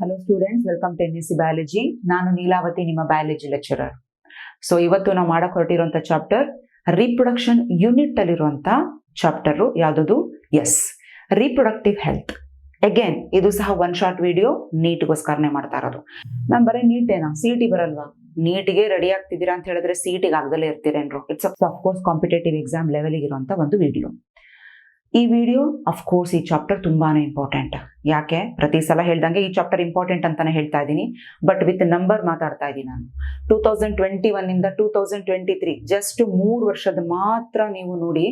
Hello students, welcome to NSC biology. ನಾನು ನೀಲಾವತಿ, ನಿಮ್ಮ biology lecturer. So ಇವತ್ತು ನಾವು ಮಾಡಕ್ ಹೊರಟಿರುವಂತ ಚಾಪ್ಟರ್ ರೀಪ್ರೊಡಕ್ಷನ್ ಯೂನಿಟ್ ಅಲ್ಲಿರುವಂತ ಚಾಪ್ಟರ್ ಯಾವ್ದು? Yes, reproductive health. ಅಗೇನ್ ಇದು ಸಹ ಒನ್ ಶಾರ್ಟ್ ವಿಡಿಯೋ, ನೀಟ್ಗೋಸ್ಕರನೇ ಮಾಡ್ತಾ ಇರೋದು. ಮ್ಯಾಮ್ ಬರೀ ನೀಟೇನಾ, CET ಬರಲ್ವಾ? ನೀಟ್ಗೆ ರೆಡಿ ಆಗ್ತಿದ್ದೀರಾ ಅಂತ ಹೇಳಿದ್ರೆ CETಗೆ ಆಗದಲ್ಲೇ ಇರ್ತೀರೇನ್ರು? ಇಟ್ಸ್ ಅಫ್ಕೋರ್ಸ್ ಕಾಂಪಿಟೇಟಿವ್ ಎಕ್ಸಾಮ್ ಲೆವೆಲ್ಗೆ ಇರುವಂತ ಒಂದು ವಿಡಿಯೋ. ಈ ವಿಡಿಯೋ ಅಫ್ಕೋರ್ಸ್ ಈ ಚಾಪ್ಟರ್ ತುಂಬಾನೇ ಇಂಪಾರ್ಟೆಂಟ್. ಯಾಕೆ ಪ್ರತಿ ಸಲ ಹೇಳ್ದಂಗೆ ಈ ಚಾಪ್ಟರ್ ಇಂಪಾರ್ಟೆಂಟ್ ಅಂತಾನೆ ಹೇಳ್ತಾ ಇದ್ದೀನಿ, ಬಟ್ ವಿತ್ ನಂಬರ್ ಮಾತಾಡ್ತಾ ಇದ್ದೀನಿ ನಾನು. 2021 ಇಂದ 2023 ಜಸ್ಟ್ 3 ವರ್ಷದ ಮಾತ್ರ ನೀವು ನೋಡಿ.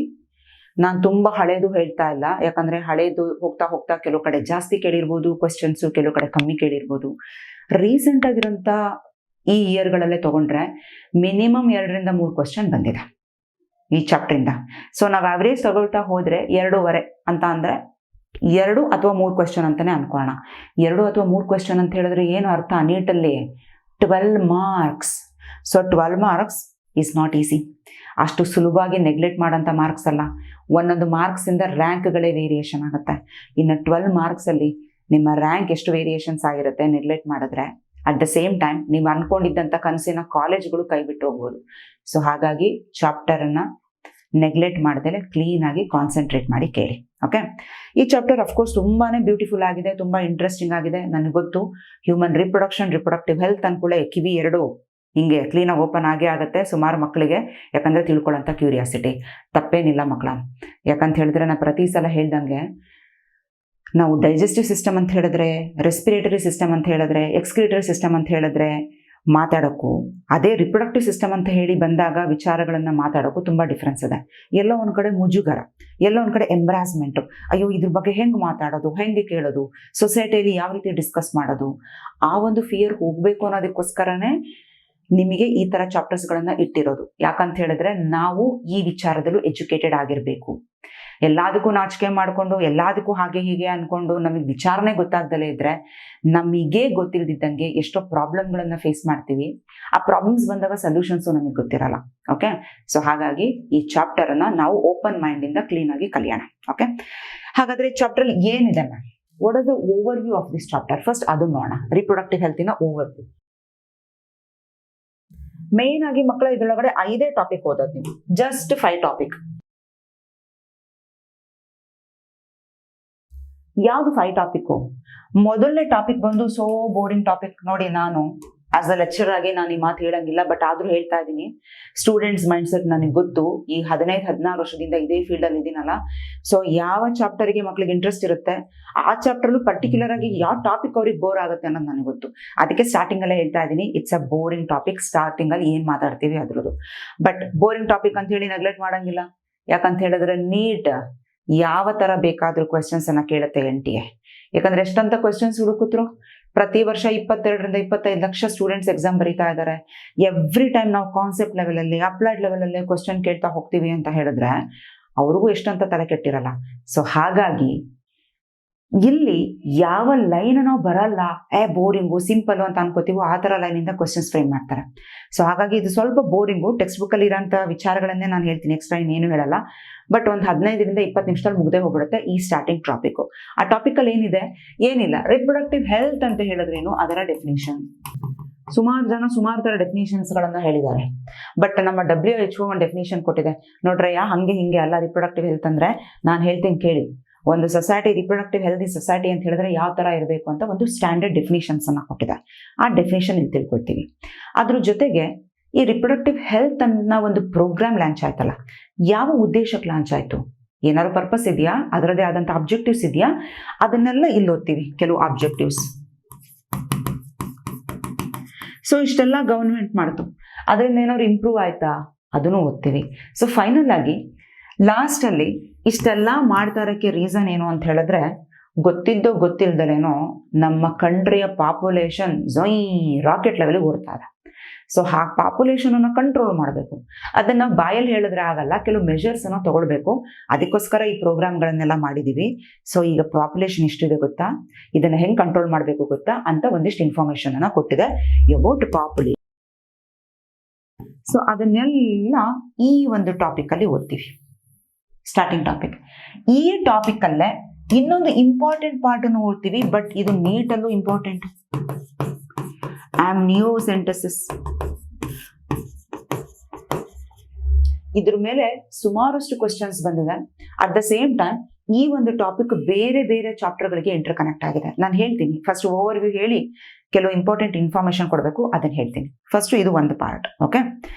ನಾನು ತುಂಬಾ ಹಳೇದು ಹೇಳ್ತಾ ಇಲ್ಲ, ಯಾಕಂದ್ರೆ ಹಳೇದು ಹೋಗ್ತಾ ಹೋಗ್ತಾ ಕೆಲವು ಕಡೆ ಜಾಸ್ತಿ ಕೇಳಿರ್ಬೋದು ಕ್ವಶನ್ಸ್, ಕೆಲವು ಕಡೆ ಕಮ್ಮಿ ಕೇಳಿರ್ಬೋದು. ರೀಸೆಂಟ್ ಆಗಿರೋಂಥ ಈ ಇಯರ್ಗಳಲ್ಲೇ ತಗೊಂಡ್ರೆ ಮಿನಿಮಮ್ 2-3 ಕ್ವಶನ್ ಬಂದಿದೆ ಈ ಚಾಪ್ಟರ್ ಇಂದ. ಸೊ ನಾವು ಆವ್ರೇಜ್ ತಗೊಳ್ತಾ ಹೋದ್ರೆ 2.5 ಅಂತ ಅಂದ್ರೆ 2 ಅಥವಾ 3 ಕ್ವಶನ್ ಅಂತಾನೆ ಅನ್ಕೊಳ್ಳೋಣ. 2 ಅಥವಾ 3 ಕ್ವಶನ್ ಅಂತ ಹೇಳಿದ್ರೆ ಏನು ಅರ್ಥ? ನೀಟಲ್ಲಿ 12 marks. So 12 marks is not easy. ಅಷ್ಟು ಸುಲಭವಾಗಿ ನೆಗ್ಲೆಕ್ಟ್ ಮಾಡೋಂಥ ಮಾರ್ಕ್ಸ್ ಅಲ್ಲ. ಒಂದೊಂದು ಮಾರ್ಕ್ಸ್ ಇಂದ ರ್ಯಾಂಕ್ಗಳೇ ವೇರಿಯೇಷನ್ ಆಗುತ್ತೆ. ಇನ್ನು 12 ಮಾರ್ಕ್ಸ್ ಅಲ್ಲಿ ನಿಮ್ಮ ರ್ಯಾಂಕ್ ಎಷ್ಟು ವೇರಿಯೇಷನ್ಸ್ ಆಗಿರುತ್ತೆ ನೆಗ್ಲೆಕ್ಟ್ ಮಾಡಿದ್ರೆ. ಅಟ್ ದ ಸೇಮ್ ಟೈಮ್ ನೀವು ಅನ್ಕೊಂಡಿದ್ದಂಥ ಕನಸಿನ ಕಾಲೇಜ್ಗಳು ಕೈ ಬಿಟ್ಟು ಹೋಗ್ಬೋದು. ಸೊ ಹಾಗಾಗಿ ಚಾಪ್ಟರ್ ಅನ್ನ ನೆಗ್ಲೆಕ್ಟ್ ಮಾಡ್ದೇನೆ ಕ್ಲೀನ್ ಆಗಿ ಕಾನ್ಸಂಟ್ರೇಟ್ ಮಾಡಿ ಕೇಳಿ. ಓಕೆ, ಈ ಚಾಪ್ಟರ್ ಅಫ್ಕೋರ್ಸ್ ತುಂಬಾನೇ ಬ್ಯೂಟಿಫುಲ್ ಆಗಿದೆ, ತುಂಬಾ ಇಂಟ್ರೆಸ್ಟಿಂಗ್ ಆಗಿದೆ. ನನಗೆ ಗೊತ್ತು ಹ್ಯೂಮನ್ ರಿಪ್ರೊಡಕ್ಷನ್, ರಿಪ್ರೊಡಕ್ಟಿವ್ ಹೆಲ್ತ್ ಅನ್ಕೊಳ್ಳೆ ಕಿವಿ ಎರಡು ಹಿಂಗೆ ಕ್ಲೀನಾಗಿ ಓಪನ್ ಆಗೇ ಆಗುತ್ತೆ ಸುಮಾರು ಮಕ್ಕಳಿಗೆ, ಯಾಕಂದ್ರೆ ತಿಳ್ಕೊಳ್ಳೋಂಥ ಕ್ಯೂರಿಯಾಸಿಟಿ. ತಪ್ಪೇನಿಲ್ಲ ಮಕ್ಕಳ. ಯಾಕಂತ ಹೇಳಿದ್ರೆ ನಾನು ಪ್ರತಿ ಸಲ ಹೇಳ್ದಂಗೆ ನಾವು ಡೈಜೆಸ್ಟಿವ್ ಸಿಸ್ಟಮ್ ಅಂತ ಹೇಳಿದ್ರೆ, ರೆಸ್ಪಿರೇಟರಿ ಸಿಸ್ಟಮ್ ಅಂತ ಹೇಳಿದ್ರೆ, ಎಕ್ಸ್ಕ್ರಿಟರಿ ಸಿಸ್ಟಮ್ ಅಂತ ಹೇಳಿದ್ರೆ ಮಾತಾಡೋಕ್ಕೂ, ಅದೇ ರಿಪ್ರೊಡಕ್ಟಿವ್ ಸಿಸ್ಟಮ್ ಅಂತ ಹೇಳಿ ಬಂದಾಗ ವಿಚಾರಗಳನ್ನು ಮಾತಾಡೋಕ್ಕೂ ತುಂಬ ಡಿಫ್ರೆನ್ಸ್ ಇದೆ. ಎಲ್ಲೋ ಒಂದು ಕಡೆ ಮುಜುಗರ, ಎಲ್ಲೋ ಒಂದು ಕಡೆ ಎಂಬ್ರಾಸ್ಮೆಂಟು. ಅಯ್ಯೋ ಇದ್ರ ಬಗ್ಗೆ ಹೆಂಗೆ ಮಾತಾಡೋದು, ಹೆಂಗೆ ಕೇಳೋದು, ಸೊಸೈಟಿಯಲ್ಲಿ ಯಾವ ರೀತಿ ಡಿಸ್ಕಸ್ ಮಾಡೋದು, ಆ ಒಂದು ಫಿಯರ್ ಹೋಗಬೇಕು ಅನ್ನೋದಕ್ಕೋಸ್ಕರನೇ ನಿಮಗೆ ಈ ಥರ ಚಾಪ್ಟರ್ಸ್ಗಳನ್ನು ಇಟ್ಟಿರೋದು. ಯಾಕಂತ ಹೇಳಿದ್ರೆ ನಾವು ಈ ವಿಚಾರದಲ್ಲೂ ಎಜುಕೇಟೆಡ್ ಆಗಿರಬೇಕು. ಎಲ್ಲದಕ್ಕೂ ನಾಚಿಕೆ ಮಾಡಿಕೊಂಡು ಎಲ್ಲದಕ್ಕೂ ಹಾಗೆ ಹೀಗೆ ಅಂದ್ಕೊಂಡು ನಮಗೆ ವಿಚಾರನೆ ಗೊತ್ತಾಗ್ದಲೇ ಇದ್ರೆ ನಮಗೆ ಗೊತ್ತಿಲ್ದಿದ್ದಂಗೆ ಎಷ್ಟೋ ಪ್ರಾಬ್ಲಮ್ಗಳನ್ನು ಫೇಸ್ ಮಾಡ್ತೀವಿ. ಆ ಪ್ರಾಬ್ಲಮ್ಸ್ ಬಂದಾಗ ಸೊಲ್ಯೂಷನ್ಸು ನಮಗೆ ಗೊತ್ತಿರಲ್ಲ. ಓಕೆ, ಸೊ ಹಾಗಾಗಿ ಈ ಚಾಪ್ಟರನ್ನು ನಾವು ಓಪನ್ ಮೈಂಡಿಂದ ಕ್ಲೀನಾಗಿ ಕಲಿಯೋಣ. ಓಕೆ, ಹಾಗಾದರೆ ಚಾಪ್ಟರ್ ಏನಿದೆ ma'am? What is the over view of this chapter? First ಅದು ನೋಡೋಣ, ರಿಪ್ರೊಡಕ್ಟಿವ್ ಹೆಲ್ತಿನ ಓವರ್ ವ್ಯೂ. ಮೇನ್ ಆಗಿ ಮಕ್ಕಳ ಇದ್ರೊಳಗಡೆ 5 ಟಾಪಿಕ್ ಓದೋದು ನೀವು, ಜಸ್ಟ್ 5 ಟಾಪಿಕ್. ಯಾವ್ದು 5 ಟಾಪಿಕ್? ಮೊದಲನೇ ಟಾಪಿಕ್ ಬಂದು ಸೋ ಬೋರಿಂಗ್ ಟಾಪಿಕ್. ನೋಡಿ, ನಾನು ಆಸ್ ಅ ಲೆಕ್ಚರರ್ ಆಗಿ ನಾನು ಈ ಮಾತು ಹೇಳಂಗಿಲ್ಲ, ಬಟ್ ಆದ್ರೂ ಹೇಳ್ತಾ ಇದ್ದೀನಿ. ಸ್ಟೂಡೆಂಟ್ಸ್ ಮೈಂಡ್ ಸೆಟ್ ನನಗೆ ಗೊತ್ತು. ಈ 15-16 ವರ್ಷದಿಂದ ಇದೇ ಫೀಲ್ಡ್ ಅಲ್ಲಿ ಇದೀನಲ್ಲ. ಸೊ ಯಾವ ಚಾಪ್ಟರ್ಗೆ ಮಕ್ಳಿಗೆ ಇಂಟ್ರೆಸ್ಟ್ ಇರುತ್ತೆ, ಆ ಚಾಪ್ಟರ್ಲು ಪರ್ಟಿಕ್ಯುಲರ್ ಆಗಿ ಯಾವ ಟಾಪಿಕ್ ಅವ್ರಿಗೆ ಬೋರ್ ಆಗುತ್ತೆ ಅನ್ನೋದು ನನಗೆ ಗೊತ್ತು. ಅದಕ್ಕೆ ಸ್ಟಾರ್ಟಿಂಗ್ ಅಲ್ಲೇ ಹೇಳ್ತಾ ಇದ್ದೀನಿ, it's a boring topic. Starting ಅಲ್ಲಿ ಏನ್ ಮಾತಾಡ್ತೀವಿ ಅದ್ರದ್ದು. ಬಟ್ ಬೋರಿಂಗ್ ಟಾಪಿಕ್ ಅಂತ ಹೇಳಿ ನೆಗ್ಲೆಕ್ಟ್ ಮಾಡಂಗಿಲ್ಲ. ಯಾಕಂತ ಹೇಳಿದ್ರೆ ನೀಟ್ ಯಾವ ತರ ಬೇಕಾದ್ರೂ ಕ್ವೆಶನ್ಸ್ ಅನ್ನ ಕೇಳುತ್ತೆ NTA. ಯಾಕಂದ್ರೆ ಎಷ್ಟಂತ ಕ್ವೆಶನ್ಸ್ ಹುಡುಕಿದ್ರು ಪ್ರತಿ ವರ್ಷ 22-25 ಲಕ್ಷ ಸ್ಟೂಡೆಂಟ್ಸ್ ಎಕ್ಸಾಮ್ ಬರೀತಾ ಇದ್ದಾರೆ. ಎವ್ರಿ ಟೈಮ್ ನಾವು ಕಾನ್ಸೆಪ್ಟ್ ಲೆವೆಲ್ ಅಲ್ಲಿ, ಅಪ್ಲೈಡ್ ಲೆವೆಲ್ ಅಲ್ಲಿ ಕ್ವೆಶನ್ ಕೇಳ್ತಾ ಹೋಗ್ತೀವಿ ಅಂತ ಹೇಳಿದ್ರೆ ಅವ್ರಿಗೂ ಎಷ್ಟಂತ ತಲೆ ಕೆಟ್ಟಿರಲ್ಲ. ಸೊ ಹಾಗಾಗಿ ಇಲ್ಲಿ ಯಾವ ಲೈನ್ ನಾವು ಬರಲ್ಲ, ಬೋರಿಂಗು ಸಿಂಪಲ್ ಅಂತ ಅನ್ಕೋತೀವೋ ಆ ತರ ಲೈನ್ ಇಂದ ಕ್ವೆಶನ್ಸ್ ಫ್ರೇಮ್ ಮಾಡ್ತಾರೆ. ಸೊ ಹಾಗಾಗಿ ಇದು ಸ್ವಲ್ಪ ಬೋರಿಂಗು. ಟೆಕ್ಸ್ಟ್ ಬುಕ್ ಅಲ್ಲಿ ಇರೋಂಥ ವಿಚಾರಗಳನ್ನೇ ನಾನು ಹೇಳ್ತೀನಿ, ಎಕ್ಸ್ಟ್ರಾ ಇನ್ನೇನು ಹೇಳಲ್ಲ. ಬಟ್ ಒಂದು 15-20 ನಿಮಿಷದಲ್ಲಿ ಮುಗ್ದೇ ಹೋಗ್ಬಿಡುತ್ತೆ ಈ ಸ್ಟಾರ್ಟಿಂಗ್ ಟಾಪಿಕ್. ಆ ಟಾಪಿಕ್ ಅಲ್ಲಿ ಏನಿಲ್ಲ. ರಿಪ್ರೊಡಕ್ಟಿವ್ ಹೆಲ್ತ್ ಅಂತ ಹೇಳಿದ್ರೇನು, ಅದರ ಡೆಫಿನೇಷನ್. ಸುಮಾರು ಜನ ಸುಮಾರು ತರ ಡೆಫಿನೇಷನ್ಸ್ ಗಳನ್ನ ಹೇಳಿದ್ದಾರೆ. ಬಟ್ ನಮ್ಮ WHO ಒಂದು ಡೆಫಿನೇಷನ್ ಕೊಟ್ಟಿದೆ ನೋಡ್ರಯ್ಯ, ಹಂಗೆ ಹಿಂಗೆ ಅಲ್ಲ. ರಿಪ್ರೊಡಕ್ಟಿವ್ ಹೆಲ್ತ್ ಅಂದ್ರೆ ನಾನು ಹೇಳ್ತೀನಿ ಕೇಳಿ. ಒಂದು ಸೊಸೈಟಿ, ರಿಪ್ರೊಡಕ್ಟಿವ್ ಹೆಲ್ದಿ ಸೊಸೈಟಿ ಅಂತ ಹೇಳಿದ್ರೆ ಯಾವ ತರ ಇರಬೇಕು ಅಂತ ಒಂದು ಸ್ಟ್ಯಾಂಡರ್ಡ್ ಡೆಫಿನೇಷನ್ಸ್ ಅನ್ನ ಕೊಟ್ಟಿದೆ. ಆ ಡೆಫಿನೇಷನ್ ಇಲ್ಲಿ ತಿಳ್ಕೊಳ್ತೀವಿ. ಅದ್ರ ಜೊತೆಗೆ ಈ ರಿಪ್ರೊಡಕ್ಟಿವ್ ಹೆಲ್ತ್ ಅನ್ನ ಒಂದು ಪ್ರೋಗ್ರಾಮ್ ಲಾಂಚ್ ಆಯ್ತಲ್ಲ, ಯಾವ ಉದ್ದೇಶಕ್ಕೆ ಲಾಂಚ್ ಆಯ್ತು, ಏನಾದ್ರು ಪರ್ಪಸ್ ಇದೆಯಾ, ಅದರದೇ ಆದಂಥ ಅಬ್ಜೆಕ್ಟಿವ್ಸ್ ಇದೆಯಾ, ಅದನ್ನೆಲ್ಲ ಇಲ್ಲಿ ಓದ್ತೀವಿ. ಕೆಲವು ಅಬ್ಜೆಕ್ಟಿವ್ಸ್. ಸೊ ಇಷ್ಟೆಲ್ಲ ಗವರ್ಮೆಂಟ್ ಮಾಡ್ತು, ಅದರಿಂದ ಏನಾದ್ರು ಇಂಪ್ರೂವ್ ಆಯ್ತಾ, ಅದನ್ನು ಓದ್ತೀವಿ. ಸೊ ಫೈನಲ್ ಆಗಿ ಲಾಸ್ಟ್ ಅಲ್ಲಿ ಇಷ್ಟೆಲ್ಲ ಮಾಡ್ತಾ ಇರೋಕ್ಕೆ ರೀಸನ್ ಏನು ಅಂತ ಹೇಳಿದ್ರೆ, ಗೊತ್ತಿಲ್ದಲೇನೋ ನಮ್ಮ ಕಂಟ್ರಿಯ ಪಾಪ್ಯುಲೇಷನ್ ರಾಕೆಟ್ ಲೆವೆಲ್ಗೆ ಓಡ್ತಾ ಇದೆ. ಸೊ ಆ ಪಾಪ್ಯುಲೇಷನ್ ಅನ್ನ ಕಂಟ್ರೋಲ್ ಮಾಡಬೇಕು. ಅದನ್ನ ಬಾಯಲ್ಲಿ ಹೇಳಿದ್ರೆ ಆಗಲ್ಲ, ಕೆಲವು ಮೆಷರ್ಸ್ ಅನ್ನ ತಗೊಳ್ಬೇಕು. ಅದಕ್ಕೋಸ್ಕರ ಈ ಪ್ರೋಗ್ರಾಮ್ಗಳನ್ನೆಲ್ಲ ಮಾಡಿದೀವಿ. ಸೊ ಈಗ ಪಾಪ್ಯುಲೇಷನ್ ಎಷ್ಟಿದೆ ಗೊತ್ತಾ, ಇದನ್ನ ಹೆಂಗ್ ಕಂಟ್ರೋಲ್ ಮಾಡಬೇಕು ಗೊತ್ತಾ ಅಂತ ಒಂದಿಷ್ಟು ಇನ್ಫಾರ್ಮೇಶನ್ ಅನ್ನ ಕೊಟ್ಟಿದೆ ಅಬೌಟ್ ಪಾಪ್ಯುಲೇಷನ್. ಸೊ ಅದನ್ನೆಲ್ಲ ಈ ಒಂದು ಟಾಪಿಕ್ ಅಲ್ಲಿ ಓದ್ತೀವಿ, ಸ್ಟಾರ್ಟಿಂಗ್ ಟಾಪಿಕ್. ಈ ಟಾಪಿಕ್ ಅಲ್ಲೇ ಇನ್ನೊಂದು ಇಂಪಾರ್ಟೆಂಟ್ ಪಾರ್ಟ್ ಅನ್ನು ಓದ್ತೀವಿ, ಬಟ್ ಇದು ನೀಟಲ್ಲೂ ಇಂಪಾರ್ಟೆಂಟ್. ಆಮ್ನಿಯೋಸೆಂಟಸಿಸ್. ಇದ್ರ ಮೇಲೆ ಸುಮಾರಷ್ಟು ಕ್ವಶನ್ಸ್ ಬಂದಿದೆ. ಅಟ್ ದ ಸೇಮ್ ಟೈಮ್ ಈ ಒಂದು ಟಾಪಿಕ್ ಬೇರೆ ಬೇರೆ ಚಾಪ್ಟರ್ಗಳಿಗೆ ಇಂಟರ್ ಕನೆಕ್ಟ್ ಆಗಿದೆ. ನಾನು ಹೇಳ್ತೀನಿ, ಫಸ್ಟ್ ಓವರ್ ವ್ಯೂ ಹೇಳಿ ಕೆಲವು ಇಂಪಾರ್ಟೆಂಟ್ ಇನ್ಫಾರ್ಮೇಶನ್ ಕೊಡಬೇಕು, ಅದನ್ನ ಹೇಳ್ತೀನಿ. ಫಸ್ಟ್ ಇದು ಒಂದು ಪಾರ್ಟ್. ಓಕೆ,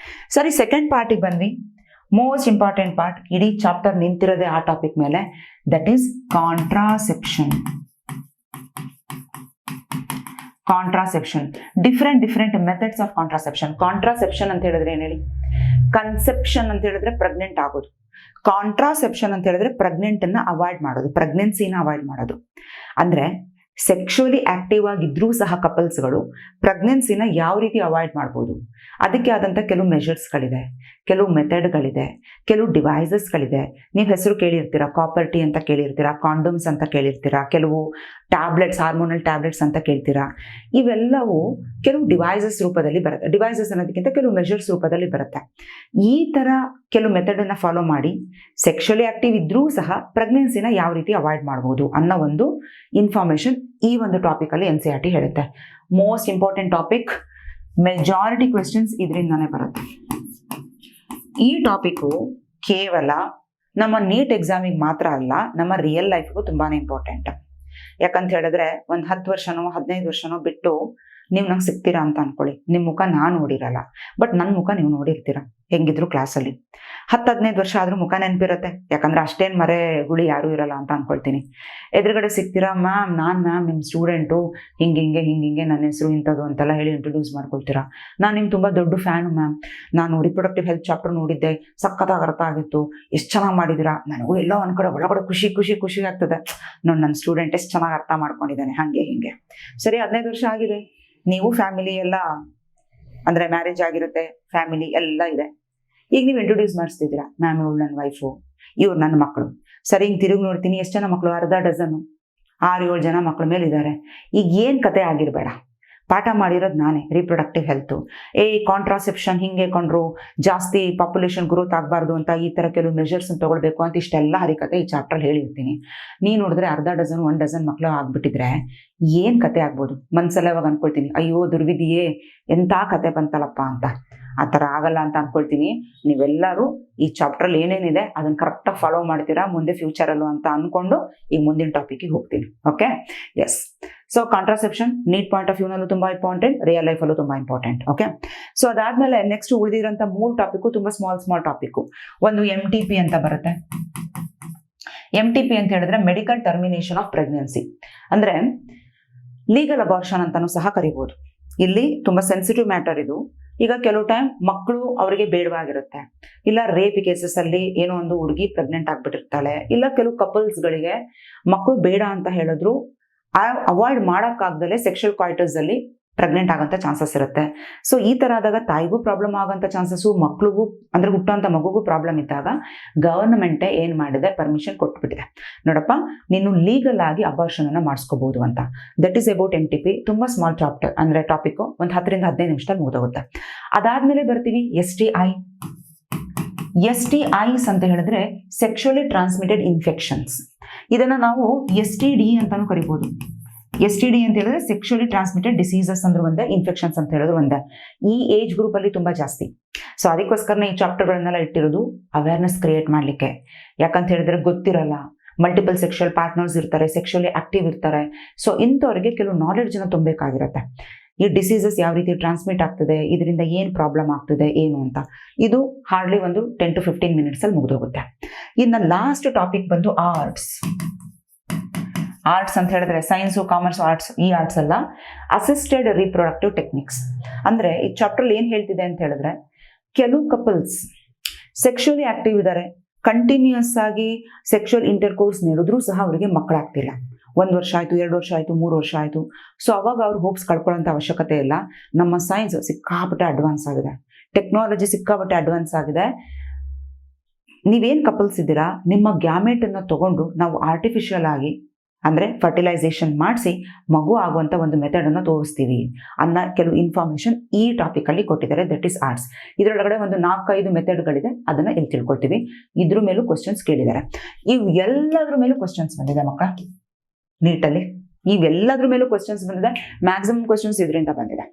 ಸರಿ, ಸೆಕೆಂಡ್ ಪಾರ್ಟಿಗೆ ಬಂದ್ವಿ. ಮೋಸ್ಟ್ ಇಂಪಾರ್ಟೆಂಟ್ ಪಾರ್ಟ್, ಇಡೀ ಚಾಪ್ಟರ್ ನಿಂತಿರೋದೇ ಆ ಟಾಪಿಕ್ ಮೇಲೆ, that is contraception. Contraception, different methods of contraception. Contraception ಅಂತ ಹೇಳಿದ್ರೆ ಏನ್ ಹೇಳಿ? ಕನ್ಸೆಪ್ಷನ್ ಅಂತ ಹೇಳಿದ್ರೆ ಪ್ರೆಗ್ನೆಂಟ್ ಆಗೋದು. ಕಾಂಟ್ರಾಸೆಪ್ಷನ್ ಅಂತ ಹೇಳಿದ್ರೆ ಪ್ರೆಗ್ನೆಂಟ್ ಅನ್ನ ಅವಾಯ್ಡ್ ಮಾಡೋದು, ಪ್ರೆಗ್ನೆನ್ಸಿನ ಅವಾಯ್ಡ್ ಮಾಡೋದು. ಅಂದ್ರೆ ಸೆಕ್ಷುವಲಿ ಆಕ್ಟಿವ್ ಆಗಿದ್ರೂ ಸಹ ಕಪಲ್ಸ್ಗಳು ಪ್ರೆಗ್ನೆನ್ಸಿನ ಯಾವ ರೀತಿ ಅವಾಯ್ಡ್ ಮಾಡ್ಬೋದು, ಅದಕ್ಕೆ ಆದಂಥ ಕೆಲವು ಮೆಷರ್ಸ್ಗಳಿದೆ, ಕೆಲವು ಮೆಥಡ್ಗಳಿದೆ, ಕೆಲವು ಡಿವೈಸಸ್ಗಳಿದೆ. ನೀವು ಹೆಸರು ಕೇಳಿರ್ತೀರಾ, ಕಾಪರ್-ಟಿ ಅಂತ ಕೇಳಿರ್ತೀರಾ, ಕಾಂಡೋಮ್ಸ್ ಅಂತ ಕೇಳಿರ್ತೀರಾ, ಕೆಲವು ಟ್ಯಾಬ್ಲೆಟ್ಸ್, ಹಾರ್ಮೋನಲ್ ಟ್ಯಾಬ್ಲೆಟ್ಸ್ ಅಂತ ಕೇಳ್ತೀರಾ. ಇವೆಲ್ಲವೂ ಕೆಲವು ಡಿವೈಸಸ್ ರೂಪದಲ್ಲಿ ಬರುತ್ತೆ. ಡಿವೈಸಸ್ ಅನ್ನೋದಕ್ಕಿಂತ ಕೆಲವು ಮೆಷರ್ಸ್ ರೂಪದಲ್ಲಿ ಬರುತ್ತೆ. ಈ ಥರ ಕೆಲವು ಮೆಥಡನ್ನು ಫಾಲೋ ಮಾಡಿ ಸೆಕ್ಷುವಲಿ ಆಕ್ಟಿವ್ ಇದ್ರೂ ಸಹ ಪ್ರೆಗ್ನೆನ್ಸಿನ ಯಾವ ರೀತಿ ಅವಾಯ್ಡ್ ಮಾಡ್ಬೋದು ಅನ್ನೋ ಒಂದು ಇನ್ಫಾರ್ಮೇಶನ್ ಈ ಒಂದು ಟಾಪಿಕಲ್ಲಿ NCERT ಹೇಳುತ್ತೆ. Most important topic, majority questions ಇದರಿಂದಾನೇ ಬರುತ್ತೆ. ಈ ಟಾಪಿಕ್ಕು ಕೇವಲ ನಮ್ಮ ನೀಟ್ ಎಕ್ಸಾಮಿಗೆ ಮಾತ್ರ ಅಲ್ಲ, ನಮ್ಮ ರಿಯಲ್ ಲೈಫ್ಗೂ ತುಂಬಾನೇ ಇಂಪಾರ್ಟೆಂಟ್. ಯಾಕಂತ ಹೇಳಿದ್ರೆ ಒಂದು 10 ವರ್ಷನೋ 15 ವರ್ಷನೋ ಬಿಟ್ಟು ನೀವು ನಂಗೆ ಸಿಗ್ತೀರಾ ಅಂತ ಅನ್ಕೊಳ್ಳಿ, ನಿಮ್ಮ ಮುಖ ನಾನು ನೋಡಿರಲ್ಲ, ಬಟ್ ನನ್ನ ಮುಖ ನೀವು ನೋಡಿರ್ತೀರ ಹೆಂಗಿದ್ರು ಕ್ಲಾಸಲ್ಲಿ. 10-15 ವರ್ಷ ಆದ್ರೂ ಮುಖ ನೆನಪಿರುತ್ತೆ, ಯಾಕಂದ್ರೆ ಅಷ್ಟೇನು ಮರೆ ಗುಳಿ ಯಾರೂ ಇರಲ್ಲ ಅಂತ ಅನ್ಕೊಳ್ತೀನಿ. ಎದುರುಗಡೆ ಸಿಗ್ತೀರಾ, ಮ್ಯಾಮ್ ನಿಮ್ಮ ಸ್ಟೂಡೆಂಟು, ಹಿಂಗೆ ನನ್ನ ಹೆಸರು ಇಂಥದ್ದು ಅಂತೆಲ್ಲ ಹೇಳಿ ಇಂಟ್ರೊಡ್ಯೂಸ್ ಮಾಡ್ಕೊಳ್ತೀರಾ. ನಾನು ನಿಮ್ಗೆ ತುಂಬ ದೊಡ್ಡ ಫ್ಯಾನು ಮ್ಯಾಮ್, ನಾನು ರಿಪ್ರೊಡಕ್ಟಿವ್ ಹೆಲ್ತ್ ಚಾಪ್ಟರ್ ನೋಡಿದ್ದೆ, ಸಖತ್ತಾಗಿ ಅರ್ಥ ಆಗಿತ್ತು, ಎಷ್ಟು ಚೆನ್ನಾಗಿ ಮಾಡಿದ್ದೀರಾ. ನನಗೂ ಎಲ್ಲೋ ಒಂದು ಕಡೆ ಒಳಗಡೆ ಖುಷಿ ಆಗ್ತದೆ, ನೋಡಿ ನನ್ನ ಸ್ಟೂಡೆಂಟ್ ಎಷ್ಟು ಚೆನ್ನಾಗಿ ಅರ್ಥ ಮಾಡ್ಕೊಂಡಿದ್ದಾನೆ, ಹಿಂಗೆ. ಸರಿ, 15 ವರ್ಷ ಆಗಿದೆ, ನೀವು ಫ್ಯಾಮಿಲಿ ಎಲ್ಲ ಅಂದರೆ ಮ್ಯಾರೇಜ್ ಆಗಿರುತ್ತೆ, ಫ್ಯಾಮಿಲಿ ಎಲ್ಲ ಇದೆ. ಈಗ ನೀವು ಇಂಟ್ರೊಡ್ಯೂಸ್ ಮಾಡಿಸ್ತಿದ್ದೀರಾ, ಮ್ಯಾಮ್ ಇವಳು ನನ್ನ ವೈಫು, ಇವ್ರು ನನ್ನ ಮಕ್ಕಳು. ಸರಿ, ಹಿಂಗೆ ತಿರುಗಿ ನೋಡ್ತೀನಿ, ಎಷ್ಟು ಜನ ಮಕ್ಕಳು? ಅರ್ಧ ಡಜನ್ನು, 6-7 ಜನ ಮಕ್ಕಳ ಮೇಲೆ ಇದ್ದಾರೆ. ಈಗ ಏನು ಕತೆ ಆಗಿರಬೇಡ, ಪಾಠ ಮಾಡಿರೋದು ನಾನೇ, ರಿಪ್ರೊಡಕ್ಟಿವ್ ಹೆಲ್ತು, ಕಾಂಟ್ರಾಸೆಪ್ಷನ್ ಹಿಂಗೆ ಕೊಂಡ್ರು, ಜಾಸ್ತಿ ಪಾಪ್ಯುಲೇಷನ್ ಗ್ರೋತ್ ಆಗಬಾರ್ದು ಅಂತ ಈ ಥರ ಕೆಲವು ಮೆಷರ್ಸ್ ತಗೊಳ್ಬೇಕು ಅಂತ ಇಷ್ಟೆಲ್ಲ ಹರಿಕತೆ ಈ ಚಾಪ್ಟರ್ ಹೇಳಿರ್ತೀನಿ. ನೀನು ನೋಡಿದ್ರೆ ಅರ್ಧ ಡಜನ್ 1 ಡಜನ್ ಮಕ್ಕಳು ಆಗ್ಬಿಟ್ಟಿದ್ರೆ ಏನು ಕತೆ ಆಗ್ಬೋದು? ಮನ್ಸಲ್ಲ ಇವಾಗ ಅನ್ಕೊಳ್ತೀನಿ, ಅಯ್ಯೋ ದುರ್ವಿಧಿಯೇ, ಎಂಥ ಕತೆ ಬಂತಲ್ಲಪ್ಪ ಅಂತ. ಆ ಥರ ಆಗಲ್ಲ ಅಂತ ಅನ್ಕೊಳ್ತೀನಿ. ನೀವೆಲ್ಲರೂ ಈ ಚಾಪ್ಟ್ರಲ್ಲಿ ಏನೇನಿದೆ ಅದನ್ನು ಕರೆಕ್ಟಾಗಿ ಫಾಲೋ ಮಾಡ್ತೀರಾ ಮುಂದೆ ಫ್ಯೂಚರಲ್ಲೂ ಅಂತ ಅಂದ್ಕೊಂಡು ಈಗ ಮುಂದಿನ ಟಾಪಿಕ್ಗೆ ಹೋಗ್ತೀನಿ. Okay, yes. So contraception NEET point of ವ್ಯೂನಲ್ಲೂ ತುಂಬ ಇಂಪಾರ್ಟೆಂಟ್, ರಿಯಲ್ ಲೈಫಲ್ಲೂ ತುಂಬ ಇಂಪಾರ್ಟೆಂಟ್. ಓಕೆ, ಸೊ ಅದಾದಮೇಲೆ ನೆಕ್ಸ್ಟ್ ಉಳಿದಿರೋಂಥ 3 ಟಾಪಿಕ್ಕು ತುಂಬ ಸ್ಮಾಲ್ ಟಾಪಿಕ್ಕು. ಒಂದು MTP ಅಂತ ಬರುತ್ತೆ. MTP ಅಂತ ಹೇಳಿದ್ರೆ ಮೆಡಿಕಲ್ ಟರ್ಮಿನೇಷನ್ ಆಫ್ ಪ್ರೆಗ್ನೆನ್ಸಿ, ಅಂದರೆ ಲೀಗಲ್ ಅಬಾರ್ಷನ್ ಅಂತಾನೂ ಸಹ ಕರಿಬೋದು. ಇಲ್ಲಿ ತುಂಬ ಸೆನ್ಸಿಟಿವ್ ಮ್ಯಾಟರ್ ಇದು. ಈಗ ಕೆಲವು ಟೈಮ್ ಮಕ್ಕಳು ಅವರಿಗೆ ಬೇಡವಾಗಿರುತ್ತೆ, ಇಲ್ಲ ರೇಪ್ ಕೇಸಸ್ ಅಲ್ಲಿ ಏನೋ ಒಂದು ಹುಡುಗಿ ಪ್ರೆಗ್ನೆಂಟ್ ಆಗ್ಬಿಟ್ಟಿರ್ತಾಳೆ, ಇಲ್ಲ ಕೆಲವು ಕಪಲ್ಸ್ಗಳಿಗೆ ಮಕ್ಕಳು ಬೇಡ ಅಂತ ಹೇಳಿದ್ರು ಅವಾಯ್ಡ್ ಮಾಡೋಕ್ಕಾಗ್ದಲೇ ಸೆಕ್ಷುವಲ್ ಕಾಯ್ಟಸ್ ಅಲ್ಲಿ ಪ್ರೆಗ್ನೆಂಟ್ ಆಗೋಂಥ ಚಾನ್ಸಸ್ ಇರುತ್ತೆ. ಸೊ ಈ ಥರ ಆದಾಗ ತಾಯಿಗೂ ಪ್ರಾಬ್ಲಮ್ ಆಗೋಂಥ ಚಾನ್ಸಸ್ಸು, ಮಕ್ಳಿಗೂ ಅಂದರೆ ಹುಟ್ಟೋಂಥ ಮಗುಗೂ ಪ್ರಾಬ್ಲಮ್ ಇದ್ದಾಗ ಗವರ್ನಮೆಂಟೇ ಏನು ಮಾಡಿದೆ, ಪರ್ಮಿಷನ್ ಕೊಟ್ಬಿಟ್ಟಿದೆ, ನೋಡಪ್ಪ ನೀನು ಲೀಗಲ್ ಆಗಿ ಅಬಾರ್ಷನನ್ನು ಮಾಡಿಸ್ಕೋಬಹುದು ಅಂತ. That is about MTP. ತುಂಬ ಸ್ಮಾಲ್ ಚಾಪ್ಟರ್, ಅಂದರೆ ಟಾಪಿಕ್ಕು ಒಂದು 10ರಿಂದ 15 ನಿಮಿಷದಲ್ಲಿ ಮುಗಿದೋಗುತ್ತೆ. ಅದಾದಮೇಲೆ ಬರ್ತೀವಿ STIs ಅಂತ ಹೇಳಿದ್ರೆ ಸೆಕ್ಷುವಲಿ ಟ್ರಾನ್ಸ್ಮಿಟೆಡ್ ಇನ್ಫೆಕ್ಷನ್ಸ್. ಇದನ್ನು ನಾವು STD ಅಂತಾನೂ ಕರಿಬೋದು. STD ಅಂತ ಹೇಳಿದ್ರೆ ಸೆಕ್ಷುವಲಿ ಟ್ರಾನ್ಸ್ಮಿಟೆಡ್ ಡಿಸೀಸಸ್ ಅಂದ್ರೆ ಒಂದೇ, ಇನ್ಫೆಕ್ಷನ್ಸ್ ಅಂತ ಹೇಳಿದ್ರು ಒಂದೇ. ಈ ಏಜ್ ಗ್ರೂಪ್ ಅಲ್ಲಿ ತುಂಬಾ ಜಾಸ್ತಿ. ಸೊ ಅದಕ್ಕೋಸ್ಕರನೇ ಈ ಚಾಪ್ಟರ್ಗಳನ್ನೆಲ್ಲ ಇಟ್ಟಿರೋದು ಅವೇರ್ನೆಸ್ ಕ್ರಿಯೇಟ್ ಮಾಡ್ಲಿಕ್ಕೆ. ಯಾಕಂತ ಹೇಳಿದ್ರೆ ಗೊತ್ತಿರಲ್ಲ, ಮಲ್ಟಿಪಲ್ ಸೆಕ್ಷುವಲ್ ಪಾರ್ಟ್ನರ್ಸ್ ಇರ್ತಾರೆ, ಸೆಕ್ಷುವಲಿ ಆಕ್ಟಿವ್ ಇರ್ತಾರೆ. ಸೊ ಇಂಥವ್ರಿಗೆ ಕೆಲವು ನಾಲೆಡ್ಜನ್ನ ತುಂಬಬೇಕಾಗಿರುತ್ತೆ. ಈ ಡಿಸೀಸಸ್ ಯಾವ ರೀತಿ ಟ್ರಾನ್ಸ್ಮಿಟ್ ಆಗ್ತದೆ, ಇದರಿಂದ ಏನು ಪ್ರಾಬ್ಲಮ್ ಆಗ್ತದೆ ಏನು ಅಂತ. ಇದು ಹಾರ್ಡ್ಲಿ ಒಂದು 10 to 15 ಮಿನಿಟ್ಸ್ ಅಲ್ಲಿ ಮುಗಿದೋಗುತ್ತೆ. ಇನ್ನು ಲಾಸ್ಟ್ ಟಾಪಿಕ್ ಬಂದು ಆರ್ಟ್ಸ್ ಅಂತ ಹೇಳಿದ್ರೆ ಸೈನ್ಸು, ಕಾಮರ್ಸ್, ಆರ್ಟ್ಸ್. ಈ ಆರ್ಟ್ಸ್ ಅಲ್ಲ, ಅಸಿಸ್ಟೆಡ್ ರಿಪ್ರೊಡಕ್ಟಿವ್ ಟೆಕ್ನಿಕ್ಸ್. ಅಂದರೆ ಈ ಚಾಪ್ಟರ್ ಏನು ಹೇಳ್ತಿದೆ ಅಂತ ಹೇಳಿದ್ರೆ, ಕೆಲವು ಕಪಲ್ಸ್ ಸೆಕ್ಷುವಲಿ ಆಕ್ಟಿವ್ ಇದ್ದಾರೆ, ಕಂಟಿನ್ಯೂಸ್ ಆಗಿ ಸೆಕ್ಷುವಲ್ ಇಂಟರ್ಕೋರ್ಸ್ ನಡೆದ್ರೂ ಸಹ ಅವರಿಗೆ ಮಕ್ಕಳಾಗ್ತಿಲ್ಲ. 1 ವರ್ಷ ಆಯಿತು, 2 ವರ್ಷ ಆಯಿತು, 3 ವರ್ಷ ಆಯಿತು. ಸೊ ಅವಾಗ ಅವ್ರು ಹೋಪ್ಸ್ ಕಳ್ಕೊಳ್ಳೋಂಥ ಅವಶ್ಯಕತೆ ಇಲ್ಲ. ನಮ್ಮ ಸೈನ್ಸ್ ಸಿಕ್ಕಾಪಟ್ಟೆ ಅಡ್ವಾನ್ಸ್ ಆಗಿದೆ, ಟೆಕ್ನಾಲಜಿ ಸಿಕ್ಕಾಪಟ್ಟೆ ಅಡ್ವಾನ್ಸ್ ಆಗಿದೆ. ನೀವೇನು ಕಪಲ್ಸ್ ಇದ್ದೀರಾ, ನಿಮ್ಮ ಗ್ಯಾಮೆಟನ್ನು ತಗೊಂಡು ನಾವು ಆರ್ಟಿಫಿಷಿಯಲ್ ಆಗಿ ಅಂದರೆ ಫರ್ಟಿಲೈಸೇಷನ್ ಮಾಡಿಸಿ ಮಗು ಆಗುವಂಥ ಒಂದು ಮೆಥಡನ್ನು ತೋರಿಸ್ತೀವಿ ಅನ್ನೋ ಕೆಲವು ಇನ್ಫಾರ್ಮೇಷನ್ ಈ ಟಾಪಿಕಲ್ಲಿ ಕೊಟ್ಟಿದ್ದಾರೆ. That is arts. ಇದರೊಳಗಡೆ ಒಂದು 4-5 ಮೆಥಡ್ಗಳಿದೆ, ಅದನ್ನು ಇಲ್ಲಿ ತಿಳ್ಕೊಳ್ತೀವಿ. ಇದ್ರ ಮೇಲೂ ಕ್ವಶನ್ಸ್ ಕೇಳಿದ್ದಾರೆ. ಇವೆಲ್ಲದ್ರ ಮೇಲೂ ಕ್ವಶನ್ಸ್ ಬಂದಿದೆ ಮಕ್ಕಳ ನೀಟಲ್ಲಿ. ಇವೆಲ್ಲದ್ರ ಮೇಲೂ ಕ್ವಶನ್ಸ್ ಬಂದಿದೆ. ಮ್ಯಾಕ್ಸಿಮಮ್ ಕ್ವಶನ್ಸ್ ಇದರಿಂದ ಬಂದಿದೆ.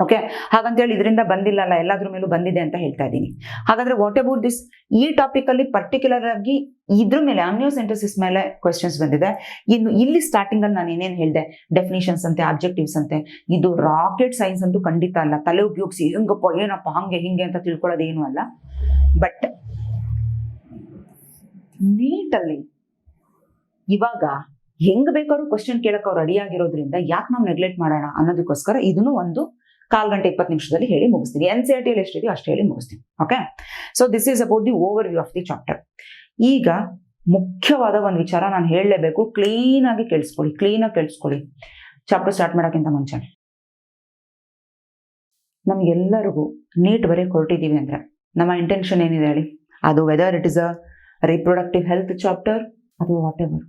ಓಕೆ, ಹಾಗಂತೇಳಿ ಇದರಿಂದ ಬಂದಿಲ್ಲಲ್ಲ, ಎಲ್ಲಾದ್ರ ಮೇಲೂ ಬಂದಿದೆ ಅಂತ ಹೇಳ್ತಾ ಇದ್ದೀನಿ. ಹಾಗಾದ್ರೆ ವಾಟ್ ಅಬೌಟ್ ದಿಸ್, ಈ ಟಾಪಿಕ್ ಅಲ್ಲಿ ಪರ್ಟಿಕ್ಯುಲರ್ ಆಗಿ ಇದ್ರ ಮೇಲೆ ಆಮ್ನಿಯೋಸೆಂಟೆಸಿಸ್ ಮೇಲೆ ಕ್ವೆಶ್ಚನ್ಸ್ ಬಂದಿದೆ. ಇನ್ನು ಇಲ್ಲಿ ಸ್ಟಾರ್ಟಿಂಗ್ ಅಲ್ಲಿ ನಾನು ಏನೇನು ಹೇಳಿದೆ, ಡೆಫಿನಿಷನ್ಸ್ ಅಂತೆ, ಆಬ್ಜೆಕ್ಟಿವ್ಸ್ ಅಂತೆ, ಇದು ರಾಕೆಟ್ ಸೈನ್ಸ್ ಅಂತೂ ಖಂಡಿತ ಅಲ್ಲ. ತಲೆ ಉಪಯೋಗಿಸಿ ಹೆಂಗಪ್ಪ ಏನಪ್ಪ ಹಂಗೆ ಹಿಂಗೆ ಅಂತ ತಿಳ್ಕೊಳ್ಳೋದು ಏನು ಅಲ್ಲ. ಬಟ್ ನೀಟಲ್ಲಿ ಇವಾಗ ಹೆಂಗ್ ಬೇಕಾದ್ರೂ ಕ್ವಶನ್ ಕೇಳಕ್ ಅವ್ರು ರೆಡಿ ಆಗಿರೋದ್ರಿಂದ ಯಾಕೆ ನಾವು ನೆಗ್ಲೆಕ್ಟ್ ಮಾಡೋಣ ಅನ್ನೋದಕ್ಕೋಸ್ಕರ ಇದನ್ನು ಒಂದು 1/4 ಗಂಟೆ 20 ನಿಮಿಷದಲ್ಲಿ ಹೇಳಿ ಮುಗಿಸ್ತೀನಿ. NCERT ಅಲ್ಲಿ ಎಷ್ಟಿದೆಯೋ ಅಷ್ಟು ಹೇಳಿ ಮುಗಿಸ್ತೀನಿ. Okay, so this is about the over view of the chapter. ಈಗ ಮುಖ್ಯವಾದ ಒಂದು ವಿಚಾರ ನಾನು ಹೇಳಲೇಬೇಕು, ಕ್ಲೀನಾಗಿ ಕೇಳಿಸ್ಕೊಳ್ಳಿ. ಚಾಪ್ಟರ್ ಸ್ಟಾರ್ಟ್ ಮಾಡೋಕ್ಕಿಂತ ಮುಂಚೆ ನಮಗೆಲ್ಲರಿಗೂ ನೀಟ್ ಬರೀ ಹೊರಟಿದ್ದೀವಿ ಅಂದ್ರೆ ನಮ್ಮ ಇಂಟೆನ್ಷನ್ ಏನಿದೆ ಹೇಳಿ, ಅದು whether it is a reproductive health chapter ಅಥವಾ ವಾಟ್ ಎವರ್,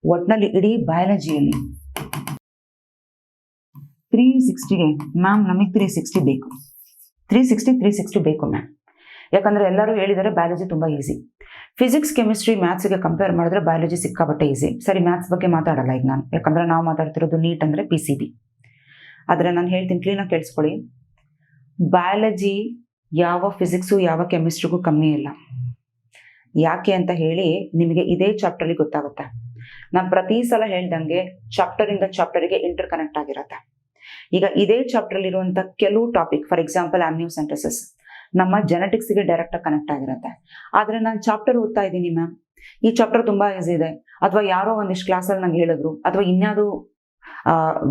ಒಟ್ನಲ್ಲಿ ಇಡೀ ಬಯಾಲಜಿಯಲ್ಲಿ 360ಗೆ ಮ್ಯಾಮ್ ನಮಗೆ 360 ಬೇಕು, 360 ಬೇಕು ಮ್ಯಾಮ್. ಯಾಕಂದ್ರೆ ಎಲ್ಲರೂ ಹೇಳಿದ್ದಾರೆ ಬಯಾಲಜಿ ತುಂಬಾ ಈಸಿ. ಫಿಸಿಕ್ಸ್, ಕೆಮಿಸ್ಟ್ರಿ, ಮ್ಯಾಥ್ಸ್ಗೆ ಕಂಪೇರ್ ಮಾಡಿದ್ರೆ ಬಯಾಲಜಿ ಸಿಕ್ಕಾಬಟ್ಟೆ ಈಸಿ. ಸರಿ, ಮ್ಯಾಥ್ಸ್ ಬಗ್ಗೆ ಮಾತಾಡಲ್ಲ ಈಗ ನಾನು, ಯಾಕಂದ್ರೆ ನಾವು ಮಾತಾಡ್ತಿರೋದು ನೀಟ್ ಅಂದ್ರೆ PCB. ಆದ್ರೆ ನಾನು ಹೇಳ್ತೀನಿ, ಕ್ಲೀನಾಗಿ ಕೇಳಿಸ್ಕೊಳ್ಳಿ. ಬಯಾಲಜಿ ಯಾವ ಫಿಸಿಕ್ಸು ಯಾವ ಕೆಮಿಸ್ಟ್ರಿಗೂ ಕಮ್ಮಿ ಇಲ್ಲ. ಯಾಕೆ ಅಂತ ಹೇಳಿ ನಿಮಗೆ ಇದೇ ಚಾಪ್ಟರ್ಲಿ ಗೊತ್ತಾಗುತ್ತೆ. ನಾನು ಪ್ರತಿ ಸಲ ಹೇಳ್ದಂಗೆ ಚಾಪ್ಟರ್ ಇಂದ ಚಾಪ್ಟರ್ಗೆ ಇಂಟರ್ ಕನೆಕ್ಟ್ ಆಗಿರುತ್ತೆ. ಈಗ ಇದೇ ಚಾಪ್ಟರ್ ಇರುವಂತ ಕೆಲವು ಟಾಪಿಕ್, ಫಾರ್ ಎಕ್ಸಾಂಪಲ್ ಆಮ್ನಿಯೋಸೆಂಟೆಸಿಸ್, ನಮ್ಮ ಜೆನೆಟಿಕ್ಸ್ಗೆ ಡೈರೆಕ್ಟ್ ಆಗಿ ಕನೆಕ್ಟ್ ಆಗಿರುತ್ತೆ. ಆದ್ರೆ ನಾನು ಚಾಪ್ಟರ್ ಓದ್ತಾ ಇದ್ದೀನಿ ಮ್ಯಾಮ್, ಈ ಚಾಪ್ಟರ್ ತುಂಬಾ ಈಸಿ ಇದೆ, ಅಥವಾ ಯಾರೋ ಒಂದಿಷ್ಟು ಕ್ಲಾಸಲ್ಲಿ ನಂಗೆ ಹೇಳಿದ್ರು, ಅಥವಾ ಇನ್ಯಾವುದು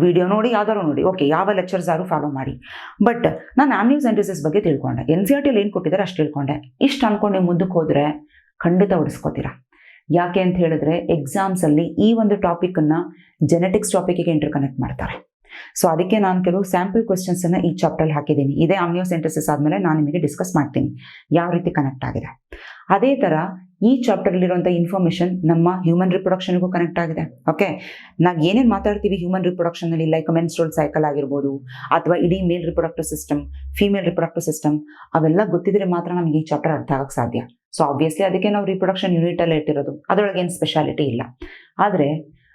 ವಿಡಿಯೋ ನೋಡಿ, ಯಾವ್ದಾರು ನೋಡಿ, ಓಕೆ, ಯಾವ ಲೆಕ್ಚರ್ಸ್ ಯಾರು ಫಾಲೋ ಮಾಡಿ. ಬಟ್ ನಾನು ಆಮ್ನಿಯೋಸೆಂಟೆಸಿಸ್ ಬಗ್ಗೆ ತಿಳ್ಕೊಂಡೆ, NCERT ಅಲ್ಲಿ ಏನು ಕೊಟ್ಟಿದ್ದಾರೆ ಅಷ್ಟು ತಿಳ್ಕೊಂಡೆ. ಇಷ್ಟು ಅನ್ಕೊಂಡು ನೀವು ಮುಂದಕ್ಕೆ ಹೋದ್ರೆ ಖಂಡಿತ ಉಳಿಸ್ಕೋತೀರಾ. ಯಾಕೆ ಅಂತ ಹೇಳಿದ್ರೆ ಎಕ್ಸಾಮ್ಸ್ ಅಲ್ಲಿ ಈ ಒಂದು ಟಾಪಿಕ್ ಅನ್ನ ಜೆನೆಟಿಕ್ಸ್ ಟಾಪಿಕ್ಗೆ ಇಂಟರ್ ಕನೆಕ್ಟ್ ಮಾಡ್ತಾರೆ. ಸೊ ಅದಕ್ಕೆ ನಾನು ಕೆಲವು ಸ್ಯಾಂಪಲ್ ಕ್ವೆಶ್ಚನ್ಸ್ ಅನ್ನ ಈ ಚಾಪ್ಟರ್ ಹಾಕಿದ್ದೀನಿ. ಇದೇ ಆಮ್ನಿಯೋಸೆಂಟೆಸಿಸ್ ಆದ್ಮೇಲೆ ನಾನು ನಿಮಗೆ ಡಿಸ್ಕಸ್ ಮಾಡ್ತೀನಿ ಯಾವ ರೀತಿ ಕನೆಕ್ಟ್ ಆಗಿದೆ. ಅದೇ ತರ ಈ ಚಾಪ್ಟರ್ ಇರುವಂತಹ ಇನ್ಫಾರ್ಮೇಶನ್ ನಮ್ಮ ಹ್ಯೂಮನ್ ರಿಪ್ರೊಡಕ್ಷನ್ಗೂ ಕನೆಕ್ಟ್ ಆಗಿದೆ. ಓಕೆ, ನಾವು ಏನೇನು ಮಾತಾಡ್ತೀವಿ ಹ್ಯೂಮನ್ ರಿಪ್ರೊಡಕ್ಷನ್ ಅಲ್ಲಿ, ಲೈಕ್ ಮೆನ್ಸ್ಟ್ರುಯಲ್ ಸೈಕಲ್ ಆಗಿರ್ಬೋದು, ಅಥವಾ ಇಡೀ male reproductive system, female reproductive system, ಅವೆಲ್ಲ ಗೊತ್ತಿದ್ರೆ ಮಾತ್ರ ನಮಗೆ ಈ ಚಾಪ್ಟರ್ ಅರ್ಥ ಆಗಕ್ಕೆ ಸಾಧ್ಯ. ಸೊ ಆಬ್ವಿಯಸ್ಲಿ ಅದಕ್ಕೆ ನಾವು ರಿಪ್ರೊಡಕ್ಷನ್ ಯೂನಿಟ್ ಅಲ್ಲೇ ಇಟ್ಟಿರೋದು, ಅದರೊಳಗೆ ಏನು ಸ್ಪೆಷಾಲಿಟಿ ಇಲ್ಲ. ಆದ್ರೆ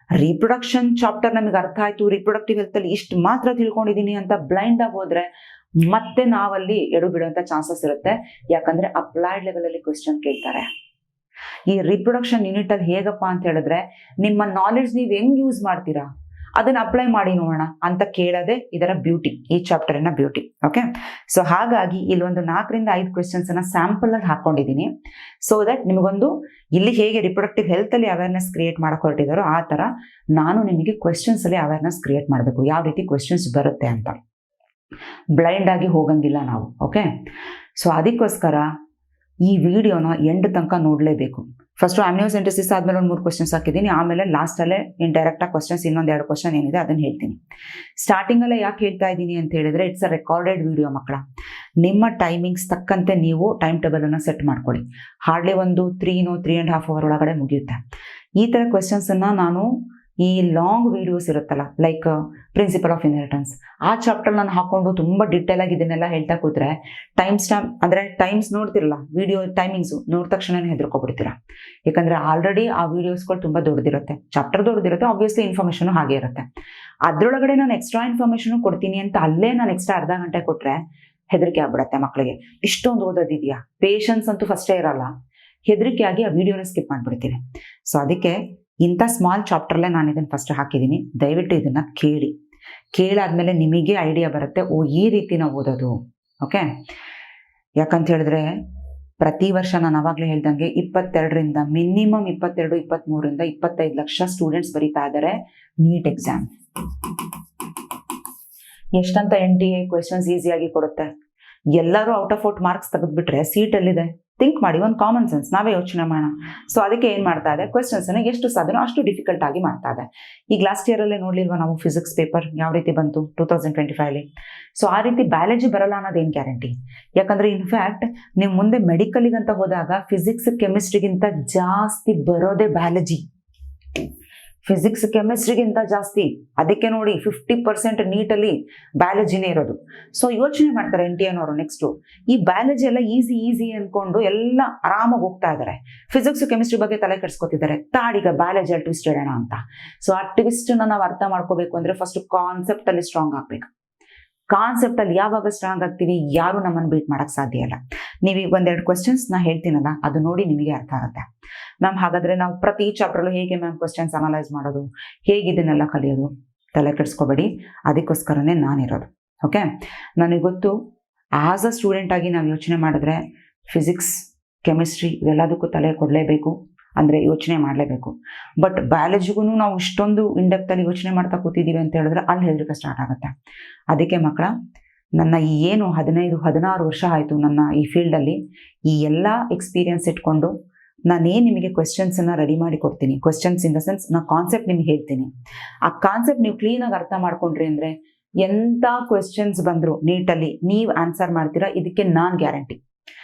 ರಿಪ್ರೊಡಕ್ಷನ್ ಚಾಪ್ಟರ್ ನಮಗೆ ಅರ್ಥ ಆಯ್ತು, ರಿಪ್ರೊಡಕ್ಟಿವ್ ಹೆಲ್ತ್ ಅಲ್ಲಿ ಇಷ್ಟು ಮಾತ್ರ ತಿಳ್ಕೊಂಡಿದೀನಿ ಅಂತ ಬ್ಲೈಂಡ್ ಆಗಿ ಹೋದ್ರೆ ಮತ್ತೆ ನಾವಲ್ಲಿ ಎಡು ಬಿಡುವಂತ ಚಾನ್ಸಸ್ ಇರುತ್ತೆ. ಯಾಕಂದ್ರೆ ಅಪ್ಲೈಡ್ ಲೆವೆಲ್ ಅಲ್ಲಿ ಕ್ವೆಶ್ಚನ್ ಕೇಳ್ತಾರೆ. ಈ ರಿಪ್ರೊಡಕ್ಷನ್ ಯೂನಿಟ್ ಅಲ್ಲಿ ಹೇಗಪ್ಪ ಅಂತ ಹೇಳಿದ್ರೆ, ನಿಮ್ಮ ನಾಲೆಡ್ಜ್ ನೀವು ಹೆಂಗ್ ಯೂಸ್ ಮಾಡ್ತೀರಾ ಅದನ್ನ ಅಪ್ಲೈ ಮಾಡಿ ನೋಡೋಣ ಅಂತ ಕೇಳೋದೇ ಇದರ ಬ್ಯೂಟಿ, ಈ ಚಾಪ್ಟರ್ನ ಬ್ಯೂಟಿ. ಓಕೆ, ಸೊ ಹಾಗಾಗಿ ಇಲ್ಲಿ ಒಂದು 4 ರಿಂದ 5 ಕ್ವೆಶ್ಚನ್ಸ್ ಅನ್ನ ಸ್ಯಾಂಪಲ್ ಅಲ್ಲಿ ಹಾಕೊಂಡಿದ್ದೀನಿ. ಸೊ ದಟ್ ನಿಮಗೊಂದು ಇಲ್ಲಿ ಹೇಗೆ ರಿಪ್ರೊಡಕ್ಟಿವ್ ಹೆಲ್ತ್ ಅಲ್ಲಿ ಅವೇರ್ನೆಸ್ ಕ್ರಿಯೇಟ್ ಮಾಡಕ್ ಹೊರಟಿದಾರೋ ಆ ತರ ನಾನು ನಿಮಗೆ ಕ್ವೆಶ್ಚನ್ಸ್ ಅಲ್ಲಿ ಅವೇರ್ನೆಸ್ ಕ್ರಿಯೇಟ್ ಮಾಡಬೇಕು, ಯಾವ ರೀತಿ ಕ್ವೆಶ್ಚನ್ಸ್ ಬರುತ್ತೆ ಅಂತ. ಬ್ಲೈಂಡ್ ಆಗಿ ಹೋಗಂಗಿಲ್ಲ ನಾವು. ಓಕೆ, ಸೊ ಅದಕ್ಕೋಸ್ಕರ ಈ ವಿಡಿಯೋನ ಎಂಡ್ ತನಕ ನೋಡಲೇಬೇಕು. ಫಸ್ಟ್ ಆಮ್ನಿಯೋಸೆಂಟೆಸಿಸ್ ಆದ್ಮೇಲೆ ಒಂದು 3 ಕ್ವೆಶ್ಚನ್ಸ್ ಹಾಕಿದ್ದೀನಿ, ಆಮೇಲೆ ಲಾಸ್ಟ್ ಅಲ್ಲೇ ಡೈರೆಕ್ಟ್ ಆಗಿ ಕ್ವೆಶ್ಚನ್ಸ್ ಇನ್ನೊಂದು 2 ಕ್ವೆಶ್ಚನ್ ಏನಿದೆ ಅದನ್ನ ಹೇಳ್ತೀನಿ. ಸ್ಟಾರ್ಟಿಂಗ್ ಅಲ್ಲೇ ಯಾಕೆ ಹೇಳ್ತಾ ಇದ್ದೀನಿ ಅಂತ ಹೇಳಿದ್ರೆ, ಇಟ್ಸ್ ಅ ರೆಕಾರ್ಡೆಡ್ ವಿಡಿಯೋ ಮಕ್ಕಳ. ನಿಮ್ಮ ಟೈಮಿಂಗ್ಸ್ ತಕ್ಕಂತೆ ನೀವು ಟೈಮ್ ಟೇಬಲ್ ಅನ್ನ ಸೆಟ್ ಮಾಡ್ಕೊಳ್ಳಿ. ಹಾರ್ಡ್ಲಿ ಒಂದು 3.5 ಅವರ್ ಒಳಗಡೆ ಮುಗಿಯುತ್ತೆ. ಈ ತರ ಕ್ವೆಶ್ಚನ್ಸ್ ಅನ್ನ ನಾನು ಈ ಲಾಂಗ್ ವಿಡಿಯೋಸ್ ಇರುತ್ತಲ್ಲ, ಲೈಕ್ ಪ್ರಿನ್ಸಿಪಲ್ ಆಫ್ ಇನ್ಹೆರಿಟೆನ್ಸ್, ಆ ಚಾಪ್ಟರ್ ನಾನು ಹಾಕೊಂಡು ತುಂಬಾ ಡಿಟೇಲ್ ಆಗಿ ಇದನ್ನೆಲ್ಲ ಹೇಳ್ತಾ ಕೂತ್ರೆ ಟೈಮ್ಸ್ ನೋಡ್ತಿರಲ್ಲ, ವಿಡಿಯೋ ಟೈಮಿಂಗ್ಸ್ ನೋಡಿದ ತಕ್ಷಣ ಹೆದರ್ಕೊಬಿಡ್ತೀರಾ. ಯಾಕಂದ್ರೆ ಆಲ್ರೆಡಿ ಆ ವಿಡಿಯೋಸ್ಗಳು ತುಂಬಾ ದೊಡ್ಡದಿರುತ್ತೆ, ಚಾಪ್ಟರ್ ದೊಡ್ಡದಿರುತ್ತೆ, ಆಬ್ವಿಯಸ್ಲಿ ಇನ್ಫಾರ್ಮೇಶನ್ ಹಾಗೆ ಇರುತ್ತೆ. ಅದ್ರೊಳಗಡೆ ನಾನು ಎಕ್ಸ್ಟ್ರಾ ಇನ್ಫಾರ್ಮೇಶನ್ ಕೊಡ್ತೀನಿ ಅಂತ ಅಲ್ಲೇ ನಾನು ಎಕ್ಸ್ಟ್ರಾ ಅರ್ಧ ಗಂಟೆ ಕೊಟ್ರೆ ಹೆದರಿಕೆ ಆಗ್ಬಿಡತ್ತೆ ಮಕ್ಕಳಿಗೆ. ಇಷ್ಟೊಂದು ಓದೋದಿದೆಯಾ, ಪೇಷನ್ಸ್ ಅಂತೂ ಫಸ್ಟೇ ಇರಲ್ಲ, ಹೆದರಿಕೆ ಆಗಿ ಆ ವಿಡಿಯೋನ ಸ್ಕಿಪ್ ಮಾಡ್ಬಿಡ್ತೀನಿ. ಸೊ ಅದಕ್ಕೆ ಇಂಥ ಸ್ಮಾಲ್ ಚಾಪ್ಟರ್ಲೇ ನಾನು ಇದನ್ನು ಫಸ್ಟ್ ಹಾಕಿದ್ದೀನಿ. ದಯವಿಟ್ಟು ಇದನ್ನ ಕೇಳಾದ್ಮೇಲೆ ನಿಮಗೆ ಐಡಿಯಾ ಬರುತ್ತೆ, ಓ ಈ ರೀತಿ ನಾವು ಓದೋದು. ಓಕೆ, ಯಾಕಂತ ಹೇಳಿದ್ರೆ ಪ್ರತಿ ವರ್ಷ ನಾನು ಅವಾಗಲೇ ಹೇಳ್ದಂಗೆ 22ರಿಂದ ಮಿನಿಮಮ್ 23ರಿಂದ 25 ಲಕ್ಷ ಸ್ಟೂಡೆಂಟ್ಸ್ ಬರೀತಾ ಇದ್ದಾರೆ ನೀಟ್ ಎಕ್ಸಾಮ್. ಎಷ್ಟಂತ NTA ಕ್ವೆಶ್ಚನ್ಸ್ ಈಸಿಯಾಗಿ ಕೊಡುತ್ತೆ. ಎಲ್ಲರೂ ಔಟ್ ಆಫ್ ಔಟ್ ಮಾರ್ಕ್ಸ್ ತೆಗೆದ್ಬಿಟ್ರೆ ಸೀಟ್ ಎಲ್ಲಿದೆ? ಥಿಂಕ್ ಮಾಡಿ, ಒಂದು ಕಾಮನ್ ಸೆನ್ಸ್ ನಾವೇ ಯೋಚನೆ ಮಾಡೋಣ. ಸೊ ಅದಕ್ಕೆ ಏನ್ ಮಾಡ್ತಾ ಇದೆ, ಕ್ವೆಶ್ಚನ್ಸ್ ಅನ್ನ ಎಷ್ಟು ಸಾಧ್ಯನೋ ಅಷ್ಟು ಡಿಫಿಕಲ್ಟ್ ಆಗಿ ಮಾಡ್ತಾ ಇದೆ. ಈಗ ಲಾಸ್ಟ್ ಇಯರ್ ಅಲ್ಲೇ ನೋಡ್ಲಿಲ್ವಾ ನಾವು ಫಿಸಿಕ್ಸ್ ಪೇಪರ್ ಯಾವ ರೀತಿ ಬಂತು 2025 ಅಲ್ಲಿ. ಸೊ ಆ ರೀತಿ ಬಯಾಲಜಿ ಬರಲ್ಲ ಅನ್ನೋದೇನ್ ಗ್ಯಾರಂಟಿ? ಯಾಕಂದ್ರೆ ಇನ್ಫ್ಯಾಕ್ಟ್ ನೀವು ಮುಂದೆ ಮೆಡಿಕಲ್ಗಂತ ಹೋದಾಗ ಫಿಸಿಕ್ಸ್ ಕೆಮಿಸ್ಟ್ರಿಗಿಂತ ಜಾಸ್ತಿ ಬರೋದೇ ಬಯಾಲಜಿ. ಫಿಸಿಕ್ಸ್ ಕೆಮಿಸ್ಟ್ರಿಗಿಂತ ಜಾಸ್ತಿ. ಅದಕ್ಕೆ ನೋಡಿ 50% ನೀಟಲ್ಲಿ ಬಯಾಲಜಿನೇ ಇರೋದು. ಸೊ ಯೋಚನೆ ಮಾಡ್ತಾರೆ NTA ನವರು, ನೆಕ್ಸ್ಟ್ ಈ ಬಯಾಲಜಿ ಎಲ್ಲ ಈಸಿ ಅನ್ಕೊಂಡು ಎಲ್ಲ ಆರಾಮಾಗಿ ಹೋಗ್ತಾ ಇದ್ದಾರೆ. ಫಿಸಿಕ್ಸ್ ಕೆಮಿಸ್ಟ್ರಿ ಬಗ್ಗೆ ತಲೆ ಕೆಡಿಸ್ಕೊತಿದ್ದಾರೆ. ತಾಡಿಗ ಬಯಾಲಜಿಯಲ್ಲಿ ಟ್ವಿಸ್ಟ್ ಇಡೋಣ ಅಂತ. ಸೊ ಆ ಟ್ವಿಸ್ಟ್ ನಾವು ಅರ್ಥ ಮಾಡ್ಕೋಬೇಕು ಅಂದ್ರೆ ಫಸ್ಟ್ ಕಾನ್ಸೆಪ್ಟ್ ಅಲ್ಲಿ ಸ್ಟ್ರಾಂಗ್ ಆಗ್ಬೇಕು. ಕಾನ್ಸೆಪ್ಟಲ್ಲಿ ಯಾವಾಗ ಸ್ಟ್ರಾಂಗ್ ಆಗ್ತೀವಿ ಯಾರು ನಮ್ಮನ್ನು ಬೀಟ್ ಮಾಡೋಕ್ಕೆ ಸಾಧ್ಯ ಇಲ್ಲ. ನೀವು ಈಗ ಒಂದೆರಡು ಕ್ವೆಶನ್ಸ್ನ ಹೇಳ್ತೀನಲ್ಲ, ಅದು ನೋಡಿ ನಿಮಗೆ ಅರ್ಥ ಆಗುತ್ತೆ. ಮ್ಯಾಮ್ ಹಾಗಾದರೆ ನಾವು ಪ್ರತಿ ಚಾಪ್ಟ್ರಲ್ಲೂ ಹೇಗೆ ಮ್ಯಾಮ್ ಕ್ವೆಶನ್ಸ್ ಅನಲೈಸ್ ಮಾಡೋದು, ಹೇಗೆ ಇದನ್ನೆಲ್ಲ ಕಲಿಯೋದು? ತಲೆ ಕೆಡಿಸ್ಕೋಬೇಡಿ, ಅದಕ್ಕೋಸ್ಕರನೇ ನಾನಿರೋದು. ಓಕೆ, ನನಗೆ ಗೊತ್ತು ಆಸ್ ಅ ಸ್ಟೂಡೆಂಟ್ ಆಗಿ ನಾವು ಯೋಚನೆ ಮಾಡಿದ್ರೆ ಫಿಸಿಕ್ಸ್, ಕೆಮಿಸ್ಟ್ರಿ ಇವೆಲ್ಲದಕ್ಕೂ ತಲೆ ಕೊಡಲೇಬೇಕು, ಅಂದರೆ ಯೋಚನೆ ಮಾಡಲೇಬೇಕು. ಬಟ್ ಬಯಾಲಜಿಗೂ ನಾವು ಇಷ್ಟೊಂದು ಇಂಡೆಪ್ತಲ್ಲಿ ಯೋಚನೆ ಮಾಡ್ತಾ ಕೂತಿದ್ದೀವಿ ಅಂತ ಹೇಳಿದ್ರೆ ಅಲ್ಲಿ ಹೆದರಿಕೆ ಸ್ಟಾರ್ಟ್ ಆಗುತ್ತೆ. ಅದಕ್ಕೆ ಮಕ್ಕಳ, ನನ್ನ ಈ ಏನು 15-16 ವರ್ಷ ಆಯಿತು ನನ್ನ ಈ ಫೀಲ್ಡಲ್ಲಿ, ಈ ಎಲ್ಲ ಎಕ್ಸ್ಪೀರಿಯನ್ಸ್ ಇಟ್ಕೊಂಡು ನಾನೇನು ನಿಮಗೆ ಕ್ವೆಶನ್ಸನ್ನು ರೆಡಿ ಮಾಡಿ ಕೊಡ್ತೀನಿ. ಕ್ವೆಶನ್ಸ್ ಇನ್ ದ ಸೆನ್ಸ್ ನಾನು ಕಾನ್ಸೆಪ್ಟ್ ನಿಮ್ಗೆ ಹೇಳ್ತೀನಿ. ಆ ಕಾನ್ಸೆಪ್ಟ್ ನೀವು ಕ್ಲೀನಾಗಿ ಅರ್ಥ ಮಾಡ್ಕೊಂಡ್ರಿ ಅಂದರೆ ಎಂಥ ಕ್ವೆಶನ್ಸ್ ಬಂದರೂ ನೀಟಲ್ಲಿ ನೀವು ಆನ್ಸರ್ ಮಾಡ್ತೀರಾ, ಇದಕ್ಕೆ ನಾನು ಗ್ಯಾರಂಟಿ.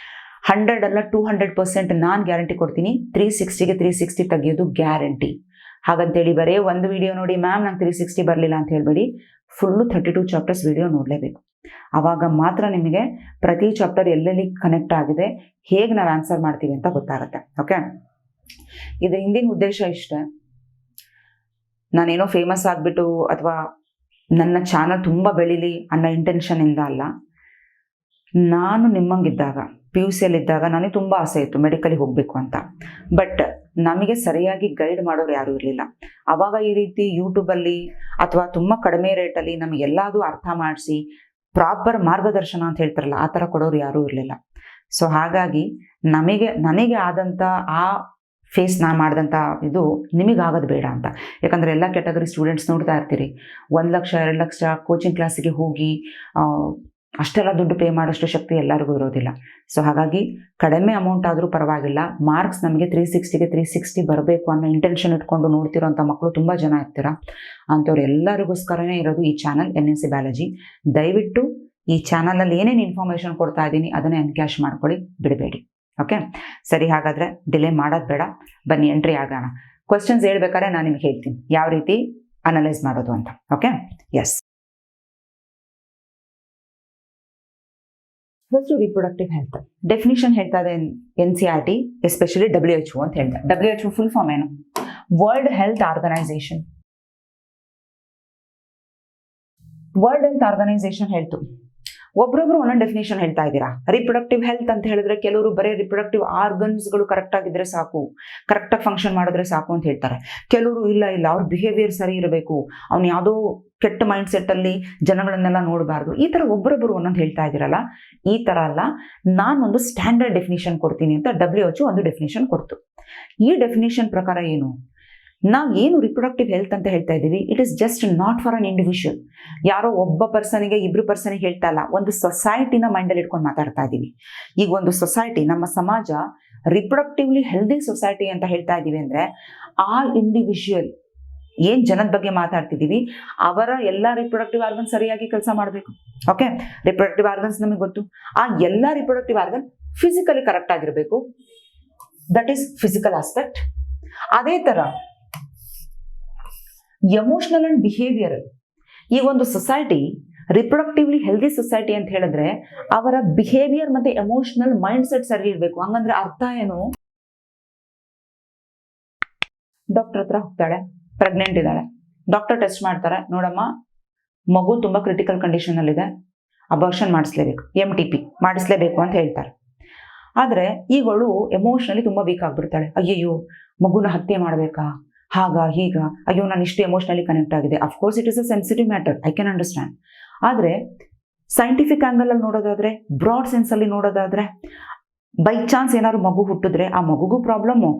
100 ಅಲ್ಲ 200% ನಾನು ಗ್ಯಾರಂಟಿ ಕೊಡ್ತೀನಿ. 360ಗೆ 360 ತೆಗಿಯೋದು ಗ್ಯಾರಂಟಿ. ಹಾಗಂತೇಳಿ ಬರೀ ಒಂದು ವಿಡಿಯೋ ನೋಡಿ ಮ್ಯಾಮ್ ನಂಗೆ 360 ಬರಲಿಲ್ಲ ಅಂತ ಹೇಳಬೇಡಿ. ಫುಲ್ಲು 32 ಚಾಪ್ಟರ್ಸ್ ವಿಡಿಯೋ ನೋಡಲೇಬೇಕು. ಆವಾಗ ಮಾತ್ರ ನಿಮಗೆ ಪ್ರತಿ ಚಾಪ್ಟರ್ ಎಲ್ಲೆಲ್ಲಿ ಕನೆಕ್ಟ್ ಆಗಿದೆ, ಹೇಗೆ ನಾವು ಆನ್ಸರ್ ಮಾಡ್ತೀವಿ ಅಂತ ಗೊತ್ತಾಗುತ್ತೆ. ಓಕೆ, ಇದರ ಹಿಂದಿನ ಉದ್ದೇಶ ಇಷ್ಟೇ. ನಾನೇನೋ ಫೇಮಸ್ ಆಗಿಬಿಟ್ಟು ಅಥವಾ ನನ್ನ ಚಾನಲ್ ತುಂಬ ಬೆಳೀಲಿ ಅನ್ನೋ ಇಂಟೆನ್ಷನಿಂದ ಅಲ್ಲ. ನಾನು ನಿಮ್ಮಂಗಿದ್ದಾಗ PUC ಯಲ್ಲಿದ್ದಾಗ ನನಗೆ ತುಂಬ ಆಸೆ ಇತ್ತು ಮೆಡಿಕಲಿಗೆ ಹೋಗಬೇಕು ಅಂತ. ಬಟ್ ನಮಗೆ ಸರಿಯಾಗಿ ಗೈಡ್ ಮಾಡೋರು ಯಾರೂ ಇರಲಿಲ್ಲ. ಆವಾಗ ಈ ರೀತಿ ಯೂಟ್ಯೂಬಲ್ಲಿ ಅಥವಾ ತುಂಬ ಕಡಿಮೆ ರೇಟಲ್ಲಿ ನಮಗೆಲ್ಲದೂ ಅರ್ಥ ಮಾಡಿಸಿ ಪ್ರಾಪರ್ ಮಾರ್ಗದರ್ಶನ ಅಂತ ಹೇಳ್ತಾರಲ್ಲ, ಆ ಥರ ಕೊಡೋರು ಯಾರೂ ಇರಲಿಲ್ಲ. ಸೊ ಹಾಗಾಗಿ ನನಗೆ ಆದಂಥ ಆ ಫೇಸ್ ನಾ ಮಾಡಿದಂಥ ಇದು ನಿಮಗಾಗೋದು ಬೇಡ ಅಂತ. ಯಾಕಂದರೆ ಎಲ್ಲ ಕ್ಯಾಟಗರಿ ಸ್ಟೂಡೆಂಟ್ಸ್ ನೋಡ್ತಾ ಇರ್ತೀರಿ, 1 ಲಕ್ಷ 2 ಲಕ್ಷ ಕೋಚಿಂಗ್ ಕ್ಲಾಸಿಗೆ ಹೋಗಿ ಅಷ್ಟೆಲ್ಲ ದುಡ್ಡು ಪೇ ಮಾಡೋಷ್ಟು ಶಕ್ತಿ ಎಲ್ಲರಿಗೂ ಇರೋದಿಲ್ಲ. ಸೊ ಹಾಗಾಗಿ ಕಡಿಮೆ ಅಮೌಂಟ್ ಆದರೂ ಪರವಾಗಿಲ್ಲ, ಮಾರ್ಕ್ಸ್ ನಮಗೆ 360ಗೆ 360 ಬರಬೇಕು ಅನ್ನೋ ಇಂಟೆನ್ಷನ್ ಇಟ್ಕೊಂಡು ನೋಡ್ತಿರೋಂಥ ಮಕ್ಕಳು ತುಂಬ ಜನ ಇರ್ತೀರ. ಅಂಥವ್ರು ಎಲ್ಲರಿಗೋಸ್ಕರನೇ ಇರೋದು ಈ ಚಾನಲ್ NSC ಬಯಾಲಜಿ. ದಯವಿಟ್ಟು ಈ ಚಾನಲಲ್ಲಿ ಏನೇನು ಇನ್ಫಾರ್ಮೇಷನ್ ಕೊಡ್ತಾ ಇದ್ದೀನಿ ಅದನ್ನೇ ಎನ್ಕ್ಯಾಶ್ ಮಾಡ್ಕೊಳ್ಳಿ, ಬಿಡಬೇಡಿ. ಓಕೆ, ಸರಿ, ಹಾಗಾದರೆ ಡಿಲೇ ಮಾಡೋದು ಬೇಡ, ಬನ್ನಿ ಎಂಟ್ರಿ ಆಗೋಣ. ಕ್ವೆಶನ್ಸ್ ಹೇಳ್ಬೇಕಾದ್ರೆ ನಾನು ನಿಮ್ಗೆ ಹೇಳ್ತೀನಿ ಯಾವ ರೀತಿ ಅನಲೈಸ್ ಮಾಡೋದು ಅಂತ. Okay, yes. First reproductive health definition ಹೇಳ್ತಾ ಇದೆ NCERT, ಎಸ್ಪೆಷಲಿ WHO ಅಂತ ಹೇಳ್ತಾರೆ. WHO ಫುಲ್ ಫಾರ್ಮ್ ಏನು? World health organisation. World health organisation ಹೇಳ್ತು. ಒಬ್ರೊಬ್ರು ಒಂದೊಂದು ಡೆಫಿನೇಷನ್ ಹೇಳ್ತಾ ಇದ್ದೀರಾ. ರಿಪ್ರೊಡಕ್ಟಿವ್ ಹೆಲ್ತ್ ಅಂತ ಹೇಳಿದ್ರೆ ಕೆಲವರು ಬರೀ ರಿಪ್ರೊಡಕ್ಟಿವ್ ಆರ್ಗನ್ಸ್ಗಳು ಕರೆಕ್ಟ್ ಆಗಿದ್ರೆ ಸಾಕು, ಕರೆಕ್ಟಾಗಿ ಫಂಕ್ಷನ್ ಮಾಡಿದ್ರೆ ಸಾಕು ಅಂತ ಹೇಳ್ತಾರೆ. ಕೆಲವರು ಇಲ್ಲ ಅವ್ರ ಬಿಹೇವಿಯರ್ ಸರಿ ಇರಬೇಕು, ಅವ್ನು ಯಾವುದೋ ಕೆಟ್ಟ ಮೈಂಡ್ ಸೆಟ್ಟಲ್ಲಿ ಜನಗಳನ್ನೆಲ್ಲ ನೋಡಬಾರ್ದು, ಈ ಥರ ಒಬ್ಬರೊಬ್ಬರು ಒಂದೊಂದು ಹೇಳ್ತಾ ಇದ್ದೀರಲ್ಲ. ಈ ಥರ ಅಲ್ಲ, ನಾನೊಂದು ಸ್ಟ್ಯಾಂಡರ್ಡ್ ಡೆಫಿನೇಷನ್ ಕೊಡ್ತೀನಿ ಅಂತ WHO ಒಂದು ಡೆಫಿನೇಷನ್ ಕೊಡ್ತು. ಈ ಡೆಫಿನೇಷನ್ ಪ್ರಕಾರ ಏನು, ನಾವು ಏನು ರಿಪ್ರೊಡಕ್ಟಿವ್ ಹೆಲ್ತ್ ಅಂತ ಹೇಳ್ತಾ ಇದ್ದೀವಿ, it is just not for an individual. ಯಾರೋ ಒಬ್ಬ ಪರ್ಸನಿಗೆ 2 ಪರ್ಸನಿಗೆ ಹೇಳ್ತಾ ಇಲ್ಲ, ಒಂದು ಸೊಸೈಟಿನ ಮೈಂಡಲ್ಲಿ ಇಟ್ಕೊಂಡು ಮಾತಾಡ್ತಾ ಇದ್ದೀವಿ. ಈಗ ಒಂದು ಸೊಸೈಟಿ, ನಮ್ಮ ಸಮಾಜ ರಿಪ್ರೊಡಕ್ಟಿವ್ಲಿ ಹೆಲ್ದಿ ಸೊಸೈಟಿ ಅಂತ ಹೇಳ್ತಾ ಇದ್ದೀವಿ ಅಂದರೆ ಆ ಇಂಡಿವಿಜುವಲ್ ಏನು ಜನದ ಬಗ್ಗೆ ಮಾತಾಡ್ತಿದ್ದೀವಿ ಅವರ ಎಲ್ಲ ರಿಪ್ರೊಡಕ್ಟಿವ್ ಆರ್ಗನ್ ಸರಿಯಾಗಿ ಕೆಲಸ ಮಾಡಬೇಕು. ಓಕೆ, ರಿಪ್ರೊಡಕ್ಟಿವ್ ಆರ್ಗನ್ಸ್ ನಮಗೆ ಗೊತ್ತು. ಆ ಎಲ್ಲ ರಿಪ್ರೊಡಕ್ಟಿವ್ ಆರ್ಗನ್ ಫಿಸಿಕಲಿ ಕರೆಕ್ಟ್ ಆಗಿರಬೇಕು, ದಟ್ ಈಸ್ ಫಿಸಿಕಲ್ ಆಸ್ಪೆಕ್ಟ್. ಅದೇ ಥರ ಎಮೋಷನಲ್ ಅಂಡ್ ಬಿಹೇವಿಯರಲ್. ಈ ಒಂದು ಸೊಸೈಟಿ ರಿಪ್ರೊಡಕ್ಟಿವ್ಲಿ ಹೆಲ್ದಿ ಸೊಸೈಟಿ ಅಂತ ಹೇಳಿದ್ರೆ ಅವರ ಬಿಹೇವಿಯರ್ ಮತ್ತೆ ಎಮೋಷನಲ್ ಮೈಂಡ್ ಸೆಟ್ ಸರಿ ಇರಬೇಕು. ಹಂಗಂದ್ರೆ ಅರ್ಥ ಏನು? ಡಾಕ್ಟರ್ ಹತ್ರ ಹೋಗ್ತಾಳೆ, ಪ್ರೆಗ್ನೆಂಟ್ ಇದ್ದಾಳೆ, ಡಾಕ್ಟರ್ ಟೆಸ್ಟ್ ಮಾಡ್ತಾರೆ, ನೋಡಮ್ಮ ಮಗು ತುಂಬಾ ಕ್ರಿಟಿಕಲ್ ಕಂಡೀಷನ್ ಅಲ್ಲಿದೆ, ಅಬಾರ್ಷನ್ ಮಾಡಿಸ್ಲೇಬೇಕು, MTP ಮಾಡಿಸ್ಲೇಬೇಕು ಅಂತ ಹೇಳ್ತಾರೆ. ಆದರೆ ಈಗಳು ಎಮೋಷನಲಿ ತುಂಬಾ ವೀಕ್ ಆಗ್ಬಿಡ್ತಾಳೆ. ಅಯ್ಯಯ್ಯೋ ಮಗುನ ಹತ್ಯೆ ಮಾಡಬೇಕಾ, ಹಾಗ ಹೀಗ, ಅಯ್ಯೋ ನಾನು ಇಷ್ಟು ಎಮೋಷನಲಿ ಕನೆಕ್ಟ್ ಆಗಿದೆ. Of course it is a sensitive matter, I can understand. ಆದರೆ ಸೈಂಟಿಫಿಕ್ ಆ್ಯಂಗಲಲ್ಲಿ ನೋಡೋದಾದ್ರೆ, ಬ್ರಾಡ್ ಸೆನ್ಸಲ್ಲಿ ನೋಡೋದಾದ್ರೆ, ಬೈ ಚಾನ್ಸ್ ಏನಾದ್ರು ಮಗು ಹುಟ್ಟಿದ್ರೆ ಆ ಮಗುಗೂ ಪ್ರಾಬ್ಲಮ್ಮು,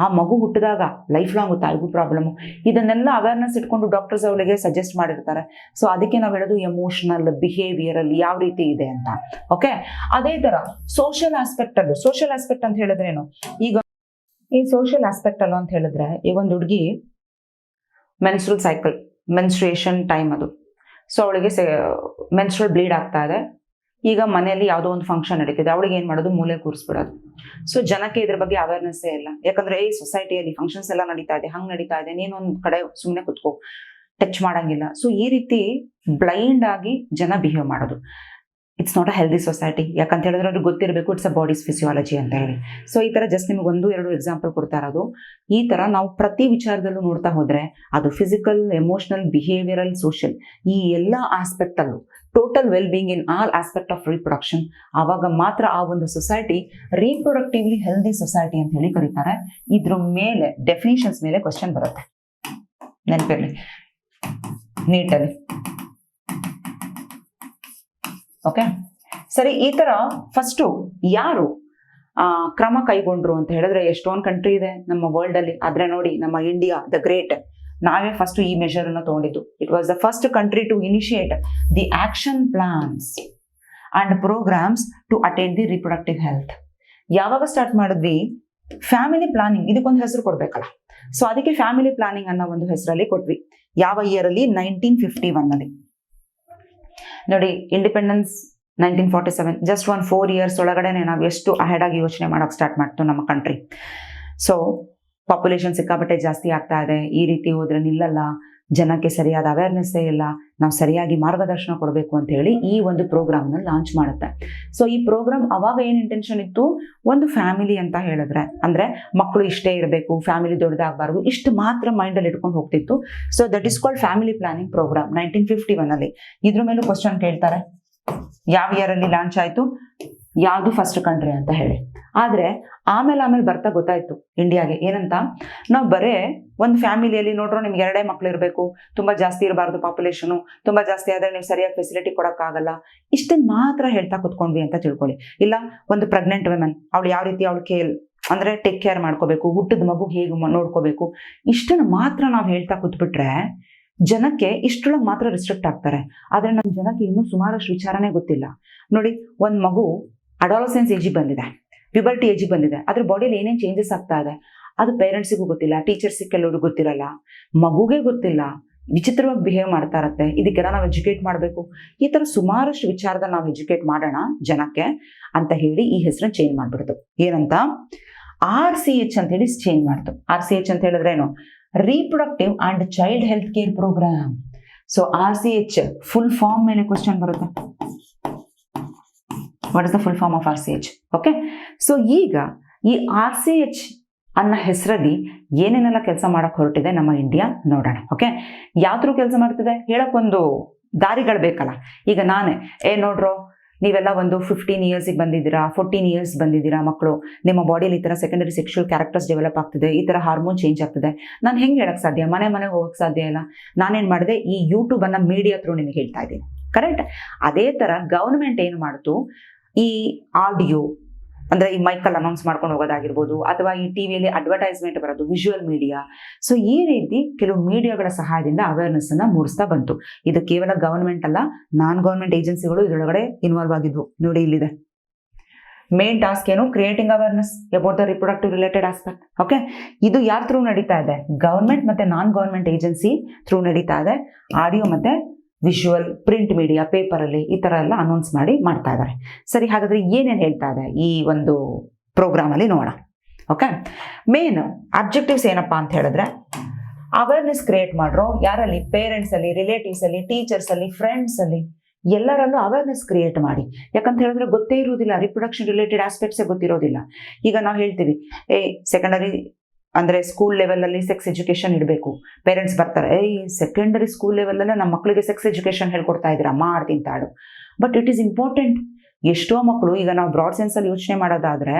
ಆ ಮಗು ಹುಟ್ಟಿದಾಗ ಲೈಫ್ ಲಾಂಗ್ ತಾಯಿಗೂ ಪ್ರಾಬ್ಲಮ್ಮು. ಇದನ್ನೆಲ್ಲ ಅವೇರ್ನೆಸ್ ಇಟ್ಕೊಂಡು ಡಾಕ್ಟರ್ಸ್ ಅವಳಿಗೆ ಸಜೆಸ್ಟ್ ಮಾಡಿರ್ತಾರೆ. ಸೊ ಅದಕ್ಕೆ ನಾವು ಹೇಳೋದು ಎಮೋಷನಲ್ ಬಿಹೇವಿಯರಲ್ಲಿ ಯಾವ ರೀತಿ ಇದೆ ಅಂತ. ಓಕೆ, ಅದೇ ಥರ ಸೋಷಿಯಲ್ ಆಸ್ಪೆಕ್ಟಲ್ಲೂ, ಸೋಷಿಯಲ್ ಆಸ್ಪೆಕ್ಟ್ ಅಂತ ಹೇಳಿದ್ರೇನು, ಈಗ ಈ ಸೋಷಿಯಲ್ ಆಸ್ಪೆಕ್ಟ್ ಅಲ್ಲೂ ಅಂತ ಹೇಳಿದ್ರೆ, ಈಗ ಒಂದು ಹುಡುಗಿ ಮೆನ್ಸ್ಟ್ರಲ್ ಸೈಕಲ್, ಮೆನ್ಸ್ಟ್ರುಯೇಷನ್ ಟೈಮ್ ಅದು. ಸೊ ಅವಳಿಗೆ ಮೆನ್ಸ್ಟ್ರಲ್ ಬ್ಲೀಡ್ ಆಗ್ತಾ ಇದೆ. ಈಗ ಮನೆಯಲ್ಲಿ ಯಾವುದೋ ಒಂದು ಫಂಕ್ಷನ್ ನಡೀತಿದೆ, ಅವಳಿಗೆ ಏನು ಮಾಡೋದು, ಮೂಲೆ ಕೂರಿಸ್ಬಿಡೋದು. ಸೊ ಜನಕ್ಕೆ ಇದ್ರ ಬಗ್ಗೆ ಅವೇರ್ನೆಸ್ಸೇ ಇಲ್ಲ. ಯಾಕಂದ್ರೆ ಈ ಸೊಸೈಟಿಯಲ್ಲಿ ಫಂಕ್ಷನ್ಸ್ ಎಲ್ಲ ನಡೀತಾ ಇದೆ, ಹಂಗೆ ನಡೀತಾ ಇದೆ, ನೀನೊಂದು ಕಡೆ ಸುಮ್ಮನೆ ಕುತ್ಕೋ, ಟಚ್ ಮಾಡಂಗಿಲ್ಲ. ಸೊ ಈ ರೀತಿ ಬ್ಲೈಂಡ್ ಆಗಿ ಜನ ಬಿಹೇವ್ ಮಾಡೋದು. It's not a healthy society. ಯಾಕಂತ ಹೇಳಿದ್ರೆ ಅವ್ರಿಗೆ ಗೊತ್ತಿರಬೇಕು ಇಟ್ಸ್ ಅ ಬಾಡೀಸ್ ಫಿಸಿಯಾಲಜಿ ಅಂತ ಹೇಳಿ. ಸೊ ಈ ಥರ ಜಸ್ಟ್ ನಿಮ್ಗೆ 1-2 ಎಕ್ಸಾಂಪಲ್ ಕೊಡ್ತಾ ಇರೋದು. ಈ ಥರ ನಾವು ಪ್ರತಿ ವಿಚಾರದಲ್ಲೂ ನೋಡ್ತಾ ಹೋದರೆ ಅದು ಫಿಸಿಕಲ್, ಎಮೋಷನಲ್, ಬಿಹೇವಿಯರಲ್, ಸೋಷಿಯಲ್, ಈ ಎಲ್ಲ ಆಸ್ಪೆಕ್ಟಲ್ಲೂ total well being in all aspect of reproduction, ಆವಾಗ ಮಾತ್ರ ಆ ಒಂದು ಸೊಸೈಟಿ ರೀಪ್ರೊಡಕ್ಟಿವ್ಲಿ ಹೆಲ್ದಿ ಸೊಸೈಟಿ ಅಂತ ಹೇಳಿ ಕರೀತಾರೆ. ಇದ್ರ ಮೇಲೆ ಡೆಫಿನಿಷನ್ಸ್ ಮೇಲೆ ಕ್ವಶನ್ ಬರುತ್ತೆ, ನೆನಪಿರಲಿ ನೀಟಲ್ಲಿ. ಓಕೆ, ಸರಿ. ಈ ತರ ಫಸ್ಟು ಯಾರು ಕ್ರಮ ಕೈಗೊಂಡ್ರು ಅಂತ ಹೇಳಿದ್ರೆ ಎಷ್ಟೊಂದು ಕಂಟ್ರಿ ಇದೆ ನಮ್ಮ ವರ್ಲ್ಡ್ ಅಲ್ಲಿ, ಆದ್ರೆ ನೋಡಿ ನಮ್ಮ ಇಂಡಿಯಾ ದ ಗ್ರೇಟ್, ನಾವೇ ಫಸ್ಟ್ ಈ ಮೆಷರ್ ಅನ್ನ ತಗೊಂಡಿದ್ದು. It was the first country to initiate the action plans and programmes to attend the reproductive health. ಯಾವಾಗ ಸ್ಟಾರ್ಟ್ ಮಾಡಿದ್ವಿ? ಫ್ಯಾಮಿಲಿ ಪ್ಲಾನಿಂಗ್, ಇದಕ್ಕೊಂದು ಹೆಸರು ಕೊಡ್ಬೇಕಲ್ಲ. ಸೊ ಅದಕ್ಕೆ ಫ್ಯಾಮಿಲಿ ಪ್ಲಾನಿಂಗ್ ಅನ್ನೋ ಒಂದು ಹೆಸರಲ್ಲಿ ಕೊಟ್ವಿ. ಯಾವ ಇಯರ್ ಅಲ್ಲಿ? 1951 ಅಲ್ಲಿ. ನೋಡಿ, ಇಂಡಿಪೆಂಡೆನ್ಸ್ 1947, ಜಸ್ಟ್ 4 years ಒಳಗಡೆನೆ ನಾವು ಎಷ್ಟು ಅಹೆಡ್ ಆಗಿ ಯೋಚನೆ ಮಾಡೋಕೆ ಸ್ಟಾರ್ಟ್ ಮಾಡ್ತು ನಮ್ಮ ಕಂಟ್ರಿ. ಸೊ ಪಾಪ್ಯುಲೇಷನ್ ಸಿಕ್ಕಾಪಟ್ಟೆ ಜಾಸ್ತಿ ಆಗ್ತಾ ಇದೆ. ಈ ರೀತಿ ಹೋದ್ರೆ ನಿಲ್ಲಲ್ಲ, ಜನಕ್ಕೆ ಸರಿಯಾದ ಅವೇರ್ನೆಸ್ಸೇ ಇಲ್ಲ, ನಾವು ಸರಿಯಾಗಿ ಮಾರ್ಗದರ್ಶನ ಕೊಡಬೇಕು ಅಂತ ಹೇಳಿ ಈ ಒಂದು ಪ್ರೋಗ್ರಾಮ್ನ ಲಾಂಚ್ ಮಾಡುತ್ತೆ. ಸೊ ಈ ಪ್ರೋಗ್ರಾಮ್ ಅವಾಗ ಏನು ಇಂಟೆನ್ಷನ್ ಇತ್ತು? ಒಂದು ಫ್ಯಾಮಿಲಿ ಅಂತ ಹೇಳಿದ್ರೆ ಅಂದ್ರೆ ಮಕ್ಕಳು ಇಷ್ಟೇ ಇರಬೇಕು, ಫ್ಯಾಮಿಲಿ ದೊಡ್ಡದಾಗಬಾರ್ದು, ಇಷ್ಟು ಮಾತ್ರ ಮೈಂಡಲ್ಲಿ ಇಟ್ಕೊಂಡು ಹೋಗ್ತಿತ್ತು. So that is called family planning programme 1951 ಅಲ್ಲಿ. ಇದ್ರ ಮೇಲೂ ಕ್ವಶನ್ ಕೇಳ್ತಾರೆ, ಯಾವ ಇಯರ್ ಅಲ್ಲಿ ಲಾಂಚ್ ಆಯ್ತು, ಯಾವುದು ಫಸ್ಟ್ ಕಂಟ್ರಿ ಅಂತ ಹೇಳಿ. ಆದ್ರೆ ಆಮೇಲೆ ಬರ್ತಾ ಗೊತ್ತಾಯ್ತು ಇಂಡಿಯಾಗೆ ಏನಂತ, ನಾವು ಬರೇ ಒಂದು ಫ್ಯಾಮಿಲಿಯಲ್ಲಿ ನೋಡ್ರೋ ನಿಮ್ಗೆ 2 ಮಕ್ಳು ಇರಬೇಕು, ತುಂಬಾ ಜಾಸ್ತಿ ಇರಬಾರ್ದು ಪಾಪ್ಯುಲೇಷನು, ತುಂಬಾ ಜಾಸ್ತಿ ಆದ್ರೆ ನೀವು ಸರಿಯಾಗಿ ಫೆಸಿಲಿಟಿ ಕೊಡೋಕ್ಕಾಗಲ್ಲ, ಇಷ್ಟನ್ನ ಮಾತ್ರ ಹೇಳ್ತಾ ಕುತ್ಕೊಂಡ್ವಿ ಅಂತ ತಿಳ್ಕೊಳ್ಳಿ. ಇಲ್ಲ, ಒಂದು ಪ್ರೆಗ್ನೆಂಟ್ ವುಮೆನ್, ಅವಳು ಯಾವ ರೀತಿ ಅವಳು ಅಂದ್ರೆ ಟೇಕ್ ಕೇರ್ ಮಾಡ್ಕೋಬೇಕು, ಹುಟ್ಟದ ಮಗು ಹೇಗೆ ನೋಡ್ಕೋಬೇಕು, ಇಷ್ಟನ್ನ ಮಾತ್ರ ನಾವು ಹೇಳ್ತಾ ಕೂತ್ಬಿಟ್ರೆ ಜನಕ್ಕೆ ಇಷ್ಟೊಳಗೆ ಮಾತ್ರ ರಿಸ್ಟ್ರಿಕ್ಟ್ ಆಗ್ತಾರೆ. ಆದ್ರೆ ನಮ್ಮ ಜನಕ್ಕೆ ಇನ್ನೂ ಸುಮಾರಷ್ಟು ವಿಚಾರನೇ ಗೊತ್ತಿಲ್ಲ. ನೋಡಿ, ಒಂದು ಮಗು ಅಡಾಲಸೆನ್ಸ್ ಏಜಿಗೆ ಬಂದಿದೆ, ಪ್ಯೂಬರ್ಟಿ ಏಜಿಗೆ ಬಂದಿದೆ, ಅದ್ರ ಬಾಡಿಯಲ್ಲಿ ಏನೇನು ಚೇಂಜಸ್ ಆಗ್ತಾ ಇದೆ ಅದು ಪೇರೆಂಟ್ಸಿಗೂ ಗೊತ್ತಿಲ್ಲ, ಟೀಚರ್ಸಿಗೆ ಕೆಲವ್ರಿಗೆ ಗೊತ್ತಿರಲ್ಲ, ಮಗುಗೆ ಗೊತ್ತಿಲ್ಲ, ವಿಚಿತ್ರವಾಗಿ ಬಿಹೇವ್ ಮಾಡ್ತಾ ಇರತ್ತೆ. ಇದಕ್ಕೆಲ್ಲ ನಾವು ಎಜುಕೇಟ್ ಮಾಡಬೇಕು. ಈ ಥರ ಸುಮಾರಷ್ಟು ವಿಚಾರದಲ್ಲಿ ನಾವು ಎಜುಕೇಟ್ ಮಾಡೋಣ ಜನಕ್ಕೆ ಅಂತ ಹೇಳಿ ಈ ಹೆಸರನ್ನ ಚೇಂಜ್ ಮಾಡ್ಬಿಡ್ತು. ಏನಂತ? RCH ಅಂತ ಹೇಳಿ ಚೇಂಜ್ ಮಾಡ್ತು. RCH ಅಂತ ಹೇಳಿದ್ರೆ ಏನು? Reproductive and child health care programme. So RCH full form ಮೇಲೆ ಕ್ವಶನ್ ಬರುತ್ತೆ. What is the full form of RCH? Okay, so ಈಗ ಈ RCH ಅನ್ನೋ ಹೆಸರಲ್ಲಿ ಏನೇನೆಲ್ಲ ಕೆಲಸ ಮಾಡಕ್ ಹೊರಟಿದೆ ನಮ್ಮ ಇಂಡಿಯಾ ನೋಡೋಣ. ಓಕೆ, ಯಾವ್ದು ಕೆಲಸ ಮಾಡ್ತಿದೆ ಹೇಳಕ್ಕೊಂದು ದಾರಿಗಳು ಬೇಕಲ್ಲ. ಈಗ ನಾನೇ ನೋಡ್ರೋ, ನೀವೆಲ್ಲ ಒಂದು 15 years ಬಂದಿದ್ದೀರಾ, 14 years ಬಂದಿದ್ದೀರಾ ಮಕ್ಕಳು, ನಿಮ್ಮ ಬಾಡಿಯಲ್ಲಿ ಈ ಥರ ಸೆಕೆಂಡರಿ ಸೆಕ್ಷುವಲ್ ಕ್ಯಾರೆಕ್ಟರ್ಸ್ ಡೆವಲಪ್ ಆಗ್ತಿದೆ, ಈ ಥರ ಹಾರ್ಮೋನ್ ಚೇಂಜ್ ಆಗ್ತಿದೆ, ನಾನು ಹೆಂಗೆ ಹೇಳಕ್ ಸಾಧ್ಯ? ಮನೆಗೆ ಹೋಗಕ್ಕೆ ಸಾಧ್ಯ ಇಲ್ಲ. ನಾನೇನು ಮಾಡಿದೆ? ಈ ಯೂಟ್ಯೂಬ್ ಅನ್ನ ಮೀಡಿಯಾ ಥ್ರೂ ನಿಮಗೆ ಹೇಳ್ತಾ ಇದ್ದೀನಿ, ಕರೆಕ್ಟ್? ಅದೇ ಥರ ಗವರ್ಮೆಂಟ್ ಏನು ಮಾಡ್ತು, ಈ ಆಡಿಯೋ ಅಂದ್ರೆ ಈ ಮೈಕಲ್ ಅನೌನ್ಸ್ ಮಾಡ್ಕೊಂಡು ಹೋಗೋದಾಗಿರ್ಬೋದು, ಅಥವಾ ಈ ಟಿವಿಯಲ್ಲಿ ಅಡ್ವರ್ಟೈಸ್ಮೆಂಟ್ ಬರೋದು, ವಿಜುವಲ್ ಮೀಡಿಯಾ. ಸೊ ಈ ರೀತಿ ಕೆಲವು ಮೀಡಿಯಾಗಳ ಸಹಾಯದಿಂದ ಅವೇರ್ನೆಸ್ ಅನ್ನ ಮೂಡಿಸ್ತಾ ಬಂತು. ಇದು ಕೇವಲ ಗವರ್ಮೆಂಟ್ ಅಲ್ಲ, ನಾನ್ ಗವರ್ಮೆಂಟ್ ಏಜೆನ್ಸಿಗಳು ಇದರೊಳಗಡೆ ಇನ್ವಾಲ್ವ್ ಆಗಿದ್ವು. ನೋಡಿ, ಇಲ್ಲಿದೆ ಮೇನ್ ಟಾಸ್ಕ್ ಏನು? Creating awareness about the reproductive related aspect. Okay, ಇದು ಯಾರ ಥ್ರೂ ನಡೀತಾ ಇದೆ? ಗವರ್ಮೆಂಟ್ ಮತ್ತೆ ನಾನ್ ಗವರ್ಮೆಂಟ್ ಏಜೆನ್ಸಿ ಥ್ರೂ ನಡೀತಾ ಇದೆ. ಆಡಿಯೋ ಮತ್ತೆ ವಿಜುವಲ್, ಪ್ರಿಂಟ್ ಮೀಡಿಯಾ, ಪೇಪರಲ್ಲಿ ಈ ಥರ ಎಲ್ಲ ಅನೌನ್ಸ್ ಮಾಡ್ತಾ ಇದ್ದಾರೆ. ಸರಿ, ಹಾಗಾದ್ರೆ ಏನೇನು ಹೇಳ್ತಾ ಇದೆ ಈ ಒಂದು ಪ್ರೋಗ್ರಾಮಲ್ಲಿ ನೋಡೋಣ. ಓಕೆ, ಮೇನ್ ಅಬ್ಜೆಕ್ಟಿವ್ಸ್ ಏನಪ್ಪಾ ಅಂತ ಹೇಳಿದ್ರೆ, ಅವೇರ್ನೆಸ್ ಕ್ರಿಯೇಟ್ ಮಾಡ್ರೋ ಯಾರಲ್ಲಿ? ಪೇರೆಂಟ್ಸ್ ಅಲ್ಲಿ, ರಿಲೇಟಿವ್ಸ್ ಅಲ್ಲಿ, ಟೀಚರ್ಸ್ ಅಲ್ಲಿ, ಫ್ರೆಂಡ್ಸ್ ಅಲ್ಲಿ, ಎಲ್ಲರಲ್ಲೂ ಅವೇರ್ನೆಸ್ ಕ್ರಿಯೇಟ್ ಮಾಡಿ. ಯಾಕಂತ ಹೇಳಿದ್ರೆ ಗೊತ್ತೇ ಇರೋದಿಲ್ಲ, ರಿಪ್ರೊಡಕ್ಷನ್ ರಿಲೇಟೆಡ್ ಆಸ್ಪೆಕ್ಟ್ಸೇ ಗೊತ್ತಿರೋದಿಲ್ಲ. ಈಗ ನಾವು ಹೇಳ್ತೀವಿ ಸೆಕೆಂಡರಿ ಅಂದ್ರೆ ಸ್ಕೂಲ್ ಲೆವೆಲ್ ಅಲ್ಲಿ ಸೆಕ್ಸ್ ಎಜುಕೇಶನ್ ಇಡಬೇಕು. ಪೇರೆಂಟ್ಸ್ ಬರ್ತಾರೆ, ಸೆಕೆಂಡರಿ ಸ್ಕೂಲ್ ಲೆವೆಲ್ ಅಲ್ಲೇ ನಮ್ಮ ಮಕ್ಕಳಿಗೆ ಸೆಕ್ಸ್ ಎಜುಕೇಶನ್ ಹೇಳ್ಕೊಡ್ತಾ ಇದ್ದೀರಾ, ಮಾಡ್ತೀನಿ ತಾಳು. But it is important. ಎಷ್ಟೋ ಮಕ್ಕಳು ಈಗ ನಾವು ಬ್ರಾಡ್ ಸೆನ್ಸ್ ಅಲ್ಲಿ ಯೋಚನೆ ಮಾಡೋದಾದ್ರೆ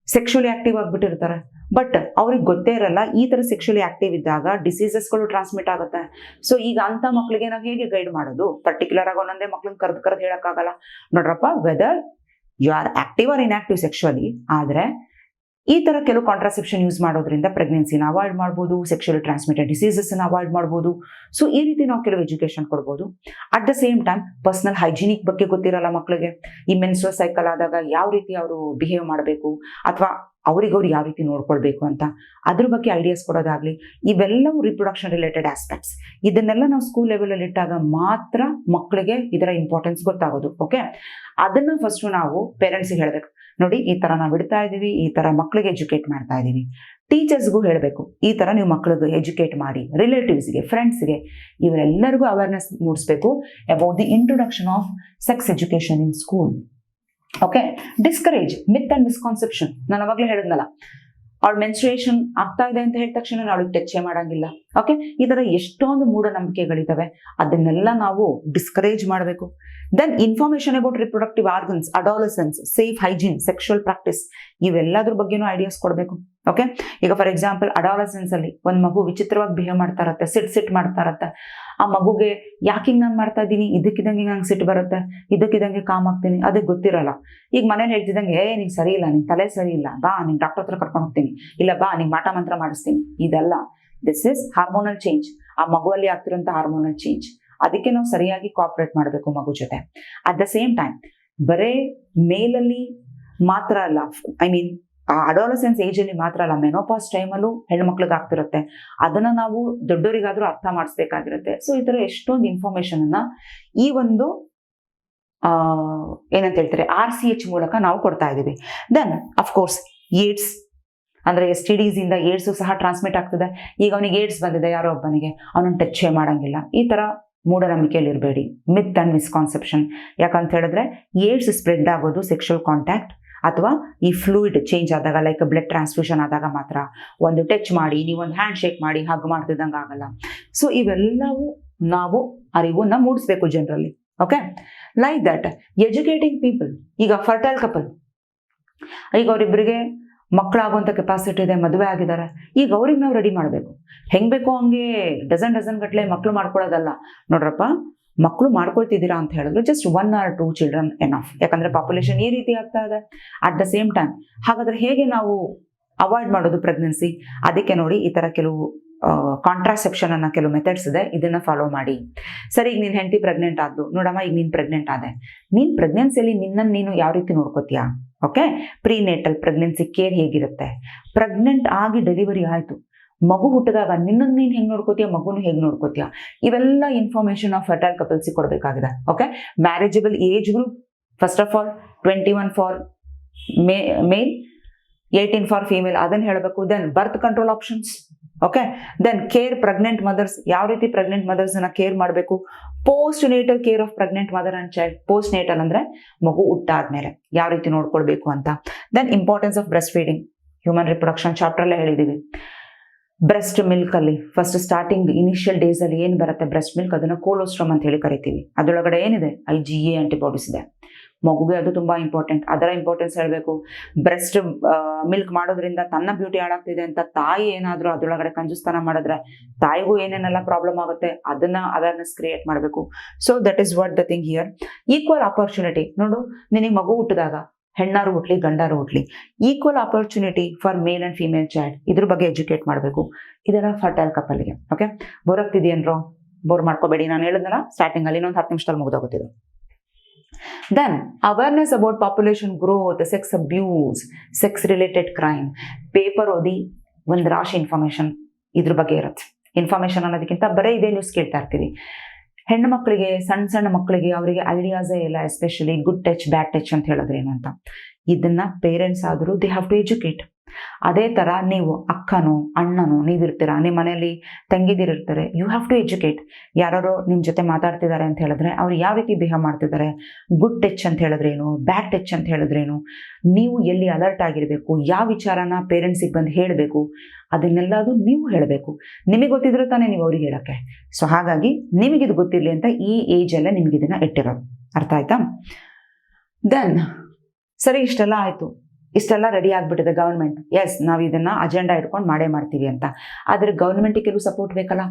ಸೆಕ್ಷುಲಿ ಆಕ್ಟಿವ್ ಆಗ್ಬಿಟ್ಟಿರ್ತಾರೆ, ಬಟ್ ಅವ್ರಿಗೆ ಗೊತ್ತೇ ಇರಲ್ಲ ಈ ತರ ಸೆಕ್ಷುಲಿ ಆಕ್ಟಿವ್ ಇದ್ದಾಗ ಡಿಸೀಸಸ್ಗಳು ಟ್ರಾನ್ಸ್ಮಿಟ್ ಆಗುತ್ತೆ. ಸೊ ಈಗ ಅಂತ ಮಕ್ಕಳಿಗೆ ನಾವು ಹೇಗೆ ಗೈಡ್ ಮಾಡೋದು? ಪರ್ಟಿಕ್ಯುಲರ್ ಆಗಿ ಒಂದೊಂದೇ ಮಕ್ಳನ್ನ ಕರೆದು ಹೇಳಕ್ಕಾಗಲ್ಲ. ನೋಡ್ರಪ್ಪ, whether you are active or inactive sexually, ಆದ್ರೆ ಈ ತರ ಕೆಲವು ಕಾಂಟ್ರಾಸೆಪ್ಷನ್ ಯೂಸ್ ಮಾಡೋದ್ರಿಂದ ಪ್ರೆಗ್ನೆನ್ಸಿನ ಅವಾಯ್ಡ್ ಮಾಡ್ಬೋದು, ಸೆಕ್ಷುವಲ್ ಟ್ರಾನ್ಸ್ಮಿಟೆಡ್ ಡಿಸೀಸಸ್ ಅವಾಯ್ಡ್ ಮಾಡ್ಬೋದು. ಸೊ ಈ ರೀತಿ ನಾವು ಕೆಲವು ಎಜುಕೇಶನ್ ಕೊಡ್ಬೋದು. At the same time personal hygienic ಬಗ್ಗೆ ಗೊತ್ತಿರಲ್ಲ ಮಕ್ಕಳಿಗೆ. ಈ ಮೆನ್ಸ್ಟ್ರುವಲ್ ಸೈಕಲ್ ಆದಾಗ ಯಾವ ರೀತಿ ಅವರು ಬಿಹೇವ್ ಮಾಡಬೇಕು, ಅಥವಾ ಅವ್ರಿಗವ್ರು ಯಾವ ರೀತಿ ನೋಡ್ಕೊಳ್ಬೇಕು ಅಂತ ಅದ್ರ ಬಗ್ಗೆ ಐಡಿಯಾಸ್ ಕೊಡೋದಾಗ್ಲಿ, ಇವೆಲ್ಲವೂ ರಿಪ್ರೊಡಕ್ಷನ್ ರಿಲೇಟೆಡ್ ಆಸ್ಪೆಕ್ಟ್ಸ್. ಇದನ್ನೆಲ್ಲ ನಾವು ಸ್ಕೂಲ್ ಲೆವೆಲಲ್ಲಿ ಇಟ್ಟಾಗ ಮಾತ್ರ ಮಕ್ಕಳಿಗೆ ಇದರ ಇಂಪಾರ್ಟೆನ್ಸ್ ಗೊತ್ತಾಗೋದು. ಓಕೆ, ಅದನ್ನ ಫಸ್ಟ್ ನಾವು ಪೇರೆಂಟ್ಸಿಗೆ ಹೇಳ್ಬೇಕು. ನೋಡಿ, ಈ ತರ ನಾವು ಇಡ್ತಾ ಇದೀವಿ, ಈ ತರ ಮಕ್ಕಳಿಗೆ ಎಜುಕೇಟ್ ಮಾಡ್ತಾ ಇದೀವಿ. ಟೀಚರ್ಸ್ಗೂ ಹೇಳಬೇಕು, ಈ ಥರ ನೀವು ಮಕ್ಕಳಿಗೆ ಎಜುಕೇಟ್ ಮಾಡಿ, ರಿಲೇಟಿವ್ಸ್ಗೆ, ಫ್ರೆಂಡ್ಸ್ಗೆ, ಇವರೆಲ್ಲರಿಗೂ ಅವೇರ್ನೆಸ್ ಮೂಡಿಸ್ಬೇಕು about the introduction of sex education in school. Okay, discourage myth and misconception. ನಾನು ಅವಾಗಲೇ ಹೇಳಿದ್ನಲ್ಲ, ಅವಳು ಮೆನ್ಸ್ಟ್ರುಯೇಷನ್ ಆಗ್ತಾ ಇದೆ ಅಂತ ಹೇಳಿದ ತಕ್ಷಣ ಅವಳಿಗೆ ಟಚ್ಚೇ ಮಾಡಂಗಿಲ್ಲ. ಓಕೆ, ಈ ಥರ ಎಷ್ಟೊಂದು ಮೂಢನಂಬಿಕೆಗಳಿದ್ದಾವೆ, ಅದನ್ನೆಲ್ಲ ನಾವು ಡಿಸ್ಕರೇಜ್ ಮಾಡಬೇಕು. Then information about reproductive organs, adolescence, safe hygiene, sexual practice, ಇವೆಲ್ಲದ್ರ ಬಗ್ಗೆನೂ ಐಡಿಯಾಸ್ ಕೊಡಬೇಕು. ಓಕೆ, ಈಗ ಫಾರ್ ಎಕ್ಸಾಂಪಲ್ ಅಡಾಲಸೆನ್ಸ್ ಅಲ್ಲಿ ಒಂದು ಮಗು ವಿಚಿತ್ರವಾಗಿ ಬಿಹೇವ್ ಮಾಡ್ತಾ ಇರತ್ತೆ, ಸಿಟ್ ಮಾಡ್ತಾ ಇರತ್ತೆ. ಆ ಮಗುಗೆ ಯಾಕೆ ಹಿಂಗೆ ನಾನು ಮಾಡ್ತಾ ಇದ್ದೀನಿ, ಇದಕ್ಕಿದಂಗೆ ನಂಗೆ ಸಿಟ್ಟು ಬರುತ್ತೆ, ಇದಕ್ಕಿದಂಗೆ ಕಾಮ್ ಆಗ್ತೀನಿ, ಅದಕ್ಕೆ ಗೊತ್ತಿರಲ್ಲ. ಈಗ ಮನೇಲಿ ಹೇಳ್ತಿದ್ದಂಗೆ ನಿಂಗೆ ಸರಿ ಇಲ್ಲ, ನಿಂಗೆ ತಲೆ ಸರಿ ಇಲ್ಲ, ಬಾ ನಿಂಗೆ ಡಾಕ್ಟರ್ ಹತ್ರ ಕರ್ಕೊಂಡು ಹೋಗ್ತೀನಿ, ಇಲ್ಲ ಬಾ ನಿಂಗೆ ಮಾಟ ಮಂತ್ರ ಮಾಡಿಸ್ತೀನಿ. ಇದೆಲ್ಲ ದಿಸ್ ಇಸ್ ಹಾರ್ಮೋನಲ್ ಚೇಂಜ್, ಆ ಮಗುವಲ್ಲಿ ಆಗ್ತಿರೋಂಥ ಹಾರ್ಮೋನಲ್ ಚೇಂಜ್. ಅದಕ್ಕೆ ನಾವು ಸರಿಯಾಗಿ ಕೋಆಪರೇಟ್ ಮಾಡಬೇಕು ಮಗು ಜೊತೆ. ಅಟ್ ದ ಸೇಮ್ ಟೈಮ್ ಬರೇ ಮೇಲಲ್ಲಿ ಮಾತ್ರ ಅಲ್ಲ, ಐ ಮೀನ್ ಆ ಅಡಾಲಸೆನ್ಸ್ ಏಜ್ ಅಲ್ಲಿ ಮಾತ್ರ ಅಲ್ಲ, ಮೆನೋಪಾಸ್ ಟೈಮಲ್ಲೂ ಹೆಣ್ಮಕ್ಳಿಗೆ ಆಗ್ತಿರುತ್ತೆ. ಅದನ್ನ ನಾವು ದೊಡ್ಡವರಿಗಾದ್ರೂ ಅರ್ಥ ಮಾಡಿಸ್ಬೇಕಾಗಿರುತ್ತೆ. ಸೊ ಈ ತರ ಎಷ್ಟೊಂದು ಇನ್ಫಾರ್ಮೇಶನ್ ಅನ್ನ ಈ ಒಂದು ಏನಂತ ಹೇಳ್ತಾರೆ RCH ಮೂಲಕ ನಾವು ಕೊಡ್ತಾ ಇದ್ದೀವಿ. ದೆನ್ ಅಫ್ಕೋರ್ಸ್ ಏಡ್ಸ್, ಅಂದ್ರೆ STDs ಇಂದ ಏಡ್ಸ್ ಸಹ ಟ್ರಾನ್ಸ್ಮಿಟ್ ಆಗ್ತದೆ. ಈಗ ಅವನಿಗೆ ಏಡ್ಸ್ ಬಂದಿದೆ ಯಾರೋ ಒಬ್ಬನಿಗೆ, ಅವನನ್ನು ಟಚ್ಚೇ ಮಾಡಂಗಿಲ್ಲ. ಈ ತರ ಮೂಢನಂಬಿಕೆಯಲ್ಲಿ ಇರಬೇಡಿ, ಮಿತ್ ಅಂಡ್ ಮಿಸ್ಕಾನ್ಸೆಪ್ಷನ್. ಯಾಕಂತ ಹೇಳಿದ್ರೆ ಏಡ್ಸ್ ಸ್ಪ್ರೆಡ್ ಆಗೋದು ಸೆಕ್ಷುವಲ್ ಕಾಂಟ್ಯಾಕ್ಟ್ ಅಥವಾ ಈ ಫ್ಲೂಯಿಡ್ ಚೇಂಜ್ ಆದಾಗ, ಲೈಕ್ ಬ್ಲಡ್ ಟ್ರಾನ್ಸ್ಫ್ಯೂಷನ್ ಆದಾಗ ಮಾತ್ರ. ಒಂದು ಟಚ್ ಮಾಡಿ, ನೀವೊಂದು ಹ್ಯಾಂಡ್ ಶೇಕ್ ಮಾಡಿ ಹಗ್ ಮಾಡ್ತಿದ್ದಂಗೆ ಆಗಲ್ಲ. ಸೊ ಇವೆಲ್ಲವೂ ನಾವು ಅರಿವನ್ನ ಮೂಡಿಸ್ಬೇಕು ಜನರಲ್ಲಿ. Okay, like that educating people. ಈಗ ಫರ್ಟೈಲ್ ಕಪಲ್, ಈಗ ಅವರಿಬ್ಬರಿಗೆ ಮಕ್ಕಳಾಗುವಂಥ ಕೆಪಾಸಿಟಿ ಇದೆ, ಮದುವೆ ಆಗಿದ್ದಾರೆ, ಈಗ ಅವ್ರಿಗೆ ನಾವು ರೆಡಿ ಮಾಡಬೇಕು. ಹೆಂಗೆ ಬೇಕೋ ಹಂಗೆ ಡಜನ್ ಗಟ್ಟಲೆ ಮಕ್ಕಳು ಮಾಡ್ಕೊಳ್ಳೋದಲ್ಲ. ನೋಡ್ರಪ್ಪ, ಮಕ್ಕಳು ಮಾಡ್ಕೊಳ್ತಿದ್ದೀರಾ ಅಂತ ಹೇಳಿದ್ರೆ ಜಸ್ಟ್ 1 or 2 ಚಿಲ್ಡ್ರನ್ ಎನಫ್. ಯಾಕಂದ್ರೆ ಪಾಪ್ಯುಲೇಷನ್ ಈ ರೀತಿ ಆಗ್ತಾ ಇದೆ. ಅಟ್ ದ ಸೇಮ್ ಟೈಮ್ ಹಾಗಾದ್ರೆ ಹೇಗೆ ನಾವು ಅವಾಯ್ಡ್ ಮಾಡೋದು ಪ್ರೆಗ್ನೆನ್ಸಿ? ಅದಕ್ಕೆ ನೋಡಿ ಈ ತರ ಕೆಲವು ಕಾಂಟ್ರಾಸೆಪ್ಷನ್ ಅನ್ನ ಕೆಲವು ಮೆಥಡ್ಸ್ ಇದೆ, ಇದನ್ನ ಫಾಲೋ ಮಾಡಿ. ಸರಿ, ಈಗ ನಿನ್ ಹೆಂಡತಿ ಪ್ರೆಗ್ನೆಂಟ್ ಆದ್ದು, ನೋಡಮ್ಮ ಈಗ ನೀನ್ ಪ್ರೆಗ್ನೆಂಟ್ ಆದೆ, ನೀನ್ ಪ್ರೆಗ್ನೆನ್ಸಿಯಲ್ಲಿ ನಿನ್ನನ್ನು ನೀನು ಯಾವ ರೀತಿ ನೋಡ್ಕೋತೀಯಾ? ಓಕೆ, ಪ್ರೀನೇಟಲ್ ಪ್ರೆಗ್ನೆನ್ಸಿ ಕೇರ್ ಹೇಗಿರುತ್ತೆ? ಪ್ರೆಗ್ನೆಂಟ್ ಆಗಿ ಡೆಲಿವರಿ ಆಯ್ತು, ಮಗು ಹುಟ್ಟಿದಾಗ ನಿನ್ನನ್ನು ನೀನು ಹೆಂಗೆ ನೋಡ್ಕೋತೀಯ, ಮಗುನು ಹೇಗೆ ನೋಡ್ಕೋತೀಯ? ಇವೆಲ್ಲ ಇನ್ಫಾರ್ಮೇಶನ್ ಆಫ್ ಫರ್ಟೈಲ್ ಕಪಲ್ಸಿಗೆ ಕೊಡಬೇಕಾಗಿದೆ. Okay, marriageable age group first of all 21 for male, 18 for female, ಅದನ್ನು ಹೇಳಬೇಕು. Then birth control options. Okay, then care pregnant mothers, ಯಾವ ರೀತಿ ಪ್ರೆಗ್ನೆಂಟ್ ಮದರ್ಸ್ ಅನ್ನ ಕೇರ್ ಮಾಡಬೇಕು. Postnatal care of pregnant mother and child. Postnatal ಅಂದ್ರೆ ಮಗು ಹುಟ್ಟಾದ್ಮೇಲೆ ಯಾವ ರೀತಿ ನೋಡ್ಕೊಳ್ಬೇಕು ಅಂತ. Then importance of breast feeding, human reproduction chapter ಅಲ್ಲೇ ಹೇಳಿದೀವಿ. ಬ್ರೆಸ್ಟ್ ಮಿಲ್ಕ್ ಅಲ್ಲಿ ಫಸ್ಟ್ ಸ್ಟಾರ್ಟಿಂಗ್ ಇನಿಷಿಯಲ್ ಡೇಸ್ ಅಲ್ಲಿ ಏನ್ ಬರುತ್ತೆ ಬ್ರೆಸ್ಟ್ ಮಿಲ್ಕ್, ಅದನ್ನ ಕೋಲೋಸ್ಟ್ರಮ್ ಅಂತ ಹೇಳಿ ಕರಿತೀವಿ. ಅದರೊಳಗಡೆ ಏನಿದೆ IgA ಆಂಟಿಬಾಡೀಸ್ ಇದೆ. ಮಗುಗೆ ಅದು ತುಂಬಾ ಇಂಪಾರ್ಟೆಂಟ್, ಅದರ ಇಂಪಾರ್ಟೆನ್ಸ್ ಹೇಳಬೇಕು. ಬ್ರೆಸ್ಟ್ ಮಿಲ್ಕ್ ಮಾಡೋದ್ರಿಂದ ತನ್ನ ಬ್ಯೂಟಿ ಹಾಳಾಗ್ತಿದೆ ಅಂತ ತಾಯಿ ಏನಾದ್ರೂ ಅದರೊಳಗಡೆ ಕಂಜೂಸ್ತನ ಮಾಡಿದ್ರೆ ತಾಯಿಗೂ ಏನೇನೆಲ್ಲ ಪ್ರಾಬ್ಲಮ್ ಆಗುತ್ತೆ, ಅದನ್ನ ಅವೇರ್ನೆಸ್ ಕ್ರಿಯೇಟ್ ಮಾಡಬೇಕು. So that is what the thing here. Equal opportunity. ನೋಡು, ನಿನಗೆ ಮಗು ಹುಟ್ಟಿದಾಗ ಹೆಣ್ಣಾರು ಹುಟ್ಲಿ ಗಂಡಾರು ಹುಟ್ಲಿ, equal opportunity for male and female child, ಇದ್ರ ಬಗ್ಗೆ ಎಜುಕೇಟ್ ಮಾಡಬೇಕು. ಇದೆಲ್ಲ ಫರ್ಟೈಲ್ ಕಪಲ್ಗೆ. ಓಕೆ, ಬೋರ್ ಆಗ್ತಿದೆಯೇನ್ರೋ? ಬೋರ್ ಮಾಡ್ಕೋಬೇಡಿ, ನಾನು ಹೇಳಿದ್ನಲ್ಲ ಸ್ಟಾರ್ಟಿಂಗ್ ಅಲ್ಲಿ, ಇನ್ನೊಂದು 10 ನಿಮಿಷದಲ್ಲಿ ಮುಗ್ದೋಗುತ್ತಿದ್ದು. Then awareness about population growth, sex abuse, sex related crime. Paper ಓದಿ ಒಂದು ರಾಶಿ ಇನ್ಫಾರ್ಮೇಶನ್ ಇದ್ರ ಬಗ್ಗೆ ಇರುತ್ತೆ. ಇನ್ಫಾರ್ಮೇಶನ್ ಅನ್ನೋದಕ್ಕಿಂತ ಬರೀ ಇದೇ ನ್ಯೂಸ್ ಕೇಳ್ತಾ ಇರ್ತೀವಿ. ಹೆಣ್ಣು ಮಕ್ಕಳಿಗೆ, ಸಣ್ಣ ಮಕ್ಕಳಿಗೆ ಅವರಿಗೆ ಐಡಿಯಾಸೇ ಇಲ್ಲ, ಎಸ್ಪೆಷಲಿ ಗುಡ್ ಟಚ್ ಬ್ಯಾಡ್ ಟಚ್ ಅಂತ ಹೇಳಿದ್ರೆ ಏನು ಅಂತ. ಇದನ್ನ ಪೇರೆಂಟ್ಸ್ ಆದರೂ ದೇ ಹ್ಯಾವ್ ಟು ಎಜುಕೇಟ್. ಅದೇ ತರ ನೀವು ಅಕ್ಕನೋ ಅಣ್ಣನೋ ನೀವಿರ್ತೀರಾ, ನಿಮ್ಮ ಮನೆಯಲ್ಲಿ ತಂಗಿದಿರಿರ್ತಾರೆ, ಯು ಹ್ಯಾವ್ ಟು ಎಜುಕೇಟ್. ಯಾರೋ ನಿಮ್ಮ ಜೊತೆ ಮಾತಾಡ್ತಿದ್ದಾರೆ ಅಂತ ಹೇಳಿದ್ರೆ ಅವ್ರು ಯಾವ ರೀತಿ ಬಿಹೇವ್ ಮಾಡ್ತಿದ್ದಾರೆ, ಗುಡ್ ಟಚ್ ಅಂತ ಹೇಳಿದ್ರೇನು, ಬ್ಯಾಡ್ ಟಚ್ ಅಂತ ಹೇಳಿದ್ರೇನು, ನೀವು ಎಲ್ಲಿ ಅಲರ್ಟ್ ಆಗಿರಬೇಕು, ಯಾವ ವಿಚಾರನ ಪೇರೆಂಟ್ಸಿಗೆ ಬಂದು ಹೇಳಬೇಕು, ಅದನ್ನೆಲ್ಲದು ನೀವು ಹೇಳಬೇಕು. ನಿಮಗೆ ಗೊತ್ತಿದ್ರೆ ತಾನೇ ನೀವು ಅವ್ರಿಗೆ ಹೇಳಕ್ಕೆ. ಸೊ ಹಾಗಾಗಿ ನಿಮಗಿದು ಗೊತ್ತಿರಲಿ ಅಂತ ಈ ಏಜಲ್ಲೇ ನಿಮ್ಗೆ ಇದನ್ನ ಇಟ್ಟಿರೋದು. ಅರ್ಥ ಆಯ್ತಾ? ದೆನ್ ಸರಿ, ಇಷ್ಟೆಲ್ಲ ಆಯ್ತು, ಇಷ್ಟೆಲ್ಲ ರೆಡಿ ಆಗ್ಬಿಟ್ಟಿದೆ ಗವರ್ಮೆಂಟ್, ಎಸ್ ನಾವು ಇದನ್ನ ಅಜೆಂಡಾ ಇಟ್ಕೊಂಡು ಮಾಡೇ ಮಾಡ್ತೀವಿ ಅಂತ. ಆದರೆ ಗೌರ್ಮೆಂಟಿಗೆ ಕೆಲವು ಸಪೋರ್ಟ್ ಬೇಕಲ್ಲ.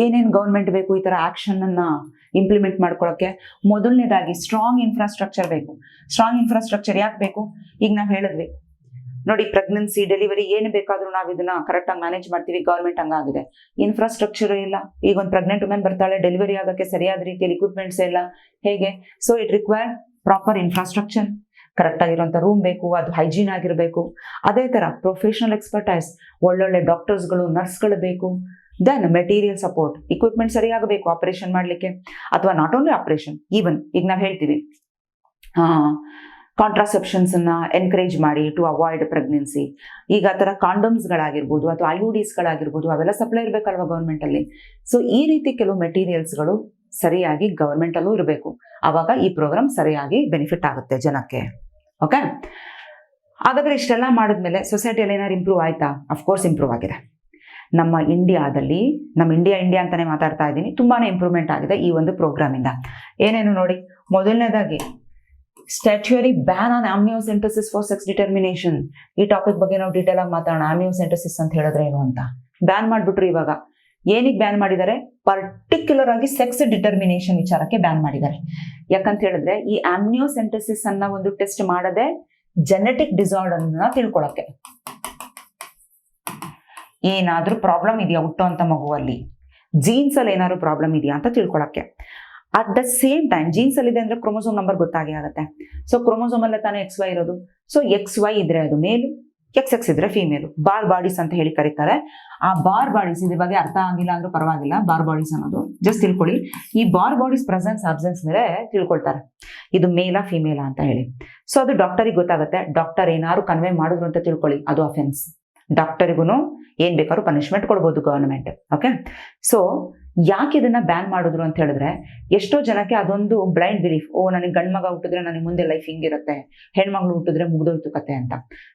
ಏನೇನು ಗೌರ್ಮೆಂಟ್ ಬೇಕು ಈ ಥರ ಆ್ಯಕ್ಷನ್ ಅನ್ನ ಇಂಪ್ಲಿಮೆಂಟ್ ಮಾಡ್ಕೊಳ್ಳೋಕ್ಕೆ? ಮೊದಲನೇದಾಗಿ ಸ್ಟ್ರಾಂಗ್ ಇನ್ಫ್ರಾಸ್ಟ್ರಕ್ಚರ್ ಬೇಕು. ಸ್ಟ್ರಾಂಗ್ ಇನ್ಫ್ರಾಸ್ಟ್ರಕ್ಚರ್ ಯಾಕೆ ಬೇಕು? ಈಗ ನಾವು ಹೇಳಿದ್ವಿ ನೋಡಿ, ಪ್ರೆಗ್ನೆನ್ಸಿ ಡೆಲಿವರಿ ಏನು ಬೇಕಾದರೂ ನಾವು ಇದನ್ನ ಕರೆಕ್ಟಾಗಿ ಮ್ಯಾನೇಜ್ ಮಾಡ್ತೀವಿ. ಗೌರ್ಮೆಂಟ್ ಹಂಗಾಗಿದೆ, ಇನ್ಫ್ರಾಸ್ಟ್ರಕ್ಚರ್ ಇಲ್ಲ. ಈಗ ಒಂದು ಪ್ರೆಗ್ನೆಂಟ್ ವುಮೆನ್ ಬರ್ತಾಳೆ, ಡೆಲಿವರಿ ಆಗೋಕ್ಕೆ ಸರಿಯಾದ ರೀತಿಯಲ್ಲಿ ಇಕ್ವಿಪ್ಮೆಂಟ್ಸ್ ಇಲ್ಲ. ಹೇಗೆ? So it require proper infrastructure. Correct ಆಗಿರುವಂಥ ರೂಮ್ ಬೇಕು, ಅದು ಹೈಜೀನ್ ಆಗಿರಬೇಕು. ಅದೇ ಥರ ಪ್ರೊಫೆಷನಲ್ ಎಕ್ಸ್ಪರ್ಟೈಸ್, ಒಳ್ಳೊಳ್ಳೆ ಡಾಕ್ಟರ್ಸ್ಗಳು, ನರ್ಸ್ಗಳು ಬೇಕು. ದೆನ್ ಮೆಟೀರಿಯಲ್ ಸಪೋರ್ಟ್, ಇಕ್ವಿಪ್ಮೆಂಟ್ ಸರಿಯಾಗಬೇಕು ಆಪರೇಷನ್ ಮಾಡಲಿಕ್ಕೆ, ಅಥವಾ ನಾಟ್ ಓನ್ಲಿ ಆಪರೇಷನ್, ಈವನ್ ಈಗ ನಾವು ಹೇಳ್ತೀವಿ ಕಾಂಟ್ರಾಸೆಪ್ಷನ್ಸನ್ನು ಎನ್ಕರೇಜ್ ಮಾಡಿ ಟು ಅವಾಯ್ಡ್ ಪ್ರೆಗ್ನೆನ್ಸಿ. ಈಗ ಆ ಥರ ಕಾಂಡಮ್ಸ್ಗಳಾಗಿರ್ಬೋದು ಅಥವಾ IUDsಗಳಾಗಿರ್ಬೋದು ಅವೆಲ್ಲ ಸಪ್ಲೈ ಇರಬೇಕಲ್ವ ಗೌರ್ಮೆಂಟಲ್ಲಿ. ಸೊ ಈ ರೀತಿ ಕೆಲವು ಮೆಟೀರಿಯಲ್ಸ್ಗಳು ಸರಿಯಾಗಿ ಗೌರ್ಮೆಂಟಲ್ಲೂ ಇರಬೇಕು. ಆವಾಗ ಈ ಪ್ರೋಗ್ರಾಮ್ ಸರಿಯಾಗಿ ಬೆನಿಫಿಟ್ ಆಗುತ್ತೆ ಜನಕ್ಕೆ. ಓಕೆ, ಹಾಗಾದರೆ ಇಷ್ಟೆಲ್ಲ ಮಾಡಿದ್ಮೇಲೆ ಸೊಸೈಟಿಯಲ್ಲಿ ಏನಾದ್ರು ಇಂಪ್ರೂವ್ ಆಯಿತಾ? ಅಫ್ಕೋರ್ಸ್ ಇಂಪ್ರೂವ್ ಆಗಿದೆ. ನಮ್ಮ ಇಂಡಿಯಾದಲ್ಲಿ, ನಮ್ಮ ಇಂಡಿಯಾ ಅಂತಲೇ ಮಾತಾಡ್ತಾ ಇದ್ದೀನಿ, ತುಂಬಾ ಇಂಪ್ರೂವ್ಮೆಂಟ್ ಆಗಿದೆ ಈ ಒಂದು ಪ್ರೋಗ್ರಾಮಿಂದ. ಏನೇನು ನೋಡಿ, ಮೊದಲನೇದಾಗಿ statutory ban on amniocentesis for sex determination. ಈ ಟಾಪಿಕ್ ಬಗ್ಗೆ ನಾವು ಡೀಟೇಲ್ ಆಗಿ ಮಾತಾಡೋಣ. ಆಮ್ನಿಯೋಸೆಂಟಸಿಸ್ ಅಂತ ಹೇಳಿದ್ರೆ ಏನು ಅಂತ ಬ್ಯಾನ್ ಮಾಡಿಬಿಟ್ರು. ಇವಾಗ ಏನಿಗೆ ಬ್ಯಾನ್ ಮಾಡಿದ್ದಾರೆ? ಪರ್ಟಿಕ್ಯುಲರ್ ಆಗಿ ಸೆಕ್ಸ್ ಡಿಟರ್ಮಿನೇಷನ್ ವಿಚಾರಕ್ಕೆ ಬ್ಯಾನ್ ಮಾಡಿದ್ದಾರೆ. ಯಾಕಂತ ಹೇಳಿದ್ರೆ ಈ ಆಮ್ನಿಯೋಸೆಂಟಸಿಸ್ ಅನ್ನ ಒಂದು ಟೆಸ್ಟ್ ಮಾಡದೆ ಜೆನೆಟಿಕ್ ಡಿಸಾರ್ಡರ್ ಅನ್ನ ತಿಳ್ಕೊಳಕ್ಕೆ, ಏನಾದ್ರೂ ಪ್ರಾಬ್ಲಮ್ ಇದೆಯಾ ಹುಟ್ಟುವಂತ ಮಗುವಲ್ಲಿ, ಜೀನ್ಸ್ ಅಲ್ಲಿ ಏನಾದ್ರು ಪ್ರಾಬ್ಲಮ್ ಇದೆಯಾ ಅಂತ ತಿಳ್ಕೊಳಕ್ಕೆ. At the same time genes ಅಲ್ಲಿ ಇದೆ ಅಂದ್ರೆ ಕ್ರೋಮೋಸೋಮ್ ನಂಬರ್ ಗೊತ್ತಾಗೇ ಆಗುತ್ತೆ. ಸೊ ಕ್ರೋಮೋಸೋಮ್ ಅಲ್ಲೇ ತಾನೇ XY ಇರೋದು. ಸೊ XY ಇದ್ರೆ ಅದು ಮೇಲು, XX ಇದ್ರೆ ಫೀಮೇಲು. ಬಾರ್ ಬಾಡೀಸ್ ಅಂತ ಹೇಳಿ ಕರೀತಾರೆ. ಆ ಬಾರ್ ಬಾಡೀಸ್, ಇದ್ರ ಬಗ್ಗೆ ಅರ್ಥ ಆಗಿಲ್ಲ ಅಂದ್ರೂ ಪರವಾಗಿಲ್ಲ, ಬಾರ್ ಬಾಡೀಸ್ ಅನ್ನೋದು ಜಸ್ಟ್ ತಿಳ್ಕೊಳ್ಳಿ. ಈ ಬಾರ್ ಬಾಡೀಸ್ ಪ್ರೆಸೆನ್ಸ್ ಅಬ್ಸೆನ್ಸ್ ಮೇಲೆ ತಿಳ್ಕೊಳ್ತಾರೆ ಇದು ಮೇಲಾ ಫೀಮೇಲಾ ಅಂತ ಹೇಳಿ. ಸೊ ಅದು ಡಾಕ್ಟರಿಗೆ ಗೊತ್ತಾಗುತ್ತೆ. ಡಾಕ್ಟರ್ ಏನಾದ್ರು ಕನ್ವೆ ಮಾಡಿದ್ರು ಅಂತ ತಿಳ್ಕೊಳ್ಳಿ, ಅದು ಅಫೆನ್ಸ್. ಡಾಕ್ಟರಿಗೂ ಏನ್ ಬೇಕಾದ್ರೂ ಪನಿಷ್ಮೆಂಟ್ ಕೊಡ್ಬೋದು ಗವರ್ನಮೆಂಟ್. ಓಕೆ, ಸೊ ಯಾಕೆ ಇದನ್ನ ಬ್ಯಾನ್ ಮಾಡಿದ್ರು ಅಂತ ಹೇಳಿದ್ರೆ, ಎಷ್ಟೋ ಜನಕ್ಕೆ ಅದೊಂದು ಬ್ಲೈಂಡ್ ಬಿಲೀಫ್. ನನಗೆ ಗಂಡ್ ಮಗ ಹುಟ್ಟಿದ್ರೆ ನನಗೆ ಮುಂದೆ ಲೈಫ್ ಹಿಂಗಿರುತ್ತೆ, ಹೆಣ್ಮಗಳು ಹುಟ್ಟಿದ್ರೆ ಮುಗ್ದೋಯ್ತು ಕತೆ ಅಂತ.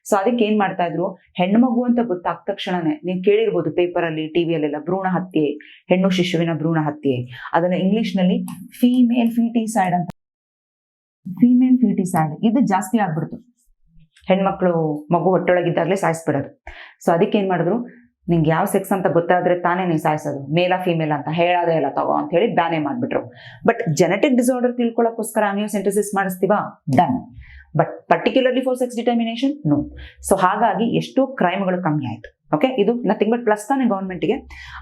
ಸೊ ಅದಕ್ಕೆ ಏನ್ ಮಾಡ್ತಾ ಇದ್ರು, ಹೆಣ್ಮಗು ಅಂತ ಗೊತ್ತಾದ ತಕ್ಷಣನೇ ನೀವು ಕೇಳಿರ್ಬೋದು ಪೇಪರಲ್ಲಿ, ಟಿವಿಯಲ್ಲೆಲ್ಲ, ಭ್ರೂಣ ಹತ್ಯೆ, ಹೆಣ್ಣು ಶಿಶುವಿನ ಭ್ರೂಣ ಹತ್ಯೆ. ಅದನ್ನ ಇಂಗ್ಲಿಷ್ ನಲ್ಲಿ ಫೀಮೇಲ್ ಫೀಟಿಸೈಡ್ ಅಂತ, ಫೀಮೇಲ್ ಫೀಟಿಸೈಡ್ ಇದು ಜಾಸ್ತಿ ಆಗ್ಬಿಡ್ತು. ಹೆಣ್ಮಕ್ಳು ಮಗು ಹೊಟ್ಟೆೊಳಗಿದ್ದಾಗಲೇ ಸಾಯಿಸ್ಬಿಡೋದು. ಸೊ ಅದಕ್ಕೆ ಏನ್ ಮಾಡಿದ್ರು, ನಿಂಗೆ ಯಾವ ಸೆಕ್ಸ್ ಅಂತ ಗೊತ್ತಾದ್ರೆ ತಾನೇ ನೀವು ಸಾಯಿಸೋದು, ಮೇಲಾ ಫೀಮೇಲ್ ಅಂತ ಹೇಳೋದೇ ಇಲ್ಲ ತಗೋ ಅಂತ ಹೇಳಿ ಬ್ಯಾನೇ ಮಾಡ್ಬಿಟ್ರು. ಬಟ್ ಜೆನೆಟಿಕ್ ಡಿಸಾರ್ಡರ್ ತಿಳ್ಕೊಳ್ಳೋಕ್ಕೋಸ್ಕರ ಆಮ್ನಿಯೋಸೆಂಟಸಿಸ್ ಮಾಡಿಸ್ತೀವಾ? Done. But particularly for sex determination no. So ಹಾಗಾಗಿ ಎಷ್ಟೋ ಕ್ರೈಮ್ಗಳು ಕಮ್ಮಿ ಆಯ್ತು. ಓಕೆ, ಇದು ನಥಿಂಗ್ ಬಟ್ ಪ್ಲಸ್ ತಾನೆ ಗೌರ್ಮೆಂಟ್ಗೆ.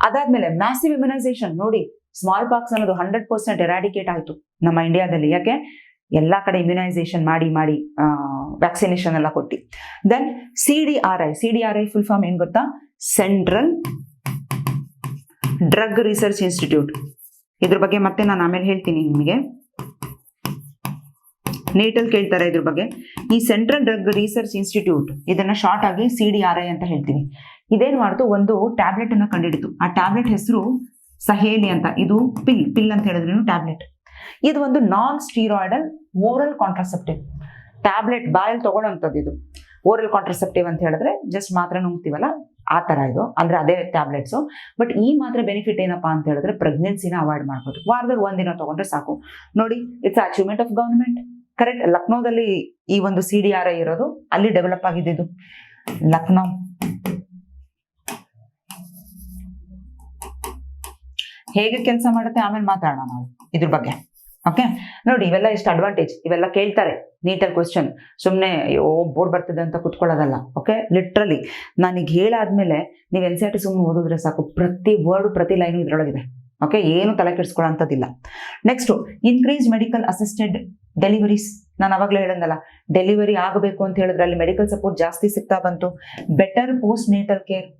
ಅದಾದ್ಮೇಲೆ ಮ್ಯಾಸಿವ್ ಇಮ್ಯುನೈಸೇಷನ್ ನೋಡಿ, ಸ್ಮಾಲ್ ಪಾಕ್ಸ್ ಅನ್ನೋದು 100% ಎರಾಡಿಕೇಟ್ ಆಯ್ತು ನಮ್ಮ ಇಂಡಿಯಾದಲ್ಲಿ. ಯಾಕೆ? ಎಲ್ಲಾ ಕಡೆ ಇಮ್ಯುನೈಸೇಷನ್ ಮಾಡಿ ವ್ಯಾಕ್ಸಿನೇಷನ್ ಎಲ್ಲ ಕೊಟ್ಟು. ದೆನ್ CDRI ಫುಲ್ ಫಾರ್ಮ್ ಏನ್ ಗೊತ್ತಾ? Central drug research institute. ಇದ್ರ ಬಗ್ಗೆ ಮತ್ತೆ ನಾನು ಆಮೇಲೆ ಹೇಳ್ತೀನಿ ನಿಮಗೆ, ನೀಟಲ್ಲಿ ಕೇಳ್ತಾರೆ ಇದ್ರ ಬಗ್ಗೆ. ಈ ಸೆಂಟ್ರಲ್ ಡ್ರಗ್ ರಿಸರ್ಚ್ ಇನ್ಸ್ಟಿಟ್ಯೂಟ್, ಇದನ್ನ ಶಾರ್ಟ್ ಆಗಿ CDRI ಅಂತ ಹೇಳ್ತೀವಿ. ಇದೇನ್ ಮಾಡ್ತು, ಒಂದು ಟ್ಯಾಬ್ಲೆಟ್ ಅನ್ನ ಕಂಡುಹಿಡಿತು. ಆ ಟ್ಯಾಬ್ಲೆಟ್ ಹೆಸರು ಸಹೇಲಿ ಅಂತ. ಇದು ಪಿಲ್ ಅಂತ ಹೇಳಿದ್ರೇನು ಟ್ಯಾಬ್ಲೆಟ್. ಇದು ಒಂದು ನಾನ್ ಸ್ಟೀರಾಯ್ಡಲ್ ಓರಲ್ ಕಾಂಟ್ರಾಸೆಪ್ಟಿವ್ ಟ್ಯಾಬ್ಲೆಟ್, ಬಾಯಲ್ಲಿ ತಗೊಳ್ಳೋಂಥದ್ದು. ಇದು ಓರಲ್ ಕಾಂಟ್ರಾಸೆಪ್ಟಿವ್ ಅಂತ ಹೇಳಿದ್ರೆ ಜಸ್ಟ್ ಮಾತ್ರ ನುಂಗ್ತೀವಲ್ಲ ಆ ತರ ಇದು, ಅಂದ್ರೆ ಅದೇ ಟ್ಯಾಬ್ಲೆಟ್ಸು. ಬಟ್ ಈ ಮಾತ್ರ ಬೆನಿಫಿಟ್ ಏನಪ್ಪಾ ಅಂತ ಹೇಳಿದ್ರೆ ಪ್ರೆಗ್ನೆನ್ಸಿನ ಅವಾಯ್ಡ್ ಮಾಡ್ಬೋದು. ವಾರದಲ್ಲಿ ಒಂದಿನ ತಗೊಂಡ್ರೆ ಸಾಕು. ನೋಡಿ, it's achievement of government. Correct. ಲಕ್ನೋದಲ್ಲಿ ಈ ಒಂದು CDRI ಇರೋದು, ಅಲ್ಲಿ ಡೆವಲಪ್ ಆಗಿದ್ದು ಲಕ್ನೋ. ಹೇಗೆ ಕೆಲಸ ಮಾಡುತ್ತೆ ಆಮೇಲೆ ಮಾತಾಡೋಣ ನಾವು ಇದ್ರ ಬಗ್ಗೆ. ಓಕೆ, ನೋಡಿ ಇವೆಲ್ಲ ಎಷ್ಟು ಅಡ್ವಾಂಟೇಜ್. ಇವೆಲ್ಲ ಕೇಳ್ತಾರೆ ನೀಟಲ್ಲಿ ಕ್ವಶನ್. ಸುಮ್ಮನೆ ಬೋರ್ಡ್ ಬರ್ತದೆ ಅಂತ ಕುತ್ಕೊಳ್ಳೋದಲ್ಲ. ಓಕೆ, ಲಿಟ್ರಲಿ ನಾನೀಗ ಹೇಳಾದ್ಮೇಲೆ ನೀವು NCERT ಸುಮ್ಮನೆ ಓದಿದ್ರೆ ಸಾಕು, ಪ್ರತಿ ವರ್ಡ್ ಪ್ರತಿ ಲೈನು ಇದ್ರೊಳಗಿದೆ. ಓಕೆ, ಏನು ತಲೆ ಕೆಡಿಸ್ಕೊಳ್ಳೋಂಥದ್ದಿಲ್ಲ. Next, increase medical assisted deliveries. ನಾನು ಅವಾಗಲೇ ಹೇಳಂದಲ್ಲ, ಡೆಲಿವರಿ ಆಗಬೇಕು ಅಂತ ಹೇಳಿದ್ರೆ ಅಲ್ಲಿ ಮೆಡಿಕಲ್ ಸಪೋರ್ಟ್ ಜಾಸ್ತಿ ಸಿಗ್ತಾ ಬಂತು. Better post natal care,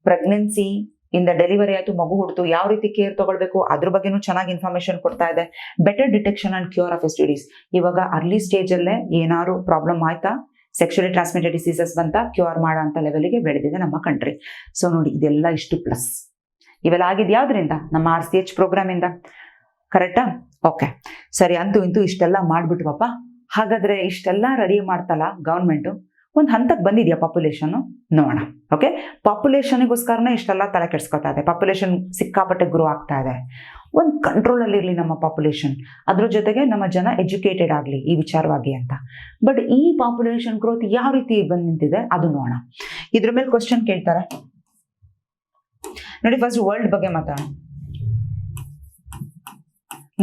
pregnancy ಇಂದ ಡೆಲಿವರಿ ಆಯ್ತು, ಮಗು ಹುಡ್ತು, ಯಾವ ರೀತಿ ಕೇರ್ ತಗೊಳ್ಬೇಕು ಅದ್ರ ಬಗ್ಗೆನೂ ಚೆನ್ನಾಗಿ ಇನ್ಫಾರ್ಮೇಶನ್ ಕೊಡ್ತಾ ಇದೆ. Better detection and cure of STDs. ಇವಾಗ ಅರ್ಲಿ ಸ್ಟೇಜ್ ಅಲ್ಲೇ ಏನಾದ್ರು ಪ್ರಾಬ್ಲಮ್ ಆಯ್ತಾ, ಸೆಕ್ಷುಲಿ ಟ್ರಾನ್ಸ್ಮಿಟೆಡ್ ಡಿಸೀಸಸ್ ಬಂತ, ಕ್ಯೂರ್ ಮಾಡೋ ಅಂತ ಲೆವೆಲ್ಗೆ ಬೆಳೆದಿದೆ ನಮ್ಮ ಕಂಟ್ರಿ. ಸೊ ನೋಡಿ, ಇದೆಲ್ಲ ಇಷ್ಟು ಪ್ಲಸ್. ಇವೆಲ್ಲ ಆಗಿದ್ ಯಾವ್ದ್ರಿಂದ? ನಮ್ಮ RCH ಪ್ರೋಗ್ರಾಮ್ ಇಂದ. ಕರೆಕ್ಟಾ? ಓಕೆ, ಸರಿ. ಅಂತೂ ಇಂತೂ ಇಷ್ಟೆಲ್ಲ ಮಾಡ್ಬಿಟ್ವಪ್ಪ. ಹಾಗಾದ್ರೆ ಇಷ್ಟೆಲ್ಲ ರೆಡಿ ಮಾಡ್ತಲ್ಲ ಗವರ್ಮೆಂಟು, ಒಂದು ಹಂತಕ್ಕೆ ಬಂದಿದೆಯಾ ಪಾಪ್ಯುಲೇಷನ್? ನೋಡೋಣ. ಓಕೆ, ಪಾಪ್ಯುಲೇಷನ್ಗೋಸ್ಕರನೇ ಇಷ್ಟೆಲ್ಲ ತಲೆ ಕೆಡ್ಸ್ಕೊತಾ ಇದೆ. ಪಾಪ್ಯುಲೇಷನ್ ಸಿಕ್ಕಾಪಟ್ಟೆ ಗ್ರೋ ಆಗ್ತಾ ಇದೆ. ಒಂದು ಕಂಟ್ರೋಲಲ್ಲಿ ಇರಲಿ ನಮ್ಮ ಪಾಪ್ಯುಲೇಷನ್, ಅದ್ರ ಜೊತೆಗೆ ನಮ್ಮ ಜನ ಎಜುಕೇಟೆಡ್ ಆಗಲಿ ಈ ವಿಚಾರವಾಗಿ ಅಂತ. ಬಟ್ ಈ ಪಾಪ್ಯುಲೇಷನ್ ಗ್ರೋತ್ ಯಾವ ರೀತಿ ಬಂದು ನಿಂತಿದೆ ಅದು ನೋಡೋಣ. ಇದ್ರ ಮೇಲೆ ಕ್ವಶನ್ ಕೇಳ್ತಾರೆ ನೋಡಿ. ಫಸ್ಟ್ ವರ್ಲ್ಡ್ ಬಗ್ಗೆ ಮಾತಾಡೋಣ.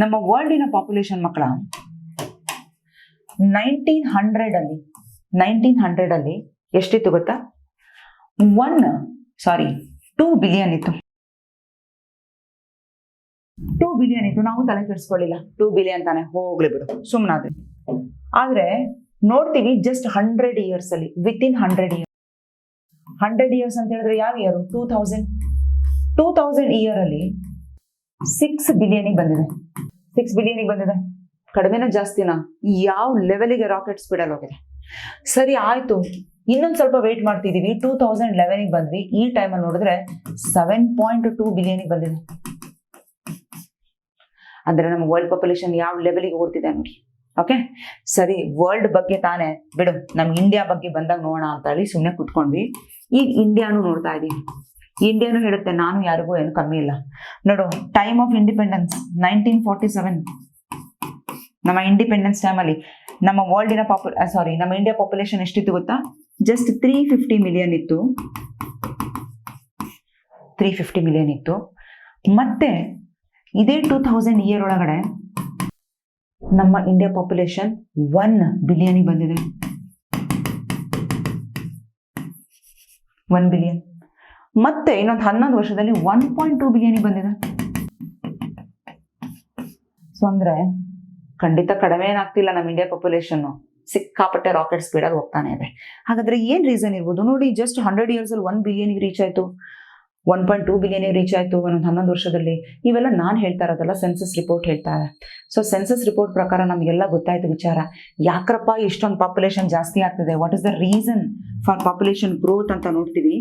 ನಮ್ಮ ವರ್ಲ್ಡಿನ ಪಾಪ್ಯುಲೇಷನ್ ಮಕ್ಕಳ 1900 ಅಲ್ಲಿ ಎಷ್ಟಿತ್ತು ಗೊತ್ತಾ? 2 ಬಿಲಿಯನ್ ಇತ್ತು. 2 ಬಿಲಿಯನ್ ಇತ್ತು. ನಾವು ತಲೆ ಕೆಡಿಸ್ಕೊಳ್ಳಿಲ್ಲ, 2 ಬಿಲಿಯನ್ ತಾನೆ ಹೋಗ್ಲಿ ಬಿಡು ಸುಮ್ಮನಾದ್ರೆ. ಆದ್ರೆ ನೋಡ್ತೀವಿ ಜಸ್ಟ್ 100 years ಅಲ್ಲಿ, ವಿತಿನ್ 100 years ಅಂತ ಹೇಳಿದ್ರೆ ಯಾವ ಇಯರ್? 2000 ಇಯರ್ ಅಲ್ಲಿ 6 ಬಿಲಿಯನ್ ಬಂದಿದೆ. 6 ಬಿಲಿಯನ್ ಬಂದಿದೆ. ಕಡಿಮೆನ ಜಾಸ್ತಿನಾ? ಯಾವ ಲೆವೆಲಿಗೆ ರಾಕೆಟ್ ಸ್ಪೀಡಲ್ಲಿ ಹೋಗಿದೆ? ಸರಿ ಆಯ್ತು, ಇನ್ನೊಂದು ಸ್ವಲ್ಪ ವೇಟ್ ಮಾಡ್ತಿದೀವಿ. 2011ಗೆ ಬಂದ್ವಿ, ಈ ಟೈಮಲ್ಲಿ ನೋಡಿದ್ರೆ 7.2 ಬಿಲಿಯನ್ಗೆ ಬಂದಿದೆ. ಅಂದ್ರೆ ನಮ್ಮ ವರ್ಲ್ಡ್ ಪಾಪ್ಯುಲೇಷನ್ ಯಾವ ಲೆವೆಲಿಗೆ ಓಡ್ತಿದೆ ನೋಡಿ. ಓಕೆ, ಸರಿ, ವರ್ಲ್ಡ್ ಬಗ್ಗೆ ತಾನೇ ಬಿಡು, ನಮ್ ಇಂಡಿಯಾ ಬಗ್ಗೆ ಬಂದಾಗ ನೋಡೋಣ ಅಂತ ಹೇಳಿ ಸುಮ್ಮನೆ ಕುತ್ಕೊಂಡ್ವಿ. ಈಗ ಇಂಡಿಯಾನು ನೋಡ್ತಾ ಇದೀವಿ. ಇಂಡಿಯಾನು ಹೇಳುತ್ತೆ ನಾನು ಯಾರಿಗೂ ಏನು ಕಮ್ಮಿ ಇಲ್ಲ. ನೋಡು, ಟೈಮ್ ಆಫ್ ಇಂಡಿಪೆಂಡೆನ್ಸ್ 1947. ನಮ್ಮ ಇಂಡಿಪೆಂಡೆನ್ಸ್ ಟೈಮಲ್ಲಿ ನಮ್ಮ ವರ್ಲ್ಡಿನ ನಮ್ಮ ಇಂಡಿಯಾ ಪಾಪ್ಯುಲೇಷನ್ ಎಷ್ಟಿತ್ತು ಗೊತ್ತಾ? ಜಸ್ಟ್ 350 ಮಿಲಿಯನ್ ಇತ್ತು. 350 ಮಿಲಿಯನ್ ಇತ್ತು. ಮತ್ತೆ ಇದೇ 2000 ಇಯರ್ ಒಳಗಡೆ ನಮ್ಮ ಇಂಡಿಯಾ ಪಾಪ್ಯುಲೇಷನ್ 1 ಬಿಲಿಯನ್ಗೆ ಬಂದಿದೆ. 1 ಬಿಲಿಯನ್. ಮತ್ತೆ ಇನ್ನೊಂದು 11 ವರ್ಷದಲ್ಲಿ 1.2 ಬಿಲಿಯನ್ಗೆ ಬಂದಿದೆ. ಸೊ ಅಂದ್ರೆ ಖಂಡಿತ ಕಡಿಮೆ ಏನಾಗ್ತಿಲ್ಲ ನಮ್ಮ ಇಂಡಿಯಾ ಪಾಪ್ಯುಲೇಷನ್, ಸಿಕ್ಕಾಪಟ್ಟೆ ರಾಕೆಟ್ ಸ್ಪೀಡ್ ಆಗಿ ಹೋಗ್ತಾನೆ ಇದೆ. ಹಾಗಾದ್ರೆ ಏನ್ ರೀಸನ್ ಇರ್ಬೋದು ನೋಡಿ? ಜಸ್ಟ್ 100 ಇಯರ್ಸ್ ಅಲ್ಲಿ 1 ಬಿಲಿಯನ್ಗೆ ರೀಚ್ ಆಯ್ತು, 1.2 ಬಿಲಿಯನ್ಗೆ ರೀಚ್ ಆಯ್ತು ಒಂದೊಂದು 11 ವರ್ಷದಲ್ಲಿ. ಇವೆಲ್ಲ ನಾನು ಹೇಳ್ತಾ ಇರೋದಲ್ಲ, ಸೆನ್ಸಸ್ ರಿಪೋರ್ಟ್ ಹೇಳ್ತಾ ಇದೆ. ಸೊ ಸೆನ್ಸಸ್ ರಿಪೋರ್ಟ್ ಪ್ರಕಾರ ನಮಗೆಲ್ಲ ಗೊತ್ತಾಯ್ತು ವಿಚಾರ. ಯಾಕ್ರಪ್ಪ ಇಷ್ಟೊಂದು ಪಾಪ್ಯುಲೇಷನ್ ಜಾಸ್ತಿ ಆಗ್ತಿದೆ, what is the reason for population growth ಅಂತ ನೋಡ್ತೀವಿ.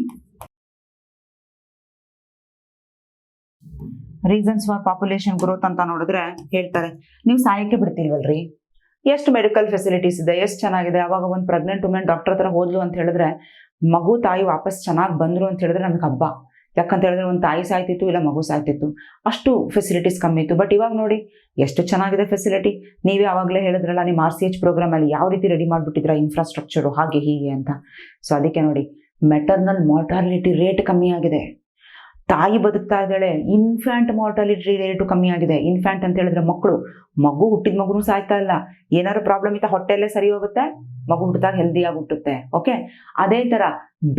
ರೀಸನ್ಸ್ ಫಾರ್ ಪಾಪ್ಯುಲೇಷನ್ ಗ್ರೋತ್ ಅಂತ ನೋಡಿದ್ರೆ ಹೇಳ್ತಾರೆ, ನೀವು ಸಾಯಕ್ಕೆ ಬಿಡ್ತಿಲ್ವಲ್ರಿ, ಎಷ್ಟು ಮೆಡಿಕಲ್ ಫೆಸಿಲಿಟೀಸ್ ಇದೆ, ಎಷ್ಟು ಚೆನ್ನಾಗಿದೆ. ಅವಾಗ ಒಂದು ಪ್ರೆಗ್ನೆಂಟ್ ವುಮೆನ್ ಡಾಕ್ಟರ್ ಹತ್ರ ಹೋದ್ಲು ಅಂತ ಹೇಳಿದ್ರೆ, ಮಗು ತಾಯಿ ವಾಪಸ್ ಚೆನ್ನಾಗಿ ಬಂದ್ರು ಅಂತ ಹೇಳಿದ್ರೆ ನಮ್ಗೆ ಹಬ್ಬ. ಯಾಕಂತ ಹೇಳಿದ್ರೆ ಒಂದು ತಾಯಿ ಸಾಯ್ತಿತ್ತು, ಇಲ್ಲ ಮಗು ಸಾಯ್ತಿತ್ತು, ಅಷ್ಟು ಫೆಸಿಲಿಟೀಸ್ ಕಮ್ಮಿ ಇತ್ತು. ಬಟ್ ಇವಾಗ ನೋಡಿ ಎಷ್ಟು ಚೆನ್ನಾಗಿದೆ ಫೆಸಿಲಿಟಿ. ನೀವೇ ಆವಾಗಲೇ ಹೇಳಿದ್ರಲ್ಲ, ನಿಮ್ಮ RCH ಪ್ರೋಗ್ರಾಮ್ ಅಲ್ಲಿ ಯಾವ ರೀತಿ ರೆಡಿ ಮಾಡಿಬಿಟ್ಟಿದ್ರ ಇನ್ಫ್ರಾಸ್ಟ್ರಕ್ಚರು ಹಾಗೆ ಹೀಗೆ ಅಂತ. ಸೊ ಅದಕ್ಕೆ ನೋಡಿ, ಮೆಟರ್ನಲ್ ಮಾರ್ಟಾಲಿಟಿ ರೇಟ್ ಕಮ್ಮಿ ಆಗಿದೆ, ತಾಯಿ ಬದುಕ್ತಾ ಇದ್ದಾಳೆ. ಇನ್ಫ್ಯಾಂಟ್ ಮಾರ್ಟಾಲಿಟಿ ರೇಟು ಕಮ್ಮಿ ಆಗಿದೆ. ಇನ್ಫ್ಯಾಂಟ್ ಅಂತ ಹೇಳಿದ್ರೆ ಮಗು ಹುಟ್ಟಿದ ಮಗುನು ಸಾಯ್ತಾ ಇಲ್ಲ. ಏನಾದ್ರು ಪ್ರಾಬ್ಲಮ್ ಇತ್ತ ಹೊಟ್ಟೆಯಲ್ಲೇ ಸರಿ ಹೋಗುತ್ತೆ, ಮಗು ಹುಟ್ಟಿದಾಗ ಹೆಲ್ದಿಯಾಗಿ ಹುಟ್ಟುತ್ತೆ. ಓಕೆ, ಅದೇ ತರ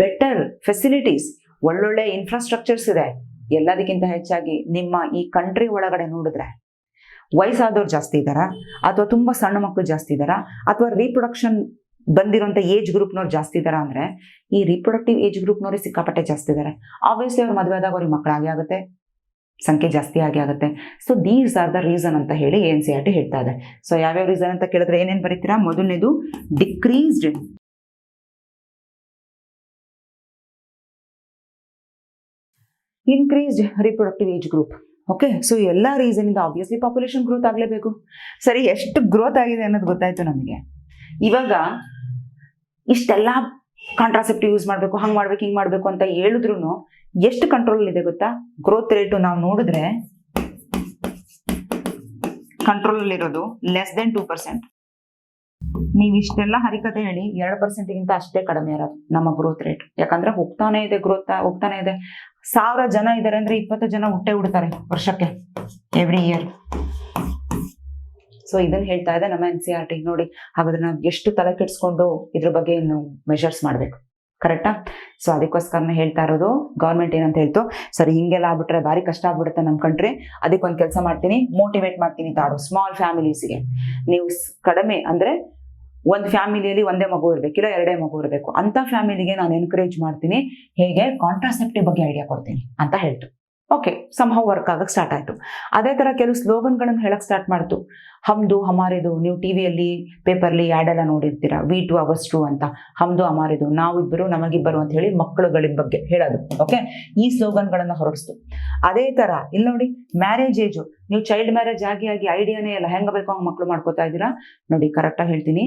ಬೆಟರ್ ಫೆಸಿಲಿಟೀಸ್, ಒಳ್ಳೊಳ್ಳೆ ಇನ್ಫ್ರಾಸ್ಟ್ರಕ್ಚರ್ಸ್ ಇದೆ. ಎಲ್ಲದಕ್ಕಿಂತ ಹೆಚ್ಚಾಗಿ ನಿಮ್ಮ ಈ ಕಂಟ್ರಿ ಒಳಗಡೆ ನೋಡಿದ್ರೆ ವಯಸ್ಸಾದವ್ರು ಜಾಸ್ತಿ ಇದ್ದಾರಾ, ಅಥವಾ ತುಂಬಾ ಸಣ್ಣ ಮಕ್ಕಳು ಜಾಸ್ತಿ ಇದ್ದಾರಾ, ಅಥವಾ ರೀಪ್ರೊಡಕ್ಷನ್ ಬಂದಿರೋಂಥ ಏಜ್ ಗ್ರೂಪ್ನವ್ರು ಜಾಸ್ತಿ ಇದ್ದಾರಾ ಅಂದ್ರೆ ಈ ರೀಪ್ರೊಡಕ್ಟಿವ್ ಏಜ್ ಗ್ರೂಪ್ನವ್ರು ಸಿಕ್ಕಾಪಟ್ಟೆ ಜಾಸ್ತಿ ಇದ್ದಾರೆ. ಆಬ್ವಿಯಸ್ಲಿ ಅವ್ರು ಮದುವೆ ಆದಾಗ ಅವ್ರಿಗೆ ಮಕ್ಕಳಾಗಿ ಆಗುತ್ತೆ, ಸಂಖ್ಯೆ ಜಾಸ್ತಿ ಆಗುತ್ತೆ. So these are the reason ಅಂತ ಹೇಳಿ NCERT ಹೇಳ್ತಾ ಇದೆ. ಸೊ ಯಾವ್ಯಾವ ರೀಸನ್ ಅಂತ ಕೇಳಿದ್ರೆ ಏನೇನು ಬರೀತೀರಾ? ಮೊದಲನೇದು decreased increased reproductive age group. Okay, so ಎಲ್ಲ ರೀಸನ್ ಇಂದ ಆಬ್ವಿಯಸ್ಲಿ ಪಾಪ್ಯುಲೇಷನ್ ಗ್ರೋತ್ ಆಗಲೇಬೇಕು. ಸರಿ, ಎಷ್ಟು ಗ್ರೋತ್ ಆಗಿದೆ ಅನ್ನೋದು ಗೊತ್ತಾಯ್ತು ನಮಗೆ. ಇವಾಗ ಇಷ್ಟೆಲ್ಲ ಕಾಂಟ್ರಾಸೆಪ್ಟಿವ್ ಯೂಸ್ ಮಾಡಬೇಕು, ಹಂಗೆ ಮಾಡ್ಬೇಕು, ಹಿಂಗೆ ಮಾಡಬೇಕು ಅಂತ ಹೇಳಿದ್ರು ಎಷ್ಟು ಕಂಟ್ರೋಲ್ ಇದೆ ಗೊತ್ತಾ? ಗ್ರೋತ್ ರೇಟು ನಾವು ನೋಡಿದ್ರೆ ಕಂಟ್ರೋಲ್ ಇರೋದು <2%. ನೀವು ಇಷ್ಟೆಲ್ಲ ಹರಿಕತೆ ಹೇಳಿ 2%ಗಿಂತ ಅಷ್ಟೇ ಕಡಿಮೆ ಇರೋದು ನಮ್ಮ ಗ್ರೋತ್ ರೇಟ್. ಯಾಕಂದ್ರೆ ಹೋಗ್ತಾನೆ ಇದೆ, ಗ್ರೋತ್ ಹೋಗ್ತಾನೆ ಇದೆ. 1000 ಜನ ಇದ್ದಾರೆ ಅಂದ್ರೆ 20 ಜನ ಹುಟ್ಟೆ ಹುಡ್ತಾರೆ ವರ್ಷಕ್ಕೆ, ಎವ್ರಿ ಇಯರ್. ಸೊ ಇದನ್ನ ಹೇಳ್ತಾ ಇದೆ ನಮ್ಮ NCERT. ನೋಡಿ, ಹಾಗಾದ್ರೆ ನಾವು ಎಷ್ಟು ತಲೆ ಕೆಡಿಸ್ಕೊಂಡು ಇದ್ರ ಬಗ್ಗೆ ಇನ್ನು ಮೆಷರ್ಸ್ ಮಾಡ್ಬೇಕು, ಕರೆಕ್ಟಾ? ಸೊ ಅದಕ್ಕೋಸ್ಕರನೇ ಹೇಳ್ತಾ ಇರೋದು. ಗೌರ್ಮೆಂಟ್ ಏನಂತ ಹೇಳ್ತು, ಸರಿ ಹಿಂಗೆಲ್ಲ ಆಗ್ಬಿಟ್ರೆ ಭಾರಿ ಕಷ್ಟ ಆಗ್ಬಿಡುತ್ತೆ ನಮ್ಮ ಕಂಟ್ರಿ. ಅದಕ್ಕೊಂದು ಕೆಲಸ ಮಾಡ್ತೀನಿ, ಮೋಟಿವೇಟ್ ಮಾಡ್ತೀನಿ ತಾಡು. ಸ್ಮಾಲ್ ಫ್ಯಾಮಿಲೀಸ್ಗೆ ನೀವು ಕಡಿಮೆ ಅಂದ್ರೆ ಒಂದು ಫ್ಯಾಮಿಲಿಯಲ್ಲಿ ಒಂದೇ ಮಗು ಇರಬೇಕು, ಇಲ್ಲ 2 ಮಗು ಇರಬೇಕು, ಅಂತ ಫ್ಯಾಮಿಲಿಗೆ ನಾನು ಎನ್ಕರೇಜ್ ಮಾಡ್ತೀನಿ. ಹೇಗೆ? ಕಾಂಟ್ರಾಸೆಪ್ಟಿವ್ ಬಗ್ಗೆ ಐಡಿಯಾ ಕೊಡ್ತೀನಿ ಅಂತ ಹೇಳ್ತು. ಓಕೆ, ಸಂಹೌ ವರ್ಕ್ ಆಗಕ್ಕೆ ಸ್ಟಾರ್ಟ್ ಆಯ್ತು. ಅದೇ ತರ ಕೆಲವು ಸ್ಲೋಗನ್ಗಳನ್ನು ಹೇಳಕ್ ಸ್ಟಾರ್ಟ್ ಮಾಡ್ತು. ಹಮ್ದು ಹಮಾರಿದು, ನೀವು ಟಿವಿಯಲ್ಲಿ ಪೇಪರ್ಲಿ ಆ್ಯಡ್ ಎಲ್ಲ ನೋಡಿರ್ತೀರಾ, we two ours two ಅಂತ. ಹಮ್ದು ಹಮಾರಿದು, ನಾವಿಬ್ಬರು ನಮಗಿಬ್ಬರು ಅಂತ ಹೇಳಿ ಮಕ್ಕಳುಗಳ ಬಗ್ಗೆ ಹೇಳೋದು. ಓಕೆ, ಈ ಸ್ಲೋಗನ್ಗಳನ್ನ ಹೊರಡಿಸ್ತು. ಅದೇ ತರ ಇಲ್ಲಿ ನೋಡಿ, ಮ್ಯಾರೇಜ್ ಏಜು, ನೀವು ಚೈಲ್ಡ್ ಮ್ಯಾರೇಜ್ ಆಗಿ ಐಡಿಯಾನೇ ಇಲ್ಲ, ಹೆಂಗ ಬೇಕೋ ಹಂಗೆ ಮಕ್ಕಳು ಮಾಡ್ಕೋತಾ ಇದ್ದೀರಾ. ನೋಡಿ, ಕರೆಕ್ಟಾಗಿ ಹೇಳ್ತೀನಿ,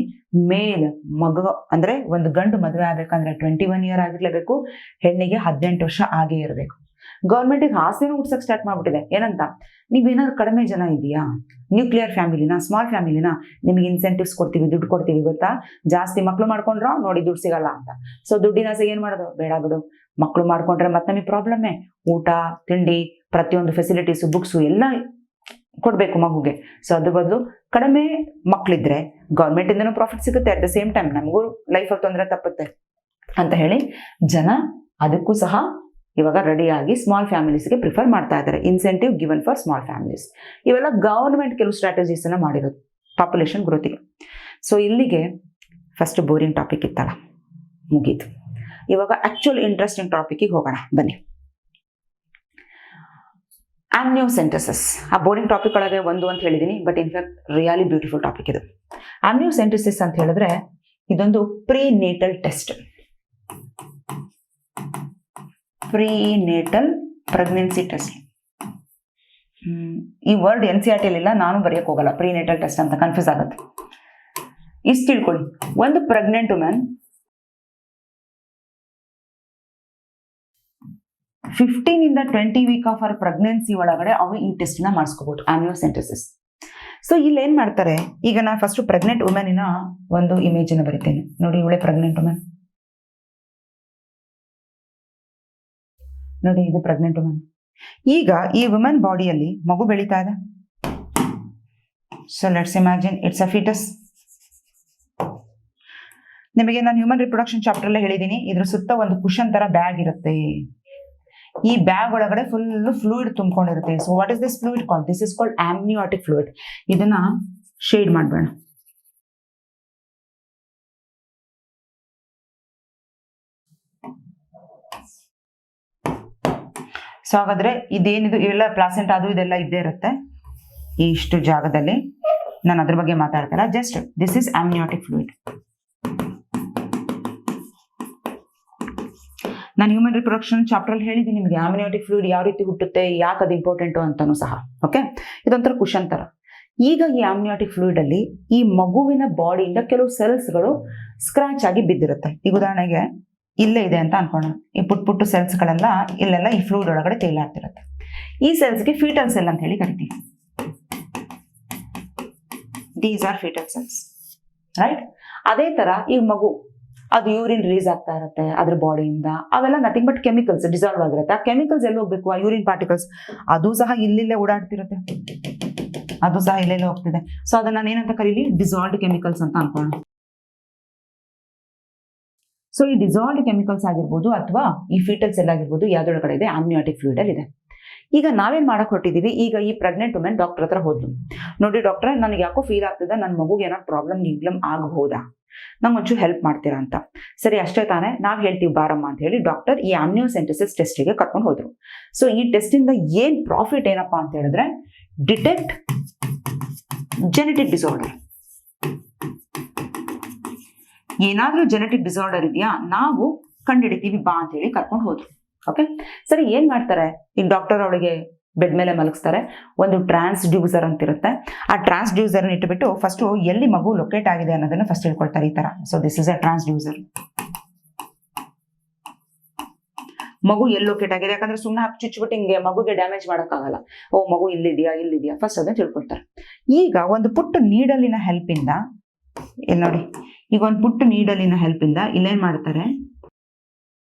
ಮೇಲ್ ಮಗ ಅಂದ್ರೆ ಒಂದು ಗಂಡು ಮದುವೆ ಆಗ್ಬೇಕಂದ್ರೆ 21 ಇಯರ್ ಆಗಿರ್ಲೇಬೇಕು, ಹೆಣ್ಣಿಗೆ 18 ವರ್ಷ ಆಗೇ ಇರಬೇಕು. ಗೌರ್ಮೆಂಟಿಗೆ ಆಸೆನೂ ಹುಡ್ಸಕ್ ಸ್ಟಾರ್ಟ್ ಮಾಡ್ಬಿಟ್ಟಿದೆ. ಏನಂತ? ನೀವೇನಾದ್ರು ಕಡಿಮೆ ಜನ ಇದೆಯಾ, ನ್ಯೂಕ್ಲಿಯರ್ ಫ್ಯಾಮಿಲಿನ, ಸ್ಮಾಲ್ ಫ್ಯಾಮಿಲಿನ, ನಿಮಗೆ ಇನ್ಸೆಂಟಿವ್ಸ್ ಕೊಡ್ತೀವಿ, ದುಡ್ಡು ಕೊಡ್ತೀವಿ ಗೊತ್ತಾ? ಜಾಸ್ತಿ ಮಕ್ಳು ಮಾಡ್ಕೊಂಡ್ರ ನೋಡಿ ದುಡ್ಡು ಸಿಗಲ್ಲ ಅಂತ. ಸೊ ದುಡ್ಡಿನ ಆಸೆಗೆ ಏನ್ ಮಾಡೋದು? ಬೇಡ ಬಿಡು, ಮಕ್ಳು ಮಾಡ್ಕೊಂಡ್ರೆ ಮತ್ತೆ ನಮಗೆ ಪ್ರಾಬ್ಲಮ್ಮೇ. ಊಟ ತಿಂಡಿ ಪ್ರತಿಯೊಂದು ಫೆಸಿಲಿಟೀಸು ಬುಕ್ಸು ಎಲ್ಲ ಕೊಡ್ಬೇಕು ಮಗುಗೆ. ಸೊ ಅದ್ರ ಬದಲು ಕಡಿಮೆ ಮಕ್ಳಿದ್ರೆ ಗೌರ್ಮೆಂಟ್ ಇಂದನೂ ಪ್ರಾಫಿಟ್ ಸಿಗುತ್ತೆ, ಅಟ್ ದ ಸೇಮ್ ಟೈಮ್ ನಮಗೂ ಲೈಫಲ್ಲಿ ತೊಂದರೆ ತಪ್ಪುತ್ತೆ ಅಂತ ಹೇಳಿ ಜನ ಅದಕ್ಕೂ ಸಹ ಇವಾಗ ರೆಡಿಯಾಗಿ ಸ್ಮಾಲ್ ಫ್ಯಾಮಿಲೀಸ್ಗೆ ಪ್ರಿಫರ್ ಮಾಡ್ತಾ ಇದ್ದಾರೆ. Incentive given for small families. ಇವೆಲ್ಲ ಗವರ್ಮೆಂಟ್ ಕೆಲವು ಸ್ಟ್ರಾಟಜೀಸ್ ಅನ್ನ ಮಾಡಿರೋದು ಪಾಪ್ಯುಲೇಷನ್ ಗ್ರೋತಿಗೆ. ಸೊ ಇಲ್ಲಿಗೆ ಫಸ್ಟ್ ಬೋರಿಂಗ್ ಟಾಪಿಕ್ ಇತ್ತಲ್ಲ, ಮುಗೀತು. ಇವಾಗ ಆಕ್ಚುಲ್ ಇಂಟ್ರೆಸ್ಟಿಂಗ್ ಟಾಪಿಕ್ಗೆ ಹೋಗೋಣ ಬನ್ನಿ. ಆಮ್ನಿಯೋಸೆಂಟಸಿಸ್ ಆ ಬೋರಿಂಗ್ ಟಾಪಿಕ್ ಒಳಗೆ ಒಂದು ಅಂತ ಹೇಳಿದ್ದೀನಿ, but in fact really beautiful topic ಇದು. ಆಮ್ನಿಯೋಸೆಂಟಸಿಸ್ ಅಂತ ಹೇಳಿದ್ರೆ ಇದೊಂದು prenatal test, prenatal pregnancy test. ಈ ವರ್ಡ್ NCERT ಇಲ್ಲ, ನಾನು ಬರೆಯಕ್ಕೆ ಹೋಗಲ್ಲ. ಪ್ರೀನೇಟಲ್ ಟೆಸ್ಟ್ ಅಂತ ಕನ್ಫ್ಯೂಸ್ ಆಗುತ್ತೆ. ಇಷ್ಟು ತಿಳ್ಕೊಳ್ಳಿ, ಒಂದು ಪ್ರೆಗ್ನೆಂಟ್ ವುಮೆನ್ 15 ಇಂದ 20 ವೀಕ್ ಆಫ್ ಅವರ್ ಪ್ರೆಗ್ನೆನ್ಸಿ ಒಳಗಡೆ ಅವಳು ಈ ಟೆಸ್ಟ್ ನ ಮಾಡಿಸ್ಕೋಬಹುದು, ಆಮ್ನಿಯೋಸೆಂಟಸಿಸ್. ಸೊ ಇಲ್ಲಿ ಏನ್ ಮಾಡ್ತಾರೆ, ಈಗ ನಾನು ಫಸ್ಟ್ ಪ್ರೆಗ್ನೆಂಟ್ ವುಮೆನಿನ ಒಂದು ಇಮೇಜ್ ಅನ್ನು ಬರಿತೇನೆ ನೋಡಿ. ಇವಳೆ ಪ್ರೆಗ್ನೆಂಟ್ ವುಮೆನ್ ನೋಡಿ, ಇದು ಪ್ರೆಗ್ನೆಂಟ್ ವುಮೆನ್. ಈಗ ಈ ವುಮೆನ್ ಬಾಡಿಯಲ್ಲಿ ಮಗು ಬೆಳೀತಾ ಇದೆ. So let's imagine it's a foetus. ನಿಮಗೆ ನಾನು ಹ್ಯೂಮನ್ ರಿಪ್ರೊಡಕ್ಷನ್ ಚಾಪ್ಟರ್ ಅಲ್ಲೇ ಹೇಳಿದ್ದೀನಿ, ಇದ್ರ ಸುತ್ತ ಒಂದು ಕುಶನ್ ತರ ಬ್ಯಾಗ್ ಇರುತ್ತೆ. ಈ ಬ್ಯಾಗ್ ಒಳಗಡೆ ಫುಲ್ ಫ್ಲೂಯಿಡ್ ತುಂಬಿಕೊಂಡಿರುತ್ತೆ. So what is this fluid called? This is called amniotic fluid. ಇದನ್ನ ಶೇಡ್ ಮಾಡಬೇಡ. ಸೊ ಹಾಗಾದ್ರೆ ಇದೇನಿದು, ಇವೆಲ್ಲ ಪ್ಲಾಸೆಂಟ್ ಅದು ಇದೆಲ್ಲ ಇದ್ದೇ ಇರುತ್ತೆ ಇಷ್ಟು ಜಾಗದಲ್ಲಿ. ನಾನು ಅದ್ರ ಬಗ್ಗೆ ಮಾತಾಡ್ತಾರ. Just this is amniotic fluid. ನಾನು ಹ್ಯೂಮನ್ ರಿಪ್ರೊಡಕ್ಷನ್ ಚಾಪ್ಟರ್ ಅಲ್ಲಿ ಹೇಳಿದ್ದೀನಿ ನಿಮಗೆ ಆಮ್ನಿಯಾಟಿಕ್ ಫ್ಲೂಯಿಡ್ ಯಾವ ರೀತಿ ಹುಟ್ಟುತ್ತೆ, ಯಾಕೆ ಅದು ಇಂಪಾರ್ಟೆಂಟು ಅಂತಾನು ಸಹ. ಓಕೆ, ಇದೊಂಥರ ಕುಶನ್ ತರ. ಈಗ ಈ ಆಮ್ನಿಯಾಟಿಕ್ ಫ್ಲೂಯಿಡ್ ಅಲ್ಲಿ ಈ ಮಗುವಿನ ಬಾಡಿಯಿಂದ ಕೆಲವು ಸೆಲ್ಸ್ಗಳು ಸ್ಕ್ರಾಚ್ ಆಗಿ ಬಿದ್ದಿರುತ್ತೆ. ಈಗ ಉದಾಹರಣೆಗೆ ಇಲ್ಲೇ ಇದೆ ಅಂತ ಅನ್ಕೋಣ. ಈ ಪುಟ್ಟ ಸೆಲ್ಸ್ಗಳೆಲ್ಲ ಇಲ್ಲೆಲ್ಲ ಈ ಫ್ಲೂಯಿಡ್ ಒಳಗಡೆ ತೇಲಾಡ್ತಿರುತ್ತೆ. ಈ ಸೆಲ್ಸ್ಗೆ ಫೀಟಲ್ ಸೆಲ್ ಅಂತ ಹೇಳಿ ಕರಿತೀವಿ. These are foetal cells, right? ಅದೇ ತರ ಈ ಮಗು ಅದು ಯೂರಿನ್ ರಿಲೀಸ್ ಆಗ್ತಾ ಇರುತ್ತೆ ಅದ್ರ ಬಾಡಿಯಿಂದ. ಅವೆಲ್ಲ ನಥಿಂಗ್ ಬಟ್ ಕೆಮಿಕಲ್ಸ್ ಡಿಸಾಲ್ವ್ ಆಗಿರುತ್ತೆ. ಆ ಕೆಮಿಕಲ್ಸ್ ಎಲ್ಲಿ ಹೋಗ್ಬೇಕು? ಆ ಯೂರಿನ್ ಪಾರ್ಟಿಕಲ್ಸ್ ಅದು ಸಹ ಇಲ್ಲಿಲ್ಲೇ ಓಡಾಡ್ತಿರುತ್ತೆ, ಅದು ಸಹ ಇಲ್ಲೆಲ್ಲೇ ಹೋಗ್ತಿದೆ. ಸೊ ಅದನ್ನ ನಾನು ಏನಂತ ಕರೀಲಿ? ಡಿಸಾಲ್ವ್ಡ್ ಕೆಮಿಕಲ್ಸ್ ಅಂತ ಅನ್ಕೊಳ್ಳೋಣ. ಸೊ ಈ ಡಿಸಾಲ್ವ್ಡ್ ಕೆಮಿಕಲ್ಸ್ ಆಗಿರ್ಬೋದು ಅಥವಾ ಈ ಫೀಟಲ್ ಸೆಲ್ ಆಗಿರ್ಬೋದು ಯಾವ್ದೊಳಗಡೆ ಇದೆ? ಆಮ್ನಿಯಾಟಿಕ್ ಫ್ಲೂಯಿಡ್ ಅಲ್ಲಿ ಇದೆ. ಈಗ ನಾವೇನ್ ಮಾಡಕ್ ಹೊಟ್ಟಿದೀವಿ, ಈಗ ಈ ಪ್ರೆಗ್ನೆಂಟ್ ವುಮೆನ್ ಡಾಕ್ಟರ್ ಹತ್ರ ಹೋದ್ಲು. ನೋಡಿ ಡಾಕ್ಟ್ರೆ, ನನಗೆ ಯಾಕೋ ಫೀಲ್ ಆಗ್ತಿದೆ, ನನ್ನ ಮಗುಗೆ ಏನಾದ್ರು ಪ್ರಾಬ್ಲಮ್ ಆಗಬಹುದಾ, ನಂಗೆ ಒಂಚೂರು ಹೆಲ್ಪ್ ಮಾಡ್ತೀರಾ ಅಂತ. ಸರಿ ಅಷ್ಟೇ ತಾನೇ, ನಾವ್ ಹೇಳ್ತೀವಿ ಬಾರಮ್ಮ ಅಂತ ಹೇಳಿ ಡಾಕ್ಟರ್ ಈ ಆಮ್ನಿಯೋಸೆಂಟಸಿಸ್ ಟೆಸ್ಟಿಗೆ ಕರ್ಕೊಂಡು ಹೋದ್ರು. ಸೊ ಈ ಟೆಸ್ಟ್ ಇಂದ ಏನ್ ಪ್ರಾಫಿಟ್ ಏನಪ್ಪಾ ಅಂತ ಹೇಳಿದ್ರೆ, ಡಿಟೆಕ್ಟ್ ಜೆನೆಟಿಕ್ ಡಿಸಾರ್ಡರ್. ಏನಾದ್ರೂ ಜೆನೆಟಿಕ್ ಡಿಸಾರ್ಡರ್ ಇದೆಯಾ ನಾವು ಕಂಡುಹಿಡಿತೀವಿ ಬಾ ಅಂತ ಹೇಳಿ ಕರ್ಕೊಂಡು ಹೋದ್ರು. ಓಕೆ, ಸರಿ ಏನ್ ಮಾಡ್ತಾರೆ, ಈಗ ಡಾಕ್ಟರ್ ಅವಳಿಗೆ ಬೆಡ್ ಮೇಲೆ ಮಲಗಿಸ್ತಾರೆ. ಒಂದು ಟ್ರಾನ್ಸ್ಡ್ಯೂಸರ್ ಅಂತ ಇರುತ್ತೆ. ಆ ಟ್ರಾನ್ಸ್ಡ್ಯೂಸರ್ ಇಟ್ಬಿಟ್ಟು ಫಸ್ಟ್ ಎಲ್ಲಿ ಮಗು ಲೊಕೇಟ್ ಆಗಿದೆ ಅನ್ನೋದನ್ನ ಫಸ್ಟ್ ಹೇಳ್ಕೊಳ್ತಾರೆ ಈ ತರ. So this is a transducer. ಮಗು ಎಲ್ಲಿ ಲೊಕೇಟ್ ಆಗಿದೆ, ಯಾಕಂದ್ರೆ ಸುಮ್ಮನೆ ಹಾಕಿ ಚುಚ್ಚಿಬಿಟ್ಟು ಹಿಂಗೆ ಮಗುಗೆ ಡ್ಯಾಮೇಜ್ ಮಾಡೋಕ್ಕಾಗಲ್ಲ. ಓ ಮಗು ಇಲ್ಲಿದೆಯಾ ಫಸ್ಟ್ ಅದನ್ನ ತಿಳ್ಕೊಳ್ತಾರೆ. ಈಗ ಒಂದು ಪುಟ್ಟ ನೀಡಲಿನ ಹೆಲ್ಪ್ ಇಂದ, ಇಲ್ಲಿ ನೋಡಿ, ಈಗ ಒಂದು ಪುಟ್ಟ ನೀಡಲಿನ ಹೆಲ್ಪ್ ಇಂದ ಇಲ್ಲೇನ್ ಮಾಡ್ತಾರೆ,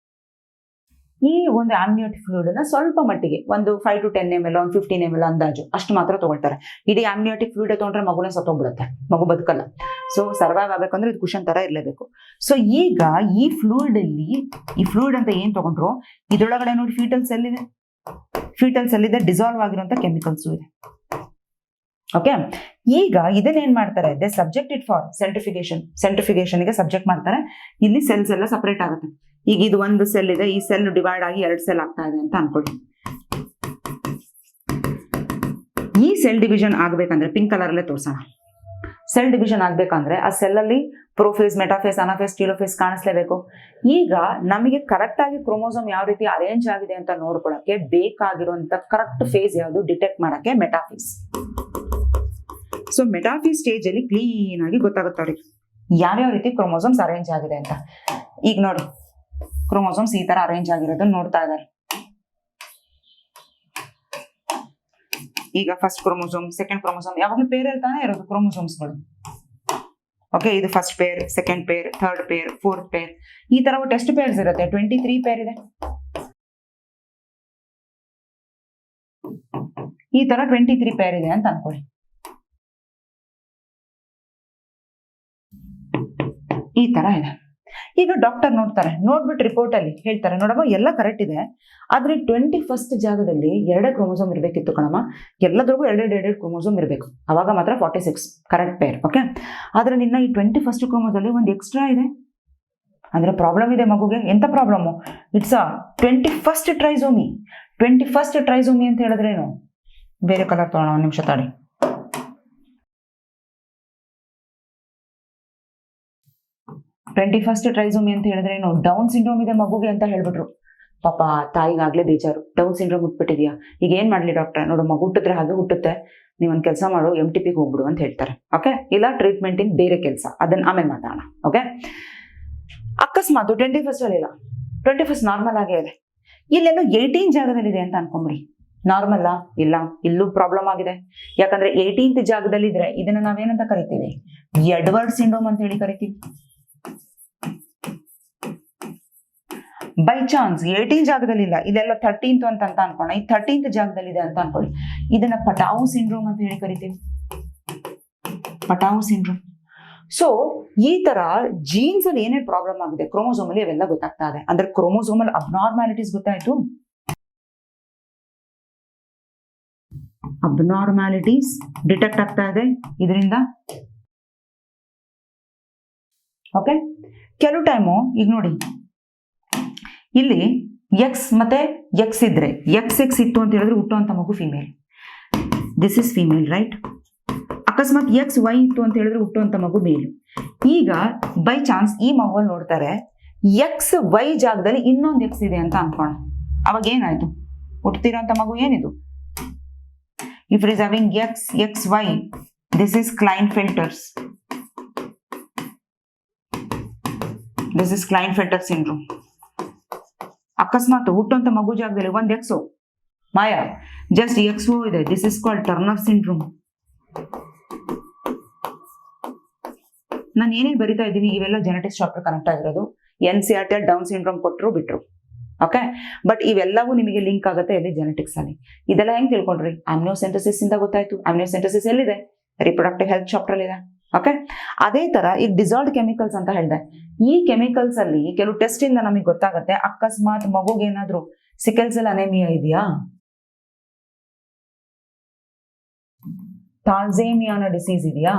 ಈ ಒಂದು ಆಮ್ನಿಯಾಟಿಕ್ ಫ್ಲೂಯಿಡ್ ಅನ್ನ ಸ್ವಲ್ಪ ಮಟ್ಟಿಗೆ ಒಂದು 5 to 10 ml, ಒಂದು 15 ml ಅಂದಾಜು ಅಷ್ಟು ಮಾತ್ರ ತಗೊಳ್ತಾರೆ. ಇಡೀ ಆಮ್ನಿಯಾಟಿಕ್ ಫ್ಲೂಯಿಡ್ ತಗೊಂಡ್ರೆ ಮಗುನೇ ಸತ್ತೋಗ್ಬಿಡುತ್ತೆ, ಮಗು ಬದುಕಲ್ಲ. ಸೊ ಸರ್ವೈವ್ ಆಗ್ಬೇಕಂದ್ರೆ ಇದು ಕುಶನ್ ತರ ಇರಲೇಬೇಕು. ಸೊ ಈಗ ಈ ಫ್ಲೂಯಿಡ್ ಅಲ್ಲಿ, ಈ ಫ್ಲೂಯಿಡ್ ಅಂತ ಏನ್ ತಗೊಂಡ್ರು, ಇದ್ರೊಳಗಡೆ ನೋಡಿ ಫೀಟಲ್ ಸೆಲ್ ಇದೆ, ಡಿಸಾಲ್ವ್ ಆಗಿರುವಂತ ಕೆಮಿಕಲ್ಸ್ ಇದೆ. ಓಕೆ, ಈಗ ಇದನ್ನೇನ್ ಮಾಡ್ತಾರೆ, ದೇ ಸಬ್ಜೆಕ್ಟ್ ಇಟ್ ಫಾರ್ ಸೆಂಟ್ರಿಫಿಗೇಷನ್ಗೆ ಸಬ್ಜೆಕ್ಟ್ ಮಾಡ್ತಾರೆ. ಇಲ್ಲಿ ಸೆಲ್ಸ್ ಎಲ್ಲ ಸಪರೇಟ್ ಆಗುತ್ತೆ. ಈಗ ಇದು ಒಂದು ಸೆಲ್ ಇದೆ, ಈ ಸೆಲ್ ಡಿವೈಡ್ ಆಗಿ 2 ಸೆಲ್ ಆಗ್ತಾ ಇದೆ ಅಂತ ಅನ್ಕೊಳ್ಳಿ. ಈ ಸೆಲ್ ಡಿವಿಷನ್ ಆಗ್ಬೇಕಂದ್ರೆ ಪಿಂಕ್ ಕಲರ್ ಅಲ್ಲೇ ತೋರ್ಸೋಣ. ಸೆಲ್ ಡಿವಿಷನ್ ಆಗ್ಬೇಕಂದ್ರೆ ಆ ಸೆಲ್ ಅಲ್ಲಿ ಪ್ರೋಫೇಸ್, ಮೆಟಾಫೇಸ್, ಅನಾಫೇಸ್, ಟೀಲೋಫೇಸ್ ಕಾಣಿಸ್ಲೇಬೇಕು. ಈಗ ನಮಗೆ ಕರೆಕ್ಟ್ ಆಗಿ ಕ್ರೋಮೋಸೋಮ್ ಯಾವ ರೀತಿ ಅರೇಂಜ್ ಆಗಿದೆ ಅಂತ ನೋಡ್ಕೊಳಕ್ಕೆ ಬೇಕಾಗಿರುವಂತ ಕರೆಕ್ಟ್ ಫೇಸ್ ಯಾವುದು ಡಿಟೆಕ್ಟ್ ಮಾಡಕ್ಕೆ ಮೆಟಾಫೇಸ್. ಸೊ ಮೆಟಾಫೇಸ್ ಸ್ಟೇಜ್ ಅಲ್ಲಿ ಕ್ಲೀನ್ ಆಗಿ ಗೊತ್ತಾಗುತ್ತೆ ಅವ್ರಿಗೆ ಯಾವ್ಯಾವ ರೀತಿ ಕ್ರೋಮೋಸೋಮ್ಸ್ ಅರೇಂಜ್ ಆಗಿದೆ ಅಂತ. ಈಗ ನೋಡಿ, ಕ್ರೋಮೋಸೋಮ್ಸ್ ಈ ತರ ಅರೇಂಜ್ ಆಗಿರೋದನ್ನ ನೋಡ್ತಾ ಇದ್ದಾರೆ. ಈಗ ಫಸ್ಟ್ ಕ್ರೋಮೋಸೋಮ್, ಸೆಕೆಂಡ್ ಕ್ರೋಮೋಸೋಮ್, ಯಾವಾಗಲೂ ಪೇರ್ ತಾನೇ ಇರೋದು ಕ್ರೋಮೋಸೋಮ್ಸ್ಗಳು. ಓಕೆ, ಇದು first pair, second pair, third pair, fourth pair, ಈ ತರ ಎಷ್ಟು ಪೇರ್ಸ್ ಇರುತ್ತೆ? 23 ಪೇರ್ ಇದೆ. ಈ ತರ 23 ಪೇರ್ ಇದೆ ಅಂತ ಅನ್ಕೊಳ್ಳಿ. ಈ ತರ ಇದೆ. ಈಗ ಡಾಕ್ಟರ್ ನೋಡ್ತಾರೆ, ನೋಡ್ಬಿಟ್ಟು ರಿಪೋರ್ಟ್ ಅಲ್ಲಿ ಹೇಳ್ತಾರೆ, ನೋಡಮ್ಮ ಎಲ್ಲ ಕರೆಕ್ಟ್ ಇದೆ, ಆದ್ರೆ 21st ಜಾಗದಲ್ಲಿ 2 ಕ್ರೋಮೋಸೋಮ್ ಇರಬೇಕಿತ್ತು ಕಣಮ್ಮ, ಎಲ್ಲದ್ರಿಗೂ 2 ಕ್ರೋಮೋಸೋಮ್ ಇರಬೇಕು, ಅವಾಗ ಮಾತ್ರ 46 ಕರೆಕ್ಟ್ ಪೇರ್. ಓಕೆ, ಆದ್ರೆ ನಿನ್ನ ಈ 21st ಕ್ರೋಮೋಸೋಮ್ ಒಂದು ಎಕ್ಸ್ಟ್ರಾ ಇದೆ, ಅಂದ್ರೆ ಪ್ರಾಬ್ಲಮ್ ಇದೆ ಮಗುಗೆ. ಎಂತ problem? It's a 21st trisomy. 21st trisomy ಅಂತ ಹೇಳಿದ್ರೇನು? ಬೇರೆ ಕಲರ್ ತಗೋಣ, ಒಂದು ನಿಮಿಷ ತಾಡಿ. ಟ್ವೆಂಟಿ ಫಸ್ಟ್ ಟ್ರೈಸೋಮಿ ಅಂತ ಹೇಳಿದ್ರೆ ಏನು, ಡೌನ್ ಸಿಂಡ್ರೋಮ್ ಇದೆ ಮಗುಗೆ ಅಂತ ಹೇಳ್ಬಿಟ್ರು. ಪಾಪ ತಾಯಿಗಾಗ್ಲೇ ಬೇಜಾರು, ಡೌನ್ ಸಿಂಡ್ರೋಮ್ ಹುಟ್ಬಿಟ್ಟಿದ್ಯಾ, ಈಗ ಏನ್ ಮಾಡ್ಲಿ ಡಾಕ್ಟರ್, ನೋಡು ಮಗು ಹುಟ್ಟಿದ್ರೆ ಹಾಗೆ ಹುಟ್ಟುತ್ತೆ, ನೀವೊಂದು ಕೆಲಸ ಮಾಡು, MTPಗೆ ಹೋಗ್ಬಿಡು ಅಂತ ಹೇಳ್ತಾರೆ. ಓಕೆ, ಇಲ್ಲ ಟ್ರೀಟ್ಮೆಂಟ್ ಇನ್ ಬೇರೆ ಕೆಲಸ, ಅದನ್ನ ಆಮೇಲೆ ಮಾತಾಡೋಣ. ಓಕೆ, ಅಕಸ್ಮಾತ್ 21st ಅಲ್ಲಿ ಇಲ್ಲ, 21st ನಾರ್ಮಲ್ ಆಗೇ ಇದೆ, ಇಲ್ಲೆಲ್ಲೋ 18 ಜಾಗದಲ್ಲಿದೆ ಅಂತ ಅನ್ಕೊಂಬಿಡಿ. ನಾರ್ಮಲ್ ಇಲ್ಲ, ಇಲ್ಲೂ ಪ್ರಾಬ್ಲಮ್ ಆಗಿದೆ. ಯಾಕಂದ್ರೆ 18th ಜಾಗದಲ್ಲಿ ಇದ್ರೆ ಇದನ್ನ ನಾವೇನಂತ ಕರಿತೀವಿ, ಎಡ್ವರ್ಡ್ ಸಿಂಡ್ರೋಮ್ ಅಂತ ಹೇಳಿ ಕರಿತೀವಿ. ಬೈ ಚಾನ್ಸ್ 18 ಜಾಗದಲ್ಲಿ ಇಲ್ಲ, ಇದೆಲ್ಲ 13th ಅಂತ ಅನ್ಕೋಣ, ಈ 13th ಜಾಗದಲ್ಲಿ ಇದೆ ಅಂತ ಅನ್ಕೊಳ್ಳಿ, ಇದನ್ನ ಪಟಾವು ಸಿಂಡ್ರೋಮ್ ಅಂತ ಹೇಳಿ ಕರಿತೀವಿ, ಪಟಾವು ಸಿಂಡ್ರೋಮ್. ಸೊ ಈ ತರ ಜೀನ್ಸ್ ಅಲ್ಲಿ ಏನೇ ಪ್ರಾಬ್ಲಮ್ ಆಗಿದೆ, ಕ್ರೋಮೋಸೋಮ್ ಅಲ್ಲಿ ಅವೆಲ್ಲ ಗೊತ್ತಾಗ್ತಾ ಇದೆ. ಅಂದ್ರೆ ಕ್ರೋಮೋಸೋಮಲ್ ಅಬ್ನಾರ್ಮ್ಯಾಲಿಟೀಸ್ ಗೊತ್ತಾಯ್ತು, ಅಬ್ನಾರ್ಮ್ಯಾಲಿಟೀಸ್ ಡಿಟೆಕ್ಟ್ ಆಗ್ತಾ ಇದೆ ಇದರಿಂದ. ಓಕೆ, ಕೆಲವು ಟೈಮು ಈಗ ನೋಡಿ, ಇಲ್ಲಿ ಎಕ್ಸ್ ಮತ್ತೆ ಎಕ್ಸ್ ಇದ್ರೆ, ಎಕ್ಸ್ ಇತ್ತು ಅಂತ ಹೇಳಿದ್ರೆ ಹುಟ್ಟುವಂತ ಮಗು female, this is female right. ಅಕಸ್ಮಾತ್ XY ಇತ್ತು ಅಂತ ಹೇಳಿದ್ರೆ ಹುಟ್ಟುವಂತ ಮಗು ಮೇಲ್. ಈಗ ಬೈ ಚಾನ್ಸ್ ಈ ಮಗುವಲ್ಲಿ ನೋಡ್ತಾರೆ XY ಜಾಗದಲ್ಲಿ ಇನ್ನೊಂದು ಎಕ್ಸ್ ಇದೆ ಅಂತ ಅನ್ಕೋಣ, ಅವಾಗ ಏನಾಯ್ತು, ಹುಟ್ಟುತ್ತಿರೋಂಥ ಮಗು ಏನಿದು, if it is having XY, this is Klinefelter's, this is Klinefelter syndrome. ಅಕಸ್ಮಾತ್ ಹುಟ್ಟುವಂತ ಮಗು ಜಾಗದಲ್ಲಿ ಒಂದು ಎಕ್ಸು ಮಾಯಾ, ಜಸ್ಟ್ XO ಇದೆ, this is called Turner syndrome. ನಾನು ಏನೇನು ಬರಿತಾ ಇದ್ದೀನಿ ಇವೆಲ್ಲ ಜೆನೆಟಿಕ್ಸ್ ಚಾಪ್ಟರ್ ಕನೆಕ್ಟ್ ಆಗಿರೋದು. NCERT ಡೌನ್ ಸಿಂಡ್ರೋಮ್ ಕೊಟ್ಟರು ಬಿಟ್ರು. ಓಕೆ, ಬಟ್ ಇವೆಲ್ಲವೂ ನಿಮಗೆ ಲಿಂಕ್ ಆಗುತ್ತೆ ಎಲ್ಲಿ, ಜೆನೆಟಿಕ್ಸ್ ಅಲ್ಲಿ. ಇದೆಲ್ಲ ಹೆಂಗ್ ತಿಳ್ಕೊಂಡ್ರಿ, ಆಮ್ನಿಯೋಸೆಂಟಸಿಸ್ ಇಂದ ಗೊತ್ತಾಯ್ತು. ಆಮ್ನಿಯೋಸೆಂಟಸಿಸ್ ಎಲ್ಲಿದೆ, ರಿಪ್ರೊಡಕ್ಟಿವ್ ಹೆಲ್ತ್ ಚಾಪ್ಟರ್ ಅಲ್ಲಿ ಇದೆ. ಓಕೆ, ಅದೇ ತರ ಈಗ ಡಿಸಾಲ್ಡ್ ಕೆಮಿಕಲ್ಸ್ ಅಂತ ಹೇಳಿದೆ, ಈ ಕೆಮಿಕಲ್ಸ್ ಅಲ್ಲಿ ಕೆಲವು ಟೆಸ್ಟ್ ಇಂದ ನಮಗೆ ಗೊತ್ತಾಗುತ್ತೆ, ಅಕಸ್ಮಾತ್ ಮಗುಗೆ ಏನಾದ್ರು ಸಿಕಲ್ ಸೆಲ್ ಅನೇಮಿಯಾ ಇದೆಯಾ, ಥಾಲ್ಸೇಮಿಯಾ ಅನ್ನೋ ಡಿಸೀಸ್ ಇದೆಯಾ,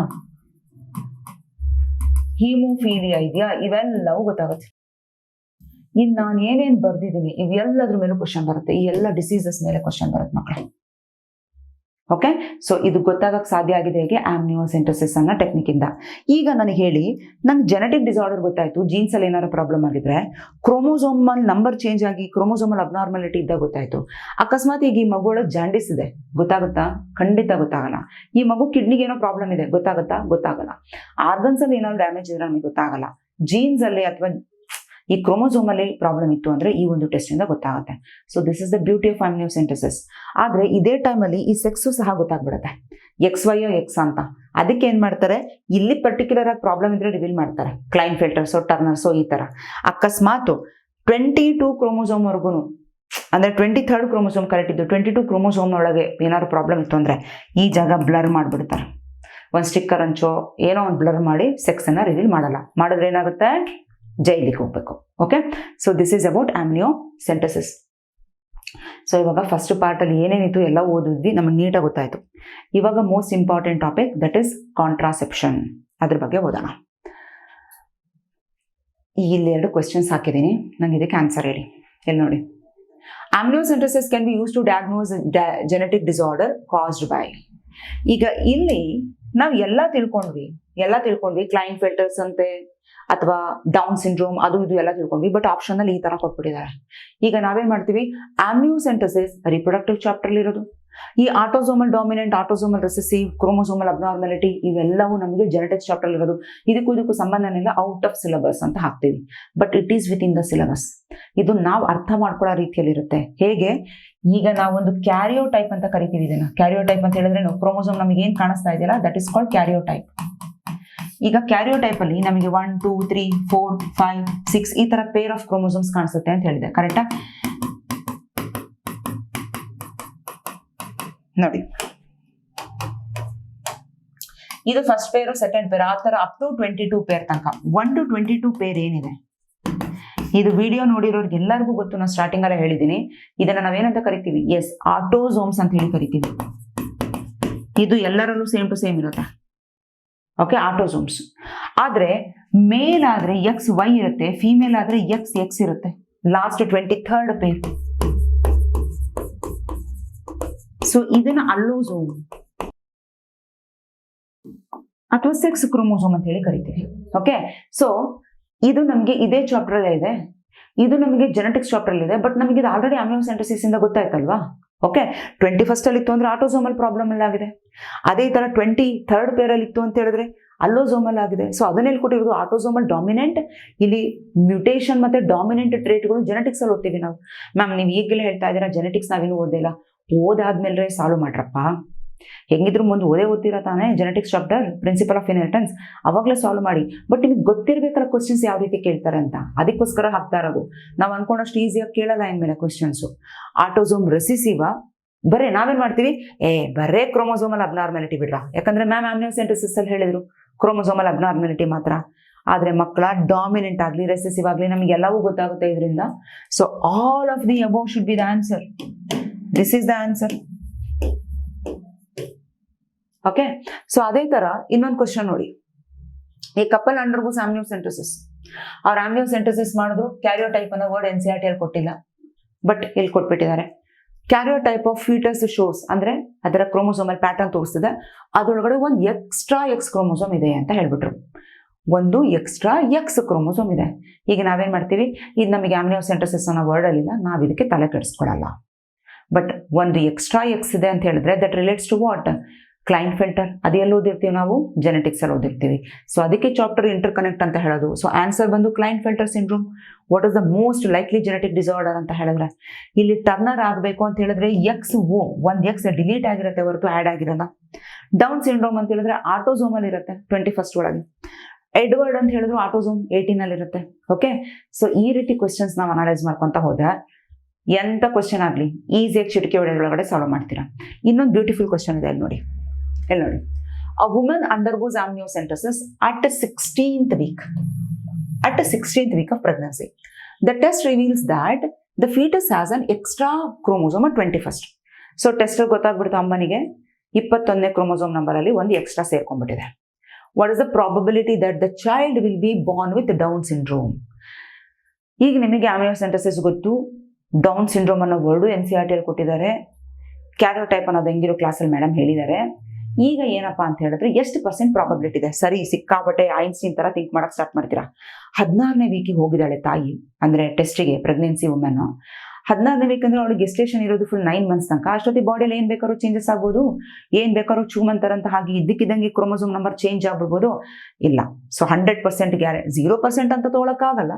ಹೀಮೋಫೀಲಿಯಾ ಇದೆಯಾ, ಇವೆಲ್ಲವೂ ಗೊತ್ತಾಗುತ್ತೆ. ಇನ್ನು ನಾನು ಏನೇನು ಬರ್ದಿದ್ದೀನಿ ಇವೆಲ್ಲದ್ರ ಮೇಲೂ ಕ್ವಶನ್ ಬರುತ್ತೆ, ಈ ಎಲ್ಲ ಡಿಸೀಸಸ್ ಮೇಲೆ ಕ್ವಶನ್ ಬರುತ್ತೆ ಮಕ್ಕಳು. ಓಕೆ, ಸೊ ಇದು ಗೊತ್ತಾಗಕ್ಕೆ ಸಾಧ್ಯ ಆಗಿದೆ ಹೇಗೆ, ಆಮ್ನಿಯೋಸೆಂಟಸಿಸ್ ಅನ್ನೋ ಟೆಕ್ನಿಕ್ ಇಂದ. ಈಗ ನನಗೆ ಹೇಳಿ, ನಂಗೆ ಜೆನೆಟಿಕ್ ಡಿಸಾರ್ಡರ್ ಗೊತ್ತಾಯ್ತು, ಜೀನ್ಸ್ ಅಲ್ಲಿ ಏನಾದ್ರು ಪ್ರಾಬ್ಲಮ್ ಆಗಿದ್ರೆ, ಕ್ರೋಮೋಸೋಮಲ್ ನಂಬರ್ ಚೇಂಜ್ ಆಗಿ ಕ್ರೋಮೋಸೋಮಲ್ ಅಬ್ನಾರ್ಮಾಲಿಟಿ ಇದ್ದಾಗ ಗೊತ್ತಾಯ್ತು. ಅಕಸ್ಮಾತ್ ಈಗ ಈ ಮಗುವೊಳಗೆ ಜಾಂಡಿಸ್ ಇದೆ, ಗೊತ್ತಾಗುತ್ತಾ, ಖಂಡಿತ ಗೊತ್ತಾಗಲ್ಲ. ಈ ಮಗು ಕಿಡ್ನಿಗೆ ಏನೋ ಪ್ರಾಬ್ಲಮ್ ಇದೆ, ಗೊತ್ತಾಗುತ್ತಾ, ಗೊತ್ತಾಗಲ್ಲ. ಆರ್ಗನ್ಸ್ ಅಲ್ಲಿ ಏನಾದ್ರು ಡ್ಯಾಮೇಜ್ ಇದ್ರೆ ನಮಗೆ ಗೊತ್ತಾಗಲ್ಲ. ಜೀನ್ಸ್ ಅಲ್ಲಿ ಅಥವಾ ಈ ಕ್ರೋಮೋಸೋಮ್ ಅಲ್ಲಿ ಪ್ರಾಬ್ಲಮ್ ಇತ್ತು ಅಂದ್ರೆ ಈ ಒಂದು ಟೆಸ್ಟ್ ಇಂದ ಗೊತ್ತಾಗುತ್ತೆ. So this is the beauty of amniocentesis. ಆದ್ರೆ ಇದೇ ಟೈಮಲ್ಲಿ ಈ ಸೆಕ್ಸ್ ಸಹ ಗೊತ್ತಾಗ್ಬಿಡುತ್ತೆ, XY X ಅಂತ. ಅದಕ್ಕೆ ಏನ್ ಮಾಡ್ತಾರೆ, ಇಲ್ಲಿ ಪರ್ಟಿಕ್ಯುಲರ್ ಆಗಿ ಪ್ರಾಬ್ಲಮ್ ಇದ್ರೆ ರಿವೀಲ್ ಮಾಡ್ತಾರೆ, ಕ್ಲೈನ್ಫೆಲ್ಟರ್ಸೋ ಟರ್ನರ್ಸೋ ಈ ತರ. ಅಕಸ್ಮಾತ್ 22 ಕ್ರೋಮೋಸೋಮ್ ವರ್ಗು, ಅಂದ್ರೆ 23rd ಕ್ರೋಮೋಸೋಮ್ ಕರೆಕ್ಟ್ ಇದ್ದು 22 ಕ್ರೋಮೋಸೋಮ್ ಒಳಗೆ ಏನಾದ್ರು ಪ್ರಾಬ್ಲಮ್ ಇತ್ತು ಅಂದ್ರೆ ಈ ಜಾಗ ಬ್ಲರ್ ಮಾಡ್ಬಿಡ್ತಾರೆ, ಒಂದು ಸ್ಟಿಕ್ಕರ್ ಹಂಚೋ ಏನೋ ಒಂದು ಬ್ಲರ್ ಮಾಡಿ ಸೆಕ್ಸ್ ಅನ್ನ ರಿವೀಲ್ ಮಾಡಲ್ಲ. ಮಾಡಿದ್ರೆ ಏನಾಗುತ್ತೆ, ಜೈಲಿಗೆ ಹೋಗ್ಬೇಕು. Okay, so this is about amniocentesis. So ಇವಾಗ ಫಸ್ಟ್ ಪಾರ್ಟ್ ಅಲ್ಲಿ ಏನೇನಿತ್ತು ಎಲ್ಲ ಓದಿದ್ವಿ, ನಮಗೆ ನೀಟಾಗಿ ಗೊತ್ತಾಯ್ತು. ಇವಾಗ most important topic, that is contraception, ಅದ್ರ ಬಗ್ಗೆ ಓದೋಣ. ಇಲ್ಲಿ 2 ಕ್ವೆಶ್ಚನ್ಸ್ ಹಾಕಿದ್ದೀನಿ, ನಂಗೆ ಇದಕ್ಕೆ ಆನ್ಸರ್ ಹೇಳಿ. ಇಲ್ಲಿ ನೋಡಿ, amniocentesis can be use to diagnose genetic disorder caused by. ಈಗ ಇಲ್ಲಿ ನಾವು ಎಲ್ಲ ತಿಳ್ಕೊಂಡ್ವಿ, ಕ್ಲೈನ್ಫೆಲ್ಟರ್ಸ್ ಅಂತೆ ಅಥವಾ ಡೌನ್ ಸಿಂಡ್ರೋಮ್ ಅದು ಇದು ಎಲ್ಲ ತಿಳ್ಕೊಂಡ್ವಿ, ಬಟ್ ಆಪ್ಷನ್ ಅಲ್ಲಿ ಈ ತರ ಕೊಟ್ಬಿಟ್ಟಿದ್ದಾರೆ. ಈಗ ನಾವೇನ್ ಮಾಡ್ತೀವಿ, ಆಮ್ನಿಯೋಸೆಂಟಸಿಸ್ ರಿಪ್ರೊಡಕ್ಟಿವ್ ಚಾಪ್ಟರ್ ಅಲ್ಲಿ ಇರೋದು, ಈ autosomal dominant, autosomal recessive, chromosomal abnormality ಇವೆಲ್ಲವೂ ನಮಗೆ ಜೆನೆಟಿಕ್ಸ್ ಚಾಪ್ಟರ್ ಅಲ್ಲಿ ಇರೋದು. ಇದಕ್ಕೂ ಸಂಬಂಧನಿಲ್ಲ, ಔಟ್ ಆಫ್ ಸಿಲೆಬಸ್ ಅಂತ ಹಾಕ್ತೀವಿ, but it is with in the syllabus. ಇದು ನಾವು ಅರ್ಥ ಮಾಡ್ಕೊಳ್ಳೋ ರೀತಿಯಲ್ಲಿ ಇರುತ್ತೆ. ಹೇಗೆ, ಈಗ ನಾವೊಂದು ಕ್ಯಾರಿಯೋಟೈಪ್ ಅಂತ ಕರಿತೀವಿ. ಇದನ್ನ ಕ್ಯಾರಿಯೋಟೈಪ್ ಅಂತ ಹೇಳಿದ್ರೆ ಕ್ರೋಮೋಸೋಮ್ ನಮಗೆ ಏನ್ ಕಾಣಿಸ್ತಾ ಇದೆಯಲ್ಲ, ದಟ್ ಇಸ್ ಕಾಲ್ಡ್ ಕ್ಯಾರಿಯೋಟೈಪ್. ಈಗ ಕ್ಯಾರಿಯೋಟೈಪ್ ಅಲ್ಲಿ ನಮಗೆ 1 2 3 4 5 6 ಈ ತರ ಪೇರ್ ಆಫ್ ಕ್ರೋಮೋಸೋಮ್ಸ್ ಕಾಣಿಸುತ್ತೆ ಅಂತ ಹೇಳಿದೆ, ಕರೆಕ್ಟಾ? ನೋಡಿ, ಇದು ಫಸ್ಟ್ ಪೇರ್, ಸೆಕೆಂಡ್ ಪೇರ್, ಆ ತರ ಅಪ್ ಟು 22 ಪೇರ್ ತನಕ. 1 to 22 ಪೇರ್ ಏನಿದೆ, ಇದು ವಿಡಿಯೋ ನೋಡಿರೋರ್ಗೆ ಎಲ್ಲರಿಗೂ ಗೊತ್ತು, ನಾನು ಸ್ಟಾರ್ಟಿಂಗ್ ಅಲ್ಲೇ ಹೇಳಿದ್ದೀನಿ. ಇದನ್ನ ನಾವೇನಂತ ಕರಿತೀವಿ, ಆಟೋಸೋಮ್ಸ್ ಅಂತ ಹೇಳಿ ಕರಿತೀವಿ. ಇದು ಎಲ್ಲರಲ್ಲೂ ಸೇಮ್ ಟು ಸೇಮ್ ಇರುತ್ತೆ. Okay, autosomes. ಆದ್ರೆ ಮೇಲ್ ಆದ್ರೆ XY ಇರುತ್ತೆ, ಫಿಮೇಲ್ ಆದ್ರೆ XX ಇರುತ್ತೆ. Last 23rd peer. ಸೊ ಇದನ್ನ ಅಲ್ಲೋಸೋಮ್ ಅಥವಾ ಸೆಕ್ಸ್ ಕ್ರೋಮೋಸೋಮ್ ಅಂತ ಹೇಳಿ ಕರಿತೀವಿ. ಓಕೆ, ಸೊ ಇದು ನಮಗೆ ಇದೇ ಚಾಪ್ಟರ್ ಇದೆ, ಇದು ನಮಗೆ ಜೆನೆಟಿಕ್ಸ್ ಚಾಪ್ಟರ್ ಇದೆ. ಬಟ್ ನಮಗೆ ಇದು ಆಲ್ರೆಡಿ ಅಮ್ನಿಯೋಸೆಂಟಸಿಸ್ ಇಂದ ಗೊತ್ತಾಯ್ತಲ್ವಾ. ಓಕೆ, 21st ಅಲ್ಲಿ ಇತ್ತು ಅಂದ್ರೆ ಆಟೋಸೋಮಲ್ ಪ್ರಾಬ್ಲಮ್ ಅಲ್ಲಿ ಆಗಿದೆ. ಅದೇ ತರ 23rd ಪೇರ್ ಅಲ್ಲಿ ಇತ್ತು ಅಂತ ಹೇಳಿದ್ರೆ ಅಲ್ಲೋಸೋಮಲ್ ಆಗಿದೆ. ಸೊ ಅದನ್ನೆಲ್ಲಿ ಕೊಟ್ಟಿರೋದು ಆಟೋಸೋಮಲ್ ಡಾಮಿನೆಂಟ್. ಇಲ್ಲಿ ಮ್ಯೂಟೇಷನ್ ಮತ್ತೆ ಡಾಮಿನೆಂಟ್ ಟ್ರೇಟ್ಗಳು ಜೆನೆಟಿಕ್ಸ್ ಅಲ್ಲಿ ಓದ್ತೀವಿ ನಾವು. ಮ್ಯಾಮ್ ನೀವು ಈಗಲೇ ಹೇಳ್ತಾ ಇದ್ದೀರಾ ಜೆನೆಟಿಕ್ಸ್ ನಾವಿನ್ನೂ ಓದಿಲ್ಲ. ಓದಾದ್ಮೇಲೆ ಸಾಲ್ವ್ ಮಾಡ್ರಪ್ಪ. ಹೆಂಗಿದ್ರು ಮುಂದೆ ಓದ್ತೀರಾ ತಾನೇ genetics chapter, principle of inheritance, ಅವಾಗಲೇ ಸಾಲ್ವ್ ಮಾಡಿ. ಬಟ್ ನಿಮಗೆ ಗೊತ್ತಿರಬೇಕಲ್ಲ ಕ್ವಶನ್ಸ್ ಯಾವ ರೀತಿ ಕೇಳ್ತಾರೆ ಅಂತ, ಅದಕ್ಕೋಸ್ಕರ ಹಾಕ್ತಾ ಇರೋದು. ನಾವು ಅನ್ಕೊಂಡಷ್ಟು ಈಸಿಯಾಗಿ ಕೇಳಲ್ಲ ಇನ್ಮೇಲೆ ಕ್ವಶನ್ಸು. ಆಟೋಸೋಮ್ ರೆಸಿಸಿವ ಬರೇ ನಾವೇನ್ ಮಾಡ್ತೀವಿ, ಬರೇ ಕ್ರೋಮೋಸೋಮಲ್ ಅಬ್ನಾರ್ಮಾಲಿಟಿ ಬಿಡ್ರಾ, ಯಾಕಂದ್ರೆ ಮ್ಯಾಮ್ ಆಮ್ನಿಯೋಸೆಂಟಸಿಸ್ ಅಲ್ಲಿ ಹೇಳಿದ್ರು ಕ್ರೋಮೋಸೋಮಲ್ ಅಬ್ನಾರ್ಮಾಲಿಟಿ ಮಾತ್ರ. ಆದ್ರೆ ಮಕ್ಕಳ ಡಾಮಿನೆಂಟ್ ಆಗಲಿ ರೆಸೆಸಿವ್ ಆಗಲಿ ನಮಗೆಲ್ಲವೂ ಗೊತ್ತಾಗುತ್ತೆ ಇದರಿಂದ. So all of the above should be the answer. This is the answer. Okay, so ಅದೇ ತರ ಇನ್ನೊಂದು ಕ್ವಶನ್ ನೋಡಿ. ಈ ಕಪಲ್ ಅಂಡರ್ಗೋಸ್ ಆಮ್ನಿಯೋಸೆಂಟಸಿಸ್. ಅವ್ರ ಆಮ್ನಿಯೋಸೆಂಟಸಿಸ್ ಮಾಡಿದ್ರು, ಕ್ಯಾರಿಯೋಟೈಪ್ ಅನ್ನೋ ವರ್ಡ್ NCERT ಅಲ್ಲಿ ಕೊಟ್ಟಿಲ್ಲ, ಬಟ್ ಇಲ್ಲಿ ಕೊಟ್ಬಿಟ್ಟಿದ್ದಾರೆ. ಕ್ಯಾರಿಯೋಟೈಪ್ ಆಫ್ ಫೀಟಸ್ ಶೋಸ್ ಅಂದ್ರೆ ಅದರ ಕ್ರೋಮೋಸೋಮಲ್ ಪ್ಯಾಟರ್ನ್ ತೋರಿಸ್ತದೆ, ಅದರೊಳಗಡೆ ಒಂದು ಎಕ್ಸ್ಟ್ರಾ ಎಕ್ಸ್ ಕ್ರೋಮೋಸೋಮ್ ಇದೆ ಅಂತ ಹೇಳ್ಬಿಟ್ರು. ಒಂದು ಎಕ್ಸ್ಟ್ರಾ ಎಕ್ಸ್ ಕ್ರೋಮೋಸೋಮ್ ಇದೆ. ಈಗ ನಾವೇನ್ ಮಾಡ್ತೀವಿ, ಇದು ನಮಗೆ ಆಮ್ನಿಯೋಸೆಂಟಸಿಸ್ ಅನ್ನೋ ವರ್ಡ್ ಅಲ್ಲಿಲ್ಲ, ನಾವು ಇದಕ್ಕೆ ತಲೆ ಕೆಡಿಸ್ಕೊಡಲ್ಲ. ಬಟ್ ಒಂದು ಎಕ್ಸ್ಟ್ರಾ ಎಕ್ಸ್ ಇದೆ ಅಂತ ಹೇಳಿದ್ರೆ that relates to what, Klinefelter. ಅದೆಲ್ಲ ಓದಿರ್ತೀವಿ ನಾವು, ಜೆನೆಟಿಕ್ಸ್ ಅಲ್ಲಿ ಓದಿರ್ತೀವಿ. ಸೊ ಅದಕ್ಕೆ ಚಾಪ್ಟರ್ ಇಂಟರ್ ಕನೆಕ್ಟ್ ಅಂತ ಹೇಳೋದು. ಸೊ ಆನ್ಸರ್ ಬಂದು Klinefelter syndrome. What is the most likely genetic disorder ಅಂತ ಹೇಳಿದ್ರೆ, ಇಲ್ಲಿ ಟರ್ನರ್ ಆಗಬೇಕು ಅಂತ ಹೇಳಿದ್ರೆ ಒಂದು ಎಕ್ಸ್ ಡಿಲೀಟ್ ಆಗಿರುತ್ತೆ ಹೊರತು ಆ್ಯಡ್ ಆಗಿರಲ್ಲ. ಡೌನ್ ಸಿಂಡ್ರೋಮ್ ಅಂತ ಹೇಳಿದ್ರೆ ಆಟೋಸೋಮಲ್ ಇರುತ್ತೆ 21st ಒಳಗೆ. ಎಡ್ವರ್ಡ್ ಅಂತ ಹೇಳಿದ್ರು ಆಟೋಸೋಮ್ 18 ಅಲ್ಲಿ ಇರುತ್ತೆ. ಓಕೆ, ಸೊ ಈ ರೀತಿ ಕ್ವಶನ್ಸ್ ನಾವು ಅನಲೈಸ್ ಮಾಡ್ಕೊಂತ ಹೋದ್ರೆ ಎಂತ ಕ್ವಶನ್ ಆಗಲಿ ಈಸಿಯಾಗಿ ಚಿಟಿಕೆ ಒಳಗಡೆ ಸಾಲ್ವ್ ಮಾಡ್ತೀರಾ. ಇನ್ನೊಂದು ಬ್ಯೂಟಿಫುಲ್ ಕ್ವಶನ್ ಇದೆ ಅಲ್ಲಿ ನೋಡಿ. A woman undergoes amniocentesis at the 16th week. At the 16th week of pregnancy, the test reveals that the fetus has an extra chromosome at 21st. So test ಗೊತ್ತಾಗ್ಬಿಡ್ತು ಅಮ್ಮನಿಗೆ 21ನೇ chromosome number ಅಲ್ಲಿ ಒಂದು extra ಸೇರ್ಕೊಂಡ್ಬಿಟ್ಟಿದೆ. What is the probability that the child will be born with Down syndrome? ಈಗ ನಿಮಗೆ ಆಮ್ನಿಯೋಸೆಂಟಸಿಸ್ ಗೊತ್ತು, down syndrome ಅನ್ನೋ word NCERT ಅಲ್ಲಿ ಕೊಟ್ಟಿದ್ದಾರೆ, ಕ್ಯಾರಿಯೋಟೈಪ್ ಅನ್ನೋದು ಹೆಂಗಿರೋ ಕ್ಲಾಸಲ್ಲಿ ಮೇಡಮ್ ಹೇಳಿದ್ದಾರೆ. ಈಗ ಏನಪ್ಪಾ ಅಂತ ಹೇಳಿದ್ರೆ ಎಷ್ಟು % ಪ್ರಾಬಬಿಲಿಟಿ ಇದೆ? ಸರಿ, ಸಿಕ್ಕಾಬಟ್ಟೆ ಐನ್ಸ್ಟೀನ್ ತರ ಥಿಂಕ್ ಮಾಡಕ್ ಸ್ಟಾರ್ಟ್ ಮಾಡ್ತೀರಾ. 16ನೇ ವೀಕಿಗೆ ಹೋಗಿದ್ದಾಳೆ ತಾಯಿ, ಅಂದ್ರೆ ಟೆಸ್ಟಿಗೆ, ಪ್ರೆಗ್ನೆನ್ಸಿ ವುಮೆನ್. 16ನೇ ವೀಕ್ ಅಂದ್ರೆ ಅವಳಿಗೆ ಗೆಸ್ಟೇಷನ್ ಇರೋದು ಫುಲ್ 9 months ತನಕ. ಅಷ್ಟೊತ್ತಿ ಬಾಡಿಯಲ್ಲಿ ಏನ್ ಬೇಕಾದ್ರೂ ಚೇಂಜಸ್ ಆಗ್ಬೋದು, ಏನ್ ಬೇಕಾದ್ರೂ ಚೂಮಂತಾರಂತ ಹಾಗೆ ಇದ್ದಕ್ಕಿದ್ದಂಗೆ ಕ್ರೋಮೋಸೋಮ್ ನಂಬರ್ ಚೇಂಜ್ ಆಗ್ಬಿಡ್ಬೋದು. ಇಲ್ಲ, ಸೊ 100% ಗ್ಯಾರಂಟಿ, 0% ಅಂತ ತೊಗೊಳಕ್ಕಾಗಲ್ಲ,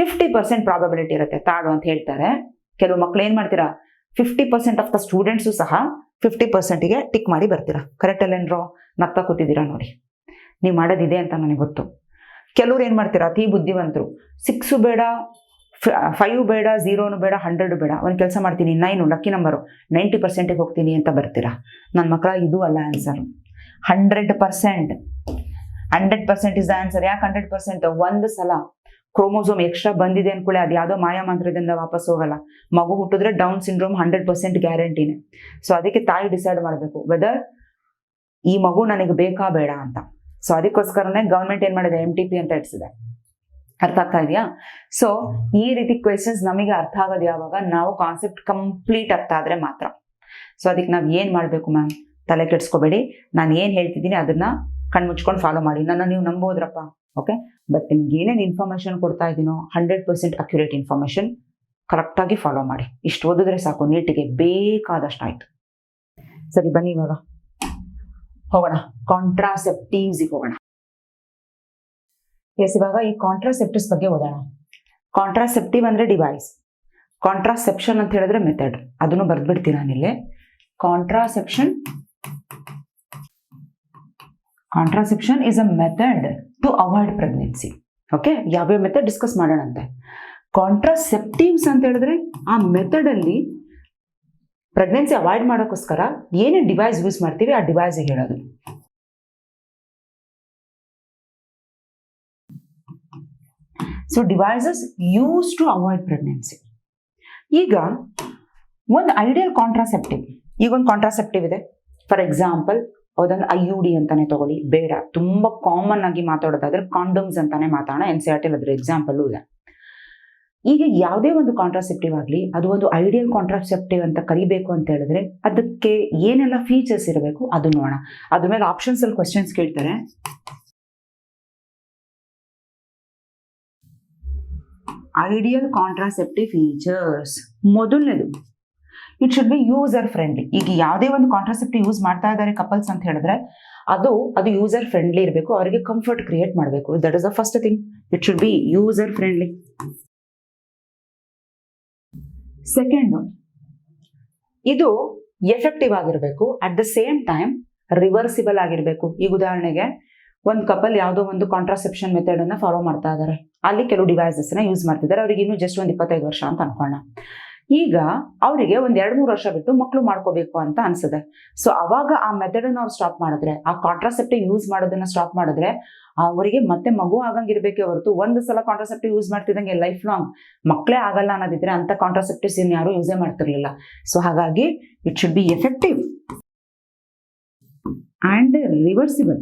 50% ಪ್ರಾಬಬಿಲಿಟಿ ಇರುತ್ತೆ ತಾಡು ಅಂತ ಹೇಳ್ತಾರೆ. ಕೆಲವು ಮಕ್ಳು ಏನ್ ಮಾಡ್ತೀರಾ, 50% ಆಫ್ ದ ಸ್ಟೂಡೆಂಟ್ಸು ಸಹ 50%ಗೆ ಟಿಕ್ ಮಾಡಿ ಬರ್ತೀರಾ. ಕರೆಕ್ಟ್ ಅಲ್ಲೇನ್ರೋ? ನಗ್ತಾ ಕೂತಿದ್ದೀರಾ ನೋಡಿ. ನೀವು ಮಾಡೋದಿದೆ ಅಂತ ನನಗೆ ಗೊತ್ತು. ಕೆಲವ್ರು ಏನ್ ಮಾಡ್ತೀರಾ, ಅತಿ ಬುದ್ಧಿವಂತರು, 6 ಬೇಡ, 5 ಬೇಡ, 0 ಬೇಡ, 100 ಬೇಡ, ಒಂದು ಕೆಲಸ ಮಾಡ್ತೀನಿ 9 ಲಕ್ಕಿ ನಂಬರು 90%ಗೆ ಹೋಗ್ತೀನಿ ಅಂತ ಬರ್ತೀರಾ. ನನ್ನ ಮಕ್ಕಳ ಇದು ಅಲ್ಲ ಆನ್ಸರ್. 100% is the answer. ಯಾಕೆ 100%? ಒಂದು ಸಲ ಕ್ರೋಮೋಸೋಮ್ ಎಕ್ಸ್ಟ್ರಾ ಬಂದಿದೆ ಅನ್ಕೊಳ್ಳಿ, ಅದು ಯಾವುದೋ ಮಾಯಾ ಮಂತ್ರದಿಂದ ವಾಪಸ್ ಹೋಗಲ್ಲ. ಮಗು ಹುಟ್ಟಿದ್ರೆ ಡೌನ್ ಸಿಂಡ್ರೋಮ್ 100% ಗ್ಯಾರಂಟಿನೇ. ಸೊ ಅದಕ್ಕೆ ತಾಯಿ ಡಿಸೈಡ್ ಮಾಡಬೇಕು ವೆದರ್ ಈ ಮಗು ನನಗೆ ಬೇಕಾ ಬೇಡ ಅಂತ. ಸೊ ಅದಕ್ಕೋಸ್ಕರನೇ ಗವರ್ಮೆಂಟ್ ಏನ್ ಮಾಡಿದೆ, MTP ಅಂತ ಇಡ್ಸಿದೆ. ಅರ್ಥ ಆಗ್ತಾ ಇದೆಯಾ? ಸೊ ಈ ರೀತಿ ಕ್ವೆಶನ್ಸ್ ನಮಗೆ ಅರ್ಥ ಆಗೋದು ಯಾವಾಗ, ನಾವು ಕಾನ್ಸೆಪ್ಟ್ ಕಂಪ್ಲೀಟ್ ಅರ್ಥ ಆದ್ರೆ ಮಾತ್ರ. ಸೊ ಅದಕ್ಕೆ ನಾವು ಏನ್ ಮಾಡ್ಬೇಕು ಮ್ಯಾಮ್, ತಲೆ ಕೆಡ್ಸ್ಕೋಬೇಡಿ. ನಾನು ಏನ್ ಹೇಳ್ತಿದ್ದೀನಿ ಅದನ್ನ ಕಣ್ಮುಚ್ಕೊಂಡು ಫಾಲೋ ಮಾಡಿ. ನನ್ನ ನೀವು ನಂಬೋದ್ರಪ್ಪ. ಓಕೆ, ಬಟ್ ನಿಮ್ಗೆ ಏನೇನು ಇನ್ಫಾರ್ಮೇಶನ್ ಕೊಡ್ತಾ ಇದ್ದೀನೋ 100% ಅಕ್ಯುರೇಟ್ ಇನ್ಫಾರ್ಮೇಶನ್ ಕರೆಕ್ಟಾಗಿ ಫಾಲೋ ಮಾಡಿ. ಇಷ್ಟು ಓದಿದ್ರೆ ಸಾಕು, ನೀಟಿಗೆ ಬೇಕಾದಷ್ಟು ಆಯ್ತು. ಸರಿ, ಬನ್ನಿ ಇವಾಗ ಹೋಗೋಣ ಕಾಂಟ್ರಾಸೆಪ್ಟಿವ್ಸಿಗೆ ಹೋಗೋಣ. ಎಸ್, ಇವಾಗ ಈ ಕಾಂಟ್ರಾಸೆಪ್ಟಿವ್ಸ್ ಬಗ್ಗೆ ಓದೋಣ. ಕಾಂಟ್ರಾಸೆಪ್ಟಿವ್ ಅಂದ್ರೆ ಡಿವೈಸ್, ಕಾಂಟ್ರಾಸೆಪ್ಷನ್ ಅಂತ ಹೇಳಿದ್ರೆ ಮೆಥಡ್. ಅದನ್ನು ಬರ್ದ್ಬಿಡ್ತೀನಿ ನಾನಿಲ್ಲಿ. Contraception is a method to avoid pregnancy. Okay, ಯಾವ್ಯಾವ ಮೆಥಡ್ ಡಿಸ್ಕಸ್ ಮಾಡೋಣಂತೆ. ಕಾಂಟ್ರಾಸೆಪ್ಟಿವ್ಸ್ ಅಂತ ಹೇಳಿದ್ರೆ ಆ ಮೆಥಡ್ ಅಲ್ಲಿ ಪ್ರೆಗ್ನೆನ್ಸಿ ಅವಾಯ್ಡ್ ಮಾಡೋಕ್ಕೋಸ್ಕರ ಏನೇ ಡಿವೈಸ್ ಯೂಸ್ ಮಾಡ್ತೀವಿ ಆ ಡಿವೈಸ್ ಹೇಳೋದು. So devices use to avoid pregnancy. ಈಗ ಒಂದು ಐಡಿಯಲ್ ಕಾಂಟ್ರಾಸೆಪ್ಟಿವ್, ಈಗ ಒಂದು ಕಾಂಟ್ರಾಸೆಪ್ಟಿವ್ ಇದೆ. ಫಾರ್ ಎಕ್ಸಾಂಪಲ್ ಅದೊಂದು IUD ಅಂತಾನೆ ತಗೊಳ್ಳಿ, ಬೇಡ ತುಂಬಾ ಕಾಮನ್ ಆಗಿ ಮಾತಾಡೋದಾದ್ರೆ ಕಾಂಡೋಮ್ಸ್ ಅಂತಾನೆ ಮಾತಾಡೋಣ. NCERT ಅದ್ರ ಎಕ್ಸಾಂಪಲ್ ಇದೆ. ಈಗ ಯಾವುದೇ ಒಂದು ಕಾಂಟ್ರಾಸೆಪ್ಟಿವ್ ಆಗಲಿ ಅದು ಒಂದು ಐಡಿಯಲ್ ಕಾಂಟ್ರಾಸೆಪ್ಟಿವ್ ಅಂತ ಕರಿಬೇಕು ಅಂತ ಹೇಳಿದ್ರೆ ಅದಕ್ಕೆ ಏನೆಲ್ಲ ಫೀಚರ್ಸ್ ಇರಬೇಕು ಅದು ನೋಡೋಣ. ಅದ್ರ ಮೇಲೆ ಆಪ್ಷನ್ಸ್ ಅಲ್ಲಿ ಕ್ವೆಶ್ಚನ್ಸ್ ಕೇಳ್ತಾರೆ. ಐಡಿಯಲ್ ಕಾಂಟ್ರಾಸೆಪ್ಟಿವ್ ಫೀಚರ್ಸ್, ಮೊದಲನೇದು it should B user friendly. ಈಗ ಯಾವುದೇ ಒಂದು ಕಾಂಟ್ರಾಸೆಪ್ಟಿವ್ ಯೂಸ್ ಮಾಡ್ತಾ ಇದ್ದಾರೆ ಕಪಲ್ಸ್ ಅಂತ ಹೇಳಿದ್ರೆ ಅದು ಯೂಸರ್ ಫ್ರೆಂಡ್ಲಿ ಇರಬೇಕು, ಅವರಿಗೆ ಕಂಫರ್ಟ್ ಕ್ರಿಯೇಟ್ ಮಾಡಬೇಕು. That is the first thing, it should B user friendly. Second, ಇದು ಎಫೆಕ್ಟಿವ್ ಆಗಿರಬೇಕು, at the same time reversible ಆಗಿರಬೇಕು. ಈಗ ಉದಾಹರಣೆಗೆ ಒಂದು ಕಪಲ್ ಯಾವುದೋ ಒಂದು ಕಾಂಟ್ರಾಸೆಪ್ಷನ್ ಮೆಥಡ್ ಅನ್ನ ಫಾಲೋ ಮಾಡ್ತಾ ಇದ್ದಾರೆ, ಅಲ್ಲಿ ಕೆಲವು ಡಿವೈಸಸ್ ನ ಯೂಸ್ ಮಾಡ್ತಿದ್ದಾರೆ, ಅವ್ರಿಗೆ ಇನ್ನೂ ಜಸ್ಟ್ ಒಂದು 25 ವರ್ಷ ಅಂತ ಅನ್ಕೊಳ್ಳೋಣ. ಈಗ ಅವರಿಗೆ ಒಂದ್ 2-3 ವರ್ಷ ಬಿಟ್ಟು ಮಕ್ಕಳು ಮಾಡ್ಕೋಬೇಕು ಅಂತ ಅನ್ಸುತ್ತೆ. ಸೊ ಅವಾಗ ಆ ಮೆಥಡ್ ಅನ್ನ ಅವ್ರು ಸ್ಟಾಪ್ ಮಾಡಿದ್ರೆ, ಆ ಕಾಂಟ್ರಾಸೆಪ್ಟಿವ್ ಯೂಸ್ ಮಾಡೋದನ್ನ ಸ್ಟಾಪ್ ಮಾಡಿದ್ರೆ ಅವರಿಗೆ ಮತ್ತೆ ಮಗು ಆಗಂಗಿರ್ಬೇಕೆ ಹೊರತು ಒಂದು ಸಲ ಕಾಂಟ್ರಾಸೆಪ್ಟಿವ್ ಯೂಸ್ ಮಾಡ್ತಿದ್ದಂಗೆ ಲೈಫ್ ಲಾಂಗ್ ಮಕ್ಕಳೇ ಆಗಲ್ಲ ಅನ್ನೋದಿದ್ರೆ ಅಂತ ಕಾಂಟ್ರಾಸೆಪ್ಟಿವ್ಸ್ ಇನ್ ಯಾರು ಯೂಸೇ ಮಾಡ್ತಿರ್ಲಿಲ್ಲ. ಸೊ ಹಾಗಾಗಿ it should be effective and reversible.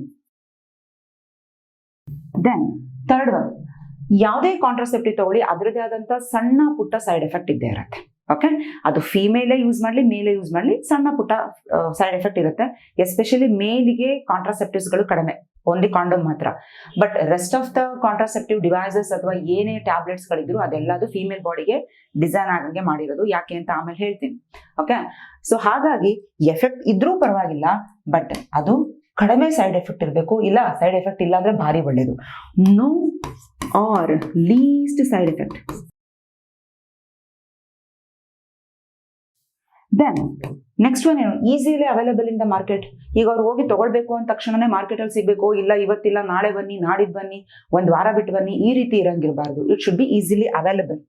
Then third one, ಯಾವುದೇ ಕಾಂಟ್ರಾಸೆಪ್ಟಿವ್ ತಗೊಳ್ಳಿ ಅದರದೇ ಆದಂತ ಸಣ್ಣ ಪುಟ್ಟ ಸೈಡ್ ಎಫೆಕ್ಟ್ ಇದ್ದೇ ಇರುತ್ತೆ. ಓಕೆ, ಅದು ಫಿಮೇಲೇ ಯೂಸ್ ಮಾಡಲಿ ಮೇಲೇ ಯೂಸ್ ಮಾಡಲಿ ಸಣ್ಣ ಪುಟ್ಟ ಸೈಡ್ ಎಫೆಕ್ಟ್ ಇರುತ್ತೆ. ಎಸ್ಪೆಷಲಿ ಮೇಲಿಗೆ ಕಾಂಟ್ರಾಸೆಪ್ಟಿವ್ಸ್ಗಳು ಕಡಿಮೆ, ಓನ್ಲಿ ಕಾಂಡೋಮ್ ಮಾತ್ರ. But rest of the contraceptive devices ಅಥವಾ ಏನೇ ಟ್ಯಾಬ್ಲೆಟ್ಸ್ಗಳಿದ್ರು ಅದೆಲ್ಲದು ಫಿಮೇಲ್ ಬಾಡಿಗೆ ಡಿಸೈನ್ ಆಗಂಗೆ ಮಾಡಿರೋದು. ಯಾಕೆ ಅಂತ ಆಮೇಲೆ ಹೇಳ್ತೀನಿ. ಓಕೆ, ಸೊ ಹಾಗಾಗಿ ಎಫೆಕ್ಟ್ ಇದ್ರೂ ಪರವಾಗಿಲ್ಲ, ಬಟ್ ಅದು ಕಡಿಮೆ ಸೈಡ್ ಎಫೆಕ್ಟ್ ಇರಬೇಕು. ಇಲ್ಲ ಸೈಡ್ ಎಫೆಕ್ಟ್ ಇಲ್ಲ ಅಂದ್ರೆ ಭಾರಿ ಒಳ್ಳೇದು. No or least side effect. Then next one ಏನು, easily available in the market. ಈಗ ಅವ್ರು ಹೋಗಿ ತಗೊಳ್ಬೇಕು ಅಂದ ತಕ್ಷಣನೇ ಮಾರ್ಕೆಟ್ ಅಲ್ಲಿ ಸಿಗ್ಬೇಕು, ಇಲ್ಲ ಇವತ್ತಿಲ್ಲ ನಾಳೆ ಬನ್ನಿ, ನಾಡಿದ್ದು ಬನ್ನಿ, ಒಂದು ವಾರ ಬಿಟ್ಟು ಬನ್ನಿ, ಈ ರೀತಿ ಇರಂಗಿರಬಾರ್ದು. It should be easily available.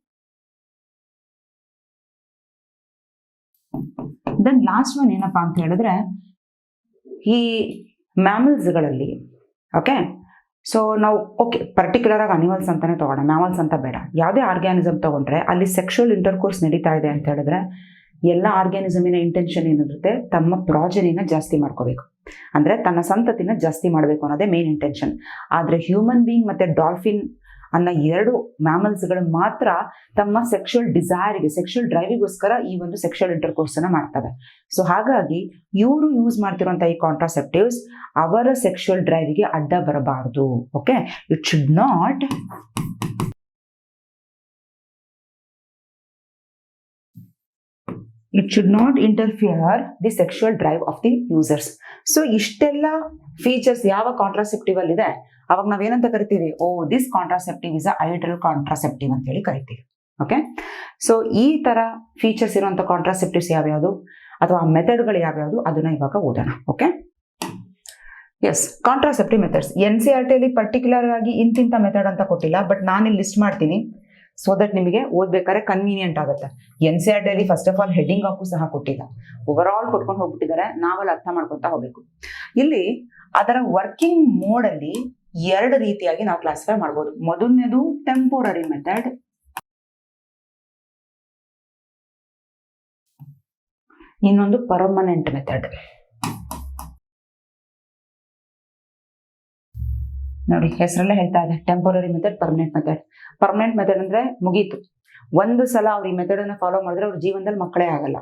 Then last one ಏನಪ್ಪಾ ಅಂತ ಹೇಳಿದ್ರೆ, ಈ ಮ್ಯಾಮಲ್ಸ್ಗಳಲ್ಲಿ ಓಕೆ, ಸೊ ನಾವು ಓಕೆ ಪರ್ಟಿಕ್ಯುಲರ್ ಆಗಿ ಅನಿಮಲ್ಸ್ ಅಂತಾನೆ ತಗೋಣ, ಮ್ಯಾಮಲ್ಸ್ ಅಂತ ಬೇಡ. ಯಾವುದೇ ಆರ್ಗ್ಯಾನಿಸಮ್ ತಗೊಂಡ್ರೆ ಅಲ್ಲಿ ಸೆಕ್ಷುವಲ್ ಇಂಟರ್ಕೋರ್ಸ್ ನಡೀತಾ ಇದೆ ಅಂತ ಹೇಳಿದ್ರೆ ಎಲ್ಲ ಆರ್ಗ್ಯಾನಿಸಮಿನ ಇಂಟೆನ್ಷನ್ ಏನಿರುತ್ತೆ, ತಮ್ಮ ಪ್ರಾಜನಿನ ಜಾಸ್ತಿ ಮಾಡ್ಕೋಬೇಕು, ಅಂದ್ರೆ ತನ್ನ ಸಂತತಿನ ಜಾಸ್ತಿ ಮಾಡಬೇಕು ಅನ್ನೋದೇ ಮೇನ್ ಇಂಟೆನ್ಷನ್. ಆದ್ರೆ ಹ್ಯೂಮನ್ ಬೀಯಿಂಗ್ ಮತ್ತೆ ಡಾಲ್ಫಿನ್ ಅನ್ನೋ 2 ಮ್ಯಾಮಲ್ಸ್ಗಳು ಮಾತ್ರ ತಮ್ಮ ಸೆಕ್ಷುವಲ್ ಡಿಸೈರ್ಗೆ, ಸೆಕ್ಷುವಲ್ ಡ್ರೈವಿಗೋಸ್ಕರ ಈ ಒಂದು ಸೆಕ್ಷುವಲ್ ಇಂಟರ್ಕೋರ್ಸ್ ಅನ್ನ ಮಾಡ್ತವೆ. ಸೊ ಹಾಗಾಗಿ ಇವರು ಯೂಸ್ ಮಾಡ್ತಿರುವಂತ ಈ ಕಾಂಟ್ರಾಸೆಪ್ಟಿವ್ಸ್ ಅವರ ಸೆಕ್ಷುವಲ್ ಡ್ರೈವಿಗೆ ಅಡ್ಡ ಬರಬಾರದು. Okay, it should not interfere the sexual drive of the users. So ಇಷ್ಟೆಲ್ಲ ಫೀಚರ್ಸ್ ಯಾವ ಕಾಂಟ್ರಾಸೆಪ್ಟಿವ್ ಅಲ್ಲಿ ಇದೆ ಅವಾಗ ನಾವೇನಂತ ಕರಿತೀವಿ, this contraceptive is ideal contraceptive ಅಂತ ಹೇಳಿ ಕರಿತೀವಿ. ಓಕೆ, ಸೊ ಈ ತರ ಫೀಚರ್ಸ್ ಇರುವಂತ ಕಾಂಟ್ರಾಸೆಪ್ಟಿವ್ಸ್ ಯಾವ್ಯಾವುದು ಅಥವಾ ಮೆಥಡ್ಗಳು ಯಾವ್ಯಾವುದು ಅದನ್ನ ಇವಾಗ ಓದೋಣ. Okay, yes, contraceptive methods NCERT ಅಲ್ಲಿ ಪರ್ಟಿಕ್ಯುಲರ್ ಆಗಿ ಇಂತಿಂತ ಮೆಥಡ್ ಅಂತ ಕೊಟ್ಟಿಲ್ಲ, ಬಟ್ ನಾನು ಲಿಸ್ಟ್ ಮಾಡ್ತೀನಿ ಸೊ ದಟ್ ನಿಮಗೆ ಓದ್ಬೇಕಾದ್ರೆ ಕನ್ವೀನಿಯಂಟ್ ಆಗುತ್ತೆ. NCERT ಅಲ್ಲಿ ಫಸ್ಟ್ ಆಫ್ ಆಲ್ ಹೆಡ್ಡಿಂಗ್ ಹಾಕು ಸಹ ಕೊಟ್ಟಿಲ್ಲ, ಓವರ್ ಆಲ್ ಕೊಟ್ಕೊಂಡು ಹೋಗ್ಬಿಟ್ಟಿದ್ದಾರೆ, ನಾವಲ್ಲಿ ಅರ್ಥ ಮಾಡ್ಕೊತಾ ಹೋಗ್ಬೇಕು. ಇಲ್ಲಿ ಅದರ ವರ್ಕಿಂಗ್ ಮೋಡ್ ಅಲ್ಲಿ 2 ರೀತಿಯಾಗಿ ನಾವು ಕ್ಲಾಸಿಫೈ ಮಾಡ್ಬೋದು. ಮೊದಲನೇದು ಟೆಂಪೋರರಿ ಮೆಥಡ್, ಇನ್ನೊಂದು ಪರ್ಮನೆಂಟ್ ಮೆಥಡ್. ನೋಡಿ ಹೆಸರಲ್ಲೇ ಹೇಳ್ತಾ ಇದೆ, temporary method, permanent method. Permanent method ಅಂದ್ರೆ ಮುಗೀತು, ಒಂದು ಸಲ ಅವ್ರು ಈ ಮೆಥಡ್ ಅನ್ನ ಫಾಲೋ ಮಾಡಿದ್ರೆ ಅವ್ರ ಜೀವನದಲ್ಲಿ ಮಕ್ಕಳೇ ಆಗಲ್ಲ.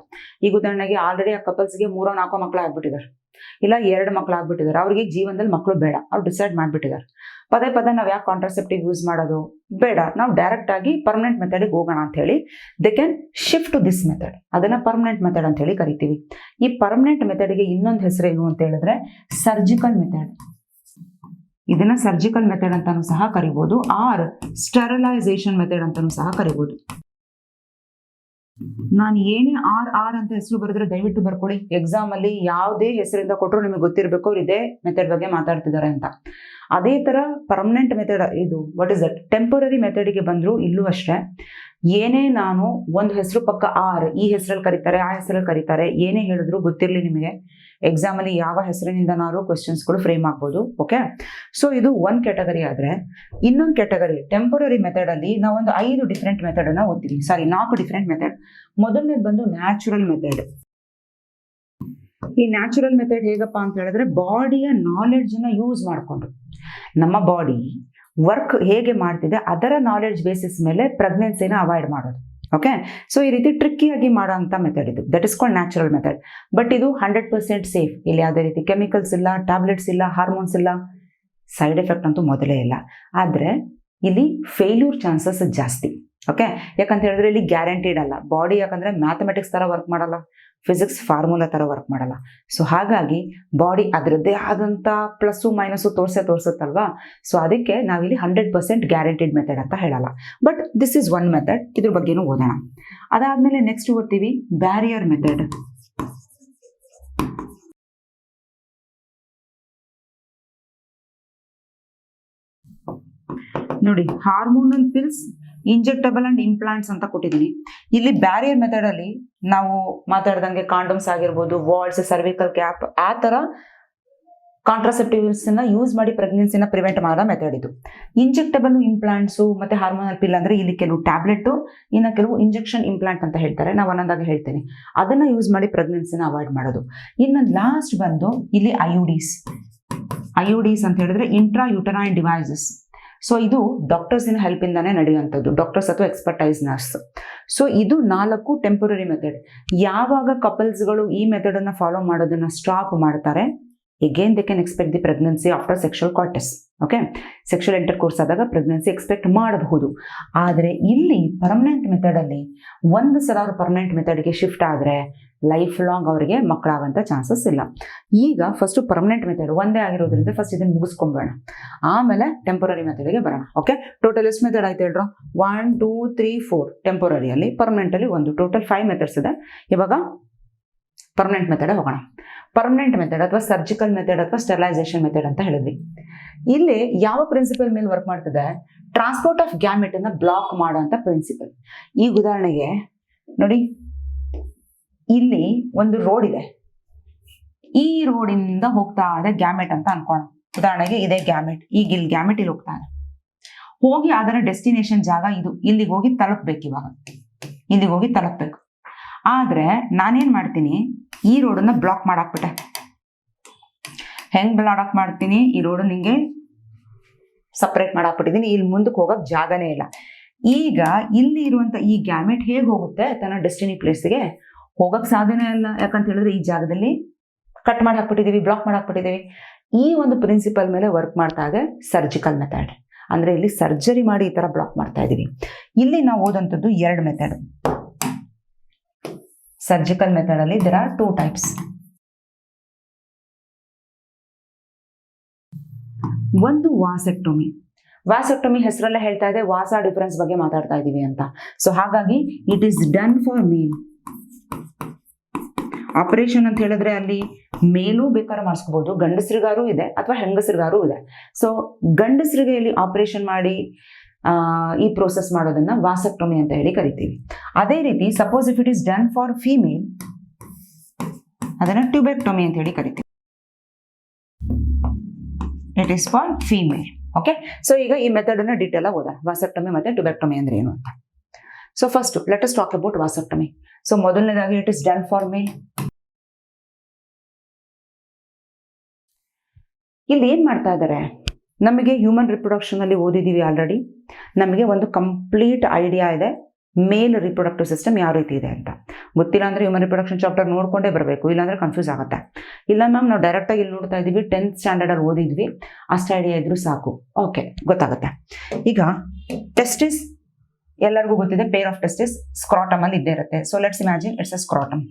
ಈಗ ಉದಾಹರಣೆಗೆ ಆಲ್ರೆಡಿ ಆ ಕಪಲ್ಸ್ಗೆ 3-4 ಮಕ್ಕಳು ಆಗ್ಬಿಟ್ಟಿದ್ದಾರೆ, ಇಲ್ಲ 2 ಮಕ್ಕಳು ಆಗ್ಬಿಟ್ಟಿದ್ದಾರೆ, ಅವ್ರಿಗೆ ಜೀವನದಲ್ಲಿ ಮಕ್ಕಳು ಬೇಡ, ಅವ್ರು ಡಿಸೈಡ್ ಮಾಡ್ಬಿಟ್ಟಿದ್ದಾರೆ. ಪದೇ ಪದೇ ನಾವ್ ಯಾಕೆ ಕಾಂಟ್ರಾಸೆಪ್ಟಿವ್ ಯೂಸ್ ಮಾಡೋದು ಬೇಡ, ನಾವು ಡೈರೆಕ್ಟ್ ಆಗಿ ಪರ್ಮನೆಂಟ್ ಮೆಥಡ್ಗೆ ಹೋಗೋಣ ಅಂತ ಹೇಳಿ they can shift to this method. ಅದನ್ನ ಪರ್ಮನೆಂಟ್ ಮೆಥಡ್ ಅಂತ ಹೇಳಿ ಕರಿತೀವಿ. ಈ ಪರ್ಮನೆಂಟ್ ಮೆಥಡ್ಗೆ ಇನ್ನೊಂದು ಹೆಸರೇನು ಅಂತ ಹೇಳಿದ್ರೆ ಸರ್ಜಿಕಲ್ ಮೆಥಡ್. ಇದನ್ನ ಸರ್ಜಿಕಲ್ ಮೆಥಡ್ ಅಂತಾನು ಸಹ ಕರಿಬಹುದು, ಆರ್ ಸ್ಟೆರಿಲೈಸೇಷನ್ ಮೆಥಡ್ ಅಂತಾನು ಸಹ ಕರಿಬಹುದು. ನಾನು ಏನೇ ಆರ್ ಅಂತ ಹೆಸರು ಬರೆದ್ರೆ ದಯವಿಟ್ಟು ಬರ್ಕೊಳ್ಳಿ. ಎಕ್ಸಾಮ್ ಅಲ್ಲಿ ಯಾವುದೇ ಹೆಸರಿಂದ ಕೊಟ್ಟರು ನಿಮಗೆ ಗೊತ್ತಿರಬೇಕು ಅವ್ರು ಇದೇ ಮೆಥಡ್ ಬಗ್ಗೆ ಮಾತಾಡ್ತಿದ್ದಾರೆ ಅಂತ. ಅದೇ ತರ ಪರ್ಮನೆಂಟ್ ಮೆಥಡ್, ಇದು ವಾಟ್ ಇಸ್ ದಟ್ ಟೆಂಪರರಿ ಮೆಥಡ್ಗೆ ಬಂದ್ರು ಇಲ್ಲೂ ಅಷ್ಟೇ. ಏನೇ ನಾನು ಒಂದು ಹೆಸರು ಪಕ್ಕ ಈ ಹೆಸರಲ್ಲಿ ಕರೀತಾರೆ, ಆ ಹೆಸರಲ್ಲಿ ಕರೀತಾರೆ, ಏನೇ ಹೇಳಿದ್ರು ಗೊತ್ತಿರಲಿ ನಿಮಗೆ, ಎಕ್ಸಾಮ್ ಅಲ್ಲಿ ಯಾವ ಹೆಸರಿನಿಂದನಾದ್ರು ಕ್ವೆಶ್ಚನ್ಸ್ಗಳು ಫ್ರೇಮ್ ಆಗ್ಬೋದು. ಓಕೆ, ಸೊ ಇದು ಒಂದು ಕ್ಯಾಟಗರಿ. ಆದ್ರೆ ಇನ್ನೊಂದು ಕ್ಯಾಟಗರಿ ಟೆಂಪರರಿ ಮೆಥಡ್ ಅಲ್ಲಿ ನಾವು ಒಂದು 5 ಡಿಫ್ರೆಂಟ್ ಮೆಥಡ್ ಅನ್ನ ಓದ್ತೀವಿ, 4 ಡಿಫ್ರೆಂಟ್ ಮೆಥಡ್. ಮೊದಲನೇದು ಬಂದು ನ್ಯಾಚುರಲ್ ಮೆಥಡ್. ಈ ನ್ಯಾಚುರಲ್ ಮೆಥಡ್ ಹೇಗಪ್ಪ ಅಂತ ಹೇಳಿದ್ರೆ ಬಾಡಿಯ ನಾಲೆಡ್ಜ್ ಅನ್ನ ಯೂಸ್ ಮಾಡಿಕೊಂಡು, ನಮ್ಮ ಬಾಡಿ ವರ್ಕ್ ಹೇಗೆ ಮಾಡ್ತಿದೆ ಅದರ ನಾಲೆಡ್ಜ್ ಬೇಸಿಸ್ ಮೇಲೆ ಪ್ರೆಗ್ನೆನ್ಸಿನ ಅವಾಯ್ಡ್ ಮಾಡೋದು. ಓಕೆ, ಸೊ ಈ ರೀತಿ ಟ್ರಿಕ್ಕಿಯಾಗಿ ಮಾಡೋಂಥ ಮೆಥಡ್ ಇದು, that is called natural method. But ಇದು 100% ಸೇಫ್. ಇಲ್ಲಿ ಯಾವುದೇ ರೀತಿ ಕೆಮಿಕಲ್ಸ್ ಇಲ್ಲ, ಟ್ಯಾಬ್ಲೆಟ್ಸ್ ಇಲ್ಲ, ಹಾರ್ಮೋನ್ಸ್ ಇಲ್ಲ, ಸೈಡ್ ಎಫೆಕ್ಟ್ ಅಂತೂ ಮೊದಲೇ ಇಲ್ಲ. ಆದರೆ ಇಲ್ಲಿ ಫೇಲ್ಯೂರ್ ಚಾನ್ಸಸ್ ಜಾಸ್ತಿ. ಓಕೆ, ಯಾಕಂತ ಹೇಳಿದ್ರೆ ಇಲ್ಲಿ ಗ್ಯಾರಂಟಿಡ್ ಅಲ್ಲ. ಬಾಡಿ ಯಾಕಂದರೆ ಮ್ಯಾಥಮೆಟಿಕ್ಸ್ ಥರ ವರ್ಕ್ ಮಾಡಲ್ಲ, ಫಿಸಿಕ್ಸ್ ಫಾರ್ಮುಲಾ ಥರ ವರ್ಕ್ ಮಾಡಲ್ಲ. ಸೊ ಹಾಗಾಗಿ ಬಾಡಿ ಅದರದ್ದೇ ಆದಂಥ ಪ್ಲಸ್ಸು ಮೈನಸ್ಸು ತೋರಿಸುತ್ತಲ್ವಾ. ಸೊ ಅದಕ್ಕೆ ನಾವಿಲ್ಲಿ 100% ಗ್ಯಾರಂಟಿಡ್ ಮೆಥಡ್ ಅಂತ ಹೇಳಲ್ಲ. But this is one method, ಇದ್ರ ಬಗ್ಗೆನೂ ಓದೋಣ. ಅದಾದಮೇಲೆ ನೆಕ್ಸ್ಟ್ ಓದ್ತೀವಿ ಬ್ಯಾರಿಯರ್ ಮೆಥಡ್. ನೋಡಿ, hormonal pills, injectable and implants ಅಂತ ಕೊಟ್ಟಿದ್ದೀನಿ. ಇಲ್ಲಿ ಬ್ಯಾರಿಯರ್ ಮೆಥಡ್ ಅಲ್ಲಿ ನಾವು ಮಾತಾಡ್ದಂಗೆ ಕಾಂಡಮ್ಸ್ ಆಗಿರ್ಬೋದು, ವಾಲ್ಸ್, ಸರ್ವಿಕಲ್ ಕ್ಯಾಪ್, ಆ ಥರ ಕಾಂಟ್ರಾಸೆಪ್ಟಿವ್ಸ್ ಯೂಸ್ ಮಾಡಿ ಪ್ರೆಗ್ನೆನ್ಸಿನ ಪ್ರಿವೆಂಟ್ ಮಾಡೋ ಮೆಥಡ್ ಇದು. ಇಂಜೆಕ್ಟಬಲ್ ಇಂಪ್ಲಾಂಟ್ಸು ಮತ್ತೆ ಹಾರ್ಮೋನಲ್ ಪಿಲ್ ಅಂದ್ರೆ ಇಲ್ಲಿ ಕೆಲವು ಟ್ಯಾಬ್ಲೆಟ್, ಇನ್ನು ಕೆಲವು ಇಂಜೆಕ್ಷನ್ ಇಂಪ್ಲಾಂಟ್ ಅಂತ ಹೇಳ್ತಾರೆ, ನಾವು ಒಂದೊಂದಾಗಿ ಹೇಳ್ತೀನಿ. ಅದನ್ನ ಯೂಸ್ ಮಾಡಿ ಪ್ರೆಗ್ನೆನ್ಸಿನ ಅವಾಯ್ಡ್ ಮಾಡೋದು. ಇನ್ನು ಲಾಸ್ಟ್ ಬಂದು ಇಲ್ಲಿ ಐಯುಡಿಸ್ ಅಂತ ಹೇಳಿದ್ರೆ ಇಂಟ್ರಾ ಯುಟರೈನ್ ಡಿವೈಸಸ್. ಸೊ ಇದು ಡಾಕ್ಟರ್ಸಿನ ಹೆಲ್ಪಿಂದಾನೇ ನಡೆಯುವಂಥದ್ದು, ಡಾಕ್ಟರ್ಸ್ ಅಥವಾ ಎಕ್ಸ್ಪರ್ಟೈಸ್ ನರ್ಸ್. ಸೊ ಇದು 4 ಟೆಂಪರರಿ ಮೆಥಡ್. ಯಾವಾಗ ಕಪಲ್ಸ್ಗಳು ಈ ಮೆಥಡನ್ನು ಫಾಲೋ ಮಾಡೋದನ್ನ ಸ್ಟಾಪ್ ಮಾಡ್ತಾರೆ, again they can expect the pregnancy after sexual coitus. Okay, sexual intercourse ಆದಾಗ ಪ್ರೆಗ್ನೆನ್ಸಿ ಎಕ್ಸ್ಪೆಕ್ಟ್ ಮಾಡಬಹುದು. ಆದರೆ ಇಲ್ಲಿ ಪರ್ಮನೆಂಟ್ ಮೆಥಡಲ್ಲಿ ಒಂದು ಸಲ ಅವರು ಪರ್ಮನೆಂಟ್ ಮೆಥಡ್ಗೆ ಶಿಫ್ಟ್ ಆದರೆ ಲೈಫ್ ಲಾಂಗ್ ಅವರಿಗೆ ಮಕ್ಕಳಾಗಂಥ ಚಾನ್ಸಸ್ ಇಲ್ಲ. ಈಗ ಫಸ್ಟು ಪರ್ಮನೆಂಟ್ ಮೆಥಡ್ ಒಂದೇ ಆಗಿರೋದ್ರಿಂದ ಫಸ್ಟ್ ಇದನ್ನು ಮುಗಿಸ್ಕೊಂಬೇಡ, ಆಮೇಲೆ ಟೆಂಪರರಿ ಮೆಥಡ್ಗೆ ಬರೋಣ. ಓಕೆ, ಟೋಟಲ್ ಎಷ್ಟು ಮೆಥಡ್ ಆಯ್ತು ಹೇಳ್ರು? 1 2 3 4 ಟೆಂಪರರಿಯಲ್ಲಿ, ಪರ್ಮನೆಂಟಲ್ಲಿ 1, ಟೋಟಲ್ 5 ಮೆಥಡ್ಸ್ ಇದೆ. ಇವಾಗ ಪರ್ಮನೆಂಟ್ ಮೆಥಡ್ ಹೋಗೋಣ. ಪರ್ಮನೆಂಟ್ ಮೆಥಡ್ ಅಥವಾ ಸರ್ಜಿಕಲ್ ಮೆಥಡ್ ಅಥವಾ ಸ್ಟೆರಿಲೈಸೇಷನ್ ಮೆಥಡ್ ಅಂತ ಹೇಳಿದ್ವಿ. ಇಲ್ಲಿ ಯಾವ ಪ್ರಿನ್ಸಿಪಲ್ ಮೇಲೆ ವರ್ಕ್ ಮಾಡ್ತದೆ? ಟ್ರಾನ್ಸ್ಪೋರ್ಟ್ ಆಫ್ ಗ್ಯಾಮೆಟ್ ಅನ್ನ ಬ್ಲಾಕ್ ಮಾಡುವಂತ ಪ್ರಿನ್ಸಿಪಲ್. ಈಗ ಉದಾಹರಣೆಗೆ ನೋಡಿ, ಇಲ್ಲಿ ಒಂದು ರೋಡ್ ಇದೆ, ಈ ರೋಡಿಂದ ಹೋಗ್ತಾ ಇದೆ ಗ್ಯಾಮೆಟ್ ಅಂತ ಅನ್ಕೋಣ. ಉದಾಹರಣೆಗೆ ಇದೇ ಗ್ಯಾಮೆಟ್, ಈಗ ಇಲ್ಲಿ ಗ್ಯಾಮೆಟ್ ಇಲ್ಲಿ ಹೋಗ್ತಾ ಇದೆ, ಹೋಗಿ ಅದರ ಡೆಸ್ಟಿನೇಷನ್ ಜಾಗ ಇದು, ಇಲ್ಲಿಗೆ ಹೋಗಿ ತಲುಪಬೇಕು. ಇವಾಗ ಇಲ್ಲಿಗೆ ಹೋಗಿ ತಲುಪಬೇಕು. ಆದ್ರೆ ನಾನೇನ್ ಮಾಡ್ತೀನಿ, ಈ ರೋಡನ್ನ ಬ್ಲಾಕ್ ಮಾಡಾಕ್ಬಿಟ್ಟೆ. ಹೆಂಗ್ ಬ್ಲಾಕ್ ಮಾಡ್ತೀನಿ? ಈ ರೋಡ್ ನಿಂಗೆ ಸಪ್ರೇಟ್ ಮಾಡಾಕ್ಬಿಟ್ಟಿದ್ದೀನಿ, ಇಲ್ಲಿ ಮುಂದಕ್ಕೆ ಹೋಗಕ್ ಜಾಗನೇ ಇಲ್ಲ. ಈಗ ಇಲ್ಲಿ ಇರುವಂತ ಈ ಗ್ಯಾಮೆಟ್ ಹೇಗೆ ಹೋಗುತ್ತೆ ತನ್ನ ಡೆಸ್ಟಿನಿ ಪ್ಲೇಸ್ಗೆ? ಹೋಗಕ್ ಸಾಧ್ಯನೇ ಇಲ್ಲ. ಯಾಕಂತ ಹೇಳಿದ್ರೆ ಈ ಜಾಗದಲ್ಲಿ ಕಟ್ ಮಾಡಿ ಹಾಕ್ಬಿಟ್ಟಿದೀವಿ, ಬ್ಲಾಕ್ ಮಾಡಿ ಹಾಕ್ಬಿಟ್ಟಿದೀವಿ. ಈ ಒಂದು ಪ್ರಿನ್ಸಿಪಲ್ ಮೇಲೆ ವರ್ಕ್ ಮಾಡ್ತಾ ಇದೆ ಸರ್ಜಿಕಲ್ ಮೆಥಡ್. ಅಂದ್ರೆ ಇಲ್ಲಿ ಸರ್ಜರಿ ಮಾಡಿ ಈ ತರ ಬ್ಲಾಕ್ ಮಾಡ್ತಾ ಇದೀವಿ. ಇಲ್ಲಿ ನಾವು ಓದಂಥದ್ದು 2 ಮೆಥಡ್. ಸರ್ಜಿಕಲ್ ಮೆಥಡ್ ಅಲ್ಲಿ there are 2 types. ಒಂದು ವಾಸೆಕ್ಟೊಮಿ. ವಾಸೆಕ್ಟೊಮಿ ಹೆಸರಲ್ಲೇ ಹೇಳ್ತಾ ಇದೆ, ವಾಸ ಡಿಫರೆನ್ಸ್ ಬಗ್ಗೆ ಮಾತಾಡ್ತಾ ಇದೀವಿ ಅಂತ. ಸೊ ಹಾಗಾಗಿ it is done for mail. Operation ಅಂತ ಹೇಳಿದ್ರೆ ಅಲ್ಲಿ ಮೇಲೂ ಬೇಕಾದ್ರೆ ಮಾಡಿಸ್ಕೋಬಹುದು, ಗಂಡಸರಿಗಾರು ಇದೆ ಅಥವಾ ಹೆಂಗಸರಿಗಾರು ಇದೆ. ಸೊ ಗಂಡಸರಿಗೆ ಇಲ್ಲಿ ಆಪರೇಷನ್ ಮಾಡಿ ಈ ಪ್ರೋಸೆಸ್ ಮಾಡೋದನ್ನ ವಾಸೆಕ್ಟೊಮಿ ಅಂತ ಹೇಳಿ ಕರಿತೀವಿ. ಅದೇ ರೀತಿ suppose if it is done for female, ಅದನ್ನ ಟ್ಯೂಬೆಕ್ಟೊಮಿ ಅಂತ ಹೇಳಿ ಕರಿತೀವಿ. It is for female. Okay, so ಈಗ ಈ ಮೆಥಡ್ ಅನ್ನ ಡೀಟೇಲ್ ಆಗಿ ಓದೋಣ, ವಾಸೆಕ್ಟೊಮಿ ಮತ್ತೆ ಟ್ಯೂಬೆಕ್ಟೊಮಿ ಅಂದ್ರೆ ಏನು ಅಂತ. So first let us talk about vasectomy. So ಮೊದಲನೇದಾಗಿ it is done for male. ಇಲ್ಲಿ ಏನ್ ಮಾಡ್ತಾ ಇದ್ದಾರೆ? ನಮಗೆ ಹ್ಯೂಮನ್ ರಿಪ್ರೊಡಕ್ಷನ್ ಅಲ್ಲಿ ಓದಿದೀವಿ ಆಲ್ರೆಡಿ, ನಮಗೆ ಒಂದು ಕಂಪ್ಲೀಟ್ ಐಡಿಯಾ ಇದೆ ಮೇಲ್ ರಿಪ್ರೊಡಕ್ಟಿವ್ ಸಿಸ್ಟಮ್ ಯಾವ ರೀತಿ ಇದೆ ಅಂತ. ಗೊತ್ತಿಲ್ಲ ಅಂದ್ರೆ ಹ್ಯೂಮನ್ ರಿಪ್ರೊಡಕ್ಷನ್ ಚಾಪ್ಟರ್ ನೋಡ್ಕೊಂಡೇ ಬರಬೇಕು, ಇಲ್ಲಾಂದ್ರೆ ಕನ್ಫ್ಯೂಸ್ ಆಗುತ್ತೆ. ಇಲ್ಲ ಮ್ಯಾಮ್ ನಾವು ಡೈರೆಕ್ಟ್ ಆಗಿ ಇಲ್ಲಿ ನೋಡ್ತಾ ಇದೀವಿ, 10th ಸ್ಟ್ಯಾಂಡರ್ಡ್ ಅಲ್ಲಿ ಓದಿದ್ವಿ, ಅಷ್ಟು ಐಡಿಯಾ ಇದ್ರೂ ಸಾಕು. ಓಕೆ, ಗೊತ್ತಾಗುತ್ತೆ. ಈಗ ಟೆಸ್ಟಿಸ್ ಎಲ್ಲರಿಗೂ ಗೊತ್ತಿದೆ, ಪೇರ್ ಆಫ್ ಟೆಸ್ಟಿಸ್ ಸ್ಕ್ರಾಟಮ್ ಅಲ್ಲಿ ಇದ್ದೇ ಇರುತ್ತೆ. So let's imagine it's a scrotum.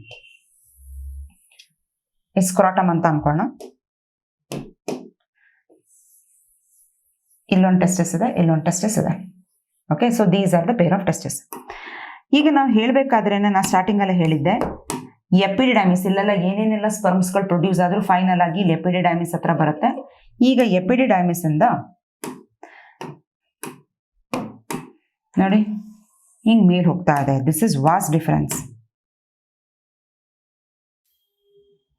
ಈ ಸ್ಕ್ರಾಟಮ್ ಅಂತ ಅನ್ಕೋಣ. ಇಲ್ಲೊಂದು ಟೆಸ್ಟಿಸ್ ಇದೆ, ಇಲ್ಲೊಂದು ಟೆಸ್ಟಿಸ್ ಇದೆ. Okay, so these are the pair of testis. ಈಗ ನಾವು ಹೇಳಬೇಕಾದ್ರೆ ನಾನು ಸ್ಟಾರ್ಟಿಂಗ್ ಅಲ್ಲೇ ಹೇಳಿದ್ದೆ, ಎಪಿಡಿಡೈಮಿಸ್ ಇಲ್ಲೆಲ್ಲ ಏನೇನೆಲ್ಲ ಸ್ಪರ್ಮ್ಸ್ಗಳು ಪ್ರೊಡ್ಯೂಸ್ ಆದ್ರೂ ಫೈನಲ್ ಆಗಿ ಇಲ್ಲಿ ಎಪಿಡಿಡೈಮಿಸ್ ಹತ್ರ ಬರುತ್ತೆ. ಈಗ ಎಪಿಡಿಡೈಮಿಸ್ ಇಂದ ನೋಡಿ ಹಿಂಗ್ ಮೇಲ್ ಹೋಗ್ತಾ ಇದೆ. This is was difference.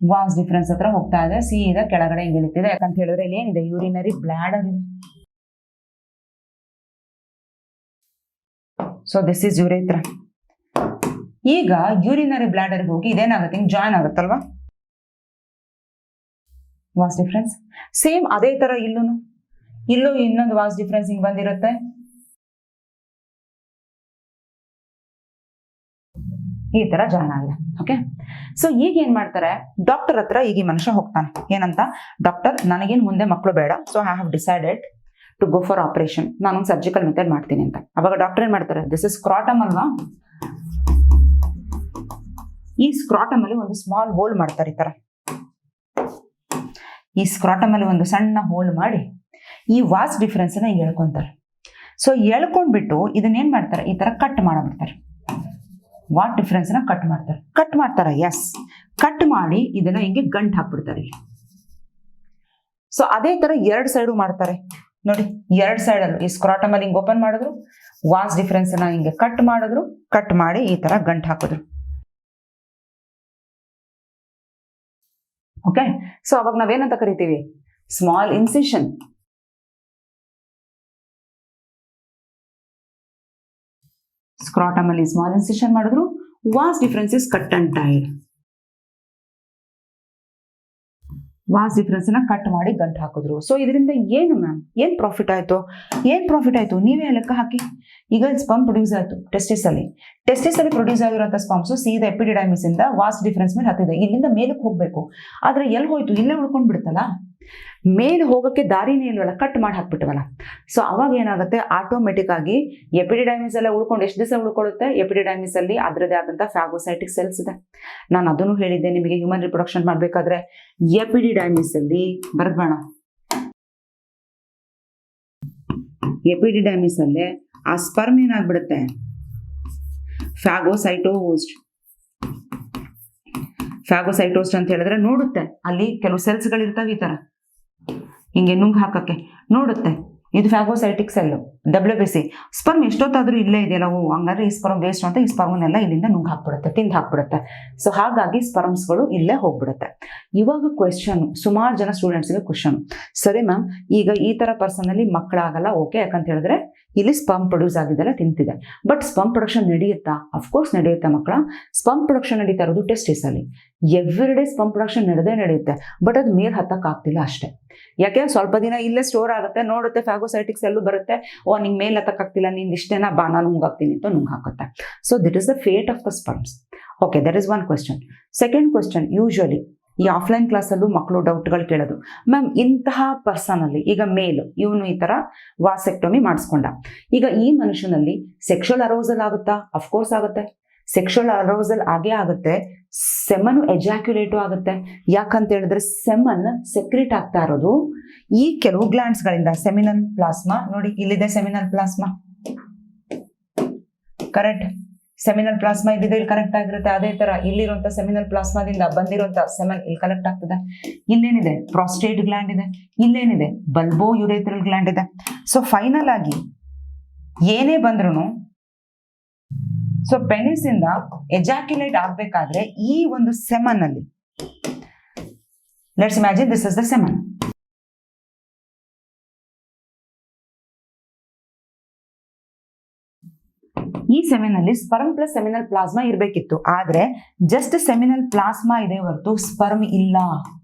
Was difference ಹತ್ರ ಹೋಗ್ತಾ ಇದೆ, ಸೀದಾ ಕೆಳಗಡೆ ಹಿಂಗ್ ಇಳಿತಿದೆ. ಯಾಕಂತ ಹೇಳಿದ್ರೆ ಇಲ್ಲಿ ಏನಿದೆ? ಯೂರಿನರಿ ಬ್ಲಾಡರ್ ಇದೆ. So this is urethra. ಈಗ ಯೂರಿನರಿ ಬ್ಲಾಡರ್ ಹೋಗಿ ಇದೇನಾಗುತ್ತೆ? ಹಿಂಗ್ ಜಾಯಿನ್ ಆಗುತ್ತಲ್ವಾ, ವಾಸ್ ಡಿಫರೆನ್ಸ್. ಸೇಮ್ ಅದೇ ತರ ಇಲ್ಲೂ ಇಲ್ಲೂ ಇನ್ನೊಂದು ವಾಸ್ ಡಿಫ್ರೆನ್ಸ್ ಹಿಂಗ್ ಬಂದಿರುತ್ತೆ, ಈ ತರ ಜಾಯ್ನ್ ಆಗಿದೆ. ಓಕೆ, ಸೊ ಈಗ ಏನ್ ಮಾಡ್ತಾರೆ, ಡಾಕ್ಟರ್ ಹತ್ರ ಈಗ ಈ ಮನುಷ್ಯ ಹೋಗ್ತಾನೆ, ಏನಂತ, ಡಾಕ್ಟರ್ ನನಗೇನು ಮುಂದೆ ಮಕ್ಕಳು ಬೇಡ, so I have decided to go for operation, ನಾನೊಂದು ಸರ್ಜಿಕಲ್ ಮೆಥಡ್ ಮಾಡ್ತೀನಿ ಅಂತ. ಅವಾಗ ಡಾಕ್ಟರ್ ಏನ್ ಮಾಡ್ತಾರೆ, ದಿಸ್ ಇಸ್ ಸ್ಕ್ರಾಟಮ್ ಅಲ್ವಾ, ಈ ಸ್ಕ್ರಾಟಮ್ ಅಲ್ಲಿ ಒಂದು ಸ್ಮಾಲ್ ಹೋಲ್ ಮಾಡ್ತಾರೆ, ಈ ತರ ಈ ಸ್ಕ್ರಾಟಮ್ ಅಲ್ಲಿ ಒಂದು ಸಣ್ಣ ಹೋಲ್ ಮಾಡಿ ಈ ವಾಸ್ ಡಿಫರೆನ್ಸ್ ನ ಹೇಳ್ಕೊಂತಾರೆ. ಸೊ ಹೇಳ್ಕೊಂಡ್ಬಿಟ್ಟು ಇದನ್ನೇನ್ ಮಾಡ್ತಾರೆ, ಈ ತರ ಕಟ್ ಮಾಡಬಿಡ್ತಾರೆ, ವಾಟ್ ಡಿಫರೆನ್ಸ್ ನ ಕಟ್ ಮಾಡ್ತಾರೆ, ಎಸ್, ಕಟ್ ಮಾಡಿ ಇದನ್ನ ಹಿಂಗೆ ಗಂಟ್ ಹಾಕ್ಬಿಡ್ತಾರೆ. ಸೊ ಅದೇ ತರ ಎರಡ್ ಸೈಡು ಮಾಡ್ತಾರೆ ನೋಡಿ, ಎರಡ್ ಸೈಡ್ ಅಲ್ಲೂ ಈ ಸ್ಕ್ರಾಟಮ್ ಅಲ್ಲಿ ಹಿಂಗೆ ಓಪನ್ ಮಾಡಿದ್ರು, ವಾಸ್ ಡಿಫರೆನ್ಸ್ ನ ಹಿಂಗೆ ಕಟ್ ಮಾಡಿದ್ರು, ಕಟ್ ಮಾಡಿ ಈ ತರ ಗಂಟ್ ಹಾಕಿದ್ರು. ಓಕೆ, ಸೊ ಅವಾಗ ನಾವೇನಂತ ಕರಿತೀವಿ, ಸ್ಮಾಲ್ ಇನ್ಸಿಷನ್. ಸ್ಕ್ರಾಟಮ್ ಅಲ್ಲಿ ಸ್ಮಾಲ್ ಇನ್ಸಿಷನ್ ಮಾಡಿದ್ರು, vas deferens is cut and tied, vas deferens ನ ಕಟ್ ಮಾಡಿ ಗಂಟು ಹಾಕಿದ್ರು. ಸೊ ಇದರಿಂದ ಏನು ಮ್ಯಾಮ್, ಏನ್ ಪ್ರಾಫಿಟ್ ಆಯ್ತು ನೀವೇ ಲೆಕ್ಕ ಹಾಕಿ. ಈಗ ಸ್ಪರ್ಮ್ ಪ್ರೊಡ್ಯೂಸ್ ಆಯ್ತು ಟೆಸ್ಟಿಸ್ ಅಲ್ಲಿ ಪ್ರೊಡ್ಯೂಸ್ ಆಗಿರುವಂತ ಸ್ಪರ್ಮ್ಸ್ ಸೀದಾ ಎಪಿಡಿಡೈಮಿಸ್ ಇಂದ ವಾಸ್ ಡಿಫರೆನ್ಸ್ ಮೇಲೆ ಹತ್ತಿದೆ, ಇಲ್ಲಿಂದ ಮೇಲಕ್ಕೆ ಹೋಗ್ಬೇಕು, ಆದ್ರೆ ಎಲ್ಲಿ ಹೋಯ್ತು, ಇಲ್ಲೇ ಉಳ್ಕೊಂಡ್ ಬಿಡುತ್ತಲ್ಲ, ಮೇಲೆ ಹೋಗಕ್ಕೆ ದಾರಿನೇ ಇಲ್ವಲ್ಲ, ಕಟ್ ಮಾಡಿ ಹಾಕ್ಬಿಟ್ಟವಲ್ಲ. ಸೊ ಅವಾಗ ಏನಾಗುತ್ತೆ, ಆಟೋಮೆಟಿಕ್ ಆಗಿ ಎಪಿಡಿಡೈಮಿಸ್ ಎಲ್ಲ ಉಳ್ಕೊಂಡು ಎಷ್ಟು ದಿವಸ ಉಳ್ಕೊಳ್ಳುತ್ತೆ, ಎಪಿಡಿಡೈಮಿಸ್ ಅಲ್ಲಿ ಅದರದೇ ಆದಂತ ಫ್ಯಾಗೋಸೈಟಿಕ್ ಸೆಲ್ಸ್ ಇದೆ. ನಾನು ಅದನ್ನು ಹೇಳಿದ್ದೆ ನಿಮಗೆ, ಹ್ಯೂಮನ್ ರಿಪ್ರೊಡಕ್ಷನ್ ಮಾಡ್ಬೇಕಾದ್ರೆ ಎಪಿಡಿಡೈಮಿಸ್ ಅಲ್ಲಿ ಬರ್ದ್ಬೇಡ, ಎಪಿಡಿಡೈಮಿಸ್ ಅಲ್ಲೇ ಆ ಸ್ಪರ್ಮ್ ಏನಾಗ್ಬಿಡುತ್ತೆ, ಫ್ಯಾಗೋಸೈಟೋಸ್ಟ್ ಅಂತ ಹೇಳಿದ್ರೆ ನೋಡುತ್ತೆ, ಅಲ್ಲಿ ಕೆಲವು ಸೆಲ್ಸ್ಗಳಿರ್ತಾವೆ ಈ ತರ ಹಿಂಗೆ ನುಂಗ್ ಹಾಕಕ್ಕೆ ನೋಡುತ್ತೆ, ಇದು ಫ್ಯಾಗೋಸೈಟಿಕ್ ಸೆಲ್, WBC, ಸ್ಪರ್ಮ್ ಎಷ್ಟೊತ್ತಾದ್ರೂ ಇಲ್ಲೇ ಇದೆಯಲ್ಲ, ಹಂಗಾದ್ರೆ ಈ ಸ್ಪರ್ಮ್ ವೇಸ್ಟ್ ಅಂತ ಈ ಸ್ಪರ್ಮ್ನೆಲ್ಲ ಇಲ್ಲಿಂದ ನುಂಗ್ ಹಾಕ್ಬಿಡುತ್ತೆ, ತಿಂದು ಹಾಕ್ಬಿಡುತ್ತೆ. ಸೊ ಹಾಗಾಗಿ ಸ್ಪರ್ಮ್ಸ್ಗಳು ಇಲ್ಲೇ ಹೋಗ್ಬಿಡುತ್ತೆ. ಇವಾಗ ಕ್ವೆಶ್ಚನ್, ಸುಮಾರು ಜನ ಸ್ಟೂಡೆಂಟ್ಸ್ಗೆ ಕ್ವೆಶ್ಚನ್, ಸರಿ ಮ್ಯಾಮ್ ಈಗ ಈ ತರ ಪರ್ಸನ್ ಅಲ್ಲಿ ಮಕ್ಕಳಾಗಲ್ಲ, ಓಕೆ, ಯಾಕಂತ ಹೇಳಿದ್ರೆ ಇಲ್ಲಿ ಸ್ಪರ್ಮ್ ಪ್ರೊಡ್ಯೂಸ್ ಆಗಿದ್ದೆಲ್ಲ ತಿಂತಿದೆ, ಬಟ್ ಸ್ಪರ್ಮ್ ಪ್ರೊಡಕ್ಷನ್ ನಡೆಯುತ್ತಾ? ಅಫ್ಕೋರ್ಸ್ ನಡೆಯುತ್ತೆ ಮಕ್ಕಳ. ಸ್ಪರ್ಮ್ ಪ್ರೊಡಕ್ಷನ್ ನಡೀತಾ ಇರೋದು ಟೆಸ್ಟಿಸ್ ಅಲ್ಲಿ, ಎವ್ರಿ ಡೇ ಸ್ಪರ್ಮ್ ಪ್ರೊಡಕ್ಷನ್ ನಡೆಯುತ್ತೆ, ಬಟ್ ಅದು ಮೇಲ್ ಹತ್ತಕ್ ಆಗ್ತಿಲ್ಲ ಅಷ್ಟೇ. ಯಾಕೆ, ಸ್ವಲ್ಪ ದಿನ ಇಲ್ಲೇ ಸ್ಟೋರ್ ಆಗುತ್ತೆ, ನೋಡುತ್ತೆ ಫ್ಯಾಗೋಸೈಟಿಕ್ಸ್ ಎಲ್ಲೂ ಬರುತ್ತೆ, ಓ ನಿಂಗೆ ಮೇಲ್ ಹತ್ತಕ್ ಆಗ್ತಿಲ್ಲ, ನಿಂದು ಇಷ್ಟೇನಾ, ಬಾ ನಾನು ನುಂಗಾಗ್ತೀನಿ ಅಂತ ನುಂಗ್ ಹಾಕುತ್ತೆ. So that is the fate of the sperms. Okay, that is one question. Second question, usually ಈ ಆಫ್ಲೈನ್ ಕ್ಲಾಸಲ್ಲೂ ಮಕ್ಕಳು ಡೌಟ್ಗಳು ಕೇಳೋದು, ಮ್ಯಾಮ್ ಇಂತಹ ಪರ್ಸನ್ ಅಲ್ಲಿ ಈಗ ಮೇಲ್ ಇವನು ಈ ತರ ವಾಸೆಕ್ಟೊಮಿ ಮಾಡಿಸ್ಕೊಂಡ, ಈಗ ಈ ಮನುಷ್ಯನಲ್ಲಿ ಸೆಕ್ಷುವಲ್ ಅರೋಸಲ್ ಆಗುತ್ತಾ? ಅಫ್ಕೋರ್ಸ್ ಆಗುತ್ತೆ, ಸೆಕ್ಷುವಲ್ ಅರೋಸಲ್ ಆಗೇ ಆಗುತ್ತೆ, ಸೆಮನ್ ಎಜಾಕ್ಯುಲೇಟು ಆಗುತ್ತೆ. ಯಾಕಂತ ಹೇಳಿದ್ರೆ ಸೆಮನ್ ಸೆಕ್ರೆಟ್ ಆಗ್ತಾ ಇರೋದು ಈ ಕೆಲವು ಗ್ಲ್ಯಾಂಡ್ಸ್ ಗಳಿಂದ. ಸೆಮಿನಲ್ ಪ್ಲಾಸ್ಮಾ ನೋಡಿ, ಇಲ್ಲಿದೆ seminal plasma, correct, seminal plasma ಇದ್ದಿದೆ ಇಲ್ಲಿ ಕನೆಕ್ಟ್ ಆಗಿರುತ್ತೆ. ಅದೇ ತರ ಇಲ್ಲಿರುವಂತ ಸೆಮಿನಲ್ ಪ್ಲಾಸ್ಮಾದಿಂದ ಬಂದಿರುವಂತ ಸೆಮನ್ ಇಲ್ಲಿ ಕನೆಕ್ಟ್ ಆಗ್ತದೆ. ಇಲ್ಲೇನಿದೆ, ಪ್ರಾಸ್ಟೇಟ್ ಗ್ಲ್ಯಾಂಡ್ ಇದೆ, ಇಲ್ಲೇನಿದೆ, ಬಲ್ಬೋ ಯುರೇಥ್ರಲ್ ಗ್ಲ್ಯಾಂಡ್ ಇದೆ. ಸೊ ಫೈನಲ್ ಆಗಿ ಏನೇ ಬಂದ್ರು, ಸೊ ಪೆನಿಸ್ ಇಂದ ಎಜಾಕ್ಯುಲೇಟ್ ಆಗ್ಬೇಕಾದ್ರೆ ಈ ಒಂದು ಸೆಮನ್ ಅಲ್ಲಿ, let's imagine this is the semen, ಈ ಸೆಮಿನ್ ಅಲ್ಲಿ ಸ್ಪರ್ಮ್ ಪ್ಲಸ್ ಸೆಮಿನಲ್ ಪ್ಲಾಸ್ಮಾ ಇರಬೇಕಿತ್ತು, ಆದ್ರೆ ಜಸ್ಟ್ ಸೆಮಿನಲ್ ಪ್ಲಾಸ್ಮಾ ಇದೆ ಹೊರತು ಸ್ಪರ್ಮ್ ಇಲ್ಲ.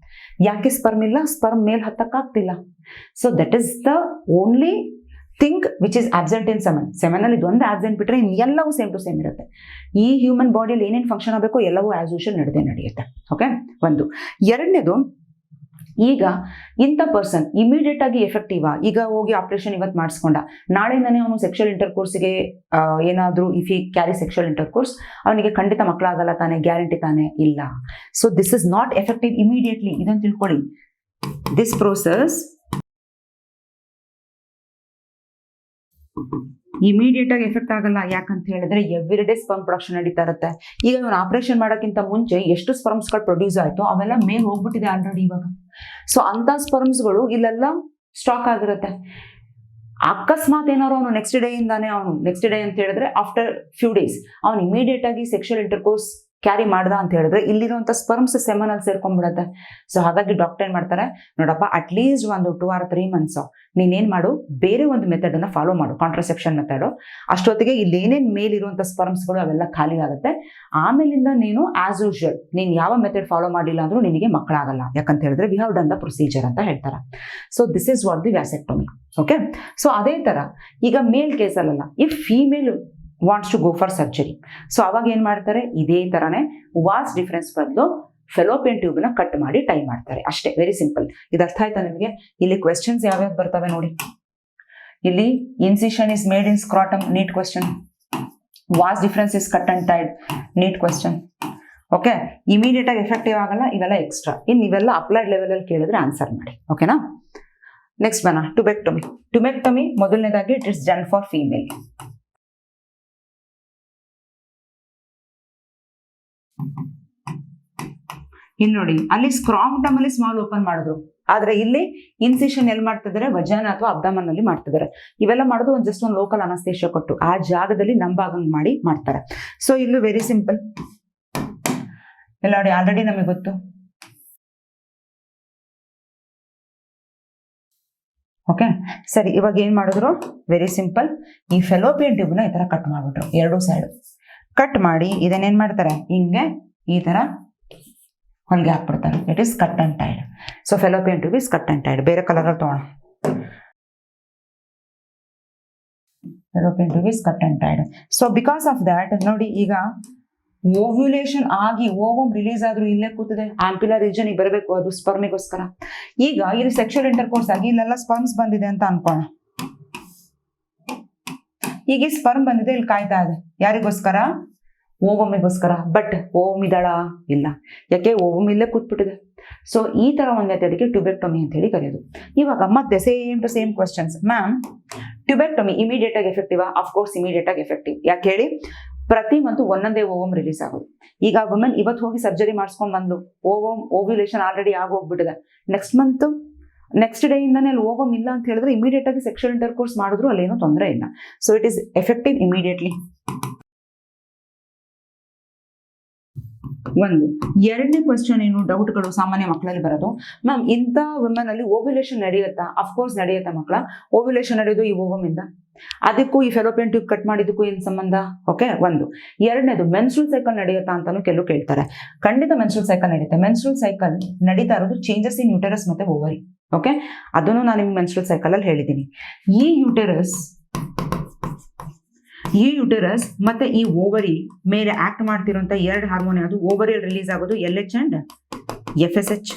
ಯಾಕೆ ಸ್ಪರ್ಮ್ ಇಲ್ಲ? ಸ್ಪರ್ಮ್ ಮೇಲ್ ಹತ್ತಕ್ಕಾಗ್ತಿಲ್ಲ. So that is the only thing which is absent in semen. Semen ಅಲ್ಲಿ ಇದೊಂದು ಆಬ್ಸೆಂಟ್ ಬಿಟ್ರೆ ಎಲ್ಲವೂ ಸೇಮ್ ಟು ಸೇಮ್ ಇರುತ್ತೆ. ಈ ಹ್ಯೂಮನ್ ಬಾಡಿಯಲ್ಲಿ ಏನೇನು ಫಂಕ್ಷನ್ ಆಗಬೇಕು ಎಲ್ಲವೂ ಆಸ್ ಯೂಶುವಲ್ ನಡೆಯುತ್ತೆ. ಓಕೆ, ಒಂದು. ಎರಡನೇದು, ಈಗ ಇಂಥ ಪರ್ಸನ್ ಇಮಿಡಿಯೇಟ್ ಆಗಿ ಎಫೆಕ್ಟಿವ್, ಈಗ ಹೋಗಿ ಆಪರೇಷನ್ ಇವತ್ತು ಮಾಡಿಸ್ಕೊಂಡ, ನಾಳೆಯಿಂದನೇ ಅವನು ಸೆಕ್ಷುವಲ್ ಇಂಟರ್ಕೋರ್ಸ್ಗೆ ಏನಾದರೂ ಇಫ್ ಈ ಕ್ಯಾರಿ ಸೆಕ್ಷುವಲ್ ಇಂಟರ್ಕೋರ್ಸ್, ಅವನಿಗೆ ಖಂಡಿತ ಮಕ್ಕಳಾಗಲ್ಲ ತಾನೆ, ಗ್ಯಾರಂಟಿ ತಾನೆ? ಇಲ್ಲ. So this is not effective immediately, ಇದನ್ನು ತಿಳ್ಕೊಳ್ಳಿ. ದಿಸ್ ಪ್ರೋಸೆಸ್ ಇಮಿಡಿಯೇಟ್ ಆಗಿ ಎಫೆಕ್ಟ್ ಆಗಲ್ಲ. ಯಾಕಂತ ಹೇಳಿದ್ರೆ ಎವ್ರಿ ಡೇ ಸ್ಪರ್ಮ್ ಪ್ರೊಡಕ್ಷನ್ ನಡೀತಾ ಇರುತ್ತೆ. ಈಗ ಇವನು ಆಪರೇಷನ್ ಮಾಡೋಕ್ಕಿಂತ ಮುಂಚೆ ಎಷ್ಟು ಸ್ಪರ್ಮ್ಸ್ಗಳು ಪ್ರೊಡ್ಯೂಸ್ ಆಯ್ತು ಅವೆಲ್ಲ ಮೇಲ್ ಹೋಗ್ಬಿಟ್ಟಿದೆ ಆಲ್ರೆಡಿ ಇವಾಗ. ಸೊ ಅಂತ ಸ್ಪರ್ಮ್ಸ್ಗಳು ಇಲ್ಲೆಲ್ಲ ಸ್ಟಾಕ್ ಆಗಿರುತ್ತೆ. ಅಕಸ್ಮಾತ್ ಏನಾದ್ರು ಅವನು ನೆಕ್ಸ್ಟ್ ಡೇ ಅಂತ ಹೇಳಿದ್ರೆ ಆಫ್ಟರ್ ಫ್ಯೂ ಡೇಸ್ ಅವನು ಇಮಿಡಿಯೇಟ್ ಆಗಿ ಸೆಕ್ಷುವಲ್ ಇಂಟರ್ಕೋರ್ಸ್ ಕ್ಯಾರಿ ಮಾಡ್ದ ಅಂತ ಹೇಳಿದ್ರೆ ಇಲ್ಲಿರುವಂತ ಸ್ಪರ್ಮ್ಸ್ ಸೆಮನ್ ಅಲ್ಲಿ ಸೇರ್ಕೊಂಡ್ಬಿಡುತ್ತೆ. ಸೊ ಹಾಗಾಗಿ ಡಾಕ್ಟರ್ ಏನ್ ಮಾಡ್ತಾರೆ, ನೋಡಪ್ಪ ಅಟ್ಲೀಸ್ಟ್ ಒಂದು 2 or 3 months ನೀನೇನ್ ಮಾಡು, ಬೇರೆ ಒಂದು ಮೆಥಡ್ ಅನ್ನ ಫಾಲೋ ಮಾಡು, ಕಾಂಟ್ರಸೆಪ್ಷನ್ ಮೆಥಡ್. ಅಷ್ಟೊತ್ತಿಗೆ ಇಲ್ಲಿ ಏನೇನ್ ಮೇಲಿರುವಂತ ಸ್ಪರ್ಮ್ಸ್ಗಳು ಅವೆಲ್ಲ ಖಾಲಿ ಆಗುತ್ತೆ. ಆಮೇಲಿಂದ ನೀನು ಆಸ್ ಯೂಶುವಲ್ ನೀನ್ ಯಾವ ಮೆಥಡ್ ಫಾಲೋ ಮಾಡಿಲ್ಲ ಅಂದ್ರೂ ನಿನಗೆ ಮಕ್ಕಳಾಗಲ್ಲ. ಯಾಕಂತ ಹೇಳಿದ್ರೆ we have done the procedure ಅಂತ ಹೇಳ್ತಾರೆ. So this is what the vasectomy. Okay. So ಅದೇ ತರ ಈಗ ಮೇಲ್ ಕೇಸಲ್ಲ, if female wants to go for surgery, so ಅವಾಗ ಏನ್ ಮಾಡ್ತಾರೆ, ಇದೇ ತರನೇ ವಾಸ್ ಡಿಫರೆನ್ಸ್ ಬದಲು ಫೆಲೋಪಿಯನ್ ಟ್ಯೂಬ್ ನ ಕಟ್ ಮಾಡಿ ಟೈ ಮಾಡ್ತಾರೆ ಅಷ್ಟೇ. Very simple. ಇದು ಅರ್ಥ ಆಯ್ತಾ ನಿಮಗೆ? ಇಲ್ಲಿ ಕ್ವೆಶ್ಚನ್ಸ್ ಯಾವ್ಯಾವ್ದು ಬರ್ತವೆ ನೋಡಿ. ಇಲ್ಲಿ incision is made in scrotum, NEET question. Vas deferens is cut and tied, NEET question. Okay. Immediate ಆಗಿ ಎಫೆಕ್ಟಿವ್ ಆಗಲ್ಲ, ಇವೆಲ್ಲ ಎಕ್ಸ್ಟ್ರಾ. ಇನ್ನು ಇವೆಲ್ಲ ಅಪ್ಲೈಡ್ ಲೆವೆಲ್ ಅಲ್ಲಿ ಕೇಳಿದ್ರೆ ಆನ್ಸರ್ ಮಾಡಿ. ಓಕೆನಾ? ನೆಕ್ಸ್ಟ್ ಬನ್ನ ಟುಬೆಕ್ಟೊಮಿ. ಟುಬೆಕ್ಟೊಮಿ ಮೊದಲನೇದಾಗಿ it is done for female. ಇಲ್ಲಿ ನೋಡಿ, ಅಲ್ಲಿ ಸ್ಕ್ರಾಂಟಮ್ ಅಲ್ಲಿ ಸ್ಮಾಲ್ ಓಪನ್ ಮಾಡಿದ್ರು, ಆದ್ರೆ ಇಲ್ಲಿ ಇನ್ಸಿಷನ್ ಎಲ್ಲಿ ಮಾಡ್ತಿದ್ದಾರೆ, ವಜಾನ ಅಥವಾ ಅಬ್ಡಮನ್ ಅಲ್ಲಿ ಮಾಡ್ತಿದ್ದಾರೆ. ಇವೆಲ್ಲ ಮಾಡೋದು ಜಸ್ಟ್ ಒಂದು ಲೋಕಲ್ ಅನಸ್ತೇಷಿಯಾ ಕೊಟ್ಟು ಆ ಜಾಗದಲ್ಲಿ ನಂಬಾಗಂಗ್ ಮಾಡಿ ಮಾಡ್ತಾರೆ. ಸೊ ಇಲ್ಲೂ ವೆರಿ ಸಿಂಪಲ್. ಎಲ್ಲ ನೋಡಿ, ಆಲ್ರೆಡಿ ನಮಗೆ ಗೊತ್ತು. ಓಕೆ ಸರಿ. ಇವಾಗ ಏನ್ ಮಾಡಿದ್ರು, ವೆರಿ ಸಿಂಪಲ್. ಈ ಫೆಲೋಪಿಯನ್ ಟ್ಯೂಬ್ ನ ಈ ತರ ಕಟ್ ಮಾಡ್ಬಿಟ್ರು, ಎರಡೂ ಸೈಡ್ ಕಟ್ ಮಾಡಿ ಇದನ್ನೇನ್ ಮಾಡ್ತಾರೆ, ಹಿಂಗೆ ಈ ತರ ಹೊಲಿಗೆ ಹಾಕ್ಬಿಡ್ತಾರೆ. It is cut and tied. So fallopian tube is cut and tied. ಬೇರೆ ಕಲರ್ ಅಲ್ಲಿ ತಗೋಣ. Fallopian tube is cut and tied. So because of that ನೋಡಿ, ಈಗ ಓವ್ಯುಲೇಷನ್ ಆಗಿ ಓವಮ್ ರಿಲೀಸ್ ಆದ್ರೂ ಇಲ್ಲೇ ಕೂತಿದೆ, ಆಂಪಿಲರ್ ರೀಜನ್ ಬರಬೇಕು, ಅದು ಸ್ಪರ್ಮಿಗೋಸ್ಕರ. ಈಗ ಇಲ್ಲಿ ಸೆಕ್ಷುವಲ್ ಇಂಟರ್ಕೋರ್ಸ್ ಆಗಿ ಇಲ್ಲೆಲ್ಲ ಸ್ಪರ್ಮ್ಸ್ ಬಂದಿದೆ ಅಂತ ಅನ್ಕೋಣ. ಈಗ ಈ ಸ್ಪರ್ಮ್ ಬಂದಿದೆ, ಇಲ್ಲಿ ಕಾಯ್ತಾ ಇದೆ, ಯಾರಿಗೋಸ್ಕರ, ಓವಮಿಗೋಸ್ಕರ. ಬಟ್ ಓವಮ್ ಇದಾಳ, ಇಲ್ಲ. ಯಾಕೆ, ಓವಮ್ ಇಲ್ಲೇ ಕೂತ್ಬಿಟ್ಟಿದೆ. ಸೊ ಈ ತರ ಒಂದು ಮೆಥಡ್ಗೆ ಟ್ಯೂಬೆಕ್ಟೊಮಿ ಅಂತ ಹೇಳಿ ಕರೆಯೋದು. ಇವಾಗ ಮತ್ತೆ same to same questions. Ma'am tubectomy immediate ಆಗಿ ಎಫೆಕ್ಟಿವ್? ಅಫ್ಕೋರ್ಸ್ ಇಮಿಡಿಯೇಟ್ ಆಗಿ ಎಫೆಕ್ಟಿವ್. ಯಾಕೆ ಹೇಳಿ, ಪ್ರತಿ ಮಂತ್ ಒಂದೊಂದೇ ಓವಮ್ ರಿಲೀಸ್ ಆಗೋದು. ಈಗ ವುಮೆನ್ ಇವತ್ತು ಹೋಗಿ ಸರ್ಜರಿ ಮಾಡಿಸ್ಕೊಂಡ್ ಬಂದು ಓವ್ಯುಲೇಷನ್ ಆಲ್ರೆಡಿ ಆಗೋಗ್ಬಿಟ್ಟಿದೆ, ನೆಕ್ಸ್ಟ್ ಡೇ ಇಂದಾನೆ ಅಲ್ಲಿ ಓವಮ್ ಇಲ್ಲ ಅಂತ ಹೇಳಿದ್ರೆ ಇಮಿಡಿಯೇಟ್ ಆಗಿ ಸೆಕ್ಷುವಲ್ ಇಂಟರ್ಕೋರ್ಸ್ ಮಾಡಿದ್ರು ಅಲ್ಲೇನೂ ತೊಂದರೆ ಇಲ್ಲ. So it is effective immediately. ಒಂದು. ಎರಡನೇ ಕ್ವಶನ್ ಏನು, ಡೌಟ್ಗಳು ಸಾಮಾನ್ಯ ಮಕ್ಕಳಲ್ಲಿ ಬರೋದು, ಮ್ಯಾಮ್ ಇಂಥ ವುಮೆನ್ ಅಲ್ಲಿ ಓವ್ಯುಲೇಷನ್ ನಡೆಯುತ್ತಾ? ಅಫ್ಕೋರ್ಸ್ ನಡೆಯುತ್ತಾ ಮಕ್ಕಳ. ಓವ್ಯುಲೇಷನ್ ನಡೆಯೋದು ಈ ಓವಮ್ ಇಂದ, ಅದಕ್ಕೂ ಈ ಫೆಲೋಪಿಯನ್ ಟ್ಯೂಬ್ ಕಟ್ ಮಾಡಿದಕ್ಕೂ ಏನ್ ಸಂಬಂಧ? ಓಕೆ. ಒಂದು. ಎರಡನೇದು, ಮೆನ್ಸ್ಟ್ರುಲ್ ಸೈಕಲ್ ನಡೆಯುತ್ತಾ ಅಂತಾನು ಕೆಲವು ಕೇಳ್ತಾರೆ. ಖಂಡಿತ ಮೆನ್ಸ್ಟ್ರುಲ್ ಸೈಕಲ್ ನಡೆಯುತ್ತೆ. ಮೆನ್ಸ್ಟ್ರುಲ್ ಸೈಕಲ್ ನಡೀತಾ ಇರೋದು ಚೇಂಜಸ್ ಇನ್ ಯೂಟರಸ್ ಮತ್ತೆ ಓವರಿ. ಓಕೆ, ಅದನ್ನು ನಾನು ನಿಮ್ಗೆ ಮೆನ್ಸ್ಟ್ರುಲ್ ಸೈಕಲ್ ಅಲ್ಲಿ ಹೇಳಿದ್ದೀನಿ. ಈ ಯೂಟರಸ್ ಮತ್ತೆ ಈ ಓವರಿ ಮೇಲೆ ಆಕ್ಟ್ ಮಾಡ್ತಿರುವಂತ ಎರಡು ಹಾರ್ಮೋನ್ ಯಾವುದು? ಓವರಿಯಲ್ಲಿ ರಿಲೀಸ್ ಆಗೋದು LH and FSH.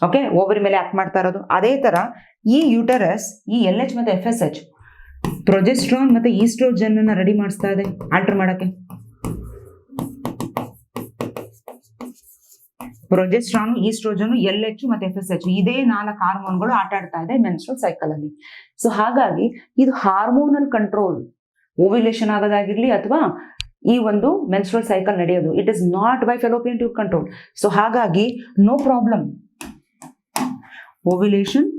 Okay, ovary ಮೇಲೆ ಆಕ್ಟ್ ಮಾಡ್ತಾ ಇರೋದು. ಅದೇ ತರ ಈ ಯೂಟರಸ್ ಈ LH ಮತ್ತೆ FSH ಪ್ರೊಜೆಸ್ಟ್ರಾನ್ ಮತ್ತೆ ಈಸ್ಟ್ರೋಜನ್ ಅನ್ನ ರೆಡಿ ಮಾಡಿಸ್ತಾ ಇದೆ ಆಲ್ಟರ್ ಮಾಡಕ್ಕೆ. ಪ್ರೊಜೆಸ್ಟ್ರಾನ್, ಈಸ್ಟ್ರೋಜನ್, LH ಮತ್ತೆ FSH ಇದೇ 4 ಹಾರ್ಮೋನ್ಗಳು ಆಟ ಆಡ್ತಾ ಇದೆ ಮೆನ್ಸ್ಟ್ರುಲ್ ಸೈಕಲ್ ಅಲ್ಲಿ. ಸೊ ಹಾಗಾಗಿ ಇದು ಹಾರ್ಮೋನಲ್ ಕಂಟ್ರೋಲ್, ಓವ್ಯುಲೇಷನ್ ಆಗೋದಾಗಿರ್ಲಿ ಅಥವಾ ಈ ಒಂದು ಮೆನ್ಸ್ಟ್ರುಲ್ ಸೈಕಲ್ ನಡೆಯೋದು, it is not by fallopian tube control. So ಹಾಗಾಗಿ ನೋ ಪ್ರಾಬ್ಲಮ್. ಓವ್ಯುಲೇಷನ್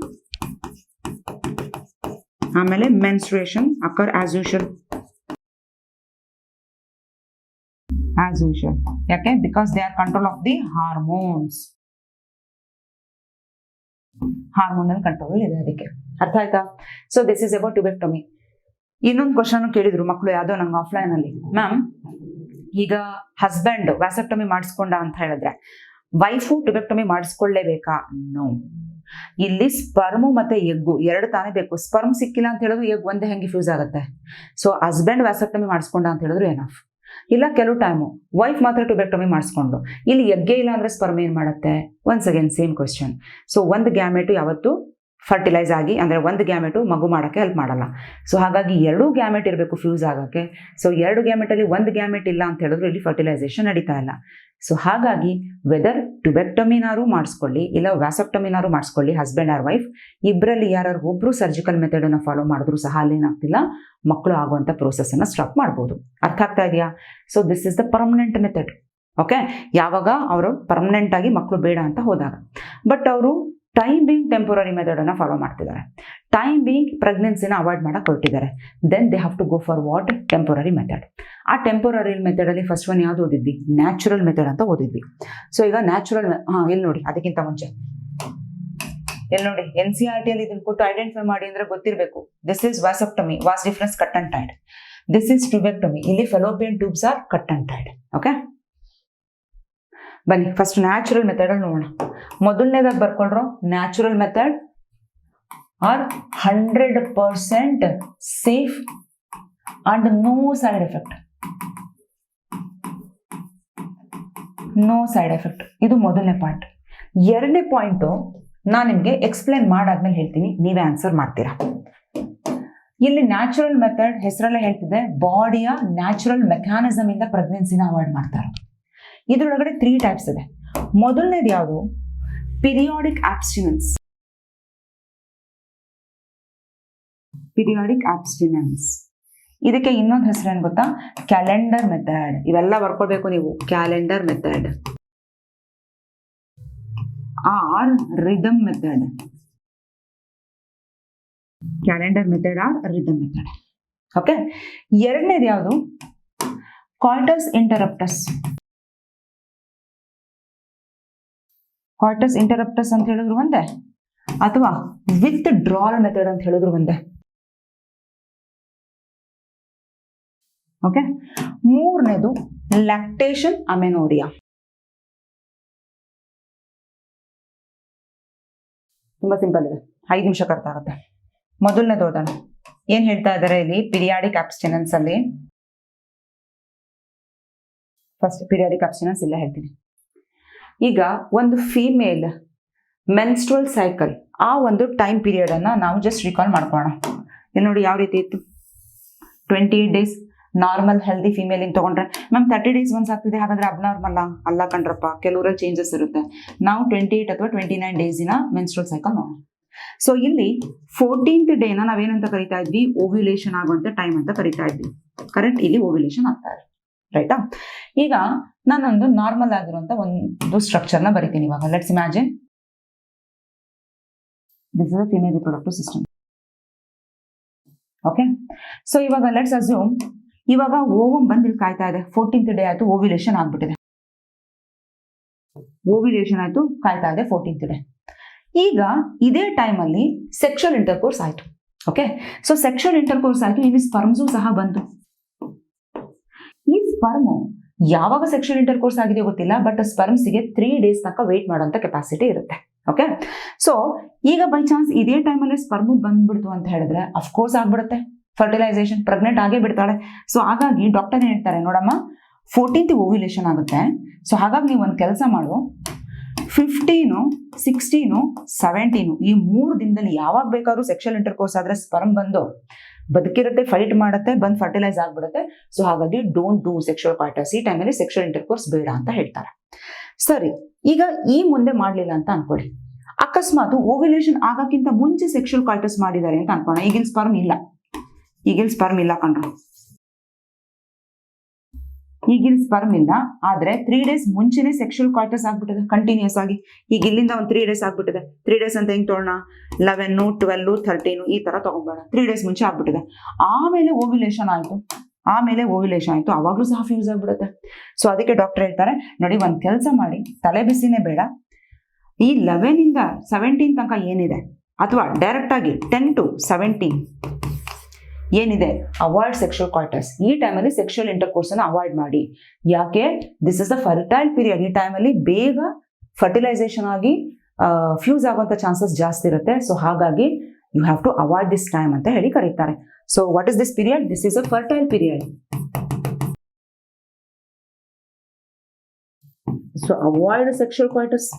ಆಮೇಲೆ ಮೆನ್ಸ್ಟ್ರುಯೇಷನ್ ಅಕರ್ ಆಸ್ ಯೂಶುವಲ್. ಯಾಕೆ? Because they are control of the hormones. Hormonal control ಇದೆ ಅದಕ್ಕೆ. ಅರ್ಥ ಆಯ್ತಾ? So this is about tubectomy. ಇನ್ನೊಂದು question ಕೇಳಿದ್ರು ಮಕ್ಕಳು ಯಾವ್ದೋ ನಂಗೆ ಆಫ್ಲೈನ್ ಅಲ್ಲಿ, ಮ್ಯಾಮ್ ಈಗ ಹಸ್ಬೆಂಡ್ ವ್ಯಾಸೆಕ್ಟೊಮಿ ಮಾಡಿಸ್ಕೊಂಡ ಅಂತ ಹೇಳಿದ್ರೆ ವೈಫು ಟ್ಯೂಬೆಕ್ಟೊಮಿ ಮಾಡಿಸ್ಕೊಳ್ಳೇಬೇಕಾ? ನೋ. ಇಲ್ಲಿ ಸ್ಪರ್ಮು ಮತ್ತೆ ಎಗ್ಗು ಎರಡು ತಾನೇ ಬೇಕು. ಸ್ಪರ್ಮ್ ಸಿಕ್ಕಿಲ್ಲ ಅಂತ ಹೇಳಿದ್ರು ಎಗ್ ಒಂದೇ ಹೆಂಗೆ ಫ್ಯೂಸ್ ಆಗುತ್ತೆ. ಸೊ ಹಸ್ಬೆಂಡ್ ವ್ಯಾಸೆಕ್ಟೊಮಿ ಮಾಡಿಸ್ಕೊಂಡ ಅಂತ ಹೇಳಿದ್ರು ಏನಫ್. ಇಲ್ಲ ಕೆಲವು ಟೈಮು ವೈಫ್ ಮಾತ್ರ ಟ್ಯೂಬೆಕ್ಟೊಮಿ ಮಾಡಿಸ್ಕೊಂಡು ಇಲ್ಲಿ ಎಗ್ಗೆ ಇಲ್ಲ ಅಂದ್ರೆ ಸ್ಪರ್ಮ್ ಏನ್ ಮಾಡುತ್ತೆ? Once again same question. So ಒಂದು ಗ್ಯಾಮೆಟು ಯಾವತ್ತು ಫರ್ಟಿಲೈಸ್ ಆಗಿ ಅಂದ್ರೆ ಒಂದು ಗ್ಯಾಮೆಟು ಮಗು ಮಾಡೋಕ್ಕೆ ಹೆಲ್ಪ್ ಮಾಡಲ್ಲ. ಸೊ ಹಾಗಾಗಿ 2 ಗ್ಯಾಮೆಟ್ ಇರಬೇಕು ಫ್ಯೂಸ್ ಆಗೋಕ್ಕೆ. ಸೊ 2 ಗ್ಯಾಮೆಟಲ್ಲಿ ಒಂದು ಗ್ಯಾಮೆಟ್ ಇಲ್ಲ ಅಂತ ಹೇಳಿದ್ರು ಇಲ್ಲಿ ಫರ್ಟಿಲೈಸೇಷನ್ ನಡೀತಾ ಇಲ್ಲ. ಸೊ ಹಾಗಾಗಿ ವೆದರ್ ಟ್ಯೂಬೆಕ್ಟೊಮಿನಾರು ಮಾಡಿಸ್ಕೊಳ್ಳಿ ಇಲ್ಲ ವ್ಯಾಸೆಕ್ಟೊಮಿನಾರು ಮಾಡಿಸ್ಕೊಳ್ಳಿ, ಹಸ್ಬೆಂಡ್ ಆರ್ ವೈಫ್ ಇಬ್ಬರಲ್ಲಿ ಯಾರು ಒಬ್ರು ಸರ್ಜಿಕಲ್ ಮೆಥಡನ್ನು ಫಾಲೋ ಮಾಡಿದ್ರು ಸಹ ಅಲ್ಲೇನಾಗ್ತಿಲ್ಲ, ಮಕ್ಕಳು ಆಗುವಂಥ ಪ್ರೋಸೆಸ್ಸನ್ನು ಸ್ಟಾಪ್ ಮಾಡ್ಬೋದು. ಅರ್ಥ ಆಗ್ತಾ ಇದೆಯಾ? So this is the permanent method. Okay, ಯಾವಾಗ ಅವರು ಪರ್ಮನೆಂಟ್ ಆಗಿ ಮಕ್ಕಳು ಬೇಡ ಅಂತ ಹೋದಾಗ. ಬಟ್ ಅವರು ಟೈಮ್ ಬೀಯಿಂಗ್ ಟೆಂಪೊರರಿ ಮೆಥಡನ್ನು ಫಾಲೋ ಮಾಡ್ತಿದ್ದಾರೆ. ಟೈಮ್ ಬೀಯಿಂಗ್ ಪ್ರೆಗ್ನೆನ್ಸಿನ ಅವಾಯ್ಡ್ ಮಾಡಕ್ಕೆ ಹೊರಟಿದ್ದಾರೆ. Then they have to go for what? Temporary method. ಆ ಟೆಂಪೊರರಿ ಮೆಥಡಲ್ಲಿ ಫಸ್ಟ್ ಒನ್ ಯಾವುದು ಓದಿದ್ವಿ? ನ್ಯಾಚುರಲ್ ಮೆಥಡ್ ಅಂತ ಓದಿದ್ವಿ. ಸೊ ಈಗ ನ್ಯಾಚುರಲ್, ಇಲ್ಲಿ ನೋಡಿ, ಅದಕ್ಕಿಂತ ಮುಂಚೆ ಇಲ್ಲಿ ನೋಡಿ NCERT ಅಲ್ಲಿ ಇದನ್ನು ಕೊಟ್ಟು ಐಡೆಂಟಿಫೈ ಮಾಡಿ ಅಂದ್ರೆ ಗೊತ್ತಿರಬೇಕು. This is vasectomy, vas deferens cut and tied. This is tubectomy, ಇಲ್ಲಿ fallopian tubes are cut and tied. Okay, ಬನ್ನಿ ಫಸ್ಟ್ ನ್ಯಾಚುರಲ್ ಮೆಥಡ್ ಅಲ್ಲಿ ನೋಡೋಣ. ಮೊದಲನೇದಾಗಿ ಬರ್ಕೊಳ್ರು natural method are 100% safe and no side effect. No side effect. ಇದು ಮೊದಲನೇ point. ಎರಡನೇ point ನಾನು ನಿಮಗೆ ಎಕ್ಸ್ಪ್ಲೇನ್ ಮಾಡಾದ್ಮೇಲೆ ಹೇಳ್ತೀನಿ, ನೀವೇ ಆನ್ಸರ್ ಮಾಡ್ತೀರಾ. ಇಲ್ಲಿ ನ್ಯಾಚುರಲ್ ಮೆಥಡ್ ಹೆಸರಲ್ಲೇ ಹೇಳ್ತಿದೆ, ಬಾಡಿಯ ನ್ಯಾಚುರಲ್ ಮೆಕ್ಯಾನಿಸಮ್ ಇಂದ ಪ್ರೆಗ್ನೆನ್ಸಿನ ಅವಾಯ್ಡ್ ಮಾಡ್ತಾರೆ. ಇದ್ರೊಳಗಡೆ 3 ಟೈಪ್ಸ್ ಇದೆ. ಮೊದಲನೇದು ಯಾವುದು? Periodic abstinence. Periodic abstinence. ಇದಕ್ಕೆ ಇನ್ನೊಂದು ಹೆಸರು ಏನು ಗೊತ್ತಾ? Calendar method. ಇವೆಲ್ಲ ಬರ್ಕೊಳ್ಬೇಕು ನೀವು. Calendar method or rhythm method. Calendar method or rhythm method. Okay. ಎರಡನೇದು ಯಾವುದು? ಕಾಯ್ಟಸ್ ಇಂಟರಪ್ಟಸ್. ಕಾಯ್ಟಸ್ ಇಂಟರಪ್ಟಸ್ ಅಂತ ಹೇಳಿದ್ರು ಒಂದೇ, ಅಥವಾ ವಿತ್ ಡ್ರಾಲ್ ಮೆಥಡ್ ಅಂತ ಹೇಳಿದ್ರು ಒಂದೇ. ಓಕೆ. ಮೂರನೇದು ಲ್ಯಾಕ್ಟೇಷನ್ ಅಮೆನೋರಿಯಾ. ತುಂಬಾ ಸಿಂಪಲ್ ಇದೆ, 5 ನಿಮಿಷಕ್ಕೆ ಅರ್ಥ ಆಗುತ್ತೆ. ಮೊದಲನೇದು ಓದೋಣ. ಏನ್ ಹೇಳ್ತಾ ಇದ್ದಾರೆ ಇಲ್ಲಿ ಪಿರಿಯಾಡಿಕ್ ಆಬ್ಸ್ಟಿನೆನ್ಸ್ ಅಲ್ಲಿ? ಫಸ್ಟ್ ಪಿರಿಯಾಡಿಕ್ ಆಬ್ಸ್ಟಿನೆನ್ಸ್ ಇಲ್ಲ ಹೇಳ್ತೀನಿ. ಈಗ ಒಂದು ಫೀಮೇಲ್ ಮೆನ್ಸ್ಟ್ರಲ್ ಸೈಕಲ್, ಆ ಒಂದು ಟೈಮ್ ಪೀರಿಯಡ್ ಅನ್ನ ನಾವು ಜಸ್ಟ್ ರಿಕಾಲ್ ಮಾಡ್ಕೊಳ್ಳೋಣ. ಇಲ್ಲಿ ನೋಡಿ ಯಾವ ರೀತಿ ಇತ್ತು. 28 ಡೇಸ್ ನಾರ್ಮಲ್ ಹೆಲ್ದಿ ಫಿಮೇಲ್ ಇಂಗ್ ತಗೊಂಡ್ರೆ ಮ್ಯಾಮ್ 30 ಡೇಸ್ ಒನ್ಸ್ ಆಗ್ತಿದೆ, ಹಾಗಾದ್ರೆ ಅಬ್ನಾರ್ಮಲ್ ಅಲ್ಲ ಕಣ್ರಪ್ಪ, ಕೆಲವರಲ್ಲಿ ಚೇಂಜಸ್ ಇರುತ್ತೆ. ನಾವು 28 ಅಥವಾ 29 ಡೇಸಿನ ಮೆನ್ಸ್ಟ್ರಲ್ ಸೈಕಲ್ ನೋಡೋಣ. ಸೊ ಇಲ್ಲಿ 14th ಡೇನ ನಾವೇನಂತ ಕರಿತಾ ಇದ್ವಿ? ಓವ್ಯುಲೇಷನ್ ಆಗುವಂತ ಟೈಮ್ ಅಂತ ಕರಿತಾ ಇದ್ವಿ. ಕರೆಕ್ಟ್, ಇಲ್ಲಿ ಓವ್ಯುಲೇಷನ್ ಆಗ್ತಾ ಇದೆ, ರೈಟಾ? ಈಗ ನಾನೊಂದು ನಾರ್ಮಲ್ ಆಗಿರುವಂತ ಒಂದು ಸ್ಟ್ರಕ್ಚರ್ನ ಬರಿತೀನಿ ಇವಾಗ. Let's imagine this is a female reproductive system. Okay. So ಇವಾಗ ಲೆಟ್ಸ್ ಅಸ್ಯೂಮ್ ಇವಾಗ ಓವಮ್ ಬಂದು ಕಾಯ್ತಾ ಇದೆ. 14th ಡೇ ಆಯ್ತು, ಓವ್ಯುಲೇಷನ್ ಆಗ್ಬಿಟ್ಟಿದೆ. ಓವ್ಯುಲೇಷನ್ ಆಯ್ತು, ಕಾಯ್ತಾ ಇದೆ 14th ಡೇ. ಈಗ ಇದೇ ಟೈಮ್ ಅಲ್ಲಿ ಸೆಕ್ಷುವಲ್ ಇಂಟರ್ಕೋರ್ಸ್ ಆಯ್ತು. ಓಕೆ. ಸೊ ಸೆಕ್ಷುವಲ್ ಇಂಟರ್ಕೋರ್ಸ್ ಆಯ್ತು, ಇಲ್ಲಿ ಸ್ಪರ್ಮ್ಸು ಸಹ ಬಂತು. ಈ ಸ್ಪರ್ಮು ಯಾವಾಗ ಸೆಕ್ಷುವಲ್ ಇಂಟರ್ಕೋರ್ಸ್ ಆಗಿದೆ ಗೊತ್ತಿಲ್ಲ, ಬಟ್ ಸ್ಪರ್ಮ್ಸ್ಗೆ 3 ಡೇಸ್ ತನಕ ವೇಟ್ ಮಾಡೋಂಥ ಕೆಪಾಸಿಟಿ ಇರುತ್ತೆ. ಓಕೆ. ಸೊ ಈಗ ಬೈ ಚಾನ್ಸ್ ಇದೇ ಟೈಮಲ್ಲಿ ಸ್ಪರ್ಮು ಬಂದ್ಬಿಡ್ತು ಅಂತ ಹೇಳಿದ್ರೆ ಅಫ್ಕೋರ್ಸ್ ಆಗ್ಬಿಡುತ್ತೆ ಫರ್ಟಿಲೈಸೇಷನ್, ಪ್ರೆಗ್ನೆಂಟ್ ಆಗೇ ಬಿಡ್ತಾಳೆ. ಸೊ ಹಾಗಾಗಿ ಡಾಕ್ಟರ್ ಏನ್ ಹೇಳ್ತಾರೆ, ನೋಡಮ್ಮ 14th ಓವ್ಯುಲೇಷನ್ ಆಗುತ್ತೆ. ಸೊ ಹಾಗಾಗಿ ನೀವು ಒಂದು ಕೆಲಸ ಮಾಡು, 15, 16, 17 ಈ 3 ದಿನದಲ್ಲಿ ಯಾವಾಗ ಬೇಕಾದ್ರೂ ಸೆಕ್ಷುವಲ್ ಇಂಟರ್ಕೋರ್ಸ್ ಆದ್ರೆ ಸ್ಪರ್ಮ್ ಬಂದು ಬದುಕಿರುತ್ತೆ, ಫೈಟ್ ಮಾಡುತ್ತೆ, ಬಂದು ಫರ್ಟಿಲೈಸ್ ಆಗ್ಬಿಡುತ್ತೆ. ಸೊ ಹಾಗಾಗಿ ಡೋಂಟ್ ಡೂ ಸೆಕ್ಷುವಲ್ ಕಾಯ್ಟಸ್. ಈ ಟೈಮಲ್ಲಿ ಸೆಕ್ಷುವಲ್ ಇಂಟರ್ಕೋರ್ಸ್ ಬೇಡ ಅಂತ ಹೇಳ್ತಾರೆ. ಸರಿ, ಈಗ ಈ ಮುಂದೆ ಮಾಡ್ಲಿಲ್ಲ ಅಂತ ಅನ್ಕೊಳ್ಳಿ. ಅಕಸ್ಮಾತ್ ಓವ್ಯುಲೇಷನ್ ಆಗಕ್ಕಿಂತ ಮುಂಚೆ ಸೆಕ್ಷುವಲ್ ಕಾಯ್ಟಸ್ ಮಾಡಿದ್ದಾರೆ ಅಂತ ಅನ್ಕೋಣ. ಈಗಿನ ಸ್ಪರ್ಮ್ ಇಲ್ಲ, ಈಗಿನ ಸ್ಪರ್ಮ್ ಇಲ್ಲ ಕಣ್ರು, ಈಗಿನ ಸ್ಪರ್ಮ್ ಇಲ್ಲ. ಆದ್ರೆ 3 ಡೇಸ್ ಮುಂಚೆನೆ ಸೆಕ್ಷುವಲ್ ಕಾಯ್ಟಸ್ ಆಗ್ಬಿಟ್ಟಿದೆ ಕಂಟಿನ್ಯೂಸ್ ಆಗಿ. ಈಗ ಇಲ್ಲಿಂದ ಒಂದು 3 ಡೇಸ್ ಆಗ್ಬಿಟ್ಟಿದೆ. 3 ಡೇಸ್ ಅಂತ ಹೆಂಗ್ ತಗೋಣ? 11, 12, 13 ಈ ತರ ತಗೊಂಡ್ಬೇಡ. 3 ಡೇಸ್ ಮುಂಚೆ ಆಗ್ಬಿಟ್ಟಿದೆ. ಆಮೇಲೆ ಓವ್ಯುಲೇಷನ್ ಆಯ್ತು, ಅವಾಗ್ಲೂ ಸಹ ಫ್ಯೂಸ್ ಆಗ್ಬಿಡುತ್ತೆ. ಸೊ ಅದಕ್ಕೆ ಡಾಕ್ಟರ್ ಹೇಳ್ತಾರೆ, ನೋಡಿ ಒಂದ್ ಕೆಲಸ ಮಾಡಿ, ತಲೆ ಬಿಸಿನೇ ಬೇಡ, ಈ 11 ಇಂದ 17 ತನಕ ಏನಿದೆ, ಅಥವಾ ಡೈರೆಕ್ಟ್ ಆಗಿ 10 to 17 ಏನಿದೆ, ಅವಾಯ್ಡ್ ಸೆಕ್ಷುವಲ್ ಕಾಯ್ಟಸ್. ಈ ಟೈಮಲ್ಲಿ ಸೆಕ್ಷುವಲ್ ಇಂಟರ್ಕೋರ್ಸ್ ಅನ್ನು ಅವಾಯ್ಡ್ ಮಾಡಿ. ಯಾಕೆ? This is the fertile period. ಈ ಟೈಮಲ್ಲಿ ಬೇಗ ಫರ್ಟಿಲೈಸೇಷನ್ ಆಗಿ ಫ್ಯೂಸ್ ಆಗುವಂತ ಚಾನ್ಸಸ್ ಜಾಸ್ತಿ ಇರುತ್ತೆ. ಸೊ ಹಾಗಾಗಿ you have to avoid this time ಅಂತ ಹೇಳಿ ಕರೀತಾರೆ. So what is this period? This is a fertile period. So avoid sexual coitus.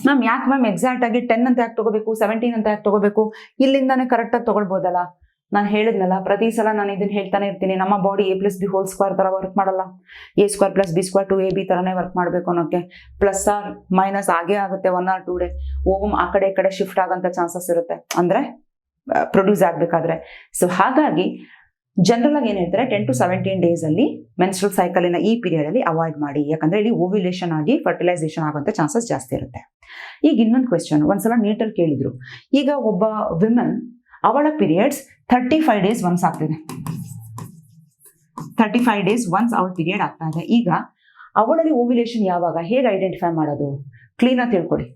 Ma'am ಯಾಕೆ ಮ್ಯಾಮ್ ಎಕ್ಸಾಕ್ಟ್ ಆಗಿ 10 ಅಂತ ಯಾಕೆ ತಗೋಬೇಕು, 17 ಅಂತ ಯಾಕೆ ತಗೋಬೇಕು? ಇಲ್ಲಿಂದಾನೆ ಕರೆಕ್ಟ್ ಆಗಿ ತಗೊಳ್ಬೋದಲ್ಲ. ನಾನು ಹೇಳಿದ್ನಲ್ಲ, ಪ್ರತಿ ಸಲ ನಾನು ಇದನ್ನ ಹೇಳ್ತಾನೆ ಇರ್ತೀನಿ, ನಮ್ಮ ಬಾಡಿ A+B² ತರ ವರ್ಕ್ ಮಾಡಲ್ಲ. A² + B² 2AB ತರನೇ ವರ್ಕ್ ಮಾಡಬೇಕು ಅನ್ನೋಕೆ. ಪ್ಲಸ್ ಆರ್ ಮೈನಸ್ ಆಗೇ ಆಗುತ್ತೆ 1 or 2 ಡೇ. ಓವಮ್ ಆ ಕಡೆ ಈ ಕಡೆ ಶಿಫ್ಟ್ ಆಗಂತ ಚಾನ್ಸಸ್ ಇರುತ್ತೆ, ಅಂದ್ರೆ ಪ್ರೊಡ್ಯೂಸ್ ಆಗ್ಬೇಕಾದ್ರೆ. ಸೊ ಹಾಗಾಗಿ ಜನರಲ್ ಆಗಿ ಏನ್ ಹೇಳ್ತಾರೆ, 10 to 17 ಡೇಸ್ ಅಲ್ಲಿ ಮೆನ್ಸ್ಟ್ರಲ್ ಸೈಕಲಿನ ಈ ಪೀರಿಯಡ್ ಅಲ್ಲಿ ಅವಾಯ್ಡ್ ಮಾಡಿ. ಯಾಕಂದ್ರೆ ಇಲ್ಲಿ ಓವ್ಯುಲೇಷನ್ ಆಗಿ ಫರ್ಟಿಲೈಸೇಷನ್ ಆಗುವಂತ ಚಾನ್ಸಸ್ ಜಾಸ್ತಿ ಇರುತ್ತೆ. ಈಗ ಇನ್ನೊಂದು ಕ್ವೆಶ್ಚನ್ ಒಂದ್ಸಲ ನೀಟಲ್ಲಿ ಕೇಳಿದ್ರು. ಈಗ ಒಬ್ಬ ವಿಮನ್, ಅವಳ ಪೀರಿಯಡ್ಸ್ 35 ಡೇಸ್ ಒನ್ಸ್ ಆಗ್ತಿದೆ. 35 ಡೇಸ್ ಒನ್ಸ್ ಅವಳ ಪೀರಿಯಡ್ ಆಗ್ತಾ ಇದೆ. ಈಗ ಅವಳಲ್ಲಿ ಓವ್ಯುಲೇಷನ್ ಯಾವಾಗ, ಹೇಗೆ ಐಡೆಂಟಿಫೈ ಮಾಡೋದು? ಕ್ಲೀನ್ ಆಗಿ ತಿಳ್ಕೊಡಿ.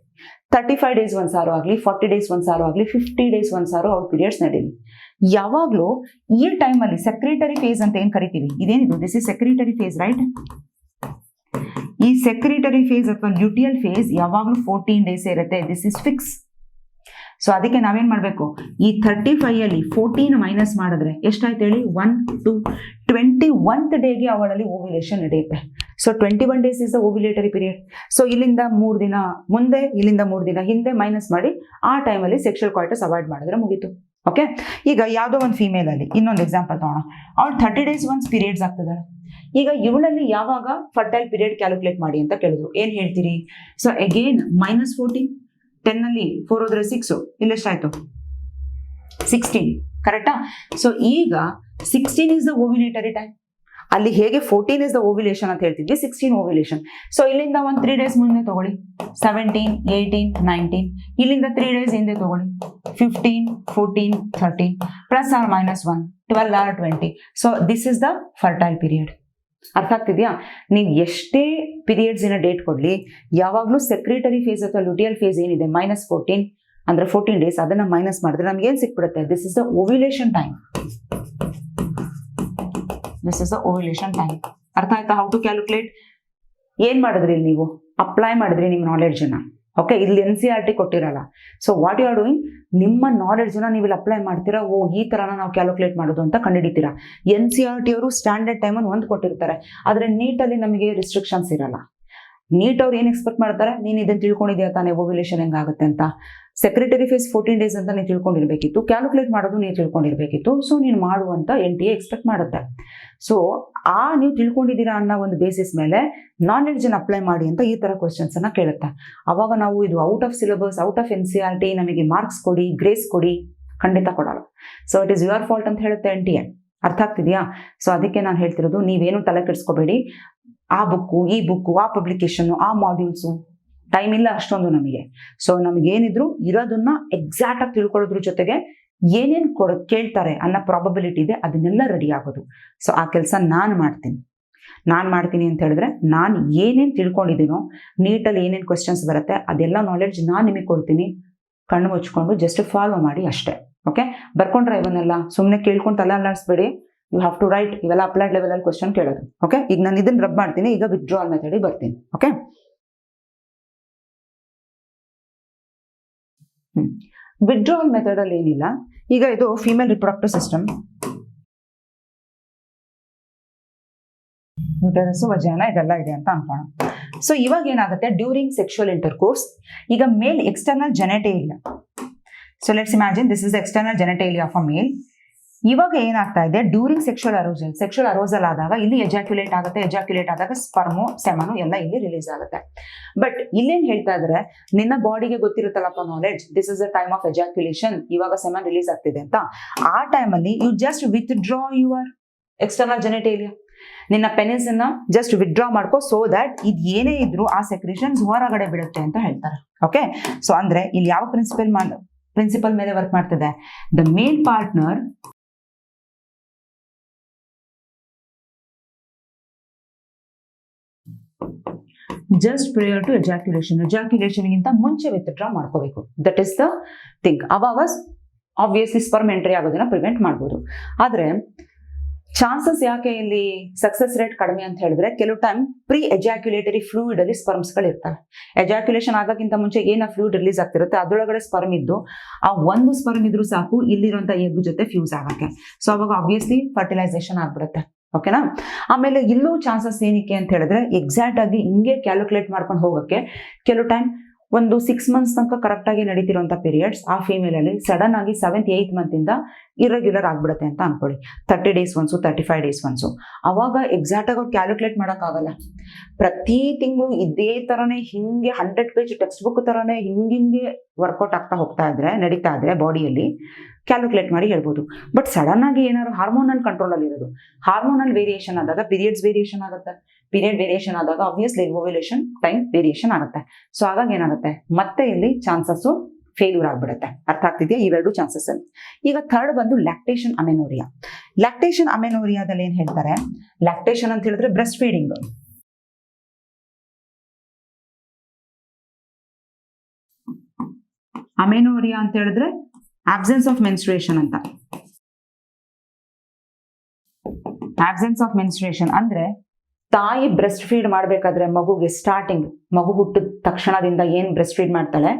35 ಡೇಸ್ ಒಂದ್ಸಾರು ಆಗಲಿ, 40 ಡೇಸ್ ಒಂದ್ಸಾರು ಆಗಲಿ, 50 ಡೇಸ್ ಒಂದ್ಸಾರು ಅವ್ರ ಪೀರಿಯಡ್ಸ್ ನಡೀಲಿ. ಯಾವಾಗ್ಲೂ ಈ ಟೈಮಲ್ಲಿ ಸೆಕ್ರೆಟರಿ ಫೇಸ್ ಅಂತ ಏನ್ ಕರಿತೀವಿ, ಇದೇನಿದು? This is secretory phase, right? ಈ ಸೆಕ್ರೆಟರಿ ಫೇಸ್ ಅಥವಾ ಲ್ಯೂಟಿಯಲ್ ಫೇಸ್ ಯಾವಾಗ್ಲೂ 14 ಡೇಸ್ ಇರುತ್ತೆ. This is fix. ಸೊ ಅದಕ್ಕೆ ನಾವೇನ್ ಮಾಡಬೇಕು, ಈ 35 14 ಮೈನಸ್ ಮಾಡಿದ್ರೆ ಎಷ್ಟಾಯ್ತು ಹೇಳಿ, 1 2 21th ಡೇಗೆ ಅವಳಲ್ಲಿ ಓವ್ಯುಲೇಷನ್ ನಡೆಯುತ್ತೆ. So 21 days is the ovulatory period. So ಇಲ್ಲಿಂದ 3 ದಿನ ಮುಂದೆ, ಇಲ್ಲಿಂದ 3 ದಿನ ಹಿಂದೆ ಮೈನಸ್ ಮಾಡಿ ಆ ಟೈಮಲ್ಲಿ ಸೆಕ್ಷುವಲ್ ಕಾಯಿಟಸ್ ಅವಾಯ್ಡ್ ಮಾಡಿದ್ರೆ ಮುಗೀತು. ಓಕೆ, ಈಗ ಯಾವುದೋ ಒಂದು ಫೀಮೇಲ್ ಅಲ್ಲಿ ಇನ್ನೊಂದು ಎಕ್ಸಾಂಪಲ್ ತಗೋಣ. ಅವಳು 30 days ಒನ್ಸ್ ಪೀರಿಯಡ್ಸ್ ಆಗ್ತದಾಳೆ. ಈಗ ಇವಳಲ್ಲಿ ಯಾವಾಗ ಫರ್ಟೈಲ್ ಪೀರಿಯಡ್ ಕ್ಯಾಲ್ಕುಲೇಟ್ ಮಾಡಿ ಅಂತ ಕೇಳಿದ್ರು, ಏನ್ ಹೇಳ್ತೀರಿ? ಸೊ ಅಗೇನ್ -14, 10 ಅಲ್ಲಿ 4 ಹೋದ್ರೆ 6, ಇಲ್ಲೆಷ್ಟಾಯ್ತು 16, ಕರೆಕ್ಟಾ? ಸೊ ಈಗ 16 ಇಸ್ ದ ಓವ್ಯುಲೇಟರಿ ಟೈಮ್. ಅಲ್ಲಿ ಹೇಗೆ 14 ಇಸ್ ದ ಓವ್ಯುಲೇಷನ್ ಅಂತ ಹೇಳ್ತಿದ್ವಿ, 16 ಓವ್ಯುಲೇಷನ್. ಸೊ ಇಲ್ಲಿಂದ ಒಂದು 3 days ಮುಂದೆ ತಗೊಳ್ಳಿ, 17 18 19, ಇಲ್ಲಿಂದ 3 days ಹಿಂದೆ ತಗೊಳ್ಳಿ, 15 14 13 ±1 12 or 20. So this is the fertile period. ಅರ್ಥ ಆಗ್ತಿದ್ಯಾ? ನೀವು ಎಷ್ಟೇ ಪೀರಿಯಡ್ಸ್ ಇನ ಡೇಟ್ ಕೊಡ್ಲಿ, ಯಾವಾಗಲೂ ಸೆಕ್ರೆಟರಿ ಫೇಸ್ ಅಥವಾ ಲುಟಿಯಲ್ ಫೇಸ್ ಏನಿದೆ -14 ಅಂದ್ರೆ 14 days, ಅದನ್ನ ಮೈನಸ್ ಮಾಡಿದ್ರೆ ನಮ್ಗೆ ಏನ್ ಸಿಕ್ಬಿಡುತ್ತೆ? This is the ovulation time. This is the ovulation time. ಅರ್ಥ ಆಯ್ತಾ? How to calculate? ಏನ್ ಮಾಡಿದ್ರಿ ನೀವು? ಅಪ್ಲೈ ಮಾಡಿದ್ರಿ ನಿಮ್ಮ ನಾಲೆಡ್ಜನ್ನ. ಓಕೆ, ಇಲ್ಲಿ NCERT ಕೊಟ್ಟಿರಲ್ಲ. So what you are doing, ನಿಮ್ಮ ನಾಲೆಡ್ಜನ್ನ ನೀವು ಇಲ್ಲಿ ಅಪ್ಲೈ ಮಾಡ್ತೀರಾ. ಓ, ಈ ತರನ ನಾವು ಕ್ಯಾಲ್ಕುಲೇಟ್ ಮಾಡೋದು ಅಂತ ಕಂಡುಹಿಡಿತೀರಾ. NCERT ಅವರು ಸ್ಟ್ಯಾಂಡರ್ಡ್ ಟೈಮನ್ನು ಒಂದು ಕೊಟ್ಟಿರ್ತಾರೆ, ಆದ್ರೆ ನೀಟಲ್ಲಿ ನಮಗೆ ರಿಸ್ಟ್ರಿಕ್ಷನ್ಸ್ ಇರಲ್ಲ. ನೀಟ್ ಅವ್ರು ಏನ್ ಎಕ್ಸ್ಪೆಕ್ಟ್ ಮಾಡ್ತಾರೆ, ನೀನು ಇದನ್ನ ತಿಳ್ಕೊಂಡಿದ್ಯಾ ತಾನೇ ಓವ್ಯುಲೇಷನ್ ಹೆಂಗಾಗುತ್ತೆ ಅಂತ. ಸೆಕ್ರೆಟರಿ ಫೇಸ್ 14 days ಅಂತ ನೀವು ತಿಳ್ಕೊಂಡಿರ್ಬೇಕಿತ್ತು, ಕ್ಯಾಲ್ಕುಲೇಟ್ ಮಾಡೋದು ನೀವು ತಿಳ್ಕೊಂಡಿರ್ಬೇಕಿತ್ತು. ಸೊ ನೀನು ಮಾಡುವಂತ NTA ಎಕ್ಸ್ಪೆಕ್ಟ್ ಮಾಡುತ್ತೆ. ಸೊ ನೀವು ತಿಳ್ಕೊಂಡಿದ್ದೀರಾ ಅನ್ನೋ ಒಂದು ಬೇಸಿಸ್ ಮೇಲೆ ನಾಲೆಡ್ಜ್ ಅನ್ನು ಅಪ್ಲೈ ಮಾಡಿ ಅಂತ ಈ ತರ ಕ್ವಶನ್ಸ್ ಅನ್ನ ಕೇಳುತ್ತೆ. ಅವಾಗ ನಾವು ಇದು out of syllabus, out of NCERT, ನಮಗೆ ಮಾರ್ಕ್ಸ್ ಕೊಡಿ, ಗ್ರೇಸ್ ಕೊಡಿ, ಖಂಡಿತ ಕೊಡಲ್ಲ. So it is your fault ಅಂತ ಹೇಳುತ್ತೆ NTA. ಅರ್ಥ ಆಗ್ತಿದ್ಯಾ? ಸೊ ಅದಕ್ಕೆ ನಾನು ಹೇಳ್ತಿರೋದು, ನೀವೇನು ತಲೆ ಕೆಡಿಸ್ಕೋಬೇಡಿ. ಆ ಬುಕ್ಕು, ಈ ಬುಕ್ಕು, ಆ ಪಬ್ಲಿಕೇಶನ್, ಆ ಮಾಡ್ಯೂಲ್ಸು, ಟೈಮ್ ಇಲ್ಲ ಅಷ್ಟೊಂದು ನಮಗೆ. ಸೊ ನಮಗೇನಿದ್ರು ಇರೋದನ್ನ ಎಕ್ಸಾಕ್ಟ್ ಆಗಿ ತಿಳ್ಕೊಳ್ಳೋದ್ರ ಜೊತೆಗೆ ಏನೇನ್ ಕೇಳ್ತಾರೆ ಅನ್ನೋ ಪ್ರಾಬಬಿಲಿಟಿ ಇದೆ, ಅದನ್ನೆಲ್ಲ ರೆಡಿ ಆಗೋದು. ಸೊ ಆ ಕೆಲಸ ನಾನು ಮಾಡ್ತೀನಿ ಅಂತ ಹೇಳಿದ್ರೆ, ನಾನು ಏನೇನು ತಿಳ್ಕೊಂಡಿದ್ದೀನೋ, ನೀಟಲ್ಲಿ ಏನೇನು ಕ್ವಶನ್ಸ್ ಬರುತ್ತೆ ಅದೆಲ್ಲ ನಾಲೆಡ್ಜ್ ನಾನು ನಿಮಗೆ ಕೊಡ್ತೀನಿ. ಕಣ್ಣು ಮುಚ್ಕೊಂಡು ಜಸ್ಟ್ ಫಾಲೋ ಮಾಡಿ ಅಷ್ಟೇ. ಓಕೆ, ಬರ್ಕೊಂಡ್ರೆ ಇವನ್ನೆಲ್ಲ ಸುಮ್ಮನೆ ಕೇಳ್ಕೊಂಡು ತಲೆ ಅಲ್ಲಾಡಿಸ್ಬೇಡಿ. You have to write. ಇವೆಲ್ಲ ಅಪ್ಲೈಡ್ ಲೆವೆಲಲ್ಲಿ ಕ್ವಶನ್ ಕೇಳೋದು. ಓಕೆ, ಈಗ ನಾನು ಇದನ್ನ ರಬ್ ಮಾಡ್ತೀನಿ. ಈಗ ವಿತ್ಡ್ರಾವಲ್ ಮೆಥಡಿಗೆ ಬರ್ತೀನಿ. ಓಕೆ, ವಿತ್ಡ್ರಾವಲ್ ಮೆಥಡ್ ಅಲ್ಲಿ ಏನಿಲ್ಲ. ಈಗ ಇದು ಫೀಮೇಲ್ ರಿಪ್ರೊಡಕ್ಟಿವ್ ಸಿಸ್ಟಮ್, ಯೂಟರಸ್, ವಜೈನ ಇದೆಲ್ಲ ಇದೆ ಅಂತ ಅನ್ಕೋಣ. ಸೊ ಇವಾಗ ಏನಾಗುತ್ತೆ, ಡ್ಯೂರಿಂಗ್ ಸೆಕ್ಷುವಲ್ ಇಂಟರ್ಕೋರ್ಸ್, ಈಗ male external genitalia. So let's imagine this is external genitalia of a male. ಇವಾಗ ಏನಾಗ್ತಾ ಇದೆ, ಡ್ಯೂರಿಂಗ್ ಸೆಕ್ಷುವಲ್ ಅರೋಸಲ್ ಆದಾಗ ಇಲ್ಲಿ ಎಜಾಕ್ಯುಲೇಟ್ ಆದಾಗ ಸ್ಪರ್ಮು, ಸೆಮನು ಎಲ್ಲ ಇಲ್ಲಿ ರಿಲೀಸ್ ಆಗುತ್ತೆ. ಬಟ್ ಇಲ್ಲೇನ್ ಹೇಳ್ತಾ ಇದ್ರೆ, ನಿನ್ನ ಬಾಡಿಗೆ ಗೊತ್ತಿರುತ್ತಲ್ಲಪ್ಪ knowledge, this is the time of ejaculation, ಇವಾಗ ಸೆಮನ್ ರಿಲೀಸ್ ಆಗ್ತಿದೆ ಅಂತ. ಆ ಟೈಮಲ್ಲಿ you just withdraw your external genitalia. ನಿನ್ನ ಪೆನಿಸ್ ಅನ್ನ ಜಸ್ಟ್ ವಿತ್ಡ್ರಾ ಮಾಡ್ಕೋ, ಸೋ ದಟ್ ಇದು ಏನೇ ಇದ್ರು ಆ ಸೆಕ್ರೇಷನ್ಸ್ ಹೊರಗಡೆ ಬಿಡುತ್ತೆ ಅಂತ ಹೇಳ್ತಾರೆ. ಓಕೆ, ಸೊ ಅಂದ್ರೆ ಇಲ್ಲಿ ಯಾವ ಪ್ರಿನ್ಸಿಪಲ್ ಮೇಲೆ ವರ್ಕ್ ಮಾಡ್ತಿದೆ, the male partner just prior to ejaculation ಗಿಂತ ಮುಂಚೆ ವಿತ್ಡ್ರಾ ಮಾಡ್ಕೋಬೇಕು. That is the thing. ಅವಾಗ ಆಬ್ವಿಯಸ್ಲಿ ಸ್ಪರ್ಮ್ ಎಂಟ್ರಿ ಆಗೋದನ್ನ ಪ್ರಿವೆಂಟ್ ಮಾಡ್ಬೋದು. ಆದ್ರೆ ಚಾನ್ಸಸ್ ಯಾಕೆ ಇಲ್ಲಿ ಸಕ್ಸಸ್ ರೇಟ್ ಕಡಿಮೆ ಅಂತ ಹೇಳಿದ್ರೆ, ಕೆಲವು ಟೈಮ್ ಪ್ರೀ ಎಜಾಕ್ಯುಲೇಟರಿ ಫ್ಲೂಯಿಡ್ ಅಲ್ಲಿ ಸ್ಪರ್ಮ್ಸ್ಗಳು ಇರ್ತವೆ. ಎಜಾಕ್ಯುಲೇಷನ್ ಆಗೋಕ್ಕಿಂತ ಮುಂಚೆ ಏನ ಫ್ಲೂಯಿಡ್ ರಿಲೀಸ್ ಆಗ್ತಿರುತ್ತೆ, ಅದರೊಳಗಡೆ ಸ್ಪರ್ಮ್ ಇದ್ದು ಆ ಒಂದು ಸ್ಪರ್ಮ್ ಇದ್ರೂ ಸಾಕು ಇಲ್ಲಿರುವಂತ ಎಗ್ ಜೊತೆ ಫ್ಯೂಸ್ ಆಗಕ್ಕೆ. ಸೊ ಅವಾಗ ಆಬ್ವಿಯಸ್ಲಿ ಫರ್ಟಿಲೈಸೇಷನ್ ಆಗ್ಬಿಡುತ್ತೆ. ಓಕೆನಾ? ಆಮೇಲೆ ಇಲ್ಲೂ ಚಾನ್ಸಸ್ ಏನಕ್ಕೆ ಅಂತ ಹೇಳಿದ್ರೆ, ಎಕ್ಸಾಕ್ಟ್ ಆಗಿ ಹಿಂಗೆ ಕ್ಯಾಲ್ಕುಲೇಟ್ ಮಾಡ್ಕೊಂಡು ಹೋಗಕ್ಕೆ ಕೆಲವು ಟೈಮ್ ಒಂದು 6 months ತನಕ ಕರೆಕ್ಟ್ ಆಗಿ ನಡೀತಿರುವಂತ ಪೀರಿಯಡ್ಸ್ ಆ ಫೀಮೇಲ್ ಅಲ್ಲಿ ಸಡನ್ ಆಗಿ 7th 8th ಮಂತ್ ಇಂದ ಇರ್ರೆಗ್ಯುಲರ್ ಆಗ್ಬಿಡುತ್ತೆ ಅಂತ ಅನ್ಕೊಳ್ಳಿ. 30 days ಒನ್ಸು, 35 days ಒನ್ಸು. ಅವಾಗ ಎಕ್ಸಾಕ್ಟ್ ಆಗಿ ಕ್ಯಾಲ್ಕುಲೇಟ್ ಮಾಡೋಕ್ಕಾಗಲ್ಲ. ಪ್ರತಿ ತಿಂಗಳು ಇದೇ ತರನೇ ಹಿಂಗೆ 100 page ಟೆಕ್ಸ್ಟ್ ಬುಕ್ ತರನೇ ಹಿಂಗೆ ವರ್ಕೌಟ್ ಆಗ್ತಾ ಹೋಗ್ತಾ ಇದ್ರೆ, ನಡೀತಾ ಇದ್ರೆ ಬಾಡಿಯಲ್ಲಿ ಕ್ಯಾಲ್ಕುಲೇಟ್ ಮಾಡಿ ಹೇಳ್ಬೋದು. ಬಟ್ ಸಡನ್ ಆಗಿ ಏನಾದ್ರು ಹಾರ್ಮೋನಲ್ ಕಂಟ್ರೋಲ್ ಅಲ್ಲಿ ಇರೋದು, ಹಾರ್ಮೋನಲ್ ವೇರಿಯೇಷನ್ ಆದಾಗ ಪೀರಿಯಡ್ಸ್ ವೇರಿಯೇಷನ್ ಆಗುತ್ತೆ. ಪೀರಿಯಡ್ ವೇರಿಯೇಷನ್ ಆದಾಗ ಆಬ್ವಿಯಸ್ಲಿ ಓವ್ಯುಲೇಷನ್ ಟೈಮ್ ವೇರಿಯೇಷನ್ ಆಗುತ್ತೆ. ಸೊ ಆವಾಗ ಏನಾಗುತ್ತೆ, ಮತ್ತೆ ಇಲ್ಲಿ ಚಾನ್ಸಸ್ ಫೇಲ್ಯೂರ್ ಆಗ್ಬಿಡುತ್ತೆ. ಅರ್ಥ ಆಗ್ತಿದೆಯಾ? ಇವೆರಡು ಚಾನ್ಸಸ್ ಅಲ್ಲಿ. ಈಗ ಥರ್ಡ್ ಬಂದು ಲ್ಯಾಕ್ಟೇಷನ್ ಅಮೆನೋರಿಯಾ. ಲ್ಯಾಕ್ಟೇಷನ್ ಅಮೆನೋರಿಯಾದಲ್ಲಿ ಏನ್ ಹೇಳ್ತಾರೆ, ಲ್ಯಾಕ್ಟೇಷನ್ ಅಂತ ಹೇಳಿದ್ರೆ ಬ್ರೆಸ್ಟ್ ಫೀಡಿಂಗ್. ಅಮೆನೋರಿಯಾ ಅಂತ ಹೇಳಿದ್ರೆ ಆಬ್ಸೆನ್ಸ್ ಆಫ್ ಮೆನ್ಸ್ಟ್ರುಯೇಷನ್ ಅಂತ. ಆಬ್ಸೆನ್ಸ್ ಆಫ್ ಮೆನ್ಸ್ಟ್ರುಯೇಷನ್ ಅಂದ್ರೆ ತಾಯಿ ಬ್ರೆಸ್ಟ್ ಫೀಡ್ ಮಾಡ್ಬೇಕಾದ್ರೆ ಮಗುಗೆ ಸ್ಟಾರ್ಟಿಂಗ್, ಮಗು ಹುಟ್ಟಿದ ತಕ್ಷಣದಿಂದ ಏನ್ ಬ್ರೆಸ್ಟ್ ಫೀಡ್ ಮಾಡ್ತಾಳೆ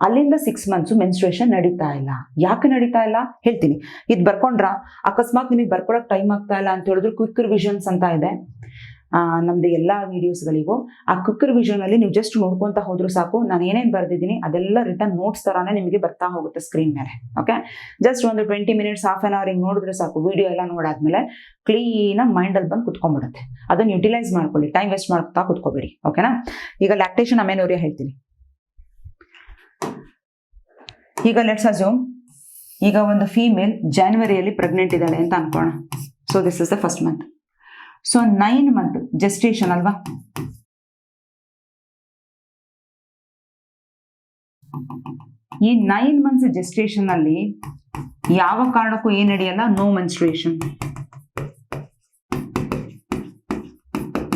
ಅಲ್ಲಿಂದ 6 months ಮೆನ್ಸ್ಟ್ರೇಷನ್ ನಡೀತಾ ಇಲ್ಲ. ಯಾಕೆ ನಡೀತಾ ಇಲ್ಲ ಹೇಳ್ತೀನಿ. ಇದು ಬರ್ಕೊಂಡ್ರ ಅಕಸ್ಮಾತ್ ನಿಮಗೆ ಬರ್ಕೊಳಕ್ ಟೈಮ್ ಆಗ್ತಾ ಇಲ್ಲ ಅಂತ ಹೇಳಿದ್ರು ಕ್ವಿಕ್ ರಿವಿಷನ್ಸ್ ಅಂತ ಇದೆ ನಮ್ದು ಎಲ್ಲ ವಿಡಿಯೋಸ್ಗಳಿಗೂ. ಆ ಕ್ವಿಕ್ ರಿವಿಷನ್ ಅಲ್ಲಿ ನೀವು ಜಸ್ಟ್ ನೋಡ್ಕೊಂತ ಹೋದ್ರು ಸಾಕು, ನಾನು ಏನೇನು ಬರ್ದಿದ್ದೀನಿ ಅದೆಲ್ಲ ರಿಟರ್ನ್ ನೋಟ್ಸ್ ತರಾನೇ ನಿಮಗೆ ಬರ್ತಾ ಹೋಗುತ್ತೆ ಸ್ಕ್ರೀನ್ ಮೇಲೆ. ಓಕೆ, ಜಸ್ಟ್ ಒಂದು 20 minutes ಹಾಫ್ ಆನ್ ಅವರ್ ಹಿಂಗೆ ನೋಡಿದ್ರೆ ಸಾಕು, ವಿಡಿಯೋ ಎಲ್ಲ ನೋಡಾದ್ಮೇಲೆ ಕ್ಲೀನಾಗಿ ಮೈಂಡಲ್ಲಿ ಬಂದು ಕುತ್ಕೊಂಡ್ಬಿಡುತ್ತೆ. ಅದನ್ನು ಯುಟಿಲೈಸ್ ಮಾಡ್ಕೊಳ್ಳಿ, ಟೈಮ್ ವೇಸ್ಟ್ ಮಾಡ್ತಾ ಕುತ್ಕೋಬೇಡಿ. ಓಕೆನಾ? ಈಗ ಲ್ಯಾಕ್ಟೇಷನ್ ಅಮೆನೋರಿಯಾ ಹೇಳ್ತೀನಿ. ಈಗ ಲೆಟ್ಸ್ ಅಸ್ಯೂಮ್ ಈಗ ಒಂದು ಫೀಮೇಲ್ ಜಾನ್ವರಿಯಲ್ಲಿ ಪ್ರೆಗ್ನೆಂಟ್ ಇದ್ದಾಳೆ ಅಂತ ಅನ್ಕೋಣ. So this is the first month. So 9 month gestation ಅಲ್ವಾ? ಈ 9 months ಜೆಸ್ಟೇಷನ್ ಅಲ್ಲಿ ಯಾವ ಕಾರಣಕ್ಕೂ ಏನ್ ನಡೆಯಲ್ಲ, ನೋ ಮೆನ್ಸ್ಟ್ರೇಷನ್.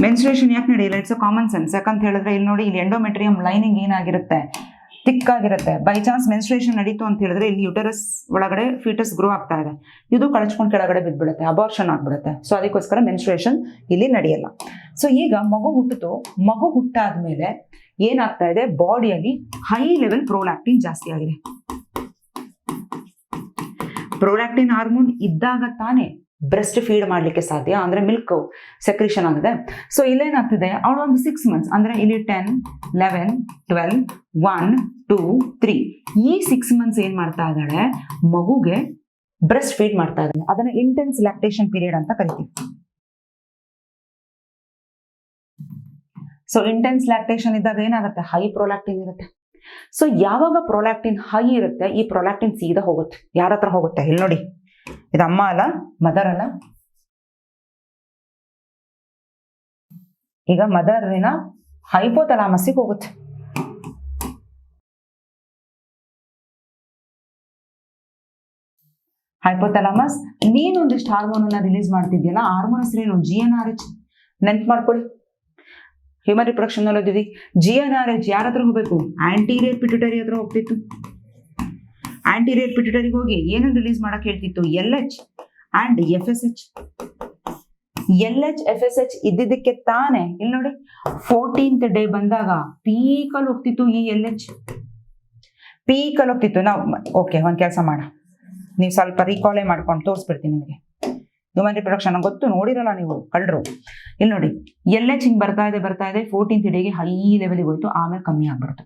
ಮೆನ್ಸ್ಟ್ರೇಷನ್ ಯಾಕೆ ನಡೆಯಲ್ಲ? It's a common sense. ಯಾಕಂತ ಹೇಳಿದ್ರೆ ಇಲ್ಲಿ ನೋಡಿ, ಇಲ್ಲಿ ಎಂಡೋಮೆಟ್ರಿಯಂ ಲೈನಿಂಗ್ ಏನಾಗಿರುತ್ತೆ, ತಿಕ್ಕಾಗಿರುತ್ತೆ. ಬೈ ಚಾನ್ಸ್ ಮೆನ್ಸ್ಟ್ರೇಷನ್ ನಡೀತು ಅಂತ ಹೇಳಿದ್ರೆ ಇಲ್ಲಿ ಯುಟರಸ್ ಒಳಗಡೆ ಫೀಟಸ್ ಗ್ರೋ ಆಗ್ತಾ ಇದೆ, ಇದು ಕಳಚ್ಕೊಂಡು ಕೆಳಗಡೆ ಬಿದ್ಬಿಡುತ್ತೆ, ಅಬಾರ್ಷನ್ ಆಗ್ಬಿಡುತ್ತೆ. ಸೊ ಅದಕ್ಕೋಸ್ಕರ ಮೆನ್ಸ್ಟ್ರೇಷನ್ ಇಲ್ಲಿ ನಡೆಯಲ್ಲ. ಸೊ ಈಗ ಮಗು ಹುಟ್ಟಾದ್ಮೇಲೆ ಏನಾಗ್ತಾ ಇದೆ, ಬಾಡಿಯಲ್ಲಿ ಹೈ ಲೆವೆಲ್ ಪ್ರೊಲ್ಯಾಕ್ಟಿನ್ ಜಾಸ್ತಿ ಆಗಿದೆ. ಪ್ರೊಲ್ಯಾಕ್ಟಿನ್ ಹಾರ್ಮೋನ್ ಇದ್ದಾಗ ತಾನೇ ಬ್ರೆಸ್ಟ್ ಫೀಡ್ ಮಾಡ್ಲಿಕ್ಕೆ ಸಾಧ್ಯ, ಅಂದ್ರೆ ಮಿಲ್ಕ್ ಸೆಕ್ರೇಷನ್ ಆಗಿದೆ. ಸೊ ಇಲ್ಲೇನಾಗ್ತಿದೆ, ಅವಳು ಒಂದು 6 months ಅಂದ್ರೆ ಇಲ್ಲಿ 10, 11, 12, 1, 2, 3 ಈ 6 months ಏನ್ ಮಾಡ್ತಾ ಇದ್ದಾಳೆ, ಮಗುಗೆ ಬ್ರೆಸ್ಟ್ ಫೀಡ್ ಮಾಡ್ತಾ ಇದ್ದಾಳೆ. ಅದನ್ನ ಇಂಟೆನ್ಸ್ ಲ್ಯಾಕ್ಟೇಷನ್ ಪೀರಿಯಡ್ ಅಂತ ಕರಿತೀವಿ. ಸೊ ಇಂಟೆನ್ಸ್ ಲ್ಯಾಕ್ಟೇಷನ್ ಇದ್ದಾಗ ಏನಾಗುತ್ತೆ, ಹೈ ಪ್ರೊಲ್ಯಾಕ್ಟಿನ್ ಇರುತ್ತೆ. ಸೊ ಯಾವಾಗ ಪ್ರೊಲ್ಯಾಕ್ಟಿನ್ ಹೈ ಇರುತ್ತೆ, ಈ ಪ್ರೊಲ್ಯಾಕ್ಟಿನ್ ಸೀದಾ ಹೋಗುತ್ತೆ. ಯಾರ ಹತ್ರ ಹೋಗುತ್ತೆ ಇಲ್ಲಿ ನೋಡಿ, ಇದು ಅಮ್ಮ ಅಲ್ಲ, ಮದರ್ ಅಲ್ಲ. ಈಗ ಮದರಿನ ಹೈಪೋಥಾಲಮಸ್ಸಿಗೆ ಹೋಗುತ್ತೆ. ಹೈಪೋಥಾಲಮಸ್ ನೀನೊಂದಿಷ್ಟು ಹಾರ್ಮೋನ್ ಅನ್ನ ರಿಲೀಸ್ ಮಾಡ್ತಿದ್ಯಲ್ಲ, ಹಾರ್ಮೋನ್ ಹೆಸರೇನು, GnRH. ನೆನ್ಪು ಮಾಡ್ಕೊಳ್ಳಿ, ಹ್ಯೂಮನ್ ರಿಪ್ರೊಡಕ್ಷನ್ ಅಲ್ಲಿ ಓದಿದ್ವಿ. GnRH ಯಾರ ಹತ್ರ ಹೋಗ್ಬೇಕು, ಆಂಟೀರಿಯರ್ ಪಿಟ್ಯುಟರಿ ಹತ್ರ ಹೋಗ್ತಿತ್ತು. ಆಂಟೀರಿಯರ್ ಪಿಟ್ಯುಟರಿಗೆ ಹೋಗಿ ಏನನ್ನು ರಿಲೀಸ್ ಮಾಡಕ್ ಹೇಳ್ತಿತ್ತು, LH and FSH. LH FSH ಇದ್ದಿದ್ದಕ್ಕೆ ತಾನೆ ಇಲ್ಲಿ ನೋಡಿ 14th ಡೇ ಬಂದಾಗ ಪೀಕಲ್ಲಿ ಹೋಗ್ತಿತ್ತು. ಈ LH ಪೀಕಲ್ಲಿ ಹೋಗ್ತಿತ್ತು. ನಾವು ಓಕೆ ಒಂದ್ ಕೆಲಸ ಮಾಡ, ನೀವು ಸ್ವಲ್ಪ ರೀಕಾಲೇ ಮಾಡ್ಕೊಂಡು ತೋರಿಸ್ಬಿಡ್ತೀನಿ ನಿಮಗೆ. ಹ್ಯೂಮನ್ ರಿಪ್ರೊಡಕ್ಷನ್ ಗೊತ್ತು, ನೋಡಿರಲ್ಲ ನೀವು ಕಳ್ರು. ಇಲ್ಲಿ ನೋಡಿ, LH ಹಿಂಗ್ ಬರ್ತಾ ಇದೆ 14th ಡೇಗೆ ಹೈ ಲೆವೆಲ್ಗೆ ಹೋಯ್ತು, ಆಮೇಲೆ ಕಮ್ಮಿ ಆಗ್ಬಿಡ್ತು.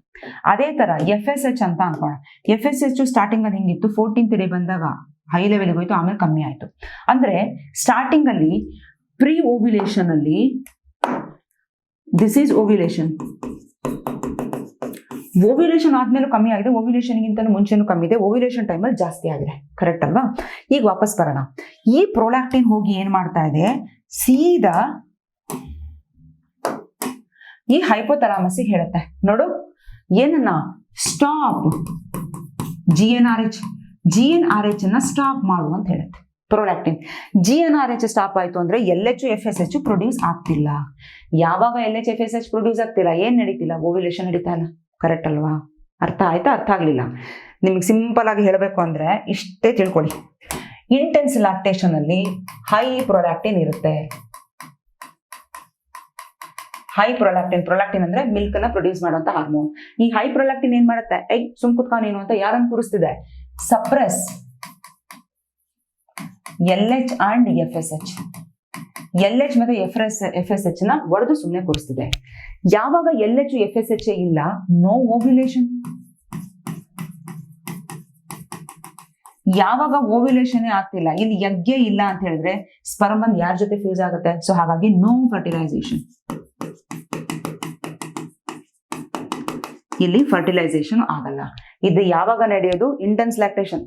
ಅದೇ ತರ FSH ಅಂತ ಅನ್ಕೋಣ. FSH ಸ್ಟಾರ್ಟಿಂಗ್ ಅಲ್ಲಿ ಹಿಂಗಿತ್ತು, 14th ಡೇ ಬಂದಾಗ ಹೈ ಲೆವೆಲ್ಗೆ ಹೋಯ್ತು, ಆಮೇಲೆ ಕಮ್ಮಿ ಆಯ್ತು. ಅಂದ್ರೆ ಸ್ಟಾರ್ಟಿಂಗ್ ಅಲ್ಲಿ ಪ್ರೀ ಓವ್ಯುಲೇಷನ್ ಅಲ್ಲಿ, ದಿಸ್ ಈಸ್ ಓವ್ಯುಲೇಷನ್. ಓವ್ಯುಲೇಷನ್ ಆದ್ಮೇಲೆ ಕಮ್ಮಿ ಆಗಿದೆ, ಓವ್ಯುಲೇಷನ್ಗಿಂತ ಮುಂಚೆನೂ ಕಮ್ಮಿ ಇದೆ, ಓವ್ಯುಲೇಷನ್ ಟೈಮಲ್ಲಿ ಜಾಸ್ತಿ ಆಗಿದೆ. ಕರೆಕ್ಟ್ ಅಲ್ವಾ? ಈಗ ವಾಪಸ್ ಬರೋಣ. ಈ ಪ್ರೊಲ್ಯಾಕ್ಟಿನ್ ಹೋಗಿ ಏನ್ ಮಾಡ್ತಾ ಇದೆ, ಸೀದಾ ಈ ಹೈಪೋಥಾಲಮಸ್ಸಿಗೆ ಹೇಳುತ್ತೆ, ನೋಡು ಏನನ್ನ, ಸ್ಟಾಪ್ GnRH ಅನ್ನ ಸ್ಟಾಪ್ ಮಾಡು ಅಂತ ಹೇಳುತ್ತೆ ಪ್ರೊಲ್ಯಾಕ್ಟಿನ್. GnRH ಸ್ಟಾಪ್ ಆಯ್ತು ಅಂದ್ರೆ LH FSH ಪ್ರೊಡ್ಯೂಸ್ ಆಗ್ತಿಲ್ಲ. ಯಾವಾಗ LH FSH ಪ್ರೊಡ್ಯೂಸ್ ಆಗ್ತಿಲ್ಲ, ಏನ್ ನಡೀತಿಲ್ಲ, ಓವ್ಯುಲೇಷನ್ ನಡೀತಾ ಇಲ್ಲ. ಕರೆಕ್ಟ್ ಅಲ್ವಾ? ಅರ್ಥ ಆಯ್ತಾ? ಅರ್ಥ ಆಗ್ಲಿಲ್ಲ? ನಿಮ್ಗೆ ಸಿಂಪಲ್ ಆಗಿ ಹೇಳಬೇಕು ಅಂದ್ರೆ ಇಷ್ಟೇ ತಿಳ್ಕೊಳ್ಳಿ. ಇಂಟೆನ್ಸ್ ಲ್ಯಾಕ್ಟೇಷನ್ ಅಲ್ಲಿ ಹೈ ಪ್ರೊಲ್ಯಾಕ್ಟಿನ್ ಇರುತ್ತೆ. ಹೈ ಪ್ರೊಲ್ಯಾಕ್ಟಿನ್ ಅಂದ್ರೆ ಮಿಲ್ಕ್ ನ ಪ್ರೊಡ್ಯೂಸ್ ಮಾಡುವಂತ ಹಾರ್ಮೋನ್. ಈ ಹೈ ಪ್ರೊಲ್ಯಾಕ್ಟಿನ್ ಏನ್ ಮಾಡುತ್ತೆ, ಸುಮ್ ಕುತ್ಕಾನೇನು ಅಂತ ಯಾರನ್ನು ಕೂರಿಸ್ತಿದೆ, suppress LH and FSH. LH ಮತ್ತೆ FSH ನ ಒಡೆದು ಸುಮ್ಮನೆ ಕೂರಿಸ್ತಿದೆ. ಯಾವಾಗ LH FSH ಇಲ್ಲ, ನೋ ಓವ್ಯುಲೇಷನ್. ಯಾವಾಗ ಓವ್ಯುಲೇಷನ್ ಆಗ್ತಿಲ್ಲ, ಇಲ್ಲಿ ಯಜ್ಞೆ ಇಲ್ಲ ಅಂತ ಹೇಳಿದ್ರೆ ಸ್ಪರ್ಮ್ ಬಂದ್ ಯಾರ ಜೊತೆ ಫ್ಯೂಸ್ ಆಗುತ್ತೆ. ಸೊ ಹಾಗಾಗಿ ನೋ ಫರ್ಟಿಲೈಸೇಷನ್. ಇಲ್ಲಿ ಫರ್ಟಿಲೈಸೇಷನ್ ಆಗಲ್ಲ. ಇದು ಯಾವಾಗ ನಡೆಯೋದು, ಇಂಟೆನ್ಸ್ ಲ್ಯಾಕ್ಟೇಷನ್.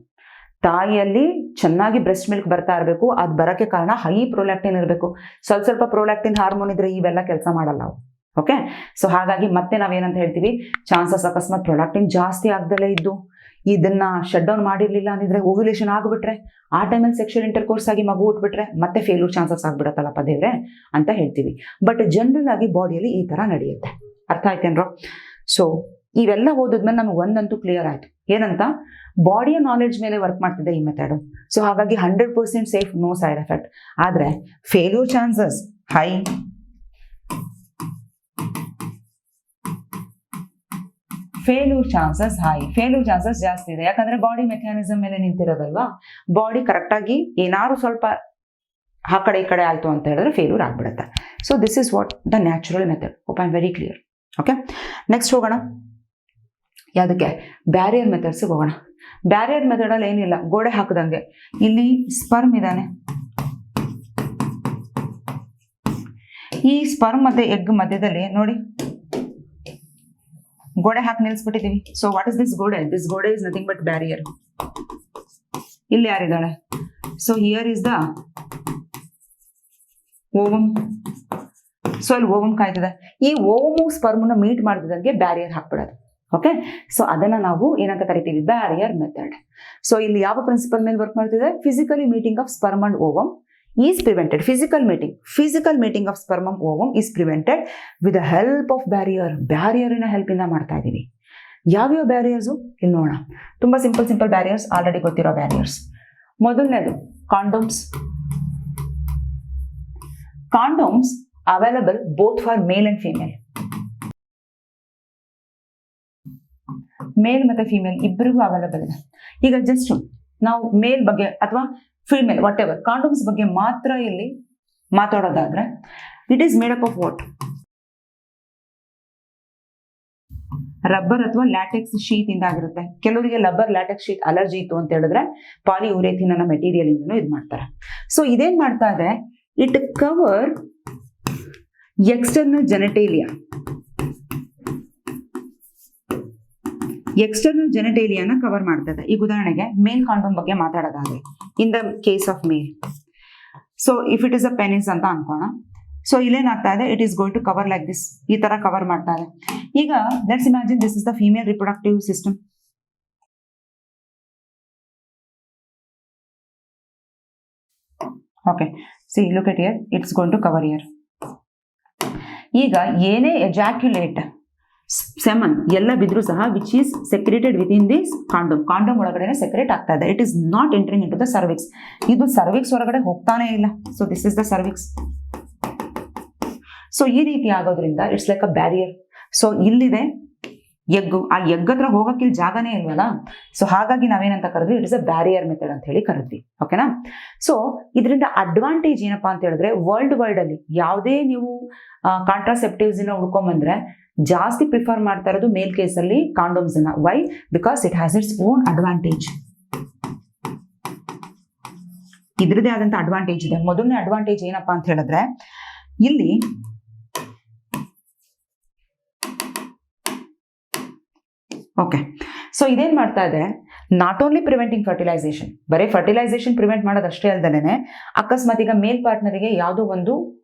ತಾಯಿಯಲ್ಲಿ ಚೆನ್ನಾಗಿ ಬ್ರೆಸ್ಟ್ ಮಿಲ್ಕ್ ಬರ್ತಾ ಇರಬೇಕು. ಅದು ಬರೋಕ್ಕೆ ಕಾರಣ ಹೈ ಪ್ರೊಲ್ಯಾಕ್ಟಿನ್ ಇರಬೇಕು. ಸ್ವಲ್ಪ ಪ್ರೊಲ್ಯಾಕ್ಟಿನ್ ಹಾರ್ಮೋನ್ ಇದ್ರೆ ಇವೆಲ್ಲ ಕೆಲಸ ಮಾಡಲ್ಲ ಅವು. ಓಕೆ, ಸೊ ಹಾಗಾಗಿ ಮತ್ತೆ ನಾವೇನಂತ ಹೇಳ್ತೀವಿ, ಚಾನ್ಸಸ್ ಅಕಸ್ಮಾತ್ ಪ್ರೊಲ್ಯಾಕ್ಟಿನ್ ಜಾಸ್ತಿ ಆಗ್ದಲೇ ಇದ್ದು ಇದನ್ನ ಶಟ್ ಡೌನ್ ಮಾಡಿರ್ಲಿಲ್ಲ ಅಂದಿದ್ರೆ, ಓವ್ಯುಲೇಷನ್ ಆಗ್ಬಿಟ್ರೆ, ಆ ಟೈಮಲ್ಲಿ ಸೆಕ್ಷುವಲ್ ಇಂಟರ್ಕೋರ್ಸ್ ಆಗಿ ಮಗು ಹುಟ್ಬಿಟ್ರೆ ಮತ್ತೆ ಫೇಲ್ಯೂರ್ ಚಾನ್ಸಸ್ ಆಗ್ಬಿಡತ್ತಲ್ಲಪ್ಪ ದೇವ್ರೆ ಅಂತ ಹೇಳ್ತೀವಿ. ಬಟ್ ಜನರಲ್ ಆಗಿ ಬಾಡಿಯಲ್ಲಿ ಈ ತರ ನಡೆಯುತ್ತೆ. ಅರ್ಥ ಆಯ್ತೇನ್ರೋ? ಸೊ ಇವೆಲ್ಲ ಓದಿದ್ಮೇಲೆ ನಮ್ಗೆ ಒಂದಂತೂ ಕ್ಲಿಯರ್ ಆಯ್ತು, ಏನಂತ, ಬಾಡಿಯ ನಾಲೆಡ್ಜ್ ಮೇಲೆ ವರ್ಕ್ ಮಾಡ್ತಿದೆ ಈ ಮೆಥಡ್. ಸೊ ಹಾಗಾಗಿ 100% ಸೇಫ್, ನೋ ಸೈಡ್ ಎಫೆಕ್ಟ್. ಆದ್ರೆ failure chances high. Failure chances high, failure chances ಜಾಸ್ತಿ ಇದೆ. ಯಾಕಂದ್ರೆ ಬಾಡಿ ಮೆಕ್ಯಾನಿಸಮ್ ಮೇಲೆ ನಿಂತಿರೋದಲ್ವಾ, ಬಾಡಿ ಕರೆಕ್ಟಾಗಿ ಏನಾದ್ರು ಸ್ವಲ್ಪ ಆ ಕಡೆ ಈ ಕಡೆ ಆಯಿತು ಅಂತ ಹೇಳಿದ್ರೆ ಫೇಲ್ಯೂರ್ ಆಗ್ಬಿಡುತ್ತೆ. So this is what the natural method. Hope I am very clear. Okay, next ಹೋಗೋಣ ಯಾವುದಕ್ಕೆ, ಬ್ಯಾರಿಯರ್ ಮೆಥಡ್ಸ್ಗೆ ಹೋಗೋಣ. ಬ್ಯಾರಿಯರ್ ಮೆಥಡಲ್ಲಿ ಏನಿಲ್ಲ, ಗೋಡೆ ಹಾಕದಂಗೆ ಇಲ್ಲಿ ಸ್ಪರ್ಮ್ ಇದ್ದಾನೆ, ಈ ಸ್ಪರ್ಮ್ ಮತ್ತೆ ಎಗ್ ಮಧ್ಯದಲ್ಲಿ ನೋಡಿ ಗೋಡೆ ಹಾಕಿ ನಿಲ್ಸ್ಬಿಟ್ಟಿದೀವಿ. ಸೊ ವಾಟ್ ಇಸ್ ದಿಸ್ ಗೋಡೆ? ದಿಸ್ ಗೋಡೆ ಇಸ್ ನಥಿಂಗ್ ಬಟ್ ಬ್ಯಾರಿಯರ್. ಇಲ್ಲಿ ಯಾರಿದ್ದಾಳೆ? So here is the ovum. So ಅಲ್ಲಿ ಓವಮ್ ಕಾಯ್ತದೆ. ಈ ಓವಮು ಸ್ಪರ್ಮ್ನ ಮೀಟ್ ಮಾಡಿದಂಗೆ ಬ್ಯಾರಿಯರ್ ಹಾಕ್ಬಿಡೋದು. ಓಕೆ, ಸೊ ಅದನ್ನ ನಾವು ಏನಂತ ಕರಿತೀವಿ? Barrier method. ಸೊ ಇಲ್ಲಿ ಯಾವ ಪ್ರಿನ್ಸಿಪಲ್ ಮೇಲೆ ವರ್ಕ್ ಮಾಡ್ತಿದೆ? Physically meeting of sperm and ovum is prevented. Physical meeting of sperm and ovum is prevented with the help of barrier ನ ಹೆಲ್ಪ್ ಇಂದ ಮಾಡ್ತಾ ಇದೀವಿ. ಯಾವ್ಯಾವ ಬ್ಯಾರಿಯರ್ಸು ಇಲ್ಲಿ ನೋಡೋಣ. ತುಂಬಾ ಸಿಂಪಲ್ ಬ್ಯಾರಿಯರ್ಸ್, ಆಲ್ರೆಡಿ ಗೊತ್ತಿರೋ ಬ್ಯಾರಿಯರ್ಸ್. ಮೊದಲನೇದು condoms available both for male and female. Male ಮತ್ತೆ ಫೀಮೇಲ್ ಇಬ್ಬರಿಗೂ ಅವೈಲಬಲ್ ಇದೆ. ಈಗ ಜಸ್ಟ್ ನಾವು ಮೇಲ್ ಬಗ್ಗೆ ಅಥವಾ ಫೀಮೇಲ್ ವಾಟ್ ಎವರ್ ಕಾಂಡೋಮ್ಸ್ ಬಗ್ಗೆ ಮಾತ್ರ ಇಲ್ಲಿ ಮಾತಾಡೋದಾದ್ರೆ, it is made up of what? Rubber ಅಥವಾ ಲ್ಯಾಟೆಕ್ಸ್ ಶೀಟ್ ಇಂದ ಆಗಿರುತ್ತೆ. ಕೆಲವರಿಗೆ ರಬ್ಬರ್ ಲ್ಯಾಟೆಕ್ಸ್ ಶೀಟ್ ಅಲರ್ಜಿ ಇತ್ತು ಅಂತ ಹೇಳಿದ್ರೆ ಪಾಲಿಯೂರೇಥಿನ್ ಅನ್ನೋ ಮೆಟೀರಿಯಲ್ ಇಂದನೂ ಇದು ಮಾಡ್ತಾರೆ. ಸೊ ಇದೇನ್ ಮಾಡ್ತಾ ಇದೆ? It cover external genitalia. External ಜೆನೆಟೇಲಿಯಾನ ಕವರ್ ಮಾಡ್ತದೆ. ಈಗ ಉದಾಹರಣೆಗೆ ಮೇಲ್ ಕಾಂಡೋಮ್ ಬಗ್ಗೆ ಮಾತಾಡೋದಾದ್ರೆ, in the case of male, so if it is a penis ಅಂತ ಅನ್ಕೋಣ. ಸೊ ಇಲ್ಲೇನಾಗ್ತಾ ಇದೆ? It is going to cover like this. ಈ ತರ ಕವರ್ ಮಾಡ್ತಾ ಇದೆ. ಈಗ let's imagine this is the female reproductive system. Okay, see look at here, it's going to cover here. ಈಗ ಏನೇ ಎಜಾಕ್ಯುಲೇಟ್ ಸೆಮನ್ ಎಲ್ಲ ಬಿದ್ರು ಸಹ which is secreted with in this condom ಒಳಗಡೆ ಸೆಕ್ರೇಟ್ ಆಗ್ತಾ ಇದೆ. It is not entering in to the cervix. ಇದು cervix ಹೊರಗಡೆ ಹೋಗ್ತಾನೆ ಇಲ್ಲ. So this is the cervix. So ಈ ರೀತಿ ಆಗೋದ್ರಿಂದ it's like a barrier. So ಇಲ್ಲಿದೆ ಎಗ್ಗು, ಆ ಎಗ್ ಹತ್ರ ಹೋಗಕ್ಕೆ ಇಲ್ಲಿ ಜಾಗನೇ ಇಲ್ವಲ್ಲ. ಸೊ ಹಾಗಾಗಿ ನಾವೇನಂತ ಕರೆದ್ವಿ? It is a barrier method ಅಂತ ಹೇಳಿ ಕರೆದ್ವಿ. ಓಕೆನಾ? ಸೊ ಇದರಿಂದ ಅಡ್ವಾಂಟೇಜ್ ಏನಪ್ಪಾ ಅಂತ ಹೇಳಿದ್ರೆ, ವರ್ಲ್ಡ್ ವೈಡ್ ಅಲ್ಲಿ ಯಾವುದೇ ನೀವು ಕಾಂಟ್ರಾಸೆಪ್ಟಿವ್ಸ್ ಹುಡ್ಕೊಂಡ್ಬಂದ್ರೆ ಜಾಸ್ತಿ ಪ್ರಿಫರ್ ಮಾಡ್ತಾ ಇರೋದು ಮೇಲ್ ಕೇಸಲ್ಲಿ ಕಾಂಡೋಮ್ಸ್ ಅನ್ನ. Why? Because it has its own advantage. ಇದ್ರದೇ ಆದಂತ ಅಡ್ವಾಂಟೇಜ್ ಇದೆ. ಮೊದಲನೇ ಅಡ್ವಾಂಟೇಜ್ ಏನಪ್ಪಾ ಅಂತ ಹೇಳಿದ್ರೆ, ಇಲ್ಲಿ ಓಕೆ, ಸೊ ಇದೇನ್ ಮಾಡ್ತಾ ಇದೆ? ನಾಟ್ ಓನ್ಲಿ ಪ್ರಿವೆಂಟಿಂಗ್ ಫರ್ಟಿಲೈಸೇಷನ್, ಬರೀ ಫರ್ಟಿಲೈಸೇಷನ್ ಪ್ರಿವೆಂಟ್ ಮಾಡೋದಷ್ಟೇ ಅಲ್ದೇನೆ, ಅಕಸ್ಮಾತ್ ಈಗ ಮೇಲ್ ಪಾರ್ಟ್ನರಿಗೆ ಯಾವುದೋ ಒಂದು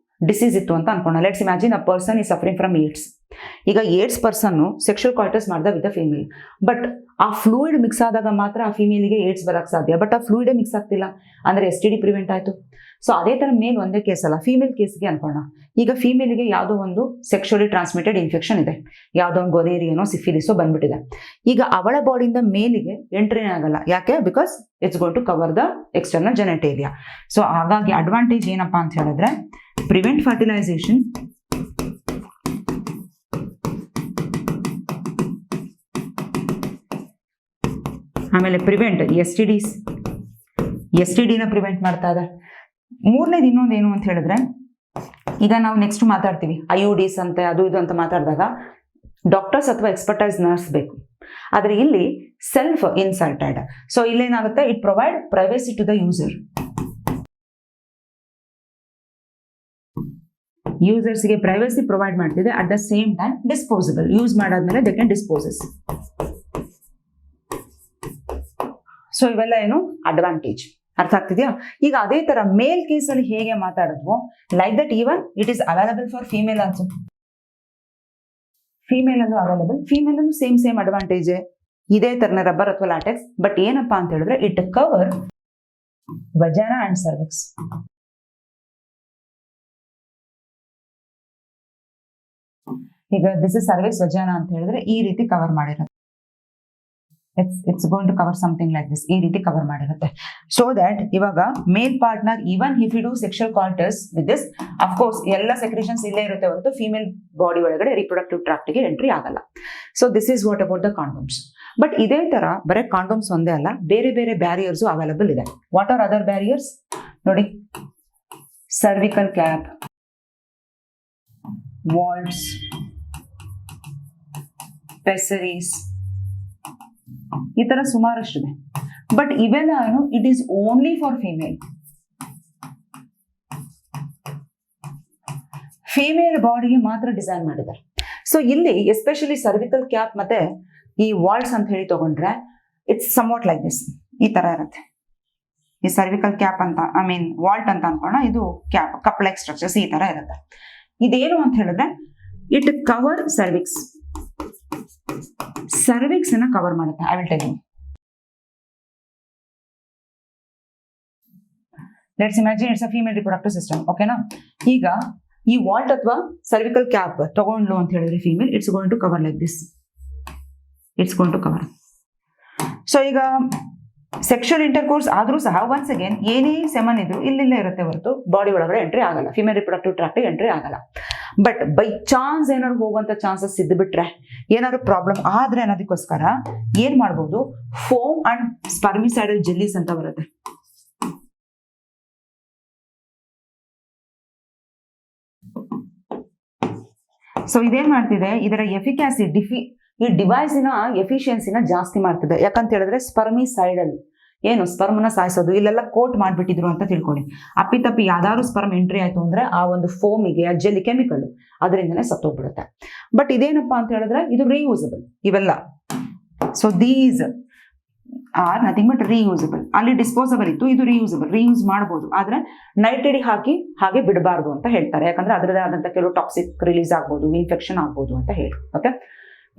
ಡಿಸೀಸ್ ಇತ್ತು ಅಂತ ಅನ್ಕೋಣ. Let's imagine a person is suffering from AIDS. ಈಗ ಏಡ್ಸ್ ಪರ್ಸನ್ ಸೆಕ್ಷುವಲ್ ಕಾಂಟ್ಯಾಕ್ಟ್ ಮಾಡ್ದ ವಿತ್ ಅ ಫೀಮೇಲ್, ಬಟ್ ಆ ಫ್ಲೂಯಿಡ್ ಮಿಕ್ಸ್ ಆದಾಗ ಮಾತ್ರ ಆ ಫೀಮೇಲ್ಗೆ ಏಡ್ಸ್ ಬರಕ್ ಸಾಧ್ಯ. ಬಟ್ ಆ ಫ್ಲೂಯಿಡೇ ಮಿಕ್ಸ್ ಆಗ್ತಿಲ್ಲ ಅಂದ್ರೆ STD ಪ್ರಿವೆಂಟ್ ಆಯ್ತು. ಸೊ ಅದೇ ತರ ಮೇಲ್ ಒಂದೇ ಕೇಸ್ ಅಲ್ಲ, ಫೀಮೇಲ್ ಕೇಸ್ಗೆ ಅನ್ಕೋಣ. ಈಗ ಫೀಮೇಲ್ಗೆ ಯಾವುದೋ ಒಂದು ಸೆಕ್ಷುವಲಿ ಟ್ರಾನ್ಸ್ಮಿಟೆಡ್ ಇನ್ಫೆಕ್ಷನ್ ಇದೆ, ಯಾವುದೋ ಒಂದು ಗೊರೇರಿಯನೋ ಸಿಫಿಲಿಸೋ ಬಂದ್ಬಿಟ್ಟಿದೆ. ಈಗ ಅವಳ ಬಾಡಿಯಿಂದ ಮೇಲಿಗೆ ಎಂಟ್ರಿನೇ ಆಗಲ್ಲ. ಯಾಕೆ? Because it's going to cover the external genitalia. So ಹಾಗಾಗಿ ಅಡ್ವಾಂಟೇಜ್ ಏನಪ್ಪಾ ಅಂತ ಹೇಳಿದ್ರೆ, ಪ್ರಿವೆಂಟ್ ಫರ್ಟಿಲೈಸೇಷನ್, ಆಮೇಲೆ ಪ್ರಿವೆಂಟ್ STDನ ಪ್ರಿವೆಂಟ್ ಮಾಡ್ತಾ ಇದೆ. ಮೂರನೇದು ಇನ್ನೊಂದೇನು ಅಂತ ಹೇಳಿದ್ರೆ, ಈಗ ನಾವು ನೆಕ್ಸ್ಟ್ ಮಾತಾಡ್ತೀವಿ IUDs ಅಂತೆ ಅದು ಇದು ಅಂತ ಮಾತಾಡಿದಾಗ ಡಾಕ್ಟರ್ಸ್ ಅಥವಾ ಎಕ್ಸ್ಪರ್ಟೈಸ್ ನರ್ಸ್ ಬೇಕು. ಆದರೆ ಇಲ್ಲಿ ಸೆಲ್ಫ್ ಇನ್ಸರ್ಟೆಡ್. ಸೊ ಇಲ್ಲೇನಾಗುತ್ತೆ? It provide privacy to the ಯೂಸರ್ಸ್ಗೆ ಪ್ರೈವೇಸಿ ಪ್ರೊವೈಡ್ ಮಾಡ್ತಿದೆ. At the same time disposable, use ಮಾಡಾದ್ಮೇಲೆ ದೇ ಕ್ಯಾನ್ ಡಿಸ್ಪೋಸಸ್. ಸೊ ಇವೆಲ್ಲ ಏನು ಅಡ್ವಾಂಟೇಜ್. ಅರ್ಥ ಆಗ್ತಿದ್ಯಾ? ಈಗ ಅದೇ ತರ ಮೇಲ್ ಕೇಸ್ ಅಲ್ಲಿ ಹೇಗೆ ಮಾತಾಡಿದ್ವು, like that even it is available for female also. Female ಅಲ್ಲೂ ಅವೈಲಬಲ್, ಫೀಮೇಲ್ ಅಲ್ಲೂ ಸೇಮ್ ಅಡ್ವಾಂಟೇಜ್ ಇದೇ ತರನ ರಬ್ಬರ್ ಅಥವಾ ಲ್ಯಾಟೆಕ್ಸ್. ಬಟ್ ಏನಪ್ಪಾ ಅಂತ ಹೇಳಿದ್ರೆ, it cover vagina and cervix. ಈಗ ದಿಸ್ ಇಸ್ ಸರ್ವಿಕ್ಸ್ ವಜಾನಾ ಅಂತ ಹೇಳಿದ್ರೆ ಈ ರೀತಿ ಕವರ್ ಮಾಡಿರೋದು. It's going to cover something like this. ಈ ರೀತಿ ಕವರ್ ಮಾಡಿರುತ್ತೆ. ಸೊ ದಟ್ ಇವಾಗ male partner even if you do sexual contacts with this, of course ಎಲ್ಲ ಸೆಕ್ರೇಷನ್ಸ್ ಇಲ್ಲೇ ಇರುತ್ತೆ ಹೊರತು ಫೀಮೇಲ್ ಬಾಡಿ ಒಳಗಡೆ ರಿಪ್ರೊಡಕ್ಟಿವ್ ಟ್ರಾಕ್ಟ್ಗೆ ಎಂಟ್ರಿ ಆಗಲ್ಲ. So this is what about the condoms. But ಇದೇ ತರ ಬರೀ ಕಾಂಡೋಮ್ಸ್ ಒಂದೇ ಅಲ್ಲ, ಬೇರೆ ಬೇರೆ ಬ್ಯಾರಿಯರ್ಸ್ ಅವೈಲಬಲ್ ಇದೆ. ವಾಟ್ ಆರ್ ಅದರ್ ಬ್ಯಾರಿಯರ್ಸ್ ನೋಡಿ, ಸರ್ವಿಕಲ್ ಕ್ಯಾಪ್, ವಾಲ್ಸ್, ಪೆಸರೀಸ್, ಈ ತರ ಸುಮಾರಷ್ಟಿದೆ. ಬಟ್ ಇವೆಲ್ಲ it is only for female ಬಾಡಿಗೆ ಮಾತ್ರ ಡಿಸೈನ್ ಮಾಡಿದ್ದಾರೆ. ಸೊ ಇಲ್ಲಿ ಎಸ್ಪೆಷಲಿ ಸರ್ವಿಕಲ್ ಕ್ಯಾಪ್ ಮತ್ತೆ ಈ ವಾಲ್ಸ್ ಅಂತ ಹೇಳಿ ತಗೊಂಡ್ರೆ ಇಟ್ಸ್ ಸಮ್ವಾಟ್ ಲೈಕ್ ದಿಸ್. ಈ ತರ ಇರುತ್ತೆ. ಈ ಸರ್ವಿಕಲ್ ಕ್ಯಾಪ್ ಅಂತ ವಾಲ್ಟ್ ಅಂತ ಅನ್ಕೋಣ, ಇದು ಕ್ಯಾಪ್ ಕಪ್ ಲೈಕ್ ಸ್ಟ್ರಕ್ಚರ್ಸ್ ಈ ತರ ಇರುತ್ತೆ. ಇದೇನು ಅಂತ ಹೇಳಿದ್ರೆ ಇಟ್ ಕವರ್ ಸರ್ವಿಕ್ಸ್ ಅನ್ನ ಕವರ್ ಮಾಡುತ್ತೆ. I will tell you. Let's imagine it's a female reproductive system. ಓಕೆನಾ? ಈಗ ಈ ವಾಲ್ಟ್ ಅಥವಾ ಸರ್ವಿಕಲ್ ಕ್ಯಾಪ್ ತಗೊಂಡ್ಲು ಅಂತ ಹೇಳಿದ್ರೆ female, it's going to cover like this. It's going to cover. So ಈಗ ಸೆಕ್ಷುವಲ್ ಇಂಟರ್ಕೋರ್ಸ್ ಆದ್ರೂ ಸಹ ಒನ್ಸ್ ಅಗೇನ್ ಏನೇ ಸೆಮನ್ ಇದ್ರು ಇಲ್ಲಿಲ್ಲೇ ಇರುತ್ತೆ ಹೊರತು ಬಾಡಿ ಒಳಗಡೆ ಎಂಟ್ರಿ ಆಗಲ್ಲ, ಫಿಮೇಲ್ ರಿಪ್ರೊಡಕ್ಟಿವ್ ಟ್ರಾಕ್ಟ್ ಎಂಟ್ರಿ ಆಗಲ್ಲ. ಬಟ್ ಬೈ ಚಾನ್ಸ್ ಏನಾದ್ರು ಹೋಗುವಂತ ಚಾನ್ಸಸ್ ಇದ್ಬಿಟ್ರೆ, ಏನಾದ್ರು ಪ್ರಾಬ್ಲಮ್ ಆದ್ರೆ ಅನ್ನೋದಕ್ಕೋಸ್ಕರ ಏನ್ ಮಾಡ್ಬೋದು, ಫೋಮ್ ಅಂಡ್ ಸ್ಪರ್ಮಿಸೈಡಲ್ ಜೆಲ್ಲೀಸ್ ಅಂತ ಬರುತ್ತೆ. ಸೊ ಇದೇನ್ ಮಾಡ್ತಿದೆ, ಇದರ ಎಫಿಕ್ಯಾಸಿ ಈ ಡಿವೈಸಿನ ಎಫಿಷಿಯನ್ಸಿನ ಜಾಸ್ತಿ ಮಾಡ್ತಿದೆ. ಯಾಕಂತ ಹೇಳಿದ್ರೆ ಸ್ಪರ್ಮಿಸೈಡಲ್ ಏನು ಸ್ಪರ್ಮ್ನ ಸಾಯಿಸೋದು, ಇಲ್ಲೆಲ್ಲ ಕೋಟ್ ಮಾಡ್ಬಿಟ್ಟಿದ್ರು ಅಂತ ತಿಳ್ಕೊಳ್ಳಿ. ಅಪ್ಪಿತಪ್ಪಿ ಯಾವ್ದಾದ್ರು ಸ್ಪರ್ಮ್ ಎಂಟ್ರಿ ಆಯ್ತು ಅಂದ್ರೆ ಆ ಒಂದು ಫೋಮಿಗೆ ಆ ಜೆಲ್ಲಿ ಕೆಮಿಕಲ್ ಅದರಿಂದನೇ ಸತ್ತೋಗ್ಬಿಡುತ್ತೆ. ಬಟ್ ಇದೇನಪ್ಪಾ ಅಂತ ಹೇಳಿದ್ರೆ ಇದು ರೀಯೂಸಬಲ್ ಇವೆಲ್ಲ. So these are nothing but reusable. ಅಲ್ಲಿ ಡಿಸ್ಪೋಸಬಲ್ ಇತ್ತು, ಇದು ರೀಯೂಸ್ ಮಾಡಬಹುದು. ಆದ್ರೆ ನೈಟ್ರಿಡಿ ಹಾಕಿ ಹಾಗೆ ಬಿಡಬಾರ್ದು ಅಂತ ಹೇಳ್ತಾರೆ. ಯಾಕಂದ್ರೆ ಅದರದೇ ಆದಂತ ಕೆಲವು ಟಾಕ್ಸಿಕ್ ರಿಲೀಸ್ ಆಗ್ಬೋದು, ಇನ್ಫೆಕ್ಷನ್ ಆಗ್ಬೋದು ಅಂತ ಹೇಳಿ. ಓಕೆ,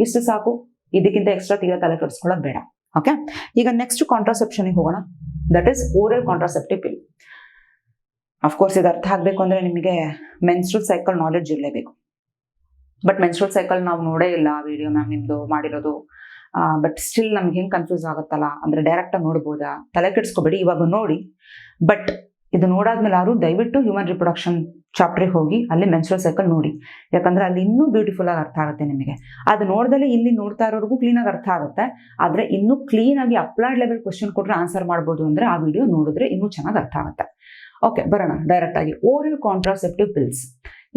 ಇಷ್ಟು ಸಾಕು. ಇದಕ್ಕಿಂತ ಎಕ್ಸ್ಟ್ರಾ ತೀರಾ ತಲೆ ಕೆಡಿಸ್ಕೊಳ್ಳೋದು ಬೇಡ. ಓಕೆ, ಈಗ ನೆಕ್ಸ್ಟ್ ಕಾಂಟ್ರಾಸೆಪ್ಷನ್ ಹೋಗೋಣ. That is oral contraceptive pill. Of course ಇದು ಅರ್ಥ ಆಗ್ಬೇಕು ಅಂದ್ರೆ ನಿಮಗೆ ಮೆನ್ಸ್ಟ್ರಲ್ ಸೈಕಲ್ ನಾಲೆಡ್ಜ್ ಇರಲೇಬೇಕು. ಬಟ್ ಮೆನ್ಸ್ಟ್ರಲ್ ಸೈಕಲ್ ನಾವು ನೋಡೇ ಇಲ್ಲ ವಿಡಿಯೋ ಮ್ಯಾಮ್ ನಿಮ್ದು ಮಾಡಿರೋದು. ಬಟ್ ಸ್ಟಿಲ್ ನಮ್ಗೆ ಹೆಂಗ್ ಕನ್ಫ್ಯೂಸ್ ಆಗುತ್ತಲ್ಲ ಅಂದ್ರೆ ಡೈರೆಕ್ಟ್ ಆಗಿ ನೋಡ್ಬೋದಾ, ತಲೆ ಕೆಡಿಸ್ಕೋಬೇಡಿ, ಇವಾಗ ನೋಡಿ. ಬಟ್ ಇದು ನೋಡಾದ್ಮೇಲೆ ಯಾರು ದಯವಿಟ್ಟು ಹ್ಯೂಮನ್ ರಿಪ್ರೊಡಕ್ಷನ್ ಚಾಪ್ಟ್ರಿಗೆ ಹೋಗಿ ಅಲ್ಲಿ ಮೆನ್ಸ್ಟ್ರಲ್ ಸೈಕಲ್ ನೋಡಿ. ಯಾಕಂದ್ರೆ ಅಲ್ಲಿ ಇನ್ನೂ ಬ್ಯೂಟಿಫುಲ್ ಆಗಿ ಅರ್ಥ ಆಗುತ್ತೆ ನಿಮಗೆ. ಅದು ನೋಡ್ದಲ್ಲೇ ಇಲ್ಲಿ ನೋಡ್ತಾ ಇರೋರ್ಗೂ ಕ್ಲೀನ್ ಆಗಿ ಅರ್ಥ ಆಗುತ್ತೆ. ಆದ್ರೆ ಇನ್ನೂ ಕ್ಲೀನ್ ಆಗಿ ಅಪ್ಲೈಡ್ ಲೆವೆಲ್ ಕ್ವಶನ್ ಕೊಟ್ರೆ ಆನ್ಸರ್ ಮಾಡ್ಬೋದು ಅಂದ್ರೆ ಆ ವಿಡಿಯೋ ನೋಡಿದ್ರೆ ಇನ್ನೂ ಚೆನ್ನಾಗಿ ಅರ್ಥ ಆಗುತ್ತೆ. ಓಕೆ, ಬರೋಣ ಡೈರೆಕ್ಟ್ ಆಗಿ. Oral contraceptive pills.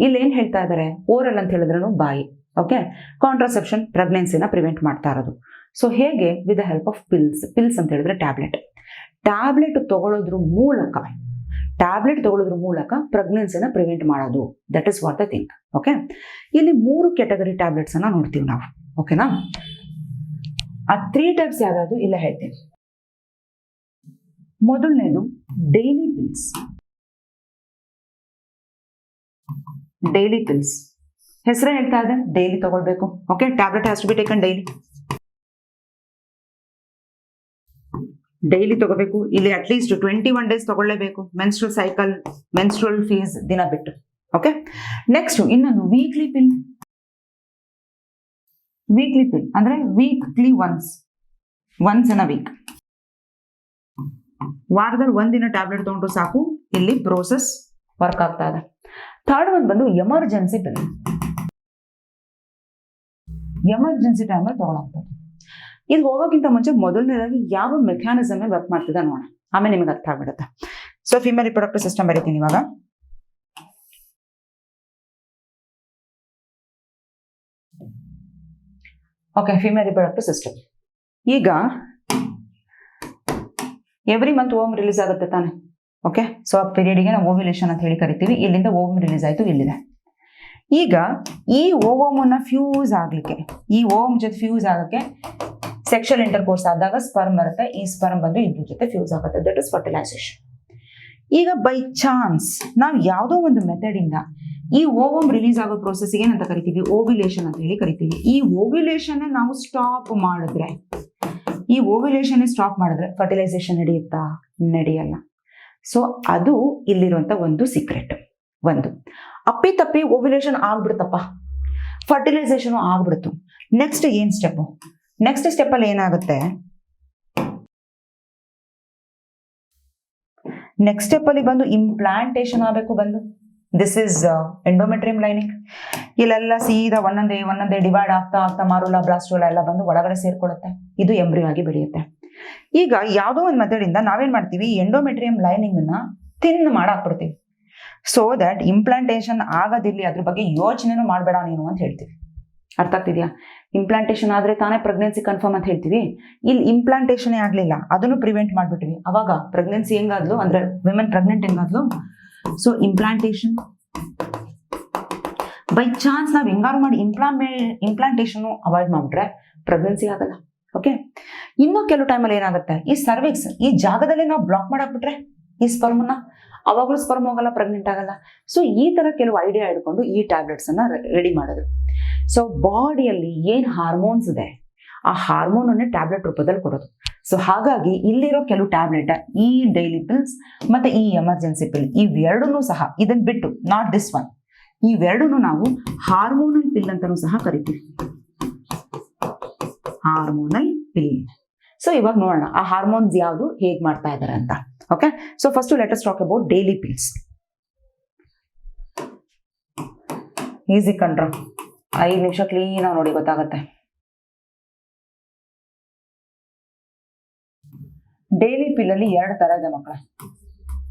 ಇಲ್ಲಿ ಏನ್ ಹೇಳ್ತಾ ಇದ್ದಾರೆ, ಓರಲ್ ಅಂತ ಹೇಳಿದ್ರೂ ಬಾಯಿ. ಓಕೆ, ಕಾಂಟ್ರಾಸೆಪ್ಷನ್ ಪ್ರೆಗ್ನೆನ್ಸಿನ ಪ್ರಿವೆಂಟ್ ಮಾಡ್ತಾ ಇರೋದು. ಸೊ ಹೇಗೆ, with the help of pills ಅಂತ ಹೇಳಿದ್ರೆ ಟ್ಯಾಬ್ಲೆಟ್ ತಗೊಳ್ಳೋದ್ರ ಮೂಲಕ ಪ್ರೆಗ್ನೆನ್ಸಿನ ಪ್ರಿವೆಂಟ್ ಮಾಡೋದು. That is what the thing. Okay, ಇಲ್ಲಿ 3 ಕ್ಯಾಟಗರಿ ಟ್ಯಾಬ್ಲೆಟ್ಸ್ ಅನ್ನ ನೋಡ್ತೀವಿ ನಾವು. ಓಕೆನಾ? ಆ 3 ಟೈಪ್ಸ್ ಯಾವ್ದು ಇಲ್ಲ ಹೇಳ್ತೀನಿ. ಮೊದಲನೇದು ಡೈಲಿ ಪಿಲ್ಸ್. ಹೆಸರೇ ಹೇಳ್ತಾ ಇದೆ, ಡೈಲಿ ತಗೊಳ್ಬೇಕು. Okay, tablet has to be taken daily ತಗೋಬೇಕು. ಇಲ್ಲಿ ಅಟ್ಲೀಸ್ಟ್ 21 ಡೇಸ್ ತಗೊಳ್ಳೇಬೇಕು. ಮೆನ್ಸ್ಟ್ರಲ್ ಫೇಸ್ ದಿನ ಬಿಟ್ಟು. ಓಕೆ, ನೆಕ್ಸ್ಟ್ ಇನ್ನೊಂದು ವೀಕ್ಲಿ ಪಿಲ್ ಅಂದ್ರೆ weekly once in a week. ವಾರದಲ್ಲಿ ಒಂದಿನ ಟ್ಯಾಬ್ಲೆಟ್ ತಗೊಂಡ್ರು ಸಾಕು, ಇಲ್ಲಿ ಪ್ರೋಸೆಸ್ ವರ್ಕ್ ಆಗ್ತಾ ಇದೆ. ಥರ್ಡ್ ಒಂದು ಬಂದು ಎಮರ್ಜೆನ್ಸಿ ಪಿಲ್. ಎಮರ್ಜೆನ್ಸಿ ಟೈಮಲ್ಲಿ ತಗೊಳ್ಳೋದು. ಇದು ಹೋಗೋಕ್ಕಿಂತ ಮುಂಚೆ ಮೊದಲನೇದಾಗಿ ಯಾವ ಮೆಕ್ಯಾನಿಸಮ್ ವರ್ಕ್ ಮಾಡ್ತಿದೆ ನೋಡೋಣ, ಆಮೇಲೆ ನಿಮಗೆ ಅರ್ಥ ಆಗ್ಬಿಡುತ್ತೆ. ಸೊ ಫಿಮೇಲ್ ರಿಪ್ರೊಡಕ್ಟಿವ್ ಸಿಸ್ಟಮ್ ಬರೀತೀನಿ ಇವಾಗ. Okay, female reproductive system. ಈಗ ಎವ್ರಿ ಮಂತ್ ಓವಮ್ ರಿಲೀಸ್ ಆಗುತ್ತೆ ತಾನೆ. ಓಕೆ, ಸೊ ಆ ಪೀರಿಯಡ್ಗೆ ನಾವು ಓವ್ಯುಲೇಷನ್ ಅಂತ ಹೇಳಿ ಕರಿತೀವಿ. ಇಲ್ಲಿಂದ ಓವಮ್ ರಿಲೀಸ್ ಆಯ್ತು, ಇಲ್ಲಿದೆ. ಈಗ ಈ ಓವಮನ್ನ ಫ್ಯೂಸ್ ಆಗ್ಲಿಕ್ಕೆ, ಈ ಓವಮ್ ಜೊತೆ ಫ್ಯೂಸ್ ಆಗಕ್ಕೆ ಸೆಕ್ಷುವಲ್ ಇಂಟರ್ಕೋರ್ಸ್ ಆದಾಗ ಸ್ಪರ್ಮ್ ಬರುತ್ತೆ. ಈ ಸ್ಪರ್ಮ್ ಬಂದು ಇದ್ರ ಜೊತೆ ಫ್ಯೂಸ್ ಆಗುತ್ತೆ. That is fertilization. ಈಗ ಬೈ ಚಾನ್ಸ್ ನಾವು ಯಾವುದೋ ಒಂದು ಮೆಥಡ್ ಇಂದ ಈ ಓವಮ್ ರಿಲೀಸ್ ಆಗೋ ಪ್ರೋಸೆಸ್ ಏನಂತ ಕರಿತೀವಿ, ಓವ್ಯುಲೇಷನ್ ಅಂತ ಹೇಳಿ ಕರಿತೀವಿ. ಈ ಓವ್ಯುಲೇಷನ್ ನಾವು ಸ್ಟಾಪ್ ಮಾಡಿದ್ರೆ ಫರ್ಟಿಲೈಸೇಷನ್ ನಡೆಯುತ್ತಾ? ನಡೆಯಲ್ಲ. ಸೊ ಅದು ಇಲ್ಲಿರುವಂತ ಒಂದು ಸೀಕ್ರೆಟ್. ಅಪ್ಪಿತಪ್ಪಿ ಓವ್ಯುಲೇಷನ್ ಆಗ್ಬಿಡ್ತಪ್ಪ, ಫರ್ಟಿಲೈಸೇಷನ್ ಆಗ್ಬಿಡ್ತು. ನೆಕ್ಸ್ಟ್ ಏನ್ ಸ್ಟೆಪ್ ಅಲ್ಲಿ ಏನಾಗುತ್ತೆ, ನೆಕ್ಸ್ಟ್ ಸ್ಟೆಪ್ ಅಲ್ಲಿ ಬಂದು ಇಂಪ್ಲಾಂಟೇಶನ್ ಆಗಬೇಕು. ಬಂದು ದಿಸ್ ಇಸ್ ಎಂಡೋಮೆಟ್ರಿಯಂ ಲೈನಿಂಗ್. ಇಲ್ಲೆಲ್ಲ ಸೀದಾ ಒಂದೊಂದೇ ಡಿವೈಡ್ ಆಗ್ತಾ ಮಾರುಲಾ ಬ್ಲಾಸ್ಟೋಲಾ ಎಲ್ಲ ಬಂದು ಒಳಗಡೆ ಸೇರ್ಕೊಳ್ಳುತ್ತೆ. ಇದು ಎಂಬ್ರಿಯೋ ಆಗಿ ಬೆಳೆಯುತ್ತೆ. ಈಗ ಯಾವುದೋ ಒಂದು ಮೆಥಡ್ ಇಂದ ನಾವೇನ್ ಮಾಡ್ತೀವಿ, ಎಂಡೋಮೆಟ್ರಿಯಂ ಲೈನಿಂಗ್ ನ ಥಿನ್ ಮಾಡಾಕ್ಬಿಡ್ತೀವಿ. ಸೊ ದಟ್ ಇಂಪ್ಲಾಂಟೇಶನ್ ಆಗೋದಿಲ್ಲ, ಅದ್ರ ಬಗ್ಗೆ ಯೋಚನೆನೂ ಮಾಡಬೇಡ ನೀನು ಅಂತ ಹೇಳ್ತೀವಿ. ಅರ್ಥ ಆಗ್ತಿದ್ಯಾ? ಇಂಪ್ಲಾಂಟೇಶನ್ ಆದ್ರೆ ತಾನೇ ಪ್ರೆಗ್ನೆನ್ಸಿ ಕನ್ಫರ್ಮ್ ಅಂತ ಹೇಳ್ತೀವಿ. ಇಲ್ಲಿ ಇಂಪ್ಲಾಂಟೇಶನ್ ಆಗ್ಲಿಲ್ಲ, ಅದನ್ನು ಪ್ರಿವೆಂಟ್ ಮಾಡ್ಬಿಟ್ವಿ. ಅವಾಗ ಪ್ರೆಗ್ನೆನ್ಸಿ ಹೆಂಗಾದ್ಲು ಅಂದ್ರೆ ವಿಮೆನ್ ಪ್ರೆಗ್ನೆಂಟ್ ಹೆಂಗಾದ್ಲು. ಸೊ ಇಂಪ್ಲಾಂಟೇಶನ್ ಬೈ ಚಾನ್ಸ್ ನಾವ್ ಹೆಂಗಾರು ಮಾಡಿ ಇಂಪ್ಲಾಂಟೇಶನ್ ಅವಾಯ್ಡ್ ಮಾಡ್ಬಿಟ್ರೆ ಪ್ರೆಗ್ನೆನ್ಸಿ ಆಗಲ್ಲ. ಓಕೆ, ಇನ್ನೂ ಕೆಲವು ಟೈಮಲ್ಲಿ ಏನಾಗುತ್ತೆ, ಈ ಸರ್ವಿಕ್ಸ್ ಈ ಜಾಗದಲ್ಲಿ ನಾವು ಬ್ಲಾಕ್ ಮಾಡಾಕ್ಬಿಟ್ರೆ ಈ ಸ್ಪರ್ಮ್ನ, ಅವಾಗಲೂ ಸ್ಪರ್ಮ್ ಹೋಗಲ್ಲ, ಪ್ರೆಗ್ನೆಂಟ್ ಆಗಲ್ಲ. ಸೊ ಈ ತರ ಕೆಲವು ಐಡಿಯಾ ಹಿಡ್ಕೊಂಡು ಈ ಟ್ಯಾಬ್ಲೆಟ್ಸ್ ಅನ್ನ ರೆಡಿ ಮಾಡೋದು. ಸೊ ಬಾಡಿಯಲ್ಲಿ ಏನ್ ಹಾರ್ಮೋನ್ಸ್ ಇದೆ ಆ ಹಾರ್ಮೋನ್ ಅನ್ನೇ ಟ್ಯಾಬ್ಲೆಟ್ ರೂಪದಲ್ಲಿ ಕೊಡೋದು. ಸೊ ಹಾಗಾಗಿ ಇಲ್ಲಿರೋ ಕೆಲವು ಟ್ಯಾಬ್ಲೆಟ್, ಈ ಡೈಲಿ ಪಿಲ್ಸ್ ಮತ್ತೆ ಈ ಎಮರ್ಜೆನ್ಸಿ ಪಿಲ್, ಇವೆರಡನ್ನೂ ಸಹ ಇದನ್ನ ಬಿಟ್ಟು, ನಾಟ್ ದಿಸ್ ಒನ್, ಇವೆರಡನ್ನು ನಾವು ಹಾರ್ಮೋನಲ್ ಪಿಲ್ ಅಂತಾನೂ ಸಹ ಕರಿತೀವಿ. ಹಾರ್ಮೋನಲ್ ಪಿಲ್. ಸೊ ಇವಾಗ ನೋಡೋಣ ಆ ಹಾರ್ಮೋನ್ಸ್ ಯಾವುದು ಹೇಗ್ ಮಾಡ್ತಾ ಇದ್ದಾರೆ ಅಂತ. Okay, so first let us talk about daily pills. Easy ಕಂಡ್ರ, 5 ನಿಮಿಷ ಕ್ಲೀನ್ ಆಗಿ ನೋಡಿ ಗೊತ್ತಾಗತ್ತೆ. ಡೈಲಿ ಪಿಲ್ ಅಲ್ಲಿ 2 ತರ ಇದೆ ಮಕ್ಕಳ,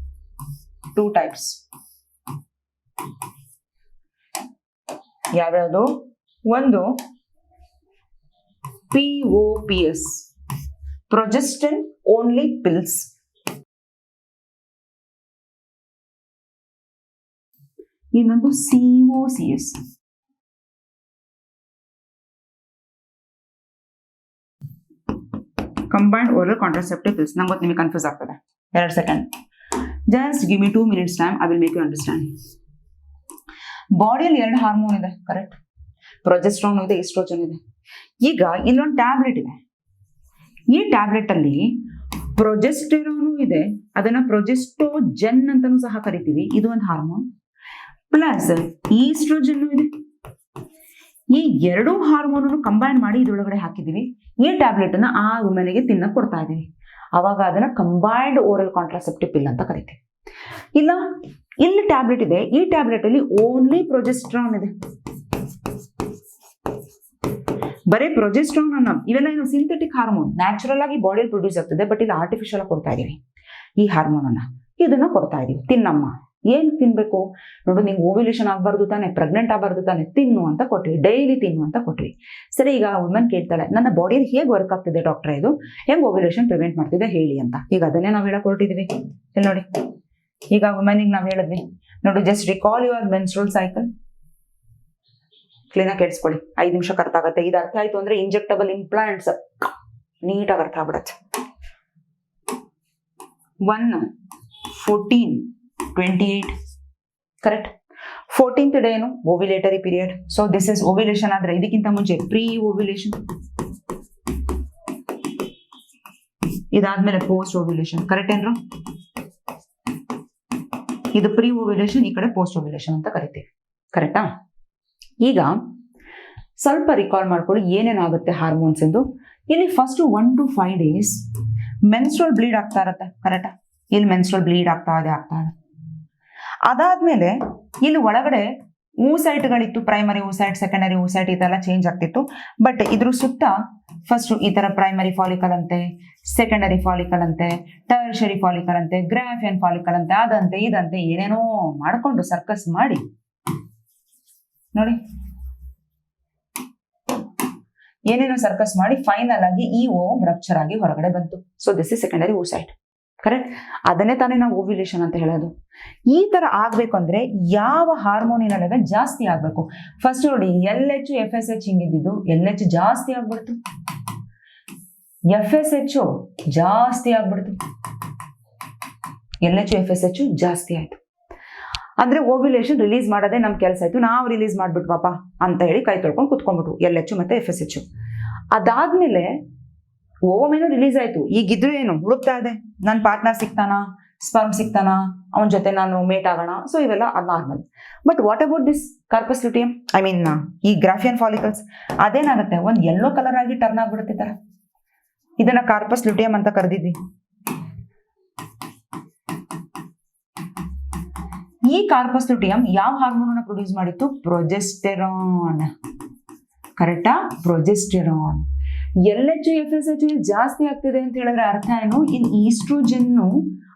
2 ಟೈಪ್ಸ್. ಯಾವ್ಯಾವುದು? ಒಂದು POPS, ಪ್ರೊಜೆಸ್ಟಿನ್ ಓನ್ಲಿ ಪಿಲ್ಸ್. ಇನ್ನೊಂದು COCS, combined oral contraceptive pills. ನಂಗೆ ಗೊತ್ತು ನಿಮಗೆ ಕನ್ಫ್ಯೂಸ್ ಆಗ್ತದೆ, 2 second, just give me 2 minutes time, I will make you understand. ಬಾಡಿಯಲ್ಲಿ 2 ಹಾರ್ಮೋನ್ ಇದೆ, ಕರೆಕ್ಟ್? ಪ್ರೊಜೆಸ್ಟ್ರಾನ್ ಇದೆ, ಈಸ್ಟ್ರೋಜನ್ ಇದೆ. ಈಗ ಇಲ್ಲೊಂದು ಟ್ಯಾಬ್ಲೆಟ್ ಇದೆ, ಈ ಟ್ಯಾಬ್ಲೆಟ್ ಅಲ್ಲಿ ಪ್ರೊಜೆಸ್ಟೆರಾನು ಇದೆ, ಅದನ್ನ ಪ್ರೊಜೆಸ್ಟೋಜೆನ್ ಅಂತಾನೂ ಸಹ ಕರಿತೀವಿ, ಇದು ಒಂದು ಹಾರ್ಮೋನ್. ಪ್ಲಸ್ ಈಸ್ಟ್ರೋಜನ್ ಇದೆ. ಈ 2 ಹಾರ್ಮೋನ್ ಕಂಬೈನ್ ಮಾಡಿ ಇದ್ರೊಳಗಡೆ ಹಾಕಿದೀವಿ. ಈ ಟ್ಯಾಬ್ಲೆಟ್ ಅನ್ನ ಆ ವುಮೆನ್ಗೆ ತಿನ್ನಕ್ ಕೊಡ್ತಾ ಇದೀವಿ. ಅವಾಗ ಅದನ್ನ ಕಂಬೈನ್ಡ್ ಓರಲ್ ಕಾಂಟ್ರಾಸೆಪ್ಟಿವ್ ಪಿಲ್ ಅಂತ ಕರಿತೀವಿ. ಇಲ್ಲ, ಇಲ್ಲಿ ಟ್ಯಾಬ್ಲೆಟ್ ಇದೆ, ಈ ಟ್ಯಾಬ್ಲೆಟ್ ಅಲ್ಲಿ ಓನ್ಲಿ ಪ್ರೊಜೆಸ್ಟ್ರಾನ್ ಇದೆ, ಬರೀ ಪ್ರೊಜೆಸ್ಟ್ರಾನ್ ಅನ್ನ. ಇವೆಲ್ಲ ಏನು ಸಿಂಥೆಟಿಕ್ ಹಾರ್ಮೋನ್, ನ್ಯಾಚುರಲ್ ಆಗಿ ಬಾಡಿಯಲ್ಲಿ ಪ್ರೊಡ್ಯೂಸ್ ಆಗ್ತದೆ, ಬಟ್ ಇಲ್ಲಿ ಆರ್ಟಿಫಿಷಿಯಲ್ ಆಗಿ ಕೊಡ್ತಾ ಇದೀವಿ ಈ ಹಾರ್ಮೋನ್ ಅನ್ನ. ಇದನ್ನ ಕೊಡ್ತಾ ಇದೀವಿ, ತಿನ್ನಮ್ಮ. ಏನ್ ತಿನ್ಬೇಕು ನೋಡು, ನಿಂಗೆ ಓವ್ಯುಲೇಷನ್ ಆಗ್ಬಾರ್ದು ತಾನೆ, ಪ್ರೆಗ್ನೆಂಟ್ ಆಗ್ಬಾರ್ದು ತಾನೆ, ತಿನ್ನು ಅಂತ ಕೊಟ್ವಿ, ಡೈಲಿ ತಿನ್ನು ಅಂತ ಕೊಟ್ವಿ. ಸರಿ, ಈಗ ವುಮೆನ್ ಕೇಳ್ತಾಳೆ, ನನ್ನ ಬಾಡಿಯಲ್ಲಿ ಹೇಗೆ ವರ್ಕ್ ಆಗ್ತಿದೆ ಡಾಕ್ಟರ್, ಇದು ಹೆಂಗ್ ಓವ್ಯುಲೇಷನ್ ಪ್ರಿವೆಂಟ್ ಮಾಡ್ತಿದೆ ಹೇಳಿ ಅಂತ. ಈಗ ಅದನ್ನೇ ನಾವು ಹೇಳಕ್ ಹೊರಟಿದೀವಿ. ಇಲ್ಲಿ ನೋಡಿ, ಈಗ ವುಮೆನ್ಗೆ ನಾವು ಹೇಳಿದ್ವಿ ನೋಡು, just recall your menstrual cycle. ಕ್ಲೀನಾಗಿ ಕೇಳಿಸ್ಕೊಳ್ಳಿ, 5 ನಿಮಿಷ ಅರ್ಥ ಆಗುತ್ತೆ. ಇದು ಅರ್ಥ ಆಯ್ತು ಅಂದ್ರೆ ಇಂಜೆಕ್ಟಬಲ್ ಇಂಪ್ಲಾಂಟ್ಸ್ ನೀಟಾಗಿ ಅರ್ಥ ಆಗ್ಬಿಡತ್ತೆ. 1, 14, 28, ಕರೆಕ್ಟ್? 14th ಡೇ ಏನು? Ovulatory period. So this is ovulation. ಆದ್ರೆ ಇದಕ್ಕಿಂತ ಮುಂಚೆ ಪ್ರೀ ಓವ್ಯುಲೇಷನ್, ಇದಾದ್ಮೇಲೆ ಪೋಸ್ಟ್ ಓವ್ಯುಲೇಷನ್, ಕರೆಕ್ಟ್ ಏನ್ರು? ಇದು ಪ್ರೀ ಓವ್ಯುಲೇಷನ್, ಈ ಕಡೆ ಪೋಸ್ಟ್ ಓವ್ಯುಲೇಷನ್ ಅಂತ ಕರಿತೀವಿ, ಕರೆಕ್ಟಾ? ಈಗ ಸ್ವಲ್ಪ ರಿಕಾಲ್ ಮಾಡ್ಕೊಳ್ಳಿ ಏನೇನಾಗುತ್ತೆ ಹಾರ್ಮೋನ್ಸ್ ಎಂದು. ಇಲ್ಲಿ first 1 to 5 days menstrual bleed ಆಗ್ತಾ ಇರತ್ತೆ, ಕರೆಕ್ಟಾ? ಇಲ್ಲಿ ಮೆನ್ಸ್ಟ್ರಲ್ ಬ್ಲೀಡ್ ಆಗ್ತಾ ಇದೆ. ಅದಾದ್ಮೇಲೆ ಇಲ್ಲಿ ಒಳಗಡೆ ಊಸೈಟ್ಗಳಿತ್ತು, ಪ್ರೈಮರಿ ಊಸೈಟ್, ಸೆಕೆಂಡರಿ ಊಸೈಟ್, ಇದೆಲ್ಲ ಚೇಂಜ್ ಆಗ್ತಿತ್ತು. ಬಟ್ ಇದ್ರ ಸುತ್ತ ಫಸ್ಟ್ ಈ ತರ ಪ್ರೈಮರಿ ಫಾಲಿಕಲ್ ಅಂತೆ, ಸೆಕೆಂಡರಿ ಫಾಲಿಕಲ್ ಅಂತೆ, ಟರ್ಷರಿ ಫಾಲಿಕಲ್ ಅಂತೆ, ಗ್ರಾಫಿಯನ್ ಫಾಲಿಕಲ್ ಅಂತೆ, ಅದಂತೆ ಇದಂತೆ ಏನೇನೋ ಮಾಡ್ಕೊಂಡು ಸರ್ಕಸ್ ಮಾಡಿ ನೋಡಿ, ಏನೇನೋ ಸರ್ಕಸ್ ಮಾಡಿ ಫೈನಲ್ ಆಗಿ ಈ ಓಮ್ ರಪ್ಚರ್ ಆಗಿ ಹೊರಗಡೆ ಬಂತು. So this is secondary oocyte, correct? ಅದನ್ನೇ ತಾನೇ ನಾವು ಓವ್ಯುಲೇಷನ್ ಅಂತ ಹೇಳೋದು. ಈ ತರ ಆಗ್ಬೇಕು ಅಂದ್ರೆ ಯಾವ ಹಾರ್ಮೋನಿನ ಲೆವೆಲ್ ಜಾಸ್ತಿ ಆಗ್ಬೇಕು? ಫಸ್ಟ್ ನೋಡಿ, LH FSH ಹಿಂಗಿದ್ದು LH ಜಾಸ್ತಿ ಆಗ್ಬಿಡ್ತು, FSH ಜಾಸ್ತಿ ಆಗ್ಬಿಡ್ತು, LH FSH ಜಾಸ್ತಿ ಆಯ್ತು. ಅಂದ್ರೆ ಓವ್ಯುಲೇಷನ್ ರಿಲೀಸ್ ಮಾಡೋದೇ ನಮ್ ಕೆಲಸ ಆಯ್ತು, ನಾವು ರಿಲೀಸ್ ಮಾಡ್ಬಿಟ್ವಪ್ಪ ಅಂತ ಹೇಳಿ ಕೈ ತೊಳ್ಕೊಂಡು ಕುತ್ಕೊಂಡ್ಬಿಟ್ವು LH ಮತ್ತೆ FSH. ಅದಾದ್ಮೇಲೆ ಓವೇನೋ ರಿಲೀಸ್ ಆಯ್ತು. ಈಗಿದ್ರು ಏನು ಹುಡುಕ್ತಾ ಇದೆ, ನನ್ನ ಪಾರ್ಟ್ನರ್ ಸಿಗ್ತಾನ, ಸ್ಪರ್ಮ್ ಸಿಗ್ತಾನ, ಅವನ ಜೊತೆ ನಾನು ಮೇಟ್ ಆಗೋಣ. ಸೊ ಇವೆಲ್ಲ normal. But what about this corpus luteum, I mean ಈ ಗ್ರಾಫಿಯನ್ ಫಾಲಿಕಲ್ಸ್, ಅದೇನಾಗುತ್ತೆ, ಒಂದು ಯೆಲ್ಲೋ ಕಲರ್ ಆಗಿ ಟರ್ನ್ ಆಗ್ಬಿಡುತ್ತೆ ತರ. ಇದನ್ನ ಕಾರ್ಪಸ್ ಲ್ಯೂಟಿಯಂ ಅಂತ ಕರೆದಿದ್ವಿ. ಈ ಕಾರ್ಪಸ್ ಲುಟಿಯಂ ಯಾವ ಹಾರ್ಮೋನ್ ಪ್ರೊಡ್ಯೂಸ್ ಮಾಡಿತ್ತು? ಪ್ರೊಜೆಸ್ಟೆರಾನ್. ಕರೆಕ್ಟಾ? ಪ್ರೊಜೆಸ್ಟೆರಾನ್. LH FSH ಜಾಸ್ತಿ ಆಗ್ತಿದೆ ಅಂತ ಹೇಳಿದ್ರೆ ಅರ್ಥ ಏನು? ಈಸ್ಟ್ರೋಜನ್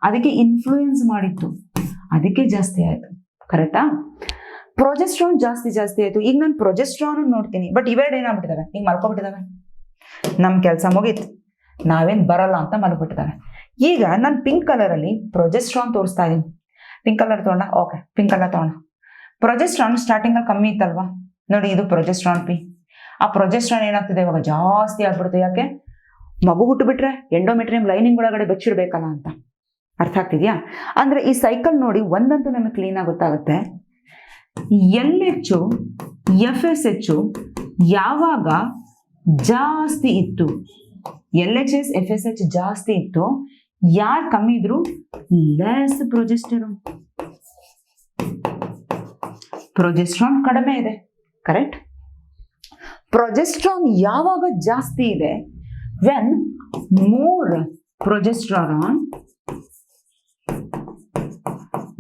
ಅದಕ್ಕೆ ಇನ್ಫ್ಲೂಯೆನ್ಸ್ ಮಾಡಿತ್ತು, ಅದಕ್ಕೆ ಜಾಸ್ತಿ ಆಯ್ತು. ಕರೆಕ್ಟಾ? ಪ್ರೊಜೆಸ್ಟ್ರಾನ್ ಜಾಸ್ತಿ ಆಯ್ತು. ಈಗ ನಾನು ಪ್ರೊಜೆಸ್ಟ್ರಾನ್ ನೋಡ್ತೀನಿ, ಬಟ್ ಇವೆರಡು ಏನಾಗ್ಬಿಟ್ಟಿದಾವೆ? ಈಗ ಮಲ್ಕೊಬಿಟ್ಟಿದಾವೆ. ನಮ್ ಕೆಲಸ ಮುಗೀತು, ನಾವೇನ್ ಬರಲ್ಲ ಅಂತ ಮಲ್ಕೊಬಿಟ್ಟಿದಾವೆ. ಈಗ ನಾನು ಪಿಂಕ್ ಕಲರ್ ಅಲ್ಲಿ ಪ್ರೊಜೆಸ್ಟ್ರಾನ್ ತೋರಿಸ್ತಾ ಇದೀನಿ. ಪಿಂಕ್ ಕಲರ್ ತಗೊಂಡ? ಓಕೆ, ಪಿಂಕ್ ಕಲರ್ ತಗೋಣ. ಪ್ರೊಜೆಸ್ಟ್ರಾನ್ ಸ್ಟಾರ್ಟಿಂಗ್ ಅಲ್ಲಿ ಕಮ್ಮಿ ಇತ್ತಲ್ವಾ? ನೋಡಿ, ಇದು ಪ್ರೊಜೆಸ್ಟ್ರಾನ್ ಪಿ. ಆ ಪ್ರೊಜೆಸ್ಟ್ರಾನ್ ಏನಾಗ್ತಿದೆ ಇವಾಗ? ಜಾಸ್ತಿ ಆಗ್ಬಿಡುತ್ತೆ. ಯಾಕೆ? ಮಗು ಹುಟ್ಟು ಬಿಟ್ರೆ ಎಂಡೋಮೆಟ್ರಿಯಂ ಲೈನಿಂಗ್ ಒಳಗಡೆ ಬೆಚ್ಚಿಡ್ಬೇಕಲ್ಲ ಅಂತ. ಅರ್ಥ ಆಗ್ತಿದ್ಯಾ? ಅಂದ್ರೆ ಈ ಸೈಕಲ್ ನೋಡಿ, ಒಂದಂತೂ ನಮಗೆ ಕ್ಲೀನ್ ಆಗಿ ಗೊತ್ತಾಗುತ್ತೆ. LH FSH ಯಾವಾಗ ಜಾಸ್ತಿ ಇತ್ತು, LHS FSH ಜಾಸ್ತಿ ಇತ್ತು, ಯಾರು ಕಮ್ಮಿ ಇದ್ರು? Less progesterone. ಪ್ರೊಜೆಸ್ಟ್ರಾನ್ ಕಡಿಮೆ ಇದೆ. ಕರೆಕ್ಟ್? ಪ್ರೊಜೆಸ್ಟ್ರಾನ್ ಯಾವಾಗ ಜಾಸ್ತಿ ಇದೆ? When more progesterone.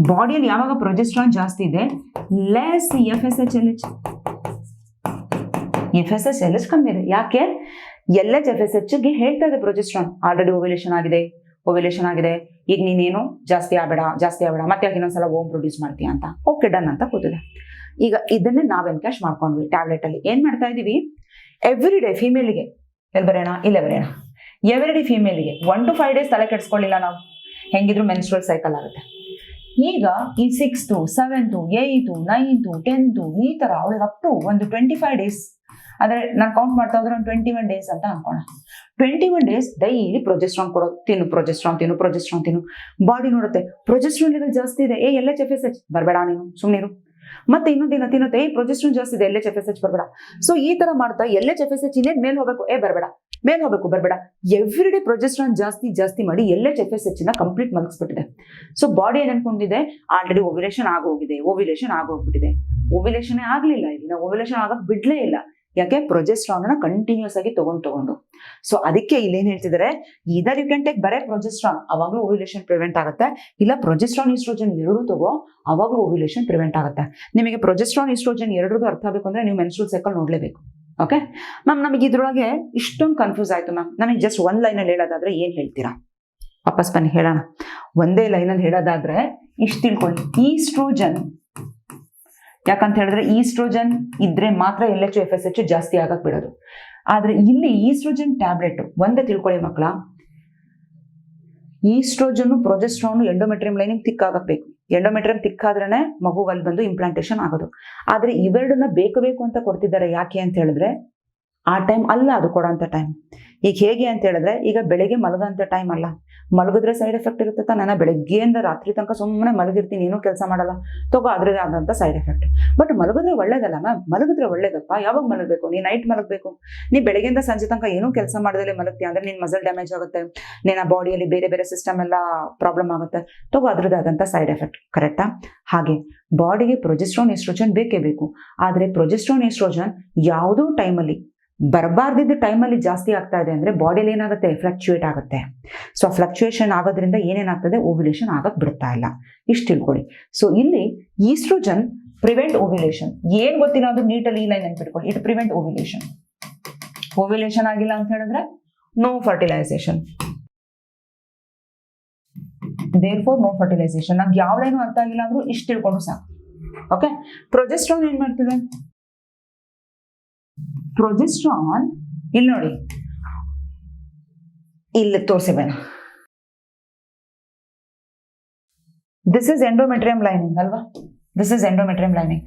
ಬಾಡಿಯಲ್ಲಿ ಯಾವಾಗ ಪ್ರೊಜೆಸ್ಟ್ರಾನ್ ಜಾಸ್ತಿ ಇದೆ, less FSH LH. FSH LH ಕಮ್ಮಿ ಇದೆ. ಯಾಕೆ? LH FSH ಗೆ ಹೇಳ್ತಾ ಇದೆ ಪ್ರೊಜೆಸ್ಟ್ರಾನ್ ಆಲ್ರೆಡಿ ಓವ್ಯುಲೇಷನ್ ಆಗಿದೆ, ಈಗ ನೀನೇನು ಜಾಸ್ತಿ ಆಗಬೇಡ, ಮತ್ತೆ ಯಾಕೆ ಇನ್ನೊಂದ್ಸಲ ಓಮ್ ಪ್ರೊಡ್ಯೂಸ್ ಮಾಡ್ತೀಯ ಅಂತ. ಓಕೆ, ಡನ್ ಅಂತ ಕೂತಿದೆ. ಈಗ ಇದನ್ನೇ ನಾವು ಎನ್ಕ್ಯಾಶ್ ಮಾಡ್ಕೊಂಡ್ವಿ ಟ್ಯಾಬ್ಲೆಟ್ ಅಲ್ಲಿ. ಏನ್ ಮಾಡ್ತಾ ಇದೀವಿ? ಎವ್ರಿ ಡೇ ಫಿಮೇಲ್ಗೆ ಎಲ್ಲಿ ಬರೆಯೋಣ? ಇಲ್ಲೇ ಬರೆಯೋಣ. ಎವ್ರಿ ಡೇ ಫಿಮೇಲ್ಗೆ 1 to 5 days ತಲೆ ಕೆಡಿಸ್ಕೊಳ್ಳಿಲ್ಲ ನಾವು, ಹೆಂಗಿದ್ರು ಮೆನ್ಸ್ಟ್ರುವಲ್ ಸೈಕಲ್ ಆಗುತ್ತೆ. ಈಗ ಈ 6th, 7th, 8th, 9th, 10th ಈ ತರ ಅವಳಿಗೆ ಅಪ್ ಟು ಒಂದು 25 days, ಅಂದ್ರೆ ನಾನು ಕೌಂಟ್ ಮಾಡ್ತಾ ಹೋದ್ರೆ ಒಂದು 21 days ಅಂತ ಅನ್ಕೋಣ. 21 days ಡೈಲಿ ಪ್ರೊಜೆಸ್ಟ್ರಾನ್ ಕೊಡೋದು. ತಿನ್ನು. ಬಾಡಿ ನೋಡುತ್ತೆ ಪ್ರೊಜೆಸ್ಟ್ರಾನ್ ಲೆವೆಲ್ ಜಾಸ್ತಿ ಇದೆ, LH FSH ಬರಬೇಡ, ನೀನು ಸುಮ್ಮನಿರು. ಮತ್ತೆ ಇನ್ನೊಂದಿನ ತಿನ್ನುತ್ತೆ, ಪ್ರೊಜೆಸ್ಟ್ರಾನ್ ಜಾಸ್ತಿ ಇದೆ, LH FSH ಬರಬೇಡ. ಸೊ ಈ ತರ ಮಾಡ್ತಾ LH FSH ಇನ್ನೇನು ಮೇಲ್ ಹೋಗ್ಬೇಕು, ಬರಬೇಡ. ಎವ್ರಿ ಡೇ ಪ್ರೊಜೆಸ್ಟ್ರಾನ್ ಜಾಸ್ತಿ ಮಾಡಿ LH FSH ನ ಕಂಪ್ಲೀಟ್ ಮಲಗಿಸ್ಬಿಟ್ಟಿದೆ. ಸೊ ಬಾಡಿ ಏನ್ ಅನ್ಕೊಂಡಿದೆ? ಆಲ್ರೆಡಿ ಓವ್ಯುಲೇಷನ್ ಆಗೋಗ್ಬಿಟ್ಟಿದೆ. ಓವ್ಯುಲೇಷನ್ ಆಗ್ಲಿಲ್ಲ. ಇಲ್ಲಿ ನಾವು ಓವ್ಯುಲೇಷನ್ ಆಗಕ್ ಬಿಡ್ಲೇ ಇಲ್ಲ. ಯಾಕೆ? ಪ್ರೊಜೆಸ್ಟ್ರಾನ್ ಕಂಟಿನ್ಯೂಸ್ ಆಗಿ ತಗೊಂಡು. ಸೊ ಅದಕ್ಕೆ ಇಲ್ಲಿ ಏನ್ ಹೇಳ್ತಿದ್ದಾರೆ? ಇದರ್ ಯು ಕ್ಯಾನ್ ಟೇಕ್ ಬರೇ ಪ್ರೊಜೆಸ್ಟ್ರಾನ್, ಅವಾಗಲೂ ಓವ್ಯುಲೇಷನ್ ಪ್ರಿವೆಂಟ್ ಆಗುತ್ತೆ. ಇಲ್ಲ ಪ್ರೊಜೆಸ್ಟ್ರಾನ್ ಈಸ್ಟ್ರೋಜನ್ ಎರಡೂ ತಗೋ, ಅವಾಗಲೂ ಓವ್ಯುಲೇಷನ್ ಪ್ರಿವೆಂಟ್ ಆಗುತ್ತೆ. ನಿಮಗೆ ಪ್ರೊಜೆಸ್ಟ್ರಾನ್ ಈಸ್ಟ್ರೋಜನ್ ಎರಡರದು ಅರ್ಥ ಆಗಬೇಕು ಅಂದ್ರೆ ನೀವು ಮೆನ್ಸ್ಟ್ರುವಲ್ ಸೈಕಲ್ ನೋಡ್ಲೇಬೇಕು. ಓಕೆ ಮ್ಯಾಮ್, ನಮಗೆ ಇದ್ರೊಳಗೆ ಇಷ್ಟೊಂದು ಕನ್ಫ್ಯೂಸ್ ಆಯ್ತು ಮ್ಯಾಮ್. ನಮಗೆ ಜಸ್ಟ್ ಒಂದ್ ಲೈನ್ ಅಲ್ಲಿ ಹೇಳೋದಾದ್ರೆ ಏನ್ ಹೇಳ್ತೀರಾ? ವಾಪಸ್ ಬನ್ನಿ ಹೇಳೋಣ. ಒಂದೇ ಲೈನ್ ಅಲ್ಲಿ ಹೇಳೋದಾದ್ರೆ ಇಷ್ಟು ತಿಳ್ಕೊಳ್ಳಿ. ಈಸ್ಟ್ರೋಜನ್ ಯಾಕಂತ ಹೇಳಿದ್ರೆ ಈಸ್ಟ್ರೋಜನ್ ಇದ್ರೆ ಮಾತ್ರ LH FSH ಜಾಸ್ತಿ ಆಗಕ್ ಬಿಡೋದು. ಆದ್ರೆ ಇಲ್ಲಿ ಈಸ್ಟ್ರೋಜನ್ ಟ್ಯಾಬ್ಲೆಟ್ ಒಂದೇ ತಿಳ್ಕೊಳ್ಳಿ ಮಕ್ಕಳ, ಈಸ್ಟ್ರೋಜನ್ ಪ್ರೊಜೆಸ್ಟ್ರಾನ್ ಎಂಡೋಮೆಟ್ರಿಯಂ ಲೈನಿಂಗ್ ತಿಕ್ ಆಗಬೇಕು. ಎಂಡೋಮೆಟ್ರಿಯಂ ತಿಕ್ಕಾದ್ರೇನೆ ಮಗುವಲ್ಲಿ ಬಂದು ಇಂಪ್ಲಾಂಟೇಶನ್ ಆಗೋದು. ಆದ್ರೆ ಇವೆರಡನ್ನ ಬೇಕು ಅಂತ ಕೊಡ್ತಿದ್ದಾರೆ. ಯಾಕೆ ಅಂತ ಹೇಳಿದ್ರೆ ಆ ಟೈಮ್ ಅಲ್ಲ ಅದು ಕೊಡೋಂಥ ಟೈಮ್. ಈಗ ಹೇಗೆ ಅಂತ ಹೇಳಿದ್ರೆ, ಈಗ ಬೆಳಗ್ಗೆ ಮಲಗೋಂಥ ಟೈಮ್ ಅಲ್ಲ. ಮಲಗಿದ್ರೆ ಸೈಡ್ ಎಫೆಕ್ಟ್ ಇರುತ್ತೆ ತಾನೆ. ನಾನು ಬೆಳಗ್ಗೆಯಿಂದ ರಾತ್ರಿ ತನಕ ಸುಮ್ಮನೆ ಮಲಗಿರ್ತೀನಿ, ಏನೂ ಕೆಲಸ ಮಾಡಲ್ಲ, ತಗೋ ಅದ್ರದ್ದೇ ಆದಂಥ ಸೈಡ್ ಎಫೆಕ್ಟ್. ಬಟ್ ಮಲಗಿದ್ರೆ ಒಳ್ಳೇದಲ್ಲ ಮ್ಯಾಮ್. ಮಲಗಿದ್ರೆ ಒಳ್ಳೇದಪ್ಪ. ಯಾವಾಗ ಮಲಗಬೇಕು? ನೀ ನೈಟ್ ಮಲಗಬೇಕು. ನೀ ಬೆಳಗ್ಗೆಯಿಂದ ಸಂಜೆ ತನಕ ಏನೂ ಕೆಲಸ ಮಾಡದಲ್ಲೇ ಮಲಗ್ತೀಯ ಅಂದ್ರೆ ನಿನ್ನ ಮಸಲ್ ಡ್ಯಾಮೇಜ್ ಆಗುತ್ತೆ, ನಿನ್ನ ಬಾಡಿಯಲ್ಲಿ ಬೇರೆ ಸಿಸ್ಟಮ್ ಎಲ್ಲ ಪ್ರಾಬ್ಲಮ್ ಆಗುತ್ತೆ. ತಗೋ ಅದ್ರದ್ದೇ ಆದಂಥ ಸೈಡ್ ಎಫೆಕ್ಟ್. ಕರೆಕ್ಟಾ? ಹಾಗೆ ಬಾಡಿಗೆ ಪ್ರೊಜೆಸ್ಟ್ರಾನ್ ಈಸ್ಟ್ರೋಜನ್ ಬೇಕೇ ಬೇಕು. ಆದರೆ ಪ್ರೊಜೆಸ್ಟ್ರಾನ್ ಈಸ್ಟ್ರೋಜನ್ ಯಾವುದೋ ಟೈಮಲ್ಲಿ ಬರಬಾರ್ದಿದ್ದ ಟೈಮಲ್ಲಿ ಜಾಸ್ತಿ ಆಗ್ತಾ ಇದೆ ಅಂದ್ರೆ ಬಾಡಿಯಲ್ಲಿ ಏನಾಗುತ್ತೆ? ಫ್ಲಕ್ಚುಯೇಟ್ ಆಗುತ್ತೆ. ಸೊ ಫ್ಲಕ್ಚುಯೇಷನ್ ಆಗೋದ್ರಿಂದ ಏನೇನಾಗ್ತದೆ? ಓವ್ಯುಲೇಷನ್ ಆಗಕ್ ಬಿಡ್ತಾ ಇಲ್ಲ. ಇಷ್ಟು ತಿಳ್ಕೊಳ್ಳಿ. ಸೊ ಇಲ್ಲಿ ಈಸ್ಟ್ರೋಜನ್ ಪ್ರಿವೆಂಟ್ ಓವ್ಯುಲೇಷನ್. ಏನ್ ಗೊತ್ತಿಲ್ಲ ಅದು ನೀಟಲ್ಲಿ ಈ ಲೈನ್ ನೆನ್ಪಿಟ್ಕೊಳ್ಳಿ. It prevent ovulation. ಓವ್ಯುಲೇಷನ್ ಆಗಿಲ್ಲ ಅಂತ ಹೇಳಿದ್ರೆ no fertilization. Therefore no fertilization. ನಮ್ಗೆ ಯಾವ ಲೈನು ಅರ್ಥ ಆಗಿಲ್ಲ ಅಂದ್ರೂ ಇಷ್ಟು ತಿಳ್ಕೊಂಡು ಸಾಕು. ಓಕೆ, ಪ್ರೊಜೆಸ್ಟ್ರಾನ್ ಏನ್ ಮಾಡ್ತಿದೆ? ಪ್ರೊಜೆಸ್ಟ್ರಾನ್ ಇಲ್ಲಿ ನೋಡಿ, ಇಲ್ಲಿ ತೋರಿಸಿಬೇಡ. ದಿಸ್ ಇಸ್ ಎಂಡೋಮೆಟ್ರಿಯಂ ಲೈನಿಂಗ್ ಅಲ್ವಾ? This is endometrium lining.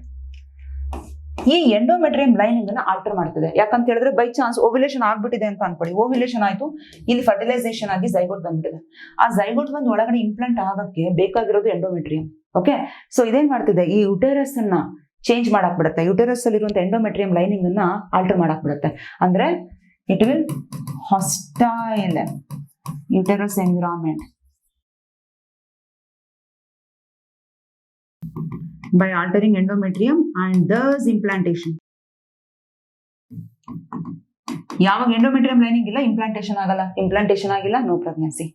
ಈ ಎಂಡೋಮೆಟ್ರಿಯಂ ಲೈನಿಂಗ್ ಅನ್ನ ಆಲ್ಟರ್ ಮಾಡ್ತಿದೆ. ಯಾಕಂತ ಹೇಳಿದ್ರೆ ಬೈ ಚಾನ್ಸ್ ಓವ್ಯುಲೇಷನ್ ಆಗ್ಬಿಟ್ಟಿದೆ ಅಂತ ಅನ್ಕೊಳ್ಳಿ. ಓವ್ಯುಲೇಷನ್ ಆಯ್ತು, ಇಲ್ಲಿ ಫರ್ಟಿಲೈಸೇಷನ್ ಆಗಿ ಝೈಗೋಟ್ ಬಂದ್ಬಿಟ್ಟಿದೆ. ಆ ಝೈಗೋಟ್ ಬಂದು ಒಳಗಡೆ ಇಂಪ್ಲಾಂಟ್ ಆಗಕ್ಕೆ ಬೇಕಾಗಿರೋದು ಎಂಡೋಮೆಟ್ರಿಯಂ. ಓಕೆ, ಸೊ ಇದೇನ್ ಮಾಡ್ತಿದೆ? ಈ ಯುಟೆರಸ್ ಅನ್ನ ಚೇಂಜ್ ಮಾಡಕ್ ಬಿಡುತ್ತೆ. ಯುಟೆರಸ್ ಅಲ್ಲಿ ಇರುವಂತ ಎಂಡೋಮೆಟ್ರಿಯಂ ಲೈನಿಂಗ್ ಅನ್ನ ಆಲ್ಟರ್ ಮಾಡಕ್ ಬಿಡುತ್ತೆ. ಅಂದ್ರೆ it will hostile uterus environment by altering endometrium and thus implantation. ಯಾವಾಗ ಎಂಡೋಮೆಟ್ರಿಯಂ ಲೈನಿಂಗ್ ಇಲ್ಲ ಇಂಪ್ಲಾಂಟೇಶನ್ ಆಗಲ್ಲ, ಇಂಪ್ಲಾಂಟೇಶನ್ ಆಗಿಲ್ಲ ನೋ ಪ್ರೆಗ್ನೆನ್ಸಿ.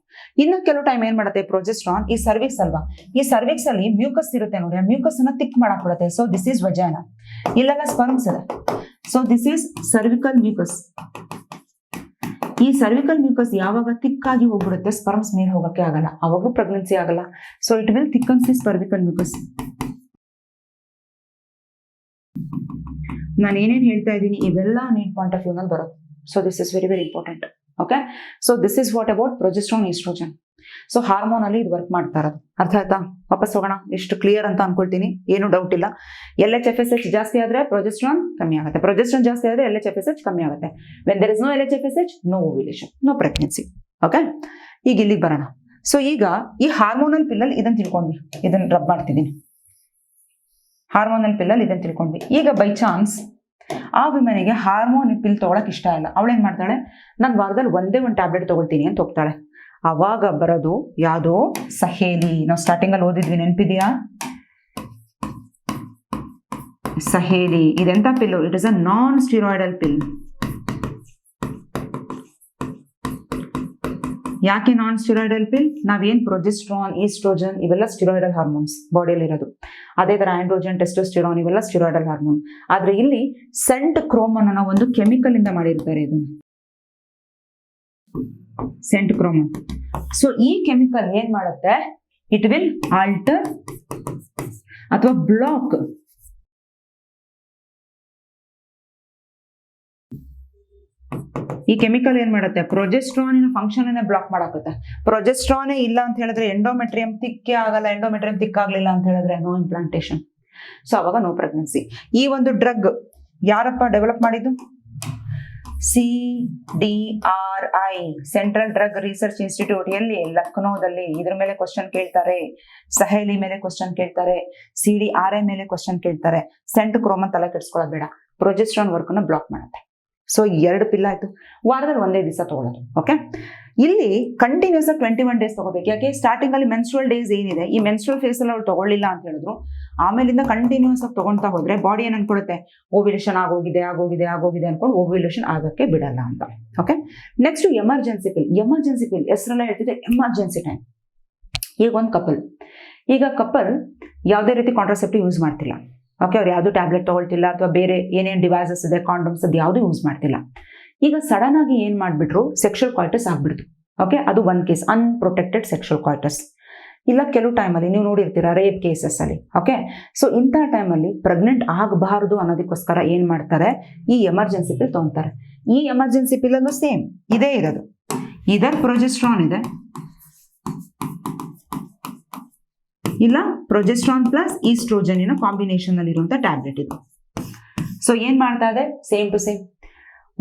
ಇನ್ನು ಕೆಲವು ಟೈಮ್ ಏನ್ ಮಾಡುತ್ತೆ ಪ್ರೊಜೆಸ್ಟ್ರಾನ್, ಈ ಸರ್ವಿಕ್ಸ್ ಅಲ್ವಾ, ಈ ಸರ್ವಿಕ್ಸ್ ಅಲ್ಲಿ ಮ್ಯೂಕಸ್ ಇರುತ್ತೆ ನೋಡಿ, ಆ ಮ್ಯೂಕಸ್ ಅನ್ನ ತಿಕ್ ಮಾಡಕ್ ಬಿಡುತ್ತೆ. ಸೊ ದಿಸ್ ಈಸ್ ವಜೈನಾ, ಇಲ್ಲೆಲ್ಲ ಸ್ಪರ್ಮ್ಸ್ ಇದೆ. So this is cervical mucus. ಈ ಸರ್ವಿಕಲ್ ಮ್ಯೂಕಸ್ ಯಾವಾಗ ತಿಕ್ಕಾಗಿ ಹೋಗ್ಬಿಡುತ್ತೆ, ಸ್ಪರ್ಮ್ಸ್ ಮೇಲೆ ಹೋಗಕ್ಕೆ ಆಗಲ್ಲ, ಅವಾಗೂ ಪ್ರೆಗ್ನೆನ್ಸಿ ಆಗಲ್ಲ. So it will thickens the cervical mucus. ನಾನು ಏನೇನು ಹೇಳ್ತಾ ಇದ್ದೀನಿ ಇವೆಲ್ಲ ನೀಟ್ ಪಾಯಿಂಟ್ ಆಫ್ ವ್ಯೂ ನಲ್ಲಿ ಬರುತ್ತೆ. So this is very very important. Okay, so this is what about progesterone, oestrogen. So hormone ಅಲ್ಲಿ ಇದು ವರ್ಕ್ ಮಾಡ್ತಾ ಇರೋದು. ಅರ್ಥ ಆಯ್ತಾ? ವಾಪಸ್ ಹೋಗೋಣ. ಎಷ್ಟು ಕ್ಲಿಯರ್ ಅಂತ ಅನ್ಕೊಳ್ತೀನಿ, ಏನು ಡೌಟ್ ಇಲ್ಲ. LHFSH ಜಾಸ್ತಿ ಆದ್ರೆ ಪ್ರೊಜೆಸ್ಟ್ರಾನ್ ಕಮ್ಮಿ ಆಗುತ್ತೆ, ಪ್ರೊಜೆಸ್ಟ್ರಾನ್ ಜಾಸ್ತಿ ಆದ್ರೆ LHFSH ಕಮ್ಮಿ ಆಗುತ್ತೆ. When there is no LHFSH, no ovulation, no pregnancy. Okay, ಈಗ ಇಲ್ಲಿಗೆ ಬರೋಣ. ಸೊ ಈಗ ಈ ಹಾರ್ಮೋನಲ್ ಪಿಲ್ಲಲ್ಲಿ ಇದನ್ನ ತಿಳ್ಕೊಂಡ್ವಿ, ಇದನ್ನ ರಬ್ ಮಾಡ್ತಿದ್ದೀನಿ. ಹಾರ್ಮೋನಲ್ ಪಿಲ್ಲಲ್ಲಿ ಇದನ್ನ ತಿಳ್ಕೊಂಡ್ವಿ. ಈಗ ಬೈ ಚಾನ್ಸ್ ಆ ವಿಮೆನಿಗೆ ಹಾರ್ಮೋನ್ ಪಿಲ್ ತಗೊಳಕ್ ಇಷ್ಟ ಇಲ್ಲ, ಅವಳೇನ್ ಮಾಡ್ತಾಳೆ, ನಾನು ವಾರದಲ್ಲಿ ಒಂದೇ ಒಂದು ಟ್ಯಾಬ್ಲೆಟ್ ತಗೊಳ್ತೀನಿ ಅಂತ ಹೋಗ್ತಾಳೆ. ಅವಾಗ ಬರೋದು ಯಾವುದೋ ಸಹೇಲಿ. ನಾವು ಸ್ಟಾರ್ಟಿಂಗ್ ಅಲ್ಲಿ ಓದಿದ್ವಿ, ನೆನಪಿದೆಯಾ? ಸಹೇಲಿ ಇದೆಂತ ಪಿಲ್ಲು? ಇಟ್ ಇಸ್ ಅ ನಾನ್ ಸ್ಟಿರಾಯ್ಡಲ್ ಪಿಲ್. ಯಾಕೆ ನಾನ್ ಸ್ಟಿರಾಯ್ಡಲ್ ಪಿಲ್? ನಾವೇನ್ ಪ್ರೊಜೆಸ್ಟ್ರಾನ್, ಈಸ್ಟ್ರೋಜನ್ ಇವೆಲ್ಲ ಸ್ಟಿರಾಯ್ಡಲ್ ಹಾರ್ಮೋನ್ಸ್ ಬಾಡಿಯಲ್ಲಿ ಇರೋದು. ಅದೇ ತರ ಆಂಡ್ರೋಜನ್, ಟೆಸ್ಟೋಸ್ಟಿರಾನ್ ಇವೆಲ್ಲ ಸ್ಟಿರಾಯ್ಡಲ್ ಹಾರ್ಮೋನ್. ಆದ್ರೆ ಇಲ್ಲಿ ಸೆಂಟ್ ಕ್ರೋಮನ್ ಅನ್ನೋ ಒಂದು ಕೆಮಿಕಲ್ ಇಂದ ಮಾಡಿರ್ತಾರೆ ಇದನ್ನು, ಸೆಂಟ್ ಕ್ರೋಮನ್. ಸೊ ಈ ಕೆಮಿಕಲ್ ಏನ್ ಮಾಡುತ್ತೆ, ಇಟ್ ವಿಲ್ ಆಲ್ಟರ್ ಅಥವಾ ಬ್ಲಾಕ್ ಈ ಕೆಮಿಕಲ್ ಏನ್ ಮಾಡುತ್ತೆ, ಪ್ರೊಜೆಸ್ಟ್ರಾನಿನ ಫಂಕ್ಷನ್ ಅನ್ನ ಬ್ಲಾಕ್ ಮಾಡಾಕತ್ತೆ. ಪ್ರೊಜೆಸ್ಟ್ರಾನೇ ಇಲ್ಲ ಅಂತ ಹೇಳಿದ್ರೆ ಎಂಡೋಮೆಟ್ರಿಯಂ ತಿಕ್ಕೇ ಆಗಲ್ಲ, ಎಂಡೋಮೆಟ್ರಿಯಂ ತಿಕ್ಕಾಗ್ಲಿಲ್ಲ ಅಂತ ಹೇಳಿದ್ರೆ ನೋ ಇಂಪ್ಲಾಂಟೇಶನ್. ಸೊ ಅವಾಗ ನೋ ಪ್ರೆಗ್ನೆನ್ಸಿ. ಈ ಒಂದು ಡ್ರಗ್ ಯಾರಪ್ಪ ಡೆವಲಪ್ ಮಾಡಿದ್ದು? CDRI, central drug research institute. ಎಲ್ಲಿ? ಲಕ್ನೋದಲ್ಲಿ. ಇದ್ರ ಮೇಲೆ ಕ್ವಶನ್ ಕೇಳ್ತಾರೆ, ಸಹೇಲಿ ಮೇಲೆ ಕ್ವಶನ್ ಕೇಳ್ತಾರೆ, CDRI ಮೇಲೆ ಕ್ವಶನ್ ಕೇಳ್ತಾರೆ. ಸೆಂಟ್ ಕ್ರೋಮನ್ ತಲೆ ಕೆಡ್ಸ್ಕೊಳ್ಳೋದು ಬೇಡ, ಪ್ರೊಜೆಸ್ಟ್ರಾನ್ ವರ್ಕ್ ಅನ್ನ ಬ್ಲಾಕ್ ಮಾಡುತ್ತೆ. ಸೊ 2 ಪಿಲ್ ಆಯ್ತು, ವಾರದಲ್ಲಿ ಒಂದೇ ದಿವಸ ತಗೊಳ್ಳೋದು. ಓಕೆ, ಇಲ್ಲಿ ಕಂಟಿನ್ಯೂಸ್ 21 ಡೇಸ್ ತಗೋಬೇಕು. ಯಾಕೆ? ಸ್ಟಾರ್ಟಿಂಗ್ ಅಲ್ಲಿ ಮೆನ್ಸ್ಟ್ರುವಲ್ ಡೇಸ್ ಏನಿದೆ, ಈ ಮೆನ್ಸ್ಟ್ರುವಲ್ ಫೇಸ್ ಅಲ್ಲಿ ಅವ್ರು ತಗೊಳ್ಳಿಲ್ಲ ಅಂತ ಹೇಳಿದ್ರು, ಆಮೇಲಿಂದ ಕಂಟಿನ್ಯೂಸ್ ಆಗಿ ತಗೊಂತಾ ಹೋದ್ರೆ ಬಾಡಿ ಏನ್ ಅನ್ಕೊಡುತ್ತೆ, ಓವ್ಯುಲೇಷನ್ ಆಗೋಗಿದೆ ಅನ್ಕೊಂಡು ಓವ್ಯುಲೇಷನ್ ಆಗಕ್ಕೆ ಬಿಡಲ್ಲ ಅಂತ. ಓಕೆ, ನೆಕ್ಸ್ಟ್ ಎಮರ್ಜೆನ್ಸಿ ಪಿಲ್. ಎಮರ್ಜೆನ್ಸಿ ಪಿಲ್ ಹೆಸರೆಲ್ಲ ಹೇಳ್ತಿದೆ ಎಮರ್ಜೆನ್ಸಿ ಟೈಮ್. ಈಗ ಒಂದು ಕಪಲ್ ಯಾವುದೇ ರೀತಿ ಕಾಂಟ್ರಾಸೆಪ್ಟಿವ್ ಯೂಸ್ ಮಾಡ್ತಿಲ್ಲ. ಓಕೆ, ಅವ್ರು ಯಾವುದು ಟ್ಯಾಬ್ಲೆಟ್ ತಗೊಳ್ತಿಲ್ಲ ಅಥವಾ ಬೇರೆ ಏನೇನು ಡಿವೈಸಸ್ ಇದೆ, ಕಾಂಡಮ್ಸ್ ಅದು ಯಾವುದು ಯೂಸ್ ಮಾಡ್ತಿಲ್ಲ. ಈಗ ಸಡನ್ ಆಗಿ ಏನ್ ಮಾಡ್ಬಿಟ್ರು, ಸೆಕ್ಷುವಲ್ ಕಾಯ್ಟಸ್ ಆಗ್ಬಿಡ್ತು. ಓಕೆ, ಅದು ಒಂದು ಕೇಸ್, ಅನ್ಪ್ರೊಟೆಕ್ಟೆಡ್ ಸೆಕ್ಷುವಲ್ ಕಾಯ್ಟಸ್. ಇಲ್ಲ ಕೆಲವು ಟೈಮಲ್ಲಿ ನೀವು ನೋಡಿರ್ತೀರಾ ರೇಪ್ ಕೇಸಸ್ ಅಲ್ಲಿ. ಓಕೆ, ಸೊ ಇಂಥ ಟೈಮಲ್ಲಿ ಪ್ರೆಗ್ನೆಂಟ್ ಆಗಬಾರದು ಅನ್ನೋದಕ್ಕೋಸ್ಕರ ಏನ್ ಮಾಡ್ತಾರೆ, ಈ ಎಮರ್ಜೆನ್ಸಿ ಪಿಲ್ ತಗೊಂತಾರೆ. ಈ ಎಮರ್ಜೆನ್ಸಿ ಪಿಲ್ ಅಲ್ಲೂ ಸೇಮ್ ಇದೇ ಇರೋದು, ಇದರ್ ಪ್ರೊಜೆಸ್ಟ್ರಾನ್ ಇದೆ, ಇಲ್ಲ ಪ್ರೊಜೆಸ್ಟ್ರಾನ್ ಪ್ಲಸ್ ಈಸ್ಟ್ರೋಜನ್ ಕಾಂಬಿನೇಷನ್ ಅಲ್ಲಿ ಇರುವಂತ ಟ್ಯಾಬ್ಲೆಟ್ ಇದು. ಸೊ ಏನ್ ಮಾಡ್ತಾ ಇದೆ, ಸೇಮ್ ಟು ಸೇಮ್.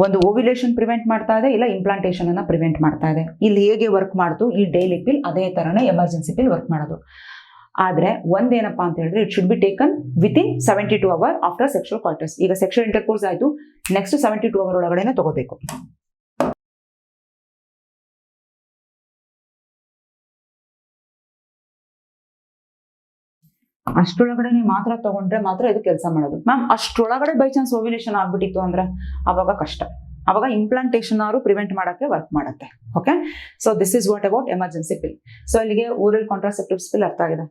ಒಂದು ಓವ್ಯುಲೇಷನ್ ಪ್ರಿವೆಂಟ್ ಮಾಡ್ತಾ ಇದೆ, ಇಲ್ಲ ಇಂಪ್ಲಾಂಟೇಶನ್ ಅನ್ನ ಪ್ರಿವೆಂಟ್ ಮಾಡ್ತಾ ಇದೆ. ಇಲ್ಲಿ ಹೇಗೆ ವರ್ಕ್ ಮಾಡ್ತು ಈ ಡೈಲಿ ಪಿಲ್, ಅದೇ ತರನೇ ಎಮರ್ಜೆನ್ಸಿ ಪಿಲ್ ವರ್ಕ್ ಮಾಡೋದು. ಆದ್ರೆ ಒಂದೇನಪ್ಪಾ ಅಂತ ಹೇಳಿದ್ರೆ, it should be taken within 72 hours after sexual coitus. ಈಗ ಸೆಕ್ಷುವಲ್ ಇಂಟರ್ಕೋರ್ಸ್ ಆಯ್ತು, ನೆಕ್ಸ್ಟ್ 72 hours ಒಳಗಡೆನೆ ತಗೋಬೇಕು. ಅಷ್ಟೊಳಗಡೆ ನೀವು ಮಾತ್ರ ತಗೊಂಡ್ರೆ ಮಾತ್ರ ಇದು ಕೆಲಸ ಮಾಡೋದು. ಮ್ಯಾಮ್ ಅಷ್ಟೊಳಗಡೆ ಬೈ ಚಾನ್ಸ್ ಓವ್ಯುಲೇಷನ್ ಆಗ್ಬಿಟ್ಟಿತ್ತು ಅಂದ್ರೆ ಅವಾಗ ಕಷ್ಟ, ಅವಾಗ ಇಂಪ್ಲಾಂಟೇಶನ್ ಅವರು ಪ್ರಿವೆಂಟ್ ಮಾಡಕ್ಕೆ ವರ್ಕ್ ಮಾಡುತ್ತೆ. Okay, so this is what about emergency pill. So ಇಲ್ಲಿಗೆ ಓರಲ್ ಕಾಂಟ್ರಾಸೆಪ್ಟಿವ್ಸ್ ಪಿಲ್ ಅರ್ಥ ಆಗಿದೆ.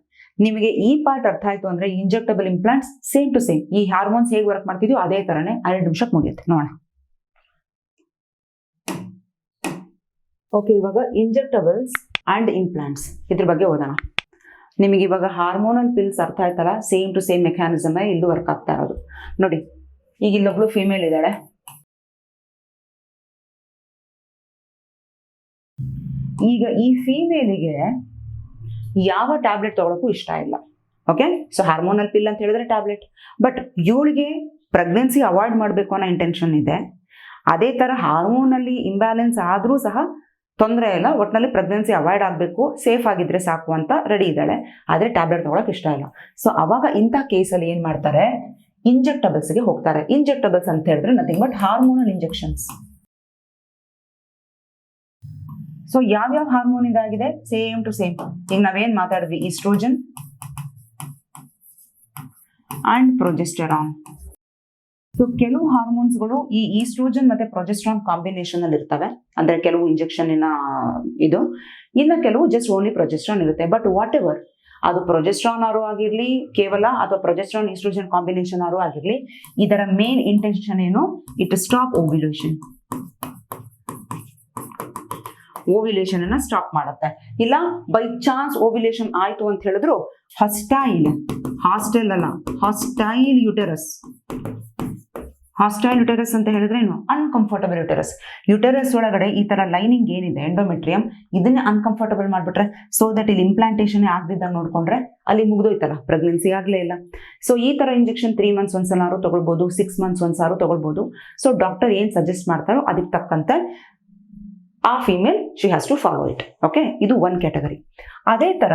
ನಿಮಗೆ ಈ ಪಾರ್ಟ್ ಅರ್ಥ ಆಯ್ತು ಅಂದ್ರೆ injectable implants same to same, ಈ ಹಾರ್ಮೋನ್ಸ್ ಹೇಗೆ ವರ್ಕ್ ಮಾಡ್ತಿದ್ಯೋ ಅದೇ ತರನೇ 2 ನಿಮಿಷಕ್ಕೆ ಮುಗಿಯುತ್ತೆ. ನೋಡೋಣ. ಓಕೆ, ಇವಾಗ ಇಂಜೆಕ್ಟಬಲ್ಸ್ ಅಂಡ್ ಇಂಪ್ಲಾಂಟ್ಸ್ ಇದ್ರ ಬಗ್ಗೆ ಓದೋಣ. ನಿಮಗೆ ಇವಾಗ ಹಾರ್ಮೋನಲ್ ಪಿಲ್ಸ್ ಅರ್ಥ ಆಯ್ತಲ್ಲ, ಸೇಮ್ ಟು ಸೇಮ್ ಮೆಕ್ಯಾನಿಸಮ್ ಇಲ್ಲೂ ವರ್ಕ್ ಆಗ್ತಾ ಇರೋದು. ನೋಡಿ, ಈಗ ಇಲ್ಲೊಬ್ಳು ಫಿಮೇಲ್ ಇದ್ದಾಳೆ, ಈಗ ಈ ಫಿಮೇಲಿಗೆ ಯಾವ ಟ್ಯಾಬ್ಲೆಟ್ ತಗೊಳಕ್ಕೂ ಇಷ್ಟ ಇಲ್ಲ. ಓಕೆ, ಸೊ ಹಾರ್ಮೋನಲ್ ಪಿಲ್ ಅಂತ ಹೇಳಿದ್ರೆ ಟ್ಯಾಬ್ಲೆಟ್, ಬಟ್ ಇವಳಿಗೆ ಪ್ರೆಗ್ನೆನ್ಸಿ ಅವಾಯ್ಡ್ ಮಾಡಬೇಕು ಅನ್ನೋ ಇಂಟೆನ್ಷನ್ ಇದೆ. ಅದೇ ತರ ಹಾರ್ಮೋನಲ್ಲಿ ಇಂಬ್ಯಾಲೆನ್ಸ್ ಆದ್ರೂ ಸಹ ತೊಂದರೆ ಇಲ್ಲ, ಒಟ್ಟಿನಲ್ಲಿ ಪ್ರೆಗ್ನೆನ್ಸಿ ಅವಾಯ್ಡ್ ಆಗಬೇಕು, ಸೇಫ್ ಆಗಿದ್ರೆ ಸಾಕು ಅಂತ ರೆಡಿ ಇದ್ದಾಳೆ, ಆದರೆ ಟ್ಯಾಬ್ಲೆಟ್ ತಗೊಳಕ್ ಇಷ್ಟ ಇಲ್ಲ. ಸೊ ಅವಾಗ ಇಂಥ ಕೇಸಲ್ಲಿ ಏನ್ ಮಾಡ್ತಾರೆ, ಇಂಜೆಕ್ಟಬಲ್ಸ್ಗೆ ಹೋಗ್ತಾರೆ. ಇಂಜೆಕ್ಟಬಲ್ಸ್ ಅಂತ ಹೇಳಿದ್ರೆ nothing but hormonal injections. So ಯಾವ್ಯಾವ ಹಾರ್ಮೋನ್ ಇದಾಗಿದೆ, ಸೇಮ್ ಟು ಸೇಮ್. ಈಗ ನಾವೇನ್ ಮಾತಾಡಿದ್ವಿ, ಈಸ್ಟ್ರೋಜನ್ ಅಂಡ್ ಪ್ರೊಜೆಸ್ಟೆರಾನ್. ಸೊ ಕೆಲವು ಹಾರ್ಮೋನ್ಸ್ಗಳು ಈ ಈಸ್ಟ್ರೋಜನ್ ಮತ್ತೆ ಪ್ರೊಜೆಸ್ಟ್ರಾನ್ ಕಾಂಬಿನೇಷನ್ ಅಲ್ಲಿ ಇರ್ತವೆ, ಅಂದ್ರೆ ಕೆಲವು ಇಂಜೆಕ್ಷನ್ ಇದು, ಇನ್ನು ಕೆಲವು ಜಸ್ಟ್ ಓನ್ಲಿ ಪ್ರೊಜೆಸ್ಟ್ರಾನ್ ಇರುತ್ತೆ. ಬಟ್ ವಾಟ್ ಎವರ್, ಅದು ಪ್ರೊಜೆಸ್ಟ್ರಾನ್ ಆರು ಆಗಿರ್ಲಿ ಕೇವಲ, ಅಥವಾ ಪ್ರೊಜೆಸ್ಟ್ರಾನ್ ಈಸ್ಟ್ರೋಜನ್ ಕಾಂಬಿನೇಷನ್ ಆರು ಆಗಿರ್ಲಿ, ಇದರ ಮೇನ್ ಇಂಟೆನ್ಷನ್ ಏನು, ಇಟ್ ಸ್ಟಾಪ್ ಓವ್ಯುಲೇಷನ್. ಓವ್ಯುಲೇಷನ್ ಅನ್ನ ಸ್ಟಾಪ್ ಮಾಡುತ್ತೆ. ಇಲ್ಲ ಬೈ ಚಾನ್ಸ್ ಓವ್ಯುಲೇಷನ್ ಆಯ್ತು ಅಂತ ಹೇಳಿದ್ರು ಹಾಸ್ಟೈಲ್ ಯುಟೆರಸ್ ಅಂತ ಹೇಳಿದ್ರೆ ಏನು, ಅನ್ಕಂಫರ್ಟಬಲ್ ಯುಟೆರಸ್ ಒಳಗಡೆ ಈ ತರ ಲೈನಿಂಗ್ ಏನಿದೆ ಎಂಡೋಮೆಟ್ರಿಯಂ, ಇದನ್ನೇ ಅನ್ಕಂಫರ್ಟಬಲ್ ಮಾಡ್ಬಿಟ್ರೆ, ಸೊ ದಟ್ ಇಲ್ಲಿ ಇಂಪ್ಲಾಂಟೇಶನ್ ಆಗದಿದ್ದಾಗ ನೋಡ್ಕೊಂಡ್ರೆ ಅಲ್ಲಿ ಮುಗ್ದೋಯ್ತಲ್ಲ, ಪ್ರೆಗ್ನೆನ್ಸಿ ಆಗ್ಲೇ ಇಲ್ಲ. ಸೊ ಈ ತರ ಇಂಜೆಕ್ಷನ್ 3 months ಒಂದ್ಸಲಾರು ತಗೊಳ್ಬಹುದು, 6 months ಒಂದ್ಸಾರು ತಗೊಳ್ಬಹುದು. ಸೊ ಡಾಕ್ಟರ್ ಏನ್ ಸಜೆಸ್ಟ್ ಮಾಡ್ತಾರೋ ಅದಕ್ಕೆ ತಕ್ಕಂತೆ ಆ female she has to follow it. Okay, ಇದು ಒನ್ ಕ್ಯಾಟಗರಿ. ಅದೇ ತರ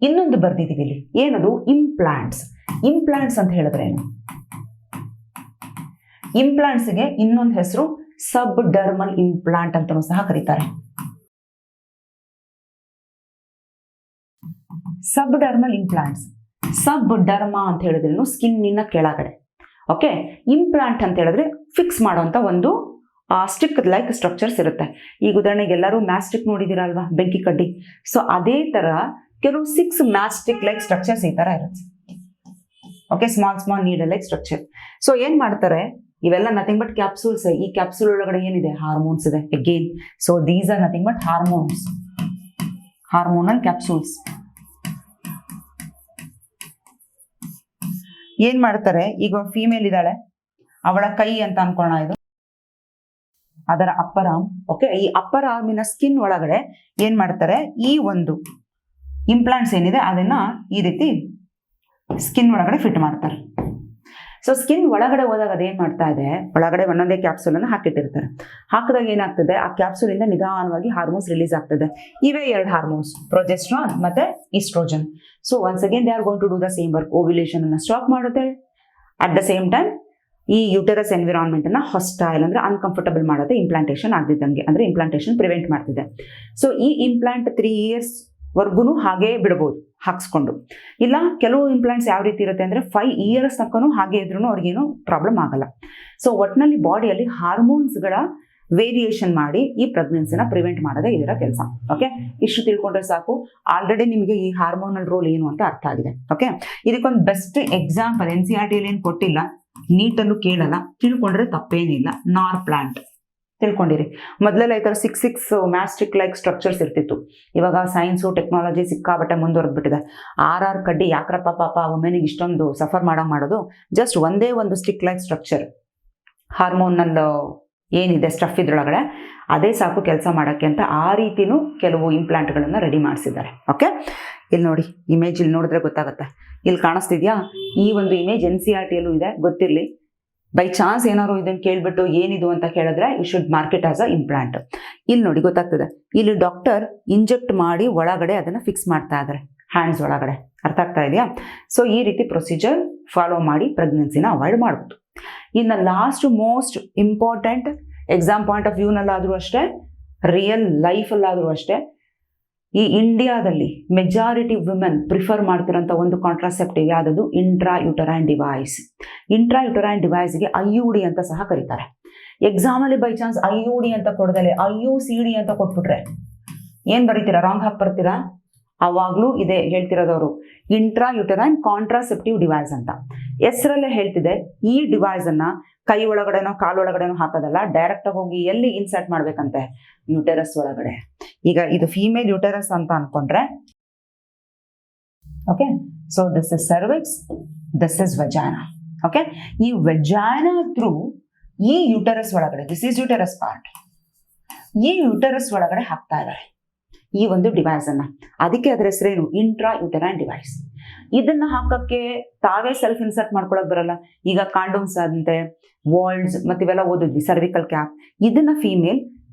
ಇನ್ನೊಂದು ಬರ್ದಿದೀವಿ ಇಲ್ಲಿ, ಏನದು, ಇಂಪ್ಲಾಂಟ್ಸ್ ಅಂತ ಹೇಳಿದ್ರೆ ಏನು, ಇಂಪ್ಲಾಂಟ್ಸ್ಗೆ ಇನ್ನೊಂದು ಹೆಸರು ಸಬ್ ಡರ್ಮಲ್ ಇಂಪ್ಲಾಂಟ್ ಅಂತಲೂ ಸಹ ಕರೀತಾರೆ. ಸಬ್ ಡರ್ಮಲ್ ಇಂಪ್ಲಾಂಟ್ಸ್, ಸಬ್ ಡರ್ಮಾ ಅಂತ ಹೇಳಿದ್ರೆ ಸ್ಕಿನ್ನಿನ ಕೆಳಗಡೆ. ಓಕೆ, ಇಂಪ್ಲಾಂಟ್ ಅಂತ ಹೇಳಿದ್ರೆ ಫಿಕ್ಸ್ ಮಾಡುವಂತ ಒಂದು ಸ್ಟಿಕ್ ಲೈಕ್ ಸ್ಟ್ರಕ್ಚರ್ಸ್ ಇರುತ್ತೆ. ಈಗ ಉದಾಹರಣೆಗೆ ಎಲ್ಲರೂ ಮ್ಯಾಸ್ಟಿಕ್ ನೋಡಿದಿರ ಅಲ್ವಾ, ಬೆಂಕಿ ಕಡ್ಡಿ. ಸೊ ಅದೇ ತರ ಕೆಲವು 6 ಮ್ಯಾಸ್ಟಿಕ್ ಲೈಕ್ ಸ್ಟ್ರಕ್ಚರ್ಸ್ ಈ ತರ ಇರುತ್ತೆ. Okay, small needle like structure. So ಏನ್ ಮಾಡ್ತಾರೆ, ಇವೆಲ್ಲ ನಥಿಂಗ್ ಬಟ್ ಕ್ಯಾಪ್ಸೂಲ್ಸ್. ಈ ಕ್ಯಾಪ್ಸೂಲ್ ಒಳಗಡೆ ಏನಿದೆ, ಹಾರ್ಮೋನ್ಸ್ ಇದೆ again. So these are nothing but hormonal capsules. ಏನ್ ಮಾಡ್ತಾರೆ, ಈಗ ಫೀಮೇಲ್ ಇದ್ದಾಳೆ, ಅವಳ ಕೈ ಅಂತ ಅನ್ಕೊಳ್ಳೋಣ, ಇದು ಅದರ ಅಪ್ಪರ್ ಆರ್ಮ್. ಓಕೆ, ಈ ಅಪ್ಪರ್ ಆರ್ಮಿನ ಸ್ಕಿನ್ ಒಳಗಡೆ ಏನ್ ಮಾಡ್ತಾರೆ, ಈ ಒಂದು ಇಂಪ್ಲಾಂಟ್ಸ್ ಏನಿದೆ ಅದನ್ನ ಈ ರೀತಿ ಸ್ಕಿನ್ ಒಳಗಡೆ ಫಿಟ್ ಮಾಡ್ತಾರೆ. ಸೊ ಸ್ಕಿನ್ ಒಳಗಡೆ ಹೋದಾಗ ಅದೇನ್ ಮಾಡ್ತಾ ಇದೆ, ಒಳಗಡೆ ಒಂದೊಂದೇ ಕ್ಯಾಪ್ಸೂಲ್ ಅನ್ನು ಹಾಕಿಟ್ಟಿರ್ತಾರೆ. ಹಾಕಿದಾಗ ಏನಾಗ್ತದೆ, ಆ ಕ್ಯಾಪ್ಸೂಲ್ ಇಂದ ನಿಧಾನವಾಗಿ ಹಾರ್ಮೋನ್ಸ್ ರಿಲೀಸ್ ಆಗ್ತದೆ. ಇವೇ 2 ಹಾರ್ಮೋನ್ಸ್, ಪ್ರೊಜೆಸ್ಟ್ರಾನ್ ಮತ್ತೆ oestrogen. So once again they are going to do the same work. Ovulation ಅನ್ನ ಸ್ಟಾಪ್ ಮಾಡುತ್ತೆ, ಅಟ್ ದ ಸೇಮ್ ಟೈಮ್ ಈ ಯುಟೆರಸ್ ಎನ್ವಿರಾನ್ಮೆಂಟ್ ಅನ್ನ ಹಾಸ್ಟೈಲ್ ಅಂದ್ರೆ ಅನ್ಕಂಫರ್ಟಬಲ್ ಮಾಡುತ್ತೆ, ಇಂಪ್ಲಾಂಟೇಶನ್ ಆಗದಿದ್ದಂಗೆ, ಅಂದ್ರೆ ಇಂಪ್ಲಾಂಟೇಶನ್ ಪ್ರಿವೆಂಟ್ ಮಾಡ್ತಿದೆ. ಸೊ ಈ ಇಂಪ್ಲಾಂಟ್ 3 years ವರ್ಗುನು ಹಾಗೆ ಬಿಡಬಹುದು ಹಾಕ್ಸ್ಕೊಂಡು. ಇಲ್ಲ ಕೆಲವು ಇಂಪ್ಲಾಂಟ್ಸ್ ಯಾವ ರೀತಿ ಇರುತ್ತೆ ಅಂದ್ರೆ 5 years ತನಕನೂ ಹಾಗೆ ಇದ್ರೂ ಅವ್ರಿಗೇನು ಪ್ರಾಬ್ಲಮ್ ಆಗಲ್ಲ. ಸೊ ಒಟ್ಟಿನಲ್ಲಿ ಬಾಡಿಯಲ್ಲಿ ಹಾರ್ಮೋನ್ಸ್ಗಳ ವೇರಿಯೇಷನ್ ಮಾಡಿ ಈ ಪ್ರೆಗ್ನೆನ್ಸಿನ ಪ್ರಿವೆಂಟ್ ಮಾಡೋದೇ ಇದರ ಕೆಲಸ. ಓಕೆ, ಇಷ್ಟು ತಿಳ್ಕೊಂಡ್ರೆ ಸಾಕು. ಆಲ್ರೆಡಿ ನಿಮಗೆ ಈ ಹಾರ್ಮೋನಲ್ ರೋಲ್ ಏನು ಅಂತ ಅರ್ಥ ಆಗಿದೆ. ಓಕೆ, ಇದಕ್ಕೊಂದು ಬೆಸ್ಟ್ ಎಕ್ಸಾಂಪಲ್ NCERT ಏನು ಕೊಟ್ಟಿಲ್ಲ, ನೀಟಲ್ಲೂ ಕೇಳಲ್ಲ, ತಿಳ್ಕೊಂಡ್ರೆ ತಪ್ಪೇನಿಲ್ಲ. ನಾರ್ ಪ್ಲಾಂಟ್ ತಿಳ್ಕೊಂಡಿರಿ. ಮೊದಲೆಲ್ಲ ಈ ತರ 6 ಮ್ಯಾಸ್ಟಿಕ್ ಲೈಕ್ ಸ್ಟ್ರಕ್ಚರ್ಸ್ ಇರ್ತಿತ್ತು. ಇವಾಗ ಸೈನ್ಸು ಟೆಕ್ನಾಲಜಿ ಸಿಕ್ಕಾಬಟ್ಟೆ ಮುಂದುವರೆದ್ಬಿಟ್ಟಿದೆ. RR ಕಡ್ಡಿ ಯಾಕ್ರಪ್ಪ ಪಾಪ ವುಮೆನಿಗೆ ಇಷ್ಟೊಂದು ಸಫರ್ ಮಾಡೋದು, ಜಸ್ಟ್ ಒಂದೇ ಒಂದು ಸ್ಟಿಕ್ ಲೈಕ್ ಸ್ಟ್ರಕ್ಚರ್ ಹಾರ್ಮೋನಲ್ ಏನಿದೆ ಸ್ಟಫ್ ಇದ್ರೊಳಗಡೆ, ಅದೇ ಸಾಕು ಕೆಲಸ ಮಾಡೋಕ್ಕೆ ಅಂತ ಆ ರೀತಿನೂ ಕೆಲವು ಇಂಪ್ಲಾಂಟ್ಗಳನ್ನ ರೆಡಿ ಮಾಡಿಸಿದ್ದಾರೆ. ಓಕೆ, ಇಲ್ಲಿ ನೋಡಿ ಇಮೇಜ್, ಇಲ್ಲಿ ನೋಡಿದ್ರೆ ಗೊತ್ತಾಗುತ್ತೆ. ಇಲ್ಲಿ ಕಾಣಿಸ್ತಿದ್ಯಾ, ಈ ಒಂದು ಇಮೇಜ್ NCERTಯಲ್ಲೂ ಇದೆ, ಗೊತ್ತಿರಲಿ. ಬೈ ಚಾನ್ಸ್ ಏನಾದ್ರು ಇದನ್ನು ಕೇಳ್ಬಿಟ್ಟು ಏನಿದು ಅಂತ ಕೇಳಿದ್ರೆ you should market as a implant. ಇಲ್ಲಿ ನೋಡಿ ಗೊತ್ತಾಗ್ತದೆ, ಇಲ್ಲಿ ಡಾಕ್ಟರ್ ಇಂಜೆಕ್ಟ್ ಮಾಡಿ ಒಳಗಡೆ ಅದನ್ನ ಫಿಕ್ಸ್ ಮಾಡ್ತಾ ಇದ್ದಾರೆ ಹ್ಯಾಂಡ್ಸ್ ಒಳಗಡೆ. ಅರ್ಥ ಆಗ್ತಾ ಇದೆಯಾ? ಸೊ ಈ ರೀತಿ ಪ್ರೊಸೀಜರ್ ಫಾಲೋ ಮಾಡಿ ಪ್ರೆಗ್ನೆನ್ಸಿನ ಅವಾಯ್ಡ್ ಮಾಡ್ಬೋದು. ಇನ್ನು last most important exam point of ವ್ಯೂನಲ್ಲಾದರೂ ಅಷ್ಟೇ, ರಿಯಲ್ ಲೈಫಲ್ಲಾದರೂ ಅಷ್ಟೇ, ಈ ಇಂಡಿಯಾದಲ್ಲಿ ಮೆಜಾರಿಟಿ ವುಮೆನ್ ಪ್ರಿಫರ್ ಮಾಡ್ತಿರೋಂಥ ಒಂದು ಕಾಂಟ್ರಾಸೆಪ್ಟಿವ್ ಯಾವುದದು, ಇಂಟ್ರಾಯುಟರೈನ್ ಡಿವೈಸ್. ಇಂಟ್ರಾಯುಟರೈನ್ ಡಿವೈಸ್ಗೆ IUD ಅಂತ ಸಹ ಕರೀತಾರೆ. ಎಕ್ಸಾಮಲ್ಲಿ ಬೈ ಚಾನ್ಸ್ IUD ಅಂತ ಕೊಡದಲೆ IUCD ಅಂತ ಕೊಟ್ಬಿಟ್ರೆ ಏನ್ ಬರೀತೀರಾ, ರಾಂಗ್ ಹಾಕಿ ಬರ್ತೀರಾ. ಅವಾಗ್ಲೂ ಇದೆ ಹೇಳ್ತಿರೋದವರು ಇಂಟ್ರಾಯುಟರೈನ್ ಕಾಂಟ್ರಾಸೆಪ್ಟಿವ್ ಡಿವೈಸ್ ಅಂತ. ಹೆಸರಲ್ಲೇ ಹೇಳ್ತಿದೆ, ಈ ಡಿವೈಸ್ ಅನ್ನ ಕೈ ಒಳಗಡೆನೋ ಕಾಲೊಳಗಡೆನೋ ಹಾಕೋದಲ್ಲ, ಡೈರೆಕ್ಟ್ ಆಗಿ ಹೋಗಿ ಎಲ್ಲಿ ಇನ್ಸರ್ಟ್ ಮಾಡ್ಬೇಕಂತೆ, ಯುಟೆರಸ್ ಒಳಗಡೆ. ಈಗ ಇದು ಫೀಮೇಲ್ ಯುಟೆರಸ್ ಅಂತ ಅನ್ಕೊಂಡ್ರೆ, okay, so this is cervix, this is vagina. Okay, ಈ ವಜಾನಾ ಥ್ರೂ ಈ ಯುಟೆರಸ್ ಒಳಗಡೆ, ದಿಸ್ ಇಸ್ ಯುಟೆರಸ್ ಪಾರ್ಟ್, ಈ ಯುಟೆರಸ್ ಒಳಗಡೆ ಹಾಕ್ತಾ ಇದ್ದಾರೆ ಈ ಒಂದು ಡಿವೈಸ್ ಅನ್ನ. ಅದಕ್ಕೆ ಅದರ ಹೆಸರೇನು, ಇಂಟ್ರಾಯುಟರೈನ್ ಡಿವೈಸ್. ಇದನ್ನ ಹಾಕಕ್ಕೆ ತಾವೇ ಸೆಲ್ಫ್ ಇನ್ಸರ್ಟ್ ಮಾಡ್ಕೊಳಕ್ ಬರಲ್ಲ. ಈಗ ಕಾಂಡೋಮ್ಸ್ ಅಂತೆ, ವಾಲ್ಡ್ಸ್ ಮತ್ತೆ ಇವೆಲ್ಲ ಓದಿದ್ವಿ, ಸರ್ವಿಕಲ್ ಕ್ಯಾಪ್, ಇದನ್ನ ಫೀಮೇಲ್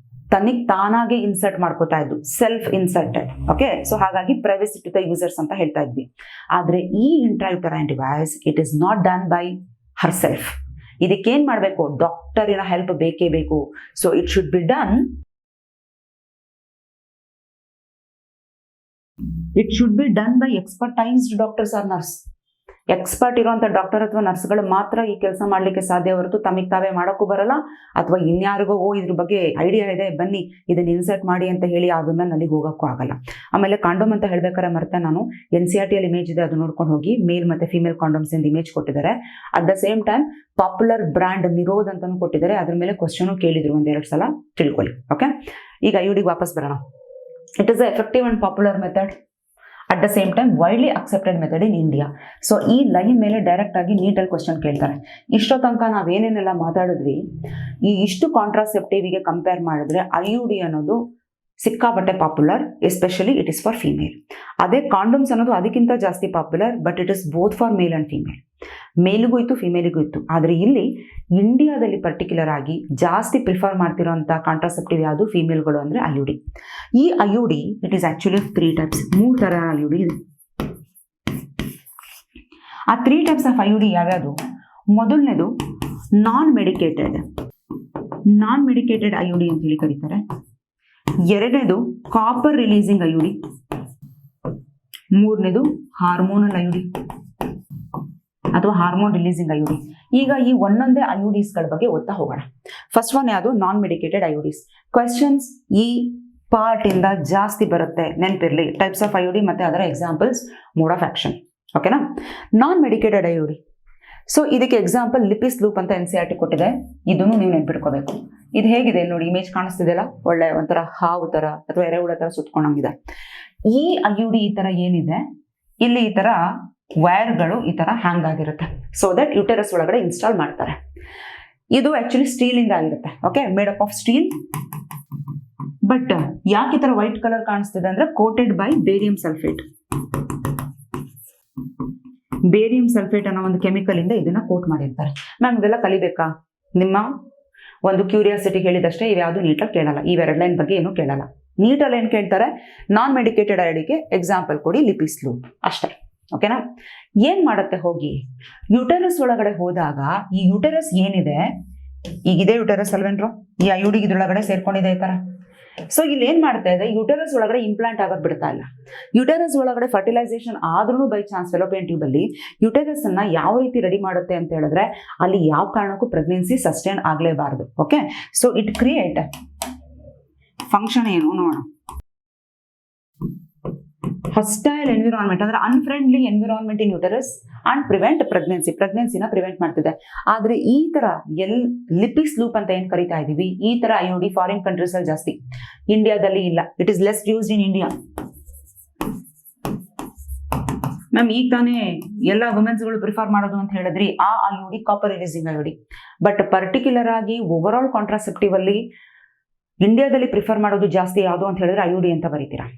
ತನಿಗೆ ತಾನಾಗೆ ಇನ್ಸರ್ಟ್ ಮಾಡ್ಕೋತಾ ಇದ್ದು, ಸೆಲ್ಫ್ ಇನ್ಸರ್ಟೆಡ್. ಓಕೆ, ಸೊ ಹಾಗಾಗಿ ಪ್ರೈವಸಿ ಟು ದ ಯೂಸರ್ಸ್ ಅಂತ ಹೇಳ್ತಾ ಇದ್ವಿ. ಆದ್ರೆ ಈ intrauterine device it is not done by herself. ಇದಕ್ಕೇನ್ ಮಾಡ್ಬೇಕು, ಡಾಕ್ಟರಿನ ಹೆಲ್ಪ್ ಬೇಕೇ ಬೇಕು. So it should be done, it should be done by expertised doctors or nurse. Expert ಇರುವಂಥ ಡಾಕ್ಟರ್ ಅಥವಾ ನರ್ಸ್ಗಳು ಮಾತ್ರ ಈ ಕೆಲಸ ಮಾಡಲಿಕ್ಕೆ ಸಾಧ್ಯ ಹೊರತು ತಮಗೆ ತಾವೇ ಮಾಡೋಕ್ಕೂ ಬರಲ್ಲ, ಅಥವಾ ಇನ್ಯಾರಿಗೋ ಇದ್ರ ಬಗ್ಗೆ ಐಡಿಯಾ ಇದೆ ಬನ್ನಿ ಇದನ್ನ ಇನ್ಸರ್ಟ್ ಮಾಡಿ ಅಂತ ಹೇಳಿ ಅದನ್ನ ಅಲ್ಲಿಗೆ ಹೋಗೋಕ್ಕೂ ಆಗಲ್ಲ. ಆಮೇಲೆ ಕಾಂಡೋಮ್ ಅಂತ ಹೇಳ್ಬೇಕಾದ್ರೆ ಮತ್ತೆ ನಾನು NCERT-ಯಲ್ಲಿ ಇಮೇಜ್ ಇದೆ, ಅದು ನೋಡ್ಕೊಂಡು ಹೋಗಿ. ಮೇಲ್ ಮತ್ತೆ ಫಿಮೇಲ್ ಕಾಂಡೋಮ್ಸ್ ಇಂದ ಇಮೇಜ್ ಕೊಟ್ಟಿದ್ದಾರೆ. At the same time popular brand Nirodh ಅಂತಾನು ಕೊಟ್ಟಿದ್ದಾರೆ. ಅದ್ರ ಮೇಲೆ ಕ್ವಶನ್ ಕೇಳಿದ್ರು ಒಂದೆರಡು ಸಲ, ತಿಳ್ಕೊಳ್ಳಿ. ಓಕೆ, ಈಗ IUDಗೆ ವಾಪಸ್ ಬರೋಣ. It is a effective and popular method, at the same time widely accepted method in India. So ಈ ಲೈನ್ ಮೇಲೆ ಡೈರೆಕ್ಟ್ ಆಗಿ ನೀಟಲ್ಲಿ ಕ್ವಶನ್ ಕೇಳ್ತಾರೆ. ಇಷ್ಟೋ ತನಕ ನಾವೇನೇನೆಲ್ಲ ಮಾತಾಡಿದ್ವಿ, ಈ ಇಷ್ಟು ಕಾಂಟ್ರಾಸೆಪ್ಟಿವ್ಗೆ ಕಂಪೇರ್ ಮಾಡಿದ್ರೆ IUD ಅನ್ನೋದು ಸಿಕ್ಕಾಪಟ್ಟೆ popular, especially it is for female. ಅದೇ ಕಾಂಡೋಮ್ಸ್ ಅನ್ನೋದು ಅದಕ್ಕಿಂತ ಜಾಸ್ತಿ popular, but it is both for male and female. ಮೇಲಿಗೂ ಇತ್ತು, ಫಿಮೇಲಿಗೂ ಇತ್ತು. ಆದರೆ ಇಲ್ಲಿ ಇಂಡಿಯಾದಲ್ಲಿ ಪರ್ಟಿಕ್ಯುಲರ್ ಆಗಿ ಜಾಸ್ತಿ ಪ್ರಿಫರ್ ಮಾಡ್ತಿರೋಂಥ ಕಾಂಟ್ರಾಸೆಪ್ಟಿವ್ ಯಾವುದು ಫೀಮೇಲ್ಗಳು ಅಂದರೆ IUD. ಈ IUD it is actually 3 types, 3 ಥರ IUD ಇದೆ. ಆ 3 ಟೈಪ್ಸ್ ಆಫ್ IUD ಯಾವ್ಯಾವುದು? ಮೊದಲನೇದು ನಾನ್ ಮೆಡಿಕೇಟೆಡ್ IUD ಅಂತ ಹೇಳಿ ಕರೀತಾರೆ. ಎರಡನೇದು ಕಾಪರ್ ರಿಲೀಸಿಂಗ್ IUD. ಮೂರನೇದು ಹಾರ್ಮೋನಲ್ IUD ಅಥವಾ ಹಾರ್ಮೋನ್ ರಿಲೀಸಿಂಗ್ IUD. ಈಗ ಈ ಒಂದೊಂದೇ IUDಸ್ಗಳ ಬಗ್ಗೆ ಓದ್ತಾ ಹೋಗೋಣ. ಫಸ್ಟ್ ಒನ್ ಯಾವುದು? ನಾನ್ ಮೆಡಿಕೇಟೆಡ್ IUDs. ಕ್ವೆಶನ್ಸ್ ಈ ಪಾರ್ಟ್ ಇಂದ ಜಾಸ್ತಿ ಬರುತ್ತೆ, ನೆನಪಿರ್ಲಿ. ಟೈಪ್ಸ್ ಆಫ್ IUD ಮತ್ತೆ ಅದರ ಎಕ್ಸಾಂಪಲ್ಸ್, ಮೋಡ್ ಆಫ್ ಆಕ್ಷನ್. ಓಕೆನಾ? ನಾನ್ ಮೆಡಿಕೇಟೆಡ್ IUD. ಸೊ ಇದಕ್ಕೆ ಎಕ್ಸಾಂಪಲ್ ಲಿಪಿಸ್ ಲೂಪ್ ಅಂತ NCERT ಕೊಟ್ಟಿದೆ. ಇದನ್ನು ನೀವು ನೆನ್ಪಿಟ್ಕೋಬೇಕು. ಇದು ಹೇಗಿದೆ ನೋಡಿ, ಇಮೇಜ್ ಕಾಣಿಸ್ತಿದೆಯಲ್ಲ, ಒಳ್ಳೆ ಒಂಥರ ಹಾವು ತರ ಅಥವಾ ಎರೆಹುಳ ತರ ಸುತ್ಕೊಂಡಂಗಿದೆ. ಈ IUD ಈ ತರ ಏನಿದೆ, ಇಲ್ಲಿ ಈ ತರ ವೈರ್ಗಳು ಈ ತರ ಹ್ಯಾಂಗ್ ಆಗಿರುತ್ತೆ. ಸೊ ದಟ್ ಯುಟೆರಸ್ ಒಳಗಡೆ ಇನ್ಸ್ಟಾಲ್ ಮಾಡ್ತಾರೆ. ಇದು ಆಕ್ಚುಲಿ ಸ್ಟೀಲ್ ಇಂದ ಆಗಿರುತ್ತೆ. Okay, made up of steel. But ಯಾಕೆ ಈ ತರ ವೈಟ್ ಕಲರ್ ಕಾಣಿಸ್ತಿದೆ ಅಂದ್ರೆ coated by barium sulphate. Barium sulphate ಅನ್ನೋ ಒಂದು ಕೆಮಿಕಲ್ ಇಂದ ಇದನ್ನ ಕೋಟ್ ಮಾಡಿರ್ತಾರೆ. ಮ್ಯಾಮ್ ಇದೆಲ್ಲ ಕಲಿಬೇಕಾ? ನಿಮ್ಮ ಒಂದು ಕ್ಯೂರಿಯಾಸಿಟಿ ಹೇಳಿದಷ್ಟೇ, ಇವ್ಯಾವುದು ನೀಟಾಗಿ ಕೇಳಲ್ಲ. ಇವೆರಡು ಲೈನ್ ಬಗ್ಗೆ ಏನು ಕೇಳಲ್ಲ. ನೀಟಲ್ಲಿ ಏನು ಕೇಳ್ತಾರೆ? ನಾನ್ ಮೆಡಿಕೇಟೆಡ್ IUDಗೆ ಎಕ್ಸಾಂಪಲ್ ಕೊಡಿ, ಲಿಪಿಸ್ ಲೂಪ್ ಅಷ್ಟೇ. ಓಕೆನಾ? ಏನ್ ಮಾಡುತ್ತೆ? ಹೋಗಿ ಯುಟೆರಸ್ ಒಳಗಡೆ ಹೋದಾಗ ಈ ಯುಟೆರಸ್ ಏನಿದೆ, ಈಗಿದೆ ಯುಟೆರಸ್ ಅಲ್ವೇನ್ರು, ಈ IUD ಇದ್ರೊಳಗಡೆ ಸೇರ್ಕೊಂಡಿದೆ ಈ ತರ. ಸೊ ಇಲ್ಲಿ ಏನ್ ಮಾಡ್ತಾ ಇದೆ, ಯುಟೆರಸ್ ಒಳಗಡೆ ಇಂಪ್ಲಾಂಟ್ ಆಗೋದು ಬಿಡ್ತಾ ಇಲ್ಲ. ಯುಟೆರಸ್ ಒಳಗಡೆ ಫರ್ಟಿಲೈಸೇಷನ್ ಆದ್ರೂ ಬೈ ಚಾನ್ಸ್ ಫೆಲೋಪಿಯನ್ ಟ್ಯೂಬ್ ಅಲ್ಲಿ ಯುಟೆರಸ್ ಅನ್ನ ಯಾವ ರೀತಿ ರೆಡಿ ಮಾಡುತ್ತೆ ಅಂತ ಹೇಳಿದ್ರೆ, ಅಲ್ಲಿ ಯಾವ ಕಾರಣಕ್ಕೂ ಪ್ರೆಗ್ನೆನ್ಸಿ ಸಸ್ಟೈನ್ ಆಗಲೇಬಾರದು. Okay, so it create function ಏನು ನೋಡೋಣ. ಹಾಸ್ಟೈಲ್ ಎನ್ವಿರಾನ್ಮೆಂಟ್ ಅಂದ್ರೆ unfriendly environment in uterus and prevent ಪ್ರೆಗ್ನೆನ್ಸಿನ ಪ್ರಿವೆಂಟ್ ಮಾಡ್ತಿದೆ. ಆದ್ರೆ ಈ ತರ ಲಿಪಿಸ್ ಲೂಪ್ ಅಂತ ಏನ್ ಕರಿತಾ ಇದೀವಿ, ಈ ತರ IUD ಫಾರಿನ್ ಕಂಟ್ರೀಸ್ ಅಲ್ಲಿ ಜಾಸ್ತಿ, ಇಂಡಿಯಾದಲ್ಲಿ ಇಲ್ಲ. It is less used in India. Ma'am ಈಗ ತಾನೇ ಎಲ್ಲ ವುಮೆನ್ಸ್ಗಳು ಪ್ರಿಫರ್ ಮಾಡೋದು ಅಂತ ಹೇಳಿದ್ರಿ, ಆ IUD copper releasing IUD. But particular ಆಗಿ ಓವರ್ ಆಲ್ ಕಾಂಟ್ರಾಸೆಪ್ಟಿವ್ ಅಲ್ಲಿ ಇಂಡಿಯಾದಲ್ಲಿ ಪ್ರಿಫರ್ ಮಾಡೋದು ಜಾಸ್ತಿ ಯಾವುದು ಅಂತ ಹೇಳಿದ್ರೆ IUD ಅಂತ ಬರೀತೀರಾ.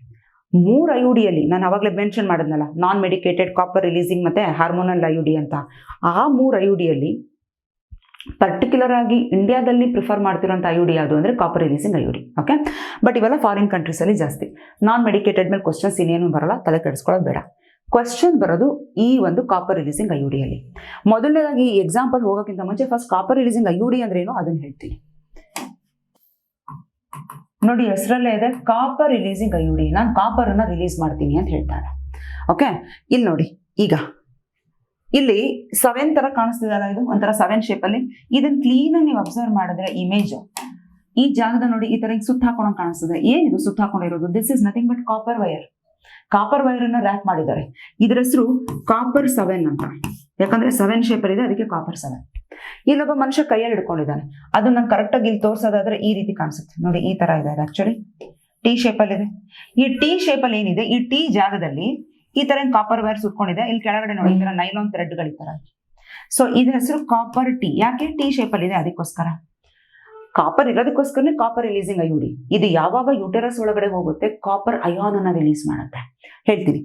3 IUDಯಲ್ಲಿ ನಾನು ಅವಾಗಲೇ ಮೆನ್ಷನ್ ಮಾಡಿದ್ನಲ್ಲ, ನಾನ್ ಮೆಡಿಕೇಟೆಡ್, ಕಾಪರ್ ರಿಲೀಸಿಂಗ್ ಮತ್ತೆ ಹಾರ್ಮೋನಲ್ IUD ಅಂತ. ಆ 3 IUDಯಲ್ಲಿ ಪರ್ಟಿಕ್ಯುಲರ್ ಆಗಿ ಇಂಡಿಯಾದಲ್ಲಿ ಪ್ರಿಫರ್ ಮಾಡ್ತಿರೋಂಥ IUD ಯಾವುದು ಅಂದರೆ copper releasing IUD. Okay, but ಇವೆಲ್ಲ ಫಾರಿನ್ ಕಂಟ್ರೀಸಲ್ಲಿ ಜಾಸ್ತಿ. ನಾನ್ ಮೆಡಿಕೇಟೆಡ್ ಮೇಲೆ ಕ್ವಶನ್ಸ್ ಇನ್ನೇನು ಬರಲ್ಲ, ತಲೆ ಕೆಡಿಸ್ಕೊಳ್ಳೋದು ಬೇಡ. ಕ್ವಶನ್ ಬರೋದು ಈ ಒಂದು ಕಾಪರ್ ರಿಲೀಸಿಂಗ್ IUDಯಲ್ಲಿ. ಮೊದಲನೇದಾಗಿ ಈ ಎಕ್ಸಾಂಪಲ್ ಹೋಗೋಕ್ಕಿಂತ ಮುಂಚೆ ಫಸ್ಟ್ ಕಾಪರ್ ರಿಲೀಸಿಂಗ್ IUD ಅಂದ್ರೆ ಏನು ಅದನ್ನು ಹೇಳ್ತೀನಿ ನೋಡಿ. ಹೆಸರಲ್ಲೇ ಇದೆ ಕಾಪರ್ ರಿಲೀಸಿಂಗ್ IUD. ನಾನು ಕಾಪರ್ ಅನ್ನ ರಿಲೀಸ್ ಮಾಡ್ತೀನಿ ಅಂತ ಹೇಳ್ತಾರೆ. ಓಕೆ, ಇಲ್ಲಿ ನೋಡಿ, ಈಗ ಇಲ್ಲಿ 7 ತರ ಕಾಣಿಸ್ತಿದಲ್ಲ, ಇದು ಒಂಥರ 7 ಶೇಪ್ ಅಲ್ಲಿ. ಇದನ್ನ ಕ್ಲೀನ್ ಆಗಿ ನೀವು ಅಬ್ಸರ್ವ್ ಮಾಡಿದ್ರೆ ಇಮೇಜ್ ಈ ಜಾಗದ ನೋಡಿ ಈ ತರ ಸುತ್ತ ಹಾಕೊಂಡು ಕಾಣಿಸ್ತದೆ. ಏನಿದು ಸುತ್ತ ಹಾಕೊಂಡಿರೋದು? This is nothing but copper wire. Copper wire ಅನ್ನ ರ್ಯಾಪ್ ಮಾಡಿದ್ದಾರೆ. ಇದ್ರ ಹೆಸರು ಕಾಪರ್ 7 ಅಂತ, ಯಾಕಂದ್ರೆ 7 ಶೇಪ್ ಅಲ್ಲಿ ಇದೆ, ಅದಕ್ಕೆ ಕಾಪರ್ 7. ಇಲ್ಲೊಬ್ಬ ಮನುಷ್ಯ ಕೈಯಲ್ಲಿ ಹಿಡ್ಕೊಂಡಿದ್ದಾನೆ. ಅದು ನಾನು ಕರೆಕ್ಟ್ ಆಗಿ ಇಲ್ಲಿ ತೋರ್ಸೋದಾದ್ರೆ ಈ ರೀತಿ ಕಾಣಿಸುತ್ತೆ ನೋಡಿ, ಈ ತರ ಇದೆ. ಅದು ಆಕ್ಚುಲಿ T ಶೇಪ್ ಅಲ್ಲಿ ಇದೆ. ಈ T ಶೇಪ್ ಅಲ್ಲಿ ಏನಿದೆ, ಈ T ಜಾಗದಲ್ಲಿ ಈ ತರ ಕಾಪರ್ ವೈರ್ ಸುತ್ಕೊಂಡಿದೆ. ಇಲ್ಲಿ ಕೆಳಗಡೆ ನೋಡಿ ಈ ತರ ನೈಲಾನ್ ಥ್ರೆಡ್ಗಳು ಈ ತರ. ಸೊ ಇದ್ರ ಹೆಸರು ಕಾಪರ್ T. ಯಾಕೆ? T ಶೇಪ್ ಅಲ್ಲಿ ಇದೆ, ಅದಕ್ಕೋಸ್ಕರ. ಕಾಪರ್ ಇರೋದಕ್ಕೋಸ್ಕರನೇ ಕಾಪರ್ ರಿಲೀಸಿಂಗ್ IUD. ಇದು ಯಾವಾಗ ಯುಟೆರಸ್ ಒಳಗಡೆ ಹೋಗುತ್ತೆ, ಕಾಪರ್ ಅಯಾನ್ ಅನ್ನ ರಿಲೀಸ್ ಮಾಡುತ್ತೆ. ಹೇಳ್ತೀನಿ.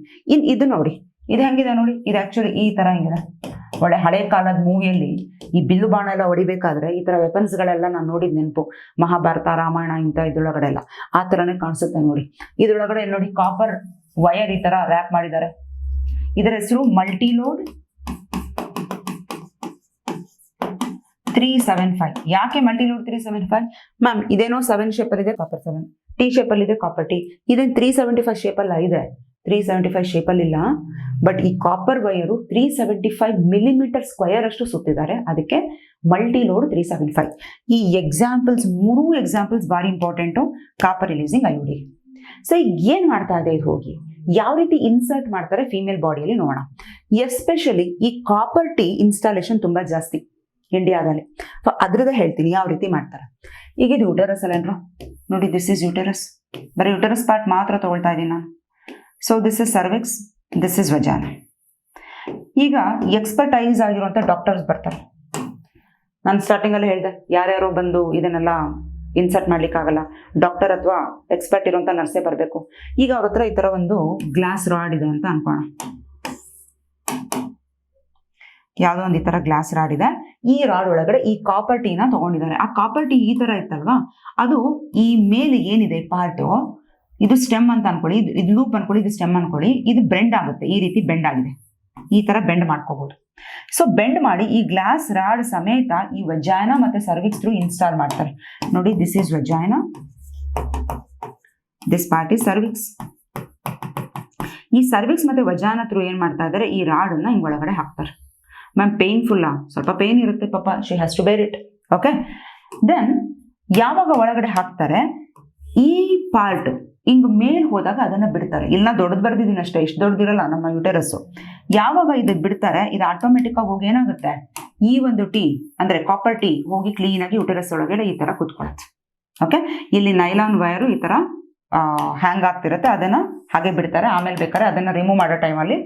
ಇದು ನೋಡಿ, ಇದು ಹೆಂಗಿದೆ ನೋಡಿ, ಇದು ಆಕ್ಚುಲಿ ಈ ತರ ಹಿಂಗಿದೆ. ಒಳ್ಳೆ ಹಳೆ ಕಾಲದ ಮೂವಿಯಲ್ಲಿ ಈ ಬಿಲ್ಲು ಬಾಣ ಎಲ್ಲ ಹೊಡಿಬೇಕಾದ್ರೆ ಈ ತರ ವೆಪನ್ಸ್ಗಳೆಲ್ಲ ನಾನು ನೋಡಿದ್ ನೆನಪು, ಮಹಾಭಾರತ, ರಾಮಾಯಣ ಇಂಥ ಇದ್ರೊಳಗಡೆ ಎಲ್ಲ ಆ ತರನೇ ಕಾಣಿಸುತ್ತೆ ನೋಡಿ. ಇದ್ರೊಳಗಡೆ ನೋಡಿ ಕಾಪರ್ ವೈರ್ ಈ ತರ ರ್ಯಾಪ್ ಮಾಡಿದ್ದಾರೆ. ಇದರ ಹೆಸರು ಮಲ್ಟಿಲೋಡ್ 375. ಯಾಕೆ ಮಲ್ಟಿಲೋಡ್ 375? ಮ್ಯಾಮ್ ಇದೇನೋ 7 ಶೇಪ್ ಅಲ್ಲಿ ಇದೆ, ಕಾಪರ್ 7. T ಶೇಪ್ ಅಲ್ಲಿ ಇದೆ, ಕಾಪರ್ T. ಇದೇನು 375 ಶೇಪ್ ಅಲ್ಲ ಇದೆ, 375 ಶೇಪಲ್ಲಿಲ್ಲ, ಬಟ್ ಈ ಕಾಪರ್ ವೈರು 375 ಮಿಲಿಮೀಟರ್ ಸ್ಕ್ವಯರ್ ಅಷ್ಟು ಸುತ್ತಿದ್ದಾರೆ, ಅದಕ್ಕೆ ಮಲ್ಟಿ ಲೋಡ್ 375. ಈ ಎಕ್ಸಾಂಪಲ್ಸ್, 3 ಎಕ್ಸಾಂಪಲ್ಸ್ ಭಾರಿ ಇಂಪಾರ್ಟೆಂಟು ಕಾಪರ್ ರಿಲೀಸಿಂಗ್ ಐಯುಡಿ. ಸೊ ಈಗ ಏನು ಮಾಡ್ತಾ ಇದೆ ಇದು, ಹೋಗಿ ಯಾವ ರೀತಿ ಇನ್ಸರ್ಟ್ ಮಾಡ್ತಾರೆ ಫೀಮೇಲ್ ಬಾಡಿಯಲ್ಲಿ ನೋಡೋಣ. ಎಸ್ಪೆಷಲಿ ಈ ಕಾಪರ್ ಟಿ ಇನ್ಸ್ಟಾಲೇಷನ್ ತುಂಬ ಜಾಸ್ತಿ ಇಂಡಿಯಾದಲ್ಲಿ. ಅದ್ರದ್ದು ಹೇಳ್ತೀನಿ ಯಾವ ರೀತಿ ಮಾಡ್ತಾರೆ. ಈಗ ಇದು ಯೂಟರಸ್ ಅಲ್ಲೇನ್ರು, ನೋಡಿ ದಿಸ್ ಇಸ್ ಯೂಟರಸ್, ಬರೀ ಯೂಟರಸ್ ಪಾರ್ಟ್ ಮಾತ್ರ ತಗೊಳ್ತಾ ಇದ್ದೀನಿ ನಾನು. So this is cervix, this is vagina. ಈಗ ಎಕ್ಸ್ಪರ್ಟೈಸ್ ಆಗಿರುವಂಥ ಡಾಕ್ಟರ್ಸ್ ಬರ್ತಾರೆ. ನಾನು ಸ್ಟಾರ್ಟಿಂಗಲ್ಲಿ ಹೇಳಿದೆ ಯಾರ್ಯಾರೋ ಬಂದು ಇದನ್ನೆಲ್ಲ ಇನ್ಸರ್ಟ್ ಮಾಡ್ಲಿಕ್ಕಾಗಲ್ಲ, ಡಾಕ್ಟರ್ ಅಥವಾ ಎಕ್ಸ್ಪರ್ಟ್ ಇರುವಂಥ ನರ್ಸೇ ಬರಬೇಕು. ಈಗ ಅವ್ರ ಹತ್ರ ಈ ಥರ ಒಂದು ಗ್ಲಾಸ್ ರಾಡ್ ಇದೆ ಅಂತ ಅನ್ಕೋಣ, ಯಾವುದೋ ಒಂದು ಈ ಥರ ಗ್ಲಾಸ್ ರಾಡ್ ಇದೆ. ಈ ರಾಡ್ ಒಳಗಡೆ ಈ ಕಾಪರ್ ಟೀನ ತಗೊಂಡಿದ್ದಾರೆ. ಆ ಕಾಪರ್ ಟೀ ಈ ಥರ ಇತ್ತಲ್ವಾ, ಅದು ಈ ಮೇಲೆ ಏನಿದೆ ಪಾರ್ಟು, ಇದು ಸ್ಟೆಮ್ ಅಂತ ಅನ್ಕೊಳ್ಳಿ, ಇದು ಲೂಪ್ ಅನ್ಕೊಳ್ಳಿ, ಇದು ಸ್ಟೆಮ್ ಅನ್ಕೊಳ್ಳಿ, ಇದು ಬೆಂಡ್ ಆಗುತ್ತೆ. ಈ ರೀತಿ ಬೆಂಡ್ ಆಗಿದೆ, ಈ ಥರ ಬೆಂಡ್ ಮಾಡ್ಕೋಬಹುದು. ಸೊ ಬೆಂಡ್ ಮಾಡಿ ಈ ಗ್ಲಾಸ್ ರಾಡ್ ಸಮೇತ ಈ ವಜೈನಾ ಮತ್ತೆ ಸರ್ವಿಕ್ಸ್ ಥ್ರೂ ಇನ್ಸ್ಟಾಲ್ ಮಾಡ್ತಾರೆ. ನೋಡಿ this is vagina, this part is cervix. ಈ ಸರ್ವಿಕ್ಸ್ ಮತ್ತೆ ವಜೈನಾ ಥ್ರೂ ಏನ್ ಮಾಡ್ತಾ ಇದ್ದಾರೆ, ಈ ರಾಡನ್ನ ಹಿಂಗ್ ಒಳಗಡೆ ಹಾಕ್ತಾರೆ. ಮ್ಯಾಮ್ ಪೇನ್ಫುಲ್ಲಾ? ಸ್ವಲ್ಪ ಪೇನ್ ಇರುತ್ತೆ ಪಾಪ, she has to bear it. Okay, then ಯಾವಾಗ ಒಳಗಡೆ ಹಾಕ್ತಾರೆ, ಈ ಪಾರ್ಟ್ ಹಿಂಗ್ ಮೇಲ್ ಹೋದಾಗ ಅದನ್ನ ಬಿಡ್ತಾರೆ. ಇಲ್ಲ ದೊಡ್ಡದು ಬರ್ದಿದ್ದೀನಿ ಅಷ್ಟೇ, ಇಷ್ಟು ದೊಡ್ಡದಿರಲ್ಲ ನಮ್ಮ ಯೂಟೆರಸ್ಸು. ಯಾವಾಗ ಇದು ಬಿಡ್ತಾರೆ, ಇದು ಆಟೋಮೆಟಿಕ್ ಆಗಿ ಹೋಗಿ ಏನಾಗುತ್ತೆ, ಈ ಒಂದು ಟೀ ಅಂದ್ರೆ ಕಾಪರ್ ಟೀ ಹೋಗಿ ಕ್ಲೀನ್ ಆಗಿ ಯೂಟೆರಸ್ ಒಳಗಡೆ ಈ ತರ ಕುತ್ಕೊಳತ್ತೆ. ಓಕೆ, ಇಲ್ಲಿ ನೈಲಾನ್ ವೈರು ಈ ತರ ಹ್ಯಾಂಗ್ ಆಗ್ತಿರುತ್ತೆ, ಅದನ್ನ ಹಾಗೆ ಬಿಡ್ತಾರೆ. ಆಮೇಲೆ ಬೇಕಾದ್ರೆ ಅದನ್ನ ರಿಮೂವ್ ಮಾಡೋ ಟೈಮಲ್ಲಿ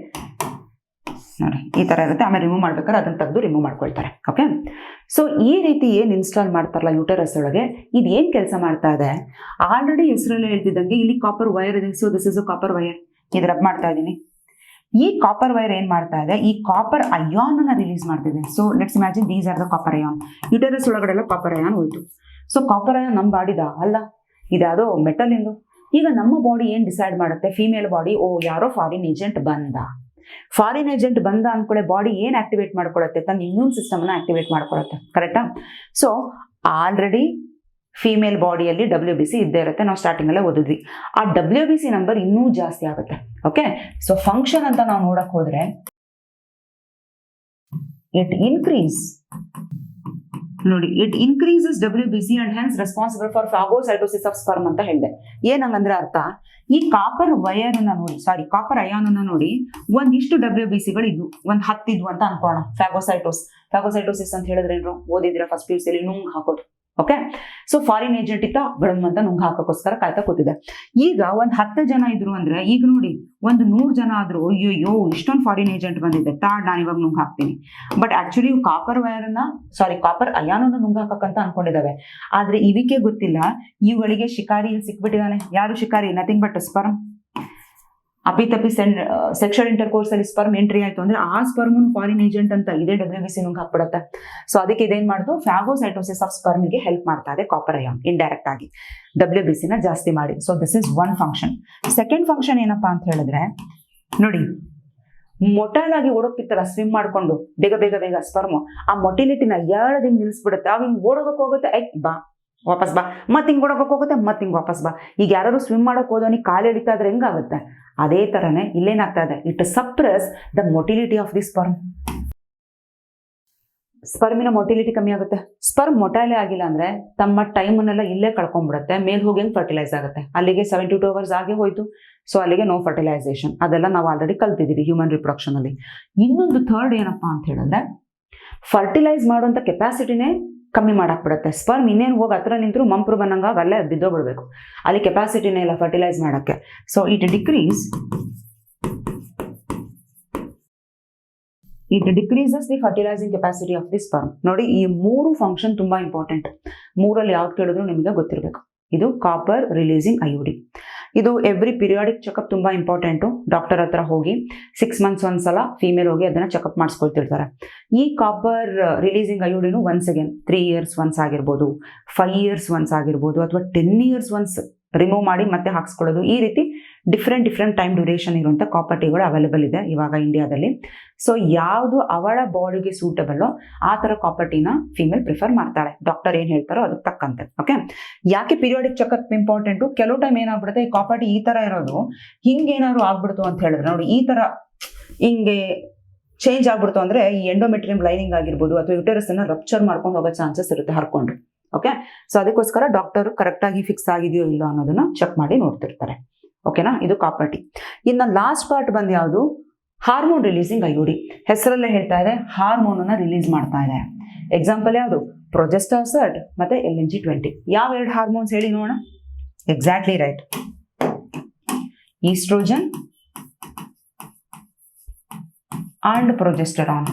ನೋಡಿ ಈ ತರ ಇರುತ್ತೆ, ಆಮೇಲೆ ರಿಮೂವ್ ಮಾಡ್ಬೇಕಾದ್ರೆ ಅದನ್ನ ತೆಗೆದು ರಿಮೂವ್ ಮಾಡ್ಕೊಳ್ತಾರೆ. ಓಕೆ, ಸೊ ಈ ರೀತಿ ಏನ್ ಇನ್ಸ್ಟಾಲ್ ಮಾಡ್ತಾರಲ್ಲ ಯೂಟೆರಸ್ ಒಳಗೆ, ಇದು ಏನ್ ಕೆಲಸ ಮಾಡ್ತಾ ಇದೆ, ಆಲ್ರೆಡಿ ಹೆಸರಲ್ಲಿ ಹೇಳ್ತಿದ್ದಂಗೆ ಇಲ್ಲಿ ಕಾಪರ್ ವೈರ್ ಇದೆ. So this is a copper wire, ಇದು ರಬ್ ಮಾಡ್ತಾ ಇದ್ದೀನಿ. ಈ ಕಾಪರ್ ವೈರ್ ಏನ್ ಮಾಡ್ತಾ ಇದೆ, ಈ ಕಾಪರ್ ಅಯಾನ್ ಅನ್ನ ರಿಲೀಸ್ ಮಾಡ್ತಿದೆ. So let's imagine these are the copper ion. Uterus ಒಳಗಡೆ ಎಲ್ಲ ಕಾಪರ್ ಅಯಾನ್ ಹೋಯ್ತು. ಸೊ ಕಾಪರ್ ಅಯಾನ್ ನಮ್ಮ ಬಾಡಿದ ಅಲ್ಲ, ಇದ್ಯಾವುದೋ ಮೆಟಲ್ ಇಂದು. ಈಗ ನಮ್ಮ ಬಾಡಿ ಏನ್ ಡಿಸೈಡ್ ಮಾಡುತ್ತೆ, ಫೀಮೇಲ್ ಬಾಡಿ, ಓ ಯಾರೋ ಫಾರಿನ್ ಏಜೆಂಟ್ ಬಂದ, ಫಾರಿನ್ ಏಜೆಂಟ್ ಬಂದ ಅನ್ಕೊಳ್ಳೆ ಬಾಡಿ ಏನ್ ಆಕ್ಟಿವೇಟ್ ಮಾಡ್ಕೊಳತ್ತೆ, ತನ್ನ ಇಮ್ಯೂನ್ ಸಿಸ್ಟಮ್ ನ ಆಕ್ಟಿವೇಟ್ ಮಾಡ್ಕೊಳತ್ತೆ. ಕರೆಕ್ಟಾ? ಸೊ ಆಲ್ರೆಡಿ ಫೀಮೇಲ್ ಬಾಡಿಯಲ್ಲಿ WBC ಇದ್ದೇ ಇರುತ್ತೆ. ನಾವು ಸ್ಟಾರ್ಟಿಂಗ್ ಅಲ್ಲೇ ಓದಿದ್ವಿ. ಆ WBC ನಂಬರ್ ಇನ್ನೂ ಜಾಸ್ತಿ ಆಗುತ್ತೆ. ಓಕೆ, ಸೊ ಫಂಕ್ಷನ್ ಅಂತ ನಾವು ನೋಡಕ್ ಹೋದ್ರೆ ಇಟ್ ಇನ್ಕ್ರೀಸ್, ನೋಡಿ it increases WBC and hence responsible for phagocytosis of sperm ಅಂತ ಹೇಳಿದೆ. ಏನಂಗಂದ್ರೆ ಅರ್ಥ, ಈ ಕಾಪರ್ ವೈರ್ ಅನ್ನ ನೋಡಿ, ಸಾರಿ ಕಾಪರ್ ಅಯಾನ್ ಅನ್ನ ನೋಡಿ, ಒಂದಿಷ್ಟು WBCಗಳು ಇದ್ವು, ಒಂದ್ 10 ಇದ್ವು ಅಂತ ಅನ್ಕೋಣ. ಫ್ಯಾಗೋಸೈಟೋಸಿಸ್ ಅಂತ ಹೇಳಿದ್ರೆ ಏನ್ರು ಓದಿದ್ರೆ ಫಸ್ಟ್ PUC ಅಲ್ಲಿ ನುಂಗ್ ಹಾಕೋದು. ಓಕೆ, ಸೊ ಫಾರಿನ್ ಏಜೆಂಟ್ ಇತ್ತ ಬಡಮ್ ಅಂತ ನುಂಗ್ ಹಾಕೋಕ್ಕೋಸ್ಕರ ಕಾಯ್ತಾ ಕೂತಿದೆ. ಈಗ ಒಂದ್ 10 ಜನ ಇದ್ರು ಅಂದ್ರೆ, ಈಗ ನೋಡಿ ಒಂದು 100 ಜನ ಆದ್ರೂ, ಅಯ್ಯೋ ಇಷ್ಟೊಂದು ಫಾರಿನ್ ಏಜೆಂಟ್ ಬಂದಿದೆ, ನಾನು ಇವಾಗ ನುಂಗ್ ಹಾಕ್ತೀನಿ. ಬಟ್ ಆಕ್ಚುಲಿ ಕಾಪರ್ ವೈರ್ ಅನ್ನ, ಸಾರಿ ಕಾಪರ್ ಅಯಾನ್ ಅನ್ನ ನುಂಗ್ ಹಾಕಕ್ಕಂತ ಅನ್ಕೊಂಡಿದ್ದಾವೆ. ಆದ್ರೆ ಇವಕ್ಕೆ ಗೊತ್ತಿಲ್ಲ, ಇವುಗಳಿಗೆ ಶಿಕಾರಿ ಸಿಕ್ಬಿಟ್ಟಿದ್ದಾನೆ. ಯಾರು ಶಿಕಾರಿ? Nothing but sperm. ಅಪಿತಪಿ ಸೆಕ್ಷುವಲ್ ಇಂಟರ್ಕೋರ್ಸ್ ಅಲ್ಲಿ ಸ್ಪರ್ಮ್ ಎಂಟ್ರಿ ಆಯ್ತು ಅಂದ್ರೆ ಆ ಸ್ಪರ್ಮ್ ಫಾರಿನ್ ಏಜೆಂಟ್ ಅಂತ ಇದೇ WBC ನುಂಗ್ ಹಾಕ್ಬಿಡುತ್ತೆ. ಸೊ ಅದಕ್ಕೆ ಇದೇನ್ ಮಾಡ್ತು, ಫ್ಯಾಗೋಸೈಟೋಸಿಸ್ ಆಫ್ ಸ್ಪರ್ಮ್ ಗೆ ಹೆಲ್ಪ್ ಮಾಡ್ತಾ ಇದೆ ಕಾಪರ್ ಅಯಾನ್ ಇಂಡೈರೆಕ್ಟ್ ಆಗಿ, WBC ನ ಜಾಸ್ತಿ ಮಾಡಿ. So this is one function. Second function ಏನಪ್ಪಾ ಅಂತ ಹೇಳಿದ್ರೆ, ನೋಡಿ ಮೊಟೈಲ್ ಆಗಿ ಓಡೋಗ್ತಿರ್ತಾರ ಸ್ವಿಮ್ ಮಾಡ್ಕೊಂಡು ಬೇಗ ಬೇಗ ಬೇಗ ಸ್ಪರ್ಮ್, ಆ ಮೊಟಿಲಿಟಿನ ಹಿಂಗ್ ನಿಲ್ಸ್ಬಿಡುತ್ತೆ. ಅವ್ ಹಿಂಗ್ ಓಡೋಗಕ್ ಹೋಗುತ್ತೆ, ಬಾ ವಾಪಸ್ ಬಾ, ಮತ್ ಹಿಂಗ್ ಓಡೋಗಕ್ ಹೋಗುತ್ತೆ, ಮತ್ ಹಿಂಗ್ ವಾಪಸ್ ಬಾ. ಈಗ ಯಾರು ಸ್ವಿಮ್ ಮಾಡಕ್ ಹೋದವನಿಗೆ ಕಾಲು ಎಳಿತಾ ಇದ್ರೆ ಹೆಂಗಾಗುತ್ತೆ, ಅದೇ ತರನೇ ಇಲ್ಲೇನಾಗ್ತಾ ಇದೆ, it suppress the motility of the sperm. ಸ್ಪರ್ಮಿನ ಮೊಟಿಲಿಟಿ ಕಮ್ಮಿ ಆಗುತ್ತೆ. ಸ್ಪರ್ಮ್ ಮೊಟೈಲೇ ಆಗಿಲ್ಲ ಅಂದ್ರೆ ತಮ್ಮ ಟೈಮನ್ನೆಲ್ಲ ಇಲ್ಲೇ ಕಳ್ಕೊಂಡ್ಬಿಡುತ್ತೆ. ಮೇಲ್ ಹೋಗಿ ಹೆಂಗ್ ಫರ್ಟಿಲೈಸ್ ಆಗುತ್ತೆ, ಅಲ್ಲಿಗೆ 72 hours ಆಗೇ ಹೋಯ್ತು. ಸೊ ಅಲ್ಲಿಗೆ ನೋ ಫರ್ಟಿಲೈಸೇಷನ್. ಅದೆಲ್ಲ ನಾವು ಆಲ್ರೆಡಿ ಕಲ್ತಿದ್ದೀವಿ ಹ್ಯೂಮನ್ ರಿಪ್ರೊಡಕ್ಷನ್ ಅಲ್ಲಿ. ಇನ್ನೊಂದು ಥರ್ಡ್ ಏನಪ್ಪಾ ಅಂತ ಹೇಳಿದ್ರೆ, ಫರ್ಟಿಲೈಸ್ ಮಾಡುವಂತ ಕೆಪಾಸಿಟಿನೇ ಕಮ್ಮಿ ಮಾಡಕ್ ಬಿಡುತ್ತೆ. ಸ್ಪರ್ಮ್ ಇನ್ನೇನು ಹೋಗಿ ಹತ್ರ ನಿಂತರೂ ಮಂಪ್ರು ಬಂದಂಗ ಅಲ್ಲೇ ಬಿದ್ದೋಗ್ಬಿಡ್ಬೇಕು, ಅಲ್ಲಿ ಕೆಪಾಸಿಟಿನೇ ಇಲ್ಲ ಫರ್ಟಿಲೈಸ್ ಮಾಡಕ್ಕೆ. So it decreases the fertilising capacity of the sperm. ನೋಡಿ ಈ 3 ಫಂಕ್ಷನ್ ತುಂಬಾ ಇಂಪಾರ್ಟೆಂಟ್. 3ರಲ್ಲಿ ಯಾವ್ದು ಕೇಳಿದ್ರು ನಿಮಗೆ ಗೊತ್ತಿರಬೇಕು. ಇದು ಕಾಪರ್ ರಿಲೀಸಿಂಗ್ ಐಯುಡಿ. ಇದು ಎವ್ರಿ ಪೀರಿಯಾಡಿಕ್ ಚೆಕಪ್ ತುಂಬಾ ಇಂಪಾರ್ಟೆಂಟು. ಡಾಕ್ಟರ್ ಹತ್ರ ಹೋಗಿ 6 months ಒಂದ್ಸಲ ಫೀಮೇಲ್ ಹೋಗಿ ಅದನ್ನ ಚೆಕಪ್ ಮಾಡಿಸ್ಕೊಳ್ತಿರ್ತಾರೆ. ಈ ಕಾಪರ್ ರಿಲೀಸಿಂಗ್ ಐಯುಡಿನು ಒನ್ಸ್ ಅಗೇನ್ 3 years ಒನ್ಸ್ ಆಗಿರ್ಬೋದು, 5 years ಒನ್ಸ್ ಆಗಿರ್ಬೋದು, ಅಥವಾ 10 years ಒನ್ಸ್ ರಿಮೂವ್ ಮಾಡಿ ಮತ್ತೆ ಹಾಕ್ಸ್ಕೊಳ್ಳೋದು, ಈ ರೀತಿ ಡಿಫ್ರೆಂಟ್ ಟೈಮ್ ಡ್ಯೂರೇಷನ್ ಇರುವಂಥ ಕಾಪರ್ ಟೀಗಳು ಅವೈಲೇಬಲ್ ಇದೆ ಇವಾಗ ಇಂಡಿಯಾದಲ್ಲಿ. ಸೊ ಯಾವುದು ಅವಳ ಬಾಡಿಗೆ ಸೂಟಬಲ್ಲೋ ಆ ಥರ ಕಾಪರ್ ಟೀನ ಫೀಮೇಲ್ ಪ್ರಿಫರ್ ಮಾಡ್ತಾಳೆ, ಡಾಕ್ಟರ್ ಏನು ಹೇಳ್ತಾರೋ ಅದಕ್ಕೆ ತಕ್ಕಂತೆ. ಓಕೆ, ಯಾಕೆ ಪೀರಿಯಾಡಿಕ್ ಚೆಕಪ್ ಇಂಪಾರ್ಟೆಂಟು? ಕೆಲವು ಟೈಮ್ ಏನಾಗ್ಬಿಡುತ್ತೆ, ಈ ಕಾಪರ್ ಟೀ ಈ ಥರ ಇರೋದು ಹಿಂಗೇನಾದ್ರು ಆಗ್ಬಿಡ್ತು ಅಂತ ಹೇಳಿದ್ರೆ ನೋಡಿ, ಈ ಥರ ಹಿಂಗೆ ಚೇಂಜ್ ಆಗ್ಬಿಡ್ತು ಅಂದರೆ ಈ ಎಂಡೋಮೆಟ್ರಿಯಂ ಲೈನಿಂಗ್ ಆಗಿರ್ಬೋದು ಅಥವಾ ಯುಟೆರಸ್ ಅನ್ನ ರಪ್ಚರ್ ಮಾಡ್ಕೊಂಡು ಹೋಗೋ ಚಾನ್ಸಸ್ ಇರುತ್ತೆ ಹರ್ಕೊಂಡು. ಓಕೆ, ಸೊ ಅದಕ್ಕೋಸ್ಕರ ಡಾಕ್ಟರ್ ಕರೆಕ್ಟಾಗಿ ಫಿಕ್ಸ್ ಆಗಿದೆಯೋ ಇಲ್ಲೋ ಅನ್ನೋದನ್ನ ಚೆಕ್ ಮಾಡಿ ನೋಡ್ತಿರ್ತಾರೆ. ಓಕೆನಾ, ಇದು ಕಾಪರ್ ಟೀ. ಇನ್ನು ಲಾಸ್ಟ್ ಪಾರ್ಟ್ ಬಂದು ಯಾವುದು? Hormone releasing IUD. ಹೆಸರಲ್ಲೇ ಹೇಳ್ತಾ ಇದೆ ಹಾರ್ಮೋನನ್ನ ರಿಲೀಸ್ ಮಾಡ್ತಾ ಇದೆ. ಎಕ್ಸಾಂಪಲ್ ಯಾವುದು? ಪ್ರೊಜೆಸ್ಟಾಸರ್ಟ್ ಮತ್ತೆ LNG-20. ಯಾವ ಎರಡು ಹಾರ್ಮೋನ್ಸ್ ಹೇಳಿ ನೋಡೋಣ? Exactly right, oestrogen and progesterone.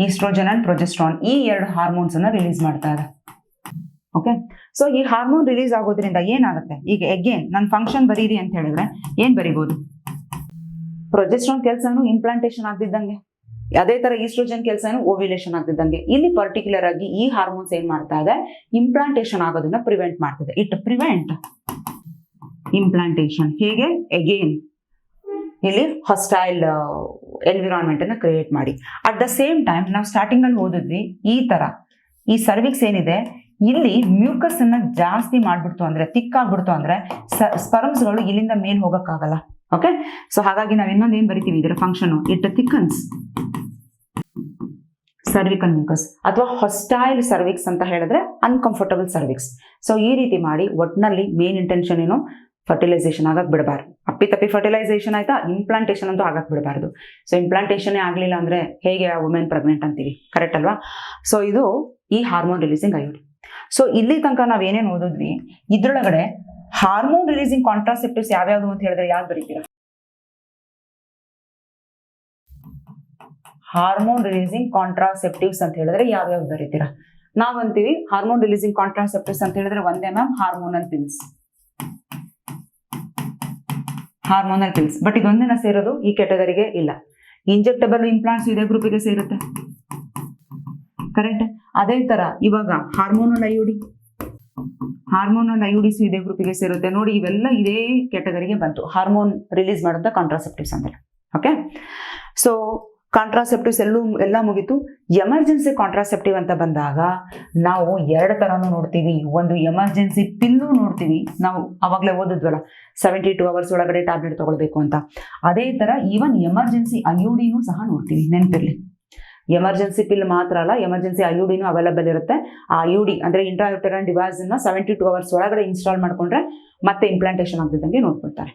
Oestrogen and progesterone ಈ ಎರಡು ಹಾರ್ಮೋನ್ಸ್ ಅನ್ನ ರಿಲೀಸ್ ಮಾಡ್ತಾ ಇದೆ. ಓಕೆ, ಸೊ ಈ ಹಾರ್ಮೋನ್ ರಿಲೀಸ್ ಆಗೋದ್ರಿಂದ ಏನಾಗುತ್ತೆ? ಈಗ ಅಗೇನ್ ನನ್ನ ಫಂಕ್ಷನ್ ಬರೀರಿ ಅಂತ ಹೇಳಿದ್ರೆ ಏನ್ ಬರೀಬಹುದು? ಪ್ರೊಜೆಸ್ಟ್ರಾನ್ ಕೆಲಸನು ಇಂಪ್ಲಾಂಟೇಶನ್ ಆಗ್ತಿದ್ದಂಗೆ, ಅದೇ ತರ ಈಸ್ಟ್ರೋಜನ್ ಕೆಲಸನು ಓವ್ಯುಲೇಷನ್ ಆಗ್ತಿದ್ದಂಗೆ. ಇಲ್ಲಿ ಪರ್ಟಿಕ್ಯುಲರ್ ಆಗಿ ಈ ಹಾರ್ಮೋನ್ಸ್ ಏನ್ ಮಾಡ್ತಾ ಇದೆ? ಇಂಪ್ಲಾಂಟೇಶನ್ ಆಗೋದನ್ನ ಪ್ರಿವೆಂಟ್ ಮಾಡ್ತಿದೆ. It prevent implantation. ಹೇಗೆ? ಅಗೇನ್ ಇಲ್ಲಿ ಹಾಸ್ಟೈಲ್ ಎನ್ವಿರಾನ್ಮೆಂಟ್ ಅನ್ನ ಕ್ರಿಯೇಟ್ ಮಾಡಿ. ಅಟ್ ದ ಸೇಮ್ ಟೈಮ್ ನಾವು ಸ್ಟಾರ್ಟಿಂಗ್ ಅಲ್ಲಿ ಓದಿದ್ವಿ, ಈ ತರ ಈ ಸರ್ವಿಕ್ಸ್ ಏನಿದೆ ಇಲ್ಲಿ ಮ್ಯೂಕಸ್ ಅನ್ನ ಜಾಸ್ತಿ ಮಾಡ್ಬಿಡ್ತು ಅಂದ್ರೆ, ತಿಕ್ಕಾಗ್ಬಿಡ್ತು ಅಂದ್ರೆ ಸ್ಪರ್ಮ್ಸ್ಗಳು ಇಲ್ಲಿಂದ ಮೇಲ್ ಹೋಗಕ್ಕಾಗಲ್ಲ. ಓಕೆ, ಸೊ ಹಾಗಾಗಿ ನಾವು ಇನ್ನೊಂದು ಏನ್ ಬರಿತೀವಿ ಇದರ ಫಂಕ್ಷನ್? ಇಟ್ ಥಿಕನ್ಸ್ ಸರ್ವಿಕಲ್ ಮ್ಯೂಕಸ್ ಅಥವಾ ಹಾಸ್ಟೈಲ್ ಸರ್ವಿಕ್ಸ್ ಅಂತ ಹೇಳಿದ್ರೆ ಅನ್ಕಂಫರ್ಟಬಲ್ ಸರ್ವಿಕ್ಸ್. ಸೊ ಈ ರೀತಿ ಮಾಡಿ ಒಟ್ನಲ್ಲಿ ಮೇನ್ ಇಂಟೆನ್ಷನ್ ಏನು? ಫರ್ಟಿಲೈಸೇಷನ್ ಆಗಕ್ ಬಿಡಬಾರ್ದು. ಅಪ್ಪಿತಪ್ಪಿ ಫರ್ಟಿಲೈಸೇಷನ್ ಆಯ್ತಾ, ಇಂಪ್ಲಾಂಟೇಶನ್ ಅಂತೂ ಆಗಕ್ ಬಿಡಬಾರ್ದು. ಸೊ ಇಂಪ್ಲಾಂಟೇಶನ್ ಆಗ್ಲಿಲ್ಲ ಅಂದ್ರೆ ಹೇಗೆ ಆ ವುಮೆನ್ ಪ್ರೆಗ್ನೆಂಟ್ ಅಂತೀವಿ, ಕರೆಕ್ಟ್ ಅಲ್ವಾ? ಸೊ ಇದು ಈ ಹಾರ್ಮೋನ್ ರಿಲೀಸಿಂಗ್ ಐಯುಡಿ. ಸೊ ಇಲ್ಲಿ ತನಕ ನಾವ್ ಏನೇನು ಓದಿದ್ವಿ, ಇದ್ರೊಳಗಡೆ ಹಾರ್ಮೋನ್ ರಿಲೀಸಿಂಗ್ ಕಾಂಟ್ರಾಸೆಪ್ಟಿವ್ಸ್ ಯಾವ್ಯಾವುದು ಅಂತ ಹೇಳಿದ್ರೆ ಯಾವ್ದು ಬರೀತೀರಾ? ಹಾರ್ಮೋನ್ ರಿಲೀಸಿಂಗ್ ಕಾಂಟ್ರಾಸೆಪ್ಟಿವ್ಸ್ ಅಂತ ಹೇಳಿದ್ರೆ ಯಾವ್ಯಾವ್ದು ಬರೀತೀರಾ? ನಾವಂತೀವಿ ಹಾರ್ಮೋನ್ ರಿಲೀಸಿಂಗ್ ಕಾಂಟ್ರಾಸೆಪ್ಟಿವ್ಸ್ ಅಂತ ಹೇಳಿದ್ರೆ ಒಂದೇ ma'am hormonal pills. Hormonal pills, but ಇದೊಂದೇನ ಸೇರೋದು ಈ ಕ್ಯಾಟಗರಿಗೆ? ಇಲ್ಲ. ಇಂಜೆಕ್ಟಬಲ್ ಇಂಪ್ಲಾಂಟ್ಸ್ ಇದೇ ಗ್ರೂಪಿಗೆ ಸೇರುತ್ತೆ, ಕರೆಕ್ಟ್. ಅದೇ ತರ ಇವಾಗ ಹಾರ್ಮೋನಲ್ ಐಯುಡಿ, ಹಾರ್ಮೋನಲ್ ಐಯುಡಿಸ್ ಇದೇ ಗ್ರೂಪಿಗೆ ಸೇರುತ್ತೆ ನೋಡಿ. ಇವೆಲ್ಲ ಇದೇ ಕ್ಯಾಟಗರಿಗೆ ಬಂತು, ಹಾರ್ಮೋನ್ ರಿಲೀಸ್ ಮಾಡುವಂತ ಕಾಂಟ್ರಾಸೆಪ್ಟಿವ್ಸ್ ಅಂದ್ರೆ. ಓಕೆ, ಸೊ ಕಾಂಟ್ರಾಸೆಪ್ಟಿವ್ಸ್ ಎಲ್ಲ ಮುಗಿತು. ಎಮರ್ಜೆನ್ಸಿ ಕಾಂಟ್ರಾಸೆಪ್ಟಿವ್ ಅಂತ ಬಂದಾಗ ನಾವು ಎರಡು ತರಾನು ನೋಡ್ತೀವಿ. ಒಂದು ಎಮರ್ಜೆನ್ಸಿ ಪಿಲ್ಲು ನೋಡ್ತೀವಿ, ನಾವು ಅವಾಗಲೇ ಓದಿದ್ವಲ್ಲ 72 hours ಒಳಗಡೆ ಟ್ಯಾಬ್ಲೆಟ್ ತಗೊಳ್ಬೇಕು ಅಂತ. ಅದೇ ತರ ಈವನ್ ಎಮರ್ಜೆನ್ಸಿ ಐಯುಡಿನೂ ಸಹ ನೋಡ್ತೀವಿ, ನೆನಪಿರ್ಲಿ. ಎಮರ್ಜೆನ್ಸಿ ಪಿಲ್ ಮಾತ್ರ ಅಲ್ಲ, ಎಮರ್ಜೆನ್ಸಿ ಐಯುಡಿನೂ ಅವೈಲೇಬಲ್ ಇರುತ್ತೆ. ಆ ಐಯುಡಿ ಅಂದ್ರೆ ಇಂಟ್ರಾಯುಟರೈನ್ ಡಿವೈಸ್ ಅನ್ನ 72 hours ಒಳಗಡೆ ಇನ್ಸ್ಟಾಲ್ ಮಾಡ್ಕೊಂಡ್ರೆ ಮತ್ತೆ ಇಂಪ್ಲಾಂಟೇಶನ್ ಆಗ್ತಿದ್ದಂಗೆ ನೋಡ್ಕೊಳ್ತಾರೆ.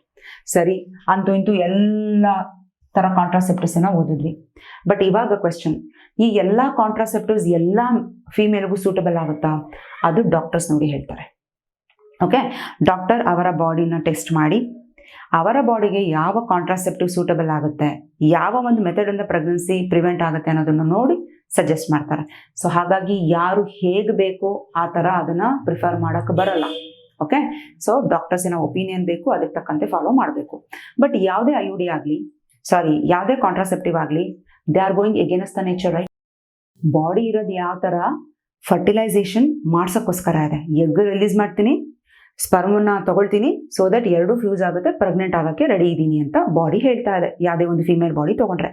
ಸರಿ, ಅಂತೂ ಇಂತೂ ಎಲ್ಲ ತರ ಕಾಂಟ್ರಾಸೆಪ್ಟಿವ್ಸ್ ಅನ್ನ ಓದಿದ್ವಿ. ಬಟ್ ಇವಾಗ ಕ್ವೆಶ್ಚನ್, ಈ ಎಲ್ಲಾ ಕಾಂಟ್ರಾಸೆಪ್ಟಿವ್ಸ್ ಎಲ್ಲ ಫಿಮೇಲ್ಗೂ ಸೂಟಬಲ್ ಆಗುತ್ತಾ? ಅದು ಡಾಕ್ಟರ್ಸ್ ನೋಡಿ ಹೇಳ್ತಾರೆ. ಓಕೆ, ಡಾಕ್ಟರ್ ಅವರ ಬಾಡಿನ ಟೆಸ್ಟ್ ಮಾಡಿ ಅವರ ಬಾಡಿಗೆ ಯಾವ ಕಾಂಟ್ರಾಸೆಪ್ಟಿವ್ ಸೂಟಬಲ್ ಆಗುತ್ತೆ, ಯಾವ ಒಂದು ಮೆಥಡ್ ಇಂದ ಪ್ರೆಗ್ನೆನ್ಸಿ ಪ್ರಿವೆಂಟ್ ಆಗುತ್ತೆ ಅನ್ನೋದನ್ನು ನೋಡಿ ಸಜೆಸ್ಟ್ ಮಾಡ್ತಾರೆ. ಸೊ ಹಾಗಾಗಿ ಯಾರು ಹೇಗೆ ಬೇಕೋ ಆ ಥರ ಅದನ್ನ ಪ್ರಿಫರ್ ಮಾಡಕ್ಕೆ ಬರಲ್ಲ. ಓಕೆ, ಸೊ ಡಾಕ್ಟರ್ಸಿನ ಒಪಿನಿಯನ್ ಬೇಕು, ಅದಕ್ಕೆ ತಕ್ಕಂತೆ ಫಾಲೋ ಮಾಡಬೇಕು. ಬಟ್ ಯಾವುದೇ ಐಯುಡಿ ಆಗಲಿ, ಯಾವುದೇ ಕಾಂಟ್ರಾಸೆಪ್ಟಿವ್ ಆಗಲಿ, they are going against the nature, right? Body ಇರೋದು ಯಾವ ಥರ? ಫರ್ಟಿಲೈಸೇಷನ್ ಮಾಡ್ಸೋಕ್ಕೋಸ್ಕರ ಇದೆ. ಎಗ್ ರಿಲೀಸ್ ಮಾಡ್ತೀನಿ, ಸ್ಪರ್ಮನ್ನ ತಗೊಳ್ತೀನಿ, ಸೊ ದಟ್ ಎರಡು ಫ್ಯೂಸ್ ಆಗುತ್ತೆ, ಪ್ರೆಗ್ನೆಂಟ್ ಆಗೋಕ್ಕೆ ರೆಡಿ ಇದ್ದೀನಿ ಅಂತ ಬಾಡಿ ಹೇಳ್ತಾ ಇದೆ, ಯಾವುದೇ ಒಂದು ಫಿಮೇಲ್ ಬಾಡಿ ತಗೊಂಡ್ರೆ.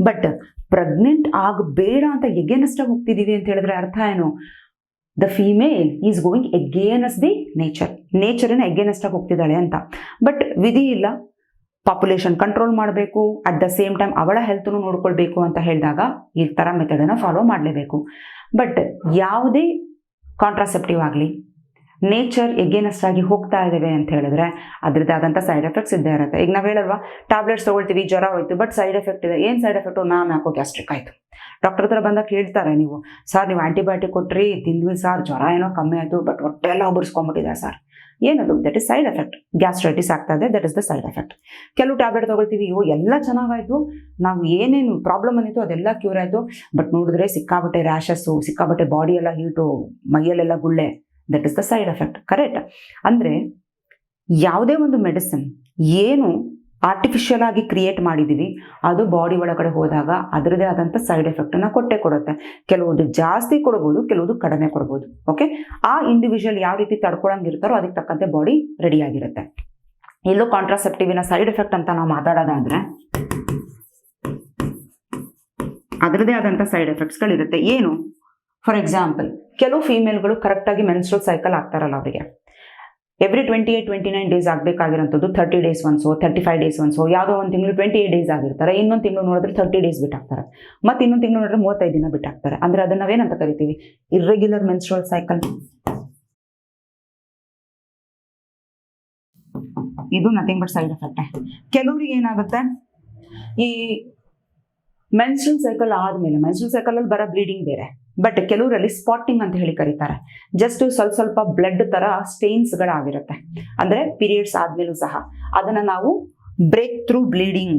ಬಟ್ ಪ್ರೆಗ್ನೆಂಟ್ ಆಗಬೇಡ ಅಂತ ಎಗೇನ್ಸ್ಟ್ ಆಗಿ ಹೋಗ್ತಿದ್ದೀವಿ ಅಂತ ಹೇಳಿದ್ರೆ ಅರ್ಥ ಏನು? The female is going against the ನೇಚರ್ನ ಎಗೇನ್ಸ್ಟ್ ಆಗಿ ಹೋಗ್ತಿದ್ದಾಳೆ ಅಂತ. ಬಟ್ ವಿಧಿ ಇಲ್ಲ, ಪಾಪ್ಯುಲೇಷನ್ ಕಂಟ್ರೋಲ್ ಮಾಡಬೇಕು, ಅಟ್ ದ ಸೇಮ್ ಟೈಮ್ ಅವಳ ಹೆಲ್ತ್ನು ನೋಡ್ಕೊಳ್ಬೇಕು ಅಂತ ಹೇಳಿದಾಗ ಈ ಥರ ಮೆಥಡನ್ನು ಫಾಲೋ ಮಾಡಲೇಬೇಕು. ಬಟ್ ಯಾವುದೇ ಕಾಂಟ್ರಾಸೆಪ್ಟಿವ್ ಆಗಲಿ ನೇಚರ್ ಎಗೇನಸ್ಟ್ ಆಗಿ ಹೋಗ್ತಾ ಇದ್ದೇವೆ ಅಂತ ಹೇಳಿದ್ರೆ ಅದರದ್ದಾದಂಥ ಸೈಡ್ ಎಫೆಕ್ಟ್ಸ್ ಇದ್ದೇ ಇರುತ್ತೆ. ಈಗ ನಾವು ಹೇಳಲ್ವಾ, ಟ್ಯಾಬ್ಲೆಟ್ಸ್ ತೊಗೊಳ್ತೀವಿ, ಜ್ವರ ಹೋಯ್ತು, ಬಟ್ ಸೈಡ್ ಎಫೆಕ್ಟ್ ಇದೆ. ಏನು ಸೈಡ್ ಎಫೆಕ್ಟು? ಮ್ಯಾಮ್ ಯಾಕೋ ಗ್ಯಾಸ್ಟ್ರಿಕ್ ಆಯಿತು. ಡಾಕ್ಟರ್ ಹತ್ರ ಬಂದಾಗ ಕೇಳ್ತಾರೆ, ನೀವು ಸರ್ ನೀವು ಆ್ಯಂಟಿಬಯೋಟಿಕ್ ಕೊಟ್ರಿ, ತಿಂದ್ವಿ ಸರ್, ಜ್ವರ ಏನೋ ಕಮ್ಮಿ ಆಯಿತು, ಬಟ್ ಹೊಟ್ಟೆ ಎಲ್ಲ ಉಬ್ಬರಿಸ್ಕೊಂಡ್ಬಿಟ್ಟಿದೆ ಸರ್. ಏನದು? That is side effect. Gastritis ಆಗ್ತಾ ಇದೆ, that is the side effect. ಕೆಲವು ಟ್ಯಾಬ್ಲೆಟ್ ತೊಗೊಳ್ತೀವಿ, ಎಲ್ಲ ಚೆನ್ನಾಗಾಯಿತು, ನಾವು ಏನೇನು ಪ್ರಾಬ್ಲಮ್ ಬಂದಿತ್ತು ಅದೆಲ್ಲ ಕ್ಯೂರ್ ಆಯಿತು, ಬಟ್ ನೋಡಿದ್ರೆ ಸಿಕ್ಕಾಬಟ್ಟೆ ರ್ಯಾಷಸ್ಸು, ಸಿಕ್ಕಾಬಟ್ಟೆ ಬಾಡಿ ಎಲ್ಲ ಹೀಟು, ಮೈಯಲ್ಲೆಲ್ಲ ಗುಳ್ಳೆ, that is the side effect. Correct? ಅಂದರೆ ಯಾವುದೇ ಒಂದು ಮೆಡಿಸಿನ್ ಏನು ಆರ್ಟಿಫಿಷಿಯಲ್ ಆಗಿ ಕ್ರಿಯೇಟ್ ಮಾಡಿದ್ದೀವಿ, ಅದು ಬಾಡಿ ಒಳಗಡೆ ಹೋದಾಗ ಅದರದೇ ಆದಂಥ ಸೈಡ್ ಎಫೆಕ್ಟನ್ನು ಕೊಡುತ್ತೆ. ಕೆಲವೊಂದು ಜಾಸ್ತಿ ಕೊಡ್ಬೋದು, ಕೆಲವೊಂದು ಕಡಿಮೆ ಕೊಡ್ಬೋದು. ಓಕೆ, ಆ ಇಂಡಿವಿಜುವಲ್ ಯಾವ ರೀತಿ ತಡ್ಕೊಳಂಗಿರ್ತಾರೋ ಅದಕ್ಕೆ ತಕ್ಕಂತೆ ಬಾಡಿ ರೆಡಿ ಆಗಿರುತ್ತೆ. ಇಲ್ಲೂ ಕಾಂಟ್ರಾಸೆಪ್ಟಿವಿನ ಸೈಡ್ ಎಫೆಕ್ಟ್ ಅಂತ ನಾವು ಮಾತಾಡೋದಾದ್ರೆ ಅದರದೇ ಆದಂಥ ಸೈಡ್ ಎಫೆಕ್ಟ್ಸ್ಗಳಿರುತ್ತೆ. ಏನು? ಫಾರ್ ಎಕ್ಸಾಂಪಲ್, ಕೆಲವು ಫೀಮೇಲ್ಗಳು ಕರೆಕ್ಟಾಗಿ ಮೆನ್ಸ್ಟ್ರಲ್ ಸೈಕಲ್ ಆಗ್ತಾರಲ್ಲ, ಅವರಿಗೆ ಎವ್ರಿ 28-29 ಡೇಸ್ ಆಗಬೇಕಾಗಿರೋಂಥದ್ದು 30 ಡೇಸ್ ಒನ್ಸೋ 35 ಡೇಸ್ ಒನ್ಸೋ, ಯಾವುದೋ ಒಂದು ತಿಂಗಳು 28 ಡೇಸ್ ಆಗಿರ್ತಾರೆ, ಇನ್ನೊಂದು ತಿಂಗಳು ನೋಡಿದ್ರೆ 30 ಡೇಸ್ ಬಿಟ್ಟಾಗ್ತಾರೆ, ಮತ್ತು ಇನ್ನೊಂದು ತಿಂಗಳು ನೋಡಿದ್ರೆ 35 ದಿನ ಬಿಟ್ಟಾಗ್ತಾರೆ. ಅಂದರೆ ಅದನ್ನು ನಾವೇನಂತ ಕರಿತೀವಿ? Irregular menstrual cycle. ಇದು ನಥಿಂಗ್ ಬಟ್ ಸೈಡ್ ಎಫೆಕ್ಟ್. ಕೆಲವರಿಗೆ ಏನಾಗುತ್ತೆ, ಈ ಮೆನ್ಸ್ಟ್ರಲ್ ಸೈಕಲ್ ಆದಮೇಲೆ ಮೆನ್ಸ್ಟ್ರಲ್ ಸೈಕಲಲ್ಲಿ ಬರೋ ಬ್ಲೀಡಿಂಗ್ ಬೇರೆ, ಬಟ್ ಕೆಲವರಲ್ಲಿ ಸ್ಪಾಟಿಂಗ್ ಅಂತ ಹೇಳಿ ಕರೀತಾರೆ. ಜಸ್ಟ್ ಸ್ವಲ್ಪ ಬ್ಲಡ್ ಥರ ಸ್ಟೇನ್ಸ್ಗಳಾಗಿರುತ್ತೆ, ಅಂದರೆ ಪೀರಿಯಡ್ಸ್ ಆದಮೇಲೂ ಸಹ ಅದನ್ನು ನಾವು ಬ್ರೇಕ್ ಥ್ರೂ ಬ್ಲೀಡಿಂಗ್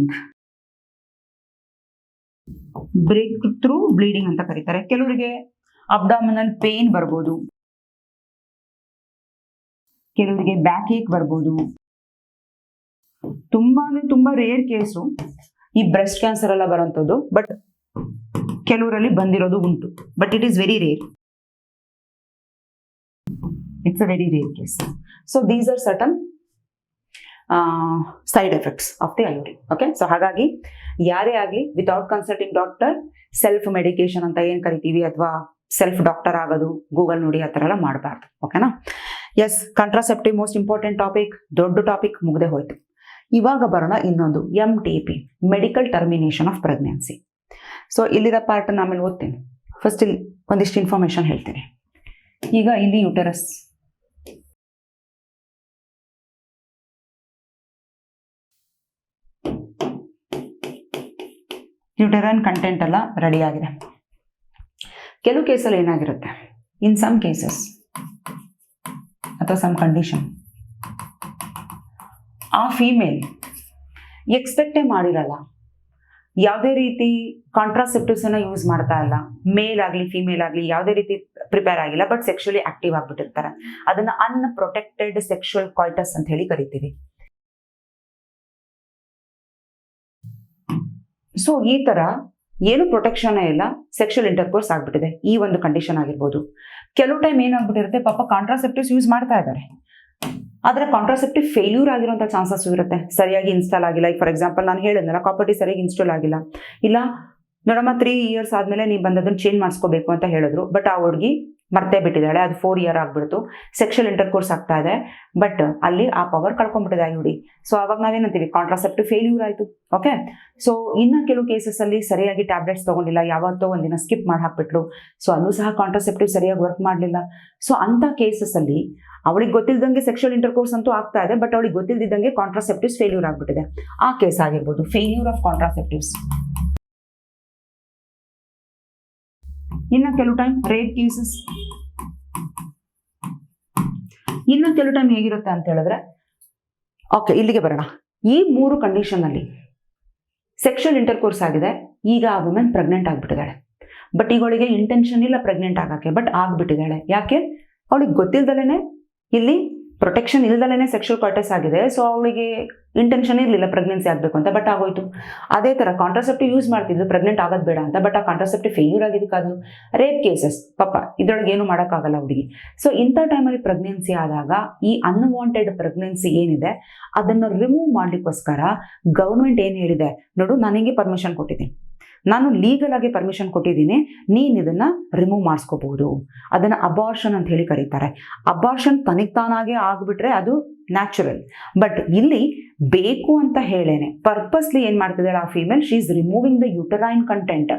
ಅಂತ ಕರೀತಾರೆ. ಕೆಲವರಿಗೆ ಅಬ್ಡಾಮಿನಲ್ ಪೇನ್ ಬರ್ಬೋದು, ಕೆಲವರಿಗೆ ಬ್ಯಾಕ್ ಏಕ್ ಬರ್ಬೋದು. ತುಂಬಾ ರೇರ್ ಕೇಸು ಈ ಬ್ರೆಸ್ಟ್ ಕ್ಯಾನ್ಸರ್ ಎಲ್ಲ ಬರೋಂಥದ್ದು, ಬಟ್ ಕೆಲವರಲ್ಲಿ ಬಂದಿರೋದು ಉಂಟು, but it is very rare. It's a very rare case. So these are certain side effects of the iodine. Okay, so ಹಾಗಾಗಿ ಯಾರೇ ಆಗಲಿ without consulting doctor self medication ಅಂತ ಏನು ಕರಿತೀವಿ, ಅಥವಾ ಸೆಲ್ಫ್ ಡಾಕ್ಟರ್ ಆಗೋದು, ಗೂಗಲ್ ನೋಡಿ ಆ ಥರ ಎಲ್ಲ ಮಾಡಬಾರ್ದು. ಓಕೆನಾ? Yes, contraceptive most important topic, ದೊಡ್ಡ ಟಾಪಿಕ್ ಮುಗ್ದೆ ಹೋಯ್ತು. ಇವಾಗ ಬರೋಣ ಇನ್ನೊಂದು, MTP, medical termination of pregnancy. So ಇಲ್ಲಿರೋ ಪಾರ್ಟನ್ನು ಆಮೇಲೆ ಓದ್ತೀನಿ. ಫಸ್ಟ್ ಇಲ್ಲಿ ಒಂದಿಷ್ಟು ಇನ್ಫಾರ್ಮೇಶನ್ ಹೇಳ್ತೀನಿ. ಈಗ ಇಲ್ಲಿ ಯುಟೆರೈನ್ ಕಂಟೆಂಟ್ ಎಲ್ಲ ರೆಡಿ ಆಗಿದೆ. ಕೆಲವು ಕೇಸಲ್ಲಿ ಏನಾಗಿರುತ್ತೆ, ಇನ್ ಸಮ್ ಕೇಸಸ್ ಅಥವಾ ಸಮ್ ಕಂಡೀಷನ್ ಆ ಫೀಮೇಲ್ ಎಕ್ಸ್ಪೆಕ್ಟೇ ಮಾಡಿರಲ್ಲ, ಯಾವುದೇ ರೀತಿ ಕಾಂಟ್ರಾಸೆಪ್ಟಿವ್ಸ್ ಅನ್ನ ಯೂಸ್ ಮಾಡ್ತಾ ಇಲ್ಲ, ಮೇಲ್ ಆಗಲಿ ಫಿಮೇಲ್ ಆಗಲಿ ಯಾವುದೇ ರೀತಿ ಪ್ರಿಪೇರ್ ಆಗಿಲ್ಲ, ಬಟ್ ಸೆಕ್ಷುಲಿ ಆಕ್ಟಿವ್ ಆಗಿಬಿಟ್ಟಿರ್ತಾರೆ. ಅದನ್ನ ಅನ್ಪ್ರೊಟೆಕ್ಟೆಡ್ ಸೆಕ್ಷುವಲ್ ಕಾಯ್ಟಸ್ ಅಂತ ಹೇಳಿ ಕರಿತೀವಿ. ಸೊ ಈ ತರ ಏನು ಪ್ರೊಟೆಕ್ಷನ್ ಇಲ್ಲ, ಸೆಕ್ಷುವಲ್ ಇಂಟರ್ಕೋರ್ಸ್ ಆಗ್ಬಿಟ್ಟಿದೆ, ಈ ಒಂದು ಕಂಡೀಷನ್ ಆಗಿರ್ಬೋದು. ಕೆಲವು ಟೈಮ್ ಏನಾಗ್ಬಿಟ್ಟಿರುತ್ತೆ, ಪಾಪ ಕಾಂಟ್ರಾಸೆಪ್ಟಿವ್ಸ್ ಯೂಸ್ ಮಾಡ್ತಾ ಇದ್ದಾರೆ, ಆದರೆ ಕಾಂಟ್ರಾಸೆಪ್ಟಿವ್ ಫೇಲ್ಯೂರ್ ಆಗಿರುವಂಥ ಚಾನ್ಸಸ್ ಇರುತ್ತೆ. ಸರಿಯಾಗಿ ಇನ್ಸ್ಟಾಲ್ ಆಗಿಲ್ಲ. ಈಗ ಫಾರ್ ಎಕ್ಸಾಂಪಲ್ ನಾನು ಹೇಳಿದ್ನಲ್ಲ, ಕಾಪರ್ಟಿ ಸರಿಯಾಗಿ ಇನ್ಸ್ಟಾಲ್ ಆಗಿಲ್ಲ, ಇಲ್ಲ ನೋಡಮ್ಮ 3 ಇಯರ್ಸ್ ಆದಮೇಲೆ ನೀವು ಬಂದದನ್ನು ಚೇಂಜ್ ಮಾಡಿಸ್ಕೋಬೇಕು ಅಂತ ಹೇಳಿದ್ರು, ಬಟ್ ಆ ಹುಡುಗಿ ಮರ್ತೇ ಬಿಟ್ಟಿದ್ದಾಳೆ, ಅದು 4 ಇಯರ್ ಆಗ್ಬಿಡ್ತು, ಸೆಕ್ಷುವಲ್ ಇಂಟರ್ಕೋರ್ಸ್ ಆಗ್ತಾ ಇದೆ, ಬಟ್ ಅಲ್ಲಿ ಆ ಪವರ್ ಕಳ್ಕೊಂಡ್ಬಿಟ್ಟಿದೆ ಆ ಹುಡುಗಿ. ಸೊ ಅವಾಗ ನಾವೇನಂತೀವಿ, ಕಾಂಟ್ರಾಸೆಪ್ಟಿವ್ ಫೇಲ್ಯೂರ್ ಆಯಿತು. ಓಕೆ, ಸೊ ಇನ್ನು ಕೆಲವು ಕೇಸಸ್ಸಲ್ಲಿ ಸರಿಯಾಗಿ ಟ್ಯಾಬ್ಲೆಟ್ಸ್ ತೊಗೊಂಡಿಲ್ಲ, ಯಾವತ್ತೋ ಒಂದಿನ ಸ್ಕಿಪ್ ಮಾಡಿ ಹಾಕ್ಬಿಟ್ಲು, ಸೊ ಅಲ್ಲೂ ಸಹ ಕಾಂಟ್ರಾಸೆಪ್ಟಿವ್ ಸರಿಯಾಗಿ ವರ್ಕ್ ಮಾಡಲಿಲ್ಲ. ಸೊ ಅಂಥ ಕೇಸಸ್ಸಲ್ಲಿ ಅವಳಿಗೆ ಗೊತ್ತಿಲ್ದಂಗೆ ಸೆಕ್ಷುವಲ್ ಇಂಟರ್ಕೋರ್ಸ್ ಅಂತೂ ಆಗ್ತಾ ಇದೆ, ಬಟ್ ಅವಳಿಗೆ ಗೊತ್ತಿಲ್ದಿದ್ದಂಗೆ ಕಾಂಟ್ರಾಸೆಪ್ಟಿವ್ಸ್ ಫೇಲ್ಯೂರ್ ಆಗ್ಬಿಟ್ಟಿದೆ. ಆ ಕೇಸ್ ಆಗಿರ್ಬೋದು, ಫೇಲ್ಯೂರ್ ಆಫ್ ಕಾಂಟ್ರಾಸೆಪ್ಟಿವ್ಸ್. ಇನ್ನು ಕೆಲವು ಟೈಮ್ ರೇಪ್ ಕೇಸಸ್. ಇನ್ನು ಕೆಲವು ಟೈಮ್ ಹೇಗಿರುತ್ತೆ ಅಂತ ಹೇಳಿದ್ರೆ, ಓಕೆ ಇಲ್ಲಿಗೆ ಬರೋಣ. ಈ 3 ಕಂಡೀಷನ್ ಅಲ್ಲಿ ಸೆಕ್ಷುವಲ್ ಇಂಟರ್ಕೋರ್ಸ್ ಆಗಿದೆ, ಈಗ ಆ ವುಮೆನ್ ಪ್ರೆಗ್ನೆಂಟ್ ಆಗ್ಬಿಟ್ಟಿದ್ದಾಳೆ, ಬಟ್ ಈಗ ಅವಳಿಗೆ ಇಂಟೆನ್ಷನ್ ಇಲ್ಲ ಪ್ರೆಗ್ನೆಂಟ್ ಆಗಕ್ಕೆ, ಬಟ್ ಆಗ್ಬಿಟ್ಟಿದ್ದಾಳೆ. ಯಾಕೆ? ಅವಳಿಗೆ ಗೊತ್ತಿಲ್ದಲೇನೆ, ಇಲ್ಲಿ ಪ್ರೊಟೆಕ್ಷನ್ ಇಲ್ದಲೇನೆ ಸೆಕ್ಷುವಲ್ ಕಾಯ್ಟಸ್ ಆಗಿದೆ, ಸೊ ಅವಳಿಗೆ ಇಂಟೆನ್ಷನ್ ಇರಲಿಲ್ಲ ಪ್ರೆಗ್ನೆನ್ಸಿ ಆಗಬೇಕು ಅಂತ, ಬಟ್ ಆಗೋಯ್ತು. ಅದೇ ಥರ ಕಾಂಟ್ರಾಸೆಪ್ಟಿವ್ ಯೂಸ್ ಮಾಡ್ತಿದ್ರು ಪ್ರೆಗ್ನೆಂಟ್ ಆಗೋದು ಬೇಡ ಅಂತ, ಬಟ್ ಆ ಕಾಂಟ್ರಾಸೆಪ್ಟಿವ್ ಫೇಲ್ಯೂರ್ ಆಗಿದ್ದಕ್ಕಾದ್ರು. ರೇಪ್ ಕೇಸಸ್, ಪಾಪ ಇದರೊಳಗೆ ಏನು ಮಾಡೋಕ್ಕಾಗಲ್ಲ ಹುಡುಗಿ. ಸೊ ಇಂಥ ಟೈಮಲ್ಲಿ ಪ್ರೆಗ್ನೆನ್ಸಿ ಆದಾಗ ಈ ಅನ್ವಾಂಟೆಡ್ ಪ್ರೆಗ್ನೆನ್ಸಿ ಏನಿದೆ ಅದನ್ನು ರಿಮೂವ್ ಮಾಡ್ಲಿಕ್ಕೋಸ್ಕರ ಗೌರ್ಮೆಂಟ್ ಏನು ಹೇಳಿದೆ, ನೋಡು ನಾನು ಹಿಂಗೆ ಪರ್ಮಿಷನ್ ಕೊಟ್ಟಿದ್ದೀನಿ, ನಾನು ಲೀಗಲ್ ಆಗಿ ಪರ್ಮಿಷನ್ ಕೊಟ್ಟಿದ್ದೀನಿ, ನೀನು ಇದನ್ನ ರಿಮೂವ್ ಮಾಡಿಸ್ಕೋಬಹುದು. ಅದನ್ನ ಅಬಾರ್ಷನ್ ಅಂತ ಹೇಳಿ ಕರೀತಾರೆ. ಅಬಾರ್ಷನ್ ತನಿಗ್ತಾನಾಗೆ ಆಗ್ಬಿಟ್ರೆ ಅದು ನ್ಯಾಚುರಲ್, ಬಟ್ ಇಲ್ಲಿ ಬೇಕು ಅಂತ ಹೇಳೇನೆ ಪರ್ಪಸ್ಲಿ ಏನ್ ಮಾಡ್ತಿದ್ದಾಳೆ ಆ female, she is removing the uterine content.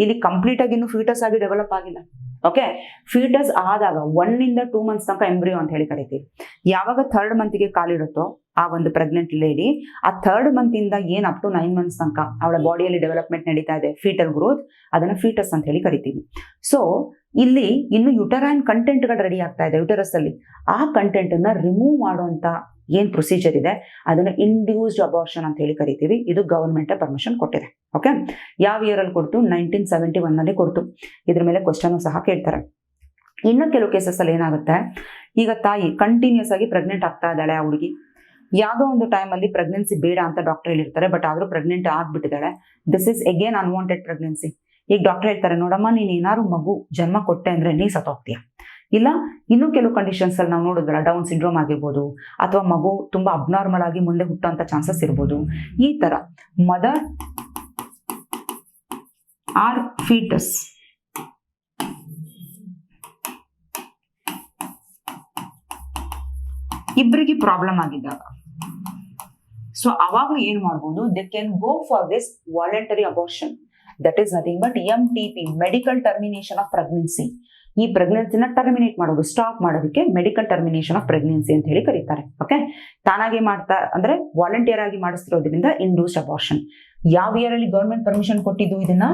ಇಲ್ಲಿ ಕಂಪ್ಲೀಟ್ ಆಗಿ ಇನ್ನು ಫೀಟಸ್ ಆಗಿ ಡೆವಲಪ್ ಆಗಿಲ್ಲ. ಓಕೆ, ಫೀಟಸ್ ಆದಾಗ 1 ಇಂದ 2 ಮಂತ್ಸ್ ತನಕ ಎಂಬ್ರಿಯೋ ಅಂತ ಹೇಳಿ ಕರಿತೀವಿ. ಯಾವಾಗ 3rd ಮಂತ್ಗೆ ಕಾಲಿಡುತ್ತೋ ಆ ಒಂದು ಪ್ರೆಗ್ನೆಂಟ್ ಲೇಡಿ, ಆ 3rd ಮಂತ್ ಇಂದ ಏನ್ ಅಪ್ ಟು 9 ಮಂತ್ಸ್ ತನಕ ಅವಳ ಬಾಡಿಯಲ್ಲಿ ಡೆವಲಪ್ಮೆಂಟ್ ನಡೀತಾ ಇದೆ, ಫೀಟಲ್ ಗ್ರೋತ್, ಅದನ್ನ ಫೀಟಸ್ ಅಂತ ಹೇಳಿ ಕರಿತೀವಿ. ಸೊ ಇಲ್ಲಿ ಇನ್ನು ಯುಟರೈನ್ ಕಂಟೆಂಟ್ಗಳು ರೆಡಿ ಆಗ್ತಾ ಇದೆ ಯುಟರಸ್ ಅಲ್ಲಿ, ಆ ಕಂಟೆಂಟ್ ಅನ್ನ ರಿಮೂವ್ ಮಾಡುವಂತ ಏನ್ ಪ್ರೊಸೀಜರ್ ಇದೆ ಅದನ್ನ ಇಂಡ್ಯೂಸ್ಡ್ ಅಬಾರ್ಷನ್ ಅಂತ ಹೇಳಿ ಕರಿತೀವಿ. ಇದು ಗವರ್ಮೆಂಟ್ ಪರ್ಮಿಷನ್ ಕೊಟ್ಟಿದೆ. ಓಕೆ, ಯಾವ ಇಯರ್ ಅಲ್ಲಿ ಕೊಡ್ತು? 1971 ನಲ್ಲಿ ಕೊಡ್ತು. ಇದ್ರ ಮೇಲೆ ಕ್ವಶನ್ ಸಹ ಕೇಳ್ತಾರೆ. ಇನ್ನು ಕೆಲವು ಕೇಸಸ್ ಅಲ್ಲಿ ಏನಾಗುತ್ತೆ, ಈಗ ತಾಯಿ ಕಂಟಿನ್ಯೂಸ್ ಆಗಿ ಪ್ರೆಗ್ನೆಂಟ್ ಆಗ್ತಾ ಇದ್ದಾಳೆ, ಆ ಹುಡುಗಿ ಯಾವುದೋ ಒಂದು ಟೈಮಲ್ಲಿ ಪ್ರೆಗ್ನೆನ್ಸಿ ಬೇಡ ಅಂತ ಡಾಕ್ಟರ್ ಹೇಳಿರ್ತಾರೆ, ಬಟ್ ಆದ್ರೂ ಪ್ರೆಗ್ನೆಂಟ್ ಆಗ್ಬಿಟ್ಟಿದ್ದಾಳೆ. This is again unwanted pregnancy. ಈಗ ಡಾಕ್ಟರ್ ಹೇಳ್ತಾರೆ, ನೋಡಮ್ಮ ನೀನ್ ಏನಾದ್ರು ಮಗು ಜನ್ಮ ಕೊಟ್ಟೆ ಅಂದ್ರೆ ನೀ ಸತ್ತೋಗ್ತೀಯ. ಇಲ್ಲ ಇನ್ನೂ ಕೆಲವು ಕಂಡೀಷನ್ಸ್ ಅಲ್ಲಿ ನಾವು ನೋಡಿದ್ರಲ್ಲ, ಡೌನ್ ಸಿಂಡ್ರೋಮ್ ಆಗಿರ್ಬೋದು, ಅಥವಾ ಮಗು ತುಂಬಾ ಅಬ್ನಾರ್ಮಲ್ ಆಗಿ ಮುಂದೆ ಹುಟ್ಟುವಂತ ಚಾನ್ಸಸ್ ಇರ್ಬೋದು. ಈ ತರ ಮದರ್ ಆರ್ ಫೀಟಸ್ ಇಬ್ಬರಿಗೆ ಪ್ರಾಬ್ಲಮ್ ಆಗಿದ್ದಾಗ, ಸೊ ಅವಾಗ ಏನ್ ಮಾಡ್ಬೋದು, they can go for this voluntary abortion. That is nothing but MTP, medical termination of pregnancy. ಈ ಪ್ರೆಗ್ನೆನ್ಸಿನ ಟರ್ಮಿನೇಟ್ ಮಾಡೋದು, ಸ್ಟಾಪ್ ಮಾಡೋದಕ್ಕೆ ಮೆಡಿಕಲ್ ಟರ್ಮಿನೇಷನ್ ಆಫ್ ಪ್ರೆಗ್ನೆನ್ಸಿ ಅಂತ ಹೇಳಿ ಕರೀತಾರೆ. ಓಕೆ, ತಾನಾಗೆ ಮಾಡ್ತಾ ಅಂದ್ರೆ ವಾಲಂಟಿಯರ್ ಆಗಿ ಮಾಡಿಸ್ತಿರೋದ್ರಿಂದ ಇಂಡ್ಯೂಸ್ಡ್ ಅಬೋರ್ಷನ್. ಯಾವ ಇಯರ್ ಅಲ್ಲಿ ಗೌರ್ಮೆಂಟ್ ಪರ್ಮಿಷನ್ ಕೊಟ್ಟಿದ್ದು ಇದನ್ನ?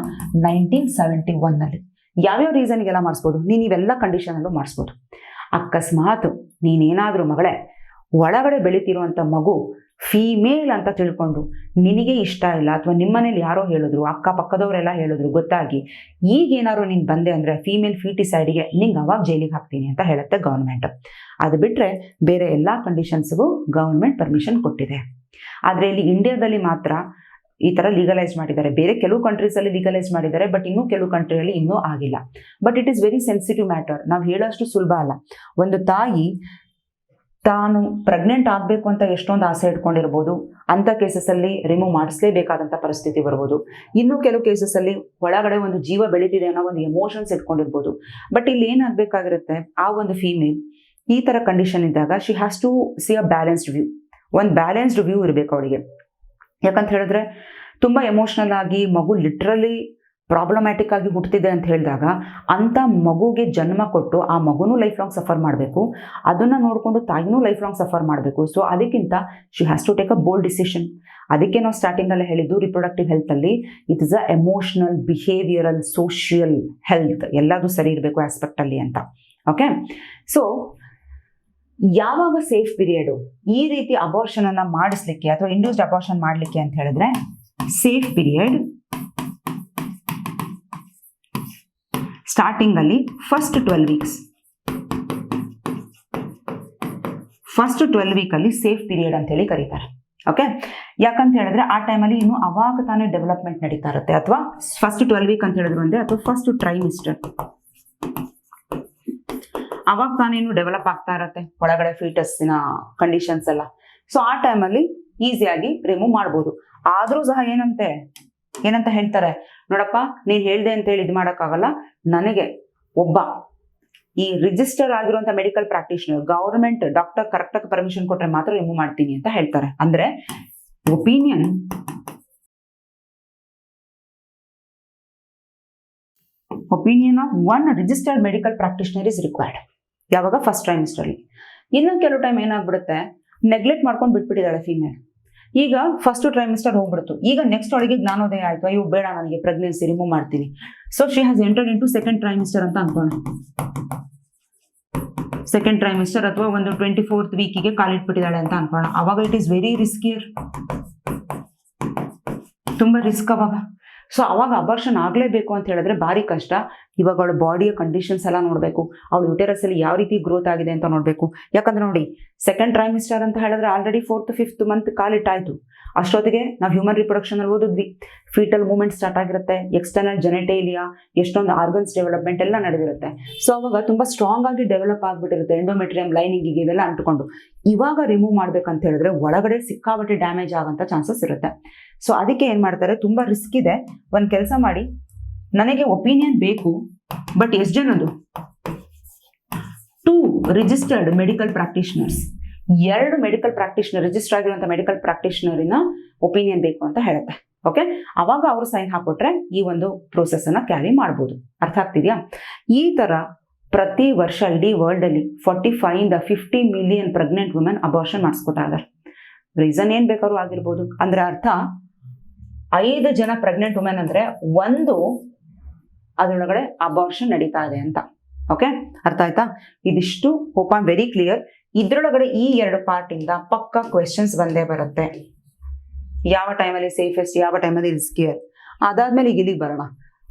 1971 ನಲ್ಲಿ. ಯಾವ್ಯಾವ ರೀಸನ್ಗೆಲ್ಲ ಮಾಡಿಸ್ಬೋದು? ನೀನ್ ಇವೆಲ್ಲ ಕಂಡೀಷನ್ ಅಲ್ಲೂ ಮಾಡಿಸ್ಬೋದು. ಅಕಸ್ಮಾತ್ ನೀನೇನಾದ್ರೂ ಮಗಳೇ ಒಳಗಡೆ ಬೆಳಿತಿರುವಂತ ಮಗು ಫೀಮೇಲ್ ಅಂತ ತಿಳ್ಕೊಂಡು ನಿನಗೆ ಇಷ್ಟ ಇಲ್ಲ, ಅಥವಾ ನಿಮ್ಮನೇಲಿ ಯಾರೋ ಹೇಳಿದ್ರು, ಅಕ್ಕ ಪಕ್ಕದವರೆಲ್ಲ ಹೇಳಿದ್ರು, ಗೊತ್ತಾಗಿ ಈಗೇನಾದ್ರು ನೀನ್ ಬಂದೆ ಅಂದ್ರೆ ಫೀಮೇಲ್ ಫೀಟಿಸೈಡ್ಗೆ ನಿಂಗೆ ಅವಾಗ ಜೈಲಿಗೆ ಹಾಕ್ತೀನಿ ಅಂತ ಹೇಳುತ್ತೆ ಗವರ್ಮೆಂಟ್. ಅದು ಬಿಟ್ರೆ ಬೇರೆ ಎಲ್ಲಾ ಕಂಡೀಷನ್ಸ್ಗೂ ಗವರ್ಮೆಂಟ್ ಪರ್ಮಿಷನ್ ಕೊಟ್ಟಿದೆ. ಆದ್ರೆ ಇಲ್ಲಿ ಇಂಡಿಯಾದಲ್ಲಿ ಮಾತ್ರ ಈ ತರ ಲೀಗಲೈಸ್ ಮಾಡಿದ್ದಾರೆ. ಬೇರೆ ಕೆಲವು ಕಂಟ್ರೀಸ್ ಅಲ್ಲಿ ಲೀಗಲೈಸ್ ಮಾಡಿದ್ದಾರೆ, ಬಟ್ ಇನ್ನೂ ಕೆಲವು ಕಂಟ್ರಿಯಲ್ಲಿ ಇನ್ನೂ ಆಗಿಲ್ಲ. But it is very sensitive matter. ನಾವು ಹೇಳೋಷ್ಟು ಸುಲಭ ಅಲ್ಲ. ಒಂದು ತಾಯಿ ತಾನು ಪ್ರೆಗ್ನೆಂಟ್ ಆಗ್ಬೇಕು ಅಂತ ಎಷ್ಟೊಂದು ಆಸೆ ಇಟ್ಕೊಂಡಿರ್ಬೋದು, ಅಂತ ಕೇಸಸ್ ಅಲ್ಲಿ ರಿಮೂವ್ ಮಾಡಿಸ್ಲೇಬೇಕಾದಂತ ಪರಿಸ್ಥಿತಿ ಬರ್ಬೋದು. ಇನ್ನು ಕೆಲವು ಕೇಸಸ್ ಅಲ್ಲಿ ಒಳಗಡೆ ಒಂದು ಜೀವ ಬೆಳೀತಿದೆ ಅನ್ನೋ ಒಂದು ಎಮೋಷನ್ಸ್ ಇಟ್ಕೊಂಡಿರ್ಬೋದು. ಬಟ್ ಇಲ್ಲಿ ಏನಾಗಬೇಕಾಗಿರುತ್ತೆ, ಆ ಒಂದು ಫೀಮೇಲ್ ಈ ತರ ಕಂಡೀಷನ್ ಇದ್ದಾಗ she has to see a balanced view. ಒಂದು ಬ್ಯಾಲೆನ್ಸ್ಡ್ ವ್ಯೂ ಇರಬೇಕು ಅವಳಿಗೆ. ಯಾಕಂತ ಹೇಳಿದ್ರೆ ತುಂಬಾ ಎಮೋಷನಲ್ ಆಗಿ ಮಗು ಲಿಟ್ರಲಿ ಪ್ರಾಬ್ಲಮ್ಯಾಟಿಕ್ ಆಗಿ ಹುಟ್ಟುತ್ತಿದೆ ಅಂತ ಹೇಳಿದಾಗ ಅಂತ ಮಗುಗೆ ಜನ್ಮ ಕೊಟ್ಟು ಆ ಮಗುನೂ ಲೈಫ್ ಲಾಂಗ್ ಸಫರ್ ಮಾಡಬೇಕು, ಅದನ್ನ ನೋಡಿಕೊಂಡು ತಾಯಿನೂ ಲೈಫ್ ಲಾಂಗ್ ಸಫರ್ ಮಾಡಬೇಕು. ಸೊ ಅದಕ್ಕಿಂತ she has to take a bold decision. ಅದಕ್ಕೆ ನಾವು ಸ್ಟಾರ್ಟಿಂಗ್ ಅಲ್ಲಿ ಹೇಳಿದ್ದು ರಿಪ್ರೊಡಕ್ಟಿವ್ ಹೆಲ್ತ್ ಅಲ್ಲಿ it is a emotional, behavioural, social health ಎಲ್ಲದೂ ಸರಿ ಇರಬೇಕು ಆಸ್ಪೆಕ್ಟ್ ಅಲ್ಲಿ ಅಂತ. ಓಕೆ, ಸೊ ಯಾವಾಗ ಸೇಫ್ ಪೀರಿಯಡ್ ಈ ರೀತಿ ಅಬೋರ್ಷನ್ ಅನ್ನ ಮಾಡಿಸ್ಲಿಕ್ಕೆ ಅಥವಾ ಇಂಡ್ಯೂಸ್ಡ್ ಅಬೋರ್ಷನ್ ಮಾಡ್ಲಿಕ್ಕೆ ಅಂತ ಹೇಳಿದ್ರೆ, ಸೇಫ್ ಪೀರಿಯಡ್ ಸ್ಟಾರ್ಟಿಂಗ್ ಅಲ್ಲಿ ಫಸ್ಟ್ 12 ವೀಕ್ಸ್. ಫಸ್ಟ್ 12 ವೀಕ್ ಅಲ್ಲಿ ಸೇಫ್ ಪೀರಿಯಡ್ ಅಂತ ಹೇಳಿ ಕರೀತಾರೆ. ಓಕೆ, ಯಾಕಂತ ಹೇಳಿದ್ರೆ ಆ ಟೈಮಲ್ಲಿ ಇನ್ನು ಅವಾಗ ತಾನೇ ಡೆವಲಪ್ಮೆಂಟ್ ನಡೀತಾ ಇರುತ್ತೆ. ಅಥವಾ ಫಸ್ಟ್ 12 ವೀಕ್ ಅಂತ ಹೇಳಿದ್ರು ಅಂದ್ರೆ, ಅಥವಾ ಫಸ್ಟ್ ಟ್ರೈಮಿಸ್ಟರ್, ಅವಾಗ ತಾನೇನು ಡೆವಲಪ್ ಆಗ್ತಾ ಇರತ್ತೆ ಒಳಗಡೆ ಫೀಟಸ್ನ ಕಂಡೀಷನ್ಸ್ ಎಲ್ಲ. ಸೊ ಆ ಟೈಮಲ್ಲಿ ಈಸಿಯಾಗಿ ರಿಮೂವ್ ಮಾಡ್ಬೋದು. ಆದ್ರೂ ಸಹ ಏನಂತ ಹೇಳ್ತಾರೆ, ನೋಡಪ್ಪ ನೀನ್ ಹೇಳ್ದೆ ಅಂತ ಹೇಳಿ ಇದು ಮಾಡೋಕ್ಕಾಗಲ್ಲ, ನನಗೆ ಒಬ್ಬ ಈ ರಿಜಿಸ್ಟರ್ ಆಗಿರುವಂತ ಮೆಡಿಕಲ್ ಪ್ರಾಕ್ಟೀಷನರ್, ಗವರ್ಮೆಂಟ್ ಡಾಕ್ಟರ್ ಕರೆಕ್ಟಾಗಿ ಪರ್ಮಿಷನ್ ಕೊಟ್ರೆ ಮಾತ್ರ ರಿಮೂವ್ ಮಾಡ್ತೀನಿ ಅಂತ ಹೇಳ್ತಾರೆ. ಅಂದ್ರೆ opinion of one registered medical practitioner is required. ಯಾವಾಗ? ಫಸ್ಟ್ ಟ್ರೈಮಿಸ್ಟರ್ ಅಲ್ಲಿ. ಇನ್ನು ಕೆಲವು ಟೈಮ್ ಏನಾಗ್ಬಿಡುತ್ತೆ, ನೆಗ್ಲೆಕ್ಟ್ ಮಾಡ್ಕೊಂಡು ಬಿಟ್ಬಿಟ್ಟಿದ್ದಾಳೆ ಫೀಮೇಲ್. ಈಗ ಫಸ್ಟ್ ಟ್ರೈಮಿಸ್ಟರ್ ಹೋಗ್ಬಿಡ್ತು, ಈಗ ನೆಕ್ಸ್ಟ್ ಅವಳಿಗೆ ಜ್ಞಾನೋದಯ ಆಯ್ತು, ಅಯ್ಯೋ ಬೇಡ ನನಗೆ ಪ್ರೆಗ್ನೆನ್ಸಿ ರಿಮೂವ್ ಮಾಡ್ತೀನಿ. So she has entered into second trimester ಅಂತ ಅನ್ಕೋಣ. ಸೆಕೆಂಡ್ ಟ್ರೈಮಿಸ್ಟರ್ ಅಥವಾ ಒಂದು 24th ವೀಕಿಗೆ ಕಾಲಿಟ್ಬಿಟ್ಟಿದ್ದಾಳೆ ಅಂತ ಅನ್ಕೋಣ. ಅವಾಗ ಇಟ್ ಈಸ್ ವೆರಿ ರಿಸ್ಕಿಯರ್, ತುಂಬಾ ರಿಸ್ಕ್ ಅವಾಗ. ಸೊ ಅವಾಗ ಅಬಾರ್ಷನ್ ಆಗ್ಲೇಬೇಕು ಅಂತ ಹೇಳಿದ್ರೆ ಭಾರಿ ಕಷ್ಟ. ಇವಾಗ ಅವಳ ಬಾಡಿಯ ಕಂಡೀಷನ್ಸ್ ಎಲ್ಲ ನೋಡಬೇಕು, ಅವಳ ಯುಟೆರಸ್ ಅಲ್ಲಿ ಯಾವ ರೀತಿ ಗ್ರೋತ್ ಆಗಿದೆ ಅಂತ ನೋಡಬೇಕು. ಯಾಕಂದ್ರೆ ನೋಡಿ, ಸೆಕೆಂಡ್ ಟ್ರೈಮಿಸ್ಟರ್ ಅಂತ ಹೇಳಿದ್ರೆ ಆಲ್ರೆಡಿ 4th 5th ಮಂತ್ ಕಾಲಿಟ್ಟಾಯ್ತು. ಅಷ್ಟೊತ್ತಿಗೆ ನಾವು ಹ್ಯೂಮನ್ ರಿಪ್ರೊಡಕ್ಷನ್ ಅಲ್ಲಿ ಓದಿದ್ವಿ, ಫೀಟಲ್ ಮೂವ್ಮೆಂಟ್ ಸ್ಟಾರ್ಟ್ ಆಗಿರುತ್ತೆ, ಎಕ್ಸ್ಟರ್ನಲ್ ಜೆನೆಟೇಲಿಯಾ, ಎಷ್ಟೊಂದು ಆರ್ಗನ್ಸ್ ಡೆವಲಪ್ಮೆಂಟ್ ಎಲ್ಲ ನಡೆದಿರುತ್ತೆ. ಸೊ ಅವಾಗ ತುಂಬಾ ಸ್ಟ್ರಾಂಗ್ ಆಗಿ ಡೆವಲಪ್ ಆಗ್ಬಿಟ್ಟಿರುತ್ತೆ ಎಂಡೋಮೆಟ್ರಿಯಂ ಲೈನಿಂಗಿಗೆ ಇವೆಲ್ಲ ಅಂಟ್ಕೊಂಡು. ಇವಾಗ ರಿಮೂವ್ ಮಾಡ್ಬೇಕಂತ ಹೇಳಿದ್ರೆ ಒಳಗಡೆ ಸಿಕ್ಕಾಬಟ್ಟೆ ಡ್ಯಾಮೇಜ್ ಆಗಂತ ಚಾನ್ಸಸ್ ಇರುತ್ತೆ. ಸೊ ಅದಕ್ಕೆ ಏನ್ ಮಾಡ್ತಾರೆ, ತುಂಬಾ ರಿಸ್ಕ್ ಇದೆ. ಒಂದ್ ಕೆಲಸ ಮಾಡಿ, ನನಗೆ ಒಪಿನಿಯನ್ ಬೇಕು, ಬಟ್ ಎಷ್ಟು ಜನದು? 2 registered medical practitioners, 2 medical practitioner, register ಆಗಿರುವಂತ ಮೆಡಿಕಲ್ ಪ್ರಾಕ್ಟೀಷನರಿನ ಒಪಿನಿಯನ್ ಬೇಕು ಅಂತ ಹೇಳುತ್ತೆ. ಓಕೆ, ಅವಾಗ ಅವರು ಸೈನ್ ಹಾಕೊಟ್ರೆ ಈ ಒಂದು ಪ್ರೋಸೆಸ್ ಅನ್ನ ಕ್ಯಾರಿ ಮಾಡ್ಬೋದು. ಅರ್ಥ ಆಗ್ತಿದ್ಯಾ? ಈ ತರ ಪ್ರತಿ ವರ್ಷ ಇಡೀ ವರ್ಲ್ಡ್ ಅಲ್ಲಿ 45 ಇಂದ 50 ಮಿಲಿಯನ್ ಪ್ರೆಗ್ನೆಂಟ್ ವುಮೆನ್ ಅಬಾರ್ಷನ್ ಮಾಡಿಸ್ಕೊತಾ ಇದ್ದಾರೆ. ರೀಸನ್ ಏನ್ ಬೇಕಾದ್ರೂ ಆಗಿರ್ಬೋದು. ಅಂದ್ರೆ ಅರ್ಥ 5 ಜನ ಪ್ರೆಗ್ನೆಂಟ್ ವುಮೆನ್ ಅಂದ್ರೆ ಒಂದು ಅದರೊಳಗಡೆ ಅಬಾರ್ಷನ್ ನಡೀತಾ ಇದೆ ಅಂತ. ಓಕೆ, ಅರ್ಥ ಆಯ್ತಾ? ಇದಿಷ್ಟು hope I am very clear. ಇದ್ರೊಳಗಡೆ ಈ 2 ಪಾರ್ಟ್ ಇಂದ ಪಕ್ಕಾ ಕ್ವೆಶನ್ಸ್ ಬಂದೇ ಬರುತ್ತೆ. ಯಾವ ಟೈಮಲ್ಲಿ ಸೇಫೆಸ್ಟ್, ಯಾವ ಟೈಮಲ್ಲಿ ರಿಸ್ಕಿಯರ್. ಅದಾದ್ಮೇಲೆ ಈಗ ಇಲ್ಲಿಗೆ ಬರೋಣ.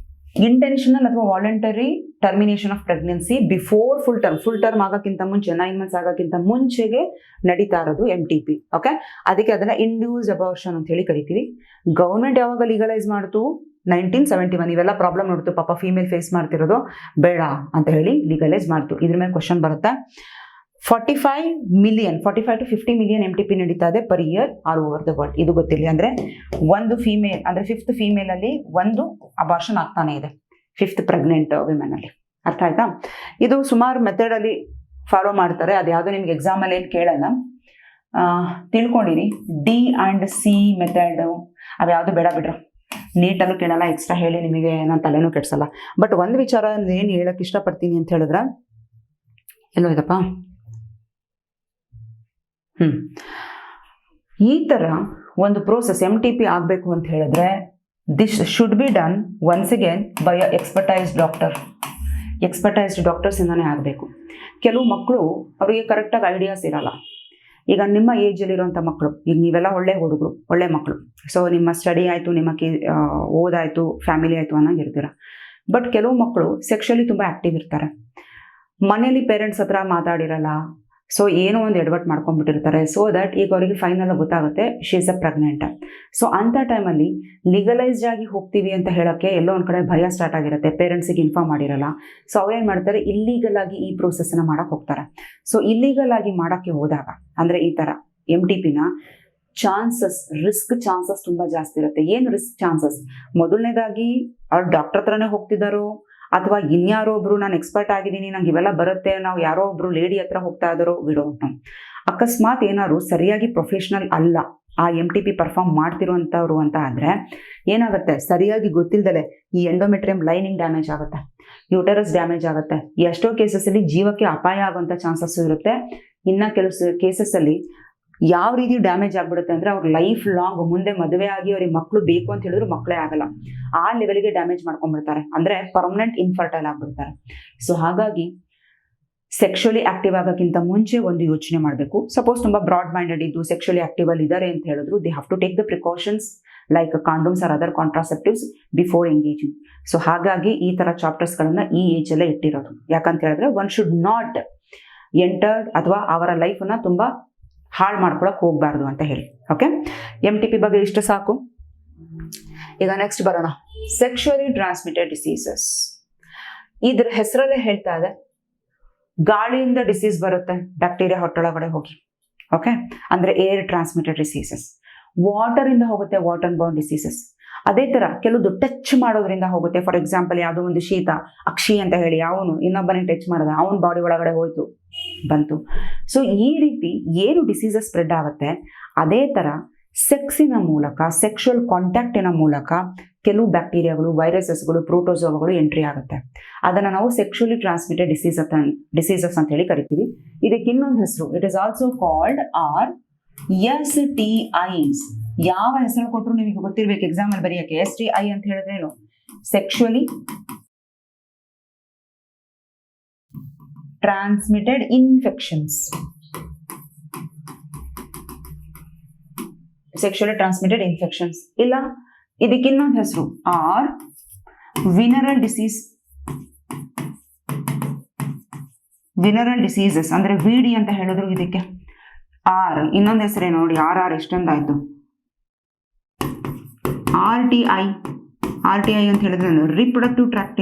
ಇಂಟೆನ್ಷನಲ್ ಅಥವಾ voluntary termination of pregnancy before full term ಆಗೋಕ್ಕಿಂತ ಮುಂಚೆ 9 ಮಂತ್ಸ್ ಆಗೋಕ್ಕಿಂತ ಮುಂಚೆಗೆ ನಡೀತಾ ಇರೋದು MTP. ಓಕೆ, ಅದಕ್ಕೆ ಅದನ್ನ ಇಂಡ್ಯೂಸ್ಡ್ ಅಬಾರ್ಷನ್ ಅಂತ ಹೇಳಿ ಕರಿತೀವಿ. ಗೌರ್ಮೆಂಟ್ ಯಾವಾಗ ಲೀಗಲೈಸ್ ಮಾಡ್ತು? 1971. ಇವೆಲ್ಲ ಪ್ರಾಬ್ಲಮ್ ನೋಡ್ತು ಪಾಪ ಫೀಮೇಲ್ ಫೇಸ್ ಮಾಡ್ತಿರೋದು, ಬೇಡ ಅಂತ ಹೇಳಿ ಲೀಗಲೈಸ್ ಮಾಡ್ತು. ಇದ್ರ ಮೇಲೆ ಕ್ವಶನ್ ಬರುತ್ತೆ. 45 to 50 million MTP ನಡೀತಾ ಇದೆ per year all over the world. ಇದು ಗೊತ್ತಿಲ್ಲ ಅಂದ್ರೆ ಒಂದು ಫೀಮೇಲ್ ಅಂದ್ರೆ 5th ಫೀಮೇಲ್ ಅಲ್ಲಿ ಒಂದು ಅಬಾರ್ಷನ್ ಆಗ್ತಾನೆ ಇದೆ 5th ಪ್ರೆಗ್ನೆಂಟ್ ವಿಮೆನ್ ಅಲ್ಲಿ. ಅರ್ಥ ಆಯ್ತಾ? ಇದು ಸುಮಾರು ಮೆಥಡ್ ಅಲ್ಲಿ ಫಾಲೋ ಮಾಡ್ತಾರೆ. ಅದು ಯಾವುದು ನಿಮ್ಗೆ ಎಕ್ಸಾಮ್ ಅಲ್ಲಿ ಏನು ಕೇಳಲ್ಲ, ತಿಳ್ಕೊಂಡಿರಿ. D and C ಮೆಥಡ್ ಅವ್ಯಾವುದು ಬೇಡ ಬಿಡ್ರ, ನೀಟಲ್ಲೂ ಕೇಳಲ್ಲ, ಎಕ್ಸ್ಟ್ರಾ ಹೇಳಿ ನಿಮಗೆ ನಾನು ತಲೆನೂ ಕೆಡ್ಸಲ್ಲ. ಬಟ್ ಒಂದು ವಿಚಾರ ಏನು ಹೇಳಕ್ ಇಷ್ಟಪಡ್ತೀನಿ ಅಂತ ಹೇಳಿದ್ರೆ, ಎಲ್ಲೋ ಇದಪ್ಪ, ಈ ತರ ಒಂದು ಪ್ರೋಸೆಸ್ MTP ಆಗಬೇಕು ಅಂತ ಹೇಳಿದ್ರೆ this should be done once again by a expertised doctors ಇಂದಾನೆ ಆಗಬೇಕು. ಕೆಲವು ಮಕ್ಕಳು ಅವರಿಗೆ ಕರೆಕ್ಟಾಗಿ ಐಡಿಯಾಸ್ ಇರಲ್ಲ. ಈಗ ನಿಮ್ಮ ಏಜಲ್ಲಿರುವಂಥ ಮಕ್ಕಳು, ಈಗ ನೀವೆಲ್ಲ ಒಳ್ಳೆ ಹುಡುಗರು, ಒಳ್ಳೆ ಮಕ್ಕಳು, ಸೊ ನಿಮ್ಮ ಸ್ಟಡಿ ಆಯಿತು, ನಿಮ್ಮ ಓದಾಯಿತು, ಫ್ಯಾಮಿಲಿ ಆಯಿತು ಅನ್ನೋಂಗೆ ಇರ್ತೀರ. ಬಟ್ ಕೆಲವು ಮಕ್ಕಳು ಸೆಕ್ಷುಲಿ ತುಂಬ ಆ್ಯಕ್ಟಿವ್ ಇರ್ತಾರೆ, ಮನೇಲಿ ಪೇರೆಂಟ್ಸ್ ಹತ್ರ ಮಾತಾಡಿರಲ್ಲ, ಸೊ ಏನೋ ಒಂದು ಎಡವಟ್ ಮಾಡ್ಕೊಂಡ್ಬಿಟ್ಟಿರ್ತಾರೆ. ಸೊ ದಟ್ ಈಗ ಅವರಿಗೆ ಫೈನಲ್ ಗೊತ್ತಾಗುತ್ತೆ she is a pregnant. So ಅಂಥ ಟೈಮಲ್ಲಿ ಲೀಗಲೈಸ್ಡ್ ಆಗಿ ಹೋಗ್ತೀವಿ ಅಂತ ಹೇಳೋಕ್ಕೆ ಎಲ್ಲೋ ಒಂದು ಕಡೆ ಭಯ ಸ್ಟಾರ್ಟ್ ಆಗಿರುತ್ತೆ, ಪೇರೆಂಟ್ಸಿಗೆ ಇನ್ಫಾರ್ಮ್ ಮಾಡಿರಲ್ಲ. ಸೊ ಅವ್ರೇನು ಮಾಡ್ತಾರೆ, ಇಲ್ಲೀಗಲ್ ಆಗಿ ಈ ಪ್ರೋಸೆಸ್ನ ಮಾಡೋಕ್ಕೆ ಹೋಗ್ತಾರೆ. ಸೊ ಇಲ್ಲೀಗಲ್ ಆಗಿ ಮಾಡೋಕ್ಕೆ ಹೋದಾಗ ಅಂದರೆ ಈ ಥರ MTPನ ರಿಸ್ಕ್ ಚಾನ್ಸಸ್ ತುಂಬ ಜಾಸ್ತಿ ಇರುತ್ತೆ. ಏನು ರಿಸ್ಕ್ ಚಾನ್ಸಸ್? ಮೊದಲನೇದಾಗಿ ಅವ್ರು ಡಾಕ್ಟರ್ ಹತ್ರನೇ ಹೋಗ್ತಿದ್ದಾರೋ ಅಥವಾ ಇನ್ಯಾರೋ ಒಬ್ರು ನಾನು ಎಕ್ಸ್ಪರ್ಟ್ ಆಗಿದ್ದೀನಿ, ನಂಗೆ ಇವೆಲ್ಲ ಬರುತ್ತೆ, ನಾವು ಯಾರೋ ಒಬ್ರು ಲೇಡಿ ಹತ್ರ ಹೋಗ್ತಾ ಇದ್ದಾರೋ ಬಿಡೋ. ಅಕಸ್ಮಾತ್ ಏನಾದ್ರು ಸರಿಯಾಗಿ ಪ್ರೊಫೆಷನಲ್ ಅಲ್ಲ ಆ MTP ಪರ್ಫಾರ್ಮ್ ಮಾಡ್ತಿರುವಂಥವ್ರು ಅಂತ ಆದರೆ ಏನಾಗುತ್ತೆ, ಸರಿಯಾಗಿ ಗೊತ್ತಿಲ್ಲದಲೆ ಈ ಎಂಡೋಮೆಟ್ರಿಯಂ ಲೈನಿಂಗ್ ಡ್ಯಾಮೇಜ್ ಆಗುತ್ತೆ, ಯೂಟರಸ್ ಡ್ಯಾಮೇಜ್ ಆಗುತ್ತೆ. ಎಷ್ಟೋ ಕೇಸಸ್ಸಲ್ಲಿ ಜೀವಕ್ಕೆ ಅಪಾಯ ಆಗುವಂಥ ಚಾನ್ಸಸ್ ಇರುತ್ತೆ. ಇನ್ನು ಕೆಲವು ಕೇಸಸ್ಸಲ್ಲಿ ಯಾವ ರೀತಿ ಡ್ಯಾಮೇಜ್ ಆಗ್ಬಿಡುತ್ತೆ ಅಂದರೆ ಅವ್ರ ಲೈಫ್ ಲಾಂಗ್ ಮುಂದೆ ಮದುವೆ ಆಗಿ ಅವ್ರಿಗೆ ಮಕ್ಕಳು ಬೇಕು ಅಂತ ಹೇಳಿದ್ರು ಮಕ್ಕಳೇ ಆಗಲ್ಲ, ಆ ಲೆವೆಲ್ಗೆ ಡ್ಯಾಮೇಜ್ ಮಾಡ್ಕೊಂಡ್ಬಿಡ್ತಾರೆ, ಅಂದರೆ ಪರ್ಮನೆಂಟ್ ಇನ್ಫರ್ಟೈಲ್ ಆಗ್ಬಿಡ್ತಾರೆ. ಸೊ ಹಾಗಾಗಿ ಸೆಕ್ಷುಲಿ ಆಕ್ಟಿವ್ ಆಗೋಕ್ಕಿಂತ ಮುಂಚೆ ಒಂದು ಯೋಚನೆ ಮಾಡಬೇಕು. ಸಪೋಸ್ ತುಂಬ ಬ್ರಾಡ್ ಮೈಂಡೆಡ್ ಇದ್ದು ಸೆಕ್ಷುಲಿ ಆಕ್ಟಿವ್ ಅಲ್ಲಿ ಇದ್ದಾರೆ ಅಂತ ಹೇಳಿದ್ರು, they have to take the precautions like condoms or other contraceptives before engaging. So ಹಾಗಾಗಿ ಈ ಥರ ಚಾಪ್ಟರ್ಸ್ಗಳನ್ನು ಈ ಏಜಲ್ಲೇ ಇಟ್ಟಿರೋದು. ಯಾಕಂತ ಹೇಳಿದ್ರೆ ಒನ್ ಶುಡ್ ನಾಟ್ ಎಂಟರ್ ಅಥವಾ ಅವರ ಲೈಫನ್ನು ತುಂಬ ಹಾಳು ಮಾಡ್ಕೊಳಕ್ಕೆ ಹೋಗಬಾರ್ದು ಅಂತ ಹೇಳಿ. ಓಕೆ, MTP ಬಗ್ಗೆ ಇಷ್ಟು ಸಾಕು. ಈಗ ನೆಕ್ಸ್ಟ್ ಬರೋಣ, ಸೆಕ್ಷುಯಲಿ ಟ್ರಾನ್ಸ್ಮಿಟೆಡ್ ಡಿಸೀಸಸ್. ಇದ್ರ ಹೆಸರಲ್ಲೇ ಹೇಳ್ತಾ ಇದೆ, ಗಾಳಿಯಿಂದ ಡಿಸೀಸ್ ಬರುತ್ತೆ, ಬ್ಯಾಕ್ಟೀರಿಯಾ ಹೊಟ್ಟೊಳಗಡೆ ಹೋಗಿ. ಓಕೆ, ಅಂದ್ರೆ ಏರ್ ಟ್ರಾನ್ಸ್ಮಿಟೆಡ್ ಡಿಸೀಸಸ್. ವಾಟರ್ ಇಂದ ಹೋಗುತ್ತೆ, ವಾಟರ್ ಬೋರ್ನ್ ಡಿಸೀಸಸ್. ಅದೇ ತರ ಕೆಲವು ಟಚ್ ಮಾಡೋದ್ರಿಂದ ಹೋಗುತ್ತೆ. ಫಾರ್ ಎಕ್ಸಾಂಪಲ್, ಯಾವುದೋ ಒಂದು ಶೀತ, ಅಕ್ಷಿ ಅಂತ ಹೇಳಿ ಅವನು ಇನ್ನೊಬ್ಬನಿಗೆ ಟಚ್ ಮಾಡಿದ, ಅವನ ಬಾಡಿ ಒಳಗಡೆ ಹೋಯ್ತು, ಬಂತು. ಸೊ ಈ ರೀತಿ ಏನು ಡಿಸೀಸಸ್ ಸ್ಪ್ರೆಡ್ ಆಗುತ್ತೆ, ಅದೇ ತರ ಸೆಕ್ಸಿನ ಮೂಲಕ, ಸೆಕ್ಷುವಲ್ ಕಾಂಟ್ಯಾಕ್ಟಿನ ಮೂಲಕ ಕೆಲವು ಬ್ಯಾಕ್ಟೀರಿಯಾಗಳು, ವೈರಸಸ್ಗಳು, ಪ್ರೋಟೋಜೋಗಳು ಎಂಟ್ರಿ ಆಗುತ್ತೆ. ಅದನ್ನು ನಾವು ಸೆಕ್ಷುಲಿ ಟ್ರಾನ್ಸ್ಮಿಟೆಡ್ ಡಿಸೀಸಸ್ ಅಂತ ಹೇಳಿ ಕರಿತೀವಿ. ಇದಕ್ಕೆ ಇನ್ನೊಂದು ಹೆಸರು, it is also called STIs. ಯಾವ ಹೆಸರು ಕೊಟ್ಟರು ನಿಮಗೆ ಗೊತ್ತಿರ್ಬೇಕು ಎಕ್ಸಾಮ್ ಅಲ್ಲಿ ಬರೆಯಕ್ಕೆ. STI ಅಂತ ಹೇಳಿದ್ರೆ ಏನು? Sexually transmitted infections. Sexually transmitted infections. ಇಲ್ಲ, ಇದಕ್ಕೆ ಇನ್ನೊಂದು ಹೆಸರು ಆರ್ ವಿನರಲ್ ಡಿಸೀಸಸ್ ಅಂದ್ರೆ VD ಅಂತ ಹೇಳಿದ್ರು ಇದಕ್ಕೆ. ಆರ್ ಇನ್ನೊಂದು ಹೆಸರೇ ನೋಡಿ, RR ಎಷ್ಟೊಂದಾಯ್ತು. RTI ಅಂತ ಹೇಳಿದ್ರೆ ರಿಪ್ರೊಡಕ್ಟಿವ್ ಟ್ರಾಕ್ಟ್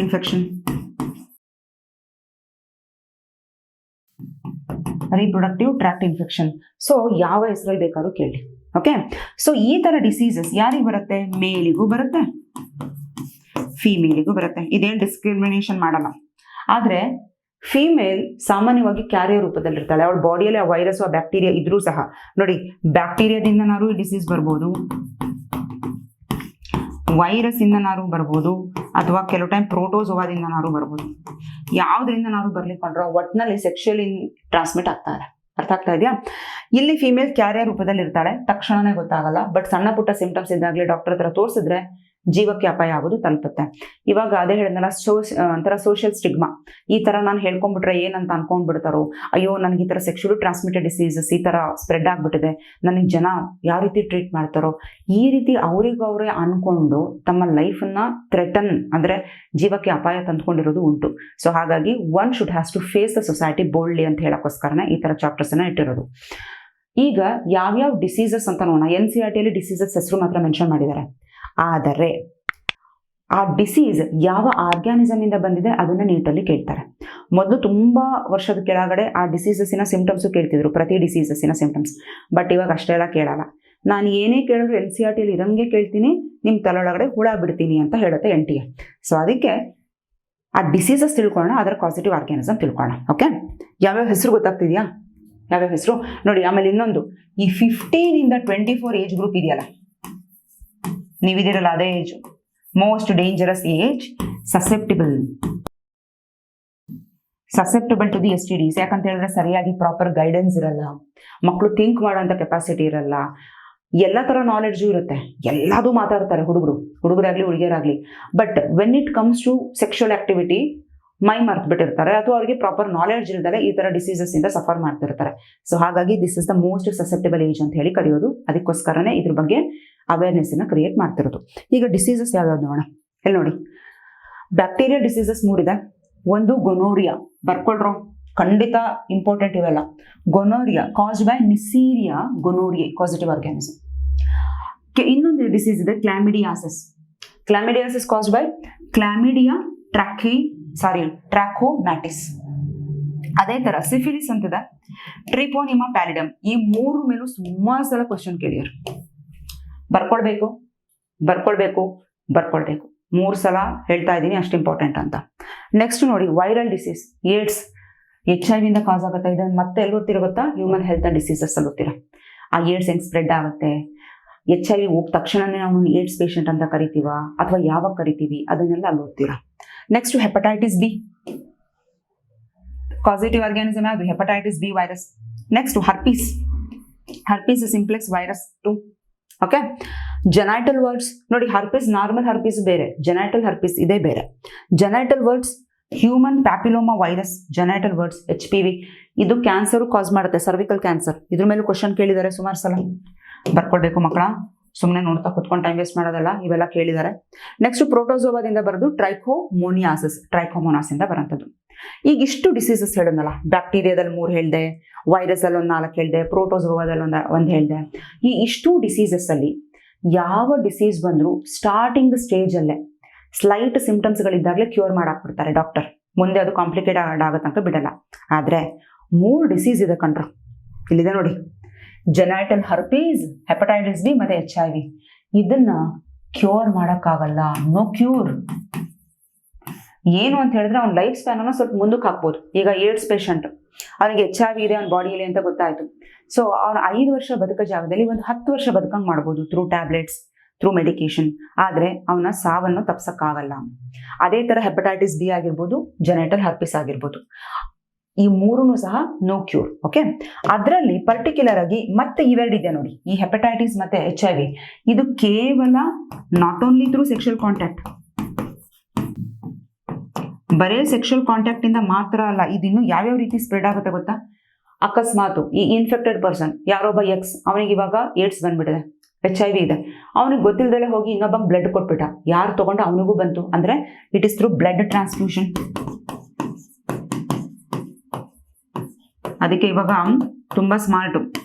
ಇನ್ಫೆಕ್ಷನ್. ಸೊ ಯಾವ ಹೆಸರಲ್ಲಿ ಬೇಕಾದ್ರೂ ಕೇಳಿ. ಓಕೆ, ಸೊ ಈ ತರ ಡಿಸೀಸಸ್ ಯಾರಿಗೆ ಬರುತ್ತೆ? ಮೇಲಿಗೂ ಬರುತ್ತೆ, ಫೀಮೇಲಿಗೂ ಬರುತ್ತೆ. ಇದೇನು ಡಿಸ್ಕ್ರಿಮಿನೇಷನ್ ಮಾಡಲ್ಲ. ಆದ್ರೆ ಫೀಮೇಲ್ ಸಾಮಾನ್ಯವಾಗಿ ಕ್ಯಾರಿಯರ್ ರೂಪದಲ್ಲಿರ್ತಾಳೆ. ಅವಳ ಬಾಡಿಯಲ್ಲಿ ಆ ವೈರಸ್ ಆ ಬ್ಯಾಕ್ಟೀರಿಯಾ ಇದ್ರೂ ಸಹ ನೋಡಿ, ಬ್ಯಾಕ್ಟೀರಿಯಾದಿಂದನಾರು ಈ ಡಿಸೀಸ್ ಬರ್ಬೋದು, ವೈರಸ್ ಇಂದನಾರು ಬರ್ಬೋದು, ಅಥವಾ ಕೆಲವು ಟೈಮ್ ಪ್ರೋಟೋಜೋವಾದಿಂದನಾರು ಬರ್ಬೋದು. ಯಾವ್ದ್ರಿಂದನಾರು ಬರ್ಲಿಕ್ಕೊಂಡ್ರೆ ಒಟ್ಟಿನಲ್ಲಿ ಸೆಕ್ಷುಯಲಿ ಟ್ರಾನ್ಸ್ಮಿಟ್ ಆಗ್ತಾರೆ. ಅರ್ಥ ಆಗ್ತಾ ಇದೆಯಾ? ಇಲ್ಲಿ ಫೀಮೇಲ್ ಕ್ಯಾರಿಯರ್ ರೂಪದಲ್ಲಿ ಇರ್ತಾಳೆ, ತಕ್ಷಣನೇ ಗೊತ್ತಾಗಲ್ಲ. ಬಟ್ ಸಣ್ಣ ಪುಟ್ಟ ಸಿಂಪ್ಟಮ್ಸ್ ಇದ್ದಾಗಲೇ ಡಾಕ್ಟರ್ ಹತ್ರ ತೋರಿಸಿದ್ರೆ ಜೀವಕ್ಕೆ ಅಪಾಯ ಆಗೋದು ತಲುಪುತ್ತೆ. ಇವಾಗ ಅದೇ ಹೇಳಿದ್ನಲ್ಲ, ಒಂಥರ ಸೋಷಿಯಲ್ ಸ್ಟಿಗ್ಮಾ. ಈ ತರ ನಾನು ಹೇಳ್ಕೊಂಡ್ಬಿಟ್ರೆ ಏನಂತ ಅನ್ಕೊಂಡ್ಬಿಡ್ತಾರೋ, ಅಯ್ಯೋ ನನಗೆ ಈ ತರ ಸೆಕ್ಷುಲಿ ಟ್ರಾನ್ಸ್ಮಿಟೆಡ್ ಡಿಸೀಸಸ್ ಈ ತರ ಸ್ಪ್ರೆಡ್ ಆಗ್ಬಿಟ್ಟಿದೆ, ನನಗೆ ಜನ ಯಾವ ರೀತಿ ಟ್ರೀಟ್ ಮಾಡ್ತಾರೋ, ಈ ರೀತಿ ಅವರೇ ಅನ್ಕೊಂಡು ತಮ್ಮ ಲೈಫನ್ನ ಥ್ರೆಟನ್ ಅಂದ್ರೆ ಜೀವಕ್ಕೆ ಅಪಾಯ ತಂದ್ಕೊಂಡಿರೋದು ಉಂಟು. ಸೊ ಹಾಗಾಗಿ one should has to face the society boldly ಅಂತ ಹೇಳಕ್ಕೋಸ್ಕರನೇ ಈ ತರ ಚಾಪ್ಟರ್ಸ್ ಅನ್ನ ಇಟ್ಟಿರೋದು. ಈಗ ಯಾವ್ಯಾವ ಡಿಸೀಸಸ್ ಅಂತ ನೋಡೋಣ. NCERT ಡಿಸೀಸಸ್ ಹೆಸರು ಮಾತ್ರ ಮೆನ್ಷನ್ ಮಾಡಿದ್ದಾರೆ, ಆದರೆ ಆ ಡಿಸೀಸ್ ಯಾವ ಆರ್ಗ್ಯಾನಿಸಮ್ ಇಂದ ಬಂದಿದೆ ಅದನ್ನ ನೀಟಲ್ಲಿ ಕೇಳ್ತಾರೆ. ಮೊದಲು ತುಂಬಾ ವರ್ಷದ ಕೆಳಗಡೆ ಆ ಡಿಸೀಸಸ್ಸಿನ ಸಿಂಪ್ಟಮ್ಸ್ ಕೇಳ್ತಿದ್ರು, ಪ್ರತಿ ಡಿಸೀಸಸ್ಸಿನ ಸಿಂಪ್ಟಮ್ಸ್. ಬಟ್ ಇವಾಗ ಅಷ್ಟೆಲ್ಲ ಕೇಳಲ್ಲ. ನಾನು ಏನೇ ಕೇಳಿದ್ರು NCERT ಇರಂಗೆ ಕೇಳ್ತೀನಿ, ನಿಮ್ಮ ತಲೆಯೊಳಗಡೆ ಹುಳ ಬಿಡ್ತೀನಿ ಅಂತ ಹೇಳುತ್ತೆ NTA. ಸೊ ಅದಕ್ಕೆ ಆ ಡಿಸೀಸಸ್ ತಿಳ್ಕೊಳ್ಳೋಣ, ಅದರ ಕಾಸಿಟಿವ್ ಆರ್ಗ್ಯಾನಿಸಮ್ ತಿಳ್ಕೊಳ್ಳೋಣ. ಓಕೆ, ಯಾವ್ಯಾವ ಹೆಸರು ಗೊತ್ತಾಗ್ತಿದ್ಯಾ? ಯಾವ್ಯಾವ ಹೆಸರು ನೋಡಿ. ಆಮೇಲೆ ಇನ್ನೊಂದು, ಈ 15 to 24 ಏಜ್ ಗ್ರೂಪ್ ಇದೆಯಲ್ಲ, ನೀವಿದಿರಲ್ಲ ಅದೇ age, most dangerous age, susceptible to the STDs. ಯಾಕಂತ ಹೇಳಿದ್ರೆ ಸರಿಯಾಗಿ ಪ್ರಾಪರ್ ಗೈಡೆನ್ಸ್ ಇರಲ್ಲ, ಮಕ್ಕಳು ಥಿಂಕ್ ಮಾಡುವಂತ ಕೆಪಾಸಿಟಿ ಇರಲ್ಲ, ಎಲ್ಲ ತರ ನಾಲೆಡ್ಜು ಇರುತ್ತೆ, ಎಲ್ಲದೂ ಮಾತಾಡ್ತಾರೆ ಹುಡುಗರಾಗ್ಲಿ ಹುಡುಗಿಯರಾಗ್ಲಿ. But when it comes to sexual activity ಮೈ ಮರ್ತ್ ಬಿಟ್ಟಿರ್ತಾರೆ, ಅಥವಾ ಅವ್ರಿಗೆ ಪ್ರಾಪರ್ ನಾಲೆಡ್ಜ್ ಇಲ್ದಲೆ ಈ ತರ ಡಿಸೀಸಸ್ ಇಂದ ಸಫರ್ ಮಾಡ್ತಿರ್ತಾರೆ. ಸೊ ಹಾಗಾಗಿ this is the most susceptible age ಅಂತ ಹೇಳಿ ಕರೆಯೋದು. ಅದಕ್ಕೋಸ್ಕರನೇ ಇದ್ರ ಬಗ್ಗೆ ಅವೇರ್ನೆಸ್ ಅನ್ನ ಕ್ರಿಯೇಟ್ ಮಾಡ್ತಿರೋದು. ಈಗ ಡಿಸೀಸಸ್ ಯಾವ್ಯಾವ್ದು ನೋಡೋಣ. ಇಲ್ಲಿ ನೋಡಿ, ಬ್ಯಾಕ್ಟೀರಿಯಲ್ ಡಿಸೀಸಸ್ 3 ಇದೆ. ಒಂದು ಗೊನೋರಿಯಾ, ಬರ್ಕೊಳ್ರು, ಖಂಡಿತ ಇಂಪಾರ್ಟೆಂಟ್ ಇವೆಲ್ಲ. ಗೊನೋರಿಯಾ ಕಾಸ್ಡ್ ಬೈ ನಿಸೀರಿಯಾ ಗೊನೋರಿಯೆ, ಪಾಸಿಟಿವ್ ಆರ್ಗ್ಯಾನಿಸಮ್. ಇನ್ನೊಂದು ಡಿಸೀಸ್ ಇದೆ, ಕ್ಲಾಮಿಡಿಯಾಸಿಸ್. ಕ್ಲಾಮಿಡಿಯಾಸಿಸ್ ಕಾಸ್ಡ್ ಬೈ ಕ್ಲಾಮಿಡಿಯಾ ಟ್ರ್ಯಾಕೋಮ್ಯಾಟಿಸ್. ಅದೇ ತರ ಸಿಫಿಲಿಸ್ ಅಂತಿದೆ, ಟ್ರಿಪೋನಿಮಾ ಪ್ಯಾಲಿಡಮ್. ಈ 3 ಮೇಲೂ ಸುಮಾರು ಸಲ ಕ್ವಶನ್ ಕೇಳಿದ್ರು. ಬರ್ಕೊಳ್ಬೇಕು 3 ಸಲ ಹೇಳ್ತಾ ಇದ್ದೀನಿ, ಅಷ್ಟು ಇಂಪಾರ್ಟೆಂಟ್ ಅಂತ. ನೆಕ್ಸ್ಟ್ ನೋಡಿ, ವೈರಲ್ ಡಿಸೀಸ್, ಏಡ್ಸ್, HIV ಇಂದ ಕಾಸ್ ಆಗುತ್ತೆ. ಇದನ್ನ ಮತ್ತೆ ಎಲ್ಲಿ ಓದ್ತಿರೋ ಗೊತ್ತಾ? ಹ್ಯೂಮನ್ ಹೆಲ್ತ್ ಅಂಡ್ ಡಿಸೀಸಸ್ ಅಲ್ಲಿ ಓದ್ತೀರಾ. ಆ ಏಡ್ಸ್ ಹೆಂಗ್ ಸ್ಪ್ರೆಡ್ ಆಗುತ್ತೆ, HIV ಹೋದ ತಕ್ಷಣನೇ ನಾವು ಏಡ್ಸ್ ಪೇಷಂಟ್ ಅಂತ ಕರಿತೀವ ಅಥವಾ ಯಾವಾಗ ಕರಿತೀವಿ, ಅದನ್ನೆಲ್ಲ ಅಲ್ಲಿ ಓದ್ತೀರಾ. Next hepatitis B, positive organism ಯಾವುದು? Hepatitis B virus. Next herpes simplex virus 2. Okay, genital warts ನೋಡಿ, ಹರ್ಪೀಸ್ ನಾರ್ಮಲ್ ಹರ್ಪೀಸ್ ಬೇರೆ, ಜೆನೈಟಲ್ ಹರ್ಪೀಸ್ ಇದೇ ಬೇರೆ. Genital warts, human papilloma virus, genital warts, HPV. ಇದು ಕ್ಯಾನ್ಸರ್ ಕಾಸ್ ಮಾಡುತ್ತೆ, ಸರ್ವಿಕಲ್ ಕ್ಯಾನ್ಸರ್. ಇದ್ರ ಮೇಲೆ question ಕೇಳಿದ್ದಾರೆ ಸುಮಾರು ಸಲ, ಬರ್ಕೊಳ್ಬೇಕು ಮಕ್ಕಳ. ಸುಮ್ಮನೆ ನೋಡ್ತಾ ಕುತ್ಕೊಂಡು ಟೈಮ್ ವೇಸ್ಟ್ ಮಾಡೋದಲ್ಲ, ಇವೆಲ್ಲ ಕೇಳಿದ್ದಾರೆ. ನೆಕ್ಸ್ಟ್ ಪ್ರೋಟೋಸೋವಾದಿಂದ ಬರೋದು ಟ್ರೈಕೋಮೋನಾಸ್ ಇಂದ ಬರೋಂಥದ್ದು. ಈಗ ಇಷ್ಟು ಡಿಸೀಸಸ್ ಹೇಳಿದ್ನಲ್ಲ, ಬ್ಯಾಕ್ಟೀರಿಯಾದಲ್ಲಿ 3 ಹೇಳಿದೆ, ವೈರಸ್ ಅಲ್ಲಿ 4 ಹೇಳಿದೆ, ಪ್ರೋಟೋಸೋವಾದಲ್ಲಿ ಒಂದು ಹೇಳಿದೆ. ಈ ಇಷ್ಟು ಡಿಸೀಸಸ್ ಅಲ್ಲಿ ಯಾವ ಡಿಸೀಸ್ ಬಂದ್ರು ಸ್ಟಾರ್ಟಿಂಗ್ ಸ್ಟೇಜ್ ಅಲ್ಲೇ ಸ್ಲೈಟ್ ಸಿಂಪ್ಟಮ್ಸ್ ಗಳಿದ್ದಾಗಲೇ ಕ್ಯೂರ್ ಮಾಡಾಕ್ಬಿಡ್ತಾರೆ ಡಾಕ್ಟರ್. ಮುಂದೆ ಅದು ಕಾಂಪ್ಲಿಕೇಟೆಡ್ ಆಗೋ ತನಕ ಬಿಡಲ್ಲ. ಆದ್ರೆ 3 ಡಿಸೀಸ್ ಇದೆ ಕಣ್ರು, ಇಲ್ಲಿದೆ ನೋಡಿ, ಜೆನೈಟಲ್ ಹರ್ಪೀಸ್, ಹೆಪಟೈಟಿಸ್ ಬಿ ಮತ್ತೆ HIV. ಇದನ್ನ ಕ್ಯೂರ್ ಮಾಡಕ್ಕಾಗಲ್ಲ, ನೋ ಕ್ಯೂರ್. ಏನು ಅಂತ ಹೇಳಿದ್ರೆ ಅವ್ನ ಲೈಫ್ ಸ್ಪ್ಯಾನ್ ಅನ್ನ ಸ್ವಲ್ಪ ಮುಂದಕ್ಕೆ ಹಾಕ್ಬೋದು. ಈಗ ಏಡ್ಸ್ ಪೇಷಂಟ್, ಅವನಿಗೆ HIV ಇದೆ ಅವನ ಬಾಡಿಯಲ್ಲಿ ಅಂತ ಗೊತ್ತಾಯ್ತು. ಸೊ ಅವನ 5 ವರ್ಷ ಬದುಕ ಜಾಗದಲ್ಲಿ ಒಂದು 10 ವರ್ಷ ಬದುಕಂಗ್ ಮಾಡ್ಬೋದು ಥ್ರೂ ಟ್ಯಾಬ್ಲೆಟ್ಸ್, ಥ್ರೂ ಮೆಡಿಕೇಶನ್. ಆದ್ರೆ ಅವನ ಸಾವನ್ನು ತಪ್ಸಕ್ಕಾಗಲ್ಲ. ಅದೇ ತರ ಹೆಪಟೈಟಿಸ್ ಬಿ ಆಗಿರ್ಬೋದು, ಜೆನೈಟಲ್ ಹರ್ಪೀಸ್ ಆಗಿರ್ಬೋದು, ಈ 3 ಸಹ ನೋ ಕ್ಯೂರ್. ಓಕೆ, ಅದರಲ್ಲಿ ಪರ್ಟಿಕ್ಯುಲರ್ ಆಗಿ ಮತ್ತೆ ಇವೆರಡಿದೆ ನೋಡಿ, ಈ ಹೆಪಟೈಟಿಸ್ ಮತ್ತೆ HIV. ಇದು ಕೇವಲ not only through sexual contact, ಬರೇ ಸೆಕ್ಷುವಲ್ ಕಾಂಟ್ಯಾಕ್ಟ್ ಇಂದ ಮಾತ್ರ ಅಲ್ಲ, ಇದಿನ್ನು ಯಾವ್ಯಾವ ರೀತಿ ಸ್ಪ್ರೆಡ್ ಆಗುತ್ತೆ ಗೊತ್ತಾ? ಅಕಸ್ಮಾತ್ ಈ ಇನ್ಫೆಕ್ಟೆಡ್ ಪರ್ಸನ್ ಯಾರೊಬ್ಬ ಅವನಿಗೆ ಇವಾಗ ಏಡ್ಸ್ ಬಂದ್ಬಿಟ್ಟಿದೆ, HIV ಇದೆ, ಅವನಿಗೆ ಗೊತ್ತಿಲ್ಲದಲ್ಲೇ ಹೋಗಿ ಇನ್ನೊಬ್ಬ ಬ್ಲಡ್ ಕೊಟ್ಬಿಟ್ಟ, ಯಾರು ತಗೊಂಡು ಅವನಿಗೂ ಬಂತು ಅಂದ್ರೆ it is through blood transfusion. ಅದಕ್ಕೆ ಇವಾಗ ತುಂಬಾ ಸ್ಮಾರ್ಟ್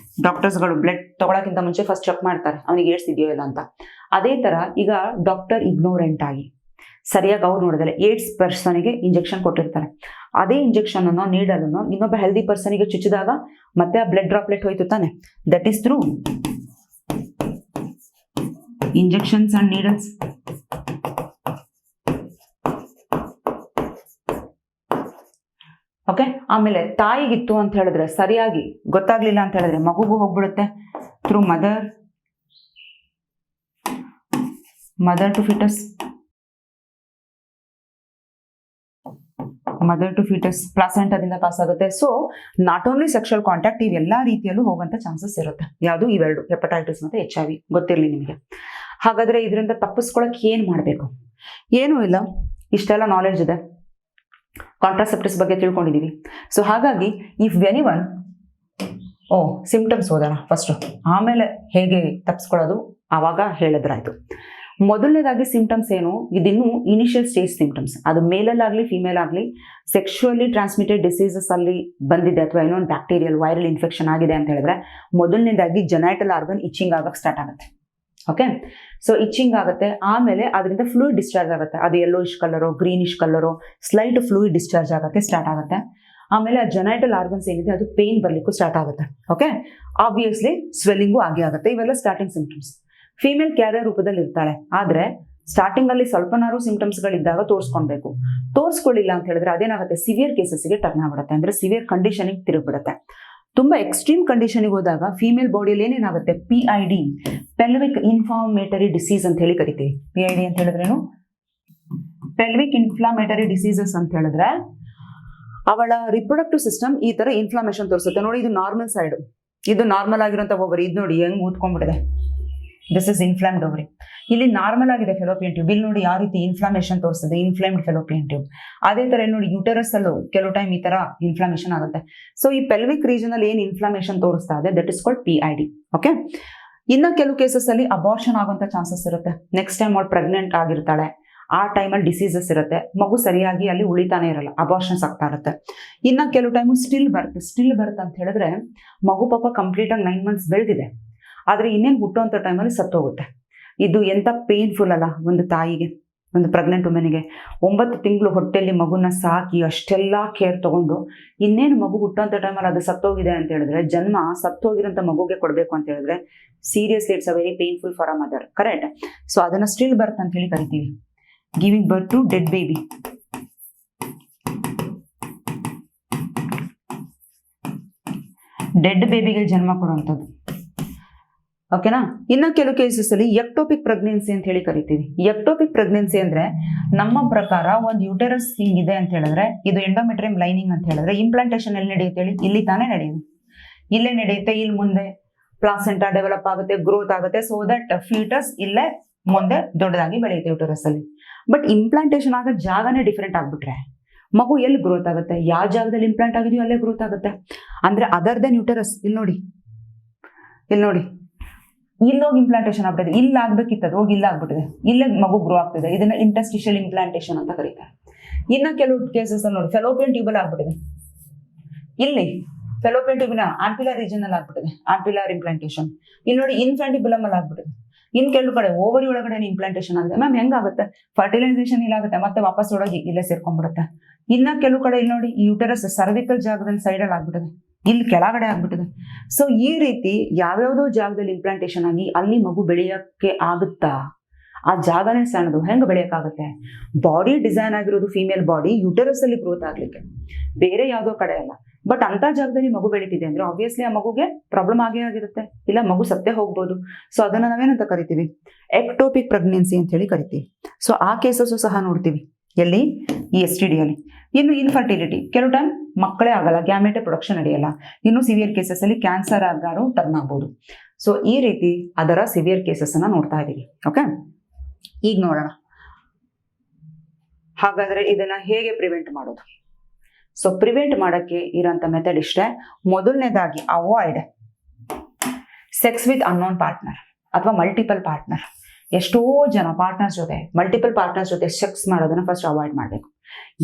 ಡಾಕ್ಟರ್ಸ್ಗಳು ಬ್ಲಡ್ ತಗೊಳಕ್ಕಿಂತ ಮುಂಚೆ ಫಸ್ಟ್ ಚೆಕ್ ಮಾಡ್ತಾರೆ ಅವನಿಗೆ ಏಡ್ಸ್ ಇದೆಯೋ ಇಲ್ಲ ಅಂತ. ಅದೇ ತರ ಈಗ ಡಾಕ್ಟರ್ ಇಗ್ನೋರೆಂಟ್ ಆಗಿ ಸರಿಯಾಗಿ ಅವ್ರು ನೋಡಿದ್ರೆ ಏಡ್ಸ್ ಪರ್ಸನ್ಗೆ ಇಂಜೆಕ್ಷನ್ ಕೊಟ್ಟಿರ್ತಾರೆ. ಅದೇ ಇಂಜೆಕ್ಷನ್ ಅನ್ನು ನೀಡಲು ಇನ್ನೊಬ್ಬ ಹೆಲ್ದಿ ಪರ್ಸನ್ಗೆ ಚುಚ್ಚಿದಾಗ ಮತ್ತೆ ಆ ಬ್ಲಡ್ ಡ್ರಾಪ್ಲೆಟ್ ಹೋಯ್ತು ತಾನೆ, that is through injections and needles. Okay, ಆಮೇಲೆ ತಾಯಿಗಿತ್ತು ಅಂತ ಹೇಳಿದ್ರೆ ಸರಿಯಾಗಿ ಗೊತ್ತಾಗ್ಲಿಲ್ಲ ಅಂತ ಹೇಳಿದ್ರೆ ಮಗುಗೂ ಹೋಗ್ಬಿಡುತ್ತೆ ಥ್ರೂ ಮದರ್ ಟು ಫಿಟಸ್ ಪ್ಲಾಸೆಂಟಾದಿಂದ ಪಾಸ್ ಆಗುತ್ತೆ. So not only sexual contact, ಇವೆಲ್ಲಾ ರೀತಿಯಲ್ಲೂ ಹೋಗುವಂತ ಚಾನ್ಸಸ್ ಇರುತ್ತೆ. ಯಾವುದು? ಇವೆರಡು, ಹೆಪಟೈಟಿಸ್ ಮತ್ತೆ HIV. ಗೊತ್ತಿರಲಿ ನಿಮಗೆ. ಹಾಗಾದ್ರೆ ಇದರಿಂದ ತಪ್ಪಿಸ್ಕೊಳಕ್ ಏನ್ ಮಾಡ್ಬೇಕು? ಏನೂ ಇಲ್ಲ, ಇಷ್ಟೆಲ್ಲ ನಾಲೆಡ್ಜ್ ಇದೆ, ಕಾಂಟ್ರಾಸೆಪ್ಟಿವ್ಸ್ ಬಗ್ಗೆ ತಿಳ್ಕೊಂಡಿದೀವಿ. ಸೊ ಹಾಗಾಗಿ ಇಫ್ ಎನಿವನ್ ಸಿಂಪ್ಟಮ್ಸ್ ಓದೋಣ ಫಸ್ಟು, ಆಮೇಲೆ ಹೇಗೆ ತಪ್ಪಿಸ್ಕೊಳ್ಳೋದು ಆವಾಗ ಹೇಳಿದ್ರಾಯ್ತು. ಮೊದಲನೇದಾಗಿ ಸಿಂಪ್ಟಮ್ಸ್ ಏನು, ಇದಿನ್ನು ಇನಿಷಿಯಲ್ ಸ್ಟೇಜ್ ಸಿಂಪ್ಟಮ್ಸ್. ಅದು ಮೇಲಲ್ಲಾಗಲಿ ಫಿಮೇಲ್ ಆಗಲಿ ಸೆಕ್ಷುವಲಿ ಟ್ರಾನ್ಸ್ಮಿಟೆಡ್ ಡಿಸೀಸಸ್ ಅಲ್ಲಿ ಬಂದಿದೆ ಅಥವಾ ಏನೋ ಒಂದು ಬ್ಯಾಕ್ಟೀರಿಯಲ್ ವೈರಲ್ ಇನ್ಫೆಕ್ಷನ್ ಆಗಿದೆ ಅಂತ ಹೇಳಿದ್ರೆ ಮೊದಲನೇದಾಗಿ ಜೆನೈಟಲ್ ಆರ್ಗನ್ ಇಚ್ಚಿಂಗ್ ಆಗಕ್ಕೆ ಸ್ಟಾರ್ಟ್ ಆಗುತ್ತೆ. ಓಕೆ, ಸೊ ಇಚ್ಚಿಂಗ್ ಆಗುತ್ತೆ, ಆಮೇಲೆ ಅದರಿಂದ ಫ್ಲೂಯಿಡ್ ಡಿಸ್ಚಾರ್ಜ್ ಆಗುತ್ತೆ. ಅದು yellowish colour, greenish colour, slight fluid discharge ಆಗೋಕ್ಕೆ ಸ್ಟಾರ್ಟ್ ಆಗುತ್ತೆ. ಆಮೇಲೆ ಆ ಜೆನೈಟಲ್ ಆರ್ಗನ್ಸ್ ಏನಿದೆ ಅದು ಪೇನ್ ಬರ್ಲಿಕ್ಕೂ ಸ್ಟಾರ್ಟ್ ಆಗುತ್ತೆ. ಓಕೆ, ಆಬ್ವಿಯಸ್ಲಿ ಸ್ವೆಲ್ಲಿಂಗು ಆಗೇ ಆಗುತ್ತೆ. ಇವೆಲ್ಲ ಸ್ಟಾರ್ಟಿಂಗ್ ಸಿಂಪ್ಟಮ್ಸ್. ಫೀಮೇಲ್ ಕ್ಯಾರಿಯರ್ ರೂಪದಲ್ಲಿ ಇರ್ತಾಳೆ, ಆದ್ರೆ ಸ್ಟಾರ್ಟಿಂಗ್ ಅಲ್ಲಿ ಸ್ವಲ್ಪನಾರು ಸಿಂಪ್ಟಮ್ಸ್ಗಳಿದ್ದಾಗ ತೋರಿಸ್ಕೊಳ್ಬೇಕು. ತೋರಿಸ್ಕೊಳ್ಳಿಲ್ಲ ಅಂತ ಹೇಳಿದ್ರೆ ಅದೇನಾಗುತ್ತೆ, ಸಿವಿಯರ್ ಕೇಸಸ್ಗೆ ಟರ್ನ್ ಆಗ್ಬಿಡುತ್ತೆ, ಅಂದ್ರೆ ಸಿವಿಯರ್ ಕಂಡೀಷನಿಗೆ ತಿರುಗ್ಬಿಡುತ್ತೆ. ತುಂಬಾ ಎಕ್ಸ್ಟ್ರೀಮ್ ಕಂಡೀಷನ್ಗೆ ಹೋದಾಗ ಫೀಮೇಲ್ ಬಾಡಿಯಲ್ಲಿ ಏನೇನಾಗುತ್ತೆ, PID, ಪೆಲ್ವಿಕ್ ಇನ್ಫ್ಲಾಮೇಟರಿ ಡಿಸೀಸ್ ಅಂತ ಹೇಳಿ ಕರಿತೀವಿ. PID ಅಂತ ಹೇಳಿದ್ರೇನು, ಪೆಲ್ವಿಕ್ ಇನ್ಫ್ಲಾಮೇಟರಿ ಡಿಸೀಸಸ್ ಅಂತ ಹೇಳಿದ್ರೆ ಅವಳ ರಿಪ್ರೊಡಕ್ಟಿವ್ ಸಿಸ್ಟಮ್ ಈ ತರ ಇನ್ಫ್ಲಾಮೇಷನ್ ತೋರಿಸುತ್ತೆ. ನೋಡಿ, ಇದು ನಾರ್ಮಲ್ ಸೈಡ್, ಇದು ನಾರ್ಮಲ್ ಆಗಿರೋಂಥ ಓವರಿ, ಇದು ನೋಡಿ ಹೆಂಗ್ ಊದ್ಕೊಂಡ್ಬಿಟ್ಟಿದೆ, ದಿಸ್ ಇಸ್ ಇನ್ಫ್ಲಾಮ್ಡ್ ಓವರಿ. ಇಲ್ಲಿ ನಾರ್ಮಲ್ ಆಗಿದೆ ಫೆಲೋಪಿಯನ್ ಟ್ಯೂಬ್, ಇಲ್ಲಿ ನೋಡಿ ಯಾವ ರೀತಿ ಇನ್ಫ್ಲಾಮೇಷನ್ ತೋರಿಸ್ತದೆ, ಇನ್ಫ್ಲೇಮ್ಡ್ ಫೆಲೋಪಿಯನ್ ಟ್ಯೂಬ್. ಅದೇ ತರ ನೋಡಿ ಯೂಟರಸ್ ಅಲ್ಲೂ ಕೆಲವು ಟೈಮ್ ಈ ತರ ಇನ್ಫ್ಲಾಮೇಷನ್ ಆಗುತ್ತೆ. ಸೊ ಈ ಪೆಲ್ವಿಕ್ ರೀಜನ್ ಅಲ್ಲಿ ಏನ್ ಇನ್ಫ್ಲಾಮೇಷನ್ ತೋರಿಸ್ತಾ ಇದೆ, that is called PID. Okay, ಇನ್ನ ಕೆಲವು ಕೇಸಸ್ ಅಲ್ಲಿ ಅಬಾರ್ಷನ್ ಆಗುವಂತ ಚಾನ್ಸಸ್ ಇರುತ್ತೆ. ನೆಕ್ಸ್ಟ್ ಟೈಮ್ ಅವ್ಳು ಪ್ರೆಗ್ನೆಂಟ್ ಆಗಿರ್ತಾಳೆ, ಆ ಟೈಮಲ್ಲಿ ಡಿಸೀಸಸ್ ಇರುತ್ತೆ, ಮಗು ಸರಿಯಾಗಿ ಅಲ್ಲಿ ಉಳಿತಾನೆ ಇರಲ್ಲ, ಅಬಾರ್ಷನ್ಸ್ ಆಗ್ತಾ ಇರುತ್ತೆ. ಇನ್ನ ಕೆಲವು ಟೈಮು ಸ್ಟಿಲ್ ಬರುತ್ತೆ ಅಂತ ಹೇಳಿದ್ರೆ ಮಗು ಪಾಪ ಕಂಪ್ಲೀಟ್ ಆಗಿ 9 months ಬೆಳೆದಿದೆ, ಆದ್ರೆ ಇನ್ನೇನು ಹುಟ್ಟುವಂಥ ಟೈಮಲ್ಲಿ ಸತ್ತೋಗುತ್ತೆ. ಇದು ಎಂತ ಪೇನ್ಫುಲ್ ಅಲ್ಲ ಒಂದು ತಾಯಿಗೆ, ಒಂದು ಪ್ರೆಗ್ನೆಂಟ್ ವುಮೆನ್ಗೆ. 9 ತಿಂಗಳು ಹೊಟ್ಟೆಯಲ್ಲಿ ಮಗುನ ಸಾಕಿ ಅಷ್ಟೆಲ್ಲ ಕೇರ್ ತಗೊಂಡು ಇನ್ನೇನು ಮಗು ಹುಟ್ಟುವಂಥ ಟೈಮಲ್ಲಿ ಅದು ಸತ್ತೋಗಿದೆ ಅಂತ ಹೇಳಿದ್ರೆ, ಜನ್ಮ ಸತ್ತೋಗಿರೋಂಥ ಮಗುಗೆ ಕೊಡಬೇಕು ಅಂತ ಹೇಳಿದ್ರೆ seriously it's a very painful for a mother. Correct? So ಅದನ್ನ ಸ್ಟಿಲ್ ಬರ್ತ್ ಅಂತ ಹೇಳಿ ಕರಿತೀವಿ, giving birth to dead baby. Dead ಬೇಬಿಗೆ ಜನ್ಮ ಕೊಡುವಂಥದ್ದು. ಓಕೆನಾ? ಇನ್ನು ಕೆಲವು ಕೇಸಸ್ ಅಲ್ಲಿ ಎಕ್ಟೋಪಿಕ್ ಪ್ರೆಗ್ನೆನ್ಸಿ ಅಂತ ಹೇಳಿ ಕರಿತೀವಿ. ಎಕ್ಟೋಪಿಕ್ ಪ್ರೆಗ್ನೆನ್ಸಿ ಅಂದ್ರೆ ನಮ್ಮ ಪ್ರಕಾರ ಒಂದು ಯೂಟರಸ್ ಹಿಂಗಿದೆ ಅಂತ ಹೇಳಿದ್ರೆ, ಇದು ಎಂಡೋಮೆಟ್ರಿಯಂ ಲೈನಿಂಗ್ ಅಂತ ಹೇಳಿದ್ರೆ ಇಂಪ್ಲಾಂಟೇಶನ್ ಎಲ್ಲಿ ನಡೆಯುತ್ತೆ ಹೇಳಿ, ಇಲ್ಲಿ ತಾನೇ ನಡೆಯುತ್ತೆ, ಇಲ್ಲೇ ನಡೆಯುತ್ತೆ. ಇಲ್ಲಿ ಮುಂದೆ ಪ್ಲಾಸೆಂಟಾ ಡೆವಲಪ್ ಆಗುತ್ತೆ, ಗ್ರೋತ್ ಆಗುತ್ತೆ, ಸೊ ದಟ್ ಫೀಟಸ್ ಇಲ್ಲೇ ಮುಂದೆ ದೊಡ್ಡದಾಗಿ ಬೆಳೆಯುತ್ತೆ ಯೂಟರಸ್ ಅಲ್ಲಿ. ಬಟ್ ಇಂಪ್ಲಾಂಟೇಶನ್ ಆಗೋ ಜಾಗನೇ ಡಿಫ್ರೆಂಟ್ ಆಗ್ಬಿಟ್ರೆ ಮಗು ಎಲ್ಲಿ ಗ್ರೋತ್ ಆಗುತ್ತೆ, ಯಾವ ಜಾಗದಲ್ಲಿ ಇಂಪ್ಲಾಂಟ್ ಆಗಿದೆಯೋ ಅಲ್ಲೇ ಗ್ರೋತ್ ಆಗುತ್ತೆ. ಅಂದ್ರೆ ಅದರ್ ದೆನ್ ಯೂಟರಸ್. ಇಲ್ಲಿ ನೋಡಿ, ಇಲ್ಲೋಗಿ ಇಂಪ್ಲಾಂಟೇಶನ್ ಆಗ್ಬಿಟ್ಟಿದೆ, ಇಲ್ಲಿ ಆಗ್ಬೇಕಿತ್ತು ಹೋಗಿ ಇಲ್ಲ ಆಗ್ಬಿಟ್ಟಿದೆ, ಇಲ್ಲೇ ಮಗು ಗ್ರೋ ಆಗ್ತಿದೆ. ಇದನ್ನ ಇಂಟರ್ಸ್ಟಿಷಿಯಲ್ ಇಂಪ್ಲಾಂಟೇಶನ್ ಅಂತ ಕರೀತಾರೆ. ಇನ್ನ ಕೆಲವು ಕೇಸಸ್ ಅಲ್ಲಿ ನೋಡಿ ಫೆಲೋಪಿಯನ್ ಟ್ಯೂಬಲ್ ಆಗ್ಬಿಟ್ಟಿದೆ, ಇಲ್ಲಿ ಫೆಲೋಪಿಯನ್ ಟ್ಯೂಬಿನ ಆಂಪಿಲರ್ ರೀಜನ್ ಅಲ್ಲಿ ಆಗ್ಬಿಟ್ಟಿದೆ, ಆಂಪಿಲರ್ ಇಂಪ್ಲಾಂಟೇಶನ್. ಇಲ್ಲಿ ನೋಡಿ ಇನ್ಫ್ಯಾಂಟಿಬುಲಮ್ ಅಲ್ಲಿ ಆಗ್ಬಿಟ್ಟಿದೆ. ಇನ್ ಕೆಲವು ಕಡೆ ಓವರಿ ಒಳಗಡೆ ಇಂಪ್ಲಾಂಟೇಶನ್ ಆಗಿದೆ. ಮ್ಯಾಮ್ ಹೆಂಗಾಗುತ್ತೆ, ಫರ್ಟಿಲೈಸೇಷನ್ ಇಲ್ಲಾಗುತ್ತೆ, ಮತ್ತೆ ವಾಪಸ್ ಒಳಗೆ ಇಲ್ಲೇ ಸೇರ್ಕೊಂಡ್ಬಿಡುತ್ತೆ. ಇನ್ನ ಕೆಲವು ಕಡೆ ಇಲ್ಲಿ ನೋಡಿ ಯೂಟರಸ್ ಸರ್ವಿಕಲ್ ಜಾಗದಲ್ಲಿ ಸೈಡಲ್ಲಿ ಆಗ್ಬಿಟ್ಟಿದೆ, ಇಲ್ಲಿ ಕೆಳಗಡೆ ಆಗ್ಬಿಟ್ಟಿದೆ. ಸೊ ಈ ರೀತಿ ಯಾವ್ಯಾವ್ದೋ ಜಾಗದಲ್ಲಿ ಇಂಪ್ಲಾಂಟೇಶನ್ ಆಗಿ ಅಲ್ಲಿ ಮಗು ಬೆಳೆಯಕ್ಕೆ ಆಗುತ್ತಾ, ಆ ಜಾಗನೇ ಸಣ್ಣದು, ಹೆಂಗೆ ಬೆಳೆಯಕ್ಕಾಗುತ್ತೆ? ಬಾಡಿ ಡಿಸೈನ್ ಆಗಿರೋದು ಫೀಮೇಲ್ ಬಾಡಿ ಯೂಟರಸ್ ಅಲ್ಲಿ ಗ್ರೋತ್ ಆಗ್ಲಿಕ್ಕೆ, ಬೇರೆ ಯಾವುದೋ ಕಡೆ ಅಲ್ಲ. ಬಟ್ ಅಂತ ಜಾಗದಲ್ಲಿ ಮಗು ಬೆಳೀತಿದೆ ಅಂದ್ರೆ ಆಬ್ವಿಯಸ್ಲಿ ಆ ಮಗುಗೆ ಪ್ರಾಬ್ಲಮ್ ಆಗೇ ಆಗಿರುತ್ತೆ, ಇಲ್ಲ ಮಗು ಸತ್ತೇ ಹೋಗ್ಬೋದು. ಸೊ ಅದನ್ನ ನಾವೇನಂತ ಕರಿತೀವಿ, ಎಕ್ಟೋಪಿಕ್ ಪ್ರೆಗ್ನೆನ್ಸಿ ಅಂತ ಹೇಳಿ ಕರಿತೀವಿ. ಸೊ ಆ ಕೇಸಸ್ ಸಹ ನೋಡ್ತೀವಿ ಎಲ್ಲಿ, ಈ STD ಅಲ್ಲಿ. ಇನ್ನು ಇನ್ಫರ್ಟಿಲಿಟಿ, ಕೆಲವು ಟೈಮ್ ಮಕ್ಕಳೇ ಆಗಲ್ಲ, ಗ್ಯಾಮೆಟೆ ಪ್ರೊಡಕ್ಷನ್ ನಡೆಯಲ್ಲ. ಇನ್ನು ಸಿವಿಯರ್ ಕೇಸಸ್ ಅಲ್ಲಿ ಕ್ಯಾನ್ಸರ್ ಆಗಾರು ಟರ್ನ್ ಆಗ್ಬೋದು. ಸೊ ಈ ರೀತಿ ಅದರ ಸಿವಿಯರ್ ಕೇಸಸ್ ಅನ್ನ ನೋಡ್ತಾ ಇದೀವಿ. ಓಕೆ, ಈಗ ನೋಡೋಣ ಹಾಗಾದ್ರೆ ಇದನ್ನ ಹೇಗೆ ಪ್ರಿವೆಂಟ್ ಮಾಡೋದು. ಸೊ ಪ್ರಿವೆಂಟ್ ಮಾಡಕ್ಕೆ ಇರೋಂಥ ಮೆಥಡ್ ಇಷ್ಟೇ. ಮೊದಲನೇದಾಗಿ avoid sex with unknown partner ಅಥವಾ ಮಲ್ಟಿಪಲ್ ಪಾರ್ಟ್ನರ್. ಎಷ್ಟೋ ಜನ ಪಾರ್ಟ್ನರ್ಸ್ ಜೊತೆ, ಮಲ್ಟಿಪಲ್ ಪಾರ್ಟ್ನರ್ಸ್ ಜೊತೆ ಸೆಕ್ಸ್ ಮಾಡೋದನ್ನ ಫಸ್ಟ್ ಅವಾಯ್ಡ್ ಮಾಡಬೇಕು.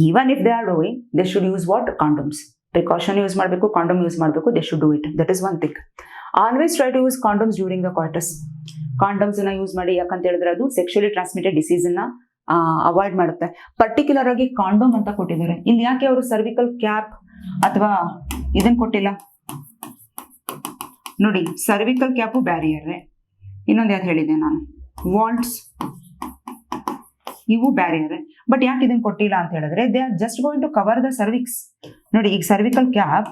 Even if they are doing, they should use what, condoms. Precaution use ಮಾಡಬೇಕು, ಕಾಂಡೋಮ್ ಯೂಸ್ ಮಾಡಬೇಕು, they should do it. That is one thing. Always try to use condoms during the coitus. Condoms ನ use ಮಾಡಿ, ಯಾಕಂತ ಹೇಳಿದ್ರೆ ಅದು sexually transmitted disease ಅನ್ನ avoid ಮಾಡುತ್ತೆ. Particular ಆಗಿ ಕಾಂಡೋಮ್ ಅಂತ ಕೊಟ್ಟಿದ್ದಾರೆ. ಇಲ್ಲಿ ಯಾಕೆ ಅವರು ಸರ್ವಿಕಲ್ ಕ್ಯಾಪ್ ಅಥವಾ ಇದನ್ನ ಕೊಟ್ಟಿಲ್ಲ ನೋಡಿ, ಸರ್ವಿಕಲ್ ಕ್ಯಾಪು ಬ್ಯಾರಿಯರ್, ಇನ್ನೊಂದು ಯಾವ್ದು ಹೇಳಿದೆ ನಾನು, ವಾಲ್ಟ್ಸ್, ಇವು ಬ್ಯಾರಿಯರ್. ಬಟ್ ಯಾಕೆ ಇದನ್ನ ಕೊಟ್ಟಿಲ್ಲ ಅಂತ ಹೇಳಿದ್ರೆ they are just going to cover the cervix. ನೋಡಿ, ಈಗ ಸರ್ವಿಕಲ್ ಕ್ಯಾಪ್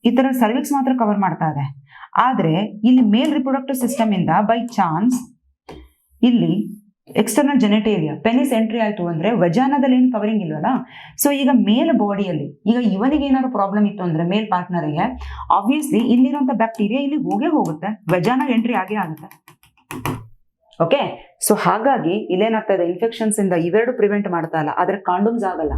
ಈ ತರ ಸರ್ವಿಕ್ಸ್ ಮಾತ್ರ ಕವರ್ ಮಾಡ್ತಾ ಇದೆ. ಆದ್ರೆ ಇಲ್ಲಿ ಮೇಲ್ ರಿಪ್ರೊಡಕ್ಟಿವ್ ಸಿಸ್ಟಮ್ ಇಂದ ಬೈ ಚಾನ್ಸ್ ಇಲ್ಲಿ ಎಕ್ಸ್ಟರ್ನಲ್ ಜೆನೆಟೇರಿಯಾ ಪೆನಿಸ್ ಎಂಟ್ರಿ ಆಯ್ತು ಅಂದ್ರೆ ವಜಾನದಲ್ಲಿ ಏನು ಕವರಿಂಗ್ ಇಲ್ವಲ್ಲ. ಸೊ ಈಗ ಮೇಲ್ ಬಾಡಿಯಲ್ಲಿ ಈಗ ಇವನಿಗೆ ಏನಾದ್ರು ಪ್ರಾಬ್ಲಮ್ ಇತ್ತು ಅಂದ್ರೆ ಮೇಲ್ ಪಾರ್ಟ್ನರ್ಗೆ ಆಬ್ವಿಯಸ್ಲಿ ಇಲ್ಲಿರುವಂತ ಬ್ಯಾಕ್ಟೀರಿಯಾ ಇಲ್ಲಿ ಹೋಗೇ ಹೋಗುತ್ತೆ, ವಜಾನ ಎಂಟ್ರಿ ಆಗೇ ಆಗುತ್ತೆ. ಓಕೆ. ಸೊ ಹಾಗಾಗಿ ಇಲ್ಲೇನಾಗ್ತಾ ಇದೆ, ಇನ್ಫೆಕ್ಷನ್ಸ್ ಇಂದ ಇವೆರಡು ಪ್ರಿವೆಂಟ್ ಮಾಡ್ತಾ ಇಲ್ಲ, ಆದ್ರೆ ಕಾಂಡೋಮ್ಸ್ ಆಗಲ್ಲ.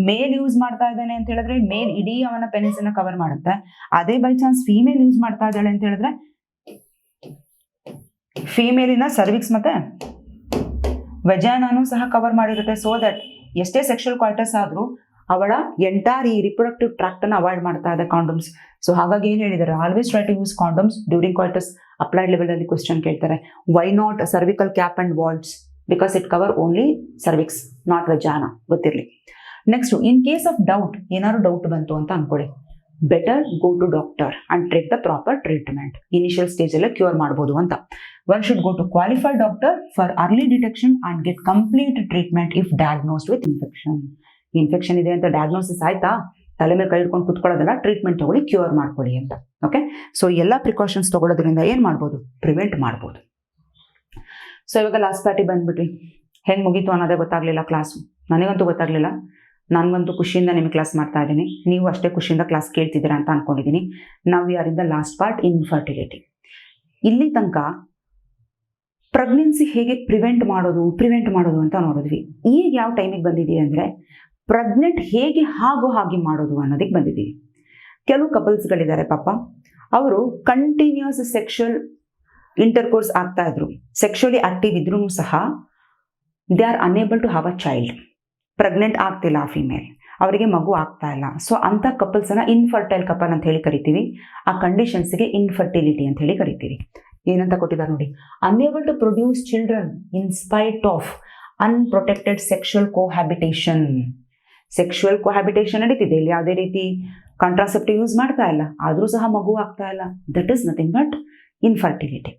ಮೇಲ್ ಯೂಸ್ ಮಾಡ್ತಾ ಇದ್ದಾನೆ ಅಂತ ಹೇಳಿದ್ರೆ ಮೇಲ್ ಇಡೀ ಅವನ ಪೆನಿಸ್ ಅನ್ನ ಕವರ್ ಮಾಡುತ್ತೆ. ಅದೇ ಬೈ ಚಾನ್ಸ್ ಫೀಮೇಲ್ ಯೂಸ್ ಮಾಡ್ತಾ ಇದ್ದಾಳೆ ಅಂತ ಹೇಳಿದ್ರೆ ಫೀಮೇಲಿನ ಸರ್ವಿಕ್ಸ್ ಮತ್ತೆ ವೆಜಾನಾನು ಸಹ ಕವರ್ ಮಾಡಿರುತ್ತೆ. ಸೊ ದಟ್ ಎಷ್ಟೇ ಸೆಕ್ಷುವಲ್ ಕ್ವಾರ್ಟರ್ಸ್ ಆದ್ರೂ ಅವಳ ಎಂಟೈರ್ ಈ ರಿಪ್ರೊಡಕ್ಟಿವ್ ಟ್ರಾಕ್ಟ್ ಅನ್ನು ಅವಾಯ್ಡ್ ಮಾಡ್ತಾ ಇದೆ ಕಾಂಡೋಮ್ಸ್. ಸೊ ಹಾಗಾಗಿ ಏನ್ ಹೇಳಿದ್ದಾರೆ, always try to use condoms during quarters. Applied level ಅಲ್ಲಿ ಕ್ವಶನ್ ಕೇಳ್ತಾರೆ, why not cervical cap and walls, because it cover only cervix not vagina, ಗೊತ್ತಿರಲಿ. Next, in case of doubt, ಏನಾದ್ರು ಡೌಟ್ ಬಂತು ಅಂತ ಅನ್ಕೊಳ್ಳಿ, better go to doctor and take the proper treatment. Initial stage ಅಲ್ಲೇ cure ಮಾಡಬಹುದು ಅಂತ. One should go to qualified doctor for early detection and get complete treatment if diagnosed with infection. Infection ಇದೆ ಅಂತ diagnosis ಆಯ್ತಾ, ತಲೆ ಮೇಲೆ ಕೈ ಹಿಡ್ಕೊಂಡು ಕುತ್ಕೊಳ್ಳೋದಲ್ಲ, ಟ್ರೀಟ್ಮೆಂಟ್ ತಗೊಳ್ಳಿ, ಕ್ಯೂರ್ ಮಾಡ್ಕೊಳ್ಳಿ ಅಂತ. ಓಕೆ. ಸೊ ಎಲ್ಲ ಪ್ರಿಕಾಷನ್ಸ್ ತಗೊಳ್ಳೋದ್ರಿಂದ ಏನ್ ಮಾಡ್ಬೋದು, ಪ್ರಿವೆಂಟ್ ಮಾಡ್ಬೋದು. ಸೊ ಇವಾಗ ಲಾಸ್ಟ್ ಪಾರ್ಟಿ ಬಂದ್ಬಿಟ್ವಿ. ಹೆಂಗ್ ಮುಗೀತು ಅನ್ನೋದೇ ಗೊತ್ತಾಗ್ಲಿಲ್ಲ ಕ್ಲಾಸು, ನನಗಂತೂ ಗೊತ್ತಾಗ್ಲಿಲ್ಲ. ನನಗಂತೂ ಖುಷಿಯಿಂದ ನಿಮಗೆ ಕ್ಲಾಸ್ ಮಾಡ್ತಾ ಇದ್ದೀನಿ, ನೀವು ಅಷ್ಟೇ ಖುಷಿಯಿಂದ ಕ್ಲಾಸ್ ಕೇಳ್ತಿದ್ದೀರಾ ಅಂತ ಅನ್ಕೊಂಡಿದ್ದೀನಿ. ನಾವು are in the last part, infertility. ಇಲ್ಲಿ ತನಕ ಪ್ರೆಗ್ನೆನ್ಸಿ ಹೇಗೆ ಪ್ರಿವೆಂಟ್ ಮಾಡೋದು ಅಂತ ನೋಡಿದ್ವಿ. ಈಗ ಯಾವ ಟೈಮಿಗೆ ಬಂದಿದ್ದೀವಿ ಅಂದರೆ ಪ್ರೆಗ್ನೆಂಟ್ ಹೇಗೆ ಹಾಗೆ ಮಾಡೋದು ಅನ್ನೋದಕ್ಕೆ ಬಂದಿದ್ದೀವಿ. ಕೆಲವು ಕಪಲ್ಸ್ಗಳಿದ್ದಾರೆ ಪಾಪ, ಅವರು ಕಂಟಿನ್ಯೂಸ್ ಸೆಕ್ಷುವಲ್ ಇಂಟರ್ಕೋರ್ಸ್ ಆಗ್ತಾ ಇದ್ರು, ಸೆಕ್ಷುವಲಿ ಆಕ್ಟಿವ್ ಇದ್ರೂ ಸಹ they are unable to have a child. Pregnant ಆಗ್ತಿಲ್ಲ ಆ ಫಿಮೇಲ್, ಅವರಿಗೆ ಮಗು ಆಗ್ತಾ ಇಲ್ಲ. ಸೊ ಅಂಥ ಕಪಲ್ಸನ್ನ ಇನ್ಫರ್ಟೈಲ್ ಕಪಲ್ ಅಂತ ಹೇಳಿ ಕರಿತೀವಿ. ಆ ಕಂಡೀಷನ್ಸ್ಗೆ ಇನ್ಫರ್ಟಿಲಿಟಿ ಅಂತ ಹೇಳಿ ಕರಿತೀವಿ. ಏನಂತ ಕೊಟ್ಟಿದ್ದಾರೆ ನೋಡಿ, unable to produce children in spite of unprotected sexual cohabitation. Sexual cohabitation ನಡೀತಿದೆ, ಇಲ್ಲಿ ಯಾವುದೇ ರೀತಿ ಕಾಂಟ್ರಾಸೆಪ್ಟಿವ್ ಯೂಸ್ ಮಾಡ್ತಾ ಇಲ್ಲ, ಆದರೂ ಸಹ ಮಗು ಆಗ್ತಾ ಇಲ್ಲ. That is nothing but infertility.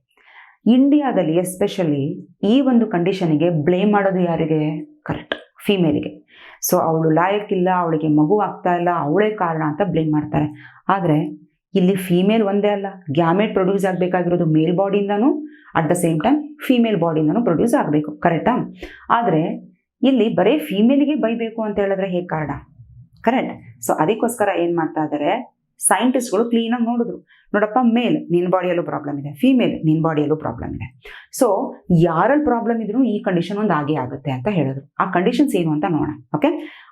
ಇಂಡಿಯಾದಲ್ಲಿ ಎಸ್ಪೆಷಲಿ ಈ ಒಂದು ಕಂಡೀಷನಿಗೆ ಬ್ಲೇಮ್ ಮಾಡೋದು ಯಾರಿಗೆ, ಕರೆಕ್ಟ್, ಫಿಮೇಲಿಗೆ. ಸೊ ಅವಳು ಲಾಯಕ್ಕಿಲ್ಲ, ಅವಳಿಗೆ ಮಗು ಆಗ್ತಾ ಇಲ್ಲ, ಅವಳೇ ಕಾರಣ ಅಂತ ಬ್ಲೇಮ್ ಮಾಡ್ತಾರೆ. ಆದರೆ ಇಲ್ಲಿ ಫೀಮೇಲ್ ಒಂದೇ ಅಲ್ಲ, ಗ್ಯಾಮೆಟ್ ಪ್ರೊಡ್ಯೂಸ್ ಆಗಬೇಕಾಗಿರೋದು ಮೇಲ್ ಬಾಡಿಯಿಂದನೂ, at the same time female ಬಾಡಿಯಿಂದನೂ ಪ್ರೊಡ್ಯೂಸ್ ಆಗಬೇಕು, ಕರೆಕ್ಟಾ? ಆದರೆ ಇಲ್ಲಿ ಬರೀ ಫೀಮೇಲಿಗೆ ಬೈಬೇಕು ಅಂತ ಹೇಳಿದ್ರೆ ಹೇಗೆ ಕಾರಣ, ಕರೆಕ್ಟ್? ಸೊ ಅದಕ್ಕೋಸ್ಕರ ಏನು ಮಾಡ್ತಾ ಇದ್ದಾರೆ, ಸೈಂಟಿಸ್ಟ್ಗಳು ಕ್ಲೀನಾಗಿ ನೋಡಿದ್ರು, ನೋಡಪ್ಪ, ಮೇಲ್ ನಿನ್ನ ಬಾಡಿಯಲ್ಲೂ ಪ್ರಾಬ್ಲಮ್ ಇದೆ, ಫೀಮೇಲ್ ನಿನ್ನ ಬಾಡಿಯಲ್ಲೂ ಪ್ರಾಬ್ಲಮ್ ಇದೆ. ಸೊ ಯಾರಲ್ಲಿ ಪ್ರಾಬ್ಲಮ್ ಇದ್ರೂ ಈ ಕಂಡೀಷನ್ ಒಂದು ಆಗೇ ಆಗುತ್ತೆ ಅಂತ ಹೇಳಿದ್ರು. ಆ ಕಂಡೀಷನ್ಸ್ ಏನು ಅಂತ ನೋಡೋಣ. ಓಕೆ,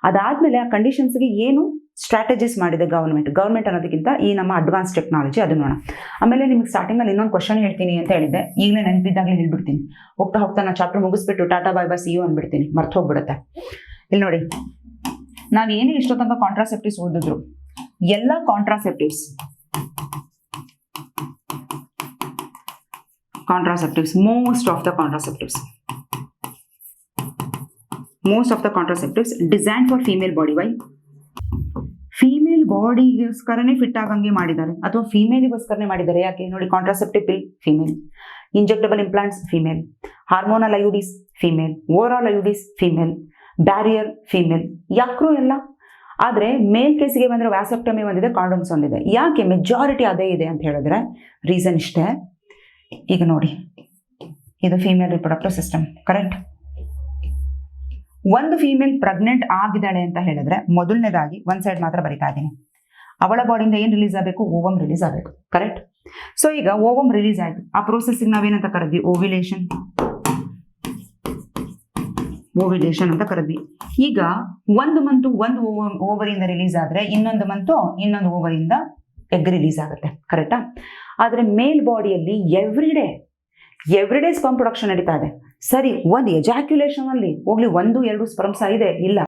ಅದಾದಮೇಲೆ ಆ ಕಂಡೀಷನ್ಸ್ಗೆ ಏನು ಸ್ಟ್ರಾಟಜೀಸ್ ಮಾಡಿದೆ ಗೌರ್ಮೆಂಟ್ ಅನ್ನೋದಕ್ಕಿಂತ ಈ ನಮ್ಮ ಅಡ್ವಾನ್ಸ್ ಟೆಕ್ನಾಲಜಿ, ಅದು ನೋಡೋಣ. ಆಮೇಲೆ ನಿಮ್ಗೆ ಸ್ಟಾರ್ಟಿಂಗಲ್ಲಿ ಇನ್ನೊಂದು ಕ್ವಶನ್ ಹೇಳ್ತೀನಿ ಅಂತ ಹೇಳಿದ್ದೆ, ಈಗಲೇ ನೆನಪಿದ್ದಾಗಲೇ ಹೇಳ್ಬಿಡ್ತೀನಿ. ಹೋಗ್ತಾ ನಾನು ಚಾಪ್ಟರ್ ಮುಗಿಸ್ಬಿಟ್ಟು tata bye bye see you ಅಂದ್ಬಿಡ್ತೀನಿ, ಮರ್ತು ಹೋಗ್ಬಿಡುತ್ತೆ. ಇಲ್ಲಿ ನೋಡಿ, ನಾವೇನೇ ಇಷ್ಟೋ ತನಕ ಕಾಂಟ್ರಾಸೆಪ್ಟಿವ್ಸ್ ಓದಿದ್ರು, ಎಲ್ಲ contraceptives most of the contraceptives designed for female body. Why? Female ಬಾಡಿಗೋಸ್ಕರನೇ ಫಿಟ್ ಆಗಂಗೆ ಮಾಡಿದ್ದಾರೆ, ಅಥವಾ ಫೀಮೇಲಿಗೋಸ್ಕರನೇ ಮಾಡಿದ್ದಾರೆ. ಯಾಕೆ ನೋಡಿ, contraceptive pill female, injectable implants female, hormonal IUDs female, overall IUDs female, barrier female, ಯಾಕ್ರೂ ಎಲ್ಲ. ಆದರೆ ಮೇಲ್ ಕೇಸಿಗೆ ಬಂದರೆ ವ್ಯಾಸೆಕ್ಟಮಿ ಒಂದಿದೆ, ಕಾಂಡೋಮ್ಸ್ ಒಂದಿದೆ. ಯಾಕೆ ಮೆಜಾರಿಟಿ ಅದೇ ಇದೆ ಅಂತ ಹೇಳಿದ್ರೆ ರೀಸನ್ ಇಷ್ಟೇ. ಈಗ ನೋಡಿ, ಇದು ಫೀಮೇಲ್ ರಿಪ್ರೊಡಕ್ಟಿವ್ ಸಿಸ್ಟಮ್, ಕರೆಕ್ಟ್? ಒಂದು ಫೀಮೇಲ್ ಪ್ರೆಗ್ನೆಂಟ್ ಆಗಿದ್ದಾಳೆ ಅಂತ ಹೇಳಿದ್ರೆ ಮೊದಲನೇದಾಗಿ ಒಂದ್ ಸೈಡ್ ಮಾತ್ರ ಬರಿತಾ ಇದ್ದೀನಿ, ಅವಳ ಬಾಡಿಯಿಂದ ಏನ್ ರಿಲೀಸ್ ಆಗಬೇಕು, ಓವಮ್ ರಿಲೀಸ್ ಆಗಬೇಕು, ಕರೆಕ್ಟ್? ಸೊ ಈಗ ಓವಮ್ ರಿಲೀಸ್ ಆಯ್ತು, ಆ ಪ್ರೋಸೆಸ್ಗೆ ನಾವೇನಂತ ಕರೆದ್ವಿ, ಓವ್ಯುಲೇಷನ್ ಅಂತ ಕರೆದ್ವಿ. ಈಗ ಒಂದು ಮಂತು ಒಂದು ಓವರಿಂದ ರಿಲೀಸ್ ಆದ್ರೆ ಇನ್ನೊಂದು ಮಂತು ಇನ್ನೊಂದು ಓವರಿಂದ ಎಗ್ ರಿಲೀಸ್ ಆಗುತ್ತೆ, ಕರೆಕ್ಟಾ? ಆದ್ರೆ ಮೇಲ್ ಬಾಡಿಯಲ್ಲಿ ಎವ್ರಿಡೇ ಸ್ಪರ್ಮ್ ಪ್ರೊಡಕ್ಷನ್ ನಡೀತಾ ಇದೆ. ಸರಿ, ಒಂದು ಎಜಾಕ್ಯುಲೇಷನ್ ಅಲ್ಲಿ ಹೋಗ್ಲಿ 1-2 ಸ್ಪರ್ಮ್ಸ್ ಇದೆ, ಇಲ್ಲ,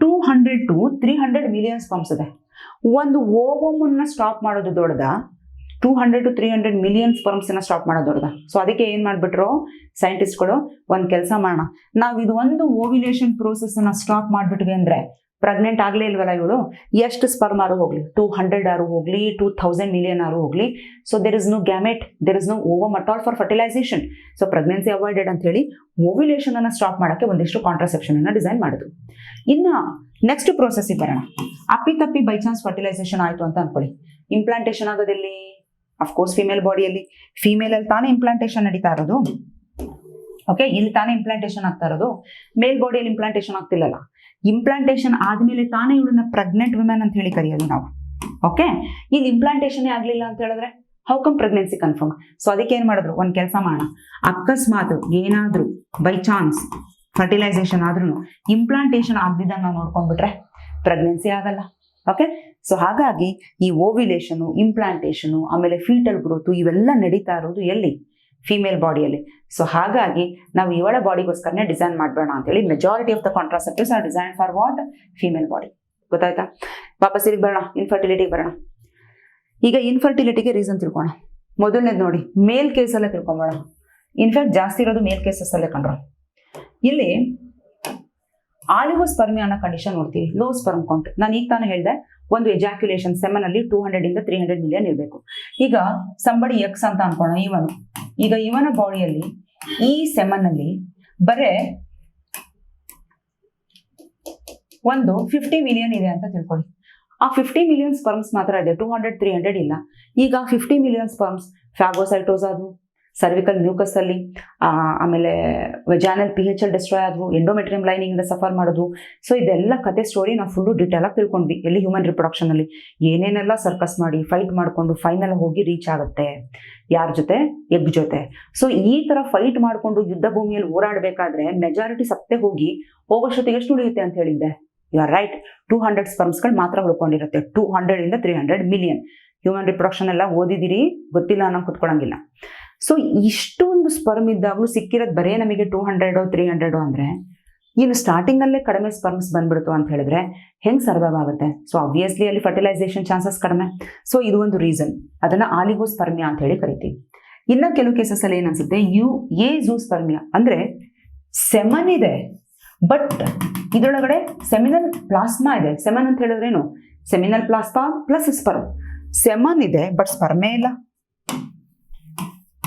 200 to 300 ಮಿಲಿಯನ್ ಸ್ಪರ್ಮ್ಸ್ ಇದೆ. ಒಂದು ಓವಮ್ ಅನ್ನ ಸ್ಟಾಪ್ ಮಾಡೋದು ದೊಡ್ಡದ, 200 to 300 ಮಿಲಿಯನ್ ಸ್ಪರ್ಮ್ಸ್ ಅನ್ನ ಸ್ಟಾಪ್ ಮಾಡೋದು ದೊಡ್ಡದ. ಸೊ ಅದಕ್ಕೆ ಏನ್ ಮಾಡ್ಬಿಟ್ರು ಸೈಂಟಿಸ್ಟ್ಗಳು, ಒಂದ್ ಕೆಲಸ ಮಾಡೋಣ, ನಾವು ಇದು ಒಂದು ಓವ್ಯುಲೇಷನ್ ಪ್ರೋಸೆಸ್ ಅನ್ನ ಸ್ಟಾಪ್ ಮಾಡ್ಬಿಟ್ವಿ ಅಂದ್ರೆ ಪ್ರೆಗ್ನೆಂಟ್ ಆಗ್ಲೇ ಇಲ್ವಲ್ಲ ಇವಳು, ಎಷ್ಟು ಸ್ಪರ್ಮ್ ಆರು ಹೋಗ್ಲಿ, 200 ಆರು ಹೋಗ್ಲಿ, 2000 ಮಿಲಿಯನ್ ಆರು ಹೋಗ್ಲಿ, so there is no gamete, there is no ovum at all for fertilization. So pregnancy avoided ಅಂತ ಹೇಳಿ ಓವ್ಯುಲೇಷನ್ ಅನ್ನ ಸ್ಟಾಪ್ ಮಾಡಕ್ಕೆ ಒಂದಿಷ್ಟು ಕಾಂಟ್ರಾಸೆಪ್ಷನ್ ಅನ್ನ ಡಿಸೈನ್ ಮಾಡಿದ್ರು. ಇನ್ನ ನೆಕ್ಸ್ಟ್ ಪ್ರೋಸೆಸ್ ಬರೋಣ. ಅಪ್ಪಿತಪ್ಪಿ ಬೈ ಚಾನ್ಸ್ ಫರ್ಟಿಲೈಸೇಷನ್ ಆಯ್ತು ಅಂತ ಅನ್ಕೊಳ್ಳಿ, ಇಂಪ್ಲಾಂಟೇಶನ್ ಆಗೋದಿಲ್ಲಿ, ಅಫ್ಕೋರ್ಸ್ ಫಿಮೇಲ್ ಬಾಡಿಯಲ್ಲಿ, ಫಿಮೇಲ್ ಅಲ್ಲಿ ತಾನೇ ಇಂಪ್ಲಾಂಟೇಶನ್ ನಡೀತಾ ಇರೋದು. ಓಕೆ, ಇಲ್ಲಿ ತಾನೇ ಇಂಪ್ಲಾಂಟೇಶನ್ ಆಗ್ತಾ ಇರೋದು, ಮೇಲ್ ಬಾಡಿಯಲ್ಲಿ ಇಂಪ್ಲಾಂಟೇಶನ್ ಆಗ್ತಿಲ್ಲಲ್ಲ. ಇಂಪ್ಲಾಂಟೇಶನ್ ಆದ್ಮೇಲೆ ತಾನೇ ಇವಳನ್ನ ಪ್ರೆಗ್ನೆಂಟ್ ವುಮೆನ್ ಅಂತ ಹೇಳಿ ಕರೆಯೋದು ನಾವು. ಓಕೆ, ಇಲ್ಲಿ ಇಂಪ್ಲಾಂಟೇಶನ್ ಆಗ್ಲಿಲ್ಲ ಅಂತ ಹೇಳಿದ್ರೆ how come pregnancy confirm? So ಅದಕ್ಕೆ ಏನ್ ಮಾಡಿದ್ರು, ಒಂದ್ ಕೆಲಸ ಮಾಡೋಣ, ಅಕಸ್ಮಾತ್ ಏನಾದ್ರೂ ಬೈ ಚಾನ್ಸ್ ಫರ್ಟಿಲೈಸೇಷನ್ ಆದ್ರೂ ಇಂಪ್ಲಾಂಟೇಶನ್ ಆಗದಿದ್ದಂಗೆ ನಾವು ನೋಡ್ಕೊಂಡ್ಬಿಟ್ರೆ ಪ್ರೆಗ್ನೆನ್ಸಿ ಆಗಲ್ಲ. ಓಕೆ, ಸೊ ಹಾಗಾಗಿ ಈ ಓವ್ಯುಲೇಷನ್, ಇಂಪ್ಲಾಂಟೇಶನ್, ಆಮೇಲೆ ಫೀಟಲ್ ಗ್ರೋತ್ ಇವೆಲ್ಲ ನಡೀತಾ ಇರೋದು ಎಲ್ಲಿ? ಫಿಮೇಲ್ ಬಾಡಿಯಲ್ಲಿ. ಸೊ ಹಾಗಾಗಿ ನಾವು ಇವಳ ಬಾಡಿಗೋಸ್ಕರನೇ ಡಿಸೈನ್ ಮಾಡಬೇಡ ಅಂತೇಳಿ majority of the contraceptives R design for what? Female body. ಗೊತ್ತಾಯ್ತಾ? ವಾಪಸ್ ಇಲ್ಲಿಗೆ ಬರೋಣ, ಇನ್ಫರ್ಟಿಲಿಟಿಗೆ ಬರೋಣ. ಈಗ ಇನ್ಫರ್ಟಿಲಿಟಿಗೆ ರೀಸನ್ ತಿಳ್ಕೋಣ. ಮೊದಲನೇದು ನೋಡಿ, ಮೇಲ್ ಕೇಸಲ್ಲೇ ತಿಳ್ಕೊಂಬೋಣ. ಇನ್ಫ್ಯಾಕ್ಟ್ ಜಾಸ್ತಿ ಇರೋದು ಮೇಲ್ ಕೇಸಸ್ ಅಲ್ಲೇ ಕಂಡ್ರು. ಇಲ್ಲಿ ಆಲಿಗೋಸ್ಪರ್ಮಿಯಾ ಅನ್ನೋ ಕಂಡೀಷನ್ ನೋಡ್ತೀವಿ, ಲೋ ಸ್ಪರ್ಮ್ ಕೌಂಟ್. ನಾನು ಈಗ ತಾನು ಹೇಳಿದೆ, ಒಂದು ಎಜಾಕ್ಯುಲೇಷನ್ ಸೆಮನ್ ಅಲ್ಲಿ 200 ಇಂದ 300 ಮಿಲಿಯನ್ ಇರಬೇಕು. ಈಗ ಸಂಬಡಿ ಎಕ್ಸ್ ಅಂತ ಅನ್ಕೋಣ, ಈಗ ಇವನ ಬಾಡಿಯಲ್ಲಿ ಈ ಸೆಮನ್ ಅಲ್ಲಿ ಬರೇ ಒಂದು 50 ಮಿಲಿಯನ್ ಇದೆ ಅಂತ ತಿಳ್ಕೊಳ್ಳಿ. ಆ 50 ಮಿಲಿಯನ್ ಸ್ಪರ್ಮ್ಸ್ ಮಾತ್ರ ಇದೆ, 200-300 ಇಲ್ಲ. ಈಗ 50 ಮಿಲಿಯನ್ ಸ್ಪರ್ಮ್ಸ್ ಫ್ಯಾಗೋಸೈಟೋಸ್ ಆದವು, ಸರ್ವಿಕಲ್ ಮ್ಯೂಕಸ್ ಅಲ್ಲಿ, ಆಮೇಲೆ ವೆಜಾನಲ್ PH ಡಿಸ್ಟ್ರಾಯ್ ಆದವು, ಎಂಡೋಮೆಟ್ರಿಯಂ ಲೈನಿಂಗ್ ಇಂದ ಸಫರ್ ಮಾಡೋದು. ಸೊ ಇದೆಲ್ಲ ಕತೆ ಸ್ಟೋರಿ ನಾವು ಫುಲ್ಲು ಡೀಟೇಲ್ ಆಗಿ ತಿಳ್ಕೊಂಡ್ವಿ. ಎಲ್ಲಿ ಹ್ಯೂಮನ್ ರಿಪ್ರೊಡಕ್ಷನ್ ಅಲ್ಲಿ ಏನೇನೆಲ್ಲ ಸರ್ಕಸ್ ಮಾಡಿ ಫೈಟ್ ಮಾಡ್ಕೊಂಡು ಫೈನಲ್ ಹೋಗಿ ರೀಚ್ ಆಗುತ್ತೆ ಯಾರ ಜೊತೆ? ಎಗ್ ಜೊತೆ. ಸೊ ಈ ತರ ಫೈಟ್ ಮಾಡ್ಕೊಂಡು ಯುದ್ಧ ಭೂಮಿಯಲ್ಲಿ ಓಡಾಡಬೇಕಾದ್ರೆ ಮೆಜಾರಿಟಿ ಸತ್ತೆ ಹೋಗೋಷ್ಟೊತ್ತಿಗೆ ಎಷ್ಟು ಉಳಿಯುತ್ತೆ ಅಂತ ಹೇಳಿದ್ದೆ? ಯು ಆರ್ ರೈಟ್, 200 ಸ್ಪರ್ಮ್ಸ್ಗಳು ಮಾತ್ರ ಉಳ್ಕೊಂಡಿರುತ್ತೆ. 200 ಇಂದ 300 ಮಿಲಿಯನ್. ಹ್ಯೂಮನ್ ರಿಪ್ರೊಡಕ್ಷನ್ ಎಲ್ಲ ಓದಿದಿರಿ, ಗೊತ್ತಿಲ್ಲ ಅನ್ನೋ ಕುತ್ಕೊಳಂಗಿಲ್ಲ. ಸೊ ಇಷ್ಟೊಂದು ಸ್ಪರ್ಮ್ ಇದ್ದಾಗಲೂ ಸಿಕ್ಕಿರೋದು ಬರೇ ನಮಗೆ 200-300 ಅಂದ್ರೆ ಇನ್ನು ಸ್ಟಾರ್ಟಿಂಗ್ ಅಲ್ಲೇ ಕಡಿಮೆ ಸ್ಪರ್ಮ್ಸ್ ಬಂದ್ಬಿಡ್ತು ಅಂತ ಹೇಳಿದ್ರೆ ಹೆಂಗ್ ಸರ್ವೈವ್ ಆಗುತ್ತೆ? ಸೊ ಆಬ್ವಿಯಸ್ಲಿ ಅಲ್ಲಿ ಫರ್ಟಿಲೈಸೇಷನ್ ಚಾನ್ಸಸ್ ಕಡಿಮೆ. ಸೊ ಇದು ಒಂದು ರೀಸನ್, ಅದನ್ನ ಆಲಿಗೋಸ್ಪರ್ಮಿಯಾ ಅಂತ ಹೇಳಿ ಕರಿತೀವಿ. ಇನ್ನ ಕೆಲವು ಕೇಸಸ್ ಅಲ್ಲಿ ಏನನ್ಸುತ್ತೆ, ಝೂಸ್ಪರ್ಮಿಯಾ ಅಂದ್ರೆ ಸೆಮನ್ ಇದೆ ಬಟ್ ಇದರೊಳಗಡೆ ಸೆಮಿನಲ್ ಪ್ಲಾಸ್ಮಾ ಇದೆ. ಸೆಮನ್ ಅಂತ ಹೇಳಿದ್ರೇನು? Seminal plasma plus sperm. Semen ಇದೆ ಬಟ್ ಸ್ಪರ್ಮೇ ಇಲ್ಲ.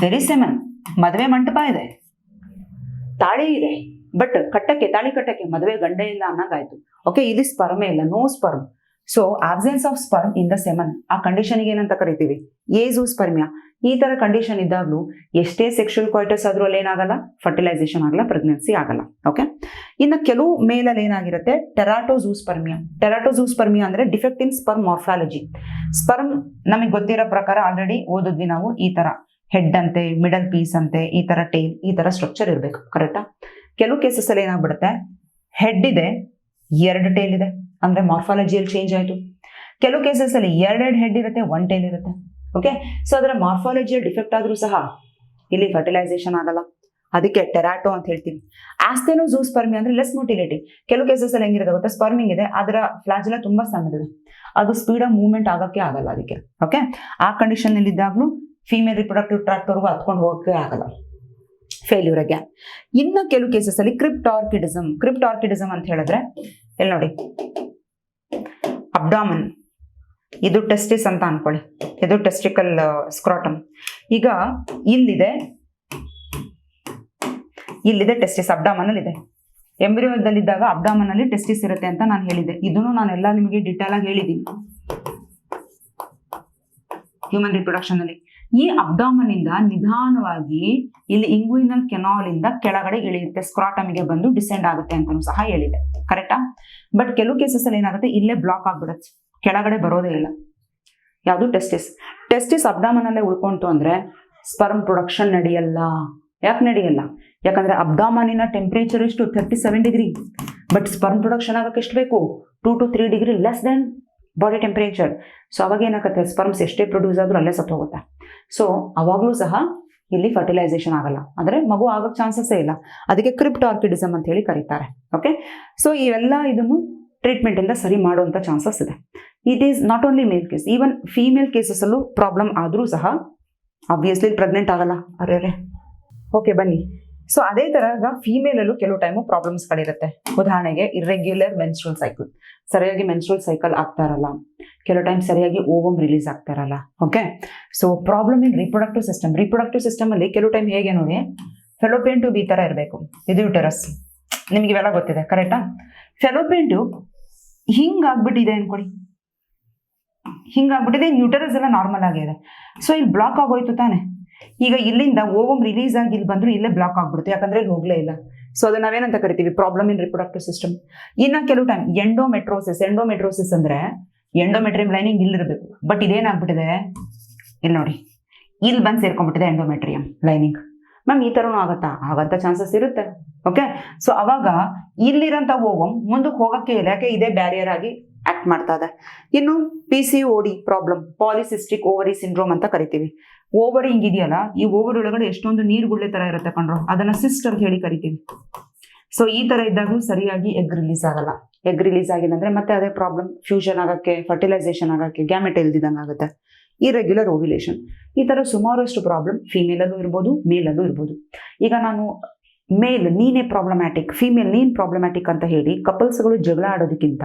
ವೆರಿ ಸೆಮನ್, ಮದುವೆ ಮಂಟಪ ಇದೆ, ತಾಳಿ ಇದೆ, ಬಟ್ ತಾಳಿ ಕಟ್ಟಕ್ಕೆ ಮದುವೆ ಗಂಡ ಇಲ್ಲ ಅನ್ನಂಗಾಯ್ತು. ಓಕೆ, ಇಲ್ಲಿ ಸ್ಪರ್ಮೇ ಇಲ್ಲ, no sperm. So absence of sperm in the semen, ಆ ಕಂಡೀಷನ್ಗೆ ಏನಂತ ಕರಿತೀವಿ? ಝೂಸ್ಪರ್ಮಿಯಾ. ಈ ತರ ಕಂಡೀಷನ್ ಇದ್ದಾಗಲೂ ಎಷ್ಟೇ ಸೆಕ್ಷುವಲ್ ಕ್ವಾಯ್ಟಸ್ ಆದ್ರೂ ಅಲ್ಲಿ ಏನಾಗಲ್ಲ, ಫರ್ಟಿಲೈಸೇಷನ್ ಆಗಲ್ಲ, ಪ್ರೆಗ್ನೆನ್ಸಿ ಆಗಲ್ಲ. ಓಕೆ, ಇನ್ನು ಕೆಲವು ಮೇಲಲ್ಲಿ ಏನಾಗಿರುತ್ತೆ, ಟೆರಾಟೋಝೂಸ್ಪರ್ಮಿಯಾ ಅಂದ್ರೆ ಡಿಫೆಕ್ಟ್ ಇನ್ ಸ್ಪರ್ಮ್ ಮಾರ್ಫಾಲಜಿ. ಸ್ಪರ್ಮ್ ನಮಗೆ ಗೊತ್ತಿರೋ ಪ್ರಕಾರ ಆಲ್ರೆಡಿ ಓದಿದ್ವಿ ನಾವು, ಈ ತರ ಹೆಡ್ ಅಂತೆ, ಮಿಡಲ್ ಪೀಸ್ ಅಂತೆ, ಈ ತರ ಟೇಲ್, ಈ ತರ ಸ್ಟ್ರಕ್ಚರ್ ಇರಬೇಕು. ಕರೆಕ್ಟಾ? ಕೆಲವು ಕೇಸಸ್ ಅಲ್ಲಿ ಏನಾಗ್ಬಿಡುತ್ತೆ, ಹೆಡ್ ಇದೆ, 2 ಟೇಲ್ ಇದೆ, ಅಂದ್ರೆ ಮಾರ್ಫಾಲಜಿಯಲ್ಲಿ ಚೇಂಜ್ ಆಯ್ತು. ಕೆಲವು ಕೇಸಸ್ ಅಲ್ಲಿ 2 ಹೆಡ್ ಇರುತ್ತೆ, 1 ಟೇಲ್ ಇರುತ್ತೆ. ಓಕೆ, ಸೊ ಅದರ ಮಾರ್ಫಾಲಜಿಯಲ್ಲಿ ಡಿಫೆಕ್ಟ್ ಆದ್ರೂ ಸಹ ಇಲ್ಲಿ ಫರ್ಟಿಲೈಸೇಷನ್ ಆಗಲ್ಲ. ಅದಕ್ಕೆ ಟೆರಾಟೋ ಅಂತ ಹೇಳ್ತೀವಿ. ಆಸ್ಥೆನೋಝೂಸ್ಪರ್ಮಿಯಾ ಅಂದ್ರೆ ಲೆಸ್ ಮೊಟಿಲಿಟಿ. ಕೆಲವು ಕೇಸಸ್ ಅಲ್ಲಿ ಹೆಂಗಿರುತ್ತೆ ಗೊತ್ತಾ, ಸ್ಪರ್ಮಿಂಗ್ ಇದೆ, ಅದರ ಫ್ಲಾಜೆಲ್ಲ ತುಂಬಾ ಸಣ್ಣದಿದೆ, ಅದು ಸ್ಪೀಡ್ ಆಗಿ ಮೂವ್ಮೆಂಟ್ ಆಗಕ್ಕೆ ಆಗಲ್ಲ ಅದಕ್ಕೆ. ಓಕೆ, ಆ ಕಂಡೀಷನ್ ಅಲ್ಲಿ ಇದ್ದಾಗಲೂ ಫೀಮೇಲ್ ರಿಪ್ರೊಡಕ್ಟಿವ್ ಟ್ರ್ಯಾಕ್ಟ್ವರೆಗೂ ಹತ್ಕೊಂಡು ಹೋಗಕ್ಕೆ ಆಗಲ್ಲ, ಫೇಲ್ಯೂರ್ ಆಗಿ. ಇನ್ನು ಕೆಲವು ಕೇಸಸ್ ಅಲ್ಲಿ ಕ್ರಿಪ್ಟಾರ್ಕಿಡಿಸಮ್ ಅಂತ ಹೇಳಿದ್ರೆ ಇಲ್ಲಿ ನೋಡಿ, ಅಬ್ಡಾಮನ್ ಇದು ಟೆಸ್ಟಿಸ್ ಅಂತ ಅನ್ಕೊಳ್ಳಿ, ಇದು ಟೆಸ್ಟಿಕಲ್ ಸ್ಕ್ರಾಟಮ್. ಈಗ ಇಲ್ಲಿದೆ ಟೆಸ್ಟಿಸ್, ಅಬ್ಡಾಮನ್ ಅಲ್ಲಿ ಇದೆ. ಎಂಬ್ರಿಯೋದಲ್ಲಿದ್ದಾಗ ಅಬ್ಡಾಮನ್ ಅಲ್ಲಿ ಟೆಸ್ಟಿಸ್ ಇರುತ್ತೆ ಅಂತ ನಾನು ಹೇಳಿದ್ದೆ. ಇದನ್ನು ನಾನೆಲ್ಲ ನಿಮಗೆ ಡಿಟೇಲ್ ಆಗಿ ಹೇಳಿದ್ದೀನಿ ಹ್ಯೂಮನ್ ರಿಪ್ರೊಡಕ್ಷನ್ ಅಲ್ಲಿ. ಈ ಅಬ್ಡಾಮನ್ ಇಂದ ನಿಧಾನವಾಗಿ ಇಲ್ಲಿ ಇಂಗ್ವಿನಲ್ ಕೆನಾಲ್ ಇಂದ ಕೆಳಗಡೆ ಇಳಿಯುತ್ತೆ, ಸ್ಕ್ರಾಟಮಿಗೆ ಬಂದು ಡಿಸೆಂಡ್ ಆಗುತ್ತೆ ಅಂತಾನು ಸಹ ಹೇಳಿದೆ. ಕರೆಕ್ಟಾ? ಬಟ್ ಕೆಲವು ಕೇಸಸ್ ಅಲ್ಲಿ ಏನಾಗುತ್ತೆ, ಇಲ್ಲೇ ಬ್ಲಾಕ್ ಆಗ್ಬಿಡುತ್ತೆ, ಕೆಳಗಡೆ ಬರೋದೇ ಇಲ್ಲ. ಯಾವುದು? ಟೆಸ್ಟಿಸ್ ಅಬ್ಡಾಮನ್ ಅಲ್ಲೇ ಉಳ್ಕೊಂತು ಅಂದ್ರೆ ಸ್ಪರ್ಮ್ ಪ್ರೊಡಕ್ಷನ್ ನಡೆಯಲ್ಲ. ಯಾಕೆ ನಡೆಯಲ್ಲ? ಯಾಕಂದ್ರೆ ಅಬ್ಡಾಮನಿನ ಟೆಂಪರೇಚರ್ ಎಷ್ಟು? 37 ಡಿಗ್ರಿ. ಬಟ್ ಸ್ಪರ್ಮ್ ಪ್ರೊಡಕ್ಷನ್ ಆಗಕ್ಕೆ ಎಷ್ಟು ಬೇಕು? 2 to 3 degree less than body temperature. So ಅವಾಗ ಏನಾಗುತ್ತೆ, ಸ್ಪರ್ಮ್ಸ್ ಎಷ್ಟೇ ಪ್ರೊಡ್ಯೂಸ್ ಆದ್ರೂ ಅಲ್ಲೇ ಸತ್ತು ಹೋಗುತ್ತೆ. ಸೊ ಅವಾಗ್ಲೂ ಸಹ ಇಲ್ಲಿ ಫರ್ಟಿಲೈಸೇಷನ್ ಆಗಲ್ಲ, ಅಂದ್ರೆ ಮಗು ಆಗಕ್ಕೆ ಚಾನ್ಸಸ್ಸೇ ಇಲ್ಲ. ಅದಕ್ಕೆ ಕ್ರಿಪ್ಟಾರ್ಕಿಡಿಸಮ್ ಅಂತ ಹೇಳಿ ಕರೀತಾರೆ. ಓಕೆ, ಸೊ ಇವೆಲ್ಲ ಇದನ್ನು ಟ್ರೀಟ್ಮೆಂಟ್ ಇಂದ ಸರಿ ಮಾಡುವಂತ ಚಾನ್ಸಸ್ ಇದೆ. It is not only male case, even female cases ಅಲ್ಲೂ ಪ್ರಾಬ್ಲಮ್ ಆದ್ರೂ ಸಹ ಆಬ್ವಿಯಸ್ಲಿ ಪ್ರೆಗ್ನೆಂಟ್ ಆಗಲ್ಲ. ಅರೆ ಓಕೆ, ಬನ್ನಿ. ಸೊ ಅದೇ ತರ ಫೀಮೇಲ್ ಅಲ್ಲೂ ಕೆಲವು ಟೈಮು ಪ್ರಾಬ್ಲಮ್ಸ್ ಗಳಿರುತ್ತೆ. ಉದಾಹರಣೆಗೆ ಇರ್ರೆಗ್ಯುಲರ್ ಮೆನ್ಸ್ಟ್ರಲ್ ಸೈಕಲ್, ಸರಿಯಾಗಿ ಮೆನ್ಸ್ಟ್ರಲ್ ಸೈಕಲ್ ಆಗ್ತಾ ಇರಲ್ಲ, ಕೆಲವು ಟೈಮ್ ಸರಿಯಾಗಿ ಓವಮ್ ರಿಲೀಸ್ ಆಗ್ತಾ ಇರಲ್ಲ. Okay, so problem in reproductive system ಅಲ್ಲಿ ಕೆಲವು ಟೈಮ್ ಹೇಗೆ ನೋಡಿ, ಫೆಲೋಪಿಯನ್ ಟ್ಯೂಬ್ ಈ ತರ ಇರಬೇಕು, ಇದು ಯುಟೆರಸ್, ನಿಮ್ಗೆ ಇವೆಲ್ಲ ಗೊತ್ತಿದೆ. ಕರೆಕ್ಟಾ? ಫೆಲೋಪಿಯನ್ ಟ್ಯೂಬ್ ಹಿಂಗಾಗ್ಬಿಟ್ಟಿದೆ ಅನ್ಕೊಡಿ, ಹಿಂಗಾಗ್ಬಿಟ್ಟಿದೆ, ಯುಟೆರಸ್ ಎಲ್ಲ ನಾರ್ಮಲ್ ಆಗಿದೆ. ಸೊ ಇಲ್ಲಿ ಬ್ಲಾಕ್ ಆಗೋಯ್ತು ತಾನೆ. ಈಗ ಇಲ್ಲಿಂದ ಓವಮ್ ರಿಲೀಸ್ ಆಗಿ ಇಲ್ಲಿ ಬಂದ್ರು ಇಲ್ಲೇ ಬ್ಲಾಕ್ ಆಗ್ಬಿಡುತ್ತೆ, ಯಾಕಂದ್ರೆ ಇಲ್ಲಿ ಹೋಗ್ಲೇ ಇಲ್ಲ. ಸೊ ಅದನ್ನ ನಾವೇನಂತ ಕರಿತೀವಿ? Problem in reproductive system. ಇನ್ನ ಕೆಲವು ಟೈಮ್ ಎಂಡೋಮೆಟ್ರೋಸಿಸ್ ಅಂದ್ರೆ ಎಂಡೋಮೆಟ್ರಿಯಂ ಲೈನಿಂಗ್ ಇಲ್ಲಿರ್ಬೇಕು, ಬಟ್ ಇದೇನಾಗ್ಬಿಟ್ಟಿದೆ, ಇಲ್ಲಿ ನೋಡಿ, ಇಲ್ಲಿ ಬಂದು ಸೇರ್ಕೊಂಡ್ಬಿಟ್ಟಿದೆ ಎಂಡೋಮೆಟ್ರಿಯಂ ಲೈನಿಂಗ್. ಮ್ಯಾಮ್ ಈ ಥರನೂ ಆಗಂತ ಚಾನ್ಸಸ್ ಇರುತ್ತೆ. ಓಕೆ, ಸೊ ಅವಾಗ ಇಲ್ಲಿರೋಂಥ ಓವಮ್ ಮುಂದಕ್ಕೆ ಹೋಗೋಕ್ಕೆ ಇಲ್ಲ, ಯಾಕೆ ಇದೇ ಬ್ಯಾರಿಯರ್ ಆಗಿ ಆಕ್ಟ್ ಮಾಡ್ತಾ ಇದೆ. ಇನ್ನು PCOD problem, polycystic ovary syndrome ಅಂತ ಕರಿತೀವಿ. ಓವರಿ ಹಿಂಗಿದೆಯಲ್ಲ, ಈ ಓವರಿ ಒಳಗಡೆ ಎಷ್ಟೊಂದು ನೀರುಗುಳ್ಳೆ ತರ ಇರುತ್ತೆ ಕಣ್ರು, ಅದನ್ನ ಸಿಸ್ಟ್ ಅಂತ ಹೇಳಿ ಕರಿತೀವಿ. ಸೊ ಈ ತರ ಇದ್ದಾಗೂ ಸರಿಯಾಗಿ ಎಗ್ ರಿಲೀಸ್ ಆಗಲ್ಲ. ಎಗ್ ರಿಲೀಸ್ ಆಗಿಲ್ಲ ಅಂದ್ರೆ ಮತ್ತೆ ಅದೇ ಪ್ರಾಬ್ಲಮ್, ಫ್ಯೂಷನ್ ಆಗಕ್ಕೆ, ಫರ್ಟಿಲೈಸೇಷನ್ ಆಗಕ್ಕೆ, ಗ್ಯಾಮೆಟ್ ಇಲ್ದಿದಂಗೆ ಆಗುತ್ತೆ, ಇರೆಗ್ಯುಲರ್ ಓವ್ಯುಲೇಷನ್. ಈ ತರ ಸುಮಾರಷ್ಟು ಪ್ರಾಬ್ಲಮ್ ಫೀಮೇಲಲ್ಲೂ ಇರ್ಬೋದು, ಮೇಲಲ್ಲೂ ಇರ್ಬೋದು. ಈಗ ನಾನು ಮೇಲ್ ನೀನೇ ಪ್ರಾಬ್ಲಮ್ಯಾಟಿಕ್, ಫೀಮೇಲ್ ನೀನ್ ಪ್ರಾಬ್ಲಮ್ಯಾಟಿಕ್ ಅಂತ ಹೇಳಿ ಕಪಲ್ಸ್ಗಳು ಜಗಳ ಆಡೋದಕ್ಕಿಂತ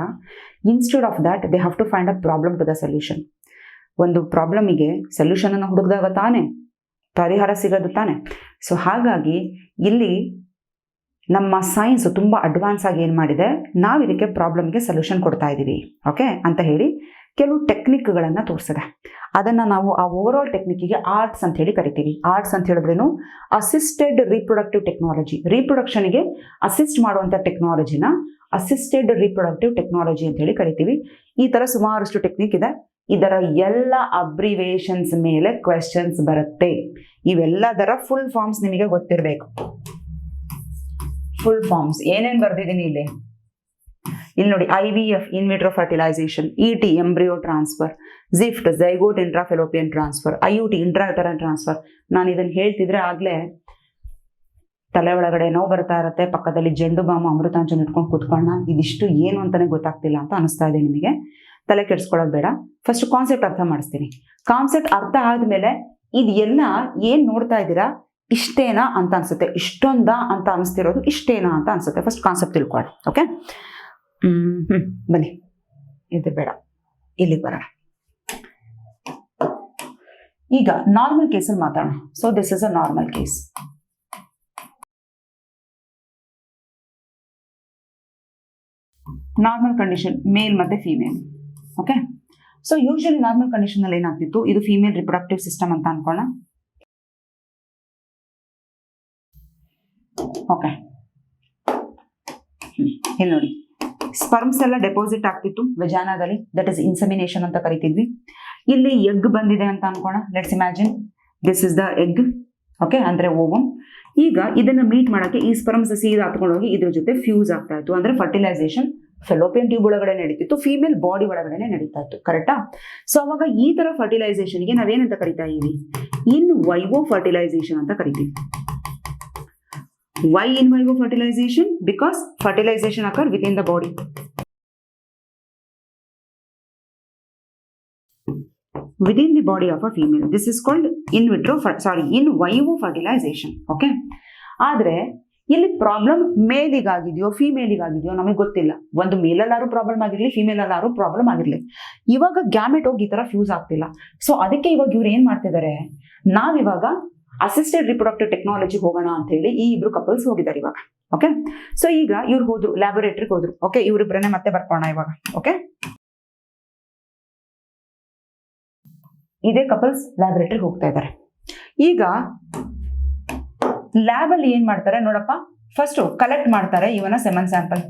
instead of that they have to find a problem to the solution. ಒಂದು ಪ್ರಾಬ್ಲಮಿಗೆ ಸೊಲ್ಯೂಷನ್ ಅನ್ನು ಹುಡುಕಿದಾಗ ತಾನೇ ಪರಿಹಾರ ಸಿಗೋದು ತಾನೆ. ಸೊ ಹಾಗಾಗಿ ಇಲ್ಲಿ ನಮ್ಮ ಸೈನ್ಸ್ ತುಂಬಾ ಅಡ್ವಾನ್ಸ್ ಆಗಿ ಏನು ಮಾಡಿದೆ, ನಾವು ಇದಕ್ಕೆ ಪ್ರಾಬ್ಲಮ್ಗೆ ಸೊಲ್ಯೂಷನ್ ಕೊಡ್ತಾ ಇದ್ದೀವಿ ಓಕೆ ಅಂತ ಹೇಳಿ ಕೆಲವು ಟೆಕ್ನಿಕ್ಗಳನ್ನು ತೋರಿಸಿದೆ. ಅದನ್ನು ನಾವು ಆ ಓವರ್ ಆಲ್ ಟೆಕ್ನಿಕ್ಕಿಗೆ ಆರ್ಟ್ಸ್ ಅಂತ ಹೇಳಿ ಕರಿತೀವಿ. ಆರ್ಟ್ಸ್ ಅಂತ ಹೇಳಿದ್ರೇನು, ಅಸಿಸ್ಟೆಡ್ ರೀಪ್ರೊಡಕ್ಟಿವ್ ಟೆಕ್ನಾಲಜಿ. ರೀಪ್ರೊಡಕ್ಷನ್ಗೆ ಅಸಿಸ್ಟ್ ಮಾಡುವಂಥ ಟೆಕ್ನಾಲಜಿನ ಅಸಿಸ್ಟೆಡ್ ರೀಪ್ರೊಡಕ್ಟಿವ್ ಟೆಕ್ನಾಲಜಿ ಅಂತ ಹೇಳಿ ಕರಿತೀವಿ. ಈ ಥರ ಸುಮಾರಷ್ಟು ಟೆಕ್ನಿಕ್ ಇದೆ. ಇದರ ಎಲ್ಲ ಅಬ್ರಿವೇಷನ್ಸ್ ಮೇಲೆ ಕ್ವೆಶ್ಚನ್ಸ್ ಬರುತ್ತೆ. ಇವೆಲ್ಲದರ ಫುಲ್ ಫಾರ್ಮ್ಸ್ ನಿಮಗೆ ಗೊತ್ತಿರಬೇಕು. ಫುಲ್ ಫಾರ್ಮ್ಸ್ ಏನೇನು ಬರ್ದಿದ್ದೀನಿ ಇಲ್ಲಿ ನೋಡಿ, IVF in vitro fertilisation, ET embryo transfer, GIFT zygote intrafallopian transfer, IUT intrauterine transfer. ನಾನು ಇದನ್ನು ಹೇಳ್ತಿದ್ರೆ ಆಗ್ಲೇ ತಲೆ ಒಳಗಡೆ ನೋವು ಬರ್ತಾ ಇರುತ್ತೆ, ಪಕ್ಕದಲ್ಲಿ ಜಂಡು ಬಾಂಬ್ ಅಮೃತಾಂಜನ್ ಇಟ್ಕೊಂಡು ಕೂತ್ಕೊಳ್ಳೋಣ, ಇದಿಷ್ಟು ಏನು ಅಂತಾನೆ ಗೊತ್ತಾಗ್ತಿಲ್ಲ ಅಂತ ಅನಿಸ್ತಾ ಇದೆ ನಿಮಗೆ. ತಲೆ ಕೆಡಿಸ್ಕೊಳ್ಳೋದು ಬೇಡ, ಫಸ್ಟ್ ಕಾನ್ಸೆಪ್ಟ್ ಅರ್ಥ ಮಾಡಿಸ್ತೀನಿ. ಕಾನ್ಸೆಪ್ಟ್ ಅರ್ಥ ಆದ್ಮೇಲೆ ಇದೆಲ್ಲ ಏನ್ ನೋಡ್ತಾ ಇದ್ದೀರಾ ಇಷ್ಟೇನಾ ಅಂತ ಅನ್ಸುತ್ತೆ, ಇಷ್ಟೊಂದಾ ಅಂತ ಅನಿಸ್ತಿರೋದು ಇಷ್ಟೇನಾ ಅಂತ ಅನ್ಸುತ್ತೆ. ಫಸ್ಟ್ ಕಾನ್ಸೆಪ್ಟ್ ತಿಳ್ಕೊಳ್ಳಿ. ಓಕೆ, ಬನ್ನಿ, ಇದು ಬೇಡ, ಇಲ್ಲಿಗೆ ಬರೋಣ. ಈಗ ನಾರ್ಮಲ್ ಕೇಸಲ್ಲಿ ಮಾತಾಡೋಣ. So this is a normal case. Normal condition, male ಮತ್ತೆ female. Okay, so usually normal condition ಅಲ್ಲಿ ಏನಾಗ್ತಿತ್ತು, ಇದು ಫೀಮೇಲ್ ರಿಪ್ರೊಡಕ್ಟಿವ್ ಸಿಸ್ಟಮ್ ಅಂತ ಅನ್ಕೊಳ್ಳೋಣ. ಓಕೆ, ಇಲ್ಲಿ ನೋಡಿ, ಸ್ಪರ್ಮ್ಸ್ ಎಲ್ಲ ಡೆಪಾಸಿಟ್ ಆಗ್ತಿತ್ತು ವೆಜಾನಾದಲ್ಲಿ, ದಟ್ ಇಸ್ ಇನ್ಸೆಮಿನೇಷನ್ ಅಂತ ಕರಿತಿದ್ವಿ. ಇಲ್ಲಿ ಎಗ್ ಬಂದಿದೆ ಅಂತ ಅನ್ಕೋಣ. Let's imagine this is the egg. Okay, ಅಂದ್ರೆ ಓವಮ್. ಈಗ ಇದನ್ನ ಮೀಟ್ ಮಾಡಕ್ಕೆ ಈ ಸ್ಪರ್ಮ್ಸ್ ಸೀದಾ ಹತ್ಕೊಂಡೋಗಿ ಇದ್ರ ಜೊತೆ ಫ್ಯೂಸ್ ಆಗ್ತಾ ಇತ್ತು, ಅಂದ್ರೆ ಫರ್ಟಿಲೈಸೇಷನ್ ಫೆಲೋಪಿಯನ್ ಟ್ಯೂಬ್ ಒಳಗಡೆ ನಡೀತಿತ್ತು, ಫೀಮೇಲ್ ಬಾಡಿ ಒಳಗಡೆ ನಡೀತಾ ಇತ್ತು. ಕರೆಕ್ಟಾ? ಸೊ ಅವಾಗ ಈ ತರ ಫರ್ಟಿಲೈಸೇಷನ್ಗೆ ನಾವೇನಂತ ಕರಿತಾ ಇದೀವಿ, ಇನ್ ವೈವೋ ಫರ್ಟಿಲೈಸೇಷನ್ ಅಂತ ಕರಿತೀವಿ. Why in vivo fertilization? Because fertilization occur within the body. Within the body of a female. This is called in vivo fertilization. Okay. ಆದ್ರೆ ಇಲ್ಲಿ ಪ್ರಾಬ್ಲಮ್ ಮೇಲಿಗಾಗಿದೆಯೋ ಫಿಮೇಲಿಗಾಗಿದೆಯೋ ನಮಗೆ ಗೊತ್ತಿಲ್ಲ. ಒಂದು ಮೇಲಲ್ಲಾರು ಪ್ರಾಬ್ಲಮ್ ಆಗಿರ್ಲಿ, ಫಿಮೇಲ್ ಅಲ್ಲಾರು ಪ್ರಾಬ್ಲಮ್ ಆಗಿರ್ಲಿ, ಇವಾಗ ಗ್ಯಾಮೆಟ್ ಹೋಗಿ ಈ ತರ ಫ್ಯೂಸ್ ಆಗ್ತಿಲ್ಲ. ಸೊ ಅದಕ್ಕೆ ಇವಾಗ ಇವ್ರು ಏನ್ ಮಾಡ್ತಿದ್ದಾರೆ, ನಾವಿವಾಗ ಅಸಿಸ್ಟೆಡ್ ರಿಪ್ರೊಡಕ್ಟಿವ್ ಟೆಕ್ನಾಲಜಿ ಹೋಗೋಣ ಅಂತ ಹೇಳಿ ಈ ಇಬ್ರು ಕಪಲ್ಸ್ ಹೋಗಿದ್ದಾರೆ ಇವಾಗ. ಓಕೆ, ಸೊ ಈಗ ಇವ್ರು ಹೋದ್ರು, ಲ್ಯಾಬೊರೇಟರಿಗೆ ಹೋದ್ರು. ಓಕೆ, ಇವ್ರಿಬ್ರನ್ನೇ ಮತ್ತೆ ಬರ್ಕೋಣ ಇವಾಗ. ಓಕೆ, ಇದೇ ಕಪಲ್ಸ್ ಲ್ಯಾಬೊರೇಟರಿಗೆ ಹೋಗ್ತಾ ಇದ್ದಾರೆ. ಈಗ ಲ್ಯಾಬ್ ಅಲ್ಲಿ ಏನ್ ಮಾಡ್ತಾರೆ ನೋಡಪ್ಪ, ಫಸ್ಟ್ ಕಲೆಕ್ಟ್ ಮಾಡ್ತಾರೆ ಇವನ ಸೆಮನ್ ಸ್ಯಾಂಪಲ್.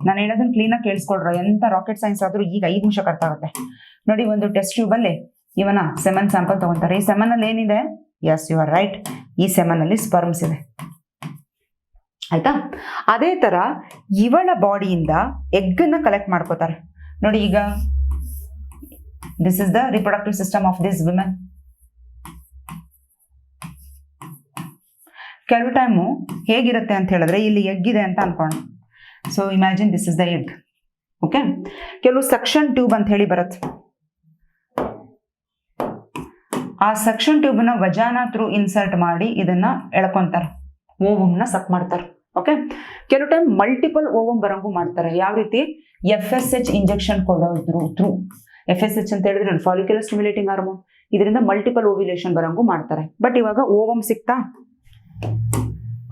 ನಾನು ಹೇಳೋದನ್ನ ಕ್ಲೀನ್ ಆಗಿ ಕೇಳಿಸ್ಕೊಳ್ರ, ಎಂತ ರಾಕೆಟ್ ಸೈನ್ಸ್ ಆದ್ರೂ ಈಗ 5 ನಿಮಿಷ ಅರ್ಥ ಆಗುತ್ತೆ. ನೋಡಿ, ಒಂದು ಟೆಸ್ಟ್ ಟ್ಯೂಬ್ ಅಲ್ಲಿ ಇವನ ಸೆಮನ್ ಸ್ಯಾಂಪಲ್ ತಗೊಂತಾರೆ. ಈ ಸೆಮನ್ ಅಲ್ಲಿ ಏನಿದೆ, ಎಸ್ ಯು ಆರ್ ರೈಟ್, ಈ ಸೆಮನ್ ಅಲ್ಲಿ ಸ್ಪರ್ಮ್ಸ್ ಇದೆ. ಆಯ್ತಾ? ಅದೇ ತರ ಇವಳ ಬಾಡಿಯಿಂದ ಎಗ್ ಅನ್ನ ಕಲೆಕ್ಟ್ ಮಾಡ್ಕೋತಾರೆ. ನೋಡಿ, ಈಗ this is the reproductive system of this women. ಕೆಲವು ಟೈಮು ಹೇಗಿರುತ್ತೆ ಅಂತ ಹೇಳಿದ್ರೆ, ಇಲ್ಲಿ ಎಗ್ ಇದೆ ಅಂತ ಅನ್ಕೋಣ. So imagine this is the egg. Okay, ಕೆಲವು ಸಕ್ಷನ್ ಟ್ಯೂಬ್ ಅಂತ ಹೇಳಿ ಬರುತ್ತೆ. ಆ ಸಕ್ಷನ್ ಟ್ಯೂಬ್ ನ ವಜಾನಾ ಥ್ರೂ ಇನ್ಸರ್ಟ್ ಮಾಡಿ ಇದನ್ನ ಎಳ್ಕೊಂತಾರೆ, ಓವಮ್ ನ ಸಕ್ ಮಾಡ್ತಾರೆ. ಓಕೆ, ಕೆಲವು ಟೈಮ್ ಮಲ್ಟಿಪಲ್ ಓವಮ್ ಬರಂಗು ಮಾಡ್ತಾರೆ. ಯಾವ ರೀತಿ, FSH ಇಂಜೆಕ್ಷನ್ ಕೊಡೋದ್ರು ಥ್ರೂ. FSH ಅಂತ ಹೇಳಿದ್ರೆ ಫಾಲಿಕ್ಯುಲರ್ ಸ್ಟಿಮ್ಯುಲೇಟಿಂಗ್ ಹಾರ್ಮೋನ್, ಇದರಿಂದ ಮಲ್ಟಿಪಲ್ ಓವ್ಯುಲೇಷನ್ ಬರಂಗು ಮಾಡ್ತಾರೆ. ಬಟ್ ಇವಾಗ ಓವಮ್ ಸಿಕ್ತಾ?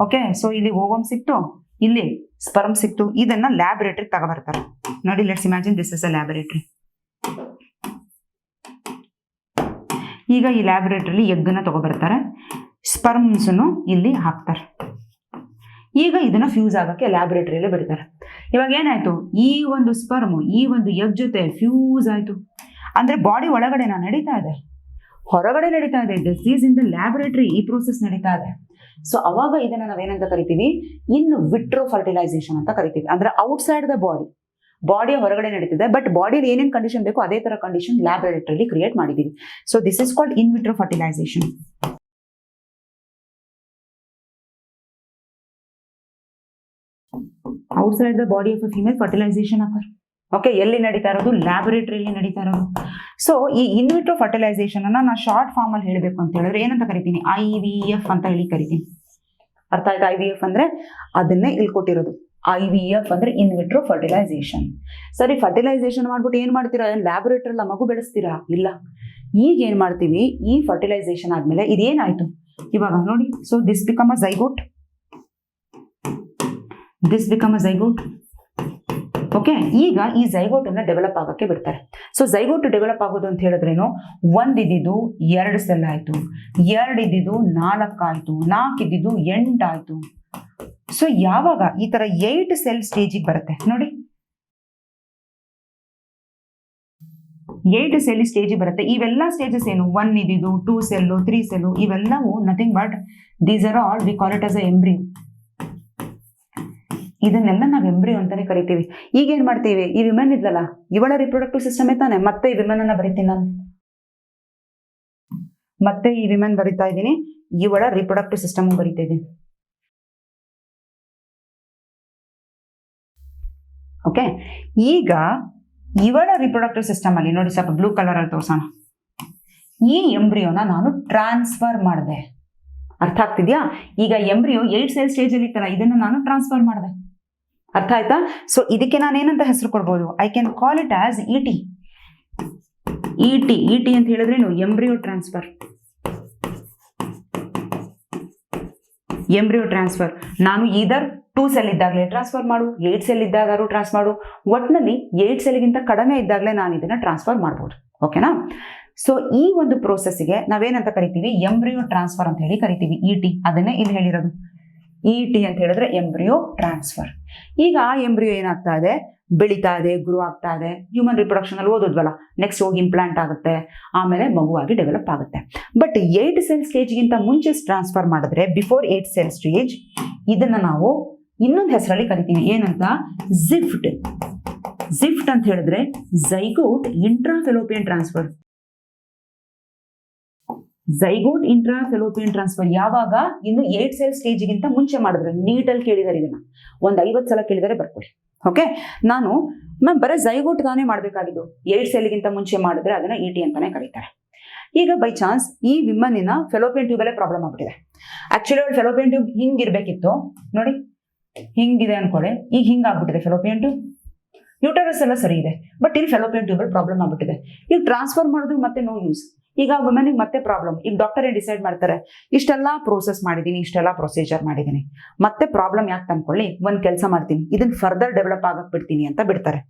ಓಕೆ, ಸೊ ಇಲ್ಲಿ ಓವಮ್ ಸಿಕ್ತು, ಇಲ್ಲಿ ಸ್ಪರ್ಮ್ ಸಿಕ್ತು. ಇದನ್ನ ಲ್ಯಾಬೊರೇಟರಿಗೆ ತಗೊಬರ್ತಾರೆ. ನೋಡಿ, let's imagine this is a laboratory. ಈಗ ಈ ಲ್ಯಾಬೊರೇಟರಿಲಿ ಎಗ್ಗನ್ನ ತಗೊಬರ್ತಾರೆ, ಸ್ಪರ್ಮ್ಸನ್ನು ಇಲ್ಲಿ ಹಾಕ್ತಾರೆ. ಈಗ ಇದನ್ನ ಫ್ಯೂಸ್ ಆಗಕ್ಕೆ ಲ್ಯಾಬೊರೇಟರಿಯಲ್ಲಿ ಬಿಡ್ತಾರೆ. ಇವಾಗ ಏನಾಯ್ತು, ಈ ಒಂದು ಸ್ಪರ್ಮ್ ಈ ಒಂದು ಎಗ್ ಜೊತೆ ಫ್ಯೂಸ್ ಆಯ್ತು. ಅಂದ್ರೆ ಬಾಡಿ ಒಳಗಡೆ ನಡೀತಾ ಇದೆ, ಹೊರಗಡೆ ನಡೀತಾ ಇದೆ. This is in the laboratory, ಈ ಪ್ರೋಸೆಸ್ ನಡೀತಾ ಇದೆ. ಸೊ ಅವಾಗ ಇದನ್ನ ನಾವೇನಂತ ಕರಿತೀವಿ, ಇನ್ ವಿಟ್ರೋ ಫರ್ಟಿಲೈಸೇಷನ್ ಅಂತ ಕರಿತೀವಿ. ಅಂದ್ರೆ ಔಟ್ಸೈಡ್ ದ ಬಾಡಿಯ ಹೊರಗಡೆ ನಡೀತಿದೆ, ಬಟ್ ಬಾಡಿಯಲ್ಲಿ ಏನೇನು ಕಂಡೀಷನ್ ಬೇಕೋ ಅದೇ ತರ ಕಂಡೀಷನ್ ಲ್ಯಾಬೊರೇಟರಿಲಿ ಕ್ರಿಯೇಟ್ ಮಾಡಿದೀವಿ. So this is called in vitro fertilization. Outside the body of a female fertilization occur. Okay, ಎಲ್ಲಿ ನಡೀತಾ ಇರೋದು? ಲ್ಯಾಬೊರೇಟರಿಯಲ್ಲಿ ನಡೀತಾ ಇರೋದು. ಸೊ ಈ ಇನ್ ವಿಟ್ರೋ ಫರ್ಟಿಲೈಸೇಷನ್ ಅನ್ನ ನಾನು ಶಾರ್ಟ್ ಫಾರ್ಮ್ ಅಲ್ಲಿ ಹೇಳಬೇಕು ಅಂತ ಹೇಳಿದ್ರೆ ಏನಂತ ಕರಿತೀನಿ? IVF ಅಂತ ಹೇಳಿ ಕರಿತೀನಿ. ಅರ್ಥ ಆಯ್ತಾ? IVF ಅಂದ್ರೆ ಅದನ್ನೇ ಇಲ್ಲಿ ಕೊಟ್ಟಿರೋದು. IVF ಅಂದ್ರೆ ಇನ್ ವಿಟ್ರೋ ಫರ್ಟಿಲೈಸೇಷನ್. ಸರಿ, ಫರ್ಟಿಲೈಸೇಷನ್ ಮಾಡ್ಬಿಟ್ಟು ಏನ್ ಮಾಡ್ತೀರಾ? ಲ್ಯಾಬೊರೇಟರಿಯಲ್ಲಿ ಮಗು ಬೆಳೆಸ್ತೀರಾ? ಇಲ್ಲ. ಈಗ ಏನ್ ಮಾಡ್ತೀವಿ, ಈ ಫರ್ಟಿಲೈಸೇಷನ್ ಆದ್ಮೇಲೆ ಇದೇನಾಯ್ತು ಇವಾಗ ನೋಡಿ. So this become a zygote, this become a zygote. Okay, ಈಗ ಈ ಝೈಗೋಟ್ ಅನ್ನ ಡೆವಲಪ್ ಆಗಕ್ಕೆ ಬಿಡ್ತಾರೆ. ಸೊ ಝೈಗೋಟ್ ಡೆವಲಪ್ ಆಗೋದು ಅಂತ ಹೇಳಿದ್ರೇನು? 1 ಇದ್ದಿದ್ದು 2 ಸೆಲ್ ಆಯ್ತು, 2 ಇದ್ದಿದ್ದು 4 ಆಯ್ತು, 4 ಇದ್ದಿದ್ದು 8 ಆಯ್ತು. ಸೊ ಯಾವಾಗ ಈ ತರ 8 ಸೆಲ್ ಸ್ಟೇಜಿಗೆ ಬರುತ್ತೆ ನೋಡಿ, 8 ಸೆಲ್ ಸ್ಟೇಜಿಗೆ ಬರುತ್ತೆ. ಇವೆಲ್ಲ ಸ್ಟೇಜಸ್ ಏನು? 1 ಇದ್ದಿದ್ದು, 2 ಸೆಲ್ಲು, 3 ಸೆಲ್ಲು, ಇವೆಲ್ಲವೂ nothing but these are all we call it as a embryo. ಇದನ್ನೆಲ್ಲ ನಾವು ಎಂಬ್ರಿಯೋ ಅಂತಾನೆ ಕರಿತೀವಿ. ಈಗ ಏನ್ ಮಾಡ್ತೀವಿ, ಈ ವಿಮೆನ್ ಇದ್ಲಲ್ಲ, ಇವಳ ರಿಪ್ರೊಡಕ್ಟಿವ್ ಸಿಸ್ಟಮ್ ತಾನೆ. ಮತ್ತೆ ಈ ವಿಮೆನ್ ಅನ್ನ ಬರಿತೀನಿ ನಾನು, ಮತ್ತೆ ಈ ವಿಮೆನ್ ಬರಿತಾ ಇದ್ದೀನಿ, ಇವಳ ರಿಪ್ರೊಡಕ್ಟಿವ್ ಸಿಸ್ಟಮ್ ಬರಿತಾ ಇದ್ದೀನಿ. ಓಕೆ, ಈಗ ಇವಳ ರಿಪ್ರೊಡಕ್ಟಿವ್ ಸಿಸ್ಟಮ್ ಅಲ್ಲಿ ನೋಡಿ, ಸ್ವಲ್ಪ ಬ್ಲೂ ಕಲರ್ ಅಲ್ಲಿ ತೋರ್ಸೋಣ. ಈ ಎಂಬ್ರಿಯೋನ ನಾನು ಟ್ರಾನ್ಸ್ಫರ್ ಮಾಡಿದೆ. ಅರ್ಥ ಆಗ್ತಿದ್ಯಾ? ಈಗ ಎಂಬ್ರಿಯೋ 8 ಸೆಲ್ ಸ್ಟೇಜ್ ಅಲ್ಲಿ ಇತ್ತಲ್ಲ, ಇದನ್ನ ನಾನು ಟ್ರಾನ್ಸ್ಫರ್ ಮಾಡಿದೆ. ಅರ್ಥ ಆಯ್ತಾ? ಸೊ ಇದಕ್ಕೆ ನಾನು ಏನಂತ ಹೆಸರು ಕೊಡ್ಬೋದು? I can call it as ET. ET ಅಂತ ಹೇಳಿದ್ರೇನು? Embryo transfer. ಎಂಬ್ರಿಯೋ ಟ್ರಾನ್ಸ್ಫರ್ ನಾನು ಇದರ್ 2 ಸೆಲ್ ಇದ್ದಾಗಲೇ ಟ್ರಾನ್ಸ್ಫರ್ ಮಾಡು, 8 ಸೆಲ್ ಇದ್ದಾಗಾರು ಟ್ರಾನ್ಸ್ಫರ್ ಮಾಡು, ಒಟ್ಟಿನಲ್ಲಿ 8 ಸೆಲ್ಗಿಂತ ಕಡಿಮೆ ಇದ್ದಾಗಲೇ ನಾನು ಇದನ್ನ ಟ್ರಾನ್ಸ್ಫರ್ ಮಾಡ್ಬೋದು. ಓಕೆನಾ? ಸೊ ಈ ಒಂದು ಪ್ರೋಸೆಸ್ಗೆ ನಾವೇನಂತ ಕರಿತೀವಿ? ಎಂಬ್ರಿಯೋ ಟ್ರಾನ್ಸ್ಫರ್ ಅಂತ ಹೇಳಿ ಕರಿತೀವಿ. ET, ಅದನ್ನೇ ಇಲ್ಲಿ ಹೇಳಿರೋದು. ET ಅಂತ ಹೇಳಿದ್ರೆ ಎಂಬ್ರಿಯೋ ಟ್ರಾನ್ಸ್ಫರ್. ಈಗ ಆ ಎಂಬ್ರಿಯೋ ಏನಾಗ್ತಾ ಇದೆ? ಬೆಳೀತಾ ಇದೆ, ಗ್ರೋ ಆಗ್ತಾ ಇದೆ. ಹ್ಯೂಮನ್ ರಿಪ್ರೊಡಕ್ಷನ್ ಅಲ್ಲಿ ಓದೋದ್ವಲ್ಲ, ನೆಕ್ಸ್ಟ್ ಹೋಗಿ ಇಂಪ್ಲಾಂಟ್ ಆಗುತ್ತೆ, ಆಮೇಲೆ ಮಗುವಾಗಿ ಡೆವಲಪ್ ಆಗುತ್ತೆ. ಬಟ್ 8 ಸೆಲ್ ಸ್ಟೇಜ್ಗಿಂತ ಮುಂಚೆ ಟ್ರಾನ್ಸ್ಫರ್ ಮಾಡಿದ್ರೆ, ಬಿಫೋರ್ 8 ಸೆಲ್ ಸ್ಟೇಜ್, ಇದನ್ನ ನಾವು ಇನ್ನೊಂದು ಹೆಸರಲ್ಲಿ ಕರಿತೀವಿ. ಏನಂತ? ಜಿಫ್ಟ್. ಜಿಫ್ಟ್ ಅಂತ ಹೇಳಿದ್ರೆ zygote intrafallopian transfer. Zygote intrafallopian transfer ಯಾವಾಗ? ಇನ್ನು 8 ಸೆಲ್ ಸ್ಟೇಜ್ಗಿಂತ ಮುಂಚೆ ಮಾಡಿದ್ರೆ. ನೀಟಲ್ಲಿ ಕೇಳಿದಾರೆ ಇದನ್ನ, ಒಂದು 50 ಸಲ ಕೇಳಿದರೆ ಬರ್ಕೊಳ್ಳಿ. ಓಕೆ, ನಾನು ಮ್ಯಾಮ್ ಬರೀ ಝೈಗೋಟ್ ತಾನೇ ಮಾಡಬೇಕಾಗಿದ್ದು, 8 ಸೆಲ್ಗಿಂತ ಮುಂಚೆ ಮಾಡಿದ್ರೆ ಅದನ್ನ ET ಅಂತಾನೆ ಕರೀತಾರೆ. ಈಗ ಬೈ ಚಾನ್ಸ್ ಈ ವಿಮನಿನ ಫೆಲೋಪಿಯನ್ ಟ್ಯೂಬಲ್ಲೇ ಪ್ರಾಬ್ಲಮ್ ಆಗ್ಬಿಟ್ಟಿದೆ. ಆಕ್ಚುಲಿ ಅವಳು ಫೆಲೋಪಿಯನ್ ಟ್ಯೂಬ್ ಹಿಂಗಿರ್ಬೇಕಿತ್ತು ನೋಡಿ, ಹಿಂಗಿದೆ ಅನ್ಕೊಳ್ಳಿ. ಈಗ ಹಿಂಗಾಗ್ಬಿಟ್ಟಿದೆ ಫೆಲೋಪಿಯನ್ ಟ್ಯೂಬ್. ಯೂಟರಸ್ ಎಲ್ಲ ಸರಿ ಇದೆ, ಬಟ್ ಇಲ್ಲಿ ಫೆಲೋಪಿಯನ್ ಟ್ಯೂಬ್ ಅಲ್ಲಿ ಪ್ರಾಬ್ಲಮ್ ಆಗ್ಬಿಟ್ಟಿದೆ. ಈಗ ಟ್ರಾನ್ಸ್ಫರ್ ಮಾಡಿದ್ರು ಮತ್ತೆ ನೋ ಯೂಸ್. ಈಗ ವುಮೆನ್ಗೆ ಮತ್ತೆ ಪ್ರಾಬ್ಲಮ್. ಈಗ ಡಾಕ್ಟರ್ ಡಿಸೈಡ್ ಮಾಡ್ತಾರೆ, ಇಷ್ಟೆಲ್ಲ ಪ್ರೋಸೆಸ್ ಮಾಡಿದ್ದೀನಿ, ಇಷ್ಟೆಲ್ಲ ಪ್ರೊಸೀಜರ್ ಮಾಡಿದ್ದೀನಿ, ಮತ್ತೆ ಪ್ರಾಬ್ಲಮ್ ಯಾಕೆ ತಂದ್ಕೊಳ್ಳಿ, ಒಂದು ಕೆಲಸ ಮಾಡ್ತೀನಿ, ಇದನ್ನ ಫರ್ದರ್ ಡೆವಲಪ್ ಆಗಕ್ ಬಿಡ್ತೀನಿ ಅಂತ ಬಿಡ್ತಾರೆ.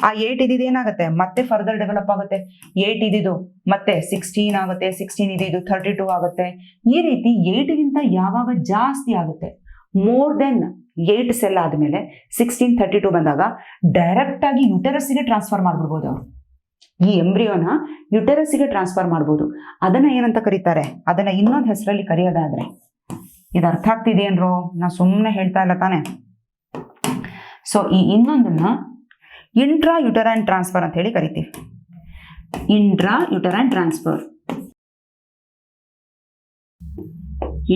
ಆ 8 ಇದ್ದಿದ್ದು ಏನಾಗುತ್ತೆ? ಮತ್ತೆ ಫರ್ದರ್ ಡೆವಲಪ್ ಆಗುತ್ತೆ. 8 ಇದ್ದಿದ್ದು ಮತ್ತೆ 16 ಆಗುತ್ತೆ, 16 ಇದ್ದಿದ್ದು 32 ಆಗುತ್ತೆ. ಈ ರೀತಿ 8ಗಿಂತ ಯಾವಾಗ ಜಾಸ್ತಿ ಆಗುತ್ತೆ, ಮೋರ್ ದೆನ್ 8 ಸೆಲ್ ಆದ್ಮೇಲೆ 16, 32 ಬಂದಾಗ ಡೈರೆಕ್ಟ್ ಆಗಿ ಯುಟೆರಸ್ಗೆ ಟ್ರಾನ್ಸ್ಫರ್ ಮಾಡ್ಬಿಡ್ಬೋದು. ಅವರು ಈ ಎಂಬ್ರಿಯೋನ ಯುಟೆರಸ್ಗೆ ಟ್ರಾನ್ಸ್ಫರ್ ಮಾಡ್ಬೋದು. ಅದನ್ನ ಏನಂತ ಕರೀತಾರೆ? ಅದನ್ನ ಇನ್ನೊಂದು ಹೆಸರಲ್ಲಿ ಕರೆಯೋದಾದ್ರೆ, ಇದು ಅರ್ಥ ಆಗ್ತಿದೆಯೇನ್ರೋ? ನಾ ಸುಮ್ಮನೆ ಹೇಳ್ತಾ ಇಲ್ಲ ತಾನೆ. ಸೊ ಈ ಇನ್ನೊಂದನ್ನ ಇಂಟ್ರಾ ಯುಟರೈನ್ ಟ್ರಾನ್ಸ್ಫರ್ ಅಂತ ಹೇಳಿ ಕರಿತೀವಿ. Intra uterine transfer.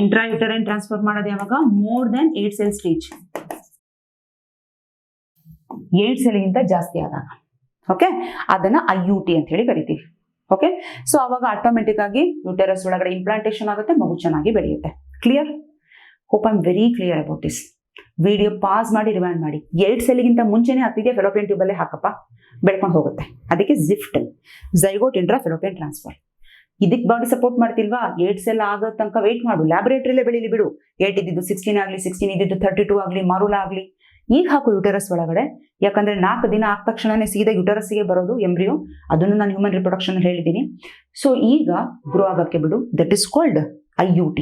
Intra uterine transfer ಮಾಡೋದು ಯಾವಾಗ? ಮೋರ್ ದೆನ್ 8 ಸೆಲ್ ಸ್ಟೇಜ್, 8 ಸೆಲ್ಗಿಂತ ಜಾಸ್ತಿ ಆದಾಗ. ಓಕೆ, ಅದನ್ನ IUT ಅಂತ ಹೇಳಿ ಕರಿತೀವಿ. ಓಕೆ, ಸೊ ಅವಾಗ ಆಟೋಮೆಟಿಕ್ ಆಗಿ ಯುಟೆರಸ್ ಒಳಗಡೆ ಇಂಪ್ಲಾಂಟೇಶನ್ ಆಗುತ್ತೆ, ಮಗು ಚೆನ್ನಾಗಿ ಬೆಳೆಯುತ್ತೆ. Clear? Hope I am very clear about this. Video pause ಮಾಡಿ ರಿವೈಂಡ್ ಮಾಡಿ. 8 ಸೆಲ್ಗಿಂತ ಮುಂಚೆನೇ ಹತ್ತಿದೆ ಫೆಲೋಪಿಯನ್ ಟ್ಯೂಬ್ ಅಲ್ಲೇ ಹಾಕಪ್ಪ, ಬೆಳ್ಕೊಂಡು ಹೋಗುತ್ತೆ. ಅದಕ್ಕೆ ಜಿಫ್ಟ್, ಝೈಗೋಟ್ ಇಂಟ್ರಾ ಫೆಲೋಪಿಯನ್ ಟ್ರಾನ್ಸ್ಫರ್. ಇದಕ್ಕೆ ಬಾಡಿ ಸಪೋರ್ಟ್ ಮಾಡ್ತಿಲ್ವಾ? 8 ಸೆಲ್ ಆಗೋ ತನಕ ವೆಯ್ಟ್ ಮಾಡು, ಲ್ಯಾಬೊರೇಟರಿಲೇ ಬೆಳೀಲಿ ಬಿಡು. 8 ಇದ್ದಿದ್ದು 16 ಆಗಲಿ, 16 ಇದ್ದಿದ್ದು 32 ಆಗಲಿ, ಮರುಳ ಆಗಲಿ. ಈಗ ಹಾಕು ಯುಟೆರಸ್ ಒಳಗಡೆ. ಯಾಕಂದ್ರೆ 4 ದಿನ ಆದ ತಕ್ಷಣನೇ ಸೀದಾ ಯುಟೆರಸ್ಗೆ ಬರೋದು ಎಂಬ್ರಿಯೋ. ಅದನ್ನು ನಾನು ಹ್ಯೂಮನ್ ರಿಪ್ರೊಡಕ್ಷನ್ ಹೇಳಿದ್ದೀನಿ. ಸೊ ಈಗ ಗ್ರೋ ಆಗಕ್ಕೆ ಬಿಡು. That is called IUT.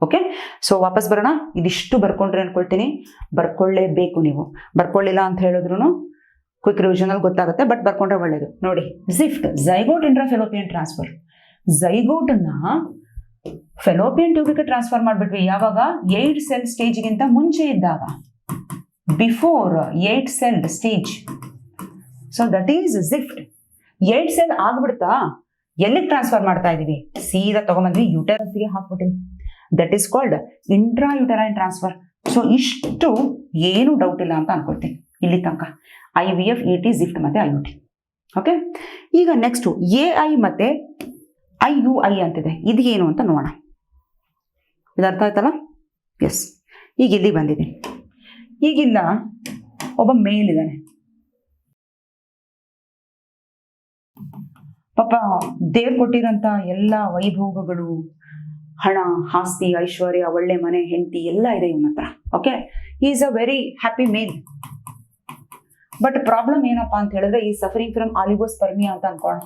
Okay, so ವಾಪಸ್ ಬರೋಣ. ಇದಿಷ್ಟು ಬರ್ಕೊಂಡ್ರೆ ಅನ್ಕೊಳ್ತೀನಿ. ಬರ್ಕೊಳ್ಳೇಬೇಕು ನೀವು. ಬರ್ಕೊಳ್ಳಿಲ್ಲ ಅಂತ ಹೇಳಿದ್ರು ಕ್ವಿಕ್ ರಿವಿಷನಲ್ಲಿ ಗೊತ್ತಾಗುತ್ತೆ, ಬಟ್ ಬರ್ಕೊಂಡ್ರೆ ಒಳ್ಳೇದು. ನೋಡಿ, GIFT zygote intra fallopian transfer. ಝೈಗೋಟನ್ನ ಫೆಲೋಪಿಯನ್ ಟ್ಯೂಬ್ಗೆ ಟ್ರಾನ್ಸ್ಫರ್ ಮಾಡಿಬಿಟ್ವಿ. ಯಾವಾಗ? 8 ಸೆಲ್ ಸ್ಟೇಜ್ಗಿಂತ ಮುಂಚೆ ಇದ್ದಾಗ, before 8 cell stage. So that is GIFT. 8 cell ಆಗ್ಬಿಡ್ತಾ ಎಲ್ಲಿಗೆ ಟ್ರಾನ್ಸ್ಫರ್ ಮಾಡ್ತಾ ಇದೀವಿ? ಸೀದಾ ತಗೊಂಬಂದ್ವಿ ಯುಟೆರಸ್ಗೆ ಹಾಕ್ಬಿಟ್ಟಿವಿ. That is called intra uterine transfer. So ಇಷ್ಟು ಏನು ಡೌಟ್ ಇಲ್ಲ ಅಂತ ಅನ್ಕೊಳ್ತೀನಿ ಇಲ್ಲಿ ತನಕ. IVF, ET, ಜಿಫ್ಟ್ ಮತ್ತೆ IUT. ಓಕೆ, ಈಗ ನೆಕ್ಸ್ಟ್ AI ಮತ್ತೆ IUI ಅಂತಿದೆ. ಇದು ಏನು ಅಂತ ನೋಡೋಣ. ಇದು ಅರ್ಥ ಆಯ್ತಲ್ಲ? ಎಸ್. ಈಗ ಇಲ್ಲಿ ಬಂದಿದ್ದೀನಿ. ಈಗಿಲ್ಲ ಒಬ್ಬ ಮೇಲಿದ್ದಾನೆ, ಪಾಪ ದೇವ್ರು ಕೊಟ್ಟಿರೋಂಥ ಎಲ್ಲ ವೈಭೋಗಗಳು, ಹಣ, ಆಸ್ತಿ, ಐಶ್ವರ್ಯ, ಒಳ್ಳೆ ಮನೆ, ಹೆಂಡತಿ ಎಲ್ಲ ಇದೆ ಇವನ ಹತ್ರ. Okay, is a very happy male. But problem ಏನಪ್ಪಾ ಅಂತ ಹೇಳಿದ್ರೆ ಈ ಸಫರಿಂಗ್ ಫ್ರಮ್ ಆಲಿಗೋಸ್ಪರ್ಮಿಯಾ ಅಂತ ಅನ್ಕೋಣ.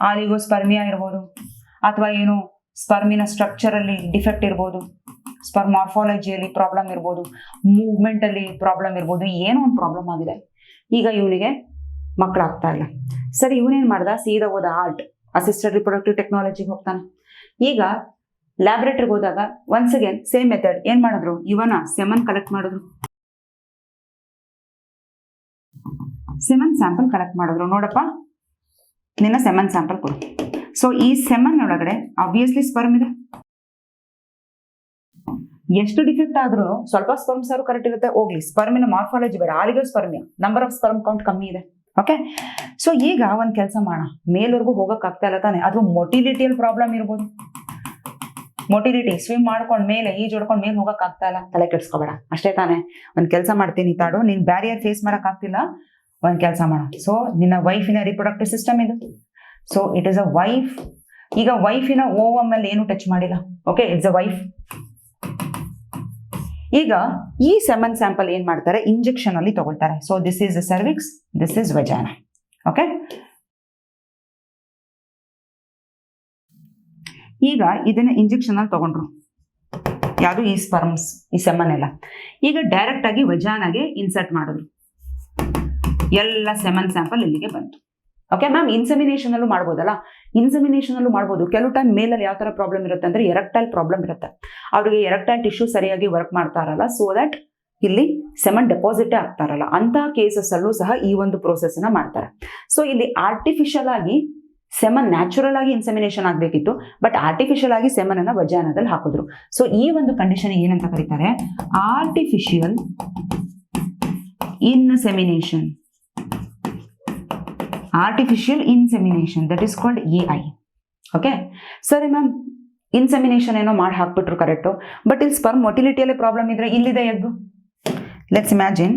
ಆಲಿಗೋಸ್ಪರ್ಮಿಯಾ ಇರ್ಬೋದು, ಅಥವಾ ಏನು ಸ್ಪರ್ಮಿನ ಸ್ಟ್ರಕ್ಚರ್ ಅಲ್ಲಿ ಡಿಫೆಕ್ಟ್ ಇರ್ಬೋದು, ಸ್ಪರ್ಮ್ ಮಾರ್ಫಾಲಜಿಯಲ್ಲಿ ಪ್ರಾಬ್ಲಮ್ ಇರ್ಬೋದು, ಮೂವ್ಮೆಂಟ್ ಅಲ್ಲಿ ಪ್ರಾಬ್ಲಮ್ ಇರ್ಬೋದು, ಏನೋ ಒಂದು ಪ್ರಾಬ್ಲಮ್ ಆಗಿದೆ. ಈಗ ಇವನಿಗೆ ಮಕ್ಕಳಾಗ್ತಾ ಇಲ್ಲ. ಸರಿ, ಇವನೇನ್ ಮಾಡ್ದ? ಸೀದಾ ಹೋದ ಆರ್ಟ್ ಅಸಿಸ್ಟೆಡ್ ರಿಪ್ರೊಡಕ್ಟಿವ್ ಟೆಕ್ನಾಲಜಿಗೆ ಹೋಗ್ತಾನೆ. ಈಗ ಲ್ಯಾಬ್ರೇಟರಿಗೆ ಹೋದಾಗ ಒನ್ಸ್ ಅಗೇನ್ ಸೇಮ್ ಮೆಥಡ್. ಏನ್ ಮಾಡಿದ್ರು? ಇವನ ಸೆಮನ್ ಕಲೆಕ್ಟ್ ಮಾಡಿದ್ರು, ಸೆಮನ್ ಸ್ಯಾಂಪಲ್ ಕಲೆಕ್ಟ್ ಮಾಡಿದ್ರು. ನೋಡಪ್ಪ, ನಿನ್ನ ಸೆಮನ್ ಸ್ಯಾಂಪಲ್ ಕೊಡು. ಸೊ ಈ ಸೆಮನ್ ಒಳಗಡೆ ಆಬ್ವಿಯಸ್ಲಿ ಸ್ಪರ್ಮ್ ಇದೆ. ಎಷ್ಟು ಡಿಫೆಕ್ಟ್ ಆದ್ರೂ ಸ್ವಲ್ಪ ಸ್ಪರ್ಮ್ ಸಾರು ಕರೆಕ್ಟ್ ಇರುತ್ತೆ, ಹೋಗ್ಲಿ. ಸ್ಪರ್ಮಿನ ಮಾರ್ಫಾಲಜಿ ಬೇಡ, ಆಲಿಗೋಸ್ಪರ್ಮಿಯಾ ನಂಬರ್ ಆಫ್ ಸ್ಪರ್ಮ್ ಕೌಂಟ್ ಕಮ್ಮಿ ಇದೆ. ಓಕೆ, ಸೊ ಈಗ ಒಂದ್ ಕೆಲಸ ಮಾಡೋಣ. ಮೇಲ್ವರೆಗೂ ಹೋಗಕ್ ಆಗ್ತಾ ಇಲ್ಲ ತಾನೆ, ಅಥವಾ ಮೊಟಿಲಿಟಿಯಲ್ಲಿ ಪ್ರಾಬ್ಲಮ್ ಇರ್ಬೋದು. ಮೊಟಿಲಿಟಿ, ಸ್ವಿಮ್ ಮಾಡ್ಕೊಂಡ್ ಮೇಲೆ ಈಜೊಡ್ಕೊಂಡ್ ಮೇಲೆ ಹೋಗಕ್ ಆಗ್ತಾ ಇಲ್ಲ, ತಲೆ ಕೆಡ್ಸ್ಕೊಬೇಡ, ಅಷ್ಟೇ ತಾನೆ. ಒಂದ್ ಕೆಲಸ ಮಾಡ್ತೀನಿ ತಾಡು, ನೀನ್ ಬ್ಯಾರಿಯರ್ ಫೇಸ್ ಮಾಡಕ್ ಆಗ್ತಿಲ್ಲ, ಒಂದ್ ಕೆಲಸ ಮಾಡ. ಸೊ ನಿನ್ನ ವೈಫಿನ ರಿಪ್ರೊಡಕ್ಟಿವ್ ಸಿಸ್ಟಮ್ ಇದು. So it is a wife. ಈಗ ವೈಫಿನ ಓವಮ್ ಅಲ್ಲಿ ಏನು ಟಚ್ ಮಾಡಿಲ್ಲ. Okay, it's a wife. ಈಗ ಈ ಸೆಮನ್ ಸ್ಯಾಂಪಲ್ ಏನ್ ಮಾಡ್ತಾರೆ? ಇಂಜೆಕ್ಷನ್ ಅಲ್ಲಿ ತಗೊಳ್ತಾರೆ. So this is cervix, this is vagina. Okay, ಈಗ ಇದನ್ನ ಇಂಜೆಕ್ಷನ್ ಅಲ್ಲಿ ತಗೊಂಡ್ರು, ಯಾವುದು? ಈ ಸ್ಪರ್ಮ್ಸ್, ಈ ಸೆಮನ್ ಎಲ್ಲ. ಈಗ ಡೈರೆಕ್ಟ್ ಆಗಿ ವಜಾನಾಗೆ ಇನ್ಸರ್ಟ್ ಮಾಡಿದ್ರು. ಎಲ್ಲ ಸೆಮನ್ ಸ್ಯಾಂಪಲ್ ಇಲ್ಲಿಗೆ ಬಂತು. ಓಕೆ ಮ್ಯಾಮ್, ಇನ್ಸೆಮಿನೇಷನ್ ಅಲ್ಲೂ ಮಾಡ್ಬೋದಲ್ಲ? ಇನ್ಸೆಮಿನೇಷನ್ ಅಲ್ಲೂ ಮಾಡ್ಬೋದು. ಕೆಲವು ಟೈಮ್ ಮೇಲಲ್ಲಿ ಯಾವ ತರ ಪ್ರಾಬ್ಲಮ್ ಇರುತ್ತೆ ಅಂದ್ರೆ ಎರೆಕ್ಟೈಲ್ ಪ್ರಾಬ್ಲಮ್ ಇರುತ್ತೆ. ಅವ್ರಿಗೆ ಎರೆಕ್ಟೈಲ್ ಟಿಶ್ಯೂ ಸರಿಯಾಗಿ ವರ್ಕ್ ಮಾಡ್ತಾ ಇರಲ್ಲ, ಸೊ ದಟ್ ಇಲ್ಲಿ ಸೆಮನ್ ಡೆಪಾಸಿಟ್ ಆಗ್ತಾ ಇರಲ್ಲ. ಅಂತ ಕೇಸಸ್ ಅಲ್ಲೂ ಸಹ ಈ ಒಂದು ಪ್ರೋಸೆಸ್ ನ ಮಾಡ್ತಾರೆ. ಸೊ ಇಲ್ಲಿ ಆರ್ಟಿಫಿಷಿಯಲ್ ಆಗಿ ಸೆಮನ್, ನ್ಯಾಚುರಲ್ ಆಗಿ ಇನ್ಸೆಮಿನೇಷನ್ ಆಗ್ಬೇಕಿತ್ತು, ಬಟ್ ಆರ್ಟಿಫಿಷಿಯಲ್ ಆಗಿ ಸೆಮನ್ ಅನ್ನ ವಜಾನದಲ್ಲಿ ಹಾಕಿದ್ರು. ಸೊ ಈ ಒಂದು ಕಂಡೀಷನ್ ಏನಂತ ಕರೀತಾರೆ? Artificial insemination. Artificial insemination, that is called AI. Okay, ಸರಿ ಮ್ಯಾಮ್, ಇನ್ಸೆಮಿನೇಷನ್ ಏನೋ ಮಾಡಿ ಹಾಕ್ಬಿಟ್ರು, ಕರೆಕ್ಟು. ಬಟ್ ಇಲ್ಲಿ ಸ್ಪರ್ಮ್ ಮೊಟಿಲಿಟಿಯಲ್ಲೇ ಪ್ರಾಬ್ಲಮ್ ಇದ್ರೆ ಇಲ್ಲಿದೆ egg. Let's imagine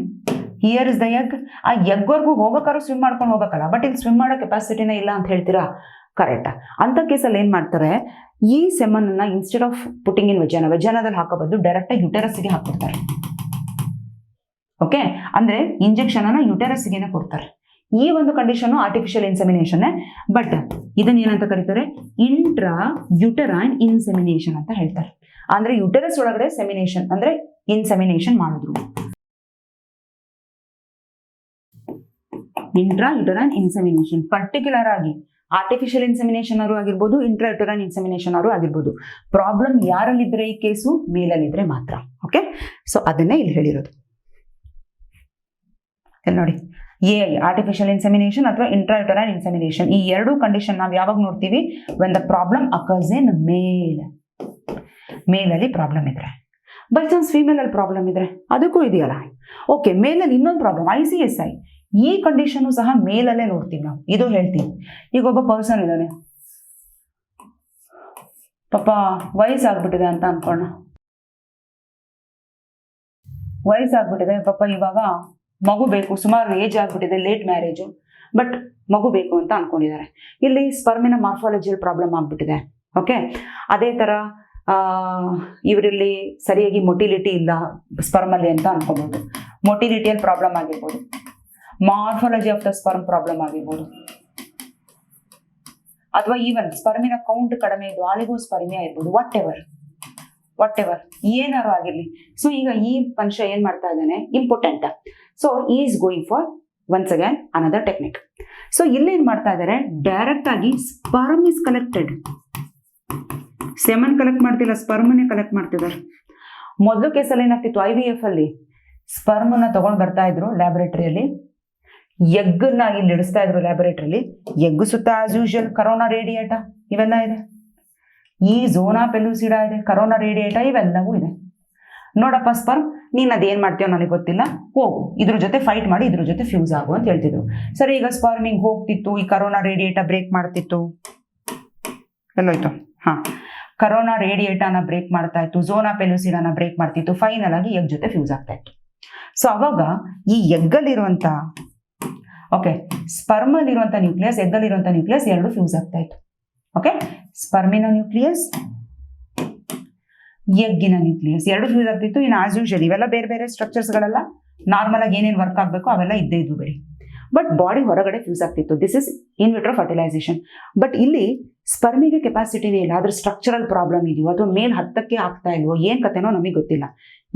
here is the egg. ಆ ಎಗ್ವರೆಗೂ ಹೋಗೋಕ್ಕಾರು ಸ್ವಿಮ್ ಮಾಡ್ಕೊಂಡು ಹೋಗಕ್ಕಲ್ಲ, ಬಟ್ ಇಲ್ಲಿ ಸ್ವಿಮ್ ಮಾಡೋ ಕೆಪಾಸಿಟಿನೇ ಇಲ್ಲ ಅಂತ ಹೇಳ್ತೀರಾ? ಕರೆಕ್ಟ್. ಅಂತ ಕೇಸಲ್ಲಿ ಏನ್ ಮಾಡ್ತಾರೆ? ಈ ಸೆಮನ್ ಅನ್ನ ಇನ್ಸ್ಟೆಡ್ ಆಫ್ ಪುಟಿಂಗ್ ಇನ್ ವಜಾನದಲ್ಲಿ ಹಾಕೋ ಬದಲು ಡೈರೆಕ್ಟ್ ಆಗಿ ಯುಟೆರಸ್ಗೆ ಹಾಕ್ಬಿಡ್ತಾರೆ. ಓಕೆ, ಅಂದ್ರೆ ಇಂಜೆಕ್ಷನ್ ಅನ್ನ ಯುಟೆರಸ್ಗೆನೆ ಕೊಡ್ತಾರೆ. ಈ ಒಂದು ಕಂಡೀಷನ್ ಆರ್ಟಿಫಿಷಿಯಲ್ ಇನ್ಸೆಮಿನೇಷನ್. ಬಟ್ ಇದನ್ನ ಏನಂತ ಕರೀತಾರೆ? ಇಂಟ್ರಾ ಯುಟರೈನ್ ಇನ್ಸೆಮಿನೇಷನ್ ಅಂತ ಹೇಳ್ತಾರೆ. ಅಂದ್ರೆ ಯುಟೆರಸ್ ಒಳಗಡೆ ಸೆಮಿನೇಷನ್ ಅಂದ್ರೆ ಇನ್ಸೆಮಿನೇಷನ್ ಮಾಡಿದ್ರು. ಇಂಟ್ರಾ ಯುಟರೈನ್ ಇನ್ಸೆಮಿನೇಷನ್, ಪರ್ಟಿಕ್ಯುಲರ್ ಆಗಿ ಆರ್ಟಿಫಿಷಿಯಲ್ ಇನ್ಸೆಮಿನೇಷನ್ ಅವರು ಆಗಿರ್ಬೋದು, ಇಂಟ್ರಾ ಯುಟರೈನ್ ಇನ್ಸೆಮಿನೇಷನ್ ಅವರು ಆಗಿರ್ಬೋದು. ಪ್ರಾಬ್ಲಮ್ ಯಾರಲ್ಲಿದ್ರೆ ಈ ಕೇಸು? ಮೇಲಲ್ಲಿದ್ರೆ ಮಾತ್ರ. ಓಕೆ, ಸೊ ಅದನ್ನೇ ಇಲ್ಲಿ ಹೇಳಿರೋದು. ಇಲ್ಲಿ ನೋಡಿ, AI ಆರ್ಟಿಫಿಷಿಯಲ್ ಇನ್ಸೆಮಿನೇಷನ್ ಅಥವಾ ಇಂಟ್ರಾಯುಟರೈನ್ ಇನ್ಸೆಮಿನೇಷನ್, ಈ ಎರಡೂ ಕಂಡೀಷನ್ ನಾವು ಯಾವಾಗ ನೋಡ್ತೀವಿ? When the problem occurs in male. ಮೇಲಲ್ಲಿ ಪ್ರಾಬ್ಲಮ್ ಇದ್ರೆ. ಬೈ ಚಾನ್ಸ್ ಫೀಮೇಲ್ ಅಲ್ಲಿ ಪ್ರಾಬ್ಲಮ್ ಇದ್ರೆ ಅದಕ್ಕೂ ಇದೆಯಲ್ಲ. ಓಕೆ, ಮೇಲಲ್ಲಿ ಇನ್ನೊಂದು ಪ್ರಾಬ್ಲಮ್ ICSI. ಈ ಕಂಡೀಷನ್ ಸಹ ಮೇಲಲ್ಲೇ ನೋಡ್ತೀವಿ ನಾವು. ಇದು ಹೇಳ್ತೀವಿ. ಈಗ ಒಬ್ಬ ಪರ್ಸನ್ ಇದ್ದಾನೆ, ಪಾಪ ವಯಸ್ಸಾಗ್ಬಿಟ್ಟಿದೆ ಅಂತ ಅನ್ಕೋಣ. ವಯಸ್ಸಾಗ್ಬಿಟ್ಟಿದೆ ಪಾಪ, ಇವಾಗ ಮಗು ಬೇಕು, ಸುಮಾರು ಏಜ್ ಆಗ್ಬಿಟ್ಟಿದೆ, ಲೇಟ್ ಮ್ಯಾರೇಜು, ಬಟ್ ಮಗು ಬೇಕು ಅಂತ ಅನ್ಕೊಂಡಿದ್ದಾರೆ. ಇಲ್ಲಿ ಸ್ಪರ್ಮಿನ ಮಾರ್ಫಾಲಜಿಯಲ್ ಪ್ರಾಬ್ಲಮ್ ಆಗ್ಬಿಟ್ಟಿದೆ. ಓಕೆ, ಅದೇ ತರ ಇವರಲ್ಲಿ ಸರಿಯಾಗಿ ಮೊಟಿಲಿಟಿ ಇಲ್ಲ ಸ್ಪರ್ಮಲ್ಲಿ ಅಂತ ಅನ್ಕೋಬಹುದು. ಮೊಟಿಲಿಟಿಯಲ್ಲಿ ಪ್ರಾಬ್ಲಮ್ ಆಗಿರ್ಬೋದು, morphology of the sperm problem ಆಗಿರ್ಬೋದು, ಅಥವಾ ಈವನ್ ಸ್ಪರ್ಮಿನ ಕೌಂಟ್ ಕಡಿಮೆ ಇದ್ದು ಆಲಿಗೋಸ್ಪರ್ಮಿಯಾ ಇರ್ಬೋದು, ವಾಟ್ ಎವರ್ ಏನಾರು ಆಗಿರ್ಲಿ. ಸೊ ಈಗ ಈ ಮನುಷ್ಯ ಏನ್ ಮಾಡ್ತಾ ಇದ್ದಾನೆ? Impotent. So is going for once again another technique. So ಇಲ್ಲೇನ್ ಮಾಡ್ತಾ ಇದ್ದಾರೆ, ಡೈರೆಕ್ಟ್ ಆಗಿ sperm is collected. Semen collect ಮಾಡ್ತಿಲ್ಲ, ಸ್ಪರ್ಮನ್ನೇ ಕಲೆಕ್ಟ್ ಮಾಡ್ತಿದ್ದಾರೆ. ಮೊದಲು ಕೇಸಲ್ಲಿ ಏನಾಗ್ತಿತ್ತು, IVF ಅಲ್ಲಿ ಸ್ಪರ್ಮನ್ನ ತಗೊಂಡ್ ಬರ್ತಾ ಇದ್ರು ಲ್ಯಾಬೊರೇಟರಿಯಲ್ಲಿ, ಎಗ್ಗನ್ನ ಇಲ್ಲಿ ಇಡಿಸ್ತಾ ಇದ್ರು ಲ್ಯಾಬೊರೇಟರಿಯಲ್ಲಿ. ಎಗ್ ಸುತ್ತ ಆಸ್ ಯೂಶುವಲ್ ಕರೋನಾ ರೇಡಿಯೇಟ ಇವೆಲ್ಲ ಇದೆ, ಈ ಝೋನಾ ಪೆಲುಸಿಡಾ ಇದೆ, ಕರೋನಾ ರೇಡಿಯೇಟ ಇವೆಲ್ಲವೂ ಇದೆ. ನೋಡಪ್ಪ ಸ್ಪರ್ಮ್, ನೀನ್ ಅದೇನ್ ಮಾಡ್ತೀಯೋ ನನಗೆ ಗೊತ್ತಿಲ್ಲ, ಹೋಗು ಇದ್ರ ಜೊತೆ ಫೈಟ್ ಮಾಡಿ ಇದ್ರ ಜೊತೆ ಫ್ಯೂಸ್ ಆಗು ಅಂತ ಹೇಳ್ತಿದ್ರು. ಸರಿ, ಈಗ ಸ್ಪರ್ಮಿಂಗ್ ಹೋಗ್ತಿತ್ತು, ಈ ಕರೋನಾ ರೇಡಿಯೇಟ ಬ್ರೇಕ್ ಮಾಡ್ತಿತ್ತು, ಎಲ್ಲೋಯ್ತು, ಹಾ, ಕರೋನಾ ರೇಡಿಯೇಟನ ಬ್ರೇಕ್ ಮಾಡ್ತಾ ಇತ್ತು, ಝೋನಾ ಪೆಲುಸಿಡಾನ ಬ್ರೇಕ್ ಮಾಡ್ತಿತ್ತು, ಫೈನಲ್ ಆಗಿ ಎಗ್ ಜೊತೆ ಫ್ಯೂಸ್ ಆಗ್ತಾ ಇತ್ತು. ಸೊ ಅವಾಗ ಈ ಎಗ್ಗಲ್ಲಿರುವಂತ ಓಕೆ ಸ್ಪರ್ಮಲ್ಲಿರುವಂತ ನ್ಯೂಕ್ಲಿಯಸ್, ಎಗ್ಗಲ್ಲಿರುವಂತ ನ್ಯೂಕ್ಲಿಯಸ್ ಎರಡು ಫ್ಯೂಸ್ ಆಗ್ತಾ ಇತ್ತು. ಓಕೆ, ಸ್ಪರ್ಮಿನ ನ್ಯೂಕ್ಲಿಯಸ್, ಎಗ್ಗಿನ ನ್ಯೂಕ್ಲಿಯಸ್ ಎರಡು ಫ್ಯೂಸ್ ಆಗ್ತಿತ್ತು. ಇನ್ನು ಆಸ್ ಯೂಶುವಲ್ ಇವೆಲ್ಲ ಬೇರೆ ಬೇರೆ ಸ್ಟ್ರಕ್ಚರ್ಸ್ಗಳೆಲ್ಲ ನಾರ್ಮಲ್ ಆಗಿ ಏನೇನು ವರ್ಕ್ ಆಗಬೇಕು ಅವೆಲ್ಲ ಇದ್ದೇ ಇದ್ವು ಬಿಡಿ. ಬಟ್ ಬಾಡಿ ಹೊರಗಡೆ ಫ್ಯೂಸ್ ಆಗ್ತಿತ್ತು. This is in vitro fertilization. But ಇಲ್ಲಿ ಸ್ಪರ್ಮಿಗೆ ಕೆಪಾಸಿಟಿನೇ ಇಲ್ಲ, ಅದ್ರ ಸ್ಟ್ರಕ್ಚರಲ್ ಪ್ರಾಬ್ಲಮ್ ಇದೆಯೋ ಅಥವಾ ಮೇಲ್ ಹತ್ತಕ್ಕೆ ಆಗ್ತಾ ಇಲ್ವೋ ಏನ್ ಕತೆನೋ ನಮಗೆ ಗೊತ್ತಿಲ್ಲ.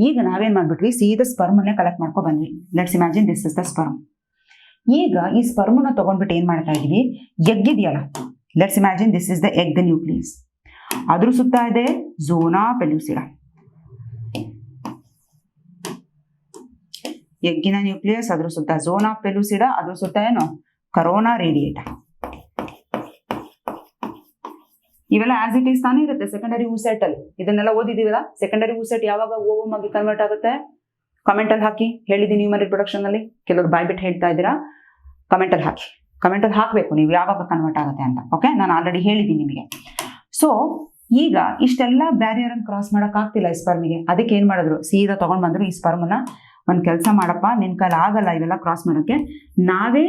ಈಗ ನಾವೇನ್ ಮಾಡ್ಬಿಟ್ವಿ, ಸೀದಾ ಸ್ಪರ್ಮನ್ನೇ ಕಲೆಕ್ಟ್ ಮಾಡ್ಕೊ ಬಂದ್ವಿ. Let's imagine this is the sperm. ಈಗ ಈ ಸ್ಪರ್ಮನ್ನ ತಗೊಂಡ್ಬಿಟ್ಟು ಏನ್ ಮಾಡ್ತಾ ಇದೀವಿ, ಎಗ್ ಇದೆಯಲ್ಲ, let's imagine this is the egg nucleus. ಅದ್ರ ಸುತ್ತ ಇದೆ ಝೋನಾ ಪೆಲುಸಿಡಾ, ಎಗ್ಗಿನ ನ್ಯೂಕ್ಲಿಯಸ್, ಅದ್ರ ಸುತ್ತ ಝೋನಾ ಪೆಲುಸಿಡಾ, ಅದ್ರ ಸುತ್ತ ಏನು ಕರೋನಾ ರೇಡಿಯೇಟ. ಇವೆಲ್ಲ ಆಸ್ ಇಟ್ ಈಸ್ ತಾನೇ ಇರುತ್ತೆ ಸೆಕೆಂಡರಿ ಊಸೆಟ್ ಅಲ್ಲಿ. ಇದನ್ನೆಲ್ಲ ಓದಿದೀವಲ್ಲ, ಸೆಕೆಂಡರಿ ಊಸೆಟ್ ಯಾವಾಗ ಓವಮ್ ಆಗಿ ಕನ್ವರ್ಟ್ ಆಗುತ್ತೆ, ಕಮೆಂಟ್ ಅಲ್ಲಿ ಹಾಕಿ. ಹೇಳಿದೀನಿ ಹ್ಯೂಮನ್ ರಿಪ್ರೊಡಕ್ಷನ್ ಅಲ್ಲಿ, ಕೆಲವರು ಬಾಯ್ಬಿಟ್ಟು ಹೇಳ್ತಾ ಇದ್ದೀರಾ, ಕಮೆಂಟ್ ಅಲ್ಲಿ ಹಾಕಿ. ಕಮೆಂಟ್ ಅಲ್ಲಿ ಹಾಕಬೇಕು ನೀವು ಯಾವಾಗ ಕನ್ವರ್ಟ್ ಆಗುತ್ತೆ ಅಂತ. ಓಕೆ, ನಾನು ಆಲ್ರೆಡಿ ಹೇಳಿದ್ದೀನಿ ನಿಮಗೆ. ಸೊ ಈಗ ಇಷ್ಟೆಲ್ಲ ಬ್ಯಾರಿಯರ್ ಅನ್ನು ಕ್ರಾಸ್ ಮಾಡಕ್ ಆಗ್ತಿಲ್ಲ ಈ ಸ್ಪರ್ಮಿಗೆ. ಅದಕ್ಕೆ ಏನ್ ಮಾಡಿದ್ರು, ಸೀದಾ ತಗೊಂಡ್ ಬಂದ್ರು ಈ ಸ್ಪರ್ಮನ್ನ. ಒಂದ್ ಕೆಲಸ ಮಾಡಪ್ಪ, ನಿನ್ ಕೈಲಿ ಆಗಲ್ಲ ಇವೆಲ್ಲ ಕ್ರಾಸ್ ಮಾಡಕ್ಕೆ, ನಾವೇ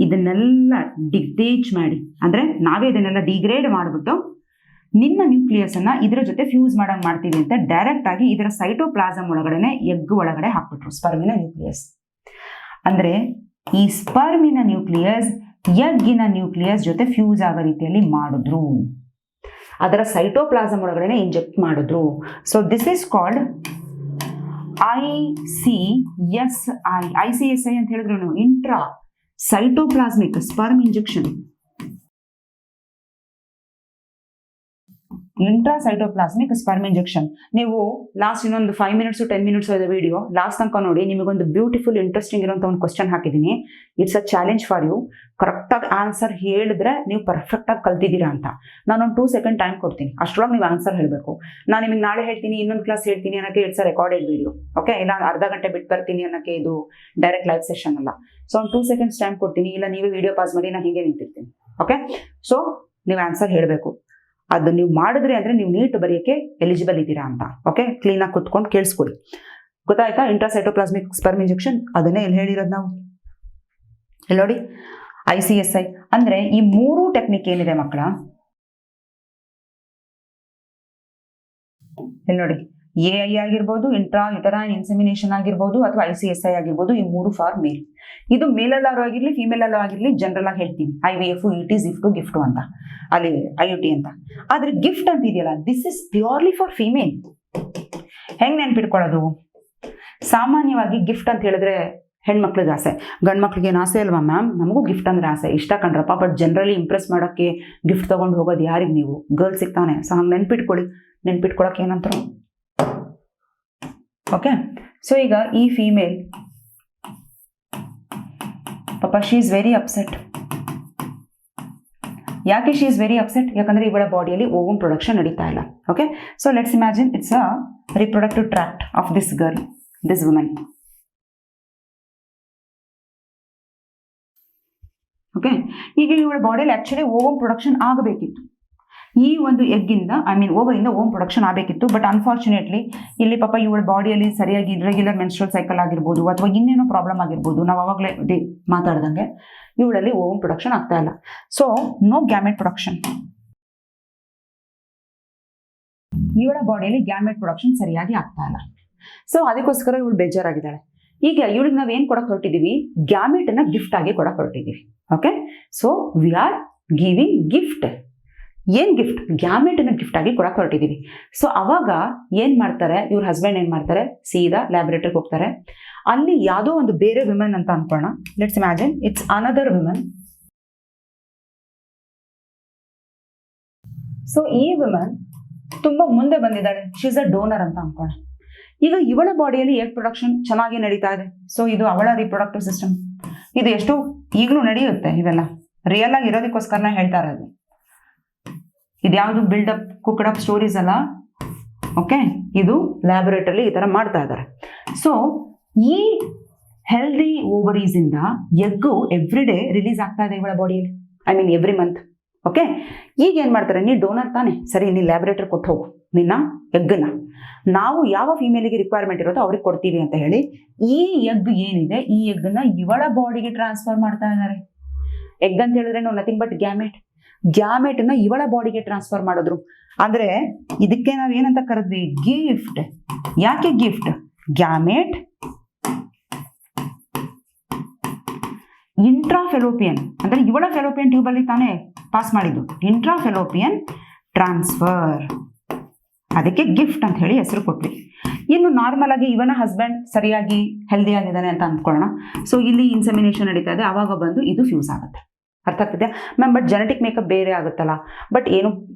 ಇದನ್ನೆಲ್ಲ ಡಿಗ್ರೇಡ್ ಮಾಡಿ, ಅಂದ್ರೆ ನಾವೇ ಇದನ್ನೆಲ್ಲ ಡಿಗ್ರೇಡ್ ಮಾಡಿಬಿಟ್ಟು ನಿನ್ನ ನ್ಯೂಕ್ಲಿಯಸ್ ಅನ್ನ ಇದರ ಜೊತೆ ಫ್ಯೂಸ್ ಮಾಡಂಗ್ ಮಾಡ್ತೀವಿ ಅಂತ ಡೈರೆಕ್ಟ್ ಆಗಿ ಇದರ ಸೈಟೋಪ್ಲಾಸಮ್ ಒಳಗಡೆನೆ ಎಗ್ ಒಳಗಡೆ ಹಾಕ್ಬಿಟ್ರು ಸ್ಪರ್ಮಿನ ನ್ಯೂಕ್ಲಿಯಸ್. ಅಂದ್ರೆ ಈ ಸ್ಪರ್ಮಿನ ನ್ಯೂಕ್ಲಿಯಸ್ ಎಗ್ಗಿನ ನ್ಯೂಕ್ಲಿಯಸ್ ಜೊತೆ ಫ್ಯೂಸ್ ಆಗೋ ರೀತಿಯಲ್ಲಿ ಮಾಡಿದ್ರು, ಅದರ ಸೈಟೋಪ್ಲಾಸಮ್ ಒಳಗಡೆ ಇಂಜೆಕ್ಟ್ ಮಾಡಿದ್ರು. So this is called ICSI ಅಂತ ಹೇಳಿದ್ರು ನೀವು, intra cytoplasmic sperm injection. Intracytoplasmic sperm injection. ನೀವು ಲಾಸ್ಟ್ ಇನ್ನೊಂದು 5 ಮಿನಿಟ್ಸ್ 10 ಮಿನಿಟ್ಸ್ ಇದೆ ವಿಡಿಯೋ, ಲಾಸ್ಟ್ ತನಕ ನೋಡಿ. ನಿಮಗೊಂದು ಬ್ಯೂಟಿಫುಲ್ ಇಂಟ್ರೆಸ್ಟಿಂಗ್ ಇರುವಂತ ಒಂದು ಕ್ವಶನ್ ಹಾಕಿದ್ದೀನಿ. It's a challenge for you. ಕರೆಕ್ಟಾಗಿ ಆನ್ಸರ್ ಹೇಳಿದ್ರೆ ನೀವು ಪರ್ಫೆಕ್ಟ್ ಆಗಿ ಕಲ್ತಿದ್ದೀರಾ ಅಂತ. ನಾನೊಂದು 2 ಸೆಕೆಂಡ್ ಟೈಮ್ ಕೊಡ್ತೀನಿ, ಅಷ್ಟರೊಳಗೆ ನೀವು ಆನ್ಸರ್ ಹೇಳಬೇಕು. ನಾನು ನಿಮಗೆ ನಾಳೆ ಹೇಳ್ತೀನಿ, ಇನ್ನೊಂದು ಕ್ಲಾಸ್ ಹೇಳ್ತೀನಿ ಅನ್ನೋಕ್ಕೆ it's a recorded video. Okay, ಇಲ್ಲ ಅರ್ಧ ಗಂಟೆ ಬಿಟ್ಟು ಬರ್ತೀನಿ ಅನ್ನೋಕ್ಕೆ ಇದು ಡೈರೆಕ್ಟ್ ಲೈವ್ ಸೆಷನ್ ಅಲ್ಲ. ಸೊ ಒಂದು 2 ಸೆಕೆಂಡ್ಸ್ ಟೈಮ್ ಕೊಡ್ತೀನಿ, ಇಲ್ಲ ನೀವೇ ವಿಡಿಯೋ ಪಾಸ್ ಮಾಡಿ, ನಾನು ಹೀಗೆ ನಿಂತಿರ್ತೀನಿ. ಓಕೆ, ಸೊ ನೀವು ಆನ್ಸರ್ ಹೇಳಬೇಕು. ಅದು ನೀವು ಮಾಡಿದ್ರಿ ಅಂದ್ರೆ ನೀವು ನೀಟ್ ಬರೆಯೋಕ್ಕೆ ಎಲಿಜಿಬಲ್ ಇದ್ದೀರಾ ಅಂತ. ಓಕೆ, ಕ್ಲೀನಾಗಿ ಕುತ್ಕೊಂಡು ಕೇಳಿಸ್ಕೊಳ್ಳಿ. ಗೊತ್ತಾಯ್ತಾ? ಇಂಟ್ರಾಸೈಟೋಪ್ಲಾಸ್ಮಿಕ್ ಸ್ಪರ್ಮ್ ಇಂಜೆಕ್ಷನ್ ಅದನ್ನೇ ಇಲ್ಲಿ ಹೇಳಿರೋದು ನಾವು. ಇಲ್ಲಿ ನೋಡಿ, ICSI ಅಂದ್ರೆ ಈ 3 ಟೆಕ್ನಿಕ್ ಏನಿದೆ ಮಕ್ಕಳ, ಇಲ್ಲಿ ನೋಡಿ, AI ಆಗಿರ್ಬೋದು, ಇಂಟ್ರಾ ಯುಟರೈನ್ ಇನ್ಸೆಮಿನೇಷನ್ ಆಗಿರ್ಬೋದು, ಅಥವಾ ICSI ಆಗಿರ್ಬೋದು, ಈ 3 ಫಾರ್ ಮೇಲ್. ಇದು ಮೇಲಲ್ಲಾರು ಆಗಿರ್ಲಿ ಫಿಮೇಲ್ ಅಲ್ಲೂ ಆಗಿರ್ಲಿ ಜನರಲ್ ಆಗಿ ಹೇಳ್ತೀವಿ IVF, ET, ZIFT, ಗಿಫ್ಟ್ ಅಂತ, ಅಲ್ಲಿ IUT ಅಂತ. ಆದ್ರೆ ಗಿಫ್ಟ್ ಅಂತ ಇದೆಯಲ್ಲ, this is purely for female. ಹೆಂಗ್ ನೆನ್ಪಿಟ್ಕೊಳ್ಳೋದು? ಸಾಮಾನ್ಯವಾಗಿ ಗಿಫ್ಟ್ ಅಂತ ಹೇಳಿದ್ರೆ ಹೆಣ್ಮಕ್ಳಿಗೆ ಆಸೆ, ಗಂಡು ಮಕ್ಳಿಗೆ ಏನು ಆಸೆ ಅಲ್ವಾ ಮ್ಯಾಮ್? ನಮಗೂ ಗಿಫ್ಟ್ ಅಂದ್ರೆ ಆಸೆ, ಇಷ್ಟ ಕಣ್ರಪ್ಪ. ಬಟ್ ಜನರಲಿ ಇಂಪ್ರೆಸ್ ಮಾಡೋಕ್ಕೆ ಗಿಫ್ಟ್ ತಗೊಂಡು ಹೋಗೋದು ಯಾರಿಗೆ? ನೀವು ಗರ್ಲ್ಸ್ ಸಿಗ್ತಾನೆ. ಸೊ ಹಂಗೆ ನೆನ್ಪಿಟ್ಕೊಳ್ಳಿ. ನೆನ್ಪಿಟ್ಕೊಳಕ್ಕೆ ಏನಂತಾರೆ? ಓಕೆ, ಸೊ ಈಗ ಈ ಫೀಮೇಲ್ ಪಾಪ ಶಿ ಈಸ್ ವೆರಿ ಅಪ್ಸೆಟ್. ಯಾಕೆ ಶಿ ಈಸ್ ವೆರಿ ಅಪ್ಸೆಟ್? ಯಾಕಂದ್ರೆ ಇವಳ ಬಾಡಿಯಲ್ಲಿ ಓವಮ್ ಪ್ರೊಡಕ್ಷನ್ ನಡೀತಾ ಇಲ್ಲ. Okay, so let's imagine it's a reproductive tract of this girl, this woman. Okay, ಈಗ ಇವಳ ಬಾಡಿಯಲ್ಲಿ ಆಕ್ಚುಲಿ ಓವಮ್ ಪ್ರೊಡಕ್ಷನ್ ಆಗಬೇಕಿತ್ತು. ಈ ಒಂದು ಎಗ್ಗಿಂದ ಓವರಿಂದ ಓವಮ್ ಪ್ರೊಡಕ್ಷನ್ ಆಗಬೇಕಿತ್ತು. ಬಟ್ ಅನ್ಫಾರ್ಚುನೇಟ್ಲಿ ಇಲ್ಲಿ ಪಾಪ ಇವಳ ಬಾಡಿಯಲ್ಲಿ ಸರಿಯಾಗಿ ಇರ್ರೆಗ್ಯುಲರ್ ಮೆನ್ಸ್ಟ್ರಲ್ ಸೈಕಲ್ ಆಗಿರ್ಬೋದು, ಅಥವಾ ಇನ್ನೇನೋ ಪ್ರಾಬ್ಲಮ್ ಆಗಿರ್ಬೋದು, ನಾವು ಅವಾಗಲೇ ಮಾತಾಡ್ದಂಗೆ ಇವಳಲ್ಲಿ ಓವಮ್ ಪ್ರೊಡಕ್ಷನ್ ಆಗ್ತಾ ಇಲ್ಲ. So no gamete production. ಇವಳ ಬಾಡಿಯಲ್ಲಿ ಗ್ಯಾಮೆಟ್ ಪ್ರೊಡಕ್ಷನ್ ಸರಿಯಾಗಿ ಆಗ್ತಾ ಇಲ್ಲ. ಸೊ ಅದಕ್ಕೋಸ್ಕರ ಇವಳು ಬೇಜಾರಾಗಿದ್ದಾಳೆ. ಈಗ ಇವಳಿಗೆ ನಾವು ಏನ್ ಕೊಡಕ್ ಹೊರಟಿದೀವಿ? ಗ್ಯಾಮೆಟ್ ಅನ್ನ ಗಿಫ್ಟ್ ಆಗಿ ಕೊಡಕ್ ಹೊರಟಿದೀವಿ. Okay, so we are giving gift. ಏನು ಗಿಫ್ಟ್? ಗ್ಯಾಮೆಟನ್ನು ಗಿಫ್ಟ್ ಆಗಿ ಕೊಡಕ್ಕೆ ಹೊರಟಿದ್ದೀವಿ. ಸೊ ಅವಾಗ ಏನು ಮಾಡ್ತಾರೆ, ಇವ್ರ ಹಸ್ಬೆಂಡ್ ಏನು ಮಾಡ್ತಾರೆ, ಸೀದಾ ಲ್ಯಾಬ್ರೇಟರಿಗೆ ಹೋಗ್ತಾರೆ. ಅಲ್ಲಿ ಯಾವುದೋ ಒಂದು ಬೇರೆ ವಿಮನ್ ಅಂತ ಅನ್ಕೋಣ. Let's imagine it's another women. So ಈ ವಿಮನ್ ತುಂಬ ಮುಂದೆ ಬಂದಿದ್ದಾಳೆ, ಶಿ ಇಸ್ ಅ ಡೋನರ್ ಅಂತ ಅನ್ಕೋಣ. ಈಗ ಇವಳ ಬಾಡಿಯಲ್ಲಿ ಎಗ್ ಪ್ರೊಡಕ್ಷನ್ ಚೆನ್ನಾಗಿ ನಡೀತಾ ಇದೆ. ಸೊ ಇದು ಅವಳ ರಿಪ್ರೊಡಕ್ಟಿವ್ ಸಿಸ್ಟಮ್. ಇದು ಎಷ್ಟು ಈಗಲೂ ನಡೆಯುತ್ತೆ. ಇವೆಲ್ಲ ರಿಯಲ್ ಆಗಿ ಇರೋದಕ್ಕೋಸ್ಕರನೇ ಹೇಳ್ತಾ ಇರೋದು. ಇದ್ಯಾವುದು ಬಿಲ್ಡಪ್ ಕುಕ್ಡ್ ಸ್ಟೋರೀಸ್ ಅಲ್ಲ. ಓಕೆ, ಇದು ಲ್ಯಾಬೊರೇಟರಿ ಈ ಥರ ಮಾಡ್ತಾ ಇದ್ದಾರೆ. ಸೊ ಈ ಹೆಲ್ದಿ ಓವರೀಸ್ ಇಂದ ಎಗ್ಗು ಎವ್ರಿ ಡೇ ರಿಲೀಸ್ ಆಗ್ತಾ ಇದೆ ಇವಳ ಬಾಡಿಯಲ್ಲಿ, I mean every month. Okay, ಈಗ ಏನು ಮಾಡ್ತಾರೆ, ನೀ ಡೋನರ್ ತಾನೆ, ಸರಿ ನೀನು ಲ್ಯಾಬೊರೇಟರಿ ಕೊಟ್ಟು ಹೋಗು ನಿನ್ನ ಎಗ್ಗನ್ನ, ನಾವು ಯಾವ ಫೀಮೇಲಿಗೆ ರಿಕ್ವೈರ್ಮೆಂಟ್ ಇರುತ್ತೋ ಅವ್ರಿಗೆ ಕೊಡ್ತೀವಿ ಅಂತ ಹೇಳಿ ಈ ಎಗ್ ಏನಿದೆ ಈ ಎಗ್ಗನ್ನ ಇವಳ ಬಾಡಿಗೆ ಟ್ರಾನ್ಸ್ಫರ್ ಮಾಡ್ತಾ ಇದ್ದಾರೆ. ಎಗ್ ಅಂತ ಹೇಳಿದ್ರೆ ನಥಿಂಗ್ ಬಟ್ ಗ್ಯಾಮೆಟನ್ನ ಇವಳ ಬಾಡಿಗೆ ಟ್ರಾನ್ಸ್ಫರ್ ಮಾಡಿದ್ರು. ಅಂದ್ರೆ ಇದಕ್ಕೆ ನಾವು ಏನಂತ ಕರೆದ್ವಿ, ಗಿಫ್ಟ್. ಯಾಕೆ ಗಿಫ್ಟ್? ಗ್ಯಾಮೆಟ್ ಇಂಟ್ರಾಫೆಲೋಪಿಯನ್ ಅಂದ್ರೆ ಇವಳ ಫೆಲೋಪಿಯನ್ ಟ್ಯೂಬ್ ಅಲ್ಲಿ ತಾನೇ ಪಾಸ್ ಮಾಡಿದ್ದು, ಇಂಟ್ರಾಫೆಲೋಪಿಯನ್ ಟ್ರಾನ್ಸ್ಫರ್, ಅದಕ್ಕೆ ಗಿಫ್ಟ್ ಅಂತ ಹೇಳಿ ಹೆಸರು ಕೊಟ್ವಿ. ಇನ್ನು ನಾರ್ಮಲ್ ಆಗಿ ಇವನ ಹಸ್ಬೆಂಡ್ ಸರಿಯಾಗಿ ಹೆಲ್ದಿ ಆಗಿದ್ದಾನೆ ಅಂತ ಅಂದ್ಕೊಳ್ಳೋಣ. ಸೊ ಇಲ್ಲಿ ಇನ್ಸೆಮಿನೇಷನ್ ನಡೀತಾ ಇದೆ, ಆವಾಗ ಬಂದು ಇದು ಫ್ಯೂಸ್ ಆಗುತ್ತೆ. ಅರ್ಥ ಆಗ್ತಿದೆ ಮ್ಯಾಮ್? ಬಟ್ ಜೆನೆಟಿಕ್ ಮೇಕಪ್ ಬೇರೆ ಆಗುತ್ತಲ್ಲ, ಬಟ್ ಏನು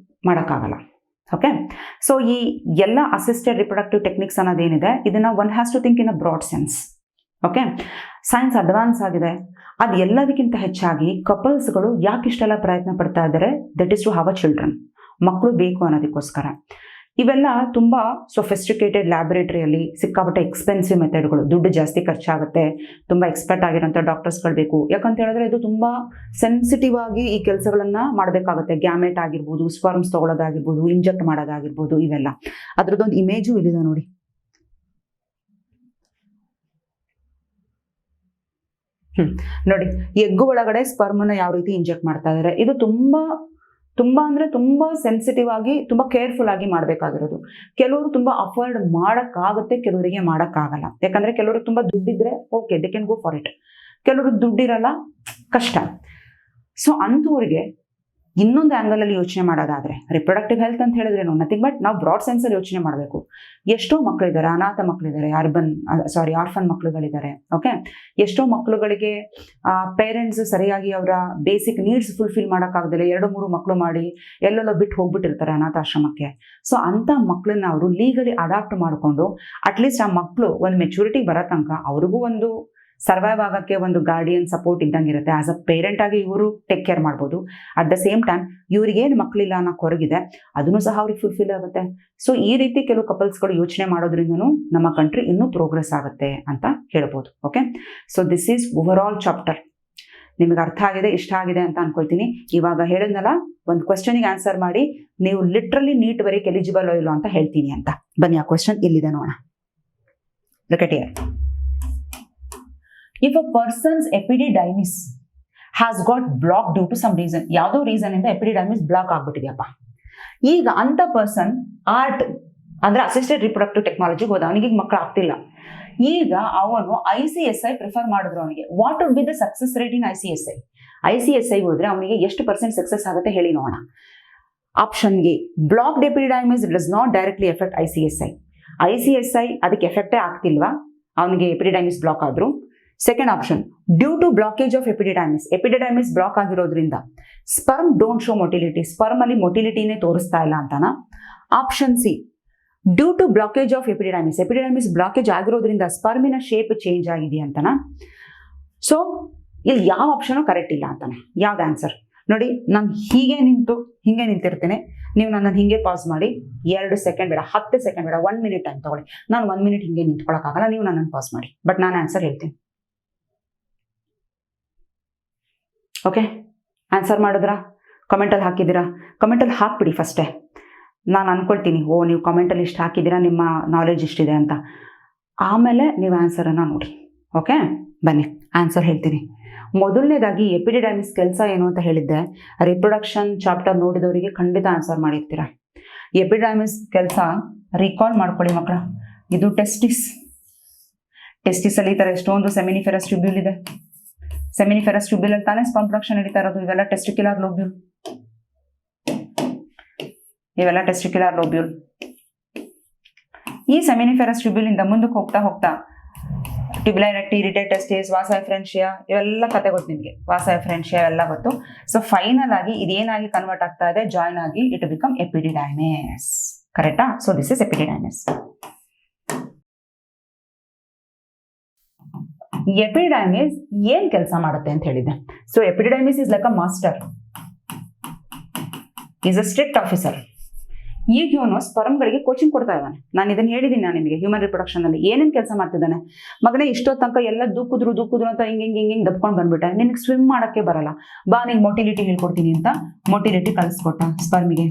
ಮಾಡೋಕ್ಕಾಗಲ್ಲ. ಓಕೆ, ಸೊ ಈ ಎಲ್ಲ ಅಸಿಸ್ಟೆಡ್ ರಿಪ್ರೊಡಕ್ಟಿವ್ ಟೆಕ್ನಿಕ್ಸ್ ಅನ್ನೋದೇನಿದೆ ಇದನ್ನ one has to think in a broad sense. Okay, science advance ಆಗಿದೆ. ಅದು ಎಲ್ಲದಕ್ಕಿಂತ ಹೆಚ್ಚಾಗಿ ಕಪಲ್ಸ್ಗಳು ಯಾಕೆ ಇಷ್ಟೆಲ್ಲ ಪ್ರಯತ್ನ ಪಡ್ತಾ ಇದ್ದಾರೆ, that is to have a children, ಮಕ್ಕಳು ಬೇಕು ಅನ್ನೋದಕ್ಕೋಸ್ಕರ. ಇವೆಲ್ಲ ತುಂಬ ಸೊಫಿಸ್ಟಿಕೇಟೆಡ್ ಲ್ಯಾಬೊರೇಟರಿಯಲ್ಲಿ ಸಿಕ್ಕಾಪಟ್ಟೆ ಎಕ್ಸ್ಪೆನ್ಸಿವ್ ಮೆಥಡ್ಗಳು, ದುಡ್ಡು ಜಾಸ್ತಿ ಖರ್ಚಾಗುತ್ತೆ, ತುಂಬ ಎಕ್ಸ್ಪರ್ಟ್ ಆಗಿರೋಂಥ ಡಾಕ್ಟರ್ಸ್ಗಳು ಬೇಕು. ಯಾಕಂತ ಹೇಳಿದ್ರೆ ಇದು ತುಂಬ ಸೆನ್ಸಿಟಿವ್ ಆಗಿ ಈ ಕೆಲಸಗಳನ್ನು ಮಾಡಬೇಕಾಗುತ್ತೆ. ಗ್ಯಾಮೆಟ್ ಆಗಿರ್ಬೋದು, ಸ್ಪರ್ಮ್ಸ್ ತೊಗೊಳೋದಾಗಿರ್ಬೋದು, ಇಂಜೆಕ್ಟ್ ಮಾಡೋದಾಗಿರ್ಬೋದು, ಇವೆಲ್ಲ ಅದ್ರದ್ದೊಂದು ಇಮೇಜು ಇಲ್ಲಿದೆ ನೋಡಿ. ನೋಡಿ, ಎಗ್ಗು ಒಳಗಡೆ ಸ್ಪರ್ಮನ್ನ ಯಾವ ರೀತಿ ಇಂಜೆಕ್ಟ್ ಮಾಡ್ತಾ ಇದ್ದಾರೆ. ಇದು ತುಂಬ ಅಂದ್ರೆ ತುಂಬ ಸೆನ್ಸಿಟಿವ್ ಆಗಿ ತುಂಬ ಕೇರ್ಫುಲ್ ಆಗಿ ಮಾಡಬೇಕಾಗಿರೋದು. ಕೆಲವರು ತುಂಬ ಅಫೋರ್ಡ್ ಮಾಡೋಕ್ಕಾಗುತ್ತೆ, ಕೆಲವರಿಗೆ ಮಾಡೋಕ್ಕಾಗಲ್ಲ. ಯಾಕಂದ್ರೆ ಕೆಲವ್ರಿಗೆ ತುಂಬ ದುಡ್ಡಿದ್ರೆ okay, they can go for it. ಕೆಲವ್ರಿಗೆ ದುಡ್ಡಿರಲ್ಲ, ಕಷ್ಟ. ಸೊ ಅಂಥವ್ರಿಗೆ ಇನ್ನೊಂದು ಆ್ಯಂಗಲಲ್ಲಿ ಯೋಚನೆ ಮಾಡೋದಾದರೆ, ರಿಪ್ರೊಡಕ್ಟಿವ್ ಹೆಲ್ತ್ ಅಂತ ಹೇಳಿದ್ರೆ ನಥಿಂಗ್ ಬಟ್ ನಾವು ಬ್ರಾಡ್ ಸೆನ್ಸಲ್ಲಿ ಯೋಚನೆ ಮಾಡಬೇಕು. ಎಷ್ಟೋ ಮಕ್ಕಳಿದ್ದಾರೆ, ಅನಾಥ ಮಕ್ಕಳಿದ್ದಾರೆ, ಆರ್ಫನ್ ಮಕ್ಕಳುಗಳಿದ್ದಾರೆ. ಓಕೆ, ಎಷ್ಟೋ ಮಕ್ಕಳುಗಳಿಗೆ ಪೇರೆಂಟ್ಸ್ ಸರಿಯಾಗಿ ಅವರ ಬೇಸಿಕ್ ನೀಡ್ಸ್ ಫುಲ್ಫಿಲ್ ಮಾಡೋಕ್ಕಾಗದಿಲ್ಲ, 2-3 ಮಕ್ಕಳು ಮಾಡಿ ಎಲ್ಲೆಲ್ಲೋ ಬಿಟ್ಟು ಹೋಗ್ಬಿಟ್ಟಿರ್ತಾರೆ ಅನಾಥಾಶ್ರಮಕ್ಕೆ. ಸೊ ಅಂಥ ಮಕ್ಕಳನ್ನ ಅವರು ಲೀಗಲಿ ಅಡಾಪ್ಟ್ ಮಾಡಿಕೊಂಡು ಅಟ್ಲೀಸ್ಟ್ ಆ ಮಕ್ಕಳು ಒಂದು ಮೆಚುರಿಟಿ ಬರೋ ತನಕ ಅವ್ರಿಗೂ ಒಂದು ಸರ್ವೈವ್ ಆಗೋಕ್ಕೆ ಒಂದು ಗಾರ್ಡಿಯನ್ ಸಪೋರ್ಟ್ ಇದ್ದಂಗೆ ಇರುತ್ತೆ. ಆಸ್ ಅ ಪೇರೆಂಟ್ ಆಗಿ ಇವರು ಟೇಕ್ ಕೇರ್ ಮಾಡ್ಬೋದು. ಅಟ್ ದ ಸೇಮ್ ಟೈಮ್ ಇವ್ರಿಗೇನು ಮಕ್ಕಳಿಲ್ಲ ಅನ್ನೋ ಕೊರಗಿದೆ ಅದನ್ನು ಸಹ ಅವ್ರಿಗೆ ಫುಲ್ಫಿಲ್ ಆಗುತ್ತೆ. ಸೊ ಈ ರೀತಿ ಕೆಲವು ಕಪಲ್ಸ್ಗಳು ಯೋಚನೆ ಮಾಡೋದ್ರಿಂದನೂ ನಮ್ಮ ಕಂಟ್ರಿ ಇನ್ನೂ ಪ್ರೋಗ್ರೆಸ್ ಆಗುತ್ತೆ ಅಂತ ಹೇಳ್ಬೋದು. Okay, so this is over all chapter. ನಿಮಗೆ ಅರ್ಥ ಆಗಿದೆ, ಇಷ್ಟ ಆಗಿದೆ ಅಂತ ಅನ್ಕೊಳ್ತೀನಿ. ಇವಾಗ ಹೇಳಿದ್ನಲ್ಲ, ಒಂದು ಕ್ವೆಶ್ಚನಿಗೆ ಆನ್ಸರ್ ಮಾಡಿ ನೀವು ಲಿಟ್ರಲಿ ನೀಟ್ ವರೆಗೆ ಎಲಿಜಿಬಲ್ ಇಲ್ಲೋ ಅಂತ ಹೇಳ್ತೀನಿ ಅಂತ. ಬನ್ನಿ ಆ ಕ್ವೆಶ್ಚನ್ ಇಲ್ಲಿದೆ ನೋಡೋಣ. Look at here. If a person's epididymis has got blocked due to some reason, ಯಾವುದೋ ರೀಸನ್ ಇಂದ ಎಪಿಡಿಡೈಮಿಸ್ ಬ್ಲಾಕ್ ಆಗ್ಬಿಟ್ಟಿದೆಯಪ್ಪ. ಈಗ ಅಂತ ಪರ್ಸನ್ ಆರ್ಟ್ ಅಂದ್ರೆ ಅಸಿಸ್ಟೆಡ್ ರಿಪ್ರೊಡಕ್ಟಿವ್ ಟೆಕ್ನಾಲಜಿಗೆ ಹೋದ, ಅವನಿಗೆ ಮಕ್ಕಳು ಆಗ್ತಿಲ್ಲ. ಈಗ ಅವನು ICSI ಪ್ರಿಫರ್ ಮಾಡಿದ್ರು. ಅವನಿಗೆ what would be the success rate in ICSI ಹೋದ್ರೆ ಅವನಿಗೆ ಎಷ್ಟು % ಸಕ್ಸಸ್ ಆಗುತ್ತೆ ಹೇಳಿ ನೋಡೋಣ. Option A, blocked epididymis does not directly effect ICSI ಅದಕ್ಕೆ ಎಫೆಕ್ಟೇ ಆಗ್ತಿಲ್ವಾ, ಅವನಿಗೆ ಎಪಿಡಿಡೈಮಿಸ್ ಬ್ಲಾಕ್ ಆದ್ರು. Second option, due to blockage of epididymis block ಆಗಿರೋದ್ರಿಂದ sperm don't show motility, sperm ಅಲ್ಲಿ ಮೊಟಿಲಿಟಿನೇ ತೋರಿಸ್ತಾ ಇಲ್ಲ ಅಂತಾನ. Option C, due to blockage of epididymis blockage ಆಗಿರೋದ್ರಿಂದ ಸ್ಪರ್ಮಿನ ಶೇಪ್ ಚೇಂಜ್ ಆಗಿದೆ ಅಂತಾನ. ಸೊ ಇಲ್ಲಿ ಯಾವ ಆಪ್ಷನ್ ಕರೆಕ್ಟ್ ಇಲ್ಲ ಅಂತಾನೆ. ಯಾವ್ದು ಆನ್ಸರ್ ನೋಡಿ. ನಾನು ಹಿಂಗೆ ನಿಂತಿರ್ತೇನೆ, ನೀವು ನನ್ನನ್ನು ಹಿಂಗೆ ಪಾಸ್ ಮಾಡಿ 2 ಸೆಕೆಂಡ್ ಬೇಡ, 10 ಸೆಕೆಂಡ್ ಬೇಡ, 1 ಮಿನಿಟ್ ಟೈಮ್ ತಗೊಳ್ಳಿ. ನಾನು 1 ಮಿನಿಟ್ ಹಿಂಗೆ ನಿಂತ್ಕೊಳ್ಳೋಕ್ಕಾಗಲ್ಲ, ನೀವು ನನ್ನನ್ನು ಪಾಸ್ ಮಾಡಿ, ಬಟ್ ನಾನು ಆನ್ಸರ್ ಹೇಳ್ತೀನಿ. ಓಕೆ, ಆನ್ಸರ್ ಮಾಡಿದ್ರಾ? ಕಮೆಂಟಲ್ಲಿ ಹಾಕಿದ್ದೀರಾ? ಕಮೆಂಟಲ್ಲಿ ಹಾಕ್ಬಿಡಿ ಫಸ್ಟೇ. ನಾನು ಅಂದ್ಕೊಳ್ತೀನಿ, ಓ ನೀವು ಕಮೆಂಟಲ್ಲಿ ಇಷ್ಟು ಹಾಕಿದ್ದೀರಾ, ನಿಮ್ಮ ನಾಲೆಜ್ ಇಷ್ಟಿದೆ ಅಂತ. ಆಮೇಲೆ ನೀವು ಆನ್ಸರನ್ನು ನೋಡಿ. ಓಕೆ, ಬನ್ನಿ ಆನ್ಸರ್ ಹೇಳ್ತೀನಿ. ಮೊದಲನೇದಾಗಿ ಎಪಿಡಿಡೈಮಿಸ್ ಕೆಲಸ ಏನು ಅಂತ ಹೇಳಿದ್ದೆ. ರಿಪ್ರೊಡಕ್ಷನ್ ಚಾಪ್ಟರ್ ನೋಡಿದವರಿಗೆ ಖಂಡಿತ ಆನ್ಸರ್ ಮಾಡಿರ್ತೀರ. ಎಪಿಡಿಡೈಮಿಸ್ ಕೆಲಸ ರೀಕಾಲ್ ಮಾಡ್ಕೊಳ್ಳಿ ಮಕ್ಕಳ. ಇದು ಟೆಸ್ಟಿಸಲ್ಲಿ ಈ ಥರ ಎಷ್ಟೊಂದು ಸೆಮಿನಿಫೆರಸ್ ಟ್ಯೂಬ್ಯೂಲ್ ಇದೆ. ಸೆಮಿನಿಫೆರಸ್ ಟ್ಯೂಬ್ಯೂಲ್ ತಾನೇ ಸ್ಪರ್ಮ್ ಪ್ರೊಡಕ್ಷನ್ ನಡೀತಾ ಇರೋದು. ಇವೆಲ್ಲ ಟೆಸ್ಟಿಕ್ಯುಲರ್ ಲೋಬ್ಯೂಲ್. ಇವೆಲ್ಲ ಟೆಸ್ಟಿಕ್ಯುಲರ್ ಲೋಬ್ಯೂಲ್. ಈ ಸೆಮಿನಿಫೆರಸ್ ಟ್ಯೂಬ್ಯೂಲ್ ಇಂದ ಮುಂದಕ್ಕೆ ಹೋಗ್ತಾ ಹೋಗ್ತಾ ಟ್ಯೂಬ್ಯುಲರ್ ರೆಕ್ಟಿ, ಇರಿಟೇಟ್ ಟೆಸ್ಟಿಸ್, ವಾಸಾ ಎಫ್ರೆನ್ಷಿಯಾ ಇವೆಲ್ಲ ಕತೆ ಗೊತ್ತು ನಿಮಗೆ. ವಾಸಾ ಎಫ್ರೆನ್ಷಿಯಾ ಎಲ್ಲ ಗೊತ್ತು. ಸೊ ಫೈನಲ್ ಆಗಿ ಇದೇನಾಗಿ ಕನ್ವರ್ಟ್ ಆಗ್ತಾ ಇದೆ, ಜಾಯಿನ್ ಆಗಿ ಇಟ್ ಬಿಕಮ್ ಎಪಿಡಿಡೈಮಿಸ್. ಕರೆಕ್ಟಾ? So this is epididymis. Epididymis ಏನ್ ಕೆಲಸ ಮಾಡುತ್ತೆ ಅಂತ ಹೇಳಿದ್ದೆ. So epididymis is like a master, is a strict officer. ಈಗ ಇವನು ಸ್ಪರ್ಮ್ಗಳಿಗೆ ಕೋಚಿಂಗ್ ಕೊಡ್ತಾ ಇದ್ದಾನೆ. ನಾನು ಇದನ್ನ ಹೇಳಿದ್ದೀನಿ ನಿಮಗೆ ಹ್ಯೂಮನ್ ರಿಪ್ರೊಡಕ್ಷನ್ ಅಲ್ಲಿ ಏನೇನು ಕೆಲಸ ಮಾಡ್ತಿದ್ದಾನೆ. ಮಗನೇ ಇಷ್ಟೋ ತನಕ ಎಲ್ಲ ದೂಕುದ್ರು ಅಂತ ಹಿಂಗೆ ದಬ್ಕೊಂಡು ಬಂದ್ಬಿಟ್ಟೆ, ನಿನಗೆ ಸ್ವಿಮ್ ಮಾಡಕ್ಕೆ ಬರಲ್ಲ, ಬಾ ನಿಂಗೆ ಮೊಟಿಲಿಟಿ ಹೇಳ್ಕೊಡ್ತೀನಿ ಅಂತ ಮೊಟಿಲಿಟಿ ಕಳಿಸ್ಕೊಟ್ಟ ಸ್ಪರ್ಮಿಗೆ.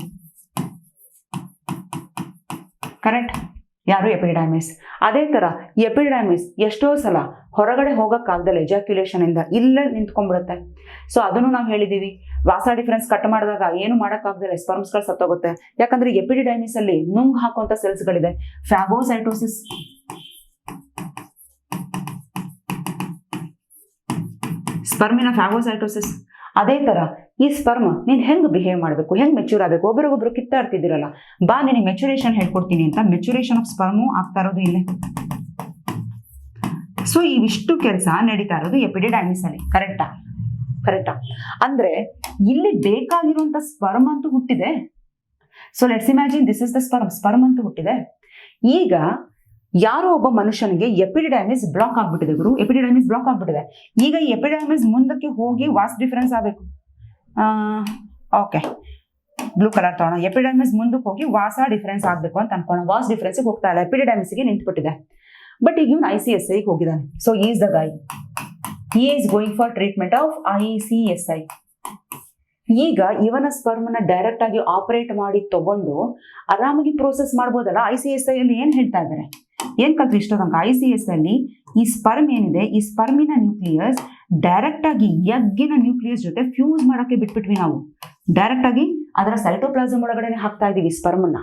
ಕರೆಕ್ಟ್? ಯಾರು? ಎಪಿಡಿಡೈಮಿಸ್. ಅದೇ ತರ ಎಪಿಡಿಡೈಮಿಸ್ ಎಷ್ಟೋ ಸಲ ಹೊರಗಡೆ ಹೋಗಕ್ಕಾಗ್ದಲ್ಲ ಎಜಾಕ್ಯುಲೇಷನ್ ಇಂದ ಇಲ್ಲೇ ನಿಂತ್ಕೊಂಡ್ಬಿಡುತ್ತೆ. ಸೊ ಅದನ್ನು ನಾವು ಹೇಳಿದೀವಿ, ವಾಸಾ ಡಿಫರೆನ್ಸ್ ಕಟ್ ಮಾಡಿದಾಗ ಏನು ಮಾಡೋಕ್ಕಾಗ್ದಲ್ಲ ಸ್ಪರ್ಮ್ಸ್ಗಳು ಸತ್ತೋಗುತ್ತೆ. ಯಾಕಂದ್ರೆ ಎಪಿಡಿಡೈಮಿಸ್ ಅಲ್ಲಿ ನುಂಗ್ ಹಾಕುವಂತ ಸೆಲ್ಸ್ಗಳಿದೆ, ಫ್ಯಾಗೋಸೈಟೋಸಿಸ್. ಸ್ಪರ್ಮಿನ ಫ್ಯಾಗೋಸೈಟೋಸಿಸ್. ಅದೇ ತರ ಈ ಸ್ಪರ್ಮ್ ನೀನ್ ಹೆಂಗ್ ಬಿಹೇವ್ ಮಾಡಬೇಕು, ಹೆಂಗ್ ಮೆಚೂರ್ ಆಗಬೇಕು, ಒಬ್ಬರಿಗೊಬ್ರು ಕಿತ್ತಾಡ್ತಿದ್ದೀರಲ್ಲ, ಬಾ ನಿನಗೆ ಮೆಚುರೇಷನ್ ಹೇಳ್ಕೊಡ್ತೀನಿ ಅಂತ ಮೆಚುರೇಷನ್ ಆಫ್ ಸ್ಪರ್ಮು ಆಗ್ತಾ ಇರೋದು ಇಲ್ಲೇ. ಸೊ ಇವಿಷ್ಟು ಕೆಲಸ ನಡೀತಾ ಇರೋದು ಎಪಿಡಿಡೈಮಿಸ್ ಅಲ್ಲಿ. ಕರೆಕ್ಟಾ? ಅಂದ್ರೆ ಇಲ್ಲಿ ಬೇಕಾಗಿರುವಂತ ಸ್ಪರ್ಮ್ ಅಂತೂ ಹುಟ್ಟಿದೆ. So let's imagine this is the sperm ಅಂತೂ ಹುಟ್ಟಿದೆ. ಈಗ ಯಾರೋ ಒಬ್ಬ ಮನುಷ್ಯನಿಗೆ ಎಪಿಡಿಡೈಮಿಸ್ ಬ್ಲಾಕ್ ಆಗ್ಬಿಟ್ಟಿದೆ ಗುರು, ಎಪಿಡಿಡೈಮಿಸ್ ಬ್ಲಾಕ್ ಆಗ್ಬಿಟ್ಟಿದೆ. ಈಗ ಈ ಎಪಿಡಿಡೈಮಿಸ್ ಮುಂದಕ್ಕೆ ಹೋಗಿ ವಾಸ್ ಡಿಫರೆನ್ಸ್ ಆಗಬೇಕು. ಓಕೆ, ಬ್ಲೂ ಕಲರ್ ತಗೋಣ. ಎಪಿಡಿಡೈಮಿಸ್ ಮುಂದಕ್ಕೆ ಹೋಗಿ ವಾಸಾ ಡಿಫರೆನ್ಸ್ ಆಗಬೇಕು ಅಂತ ಅನ್ಕೋಣ. ವಾಸ್ ಡಿಫರೆನ್ಸ್ಗೆ ಹೋಗ್ತಾ ಇಲ್ಲ, ಎಪಿಡಿಡೈಮಿಸ್ಗೆ ನಿಂತ್ಬಿಟ್ಟಿದೆ. ಬಟ್ ಈಗ ಇವನು ICSIಗೆ ಹೋಗಿದ್ದಾನೆ. So is the Guy, he is going for treatment of ICSI. ಈಗ ಇವನ ಸ್ಪರ್ಮ್ನ ಡೈರೆಕ್ಟ್ ಆಗಿ ಆಪರೇಟ್ ಮಾಡಿ ತಗೊಂಡು ಆರಾಮಾಗಿ ಪ್ರೋಸೆಸ್ ಮಾಡ್ಬೋದಲ್ಲ. ICSI ಅಲ್ಲಿ ಏನ್ ಹೇಳ್ತಾ ಇದ್ದಾರೆ, ಏನ್ ಕಲ್ತ್ರಿ ಇಷ್ಟೋ ತನಕ? ICSI ಅಲ್ಲಿ ಈ ಸ್ಪರ್ಮ್ ಏನಿದೆ, ಈ ಸ್ಪರ್ಮಿನ ನ್ಯೂಕ್ಲಿಯಸ್ ಡೈರೆಕ್ಟ್ ಆಗಿ ಎಗ್ಗಿನ ನ್ಯೂಕ್ಲಿಯಸ್ ಜೊತೆ ಫ್ಯೂಸ್ ಮಾಡಕ್ಕೆ ಬಿಟ್ಬಿಟ್ವಿ ನಾವು. ಡೈರೆಕ್ಟ್ ಆಗಿ ಅದರ ಸೈಟೋಪ್ಲಾಸಮ್ ಒಳಗಡೆ ಹಾಕ್ತಾ ಇದೀವಿ ಸ್ಪರ್ಮ್ನ.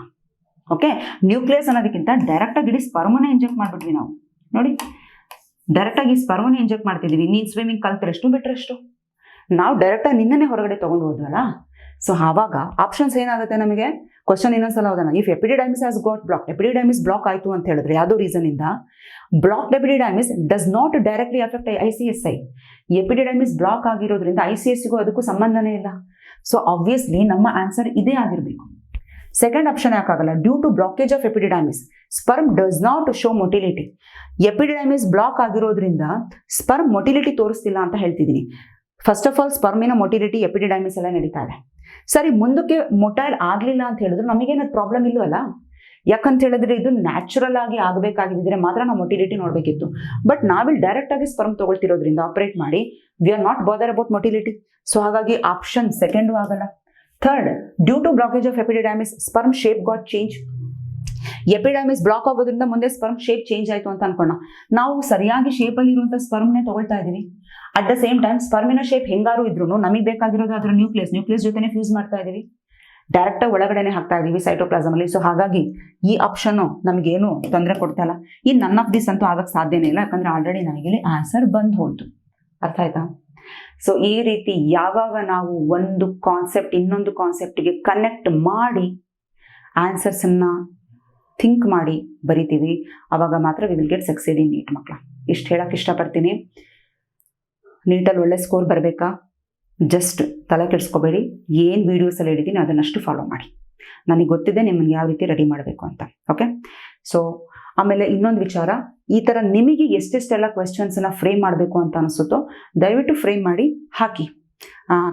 ಓಕೆ, ನ್ಯೂಕ್ಲಿಯಸ್ ಅನ್ನೋದಕ್ಕಿಂತ ಡೈರೆಕ್ಟ್ ಆಗಿ ಇಡೀ ಸ್ಪರ್ಮನ್ನ ಇಂಜೆಕ್ಟ್ ಮಾಡ್ಬಿಟ್ವಿ ನಾವು. ನೋಡಿ, ಡೈರೆಕ್ಟ್ ಆಗಿ ಸ್ಪರ್ಮನ್ನ ಇಂಜೆಕ್ಟ್ ಮಾಡ್ತಿದೀವಿ. ನೀನ್ ಸ್ವಿಮ್ಮಿಂಗ್ ಕಲ್ತ್ರೆಷ್ಟು ಬಿಟ್ರೆಷ್ಟು, ನಾವು ಡೈರೆಕ್ಟ್ ಆಗಿ ನಿನ್ನೇ ಹೊರಗಡೆ ತಗೊಂಡು ಹೋದ್ವಲ್ಲ. ಸೊ ಆವಾಗ ಆಪ್ಷನ್ಸ್ ಏನಾಗುತ್ತೆ ನಮಗೆ? ಕ್ವಶನ್ ಇನ್ನೊಂದ್ಸಲ ಹೋಗೋಣ. If epididymis has got block, epididymis block ಆಯ್ತು ಅಂತ ಹೇಳಿದ್ರೆ ಯಾವುದೋ ರೀಸನ್ ಇಂದ, blocked epididymis does not directly affect ICSI. Epididymis block ಆಗಿರೋದ್ರಿಂದ ICSIಗೂ ಅದಕ್ಕೂ ಸಂಬಂಧನೇ ಇಲ್ಲ. ಸೊ ಆಬ್ವಿಯಸ್ಲಿ ನಮ್ಮ ಆನ್ಸರ್ ಇದೇ ಆಗಿರ್ಬೇಕು. ಸೆಕೆಂಡ್ ಆಪ್ಷನ್ ಯಾಕಾಗಲ್ಲ? Due to blockage of epididymis sperm does not show motility. Epididymis block ಆಗಿರೋದ್ರಿಂದ ಸ್ಪರ್ಮ್ ಮೊಟಿಲಿಟಿ ತೋರಿಸ್ತಿಲ್ಲ ಅಂತ ಹೇಳ್ತಿದ್ದೀನಿ. ಫಸ್ಟ್ ಆಫ್ ಆಲ್ ಸ್ಪರ್ಮಿನ ಮೊಟಿಲಿಟಿ ಎಪಿಡಿಡೈಮಿಸ್ ಎಲ್ಲ ನಡೀತಾ ಇದೆ. ಸರಿ, ಮುಂದಕ್ಕೆ ಮೊಟೈಲ್ ಆಗ್ಲಿಲ್ಲ ಅಂತ ಹೇಳಿದ್ರು ನಮಗೇನದು ಪ್ರಾಬ್ಲಮ್ ಇಲ್ವಲ್ಲ. ಯಾಕಂತ ಹೇಳಿದ್ರೆ ಇದು ನ್ಯಾಚುರಲ್ ಆಗಿ ಆಗಬೇಕಾಗಿದ್ರೆ ಮಾತ್ರ ನಾವು ಮೊಟಿಲಿಟಿ ನೋಡಬೇಕಿತ್ತು. ಬಟ್ ನಾವಿಲ್ಲಿ ಡೈರೆಕ್ಟ್ ಆಗಿ ಸ್ಪರ್ಮ್ ತಗೊಳ್ತಿರೋದ್ರಿಂದ ಆಪರೇಟ್ ಮಾಡಿ we are not bother about motility. So ಹಾಗಾಗಿ ಆಪ್ಷನ್ ಸೆಕೆಂಡು ಆಗಲ್ಲ. Third, due to blockage of epididymis sperm shape got change. Epididymis block ಆಗೋದ್ರಿಂದ ಮುಂದೆ ಸ್ಪರ್ಮ್ ಶೇಪ್ ಚೇಂಜ್ ಆಯ್ತು ಅಂತ ಅನ್ಕೋಣ. ನಾವು ಸರಿಯಾಗಿ ಶೇಪಲ್ಲಿ ಇರುವಂತ ಸ್ಪರ್ಮ್ನೇ ತಗೊಳ್ತಾ ಇದೀವಿ. ಅಟ್ ದ ಸೇಮ್ ಟೈಮ್ ಸ್ಪರ್ಮಿನ ಶೇಪ್ ಹೆಂಗಾರು ಇದ್ರು ನಮಗೆ ಬೇಕಾಗಿರೋದು ಅದರ ನ್ಯೂಕ್ಲಿಯಸ್ ಜೊತೆನೆ ಫ್ಯೂಸ್ ಮಾಡ್ತಾ ಇದೀವಿ, ಡೈರೆಕ್ಟ್ ಆಗಿ ಒಳಗಡೆನೆ ಹಾಕ್ತಾ ಇದೀವಿ ಸೈಟೋಪ್ಲಾಸಮ್ ಅಲ್ಲಿ. ಸೊ ಹಾಗಾಗಿ ಈ ಆಪ್ಷನ್ ನಮಗೇನು ತೊಂದರೆ ಕೊಡ್ತಾ ಇಲ್ಲ. ಈ ನನ್ ಆಫ್ ದಿಸ್ ಅಂತೂ ಆಗಕ್ಕೆ ಸಾಧ್ಯನೇ ಇಲ್ಲ, ಯಾಕಂದ್ರೆ ಆಲ್ರೆಡಿ ನನಗೆ ಆನ್ಸರ್ ಬಂದ್ ಹೋಯ್ತು. ಅರ್ಥ ಆಯ್ತಾ? ಸೊ ಈ ರೀತಿ ಯಾವಾಗ ನಾವು ಒಂದು ಕಾನ್ಸೆಪ್ಟ್ ಇನ್ನೊಂದು ಕಾನ್ಸೆಪ್ಟ್ಗೆ ಕನೆಕ್ಟ್ ಮಾಡಿ ಆನ್ಸರ್ಸ್ ಅನ್ನ ಥಿಂಕ್ ಮಾಡಿ ಬರಿತೀವಿ, ಅವಾಗ ಮಾತ್ರ we will get succeed in NEET. ಮಕ್ಕಳ ಇಷ್ಟು ಹೇಳಕ್ ಇಷ್ಟಪಡ್ತೀನಿ. ನೀಟಲ್ಲಿ ಒಳ್ಳೆ ಸ್ಕೋರ್ ಬರಬೇಕಾ? ಜಸ್ಟ್ ತಲೆ ಕೆಡಿಸ್ಕೋಬೇಡಿ. ಏನು ವೀಡಿಯೋಸಲ್ಲಿ ಹೇಳಿದ್ದೀನಿ ಅದನ್ನಷ್ಟು ಫಾಲೋ ಮಾಡಿ. ನನಗೆ ಗೊತ್ತಿದೆ ನಿಮ್ಮನ್ನು ಯಾವ ರೀತಿ ರೆಡಿ ಮಾಡಬೇಕು ಅಂತ. ಓಕೆ, ಸೊ ಆಮೇಲೆ ಇನ್ನೊಂದು ವಿಚಾರ, ಈ ಥರ ನಿಮಗೆ ಎಷ್ಟೆಷ್ಟೆಲ್ಲ ಕ್ವೆಶ್ಚನ್ಸನ್ನ ಫ್ರೇಮ್ ಮಾಡಬೇಕು ಅಂತ ಅನಿಸುತ್ತೋ ದಯವಿಟ್ಟು ಫ್ರೇಮ್ ಮಾಡಿ ಹಾಕಿ,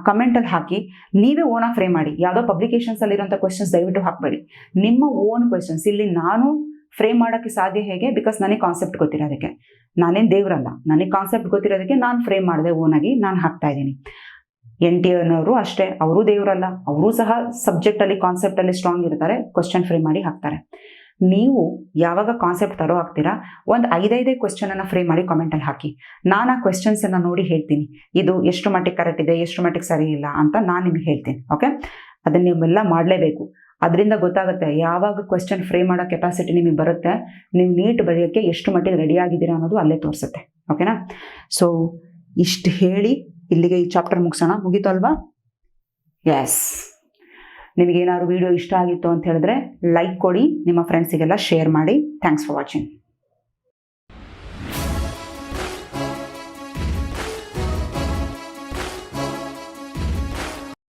ಕಮೆಂಟಲ್ಲಿ ಹಾಕಿ. ನೀವೇ ಓನಾಗಿ ಫ್ರೇಮ್ ಮಾಡಿ. ಯಾವುದೋ ಪಬ್ಲಿಕೇಶನ್ಸಲ್ಲಿರೋಂಥ ಕ್ವೆಶ್ಚನ್ಸ್ ದಯವಿಟ್ಟು ಹಾಕಬೇಡಿ. ನಿಮ್ಮ ಓನ್ ಕ್ವೆಶ್ಚನ್ಸ್. ಇಲ್ಲಿ ನಾನು ಫ್ರೇಮ್ ಮಾಡೋಕ್ಕೆ ಸಾಧ್ಯ ಹೇಗೆ? ಬಿಕಾಸ್ ನನಗೆ ಕಾನ್ಸೆಪ್ಟ್ ಗೊತ್ತಿರೋದಕ್ಕೆ. ನಾನೇನು ದೇವರಲ್ಲ, ನನಗೆ ಕಾನ್ಸೆಪ್ಟ್ ಗೊತ್ತಿರೋದಕ್ಕೆ ನಾನು ಫ್ರೇಮ್ ಮಾಡಿದೆ, ಓನಾಗಿ ನಾನು ಹಾಕ್ತಾ ಇದ್ದೀನಿ. NTನವರು ಅಷ್ಟೇ, ಅವರು ದೇವರಲ್ಲ, ಅವರು ಸಹ ಸಬ್ಜೆಕ್ಟಲ್ಲಿ ಕಾನ್ಸೆಪ್ಟಲ್ಲಿ ಸ್ಟ್ರಾಂಗ್ ಇರ್ತಾರೆ, ಕ್ವೆಶ್ಚನ್ ಫ್ರೇಮ್ ಮಾಡಿ ಹಾಕ್ತಾರೆ. ನೀವು ಯಾವಾಗ ಕಾನ್ಸೆಪ್ಟ್ ತರೋ ಹಾಕ್ತೀರಾ ಒಂದು 5 ಕ್ವೆಶ್ಚನ್ ಅನ್ನ ಫ್ರೇಮ್ ಮಾಡಿ ಕಾಮೆಂಟಲ್ಲಿ ಹಾಕಿ. ನಾನು ಆ ಕ್ವೆಶ್ಚನ್ಸ್ ಅನ್ನ ನೋಡಿ ಹೇಳ್ತೀನಿ, ಇದು ಎಷ್ಟು ಮಟ್ಟಿಗೆ ಕರೆಕ್ಟ್ ಇದೆ, ಎಷ್ಟು ಮಟ್ಟಿಗೆ ಸರಿ ಇಲ್ಲ ಅಂತ ನಾನು ನಿಮ್ಗೆ ಹೇಳ್ತೀನಿ. ಓಕೆ, ಅದನ್ನ ನೀವೆಲ್ಲ ಮಾಡಲೇಬೇಕು. ಅದರಿಂದ ಗೊತ್ತಾಗುತ್ತೆ ಯಾವಾಗ ಕ್ವೆಶ್ಚನ್ ಫ್ರೇಮ್ ಮಾಡೋ ಕೆಪಾಸಿಟಿ ನಿಮಗೆ ಬರುತ್ತೆ, ನೀವು ನೀಟ್ ಬರೆಯೋಕ್ಕೆ ಎಷ್ಟು ಮಟ್ಟಿಗೆ ರೆಡಿ ಆಗಿದ್ದೀರಾ ಅನ್ನೋದು ಅಲ್ಲೇ ತೋರಿಸುತ್ತೆ. ಓಕೆನಾ? ಸೊ ಇಷ್ಟು ಹೇಳಿ ಇಲ್ಲಿಗೆ ಈ ಚಾಪ್ಟರ್ ಮುಗಿಸೋಣ. ಮುಗೀತು ಅಲ್ವಾ? ಎಸ್, ನಿಮಗೇನಾದ್ರು ವಿಡಿಯೋ ಇಷ್ಟ ಆಗಿತ್ತು ಅಂತ ಹೇಳಿದ್ರೆ ಲೈಕ್ ಕೊಡಿ, ನಿಮ್ಮ ಫ್ರೆಂಡ್ಸಿಗೆಲ್ಲ ಶೇರ್ ಮಾಡಿ. Thanks for watching.